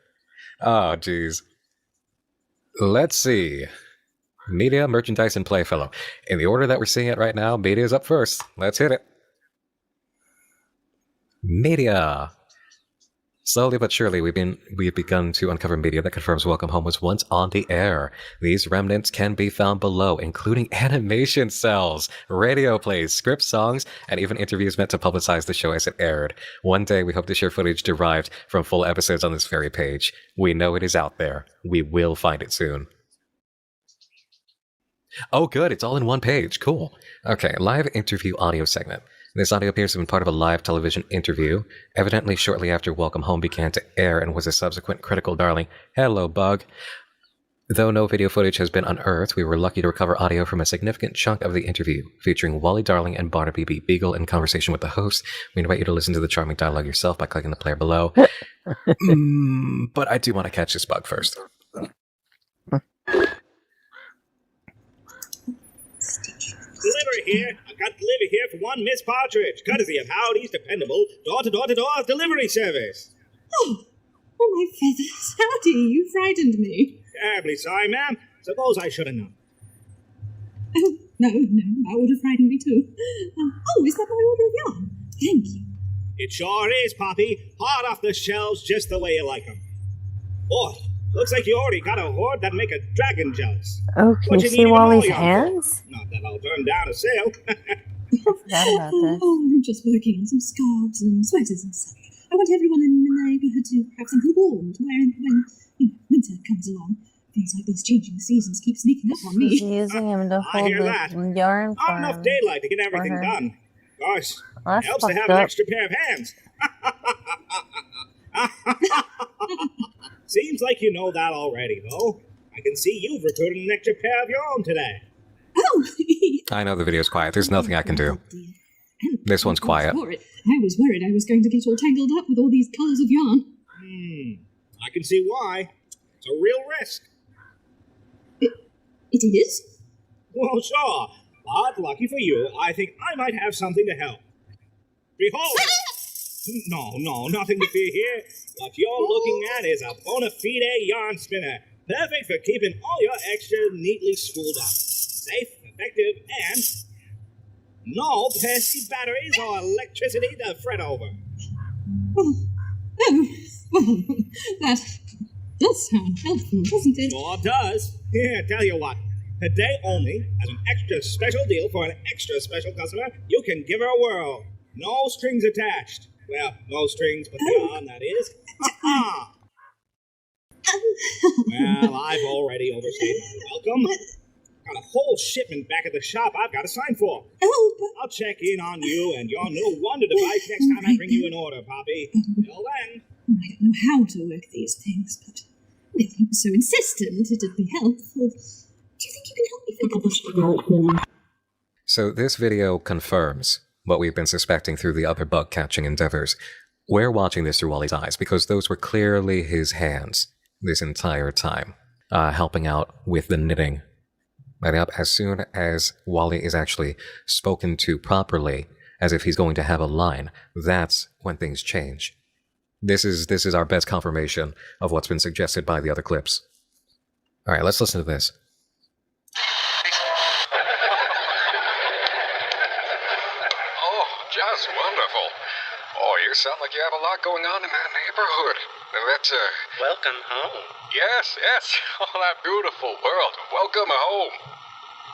Oh, jeez. Let's see. Media, merchandise, and playfellow. In the order that we're seeing it right now, media is up first. Let's hit it. Media. Slowly but surely, we've begun to uncover media that confirms Welcome Home was once on the air. These remnants can be found below, including animation cells, radio plays, script songs, and even interviews meant to publicize the show as it aired. One day, we hope to share footage derived from full episodes on this very page. We know it is out there. We will find it soon. Oh, good. It's all in one page. Cool. Okay, live interview audio segment. This audio appears to have been part of a live television interview, evidently shortly after Welcome Home began to air and was a subsequent critical darling. Hello, Bug. Though no video footage has been unearthed, we were lucky to recover audio from a significant chunk of the interview, featuring Wally Darling and Barnaby B. Beagle in conversation with the host. We invite you to listen to the charming dialogue yourself by clicking the player below. But I do want to catch this bug first. Delivery delivery here. I've got delivery here for one Miss Partridge, courtesy of Howdy's dependable door-to-door-to-door delivery service. Oh, my feathers. Howdy, you frightened me. Terribly sorry, ma'am. Suppose I should have known. Oh, no, that would have frightened me too. Oh, is that my order of yarn? Thank you. It sure is, Poppy. Hot off the shelves just the way you like 'em. Boy, looks like you already got a hoard that'd make a dragon jealous. Oh, can What you need see them Wally's all yarn for? hands? Not that I'll turn down a sale. Forgot about this. Oh, I'm just working on some scarves and sweaters and such. I want everyone in the neighbourhood to have something warm to wear when winter comes along. Feels like these changing seasons keep sneaking up on me. She's using him to I hold hear that. the yarn for Not enough him. daylight to get everything her. done. Gosh, That's helps to have fucked an up. extra pair of hands. Seems like you know that already, though. I can see you've recruited an extra pair of your own today. Oh, I know the video's quiet. There's nothing I can do. This one's quiet. I was worried I was going to get all tangled up with all these colours of yarn. I can see why. It's a real risk. It is? Well, sure. But lucky for you, I think I might have something to help. Behold! No, nothing to fear here. What you're looking at is a bona fide yarn spinner. Perfect for keeping all your extra neatly spooled up. Safe, effective, and no pesky batteries or electricity to fret over. Well, that does sound helpful, doesn't it? Sure does. Here, tell you what. Today only, as an extra special deal for an extra special customer, you can give her a whirl. No strings attached. Well, no strings but yarn, that is. Well, I've already overstayed my welcome. Got a whole shipment back at the shop I've got to sign for. I'll check in on you and your new Wonder device next time I bring you an order, Poppy. Till then. I don't know how to work these things, but if he was so insistent, it'd be helpful. Do you think you can help me figure this out? So this video confirms what we've been suspecting through the other bug-catching endeavors. We're watching this through Wally's eyes because those were clearly his hands this entire time, helping out with the knitting. And as soon as Wally is actually spoken to properly, as if he's going to have a line, that's when things change. This is our best confirmation of what's been suggested by the other clips. All right, let's listen to this. Oh, just wonderful. Oh, you sound like you have a lot going on in that neighborhood. That's, Welcome home. Yes. Oh, that beautiful world. Welcome home.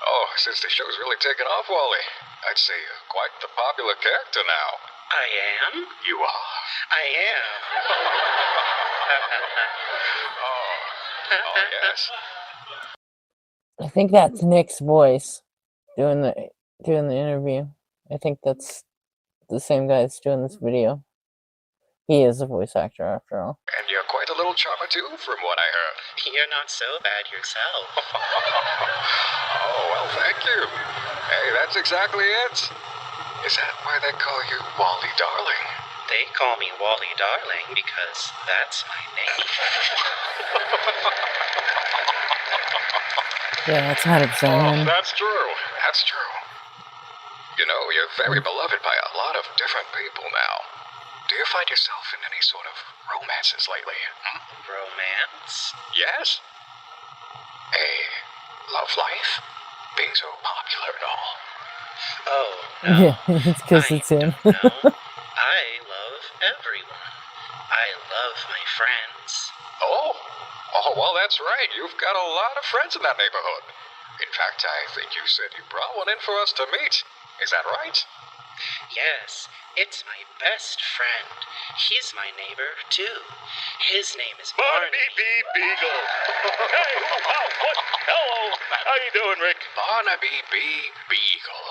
Oh, since the show's really taken off, Wally, I'd say you're quite the popular character now. I am? You are. I am. Oh, yes. I think that's Nick's voice doing the interview. I think that's the same guy that's doing this video. He is a voice actor after all. And you're quite a little charmer too, from what I heard. You're not so bad yourself. Oh, well, thank you. Hey, that's exactly it. Is that why they call you Wally Darling? They call me Wally Darling because that's my name. Yeah, that's 100% him. That's true. That's true. You know, you're very beloved by a lot of different people now. Do you find yourself in any sort of romances lately? Romance? Yes? A love life? Being so popular and all. Oh, no. Yeah, it's because it's him. I love everyone. I love my friends. Oh, well, that's right. You've got a lot of friends in that neighborhood. In fact, I think you said you brought one in for us to meet. Is that right? Yes, it's my best friend. He's my neighbor, too. His name is Barnaby B. Beagle. Hey, what? Hello. How you doing, Rick? Barnaby B. Beagle.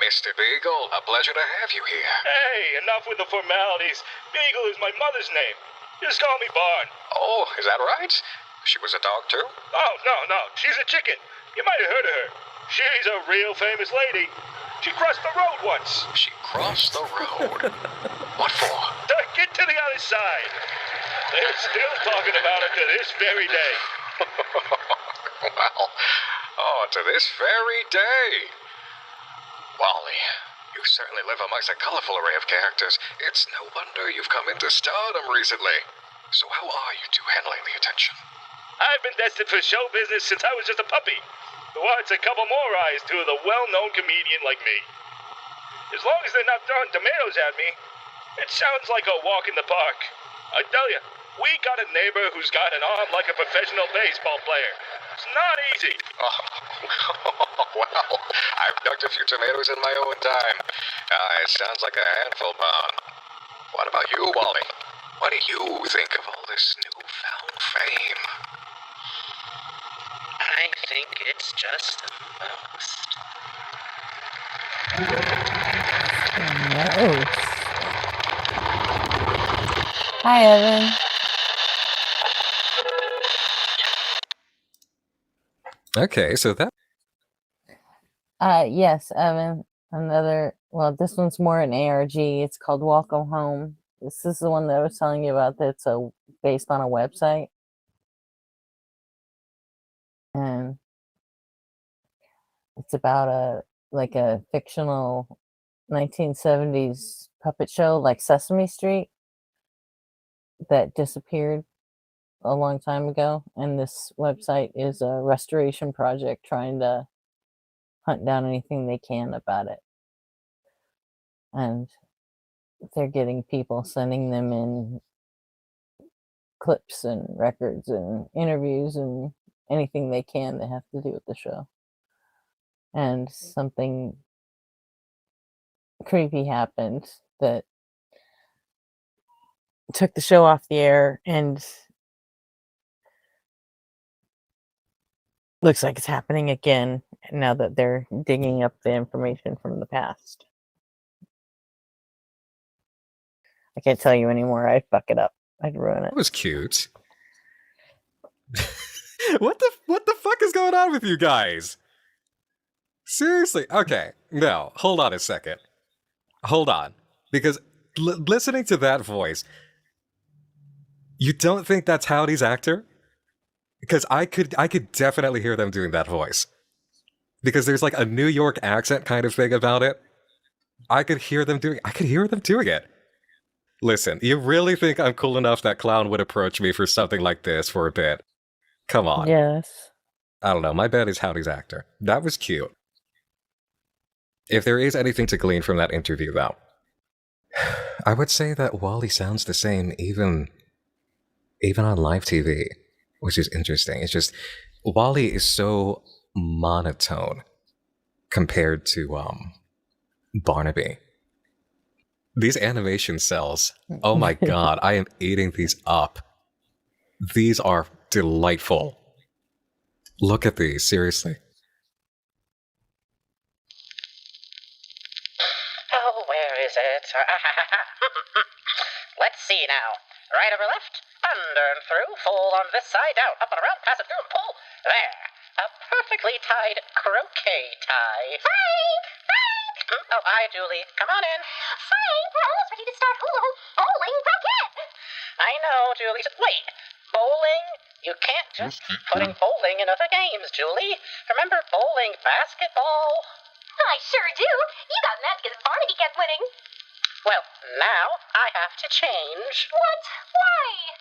Mr. Beagle, a pleasure to have you here. Hey, enough with the formalities. Beagle is my mother's name. Just call me Barn. Oh, is that right? She was a dog, too? Oh, no. She's a chicken. You might have heard of her. She's a real famous lady. She crossed the road once. She crossed the road? What for? Get to the other side. They're still talking about it to this very day. Well, to this very day. You certainly live amongst a colorful array of characters. It's no wonder you've come into stardom recently. So how are you two handling the attention? I've been destined for show business since I was just a puppy. What's a couple more eyes to a well-known comedian like me? As long as they're not throwing tomatoes at me, it sounds like a walk in the park. I tell you, we got a neighbor who's got an arm like a professional baseball player. It's not easy. Oh, well, I've ducked a few tomatoes in my own time. It sounds like a handful, Bon. What about you, Wally? What do you think of all this newfound fame? I think it's just the most. No. Hi, Evan. Okay, so that. Yes, Evan. Well, this one's more an ARG. It's called Welcome Home. This is the one that I was telling you about that's based on a website. And it's about a fictional 1970s puppet show like Sesame Street that disappeared a long time ago, and this website is a restoration project trying to hunt down anything they can about it. And they're getting people sending them in clips and records and interviews and anything they can that have to do with the show. And something creepy happened that took the show off the air, and looks like it's happening again now that they're digging up the information from the past. I can't tell you anymore. I'd fuck it up. I'd ruin it. That was cute. What the fuck is going on with you guys? Seriously? Okay. No, hold on a second. Hold on. Because listening to that voice, you don't think that's Howdy's actor? Because I could definitely hear them doing that voice. Because there's like a New York accent kind of thing about it. I could hear them doing it. Listen, you really think I'm cool enough that Clown would approach me for something like this for a bit? Come on. Yes. I don't know. My bet is Howdy's actor. That was cute. If there is anything to glean from that interview, though, I would say that Wally sounds the same even on live TV, which is interesting. It's just Wally is so monotone compared to Barnaby. These animation cells, oh my god, I am eating these up. These are delightful. Look at these, seriously. Oh, where is it? Let's see now. Right over left, under and through, fold on this side, down, up and around, pass it through and pull. There. A perfectly tied croquet tie. Frank! Oh, hi, Julie. Come on in. Frank, we're almost ready to start bowling croquet. I know, Julie. Wait, bowling? You can't just keep putting bowling in other games, Julie. Remember bowling basketball? I sure do. You got mad because Barnaby kept winning. Well, now I have to change. What? Why?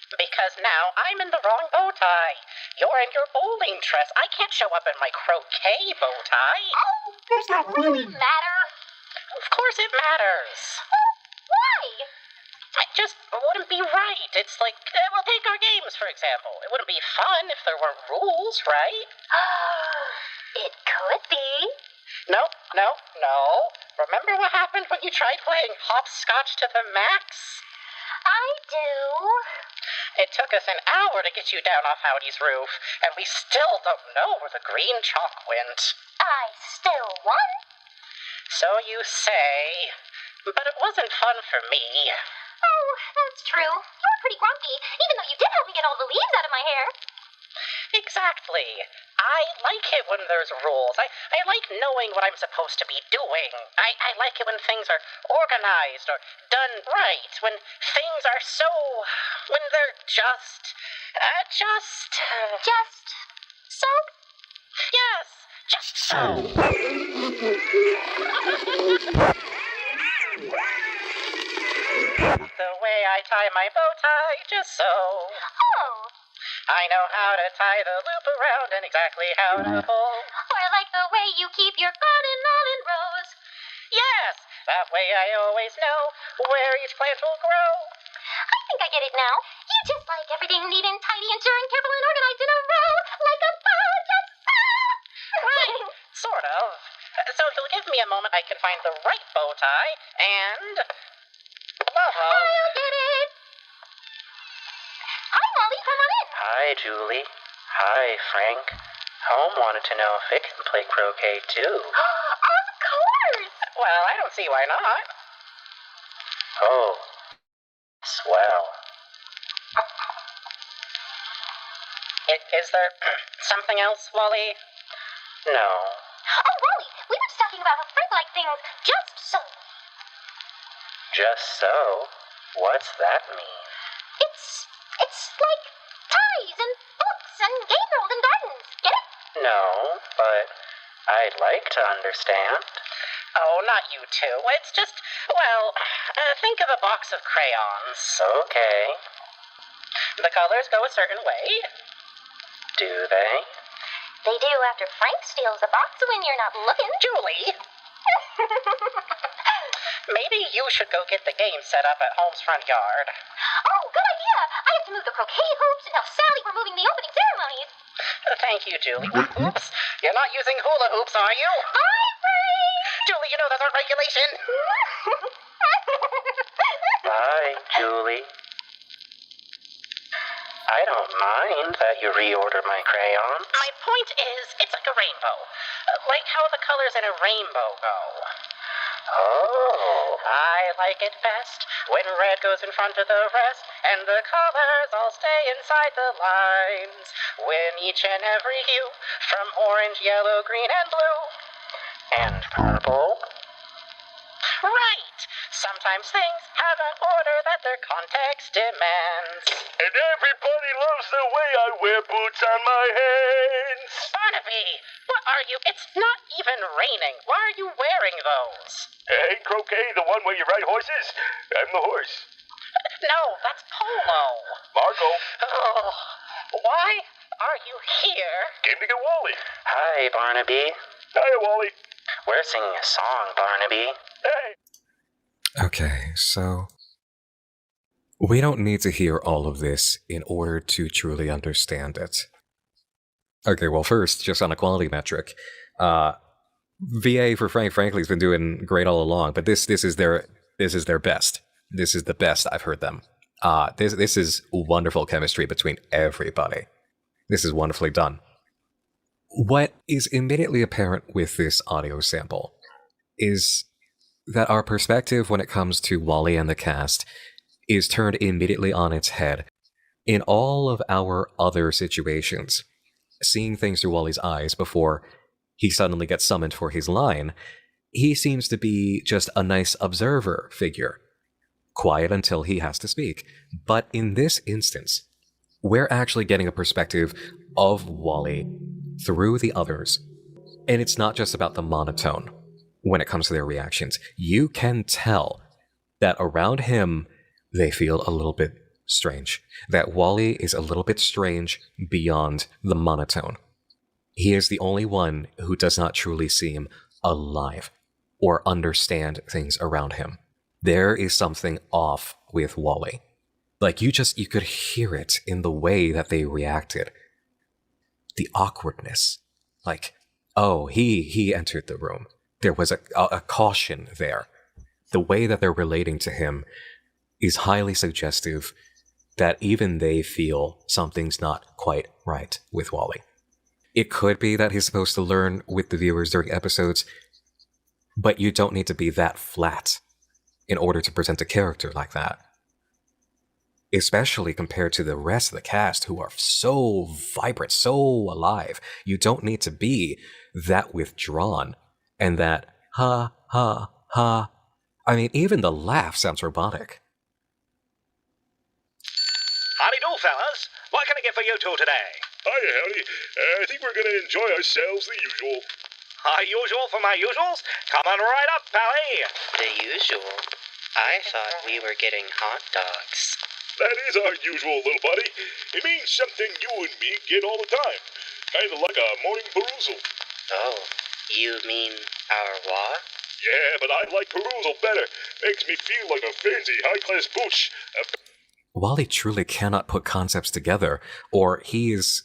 Because now I'm in the wrong bow tie. You're in your bowling dress. I can't show up in my croquet bow tie. Oh, does that really matter? Of course it matters. Why? It just wouldn't be right. It's like, well, take our games, for example. It wouldn't be fun if there weren't rules, right? It could be. No. Remember what happened when you tried playing hopscotch to the max? I do. It took us an hour to get you down off Howdy's roof, and we still don't know where the green chalk went. I still won. So you say, but it wasn't fun for me. Oh, that's true. You were pretty grumpy, even though you did help me get all the leaves out of my hair. Exactly. I like it when there's rules. I like knowing what I'm supposed to be doing. I like it when things are organized or done right. When things are when they're just so? Yes, just so. The way I tie my bow tie, just so. Oh. I know how to tie the loop around and exactly how to pull. Or like the way you keep your garden all in rows. Yes, that way I always know where each plant will grow. I think I get it now. You just like everything neat and tidy and sure and careful and organized in a row, like a bow. Just Right, sort of. So if you'll give me a moment, I can find the right bow tie and. I'll get it. Hi, Molly. Come on in. Hi, Julie. Hi, Frank. Home wanted to know if it can play croquet too. Of course. Well, I don't see why not. Oh, swell. Is there something else, Wally? No. Oh, Wally, we were just talking about how Frank liked things just so. Just so? What's that mean? It's like ties and books and game world and gardens. Get it? No, but I'd like to understand. Oh, not you two. It's just, well, think of a box of crayons. Okay. The colors go a certain way. Do they? They do after Frank steals the box when you're not looking. Julie! Maybe you should go get the game set up at home's front yard. Oh, good idea. I have to move the croquet hoops and tell Sally we're moving the opening ceremonies. Thank you, Julie. Oops. You're not using hula hoops, are you? Bye, Frank! Julie, you know that's our regulation. Bye, Julie. I don't mind that you reorder my crayon. My point is, it's like a rainbow. Like how the colors in a rainbow go. Oh, I like it best when red goes in front of the rest, and the colors all stay inside the lines. When each and every hue, from orange, yellow, green, and blue, and purple. Right! Sometimes things have an order that their context demands. And everybody loves the way I wear boots on my hands. Barnaby, what are you? It's not even raining. Why are you wearing those? Hey, croquet, the one where you ride horses? I'm the horse. No, that's polo. Marco. Oh, why are you here? Came to get Wally. Hi, Barnaby. Hi, Wally. We're singing a song, Barnaby. Hey. Okay, so we don't need to hear all of this in order to truly understand it. Okay, well, first, just on a quality metric, VA for Frank frankly has been doing great all along, but this is their best. This is the best I've heard them. This is wonderful chemistry between everybody. This is wonderfully done. What is immediately apparent with this audio sample is that our perspective when it comes to Wally and the cast is turned immediately on its head. In all of our other situations, seeing things through Wally's eyes before he suddenly gets summoned for his line, he seems to be just a nice observer figure, quiet until he has to speak. But in this instance, we're actually getting a perspective of Wally through the others. And it's not just about the monotone when it comes to their reactions. You can tell that around him, they feel a little bit strange. That Wally is a little bit strange beyond the monotone. He is the only one who does not truly seem alive or understand things around him. There is something off with Wally. Like you could hear it in the way that they reacted. The awkwardness. Like, oh, he entered the room. There was a caution there. The way that they're relating to him is highly suggestive that even they feel something's not quite right with Wally. It could be that he's supposed to learn with the viewers during episodes, but you don't need to be that flat in order to present a character like that. Especially compared to the rest of the cast who are so vibrant, so alive. You don't need to be that withdrawn and that ha, ha, ha. I mean, even the laugh sounds robotic. Howdy do, fellas. What can I get for you two today? Hiya, howdy. I think we're going to enjoy ourselves the usual. Usual for my usuals? Come on right up, Pally. The usual? I thought we were getting hot dogs. That is our usual, little buddy. It means something you and me get all the time. Kind of like a morning perusal. Oh, you mean our what? Yeah, but I like perusal better. Makes me feel like a fancy high-class booch. Wally truly cannot put concepts together, or he is...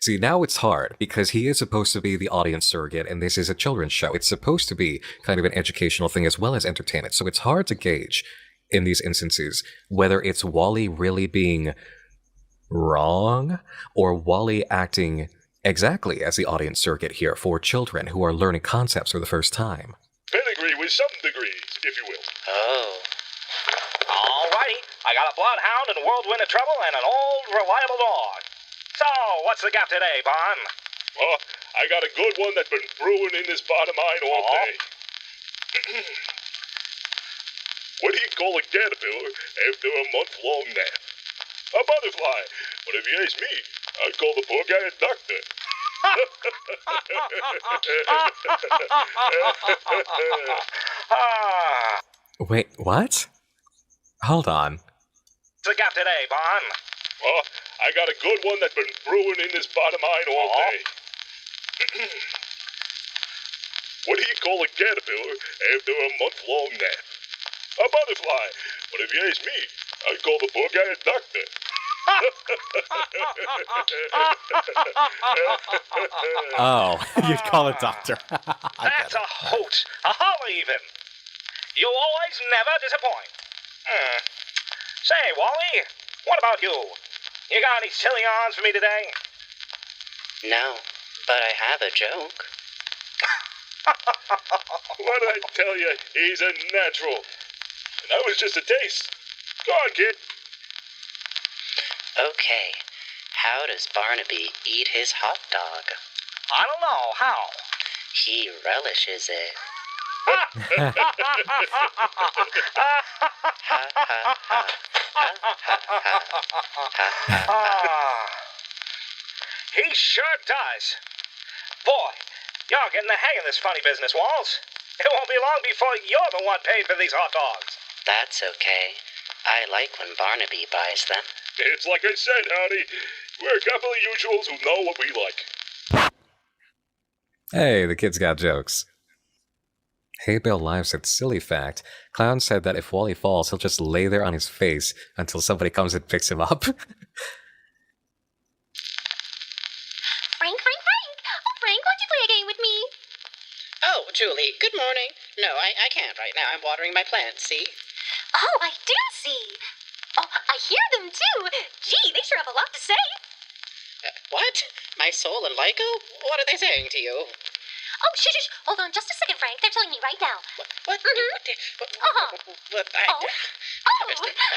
See, now it's hard, because he is supposed to be the audience surrogate, and this is a children's show. It's supposed to be kind of an educational thing as well as entertainment, so it's hard to gauge in these instances whether it's Wally really being wrong, or Wally acting exactly as the audience surrogate here for children who are learning concepts for the first time. Pedigree with some degrees, if you will. Oh. Alrighty, I got a bloodhound in whirlwind of trouble and an old reliable dog. So, what's the gap today, Bon? Oh, I got a good one that's been brewing in this pot of mine all day. What do you call a caterpillar after a month-long nap? A butterfly. But if you ask me, I'd call the poor guy a doctor. Wait, what? Hold on. What's the gap today, Bon? Oh, I got a good one that's been brewing in this pot of mine all day. What do you call a caterpillar after a month-long nap? A butterfly. But if you ask me, I'd call the poor guy a doctor. Oh, you'd call it doctor. That's a hoot. A holler even. You always never disappoint. Say, Wally, what about you? You got any silly yarns for me today? No, but I have a joke. What did I tell you? He's a natural. And that was just a taste. Go on, kid. Okay, how does Barnaby eat his hot dog? I don't know. How? He relishes it. He sure does. Boy, you're getting the hang of this funny business, Walls. It won't be long before you're the one paid for these hot dogs. That's okay. I like when Barnaby buys them. It's like I said, Howdy. We're a couple of usuals who know what we like. Hey, the kid's got jokes. Hey Bill Live said, silly fact. Clown said that if Wally falls, he'll just lay there on his face until somebody comes and picks him up. Frank! Oh, Frank, won't you play a game with me? Oh, Julie, good morning. No, I can't right now. I'm watering my plants, see? Oh, I do see. Oh, I hear them too. Gee, they sure have a lot to say. What? My soul and Lyco? What are they saying to you? Oh, shh. Hold on just a second, Frank. They're telling me right now. What? Uh-huh. What? I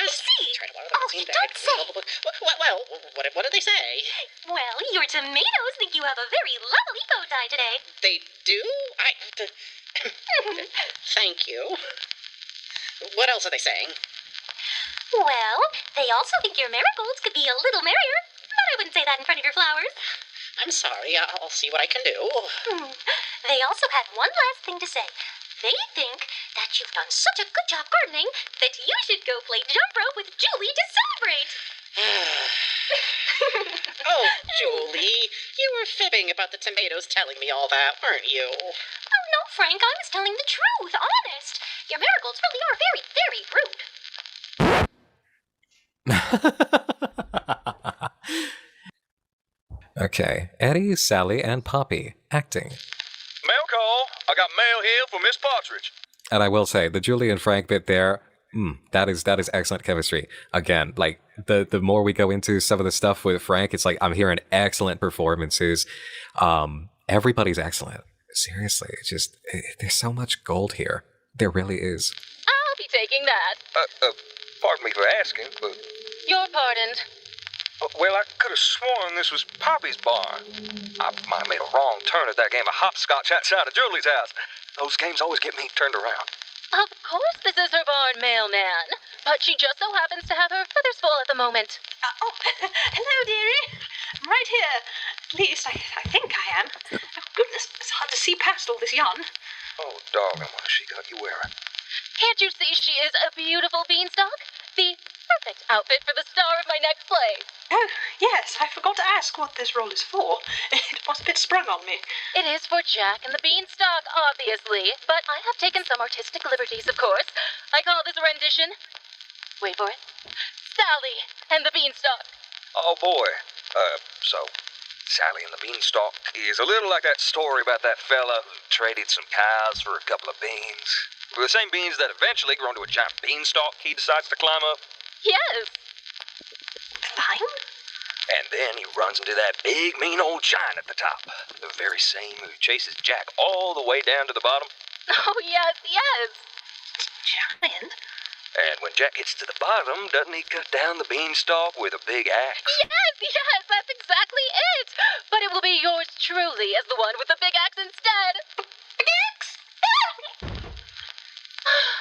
see. Oh, you don't say. Well, what did they say? Well, your tomatoes think you have a very lovely bow tie today. They do? Thank you. What else are they saying? Well, they also think your marigolds could be a little merrier, but I wouldn't say that in front of your flowers. I'm sorry. I'll see what I can do. They also had one last thing to say. They think that you've done such a good job gardening that you should go play jump rope with Julie to celebrate. Oh, Julie, you were fibbing about the tomatoes telling me all that, weren't you? Oh, no, Frank, I was telling the truth, honest. Your marigolds really are very, very rude. Okay, Eddie, Sally, and Poppy acting. Mail call. I got mail here for Miss Partridge. And I will say, the Julie and Frank bit there, that is excellent chemistry. Again, like, the more we go into some of the stuff with Frank, it's like I'm hearing excellent performances. Everybody's excellent. Seriously, it's just, there's so much gold here. There really is. I'll be taking that. Pardon me for asking, but... You're pardoned. Well, I could have sworn this was Poppy's barn. I might have made a wrong turn at that game of hopscotch outside of Julie's house. Those games always get me turned around. Of course this is her barn, mailman. But she just so happens to have her feathers full at the moment. Hello, dearie. I'm right here. At least, I think I am. Goodness, it's hard to see past all this yarn. Oh, darling, what has she got you wearing? Can't you see she is a beautiful beanstalk? The perfect outfit for the star of my next play. Oh, yes, I forgot to ask what this role is for. It was a bit sprung on me. It is for Jack and the Beanstalk, obviously, but I have taken some artistic liberties, of course. I call this rendition, wait for it, Sally and the Beanstalk. Oh, boy. So, Sally and the Beanstalk is a little like that story about that fella who traded some cows for a couple of beans. The same beans that eventually grow into a giant beanstalk he decides to climb up. Yes. Climb? And then he runs into that big, mean old giant at the top. The very same who chases Jack all the way down to the bottom. Oh, yes, yes. Giant? And when Jack gets to the bottom, doesn't he cut down the beanstalk with a big axe? Yes, that's exactly it. But it will be yours truly as the one with the big axe instead. Big axe?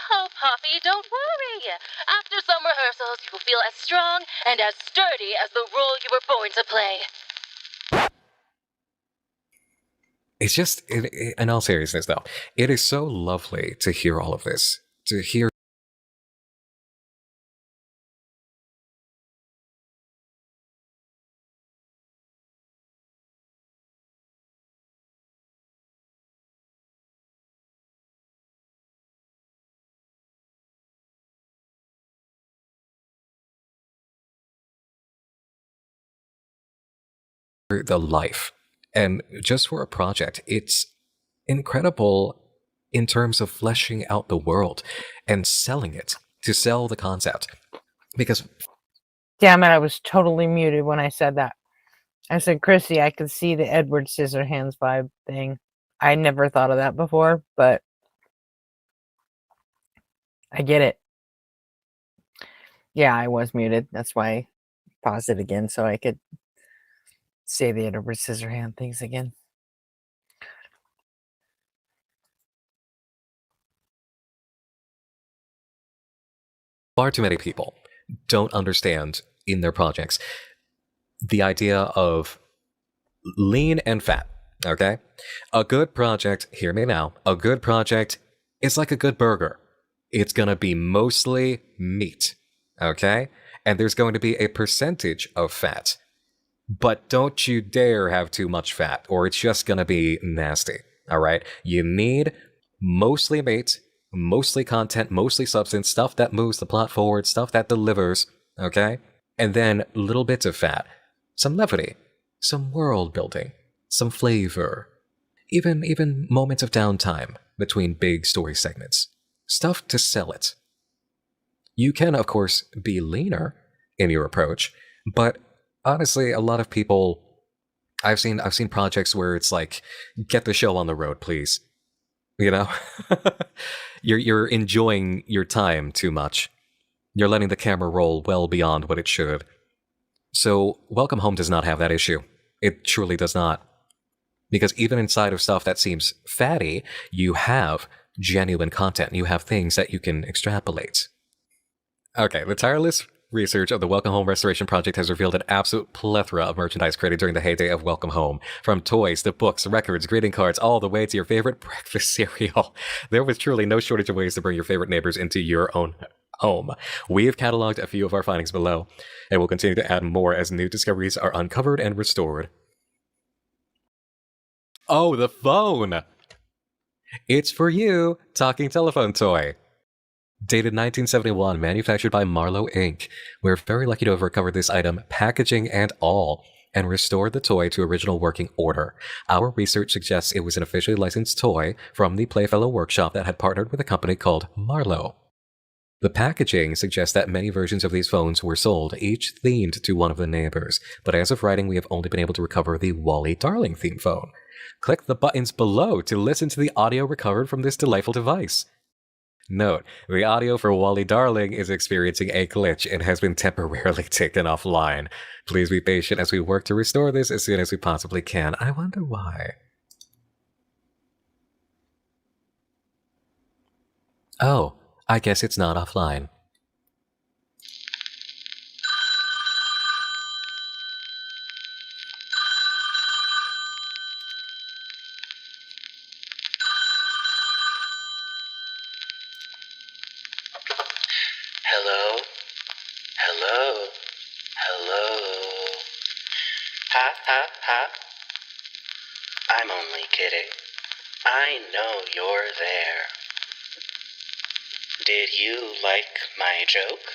Oh, Poppy, don't worry. After some rehearsals, you will feel as strong and as sturdy as the role you were born to play. It's just, in all seriousness though, it is so lovely to hear all of this. To hear the life. And just for a project, it's incredible in terms of fleshing out the world and selling it, to sell the concept. Because Damn it, I was totally muted when I said that. I said, Chrissy, I could see the Edward Scissorhands vibe thing. I never thought of that before, but I get it. Yeah, I was muted. That's why I paused it again so I could say the Edward Scissorhand things again. far too many people don't understand in their projects the idea of lean and fat, okay? A good project, hear me now, a good project is like a good burger. It's going to be mostly meat, okay? And there's going to be a percentage of fat. But don't you dare have too much fat, or it's just going to be nasty, all right? You need mostly meat, mostly content, mostly substance, stuff that moves the plot forward, stuff that delivers, okay? And then little bits of fat, some levity, some world building, some flavor, even moments of downtime between big story segments. Stuff to sell it. You can, of course, be leaner in your approach, but honestly, a lot of people, I've seen projects where it's like, get the show on the road, please. You know, you're enjoying your time too much. You're letting the camera roll well beyond what it should. So Welcome Home does not have that issue. It truly does not. Because even inside of stuff that seems fatty, you have genuine content. You have things that you can extrapolate. Okay, the tireless research of the Welcome Home Restoration Project has revealed an absolute plethora of merchandise created during the heyday of Welcome Home. From toys to books, records, greeting cards, all the way to your favorite breakfast cereal. There was truly no shortage of ways to bring your favorite neighbors into your own home. We have cataloged a few of our findings below, and we'll continue to add more as new discoveries are uncovered and restored. Oh, the phone! It's for you, talking telephone toy. Dated 1971, manufactured by Marlowe Inc. We're very lucky to have recovered this item, packaging and all, and restored the toy to original working order. Our research suggests it was an officially licensed toy from the Playfellow workshop that had partnered with a company called Marlowe. The packaging suggests that many versions of these phones were sold, each themed to one of the neighbors, but as of writing, we have only been able to recover the Wally Darling theme phone. Click the buttons below to listen to the audio recovered from this delightful device. Note, the audio for Wally Darling is experiencing a glitch and has been temporarily taken offline. Please be patient as we work to restore this as soon as we possibly can. I wonder why. Oh, I guess it's not offline. Hello? Hello? Hello? Ha ha ha. I'm only kidding. I know you're there. Did you like my joke?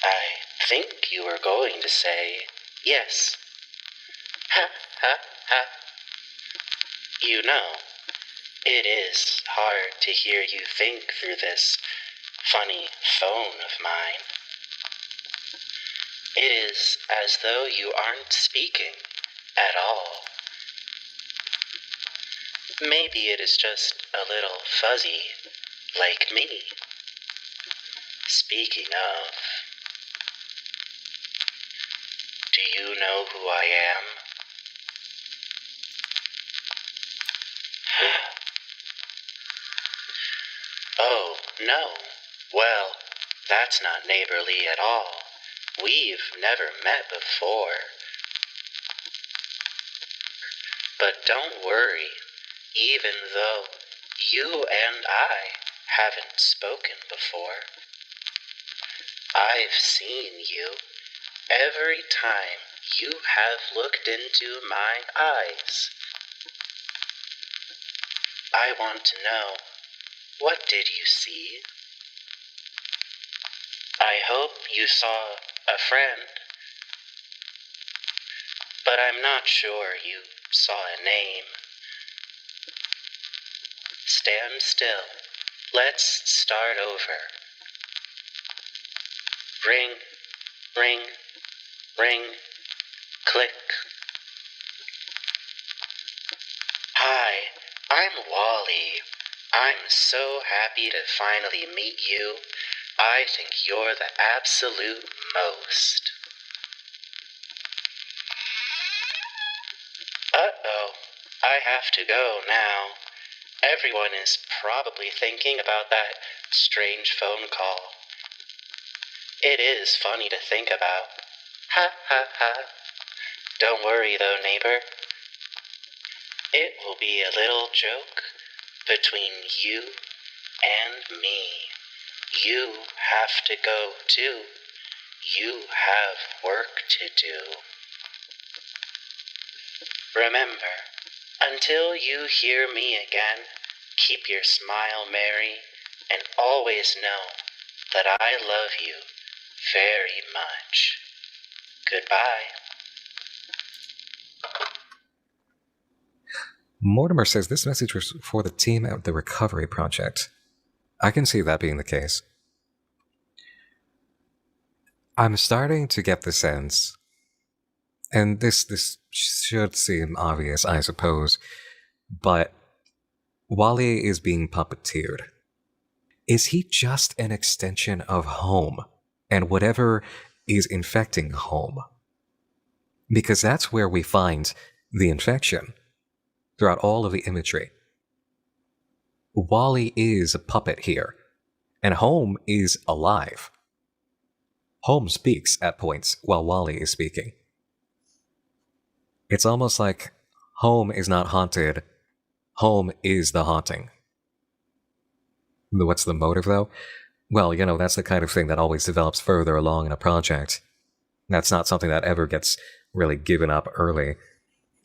I think you were going to say yes. Ha ha ha. You know, it is hard to hear you think through this funny phone of mine. It is as though you aren't speaking at all. Maybe it is just a little fuzzy, like me. Speaking of, do you know who I am? Oh, no. Well, that's not neighborly at all. We've never met before. But don't worry, even though you and I haven't spoken before. I've seen you every time you have looked into my eyes. I want to know, what did you see? I hope you saw a friend, but I'm not sure you saw a name. Stand still. Let's start over. Ring, ring, ring, click. Hi, I'm Wally. I'm so happy to finally meet you. I think you're the absolute most. Uh-oh, I have to go now. Everyone is probably thinking about that strange phone call. It is funny to think about. Ha ha ha. Don't worry though, neighbor. It will be a little joke between you and me. You have to go too. You have work to do. Remember, until you hear me again, keep your smile merry and always know that I love you very much. Goodbye. Mortimer says this message was for the team at the Recovery Project. I can see that being the case. I'm starting to get the sense, and this should seem obvious, I suppose, but Wally is being puppeteered. Is he just an extension of home and whatever is infecting home? Because that's where we find the infection throughout all of the imagery. Wally is a puppet here, and home is alive. Home speaks at points while Wally is speaking. It's almost like home is not haunted, home is the haunting. What's the motive, though? Well, you know, that's the kind of thing that always develops further along in a project. That's not something that ever gets really given up early,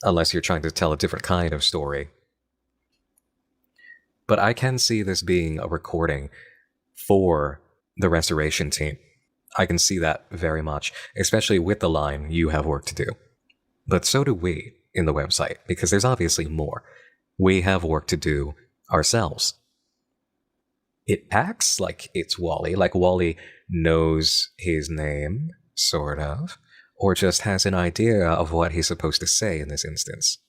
unless you're trying to tell a different kind of story. But I can see this being a recording for the restoration team. I can see that very much, especially with the line, "You have work to do." But so do we in the website, because there's obviously more. We have work to do ourselves. It acts like it's Wally, like Wally knows his name, sort of, or just has an idea of what he's supposed to say in this instance.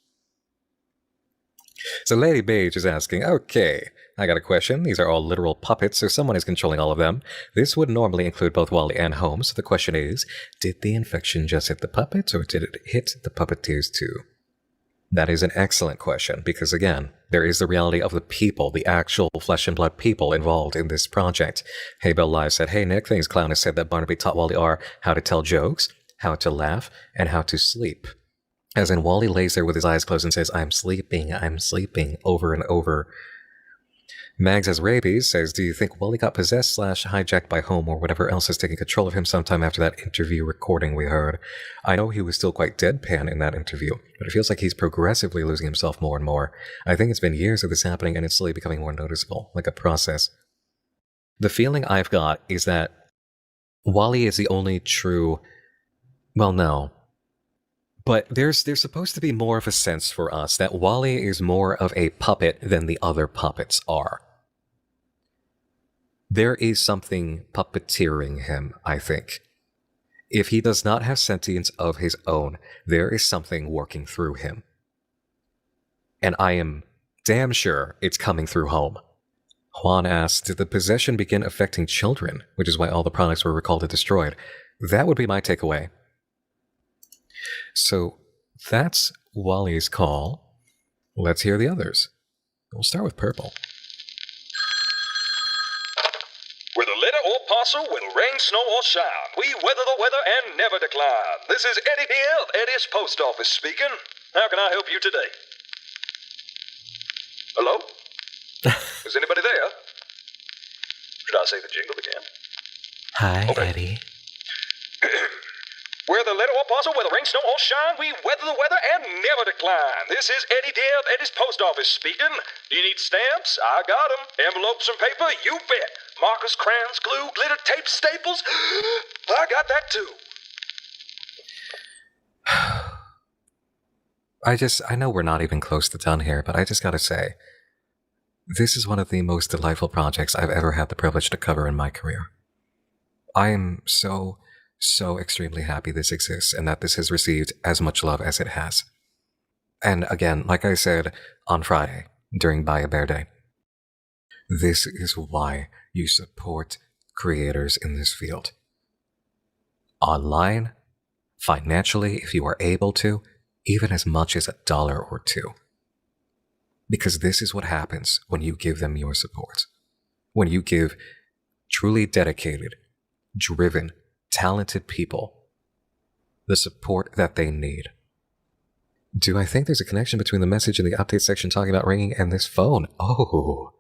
So Lady Beige is asking, okay, I got a question. These are all literal puppets, so someone is controlling all of them. This would normally include both Wally and Holmes. So the question is, did the infection just hit the puppets, or did it hit the puppeteers too? That is an excellent question, because again, there is the reality of the people, the actual flesh and blood people involved in this project. Hey Bell Live said, hey Nick, things Clown has said that Barnaby taught Wally are how to tell jokes, how to laugh, and how to sleep. As in, Wally lays there with his eyes closed and says, I'm sleeping, over and over. Mags has rabies says, do you think Wally got possessed / hijacked by Home or whatever else is taking control of him sometime after that interview recording we heard? I know he was still quite deadpan in that interview, but it feels like he's progressively losing himself more and more. I think it's been years of this happening and it's slowly becoming more noticeable, like a process. The feeling I've got is that Wally is the only true... Well, no. But there's supposed to be more of a sense for us that Wally is more of a puppet than the other puppets are. There is something puppeteering him, I think. If he does not have sentience of his own, there is something working through him. And I am damn sure it's coming through Home. Juan asks, did the possession begin affecting children, which is why all the products were recalled and destroyed? That would be my takeaway. So that's Wally's call. Let's hear the others. We'll start with Purple. Whether letter or parcel, whether rain, snow, or shine, we weather the weather and never decline. This is Eddie here of Eddie's Post Office speaking. How can I help you today? Hello? Is anybody there? Should I say the jingle again? Hi, Eddie. Whether letter or parcel, whether rain, snow, or shine, we weather the weather and never decline. This is Eddie Deer of Eddie's Post Office speaking. Do you need stamps? I got them. Envelopes and paper? You bet. Markers, crayons, glue, glitter, tape, staples? I got that too. I know we're not even close to done here, but I just gotta say, this is one of the most delightful projects I've ever had the privilege to cover in my career. I am so extremely happy this exists and that this has received as much love as it has. And again, like I said on Friday during Buy a Bear Day, this is why you support creators in this field. Online, financially, if you are able to, even as much as $1 or $2. Because this is what happens when you give them your support. When you give truly dedicated, driven, talented people the support that they need. Do I think there's a connection between the message in the update section talking about ringing and this phone? Oh,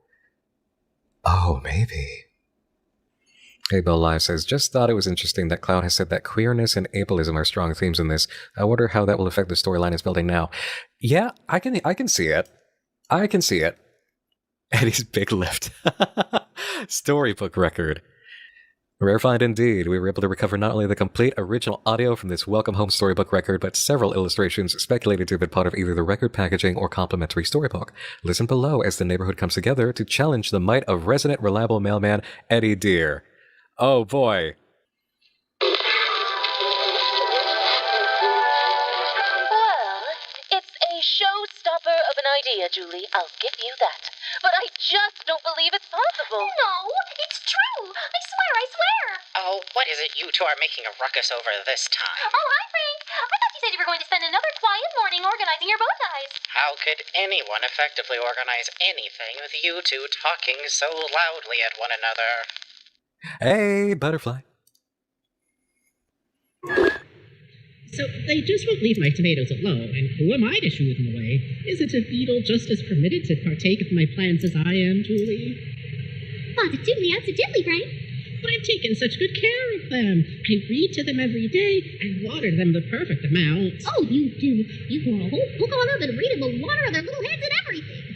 maybe. Hey, Bell Live says, just thought it was interesting that Cloud has said that queerness and ableism are strong themes in this. I wonder how that will affect the storyline it's building now. Yeah, I can see it. I can see it. Eddie's big lift. Storybook record. Rare find indeed. We were able to recover not only the complete original audio from this Welcome Home storybook record, but several illustrations speculated to have been part of either the record packaging or complimentary storybook. Listen below as the neighborhood comes together to challenge the might of resident reliable mailman Eddie Deer. Oh boy. Well, it's a showstopper of an idea, Julie. I'll give you that. But I just don't believe it's possible. No, it's true. I swear. Oh, what is it you two are making a ruckus over this time? Oh, hi, Frank. I thought you said you were going to spend another quiet morning organizing your bow ties. How could anyone effectively organize anything with you two talking so loudly at one another? Hey, butterfly. So they just won't leave my tomatoes alone, and who am I to shoo them away? Isn't a beetle just as permitted to partake of my plans as I am, Julie? Absolutely, Frank. But I've taken such good care of them. I read to them every day and water them the perfect amount. Oh, you do. You pour a whole book on them and read them the water on their little heads and everything.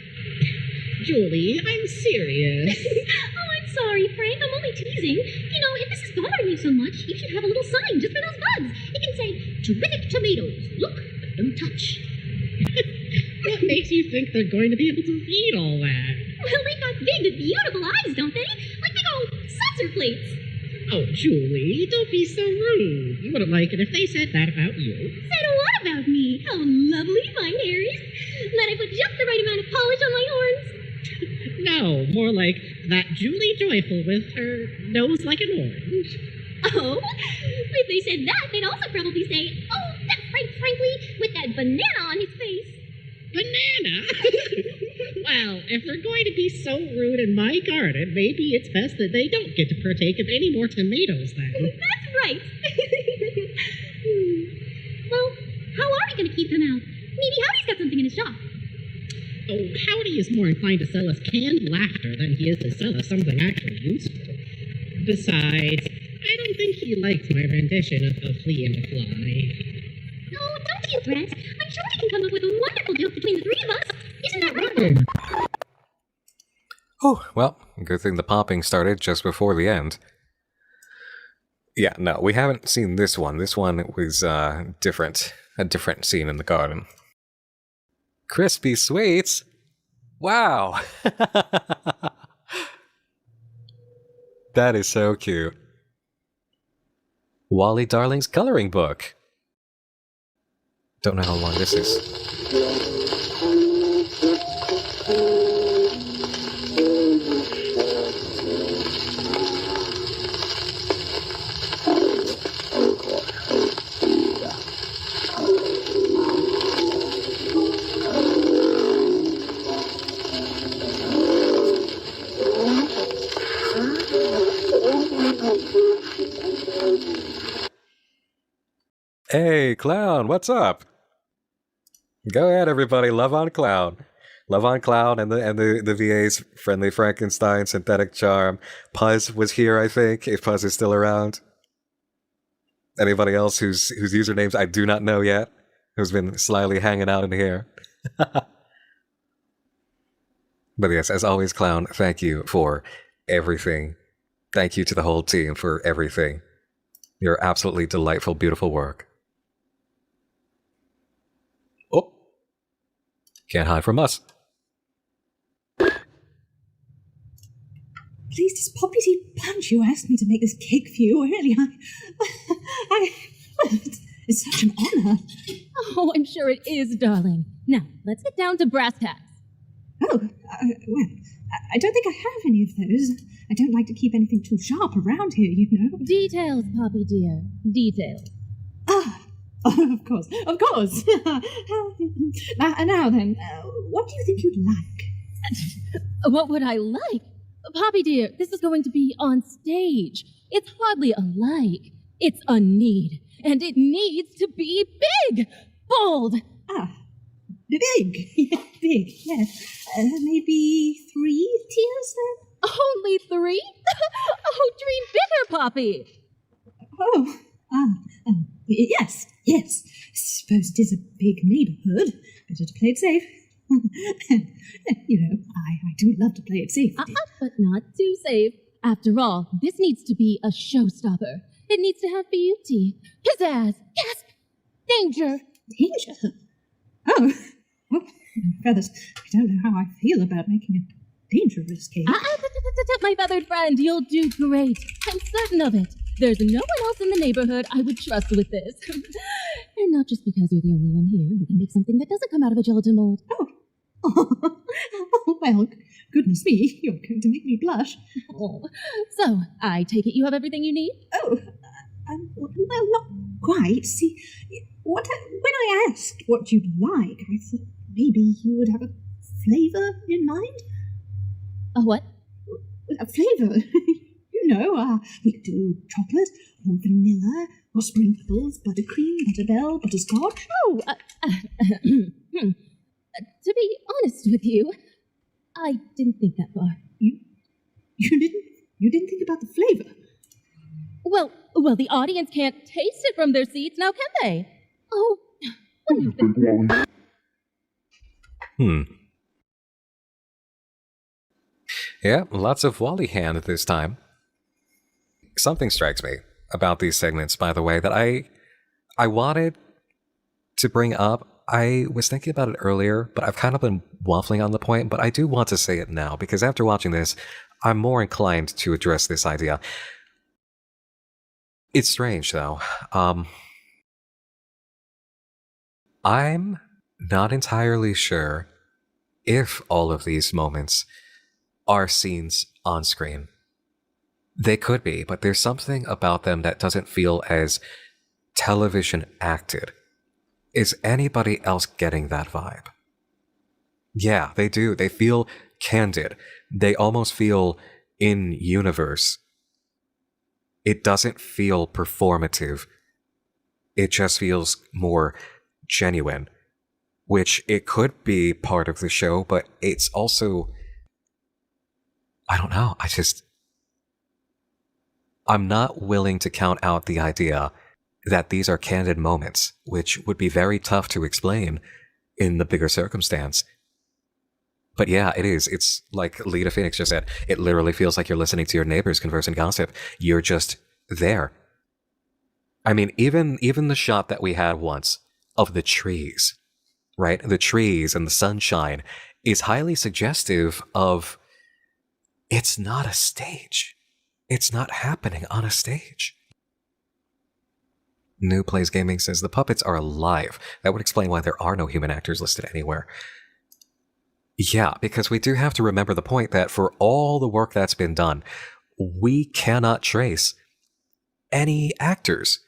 Julie, I'm serious. Oh, I'm sorry, Frank. I'm only teasing. You know, if this is bothering you so much, you should have a little sign just for those bugs. It can say, terrific tomatoes. Look, but don't touch. What makes you think they're going to be able to read all that? Well, they've got big, beautiful eyes, don't they? Like big old saucer plates. Oh, Julie, don't be so rude. You wouldn't like it if they said that about you. Said what about me? How lovely my hair is. That I put just the right amount of polish on my horns. No, more like that Julie Joyful with her nose like an orange. Oh, if they said that, they'd also probably say, oh, that's Frank Frankly with that banana on his face. Banana? Well, if they're going to be so rude in my garden, maybe it's best that they don't get to partake of any more tomatoes then. That's right. Well, how are we going to keep them out? Maybe Howdy's got something in his shop. Oh, Howdy is more inclined to sell us canned laughter than he is to sell us something actually useful. Besides, I don't think he liked my rendition of A Flea and a Fly. No, don't you, Brett. I'm sure we can come up with a wonderful joke between the three of us. Isn't that right? Oh, well, good thing the popping started just before the end. Yeah, no, we haven't seen this one. This one was different. A different scene in the garden. Crispy sweets? Wow! That is so cute. Wally Darling's coloring book. Don't know how long this is. Hey, Clown, what's up? Go ahead, everybody. Love on Clown. Love on Clown and the VA's Friendly Frankenstein, Synthetic Charm. Puzz was here, I think, if Puzz is still around. Anybody else whose usernames I do not know yet, who's been slyly hanging out in here. But yes, as always, Clown, thank you for everything. Thank you to the whole team for everything. Your absolutely delightful, beautiful work. Oh. Can't hide from us. Please, does Poppy Tea Punch, you asked me to make this cake for you, really? Well, it's such an honor. Oh, I'm sure it is, darling. Now, let's get down to brass tacks. Oh, well, I don't think I have any of those. I don't like to keep anything too sharp around here, you know. Details, Poppy dear. Details. Oh, of course, of course. Now then, what do you think you'd like? What would I like? Poppy dear, this is going to be on stage. It's hardly a like. It's a need. And it needs to be big. Bold. Big. Big, yes. Maybe 3 tiers then? Only 3? Oh, dream bigger, Poppy. Oh, yes. I suppose it is a big neighborhood. Better to play it safe. You know, I do love to play it safe. But not too safe. After all, this needs to be a showstopper. It needs to have beauty, pizzazz, yes, danger. Danger? Oh, feathers, I don't know how I feel about making a dangerous cake. My feathered friend, you'll do great. I'm certain of it. There's no one else in the neighborhood I would trust with this. And not just because you're the only one here who can make something that doesn't come out of a gelatin mold. Well, goodness me, you're going to make me blush. Oh. So, I take it you have everything you need? Oh, well, not quite. See, when I asked what you'd like, I thought maybe you would have a flavor in mind. A what? A flavor. You know, we could do chocolate, or vanilla, or sprinkles, buttercream, butterbell, butterscotch. Oh, to be honest with you, I didn't think that far. You didn't think about the flavor? Well, the audience can't taste it from their seats, now can they? Oh, what do you think? Yeah, lots of Wally hand this time. Something strikes me about these segments, by the way, that I wanted to bring up. I was thinking about it earlier, but I've kind of been waffling on the point, but I do want to say it now, because after watching this, I'm more inclined to address this idea. It's strange, though. I'm not entirely sure if all of these moments are scenes on screen. They could be, but there's something about them that doesn't feel as television acted. Is anybody else getting that vibe? Yeah, they do. They feel candid. They almost feel in universe. It doesn't feel performative. It just feels more genuine. which it could be part of the show, but it's also, I don't know. I'm not willing to count out the idea that these are candid moments, which would be very tough to explain in the bigger circumstance. But yeah, it is. It's like Lita Phoenix just said, it literally feels like you're listening to your neighbors converse and gossip. You're just there. I mean, even the shot that we had once of the trees, right? The trees and the sunshine is highly suggestive of it's not a stage. It's not happening on a stage. New Plays Gaming says the puppets are alive. That would explain why there are no human actors listed anywhere. Yeah, because we do have to remember the point that for all the work that's been done, we cannot trace any actors.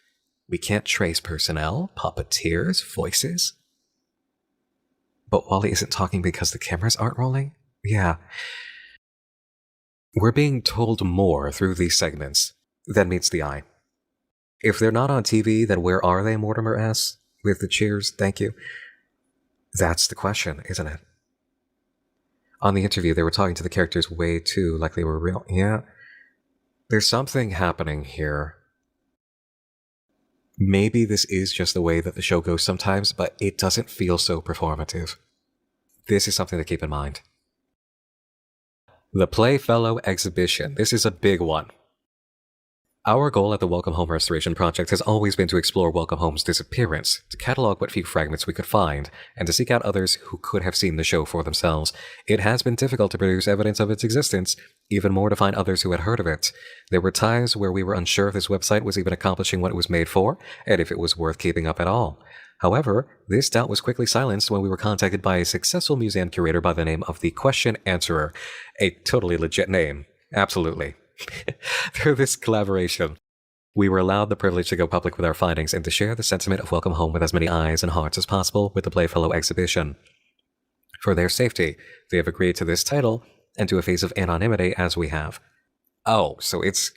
We can't trace personnel, puppeteers, voices. But Wally isn't talking because the cameras aren't rolling? Yeah. We're being told more through these segments than meets the eye. If they're not on TV, then where are they, Mortimer asks, with the cheers, thank you? That's the question, isn't it? On the interview, they were talking to the characters way too like they were real. Yeah. There's something happening here. Maybe this is just the way that the show goes sometimes, but it doesn't feel so performative. This is something to keep in mind. The Playfellow exhibition. This is a big one. Our goal at the Welcome Home Restoration Project has always been to explore Welcome Home's disappearance, to catalog what few fragments we could find, and to seek out others who could have seen the show for themselves. It has been difficult to produce evidence of its existence, even more to find others who had heard of it. There were times where we were unsure if this website was even accomplishing what it was made for, and if it was worth keeping up at all. However, this doubt was quickly silenced when we were contacted by a successful museum curator by the name of the Question Answerer. A totally legit name. Absolutely. Through this collaboration, we were allowed the privilege to go public with our findings and to share the sentiment of Welcome Home with as many eyes and hearts as possible with the Playfellow exhibition. For their safety, they have agreed to this title and to a phase of anonymity as we have. Oh, so it's...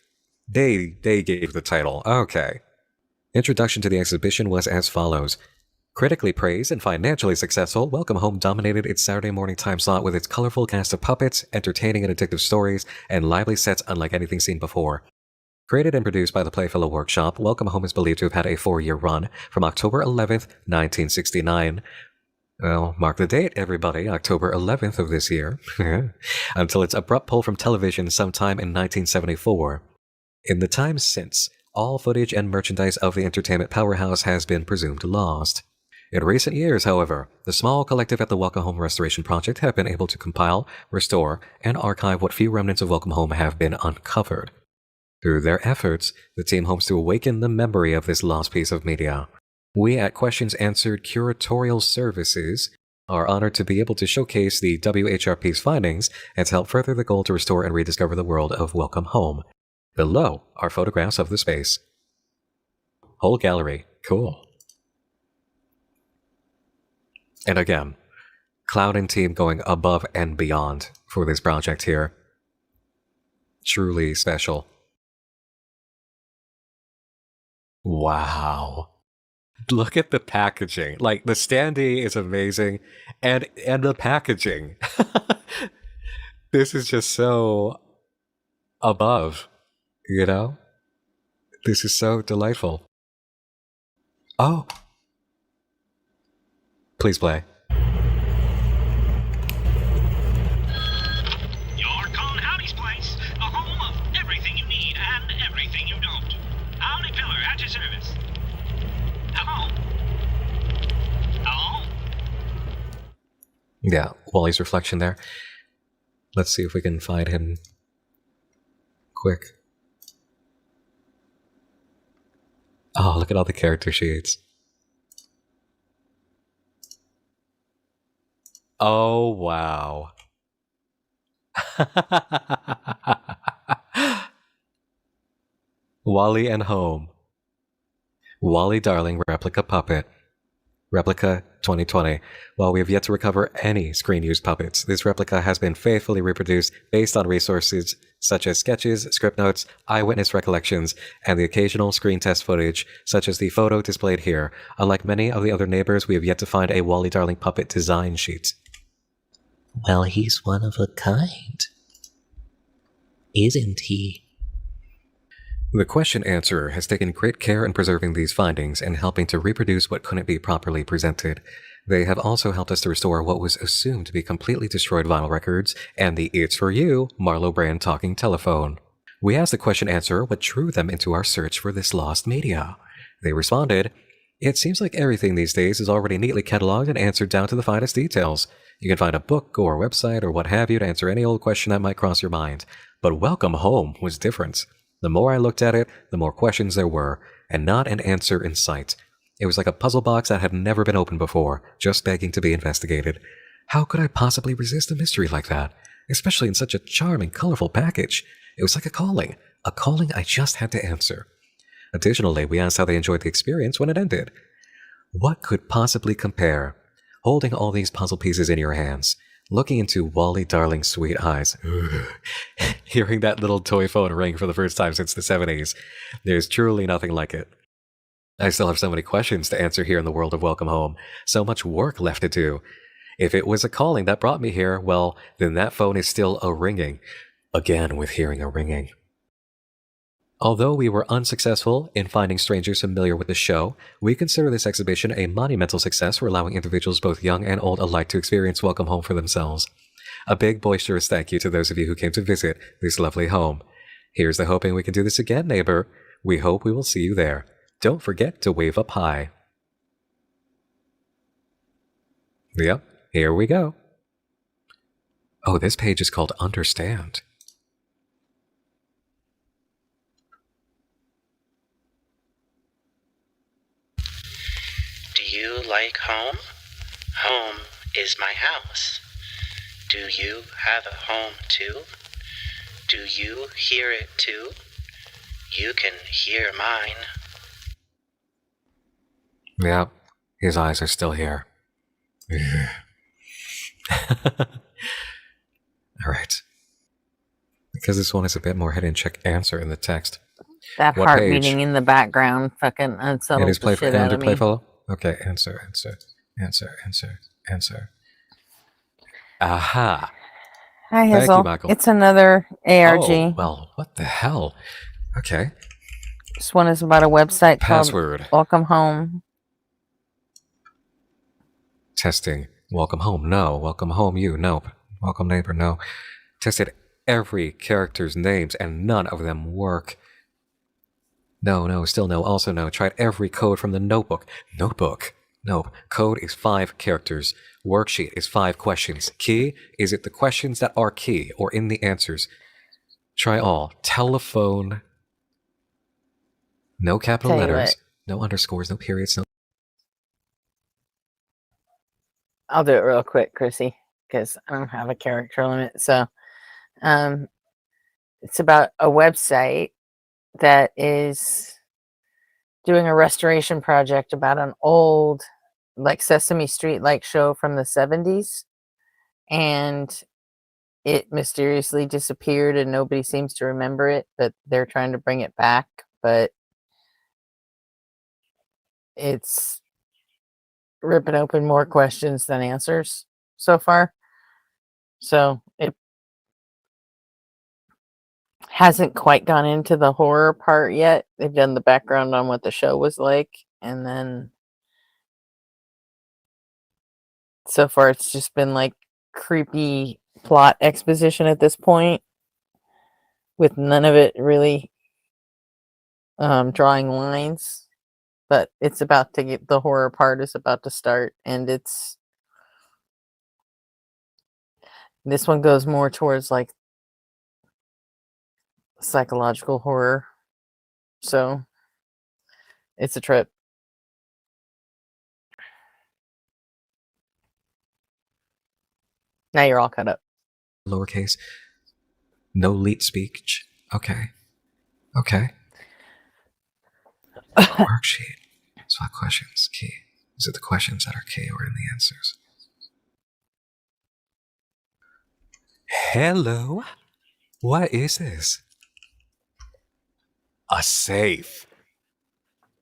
They gave the title. Okay. Introduction to the exhibition was as follows. Critically praised and financially successful, Welcome Home dominated its Saturday morning time slot with its colorful cast of puppets, entertaining and addictive stories, and lively sets unlike anything seen before. Created and produced by the Playfellow Workshop, Welcome Home is believed to have had a 4-year run from October 11th, 1969. Well, mark the date, everybody, October 11th of this year, until its abrupt pull from television sometime in 1974. In the time since, all footage and merchandise of the entertainment powerhouse has been presumed lost. In recent years, however, the small collective at the Welcome Home Restoration Project have been able to compile, restore, and archive what few remnants of Welcome Home have been uncovered. Through their efforts, the team hopes to awaken the memory of this lost piece of media. We at Questions Answered Curatorial Services are honored to be able to showcase the WHRP's findings and to help further the goal to restore and rediscover the world of Welcome Home. Below are photographs of the space. Whole gallery. Cool. And again, Cloud and team going above and beyond for this project here. Truly special. Wow. Look at the packaging. Like, the standee is amazing. And the packaging. This is just so above, you know? This is so delightful. Oh. Please play. You're calling Howdy's Place, the home of everything you need and everything you don't. Howdy Pillar at your service. Hello? Hello? Yeah, Wally's reflection there. Let's see if we can find him quick. Oh, look at all the character sheets. Oh, wow. Wally and Home. Wally Darling, replica puppet. Replica 2020. While we have yet to recover any screen-used puppets, this replica has been faithfully reproduced based on resources such as sketches, script notes, eyewitness recollections, and the occasional screen test footage, such as the photo displayed here. Unlike many of the other neighbors, we have yet to find a Wally Darling puppet design sheet. Well, he's one of a kind. Isn't he? The question answerer has taken great care in preserving these findings and helping to reproduce what couldn't be properly presented. They have also helped us to restore what was assumed to be completely destroyed vinyl records and the It's For You Marlowe brand talking telephone. We asked the question answerer what drew them into our search for this lost media. They responded, "It seems like everything these days is already neatly cataloged and answered down to the finest details. You can find a book or a website or what have you to answer any old question that might cross your mind. But Welcome Home was different. The more I looked at it, the more questions there were, and not an answer in sight. It was like a puzzle box that had never been opened before, just begging to be investigated. How could I possibly resist a mystery like that? Especially in such a charming, colorful package. It was like a calling I just had to answer." Additionally, we asked how they enjoyed the experience when it ended. What could possibly compare? Holding all these puzzle pieces in your hands, looking into Wally Darling's sweet eyes, hearing that little toy phone ring for the first time since the 70s. There's truly nothing like it. I still have so many questions to answer here in the world of Welcome Home. So much work left to do. If it was a calling that brought me here, well, then that phone is still a-ringing. Again with hearing a ringing. Although we were unsuccessful in finding strangers familiar with the show, we consider this exhibition a monumental success for allowing individuals both young and old alike to experience Welcome Home for themselves. A big boisterous thank you to those of you who came to visit this lovely home. Here's to hoping we can do this again, neighbor. We hope we will see you there. Don't forget to wave up high. Yep, here we go. Oh, this page is called Understand. Do you like home? Home is my house. Do you have a home too? Do you hear it too? You can hear mine. Yep, his eyes are still here. Alright. Because this one is a bit more hidden, check answer in the text. That What heart page? beating in the background fucking unsettled It is the shit out of me. playful. Okay, answer. Aha. Hi, Thank Hazel. you, Michael. It's another ARG. Oh, well, what the hell? Okay. This one is about a website Password. called Welcome Home. Testing. Welcome home. No. Welcome home. You. Nope. Welcome neighbor. No. Tested every character's names and none of them work. No. Still no. Also no. Tried every code from the notebook. Notebook. Nope. Code is 5 characters. Worksheet is 5 questions. Key? Is it the questions that are key or in the answers? Try all. Telephone. No capital Tell you letters. what. No underscores. No periods. No. I'll do it real quick, Chrissy, because I don't have a character limit. So, it's about a website that is doing a restoration project about an old, like Sesame Street-like show from the 70s, and it mysteriously disappeared and nobody seems to remember it, but they're trying to bring it back, but it's ripping open more questions than answers so far. So it hasn't quite gone into the horror part yet. They've done the background on what the show was like, and then so far it's just been like creepy plot exposition at this point, with none of it really drawing lines. But it's about to get, the horror part is about to start, and this one goes more towards like psychological horror. So it's a trip. Now you're all caught up. Lowercase. No leet speech. Okay. Worksheet. Swap questions. Key. Is it the questions that are key or in the answers? Hello? What is this? A safe.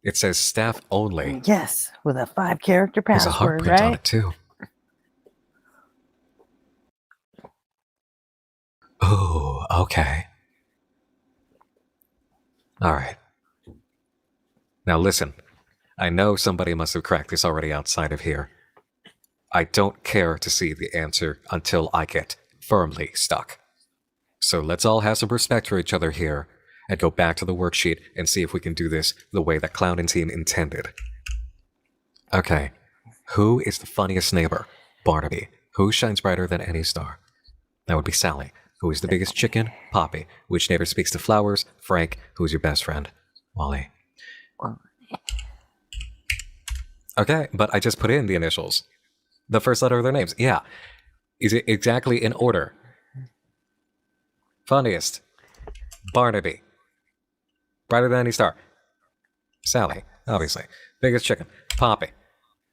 It says staff only. Yes, with a 5-character There's a heart password, print on right? it too. Oh, okay. Alright. Now listen, I know somebody must have cracked this already outside of here. I don't care to see the answer until I get firmly stuck. So let's all have some respect for each other here and go back to the worksheet and see if we can do this the way that Clown and team intended. Okay, who is the funniest neighbor? Barnaby. Who shines brighter than any star? That would be Sally. Who is the biggest chicken? Poppy. Which neighbor speaks to flowers? Frank. Who's your best friend? Wally. Okay, but I just put in the initials. The first letter of their names. Yeah. Is it exactly in order? Funniest. Barnaby. Brighter than any star. Sally, obviously. Biggest chicken. Poppy.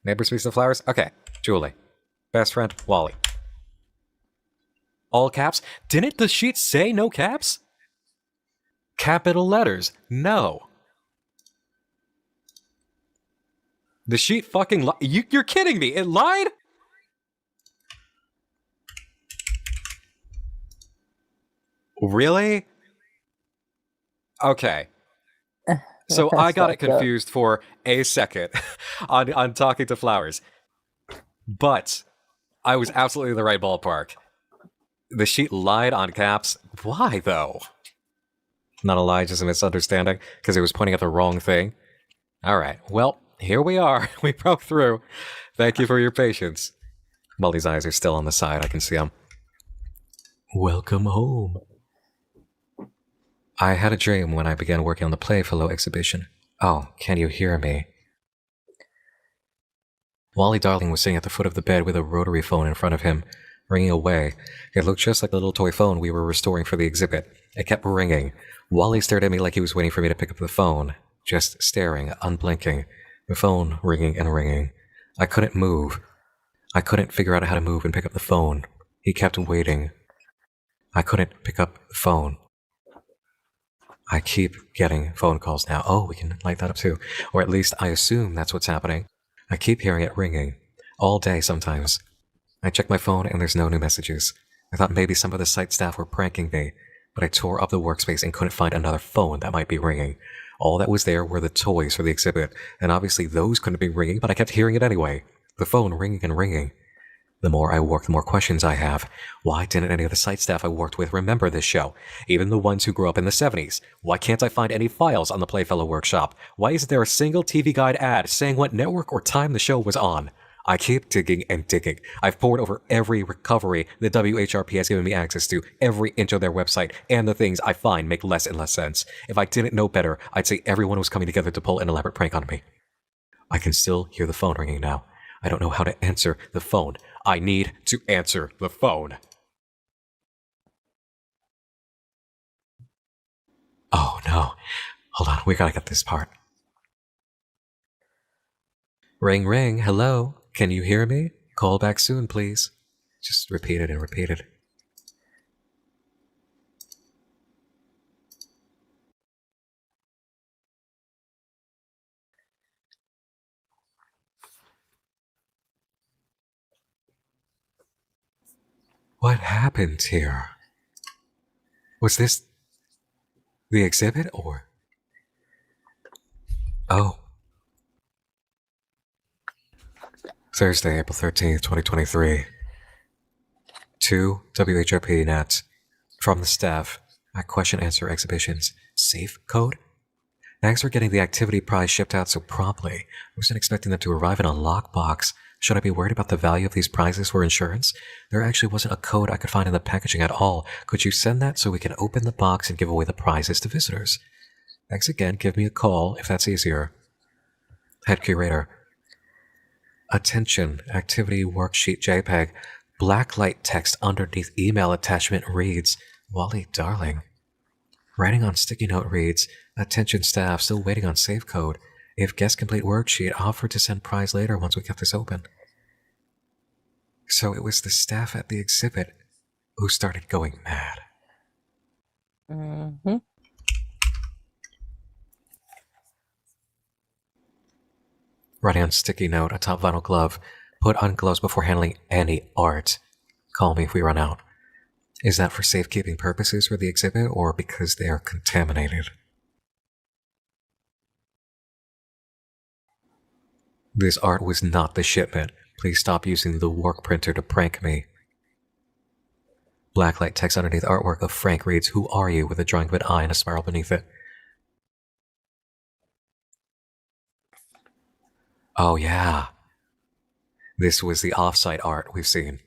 Neighbor speaks to flowers? Okay. Julie. Best friend? Wally. All caps? Didn't the sheet say no caps? Capital letters? No. The sheet fucking you're kidding me. It lied? Really? Okay. So I got it confused for a second on talking to flowers. But I was absolutely in the right ballpark. The sheet lied on caps. Why, though? Not a lie, just a misunderstanding, because it was pointing at the wrong thing. All right, well, here we are. We broke through. Thank you for your patience. Molly's eyes are still on the side. I can see them. Welcome home. I had a dream when I began working on the Playfellow exhibition. Oh, can you hear me? Wally Darling was sitting at the foot of the bed with a rotary phone in front of him, ringing away. It looked just like the little toy phone we were restoring for the exhibit. It kept ringing. Wally stared at me like he was waiting for me to pick up the phone, just staring, unblinking. The phone ringing and ringing. I couldn't move. I couldn't figure out how to move and pick up the phone. He kept waiting. I couldn't pick up the phone. I keep getting phone calls now. Oh, we can light that up too. Or at least I assume that's what's happening. I keep hearing it ringing. All day sometimes. I check my phone and there's no new messages. I thought maybe some of the site staff were pranking me, but I tore up the workspace and couldn't find another phone that might be ringing. All that was there were the toys for the exhibit, and obviously those couldn't be ringing, but I kept hearing it anyway. The phone ringing and ringing. The more I work, the more questions I have. Why didn't any of the site staff I worked with remember this show? Even the ones who grew up in the 70s. Why can't I find any files on the Playfellow Workshop? Why isn't there a single TV Guide ad saying what network or time the show was on? I keep digging and digging. I've poured over every recovery the WHRP has given me access to, every inch of their website, and the things I find make less and less sense. If I didn't know better, I'd say everyone was coming together to pull an elaborate prank on me. I can still hear the phone ringing now. I don't know how to answer the phone. I need to answer the phone. Oh no. Hold on, we gotta get this part. Ring, ring, hello. Can you hear me? Call back soon, please. Just repeat it and repeat it. What happened here? Was this the exhibit or? Oh. Thursday, April 13th, 2023. To WHRP Net. From the staff at Question Answer Exhibitions. Safe code? Thanks for getting the activity prize shipped out so promptly. I wasn't expecting them to arrive in a lockbox. Should I be worried about the value of these prizes for insurance? There actually wasn't a code I could find in the packaging at all. Could you send that so we can open the box and give away the prizes to visitors? Thanks again. Give me a call if that's easier. Head Curator. Attention. Activity worksheet JPEG. Blacklight text underneath email attachment reads, Wally Darling. Writing on sticky note reads, Attention staff, still waiting on safe code. If guests complete worksheet, offer to send prize later once we get this open. So it was the staff at the exhibit who started going mad. Mm-hmm. Writing on sticky note, atop vinyl glove. Put on gloves before handling any art. Call me if we run out. Is that for safekeeping purposes for the exhibit or because they are contaminated? This art was not the shipment. Please stop using the work printer to prank me. Blacklight text underneath artwork of Frank reads, "Who are you?" with a drawing of an eye and a spiral beneath it. Oh yeah. This was the off-site art we've seen.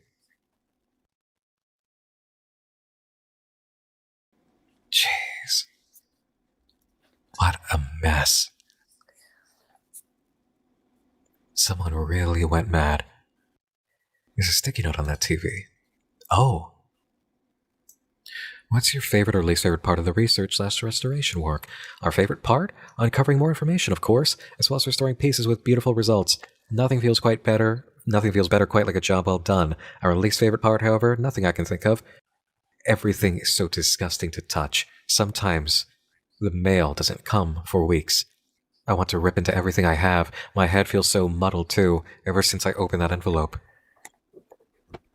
Jeez. What a mess. Someone really went mad. There's a sticky note on that TV. Oh. What's your favorite or least favorite part of the research/restoration work? Our favorite part? Uncovering more information, of course, as well as restoring pieces with beautiful results. Nothing feels better quite like a job well done. Our least favorite part, however, nothing I can think of. Everything is so disgusting to touch. Sometimes the mail doesn't come for weeks. I want to rip into everything I have. My head feels so muddled too, ever since I opened that envelope.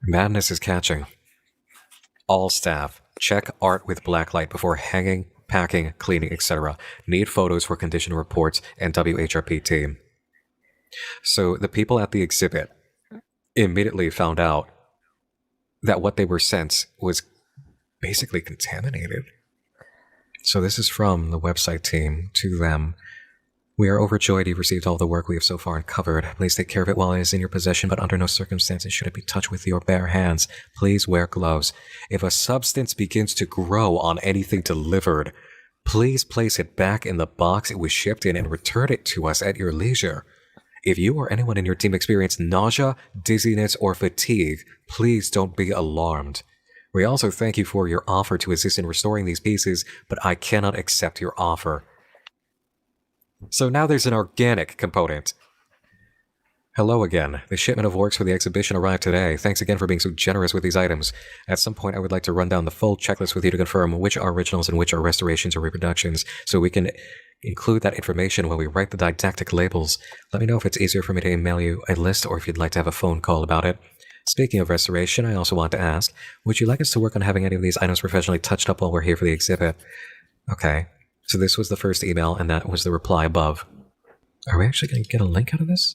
Madness is catching. All staff, check art with blacklight before hanging, packing, cleaning, etc. Need photos for condition reports and WHRP team. So the people at the exhibit immediately found out that what they were sent was basically contaminated. So this is from the website team to them. We are overjoyed you've received all the work we have so far uncovered. Please take care of it while it is in your possession, but under no circumstances should it be touched with your bare hands. Please wear gloves. If a substance begins to grow on anything delivered, please place it back in the box it was shipped in and return it to us at your leisure. If you or anyone in your team experience nausea, dizziness, or fatigue, please don't be alarmed. We also thank you for your offer to assist in restoring these pieces, but I cannot accept your offer. So now there's an organic component. Hello again. The shipment of works for the exhibition arrived today. Thanks again for being so generous with these items. At some point, I would like to run down the full checklist with you to confirm which are originals and which are restorations or reproductions, so we can include that information when we write the didactic labels. Let me know if it's easier for me to email you a list or if you'd like to have a phone call about it. Speaking of restoration, I also want to ask, would you like us to work on having any of these items professionally touched up while we're here for the exhibit? Okay. So this was the first email, and that was the reply above. Are we actually going to get a link out of this?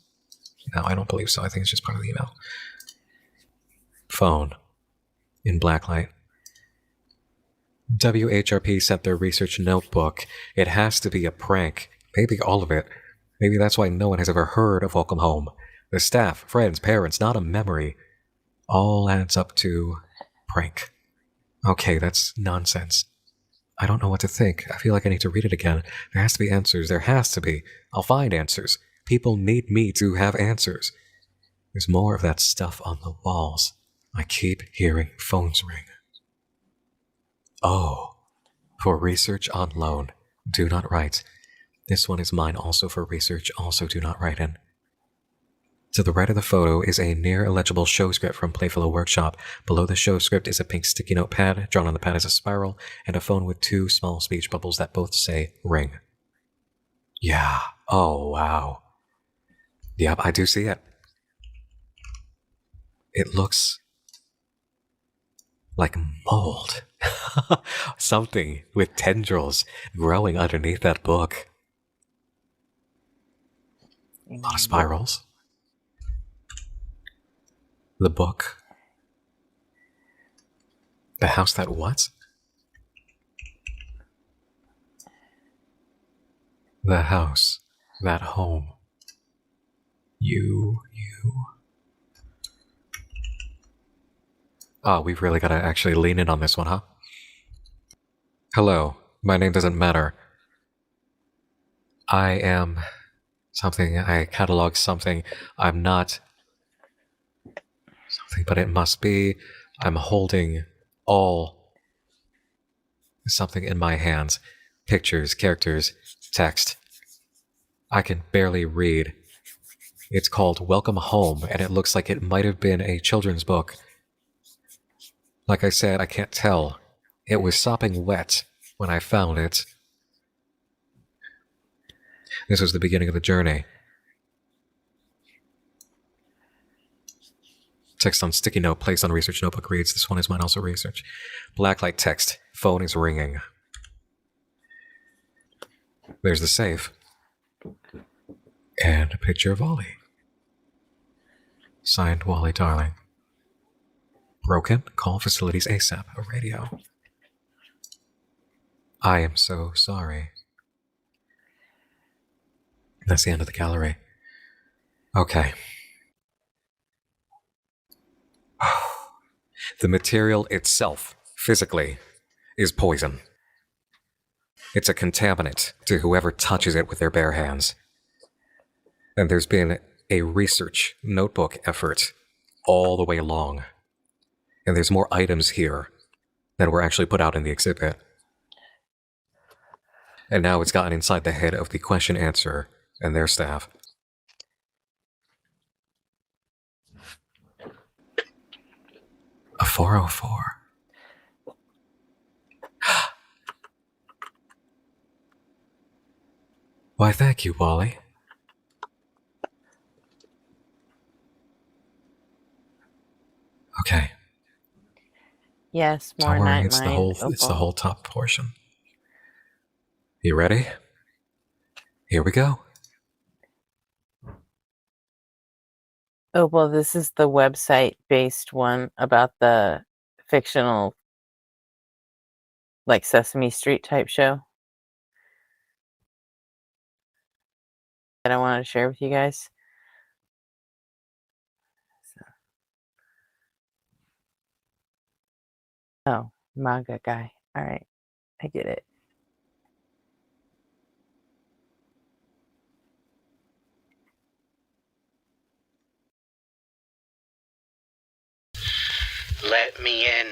No, I don't believe so. I think it's just part of the email. Phone. In blacklight. WHRP sent their research notebook. It has to be a prank. Maybe all of it. Maybe that's why no one has ever heard of Welcome Home. The staff, friends, parents, not a memory. All adds up to prank. Okay, that's nonsense. I don't know what to think. I feel like I need to read it again. There has to be answers. There has to be. I'll find answers. People need me to have answers. There's more of that stuff on the walls. I keep hearing phones ring. Oh. For research on loan. Do not write. This one is mine also for research. Also do not write in. To the right of the photo is a near illegible show script from Playfellow Workshop. Below the show script is a pink sticky note pad. Drawn on the pad is a spiral, and a phone with two small speech bubbles that both say ring. Yeah. Oh, wow. Yep, I do see it. It looks like mold. Something with tendrils growing underneath that book. A lot of spirals. The book. The house that what? The house. That home. You. Oh, we've really got to actually lean in on this one, huh? Hello. My name doesn't matter. I am something. I catalog something. I'm not something, but it must be. I'm holding all something in my hands. Pictures, characters, text. I can barely read. It's called Welcome Home, and it looks like it might have been a children's book. Like I said, I can't tell. It was sopping wet when I found it. This was the beginning of the journey. Text on sticky note placed on research notebook reads, this one is mine, also research. Blacklight text. Phone is ringing. There's the safe. And a picture of Wally. Signed, Wally Darling. Broken? Call facilities ASAP. A radio. I am so sorry. That's the end of the gallery. Okay. The material itself, physically, is poison. It's a contaminant to whoever touches it with their bare hands. And there's been a research notebook effort all the way along. And there's more items here than were actually put out in the exhibit. And now it's gotten inside the head of the question answer and their staff. A 404. Why, thank you, Wally. Okay. Yes, more Don't worry, night it's mind. the whole top portion. You ready? Here we go. Oh, well, this is the website-based one about the fictional, like, Sesame Street type show that I wanted to share with you guys. Oh, MAGA guy. All right. I get it. Let me in.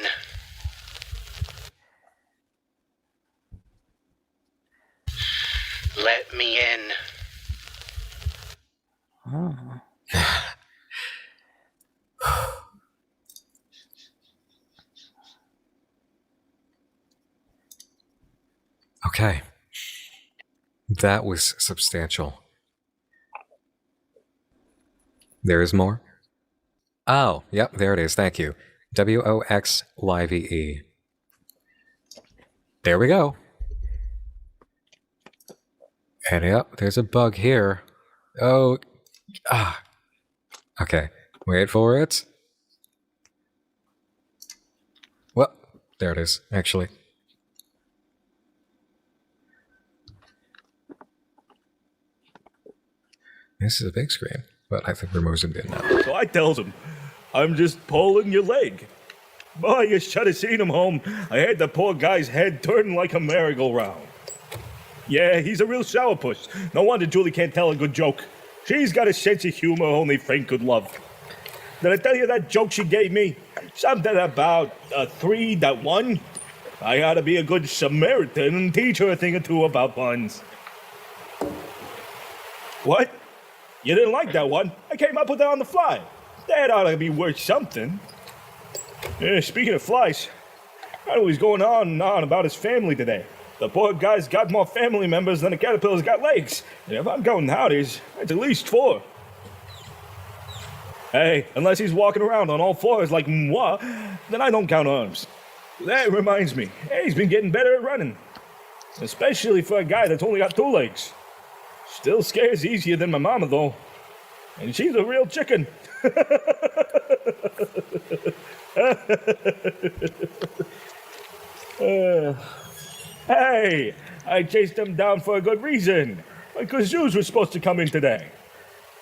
Let me in. Oh. Okay. That was substantial. There is more? Oh, yep, there it is. Thank you. WOXYVE. There we go. And yep, there's a bug here. Oh. Ah. Okay. Wait for it. Well, there it is, actually. This is a big screen, but I think we're zoomed in now. So I tells him, I'm just pulling your leg. Boy, you should have seen him home. I had the poor guy's head turn like a merry-go-round. Yeah, he's a real sourpuss. No wonder Julie can't tell a good joke. She's got a sense of humor only Frank could love. Did I tell you that joke she gave me? Something about a 3 that won? I ought to be a good Samaritan and teach her a thing or two about puns. What? You didn't like that one? I came up with it on the fly. That ought to be worth something. Speaking of flies, I know he's going on and on about his family today. The poor guy's got more family members than a caterpillar's got legs. And if I'm counting howdies, that's at least 4. Hey, unless he's walking around on all 4s like moi, then I don't count arms. That reminds me, he's been getting better at running. Especially for a guy that's only got 2 legs. Still scares easier than my mama, though. And she's a real chicken. Hey, I chased them down for a good reason. My kazoos were supposed to come in today.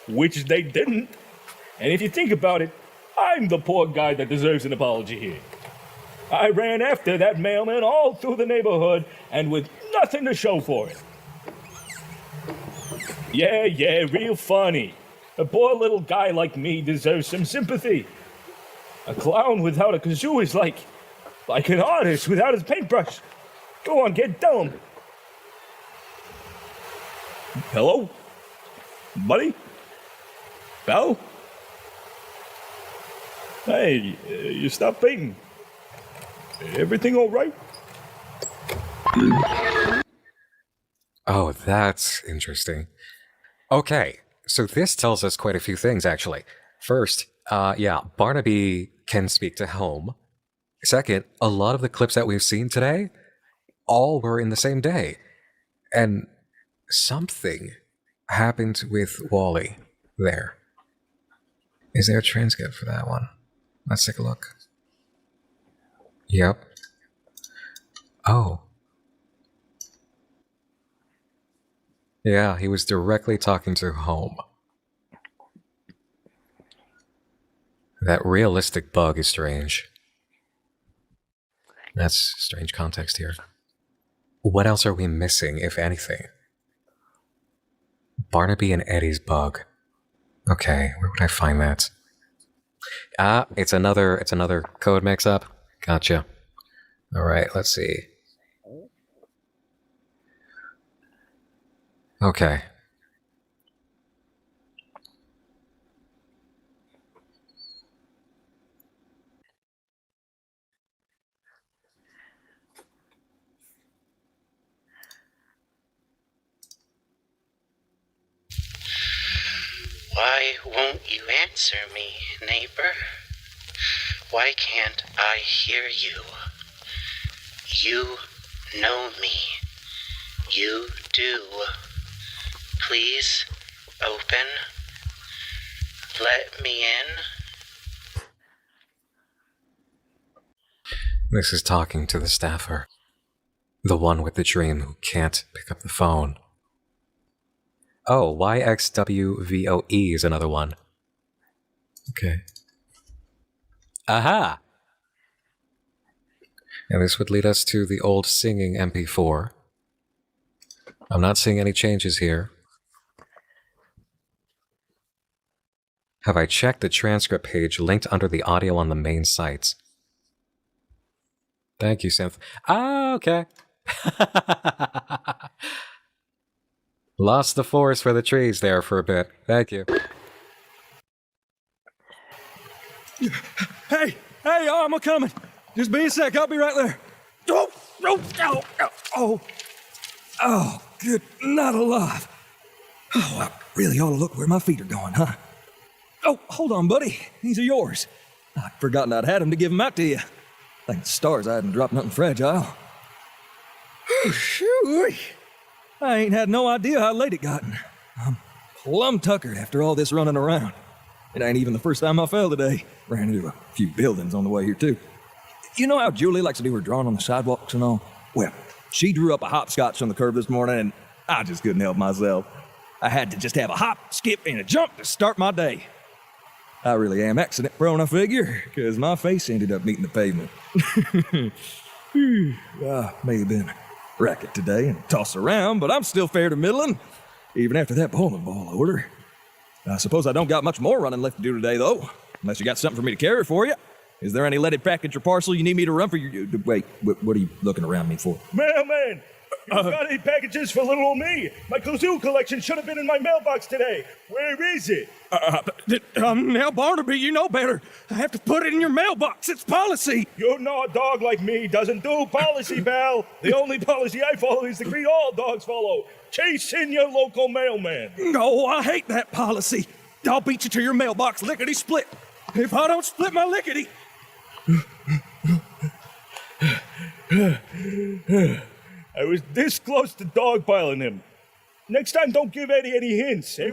Which they didn't. And if you think about it, I'm the poor guy that deserves an apology here. I ran after that mailman all through the neighborhood and with nothing to show for it. Yeah, real funny. A poor little guy like me deserves some sympathy. A clown without a kazoo is like an artist without his paintbrush. Go on, kid, tell him. Hello? Buddy? Pal? Hey, you stopped fainting. Everything all right? Oh, that's interesting. Okay, so this tells us quite a few things, actually. First, yeah, Barnaby can speak to home. Second, a lot of the clips that we've seen today all were in the same day. And something happened with Wally there. Is there a transcript for that one? Let's take a look. Yep. Oh. Yeah, he was directly talking to home. That realistic bug is strange. That's strange context here. What else are we missing, if anything? Barnaby and Eddie's bug. Okay, where would I find that? Ah, it's another code mix-up. Gotcha. Alright, let's see. Okay. Why won't you answer me, neighbor? Why can't I hear you? You know me. You do. Please open. Let me in. This is talking to the staffer. The one with the dream who can't pick up the phone. Oh, YXWVOE is another one. Okay. Aha! And this would lead us to the old singing MP4. I'm not seeing any changes here. Have I checked the transcript page linked under the audio on the main sites? Thank you, Synth. Ah, okay. Lost the forest for the trees there for a bit. Thank you. Hey, I'm a-coming. Just be a sec, I'll be right there. Oh, good, not alive. Oh, I really ought to look where my feet are going, huh? Oh, hold on, buddy. These are yours. I'd forgotten I'd had them to give them out to you. Thank the stars I hadn't dropped nothing fragile. Shoo-wee. I ain't had no idea how late it gotten. I'm plumb tuckered after all this running around. It ain't even the first time I fell today. Ran into a few buildings on the way here, too. You know how Julie likes to do her drawing on the sidewalks and all? Well, she drew up a hopscotch on the curb this morning, and I just couldn't help myself. I had to just have a hop, skip, and a jump to start my day. I really am accident prone, I figure, because my face ended up meeting the pavement. May have been a racket today and toss around, but I'm still fair to middling, even after that bowling ball order. I suppose I don't got much more running left to do today, though, unless you got something for me to carry for you. Is there any leaded package or parcel you need me to run for your... Wait, what are you looking around me for? Mailman! You got any packages for little old me? My kazoo collection should have been in my mailbox today. Where is it? Now, Barnaby, you know better. I have to put it in your mailbox. It's policy. You know a dog like me doesn't do policy, pal. The only policy I follow is the creed all dogs follow. Chase in your local mailman. No, I hate that policy. I'll beat you to your mailbox lickety-split. If I don't split my lickety... I was this close to dogpiling him. Next time, don't give Eddie any hints, eh?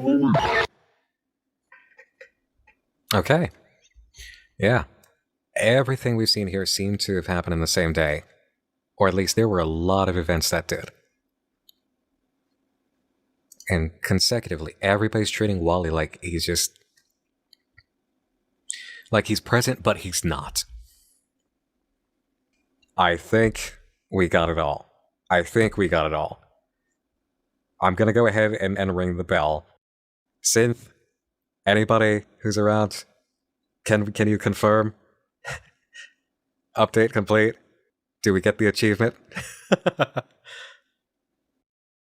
Okay. Yeah. Everything we've seen here seemed to have happened in the same day. Or at least there were a lot of events that did. And consecutively, everybody's treating Wally like he's just... like he's present, but he's not. I think we got it all. I'm gonna go ahead and ring the bell. Synth, anybody who's around, can you confirm? Update complete. Do we get the achievement?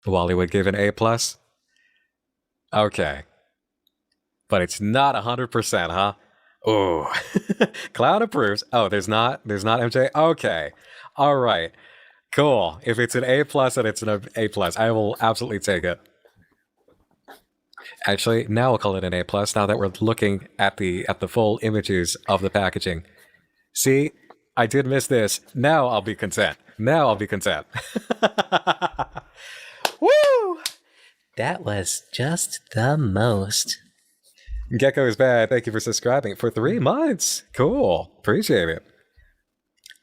Wally would give an A+. Okay. But it's not 100%, huh? Ooh. Cloud approves. Oh, there's not MJ? Okay. All right. Cool. If it's an A+, then it's an A+. I will absolutely take it. Actually, now we'll call it an A+, now that we're looking at the full images of the packaging. See? I did miss this. Now I'll be content. Now I'll be content. Woo! That was just the most. Gecko is bad. Thank you for subscribing for 3 months. Cool. Appreciate it.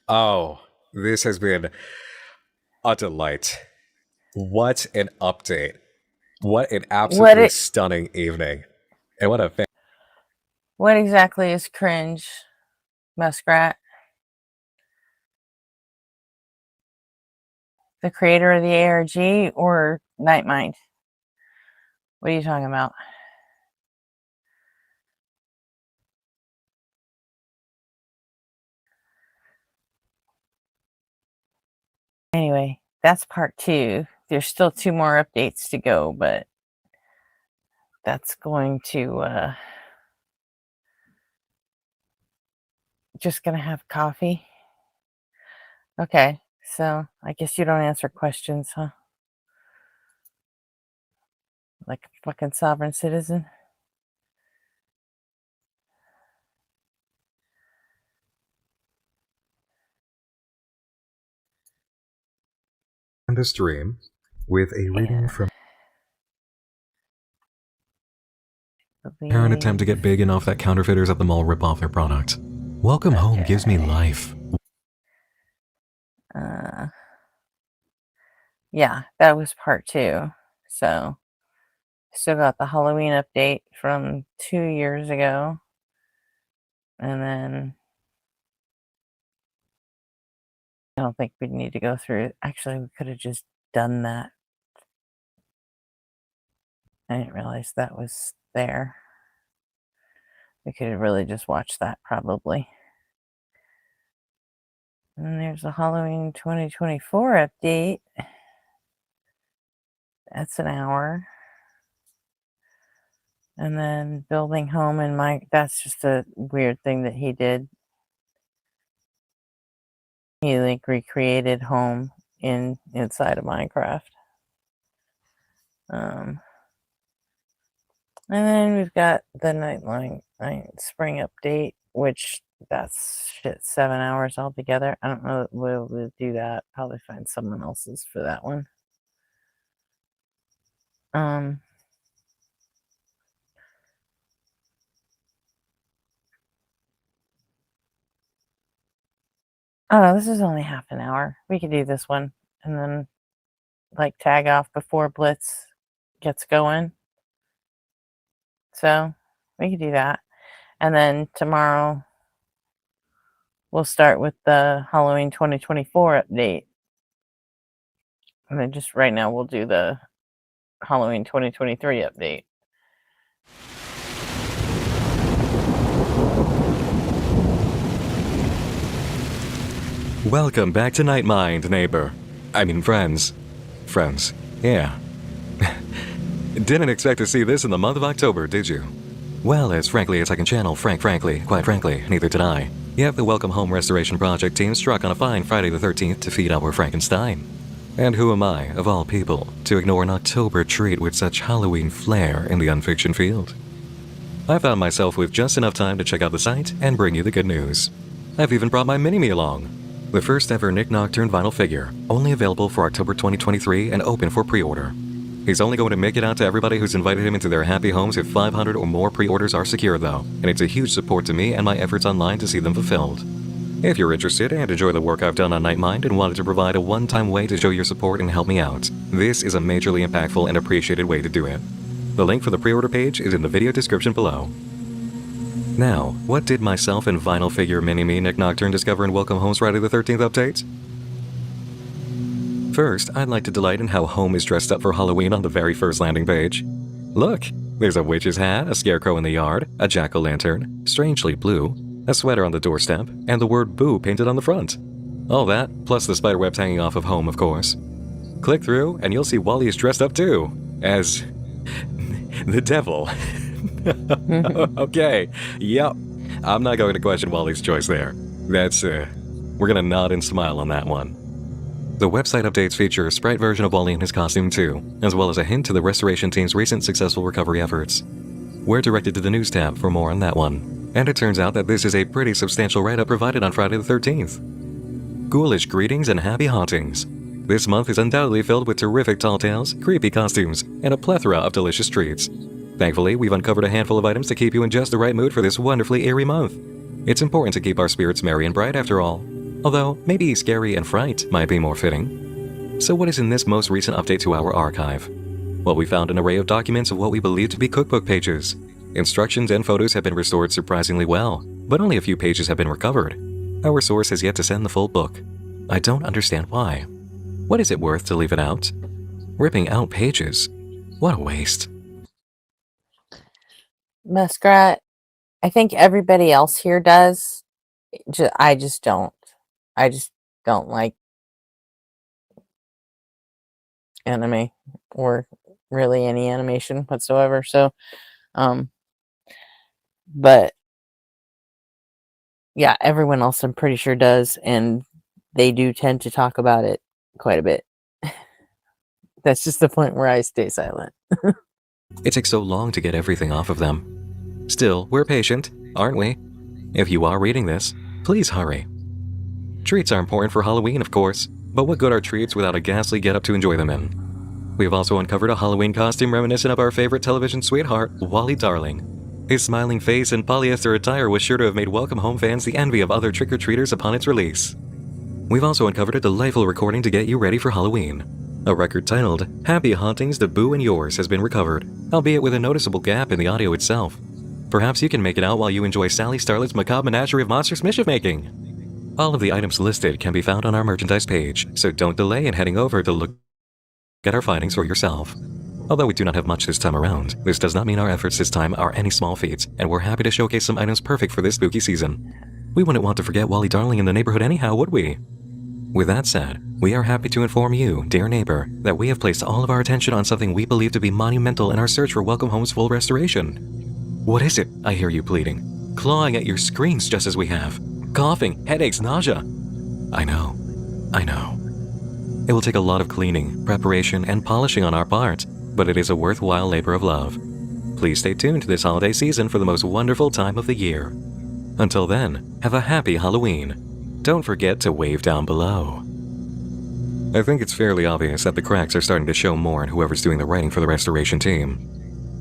Oh, this has been a delight. What an update. What an absolutely stunning evening. And what a What exactly is cringe, Muskrat? The creator of the ARG or Nightmind? What are you talking about? Anyway, that's part 2. There's still 2 more updates to go, but that's going to just gonna have coffee. Okay, so I guess you don't answer questions, huh? Like a fucking sovereign citizen. And a stream with a reading from parent attempt to get big enough that counterfeiters at the mall rip off their product. Welcome home gives me life. Yeah, that was part 2. So, still got the Halloween update from 2 years ago. And then I don't think we'd need to go through it. Actually, we could have just done that. I didn't realize that was there. We could have really just watched that probably. And there's a Halloween 2024 update. That's an hour. And then building home in that's just a weird thing that he did. He like recreated home inside of Minecraft. And then we've got the Nightline spring update, which that's 7 hours altogether. I don't know that we'll do that. Probably find someone else's for that one. Oh, this is only half an hour. We could do this one and then like tag off before Blitz gets going. So we could do that. And then tomorrow we'll start with the Halloween 2024 update. And then just right now we'll do the Halloween 2023 update. Welcome back to Nightmind, neighbor. I mean, friends. Friends, yeah. Didn't expect to see this in the month of October, did you? Well, as frankly as I can channel quite frankly, neither did I. Yet the Welcome Home Restoration Project team struck on a fine Friday the 13th to feed our Frankenstein. And who am I, of all people, to ignore an October treat with such Halloween flair in the unfiction field? I found myself with just enough time to check out the site and bring you the good news. I've even brought my mini-me along. The first ever Nick Nocturne vinyl figure, only available for October 2023 and open for pre-order. He's only going to make it out to everybody who's invited him into their happy homes if 500 or more pre-orders are secure though, and it's a huge support to me and my efforts online to see them fulfilled. If you're interested and enjoy the work I've done on Nightmind and wanted to provide a one-time way to show your support and help me out, this is a majorly impactful and appreciated way to do it. The link for the pre-order page is in the video description below. Now, what did myself and vinyl figure mini-me Nick Nocturne discover in Welcome Home's Friday the 13th updates? First, I'd like to delight in how Home is dressed up for Halloween on the very first landing page. Look, there's a witch's hat, a scarecrow in the yard, a jack-o'-lantern, strangely blue, a sweater on the doorstep, and the word boo painted on the front. All that, plus the spiderwebs hanging off of Home, of course. Click through, and you'll see Wally is dressed up too, as The devil. Okay. Yep. I'm not going to question Wally's choice there. That's, we're gonna nod and smile on that one. The website updates feature a sprite version of Wally in his costume too, as well as a hint to the restoration team's recent successful recovery efforts. We're directed to the news tab for more on that one. And it turns out that this is a pretty substantial write-up provided on Friday the 13th. Ghoulish greetings and happy hauntings. This month is undoubtedly filled with terrific tall tales, creepy costumes, and a plethora of delicious treats. Thankfully, we've uncovered a handful of items to keep you in just the right mood for this wonderfully eerie month. It's important to keep our spirits merry and bright after all, although maybe scary and fright might be more fitting. So what is in this most recent update to our archive? Well, we found an array of documents of what we believe to be cookbook pages. Instructions and photos have been restored surprisingly well, but only a few pages have been recovered. Our source has yet to send the full book. I don't understand why. What is it worth to leave it out? Ripping out pages? What a waste. Muskrat, I think everybody else here does. I just don't. I just don't like anime or really any animation whatsoever. So, but yeah, everyone else I'm pretty sure does, and they do tend to talk about it quite a bit. That's just the point where I stay silent. It takes so long to get everything off of them. Still, we're patient, aren't we? If you are reading this, please hurry. Treats are important for Halloween, of course, but what good are treats without a ghastly get-up to enjoy them in? We have also uncovered a Halloween costume reminiscent of our favorite television sweetheart, Wally Darling. His smiling face and polyester attire was sure to have made Welcome Home fans the envy of other trick-or-treaters upon its release. We've also uncovered a delightful recording to get you ready for Halloween. A record titled, Happy Hauntings to Boo and Yours has been recovered, albeit with a noticeable gap in the audio itself. Perhaps you can make it out while you enjoy Sally Starlet's macabre menagerie of monstrous mischief-making. All of the items listed can be found on our merchandise page, so don't delay in heading over to look at our findings for yourself. Although we do not have much this time around, this does not mean our efforts this time are any small feats, and we're happy to showcase some items perfect for this spooky season. We wouldn't want to forget Wally Darling in the neighborhood anyhow, would we? With that said, we are happy to inform you, dear neighbor, that we have placed all of our attention on something we believe to be monumental in our search for Welcome Home's full restoration. What is it? I hear you pleading. Clawing at your screens just as we have. Coughing, headaches, nausea. I know. It will take a lot of cleaning, preparation, and polishing on our part, but it is a worthwhile labor of love. Please stay tuned this holiday season for the most wonderful time of the year. Until then, have a happy Halloween. Don't forget to wave down below. I think it's fairly obvious that the cracks are starting to show more in whoever's doing the writing for the restoration team.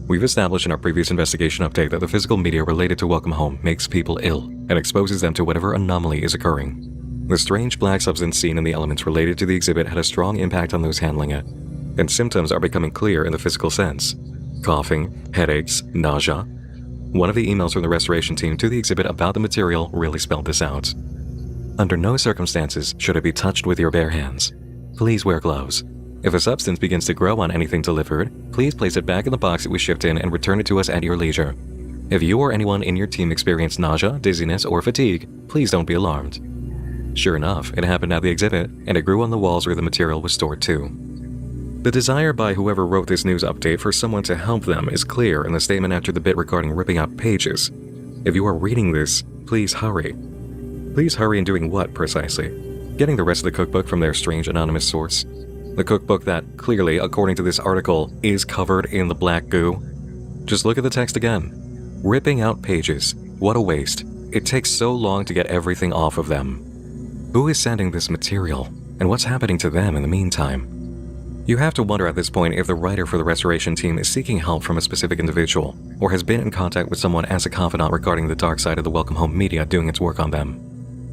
We've established in our previous investigation update that the physical media related to Welcome Home makes people ill and exposes them to whatever anomaly is occurring. The strange black substance seen in the elements related to the exhibit had a strong impact on those handling it, and symptoms are becoming clear in the physical sense. Coughing, headaches, nausea. One of the emails from the restoration team to the exhibit about the material really spelled this out. Under no circumstances should it be touched with your bare hands. Please wear gloves. If a substance begins to grow on anything delivered, please place it back in the box it was shipped in and return it to us at your leisure. If you or anyone in your team experienced nausea, dizziness, or fatigue, please don't be alarmed. Sure enough, it happened at the exhibit, and it grew on the walls where the material was stored too. The desire by whoever wrote this news update for someone to help them is clear in the statement after the bit regarding ripping out pages. If you are reading this, please hurry. Please hurry in doing what, precisely? Getting the rest of the cookbook from their strange anonymous source? The cookbook that, clearly, according to this article, is covered in the black goo? Just look at the text again. Ripping out pages. What a waste. It takes so long to get everything off of them. Who is sending this material? And what's happening to them in the meantime? You have to wonder at this point if the writer for the restoration team is seeking help from a specific individual, or has been in contact with someone as a confidant regarding the dark side of the Welcome Home media doing its work on them.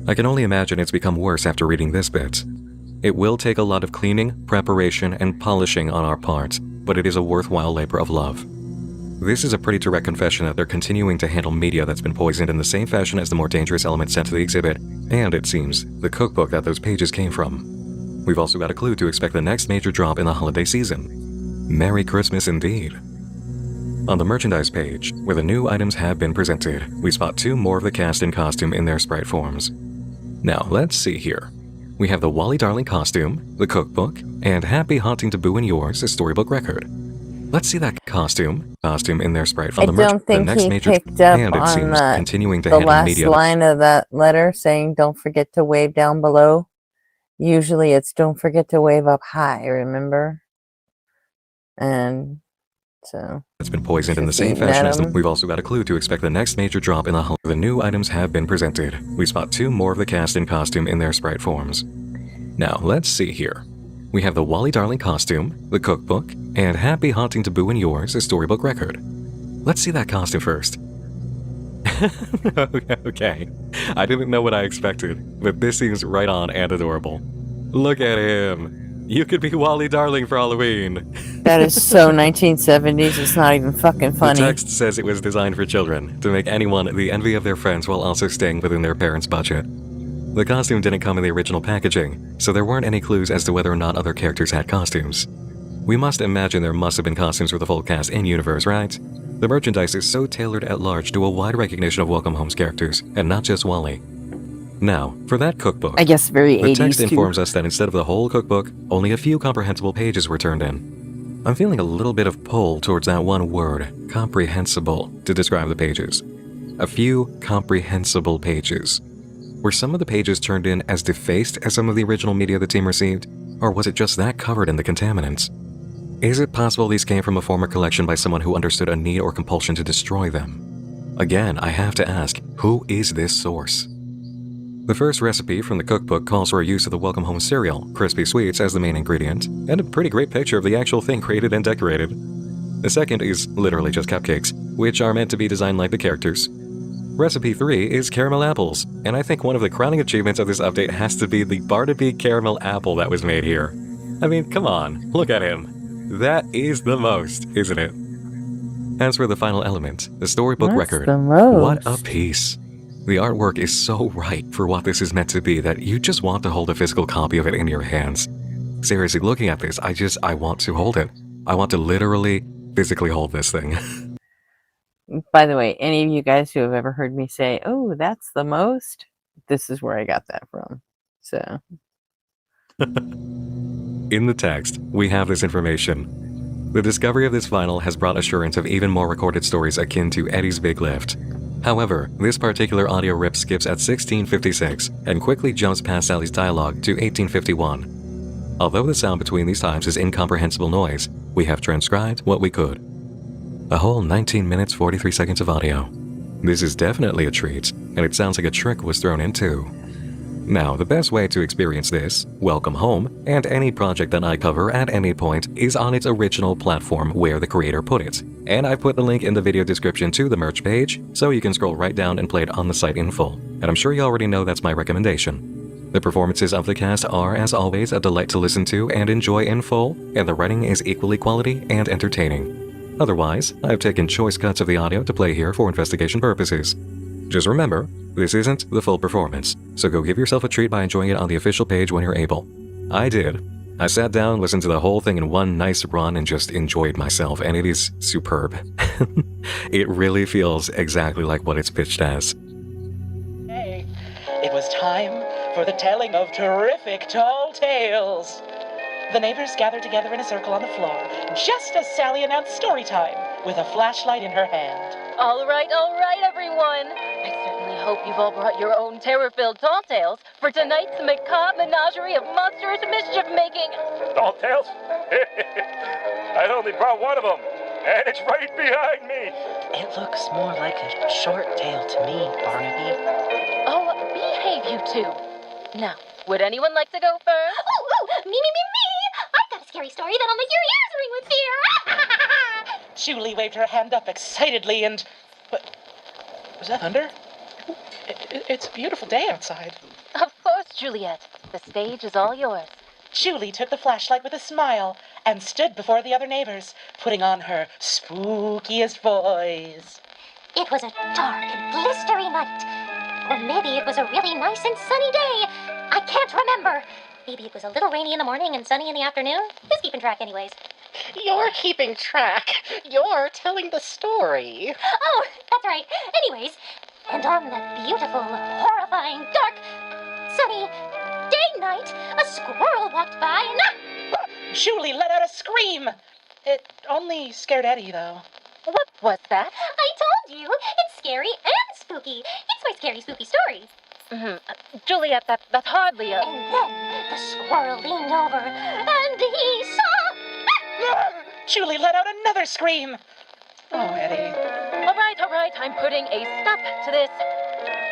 I can only imagine it's become worse after reading this bit. It will take a lot of cleaning, preparation, and polishing on our part, but it is a worthwhile labor of love. This is a pretty direct confession that they're continuing to handle media that's been poisoned in the same fashion as the more dangerous elements sent to the exhibit, and, it seems, the cookbook that those pages came from. We've also got a clue to expect the next major drop in the holiday season. Merry Christmas indeed. On the merchandise page, where the new items have been presented, we spot two more of the cast in costume in their sprite forms. Now, let's see here. We have the Wally Darling costume, the cookbook, and Happy Haunting to Boo and Yours, a storybook record. Let's see that costume in their sprite I from the merch. don't The think next he major picked up and it on seems continuing to the handle last media. line of that letter saying don't forget to wave down below. Usually it's don't forget to wave up high, remember? And so It's been poisoned in the just same eating fashion at as the. 'em. We've also got a clue to expect the next major drop in the hull. The new items have been presented. We spot 2 more of the cast in costume in their sprite forms. Now, let's see here. We have the Wally Darling costume, the cookbook, and Happy Haunting to Boo and Yours, a storybook record. Let's see that costume first. Okay. I didn't know what I expected, but this seems right on and adorable. Look at him. You could be Wally Darling for Halloween. That is so 1970s, it's not even fucking The funny. text says it was designed for children, to make anyone the envy of their friends while also staying within their parents' budget. The costume didn't come in the original packaging, so there weren't any clues as to whether or not other characters had costumes. We must imagine there must have been costumes for the full cast in-universe, right? The merchandise is so tailored at large to a wide recognition of Welcome Home's characters, and not just Wally. Now, for that cookbook, I guess very the 80s text too. informs us that instead of the whole cookbook, only a few comprehensible pages were turned in. I'm feeling a little bit of pull towards that one word, comprehensible, to describe the pages. A few comprehensible pages. Were some of the pages turned in as defaced as some of the original media the team received, or was it just that covered in the contaminants? Is it possible these came from a former collection by someone who understood a need or compulsion to destroy them? Again, I have to ask, who is this source? The first recipe from the cookbook calls for a use of the Welcome Home cereal, crispy sweets, as the main ingredient, and a pretty great picture of the actual thing created and decorated. The second is literally just cupcakes, which are meant to be designed like the characters. Recipe 3 is caramel apples, and I think one of the crowning achievements of this update has to be the Barnaby caramel apple that was made here. I mean, come on, look at him. That is the most, isn't it? As for the final element, the storybook That's record, the most. what a piece. The artwork is so right for what this is meant to be that you just want to hold a physical copy of it in your hands. Seriously, looking at this, I want to hold it. I want to literally, physically hold this thing. By the way, any of you guys who have ever heard me say, oh, that's the most, this is where I got that from. So. In the text, we have this information. The discovery of this vinyl has brought assurance of even more recorded stories akin to Eddie's Big Lift. However, this particular audio rip skips at 1656 and quickly jumps past Sally's dialogue to 1851. Although the sound between these times is incomprehensible noise, we have transcribed what we could. A whole 19 minutes 43 seconds of audio. This is definitely a treat, and it sounds like a trick was thrown in too. Now, the best way to experience this, Welcome Home, and any project that I cover at any point is on its original platform where the creator put it. And I've put the link in the video description to the merch page, so you can scroll right down and play it on the site in full. And I'm sure you already know that's my recommendation. The performances of the cast are, as always, a delight to listen to and enjoy in full, and the writing is equally quality and entertaining. Otherwise, I've taken choice cuts of the audio to play here for investigation purposes. Just remember, this isn't the full performance, so go give yourself a treat by enjoying it on the official page when you're able. I did. I sat down, listened to the whole thing in one nice run, and just enjoyed myself, and it is superb. It really feels exactly like what it's pitched as. Hey, it was time for the telling of terrific tall tales. The neighbors gathered together in a circle on the floor, just as Sally announced story time, with a flashlight in her hand. All right, everyone. I certainly hope you've all brought your own terror-filled tall tales for tonight's macabre menagerie of monstrous mischief-making. Tall tales? I only brought one of them, and it's right behind me. It looks more like a short tale to me, Barnaby. Oh, behave, you two. Now, would anyone like to go first? Ooh, me. I've got a scary story that'll make your ears ring with fear. Julie waved her hand up excitedly and... What? Was that thunder? It's a beautiful day outside. Of course, Juliet. The stage is all yours. Julie took the flashlight with a smile and stood before the other neighbors, putting on her spookiest voice. It was a dark and blistery night. Or maybe it was a really nice and sunny day. I can't remember. Maybe it was a little rainy in the morning and sunny in the afternoon. Who's keeping track anyways? You're keeping track. You're telling the story. Oh, that's right. Anyways, and on that beautiful, horrifying, dark, sunny day night, a squirrel walked by and... Julie let out a scream. It only scared Eddie, though. What was that? I told you, it's scary and spooky. It's my scary, spooky stories. Juliet, that's hardly a... And then the squirrel leaned over, and he saw... Julie let out another scream. Oh, Eddie. All right, I'm putting a stop to this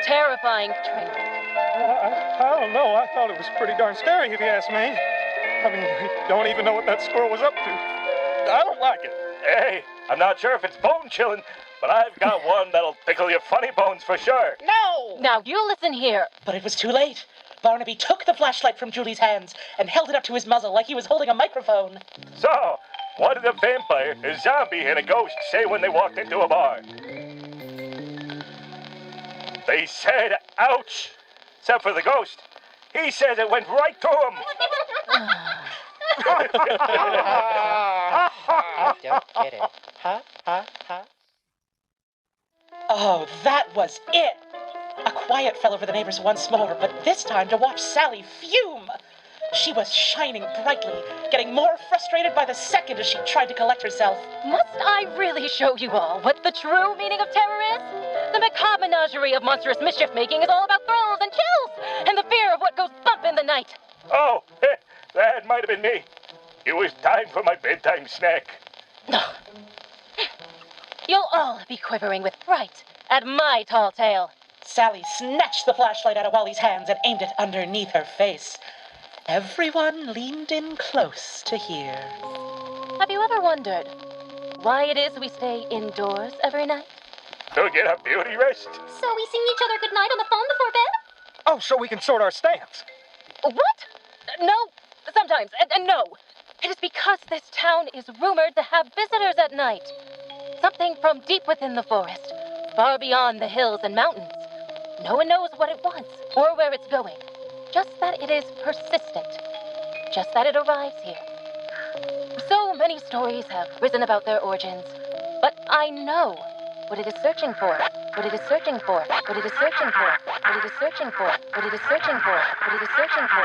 terrifying trick. I don't know. I thought it was pretty darn scary, if you ask me. I mean, I don't even know what that squirrel was up to. I don't like it. Hey, I'm not sure if it's bone chilling, but I've got one that'll tickle your funny bones for sure. No! Now, you listen here. But it was too late. Barnaby took the flashlight from Julie's hands and held it up to his muzzle like he was holding a microphone. So, what did a vampire, a zombie, and a ghost say when they walked into a bar? They said, ouch! Except for the ghost. He says it went right to him. I don't get it. Huh? Oh, that was it. A quiet fell over the neighbors once more, but this time to watch Sally fume. She was shining brightly, getting more frustrated by the second as she tried to collect herself. Must I really show you all what the true meaning of terror is? The macabre menagerie of monstrous mischief-making is all about thrills and chills, and the fear of what goes bump in the night. Oh, that might have been me. It was time for my bedtime snack. You'll all be quivering with fright at my tall tale. Sally snatched the flashlight out of Wally's hands and aimed it underneath her face. Everyone leaned in close to hear. Have you ever wondered why it is we stay indoors every night? To get a beauty rest. So we sing each other goodnight on the phone before bed? Oh, so we can sort our stamps. What? No, sometimes, and no. It is because this town is rumored to have visitors at night. Something from deep within the forest, far beyond the hills and mountains. No one knows what it wants or where it's going. Just that it is persistent. Just that it arrives here. So many stories have risen about their origins, but I know what it is searching for. What it is searching for. What it is searching for. What it is searching for. What it is searching for. What it is searching for.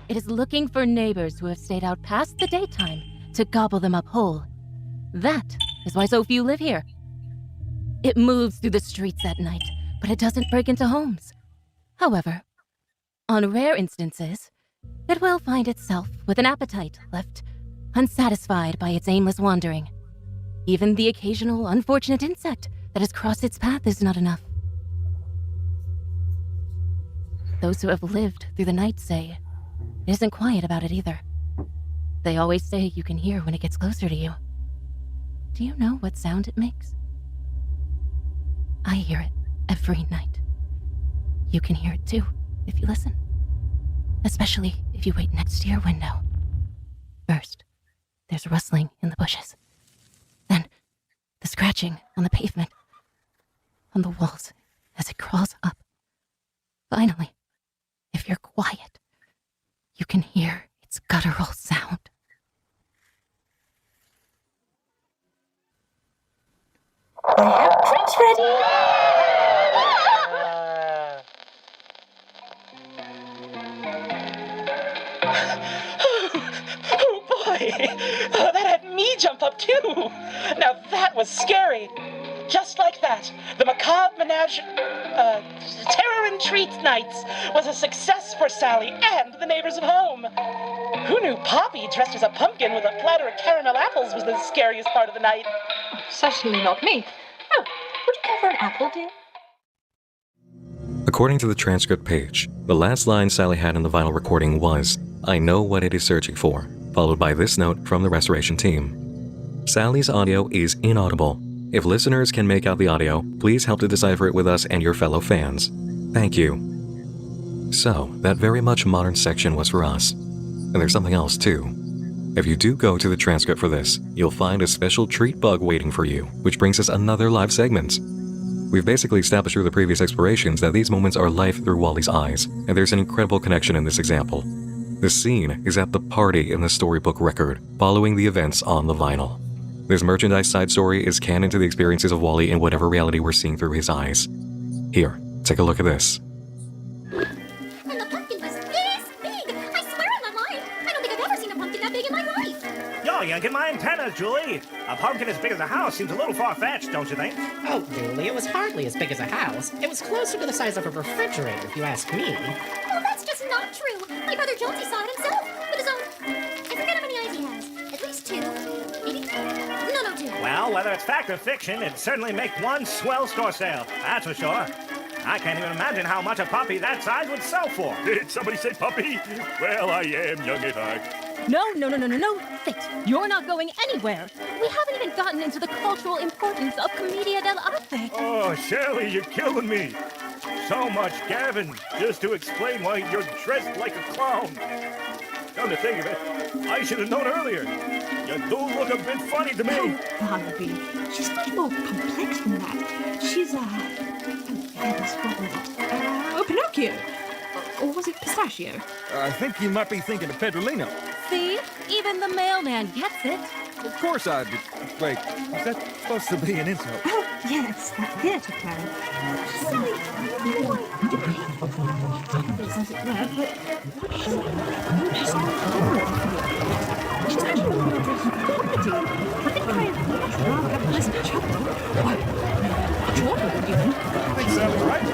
It is looking for neighbors who have stayed out past the daytime to gobble them up whole. That is why so few live here. It moves through the streets at night, but it doesn't break into homes. However, on rare instances, it will find itself with an appetite left unsatisfied by its aimless wandering. Even the occasional unfortunate insect that has crossed its path is not enough. Those who have lived through the night say it isn't quiet about it either. They always say you can hear when it gets closer to you. Do you know what sound it makes? I hear it every night. You can hear it too, if you listen. Especially if you wait next to your window. First, there's rustling in the bushes. Then, the scratching on the pavement, on the walls as it crawls up. Finally, if you're quiet, you can hear its guttural sound. I have proofs ready. Oh boy! That had me jump up too! Now that was scary! Just like that, the macabre terror and treat nights was a success for Sally and the neighbors at home. Who knew Poppy dressed as a pumpkin with a platter of caramel apples was the scariest part of the night? Certainly not me. Oh, would you care for an apple, dear? According to the transcript page, the last line Sally had in the vinyl recording was, "I know what it is searching for," followed by this note from the restoration team. Sally's audio is inaudible. If listeners can make out the audio, please help to decipher it with us and your fellow fans. Thank you. So, that very much modern section was for us. And there's something else too. If you do go to the transcript for this, you'll find a special treat bug waiting for you, which brings us another live segment. We've basically established through the previous explorations that these moments are life through Wally's eyes, and there's an incredible connection in this example. The scene is at the party in the storybook record, following the events on the vinyl. This merchandise side story is canon to the experiences of Wally in whatever reality we're seeing through his eyes. Here, take a look at this. Oh, yanking my antennas, Julie. A pumpkin as big as a house seems a little far-fetched, don't you think? Oh, Julie, it was hardly as big as a house. It was closer to the size of a refrigerator, if you ask me. Well, that's just not true. My brother Jonesy saw it himself with his own. I forget how many eyes he has. At least 2. Maybe 3. No, 2. Well, whether it's fact or fiction, it'd certainly make one swell store sale. That's for sure. I can't even imagine how much a puppy that size would sell for. Did somebody say puppy? Well, I am young at heart. No, Fit. You're not going anywhere. We haven't even gotten into the cultural importance of Commedia dell'arte. Oh, Sally, you're killing me. So much Gavin, just to explain why you're dressed like a clown. Come to think of it, I should have known earlier. You do look a bit funny to me. Oh, Barnaby, she's much more complex than that. She's Pinocchio. Or was it Pistachio? I think you might be thinking of Pedrolino. See? Even the mailman gets it. Of course I did. Wait, is that supposed to be an insult? Oh, yes, that theatre clown. Silly. As it were, but she's actually more dressed in comedy. I think I'd much rather have a pleasant chuckle. Why, Jordan would even. I think Sally's right.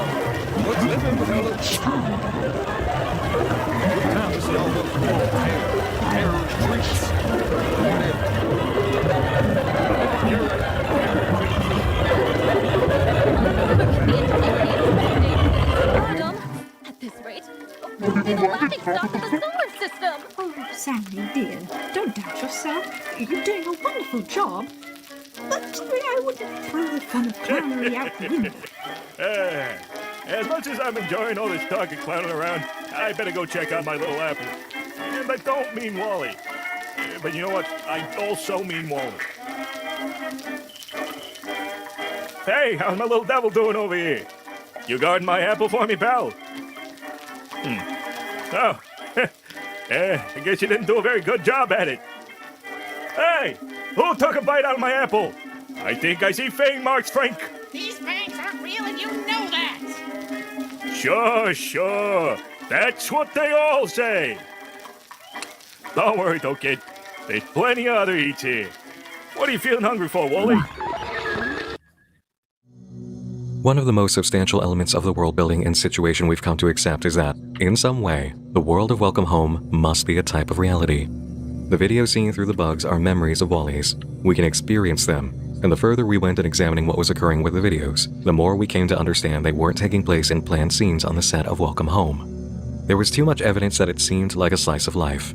What's living with all now to see all those terror streets. Adam, at this rate, we'll be the laughing stock of the solar system. Oh, Sally, dear, don't doubt yourself. You're doing a wonderful job. But I wouldn't throw the fun of clownery out the window. As much as I'm enjoying all this talk and clowning around, I better go check out my little apple. And I don't mean Wally. But you know what? I also mean Wally. Hey, how's my little devil doing over here? You guarding my apple for me, pal? Oh, I guess you didn't do a very good job at it. Hey, who took a bite out of my apple? I think I see fang marks, Frank. These fangs aren't real and you know that! Sure. That's what they all say. Don't worry, though, kid. There's plenty of other eats here. What are you feeling hungry for, Wally? One of the most substantial elements of the world building and situation we've come to accept is that, in some way, the world of Welcome Home must be a type of reality. The videos seen through the bugs are memories of Wally's. We can experience them, and the further we went in examining what was occurring with the videos, the more we came to understand they weren't taking place in planned scenes on the set of Welcome Home. There was too much evidence that it seemed like a slice of life.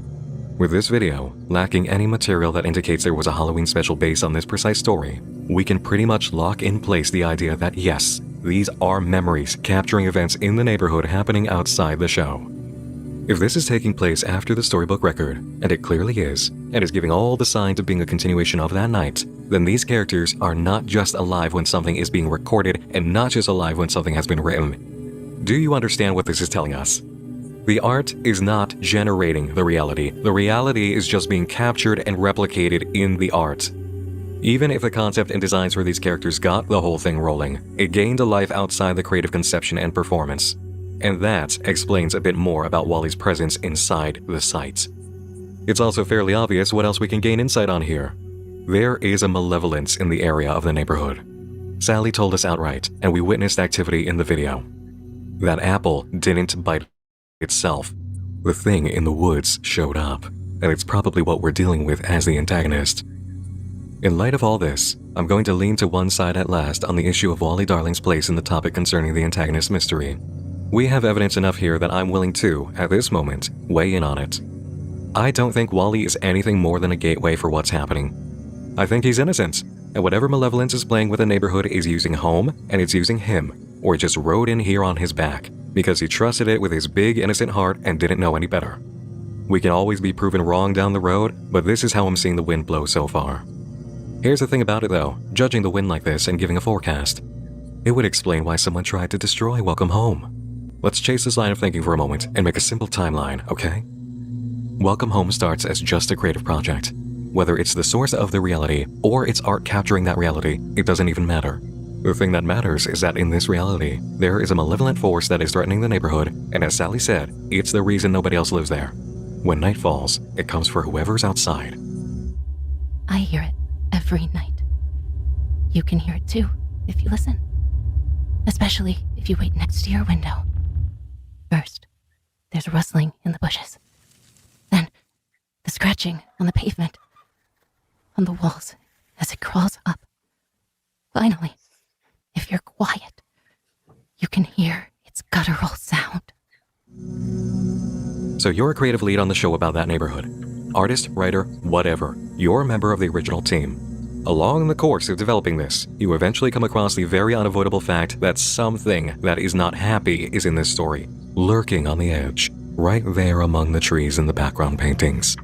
With this video, lacking any material that indicates there was a Halloween special based on this precise story, we can pretty much lock in place the idea that yes, these are memories capturing events in the neighborhood happening outside the show. If this is taking place after the storybook record, and it clearly is, and is giving all the signs of being a continuation of that night, then these characters are not just alive when something is being recorded and not just alive when something has been written. Do you understand what this is telling us? The art is not generating the reality is just being captured and replicated in the art. Even if the concept and designs for these characters got the whole thing rolling, it gained a life outside the creative conception and performance. And that explains a bit more about Wally's presence inside the site. It's also fairly obvious what else we can gain insight on here. There is a malevolence in the area of the neighborhood. Sally told us outright, and we witnessed activity in the video. That apple didn't bite itself. The thing in the woods showed up, and it's probably what we're dealing with as the antagonist. In light of all this, I'm going to lean to one side at last on the issue of Wally Darling's place in the topic concerning the antagonist mystery. We have evidence enough here that I'm willing to, at this moment, weigh in on it. I don't think Wally is anything more than a gateway for what's happening. I think he's innocent, and whatever malevolence is playing with the neighborhood is using home, and it's using him, or just rode in here on his back, because he trusted it with his big innocent heart and didn't know any better. We can always be proven wrong down the road, but this is how I'm seeing the wind blow so far. Here's the thing about it though, judging the wind like this and giving a forecast. It would explain why someone tried to destroy Welcome Home. Let's chase this line of thinking for a moment and make a simple timeline, okay? Welcome Home starts as just a creative project. Whether it's the source of the reality or it's art capturing that reality, it doesn't even matter. The thing that matters is that in this reality, there is a malevolent force that is threatening the neighborhood, and as Sally said, it's the reason nobody else lives there. When night falls, it comes for whoever's outside. I hear it every night. You can hear it too, if you listen. Especially if you wait next to your window. First, there's a rustling in the bushes. Then, the scratching on the pavement, on the walls as it crawls up. Finally, if you're quiet, you can hear its guttural sound. So you're a creative lead on the show about that neighborhood. Artist, writer, whatever. You're a member of the original team. Along the course of developing this, you eventually come across the very unavoidable fact that something that is not happy is in this story, lurking on the edge, right there among the trees in the background paintings.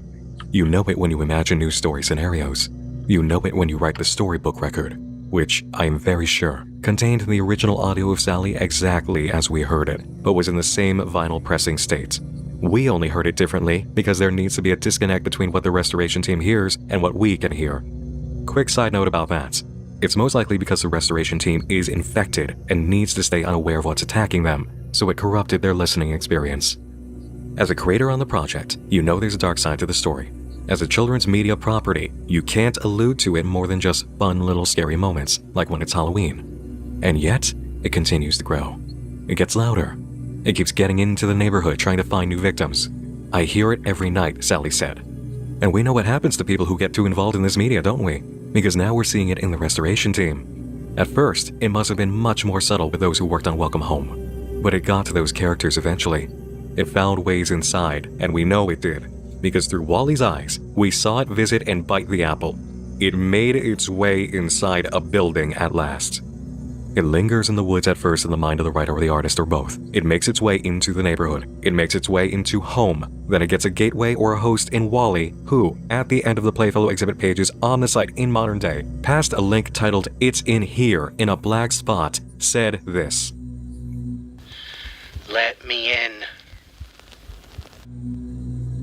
You know it when you imagine new story scenarios. You know it when you write the storybook record, which, I am very sure, contained the original audio of Sally exactly as we heard it, but was in the same vinyl pressing state. We only heard it differently because there needs to be a disconnect between what the restoration team hears and what we can hear. Quick side note about that. It's most likely because the restoration team is infected and needs to stay unaware of what's attacking them, so it corrupted their listening experience. As a creator on the project, you know there's a dark side to the story. As a children's media property, you can't allude to it more than just fun little scary moments, like when it's Halloween. And yet, it continues to grow. It gets louder. It keeps getting into the neighborhood trying to find new victims. I hear it every night, Sally said. And we know what happens to people who get too involved in this media, don't we? Because now we're seeing it in the restoration team. At first, it must have been much more subtle with those who worked on Welcome Home. But it got to those characters eventually. It found ways inside, and we know it did. Because through Wally's eyes, we saw it visit and bite the apple. It made its way inside a building at last. It lingers in the woods at first in the mind of the writer or the artist or both. It makes its way into the neighborhood. It makes its way into home. Then it gets a gateway or a host in Wally, who, at the end of the Playfellow exhibit pages on the site in modern day, past a link titled "It's in Here" in a black spot, said this. Let me in.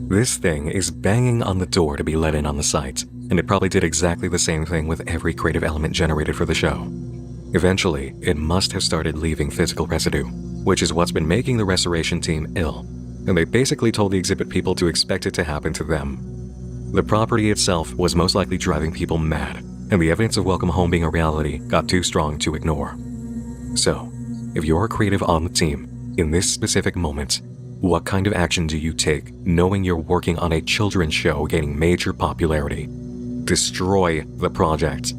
This thing is banging on the door to be let in on the site, and it probably did exactly the same thing with every creative element generated for the show. Eventually, it must have started leaving physical residue, which is what's been making the restoration team ill, and they basically told the exhibit people to expect it to happen to them. The property itself was most likely driving people mad, and the evidence of Welcome Home being a reality got too strong to ignore. So, if you're a creative on the team, in this specific moment, what kind of action do you take knowing you're working on a children's show gaining major popularity? Destroy the project.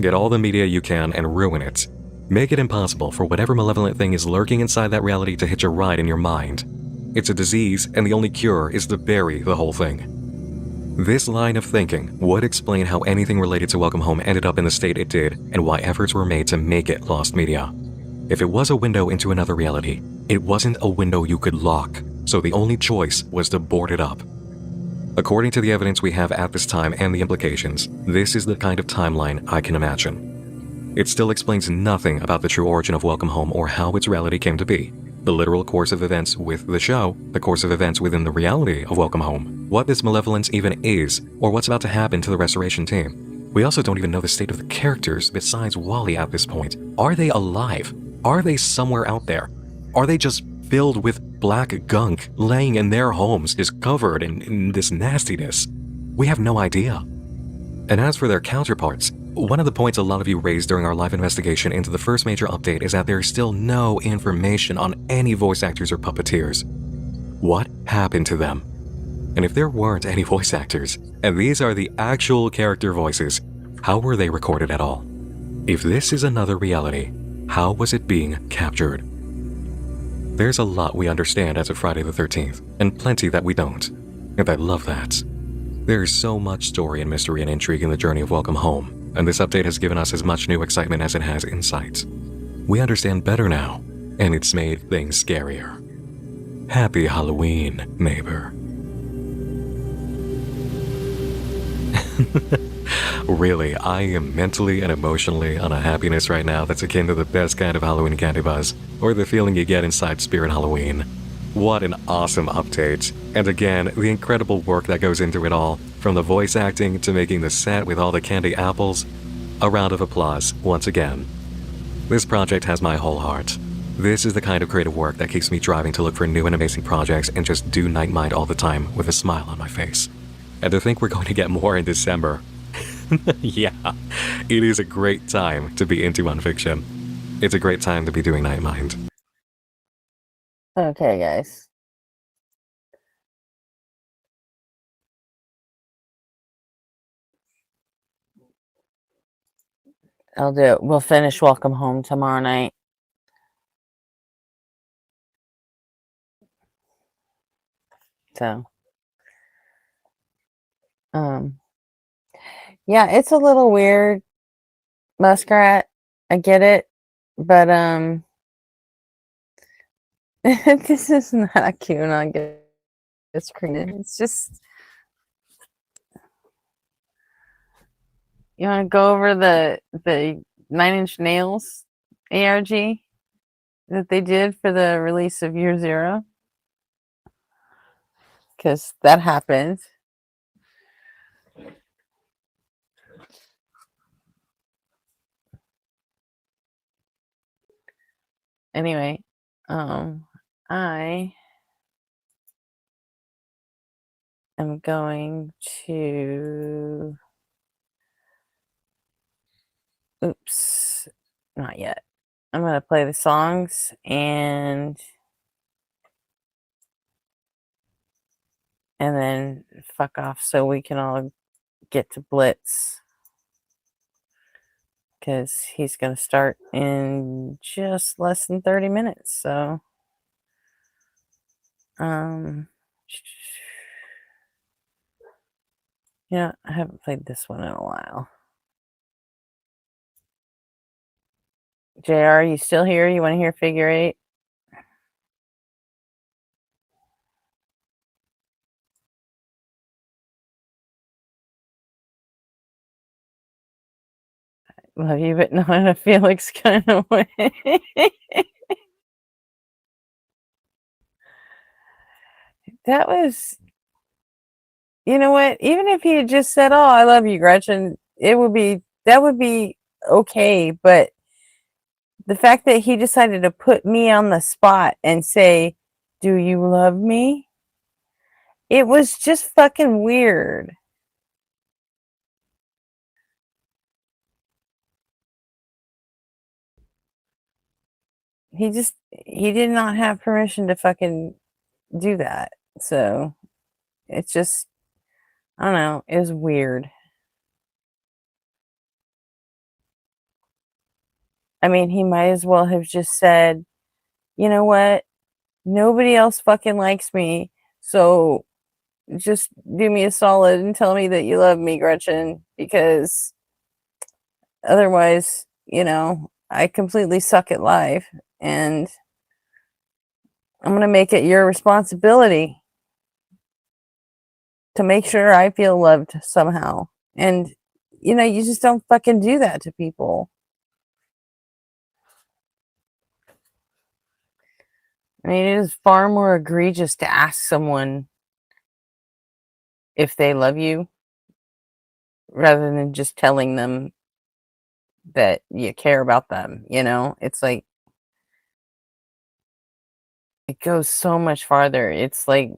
Get all the media you can and ruin it. Make it impossible for whatever malevolent thing is lurking inside that reality to hitch a ride in your mind. It's a disease, and the only cure is to bury the whole thing. This line of thinking would explain how anything related to Welcome Home ended up in the state it did, and why efforts were made to make it lost media. If it was a window into another reality, it wasn't a window you could lock, so the only choice was to board it up. According to the evidence we have at this time and the implications, this is the kind of timeline I can imagine. It still explains nothing about the true origin of Welcome Home or how its reality came to be, the literal course of events with the show, the course of events within the reality of Welcome Home, what this malevolence even is, or what's about to happen to the restoration team. We also don't even know the state of the characters besides Wally at this point. Are they alive? Are they somewhere out there? Are they just filled with black gunk, laying in their homes, just covered in this nastiness? We have no idea. And as for their counterparts, one of the points a lot of you raised during our live investigation into the first major update is that there is still no information on any voice actors or puppeteers. What happened to them? And if there weren't any voice actors, and these are the actual character voices, how were they recorded at all? If this is another reality, how was it being captured? There's a lot we understand as of Friday the 13th, and plenty that we don't. And I love that. There's so much story and mystery and intrigue in the journey of Welcome Home, and this update has given us as much new excitement as it has insight. We understand better now, and it's made things scarier. Happy Halloween, neighbor. Really, I am mentally and emotionally on a happiness right now that's akin to the best kind of Halloween candy buzz, or the feeling you get inside Spirit Halloween. What an awesome update. And again, the incredible work that goes into it all, from the voice acting to making the set with all the candy apples. A round of applause, once again. This project has my whole heart. This is the kind of creative work that keeps me driving to look for new and amazing projects and just do Nightmind all the time with a smile on my face. And to think we're going to get more in December. Yeah, it is a great time to be into unfiction. It's a great time to be doing Night Mind. Okay, guys. I'll do it. We'll finish Welcome Home tomorrow night. So, yeah, it's a little weird, Muskrat. I get it, but this is not a QAnon it's created. It's just you want to go over the 9 Inch Nails ARG that they did for the release of Year Zero, because that happened. Anyway, I am going to. Oops, not yet. I'm gonna play the songs and then fuck off so we can all get to Blitz, because he's gonna start in just less than 30 minutes. So, yeah, I haven't played this one in a while. JR, you still here? You want to hear Figure Eight? Love you, but not in a Felix kind of way. That was, you know what? Even if he had just said, "Oh, I love you, Gretchen," that would be okay. But the fact that he decided to put me on the spot and say, "Do you love me?" It was just fucking weird. He did not have permission to fucking do that. So it's just, I don't know, it was weird. I mean, he might as well have just said, "You know what? Nobody else fucking likes me. So just do me a solid and tell me that you love me, Gretchen, because otherwise, I completely suck at life, and I'm going to make it your responsibility to make sure I feel loved somehow." And, you just don't fucking do that to people. I mean, it is far more egregious to ask someone if they love you rather than just telling them that you care about them. It's like, it goes so much farther. It's like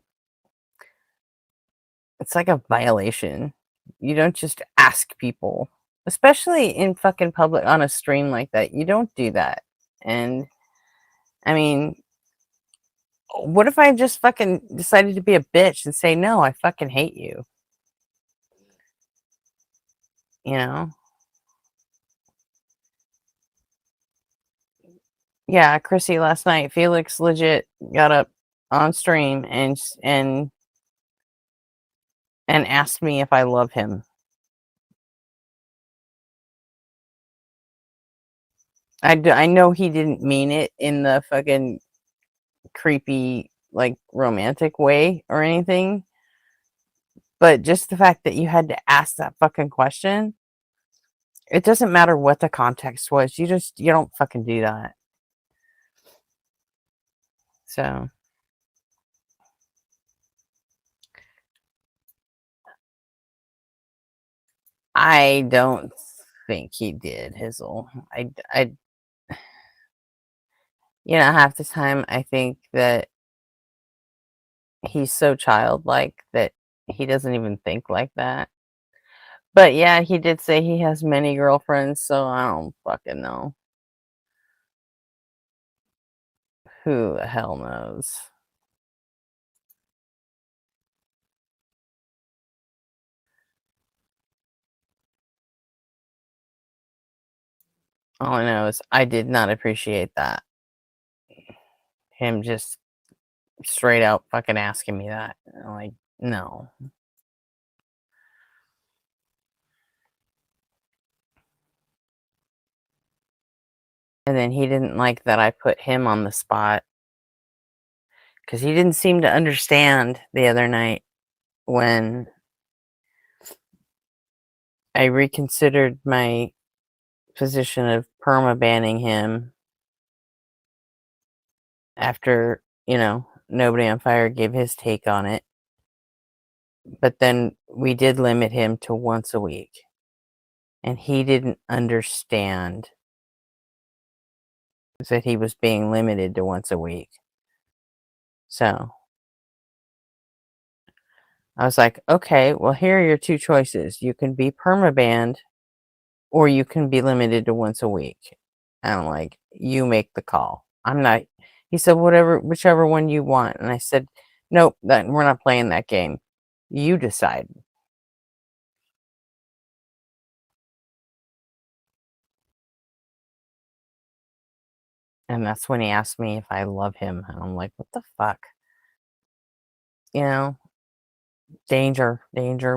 a violation. You don't just ask people, especially in fucking public on a stream like that. You don't do that. And I mean, what if I just fucking decided to be a bitch and say, "No, I fucking hate you"? You know? Yeah, Chrissy, last night, Felix legit got up on stream and asked me if I love him. I know he didn't mean it in the fucking creepy, like, romantic way or anything, but just the fact that you had to ask that fucking question, it doesn't matter what the context was. You don't fucking do that. So, I don't think he did, Hizzle. Half the time I think that he's so childlike that he doesn't even think like that. But yeah, he did say he has many girlfriends, so I don't fucking know. Who the hell knows? All I know is I did not appreciate that. Him just straight out fucking asking me that. I'm like, no. And then he didn't like that I put him on the spot. Because he didn't seem to understand the other night when I reconsidered my position of perma-banning him after, Nobody on Fire gave his take on it. But then we did limit him to once a week. And he didn't understand that he was being limited to once a week. So I was like, okay, well, here are your two choices. You can be perma-banned or you can be limited to once a week. And I'm like, you make the call. I'm not. He said, whichever one you want. And I said, nope, we're not playing that game. You decide. And that's when he asked me if I love him. And I'm like, what the fuck? Danger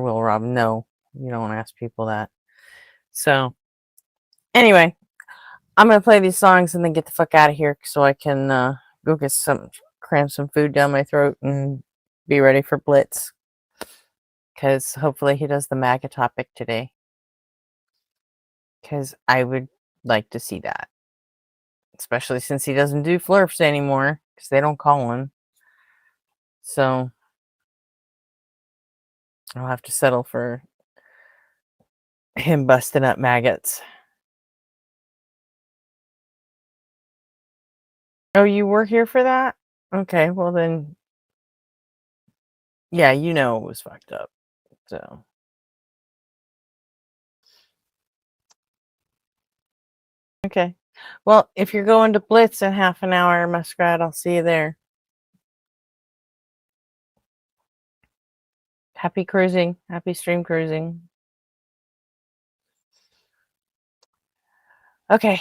will rob. No, you don't ask people that. So, anyway, I'm going to play these songs and then get the fuck out of here so I can go get cram some food down my throat and be ready for Blitz. Because hopefully he does the MAGA topic today. Because I would like to see that. Especially since he doesn't do flurfs anymore. Because they don't call him. So I'll have to settle for him busting up maggots. Oh, you were here for that? Okay, well then. Yeah, it was fucked up. So. Okay. Well, if you're going to Blitz in half an hour, Muskrat, I'll see you there. Happy cruising. Happy stream cruising. Okay.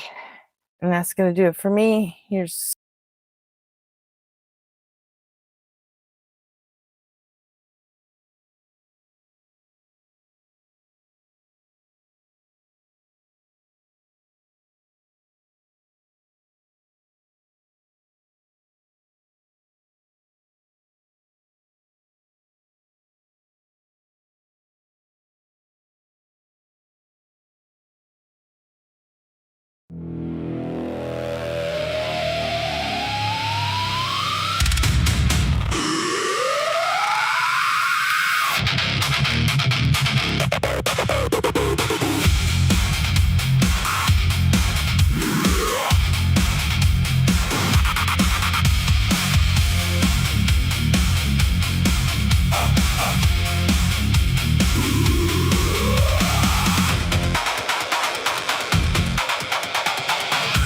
And that's going to do it for me. Here's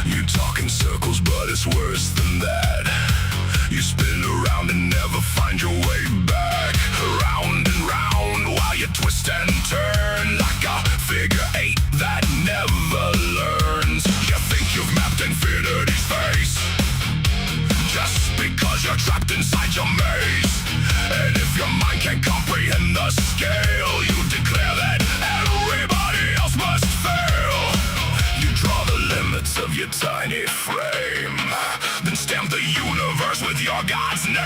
You talk in circles, but it's worse than that. You spin around and never find your way back. Round and round while you twist and turn like a figure eight that never learns. You think you've mapped infinity's face just because you're trapped inside your maze. And if your mind can't comprehend the scale, you declare that everybody else must fail. You draw the limits of your tiny frame, then stamp the universe with your God's name.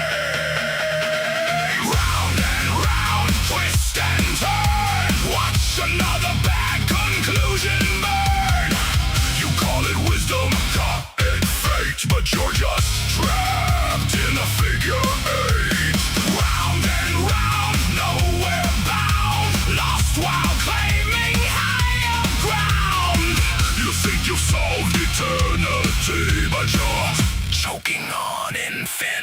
Round and round, twist and turn, watch another bad conclusion burn. You call it wisdom, call it fate, but you're just trapped in a figure eight. Round and round, nowhere bound, lost while claiming higher ground. You think you've solved eternity, but you're choking on infinity.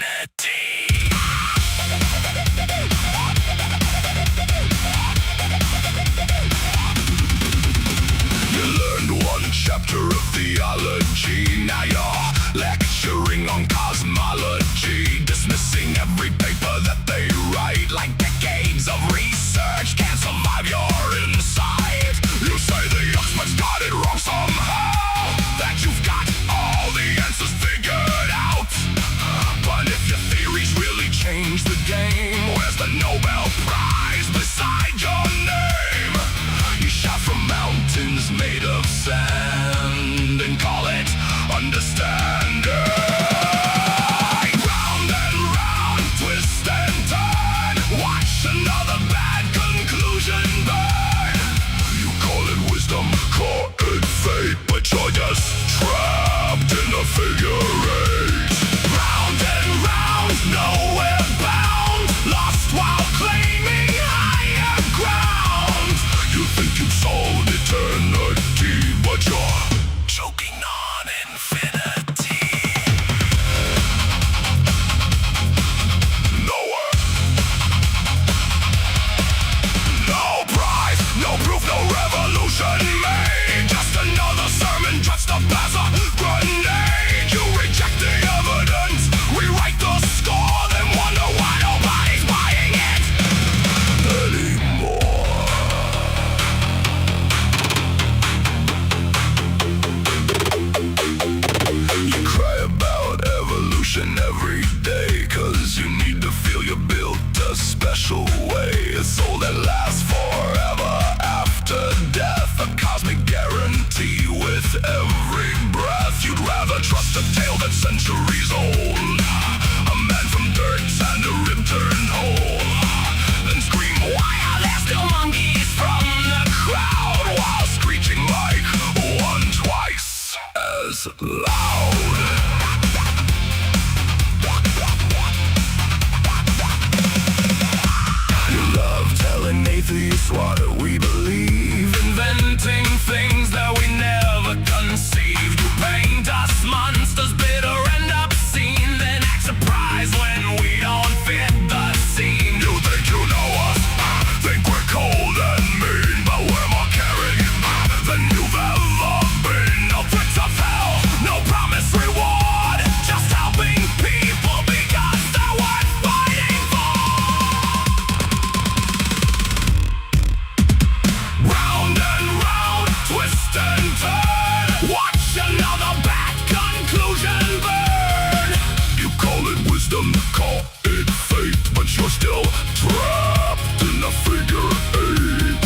system, call it fate, but you're still trapped in a figure eight.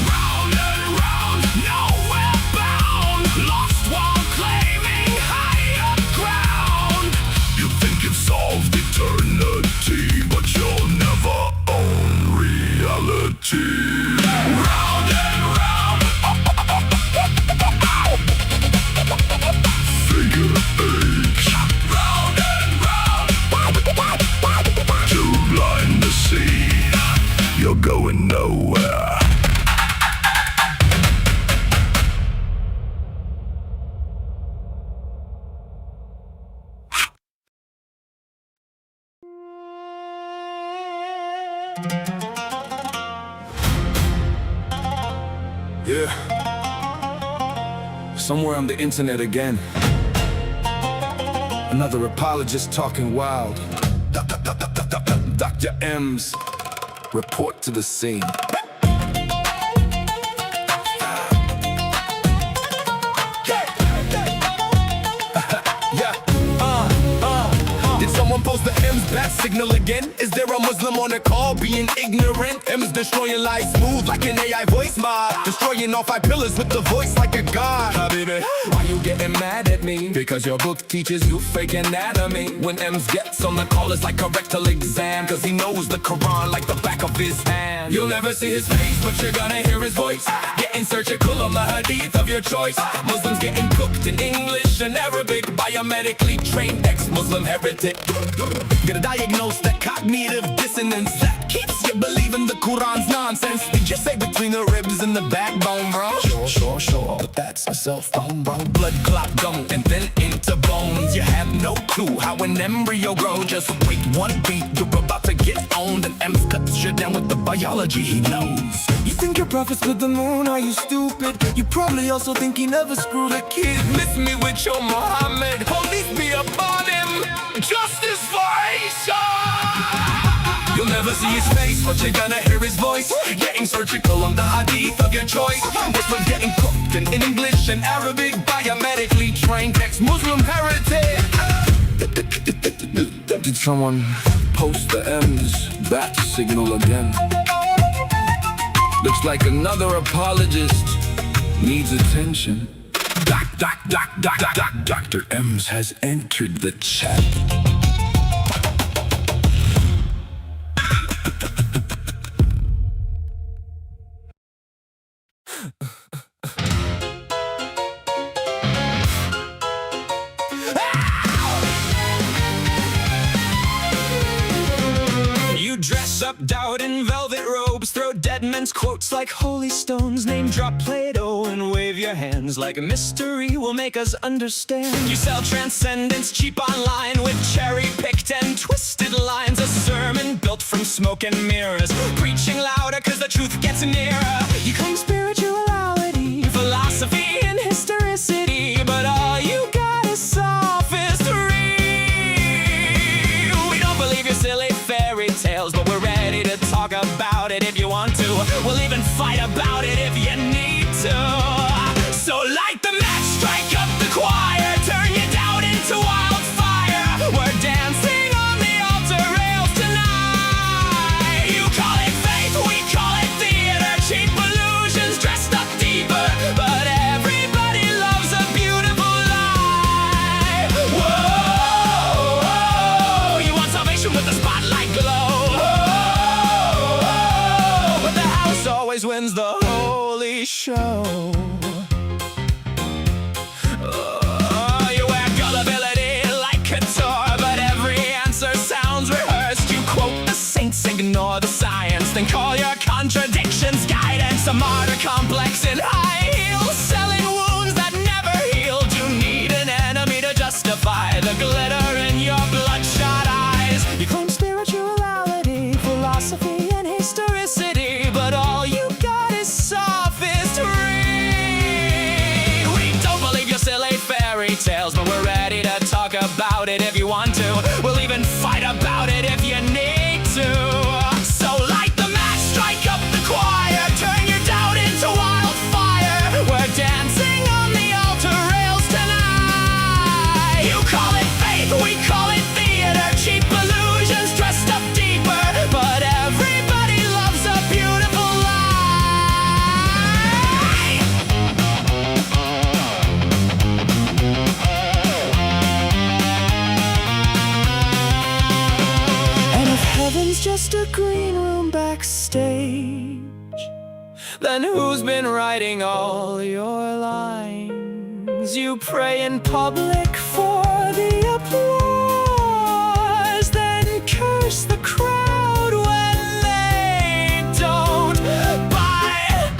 Round and round, nowhere bound, lost while claiming higher ground. You think you've solved eternity, but you'll never own reality. Round and round, figure eight. Round and round, too blind to see. You're going nowhere. Yeah. Somewhere on the internet again. Another apologist talking wild. Dr. M's report to the scene. Did someone post the M's bat signal again? Is there a Muslim on the call being ignorant? M's destroying life smooth like an AI voice mod. Destroying all 5 pillars with the voice like a god. Baby, why you getting mad at me? Because your book teaches you fake anatomy. When M's gets on the call, it's like a rectal exam. Cause he knows the Quran like the back of his hand. You'll never see his face, but you're gonna hear his voice. Getting surgical on the hadith of your choice. Muslims getting cooked in English and Arabic by a medically trained ex-Muslim heretic. Gonna diagnose that cognitive dissonance that keeps you believing the Quran's nonsense. Did you say between the ribs and the backbone, bro? Sure, but that's a cell phone, bro. Blood clot gone and then into bones. You have no clue how an embryo grows. Just wait one beat, you're about to get owned. And M's cuts you down with the biology he knows. You think your prophet split the moon, are you stupid? You probably also think he never screwed a kid. Miss me with your Muhammad, police be upon him. Justice for Aisha. You'll never see his face, but you're gonna hear his voice. Getting surgical on the hadith of your choice. This one's getting cooked in English and Arabic by a medically trained ex-Muslim heretic. Did someone post the M's bat signal again? Looks like another apologist needs attention. Dr. M's has entered the chat. You dress up doubt in velvet robes, throw dead men's quotes like holy stones, name drop Plato and wave your hands like a mystery will make us understand. You sell transcendence cheap online with cherry-picked and twisted lines, a sermon built from smoke and mirrors, preaching louder cause the truth gets nearer. You claim spirituality, philosophy and historicity, but all you got is sophistry. We don't believe your silly fairy tales, but we're ready to talk about it if you want to. We'll even fight about it if you need to. So light the match, strike up the choir, turn your doubt into wildfire. We're dancing on the altar rails tonight. You call it faith, we call it theater, cheap illusions dressed up deeper, but everybody loves a beautiful lie. Whoa, whoa, you want salvation with the spotlight glow. Whoa, but the house always wins the holy show. You wear gullibility like couture, but every answer sounds rehearsed. You quote the saints, ignore the science, then call your contradictions guidance. A martyr complex in high heels, selling wounds that never healed. You need an enemy to justify the glitter in your bloodshot eyes. You claim spirituality, philosophy and historicity, but all you got is sophistry. was just a green room backstage. Then who's been writing all your lines? You pray in public for the applause, then curse the crowd when they don't buy.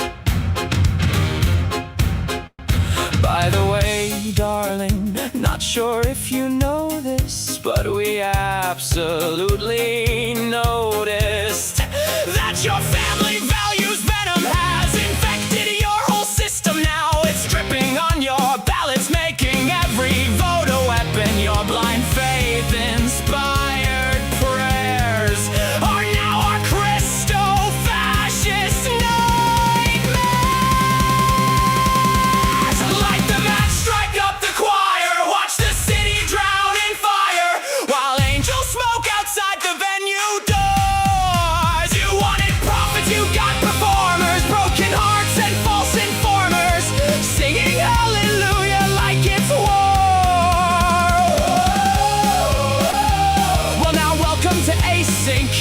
By the way, darling, not sure if you know this, but we absolutely noticed that your family values venom has infected your whole system now. It's dripping on your ballots, making every vote a weapon. Your blind faith inspired prayers are now our Christo-fascist nightmares. Light the match, strike up the choir, watch the city drown in fire, while angels smoke outside the venue doors. You wanted prophets, you got performers, broken hearts and false informers, singing hallelujah like it's war. Well, now welcome to Async.